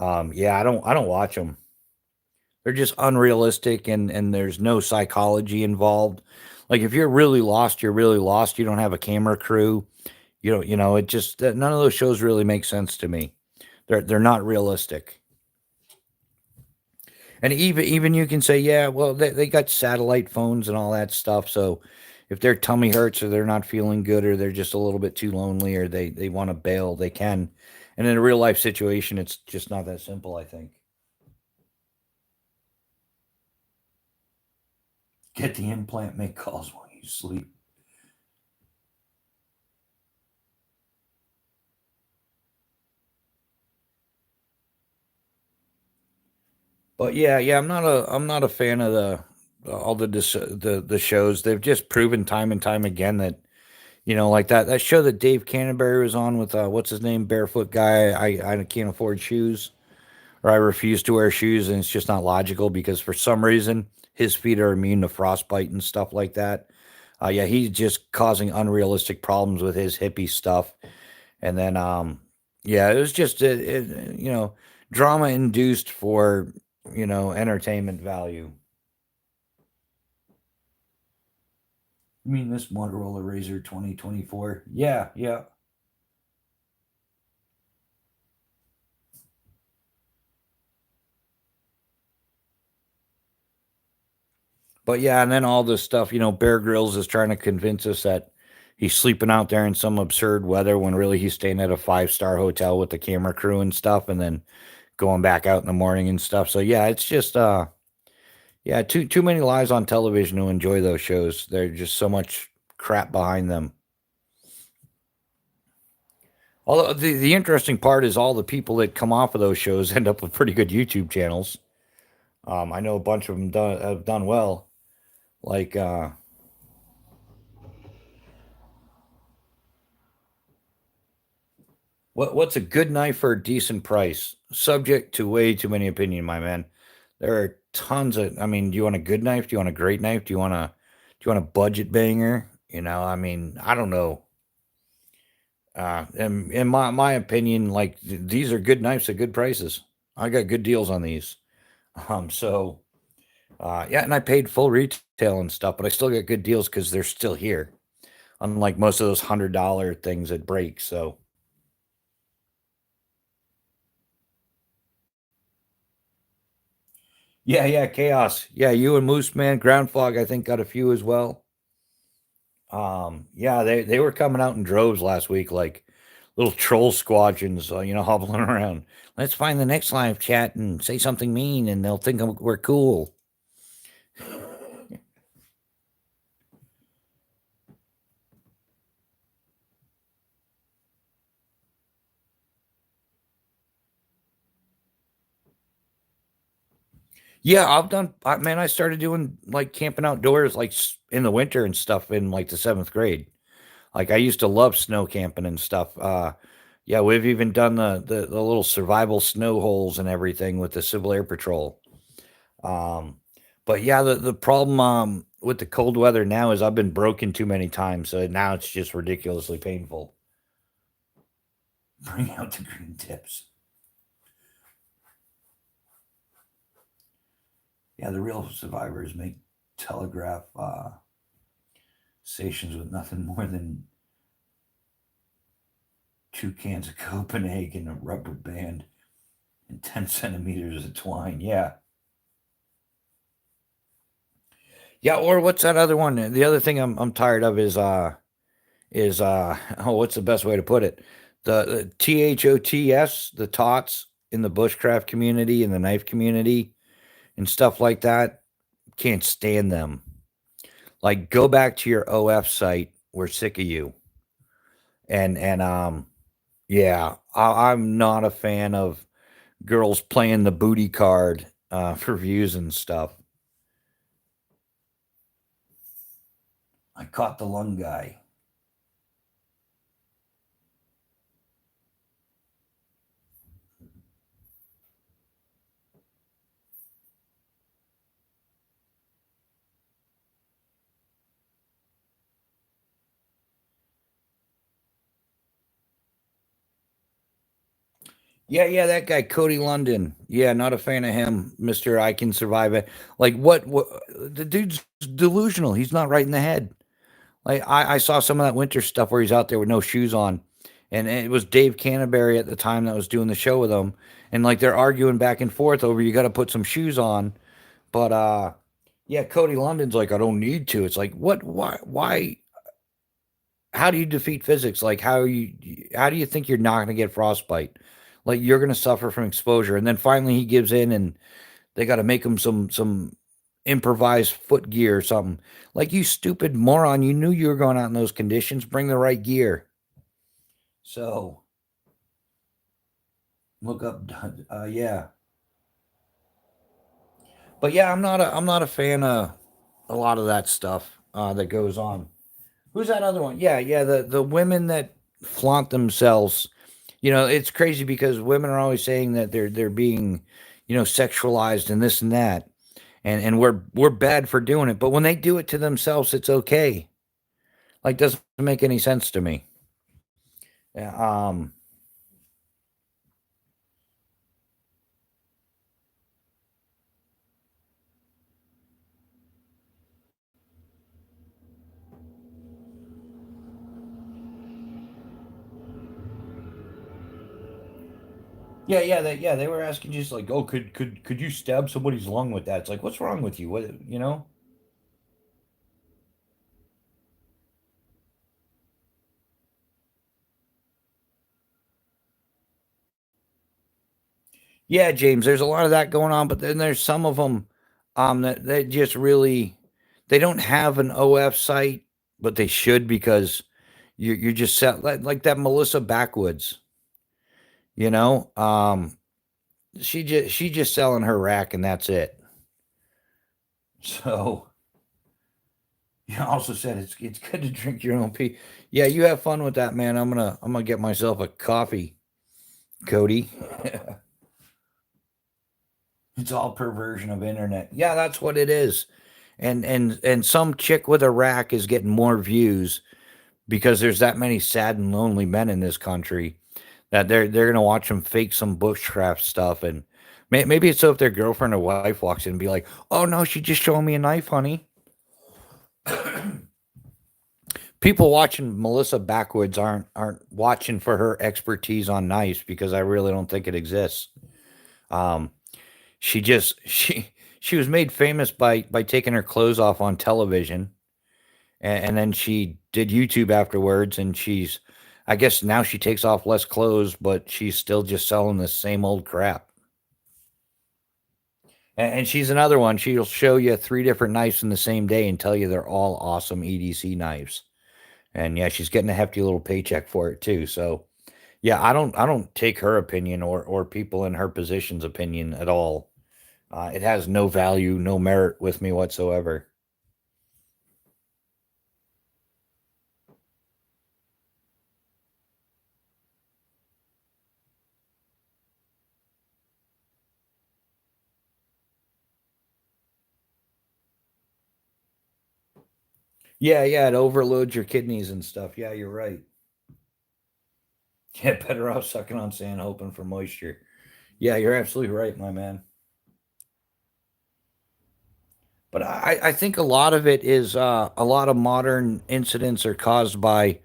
yeah, I don't watch them. They're just unrealistic and there's no psychology involved. Like if you're really lost, you're really lost. You don't have a camera crew. It just none of those shows really make sense to me. They're not realistic. And even you can say, yeah, well, they got satellite phones and all that stuff. So if their tummy hurts or they're not feeling good or they're just a little bit too lonely or they want to bail, they can. And in a real life situation, it's just not that simple, I think. Get the implant, make calls while you sleep. But yeah, I'm not a fan of all the shows. They've just proven time and time again that like that show that Dave Canterbury was on with what's his name, barefoot guy. I can't afford shoes, or I refuse to wear shoes, and it's just not logical because for some reason his feet are immune to frostbite and stuff like that. Yeah, he's just causing unrealistic problems with his hippie stuff, and then yeah, it was just drama induced for entertainment value. You mean this Motorola Razr 2024? Yeah, yeah. But yeah, and then all this stuff, Bear Grylls is trying to convince us that he's sleeping out there in some absurd weather when really he's staying at a 5-star hotel with the camera crew and stuff, and then going back out in the morning and stuff. So yeah, it's just yeah, too many lies on television to enjoy those shows. There's just so much crap behind them. Although the interesting part is all the people that come off of those shows end up with pretty good YouTube channels. I know a bunch of them have done well. Like what's a good knife for a decent price? Subject to way too many opinion, my man. There are tons of. I mean, do you want a good knife? Do you want a great knife? Do you want a budget banger? I mean, I don't know. In my opinion, like these are good knives at good prices. I got good deals on these. So yeah, and I paid full retail and stuff, but I still get good deals because they're still here. Unlike most of those $100 things that break. So yeah, chaos. Yeah, you and Moose Man, Ground Fog, I think got a few as well. Yeah, they were coming out in droves last week, like little troll squadrons, hobbling around. Let's find the next live chat and say something mean, and they'll think we're cool. Yeah, man, I started doing like camping outdoors, like in the winter and stuff in like the 7th grade. Like I used to love snow camping and stuff. Yeah, we've even done the little survival snow holes and everything with the Civil Air Patrol. Um, but yeah, the problem with the cold weather now is I've been broken too many times, so now it's just ridiculously painful. Bring out the green tips. Yeah, the real survivors make telegraph stations with nothing more than 2 cans of Copenhagen, a rubber band, and 10 centimeters of twine. Yeah. Yeah, or what's that other one? The other thing I'm tired of is oh, what's the best way to put it? The THOTS, the tots in the bushcraft community and the knife community and stuff like that. Can't stand them. Like, go back to your OF site. We're sick of you. And yeah, I'm not a fan of girls playing the booty card for views and stuff. I caught the lung guy. Yeah, yeah, that guy Cody London. Yeah, not a fan of him, Mister. I can survive it. Like, what? The dude's delusional. He's not right in the head. Like, I saw some of that winter stuff where he's out there with no shoes on, and it was Dave Canterbury at the time that was doing the show with him, and like they're arguing back and forth over you got to put some shoes on, but yeah, Cody London's like, I don't need to. It's like, what? Why? How do you defeat physics? Like, how do you think you're not going to get frostbite? Like, you're going to suffer from exposure. And then finally he gives in and they got to make him some improvised foot gear or something. Like, you stupid moron, you knew you were going out in those conditions. Bring the right gear. So look up, yeah. But yeah, I'm not a fan of a lot of that stuff that goes on. Who's that other one? Yeah, yeah, the women that flaunt themselves. It's crazy because women are always saying that they're being, sexualized and this and that. And we're bad for doing it. But when they do it to themselves, it's okay. Like, doesn't make any sense to me. Yeah, yeah, they were asking just like, oh, could you stab somebody's lung with that? It's like, what's wrong with you? What? Yeah, James, there's a lot of that going on, but then there's some of them that just really they don't have an OF site, but they should because you're just set like that Melissa Backwoods, you know? She just selling her rack and that's it. So you also said it's good to drink your own pee. Yeah, you have fun with that, man. I'm gonna get myself a coffee, Cody. It's all perversion of internet. Yeah, that's what it is. And some chick with a rack is getting more views because there's that many sad and lonely men in this country that they're gonna watch them fake some bushcraft stuff and maybe it's so if their girlfriend or wife walks in and be like, "Oh no, she just showing me a knife, honey." People watching Melissa Backwoods aren't watching for her expertise on knives because I really don't think it exists. Um, she just she was made famous by taking her clothes off on television, and then she did YouTube afterwards, and I guess now she takes off less clothes, but she's still just selling the same old crap. And she's another one. She'll show you three different knives in the same day and tell you they're all awesome EDC knives. And yeah, she's getting a hefty little paycheck for it too. So yeah, I don't take her opinion or people in her position's opinion at all. It has no value, no merit with me whatsoever. Yeah, yeah, it overloads your kidneys and stuff. Yeah, you're right. Yeah, better off sucking on sand, hoping for moisture. Yeah, you're absolutely right, my man. But I think a lot of it is a lot of modern incidents are caused by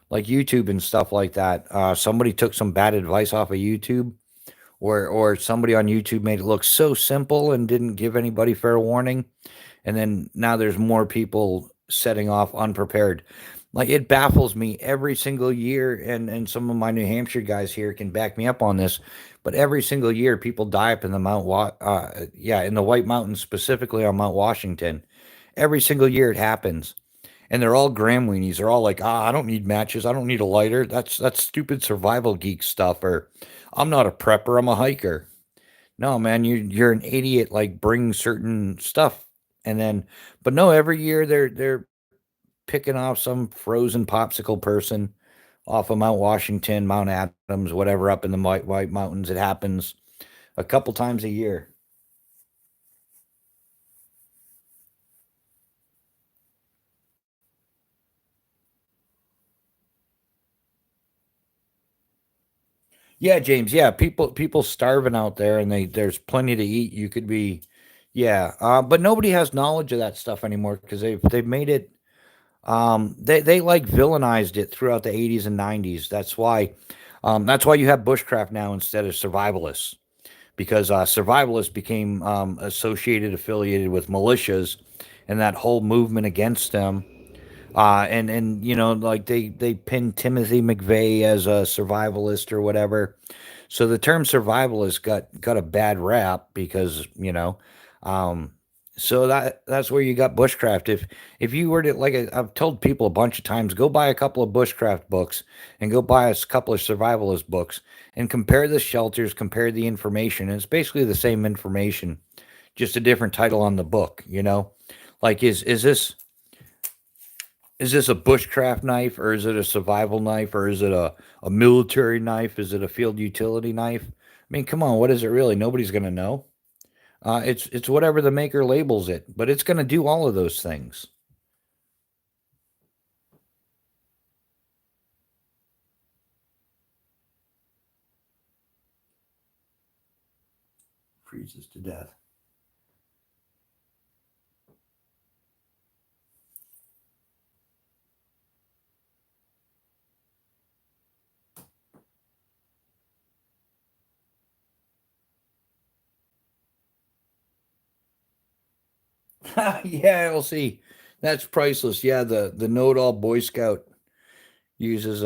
like YouTube and stuff like that. Somebody took some bad advice off of YouTube, or somebody on YouTube made it look so simple and didn't give anybody fair warning, and then now there's more people setting off unprepared. Like it baffles me every single year, and some of my New Hampshire guys here can back me up on this. But every single year, people die up in the yeah, in the White Mountains, specifically on Mount Washington. Every single year it happens, and they're all gram weenies. They're all like, "Ah, I don't need matches. I don't need a lighter. That's stupid survival geek stuff." Or, "I'm not a prepper. I'm a hiker." No, man, you're an idiot. Like, bring certain stuff, and then, but no, every year they're picking off some frozen popsicle person off of Mount Washington, Mount Adams, whatever, up in the White Mountains. It happens a couple times a year. Yeah, James. Yeah, people starving out there, and there's plenty to eat. You could be, yeah, but nobody has knowledge of that stuff anymore because they've made it. They like villainized it throughout the 80s and 90s. That's why you have bushcraft now instead of survivalists, because survivalists became affiliated with militias, and that whole movement against them. And like they pinned Timothy McVeigh as a survivalist or whatever. So the term survivalist got a bad rap because um, so that's where you got bushcraft. If you were to, I've told people a bunch of times, go buy a couple of bushcraft books and go buy a couple of survivalist books and compare the shelters, compare the information. And it's basically the same information, just a different title on the book. Like is this a bushcraft knife, or is it a survival knife, or is it a military knife? Is it a field utility knife? I mean, come on, what is it really? Nobody's going to know. It's whatever the maker labels it, but it's going to do all of those things. Freezes to death. Yeah, we'll see. That's priceless. Yeah, the know-it-all Boy Scout uses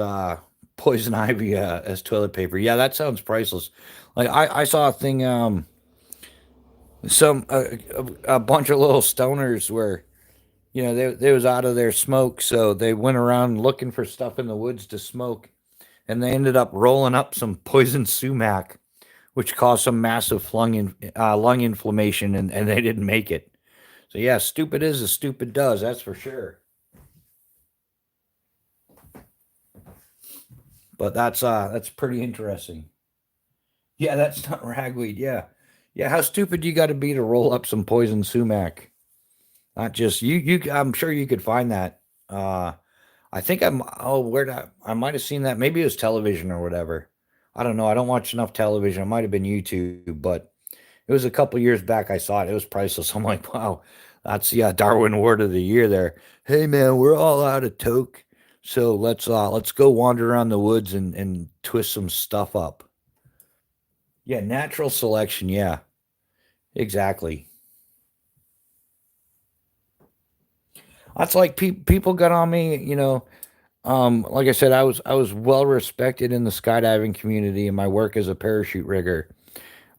poison ivy as toilet paper. Yeah, that sounds priceless. Like I saw a thing, some a bunch of little stoners where they was out of their smoke, so they went around looking for stuff in the woods to smoke, and they ended up rolling up some poison sumac, which caused some massive lung inflammation, and they didn't make it. So yeah, stupid is as stupid does. That's for sure. But that's pretty interesting. Yeah, that's not ragweed. Yeah, yeah. How stupid you got to be to roll up some poison sumac? Not just you. I'm sure you could find that. I think I'm. Oh, I might have seen that. Maybe it was television or whatever. I don't know. I don't watch enough television. It might have been YouTube, but it was a couple years back. I saw it. It was priceless. I'm like, wow, that's, yeah, Darwin Award of the Year there. Hey man, we're all out of toke, so let's go wander around the woods and twist some stuff up. Yeah, natural selection. Yeah, exactly. That's like people got on me. Like I said, I was well respected in the skydiving community in my work as a parachute rigger.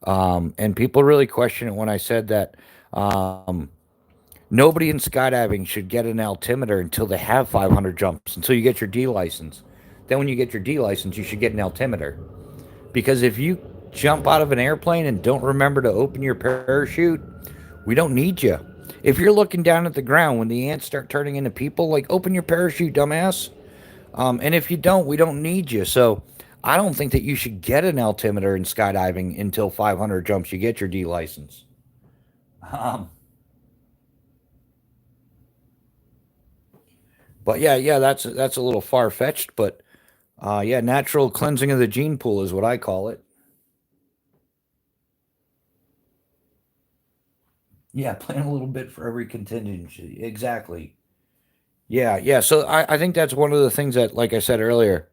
And people really question it when I said that nobody in skydiving should get an altimeter until they have 500 jumps, until you get your D license. Then, when you get your D license, you should get an altimeter. Because if you jump out of an airplane and don't remember to open your parachute, we don't need you. If you're looking down at the ground when the ants start turning into people, like, open your parachute, dumbass. And if you don't, we don't need you. So I don't think that you should get an altimeter in skydiving until 500 jumps you get your D license. Um, but yeah, that's a little far fetched. But yeah, natural cleansing of the gene pool is what I call it. Yeah, plan a little bit for every contingency. Exactly. Yeah, yeah. So I think that's one of the things that, like I said earlier,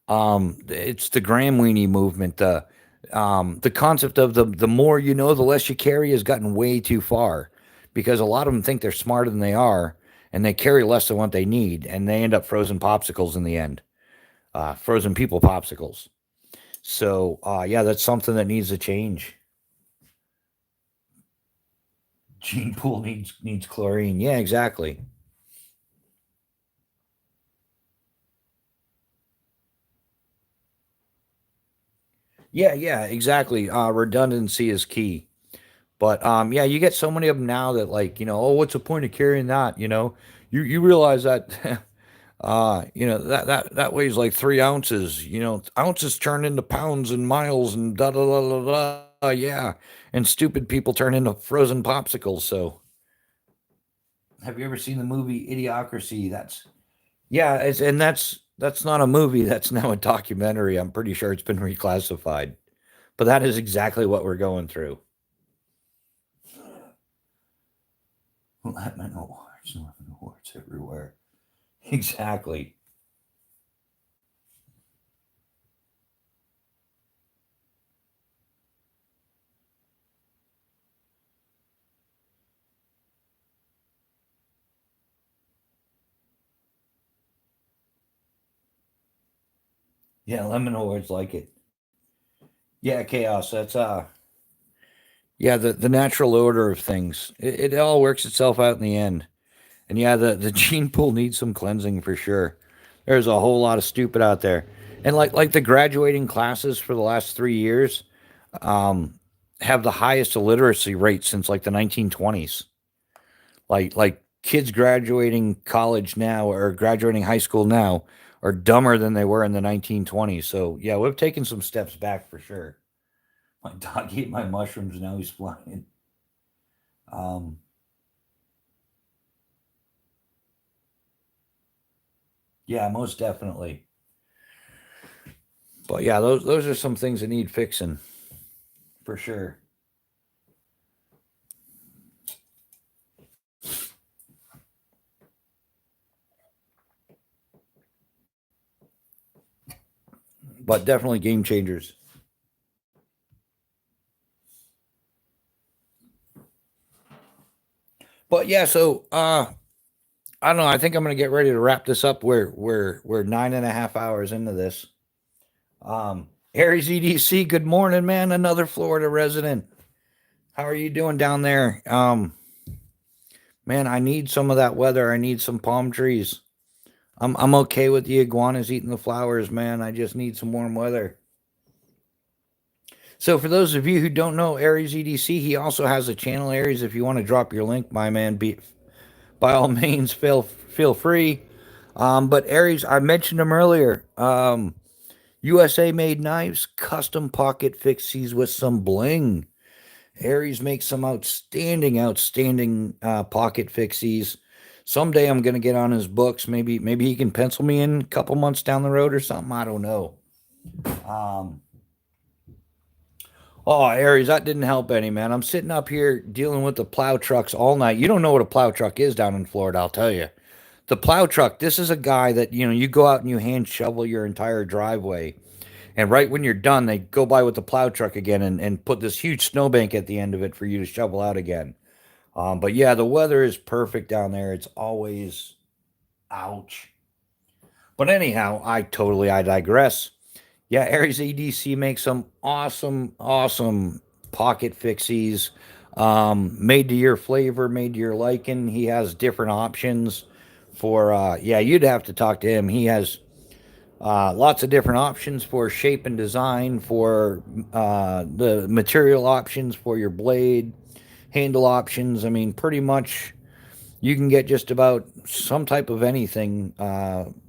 it's the Graham Weenie movement. The concept of the more you know, the less you carry has gotten way too far, because a lot of them think they're smarter than they are, and they carry less than what they need, and they end up frozen popsicles in the end, frozen people popsicles. So yeah, that's something that needs to change. Gene pool needs chlorine. Yeah, exactly. Yeah, yeah, exactly. Redundancy is key. But yeah, you get so many of them now that, like, oh, what's the point of carrying that? You realize that that weighs like 3 ounces. Ounces turn into pounds and miles and da da da da da. Yeah, and stupid people turn into frozen popsicles. So, have you ever seen the movie Idiocracy? Yeah, that's not a movie. That's now a documentary. I'm pretty sure it's been reclassified, but that is exactly what we're going through. Lemon awards, lemon awards everywhere. Exactly. Yeah, lemon awards like it. Yeah, chaos. That's yeah, the natural order of things. It all works itself out in the end. And yeah, the gene pool needs some cleansing for sure. There's a whole lot of stupid out there. And like the graduating classes for the last 3 years, um, have the highest illiteracy rate since like the 1920s. Like kids graduating college now or graduating high school now are dumber than they were in the 1920s. So yeah, we've taken some steps back for sure. My dog ate my mushrooms. Now he's flying. Um, yeah, most definitely. But yeah, those are some things that need fixing for sure. But definitely game changers. But yeah, so I don't know. I think I'm gonna get ready to wrap this up. We're 9.5 hours into this. Aries EDC, good morning, man. Another Florida resident. How are you doing down there? Man, I need some of that weather. I need some palm trees. I'm okay with the iguanas eating the flowers, man. I just need some warm weather. So for those of you who don't know Aries EDC, he also has a channel. Aries, if you want to drop your link, my man, by all means, feel free. But Aries, I mentioned him earlier. USA made knives, custom pocket fixies with some bling. Aries makes some outstanding pocket fixies. Someday I'm gonna get on his books. Maybe he can pencil me in a couple months down the road or something. I don't know. Um, oh, Aries, that didn't help any, man. I'm sitting up here dealing with the plow trucks all night. You don't know what a plow truck is down in Florida, I'll tell you. The plow truck, this is a guy that, you go out and you hand shovel your entire driveway. And right when you're done, they go by with the plow truck again and put this huge snowbank at the end of it for you to shovel out again. But yeah, the weather is perfect down there. It's always ouch. But anyhow, I digress. Yeah, Aries ADC makes some awesome pocket fixies, made to your flavor, made to your liking. He has different options for yeah, you'd have to talk to him. He has lots of different options for shape and design, for the material options for your blade, handle options. I mean, pretty much you can get just about some type of anything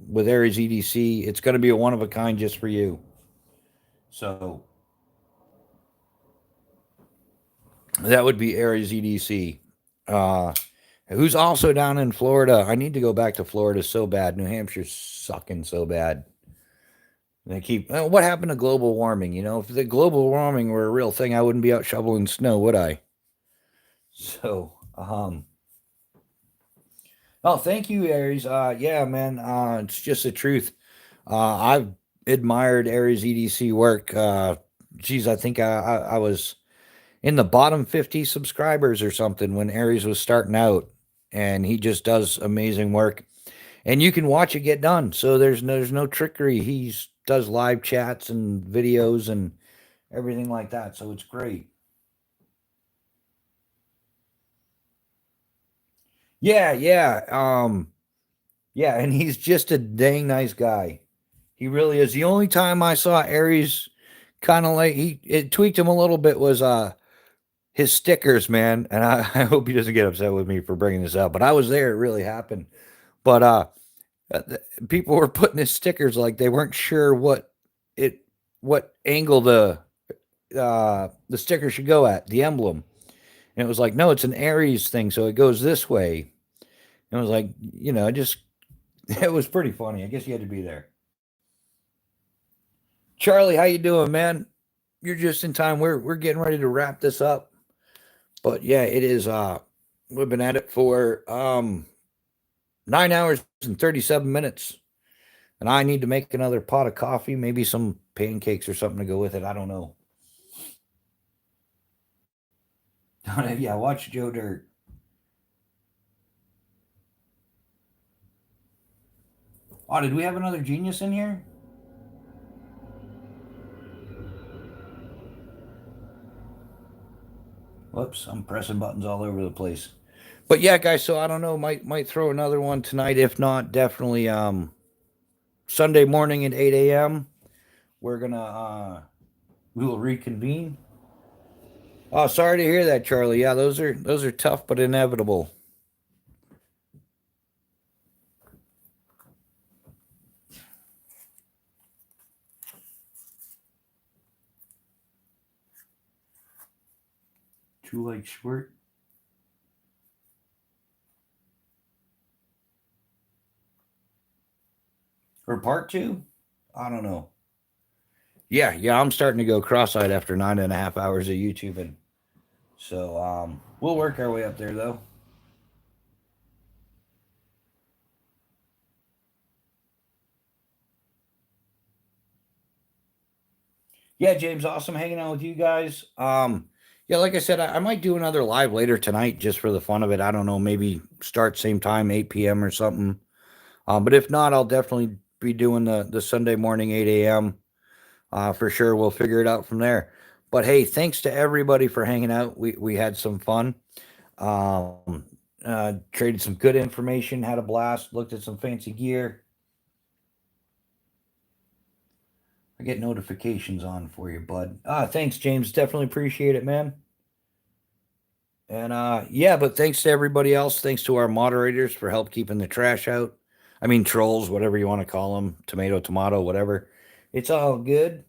with Aries EDC. It's going to be a one of a kind just for you. So that would be Aries EDC. Uh, who's also down in Florida? I need to go back to Florida so bad. New Hampshire's sucking so bad. They keep. What happened to global warming? If the global warming were a real thing, I wouldn't be out shoveling snow, would I? So, oh, thank you, Aries. Yeah, man. It's just the truth. I've admired Aries EDC work. Geez, I think I was in the bottom 50 subscribers or something when Aries was starting out, and he just does amazing work. And you can watch it get done. So there's no trickery. He does live chats and videos and everything like that. So it's great. Yeah, yeah. Yeah, and he's just a dang nice guy. He really is. The only time I saw Aries kind of like it tweaked him a little bit was his stickers, man. And I hope he doesn't get upset with me for bringing this up, but I was there. It really happened. But people were putting his stickers like they weren't sure it what angle the sticker should go at, the emblem. And it was like, no, it's an Aries thing, so it goes this way. And I was like, just it was pretty funny. I guess you had to be there. Charlie, how you doing, man? You're just in time. We're getting ready to wrap this up. But yeah, it is we've been at it for 9 hours and 37 minutes. And I need to make another pot of coffee, maybe some pancakes or something to go with it. I don't know. Yeah, watch Joe Dirt. Oh, did we have another genius in here? Whoops, I'm pressing buttons all over the place. But yeah, guys, so I don't know, might throw another one tonight. If not, definitely Sunday morning at 8 a.m. We're gonna we will reconvene. Oh, sorry to hear that, Charlie. Yeah, those are tough but inevitable. Too late, Schwert. Or part two? I don't know. Yeah, I'm starting to go cross-eyed after 9.5 hours of YouTubing. So we'll work our way up there though. Yeah, James, awesome hanging out with you guys. Yeah, like I said, I might do another live later tonight just for the fun of it. I don't know, maybe start same time, 8 p.m. or something. But if not, I'll definitely be doing the Sunday morning 8 a.m. For sure. We'll figure it out from there. But hey, thanks to everybody for hanging out. We had some fun. Traded some good information, had a blast, looked at some fancy gear. I get notifications on for you, bud. Thanks, James. Definitely appreciate it, man. And yeah, but thanks to everybody else. Thanks to our moderators for help keeping the trash out. I mean, trolls, whatever you want to call them, tomato, whatever. It's all good.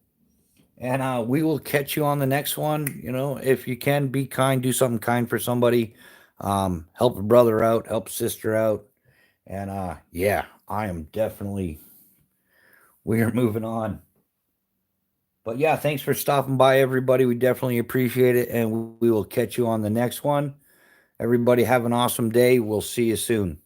And we will catch you on the next one. If you can, be kind, do something kind for somebody. Help a brother out, help a sister out. And yeah, I am definitely, we are moving on. But yeah, thanks for stopping by, everybody. We definitely appreciate it. And we will catch you on the next one. Everybody have an awesome day. We'll see you soon.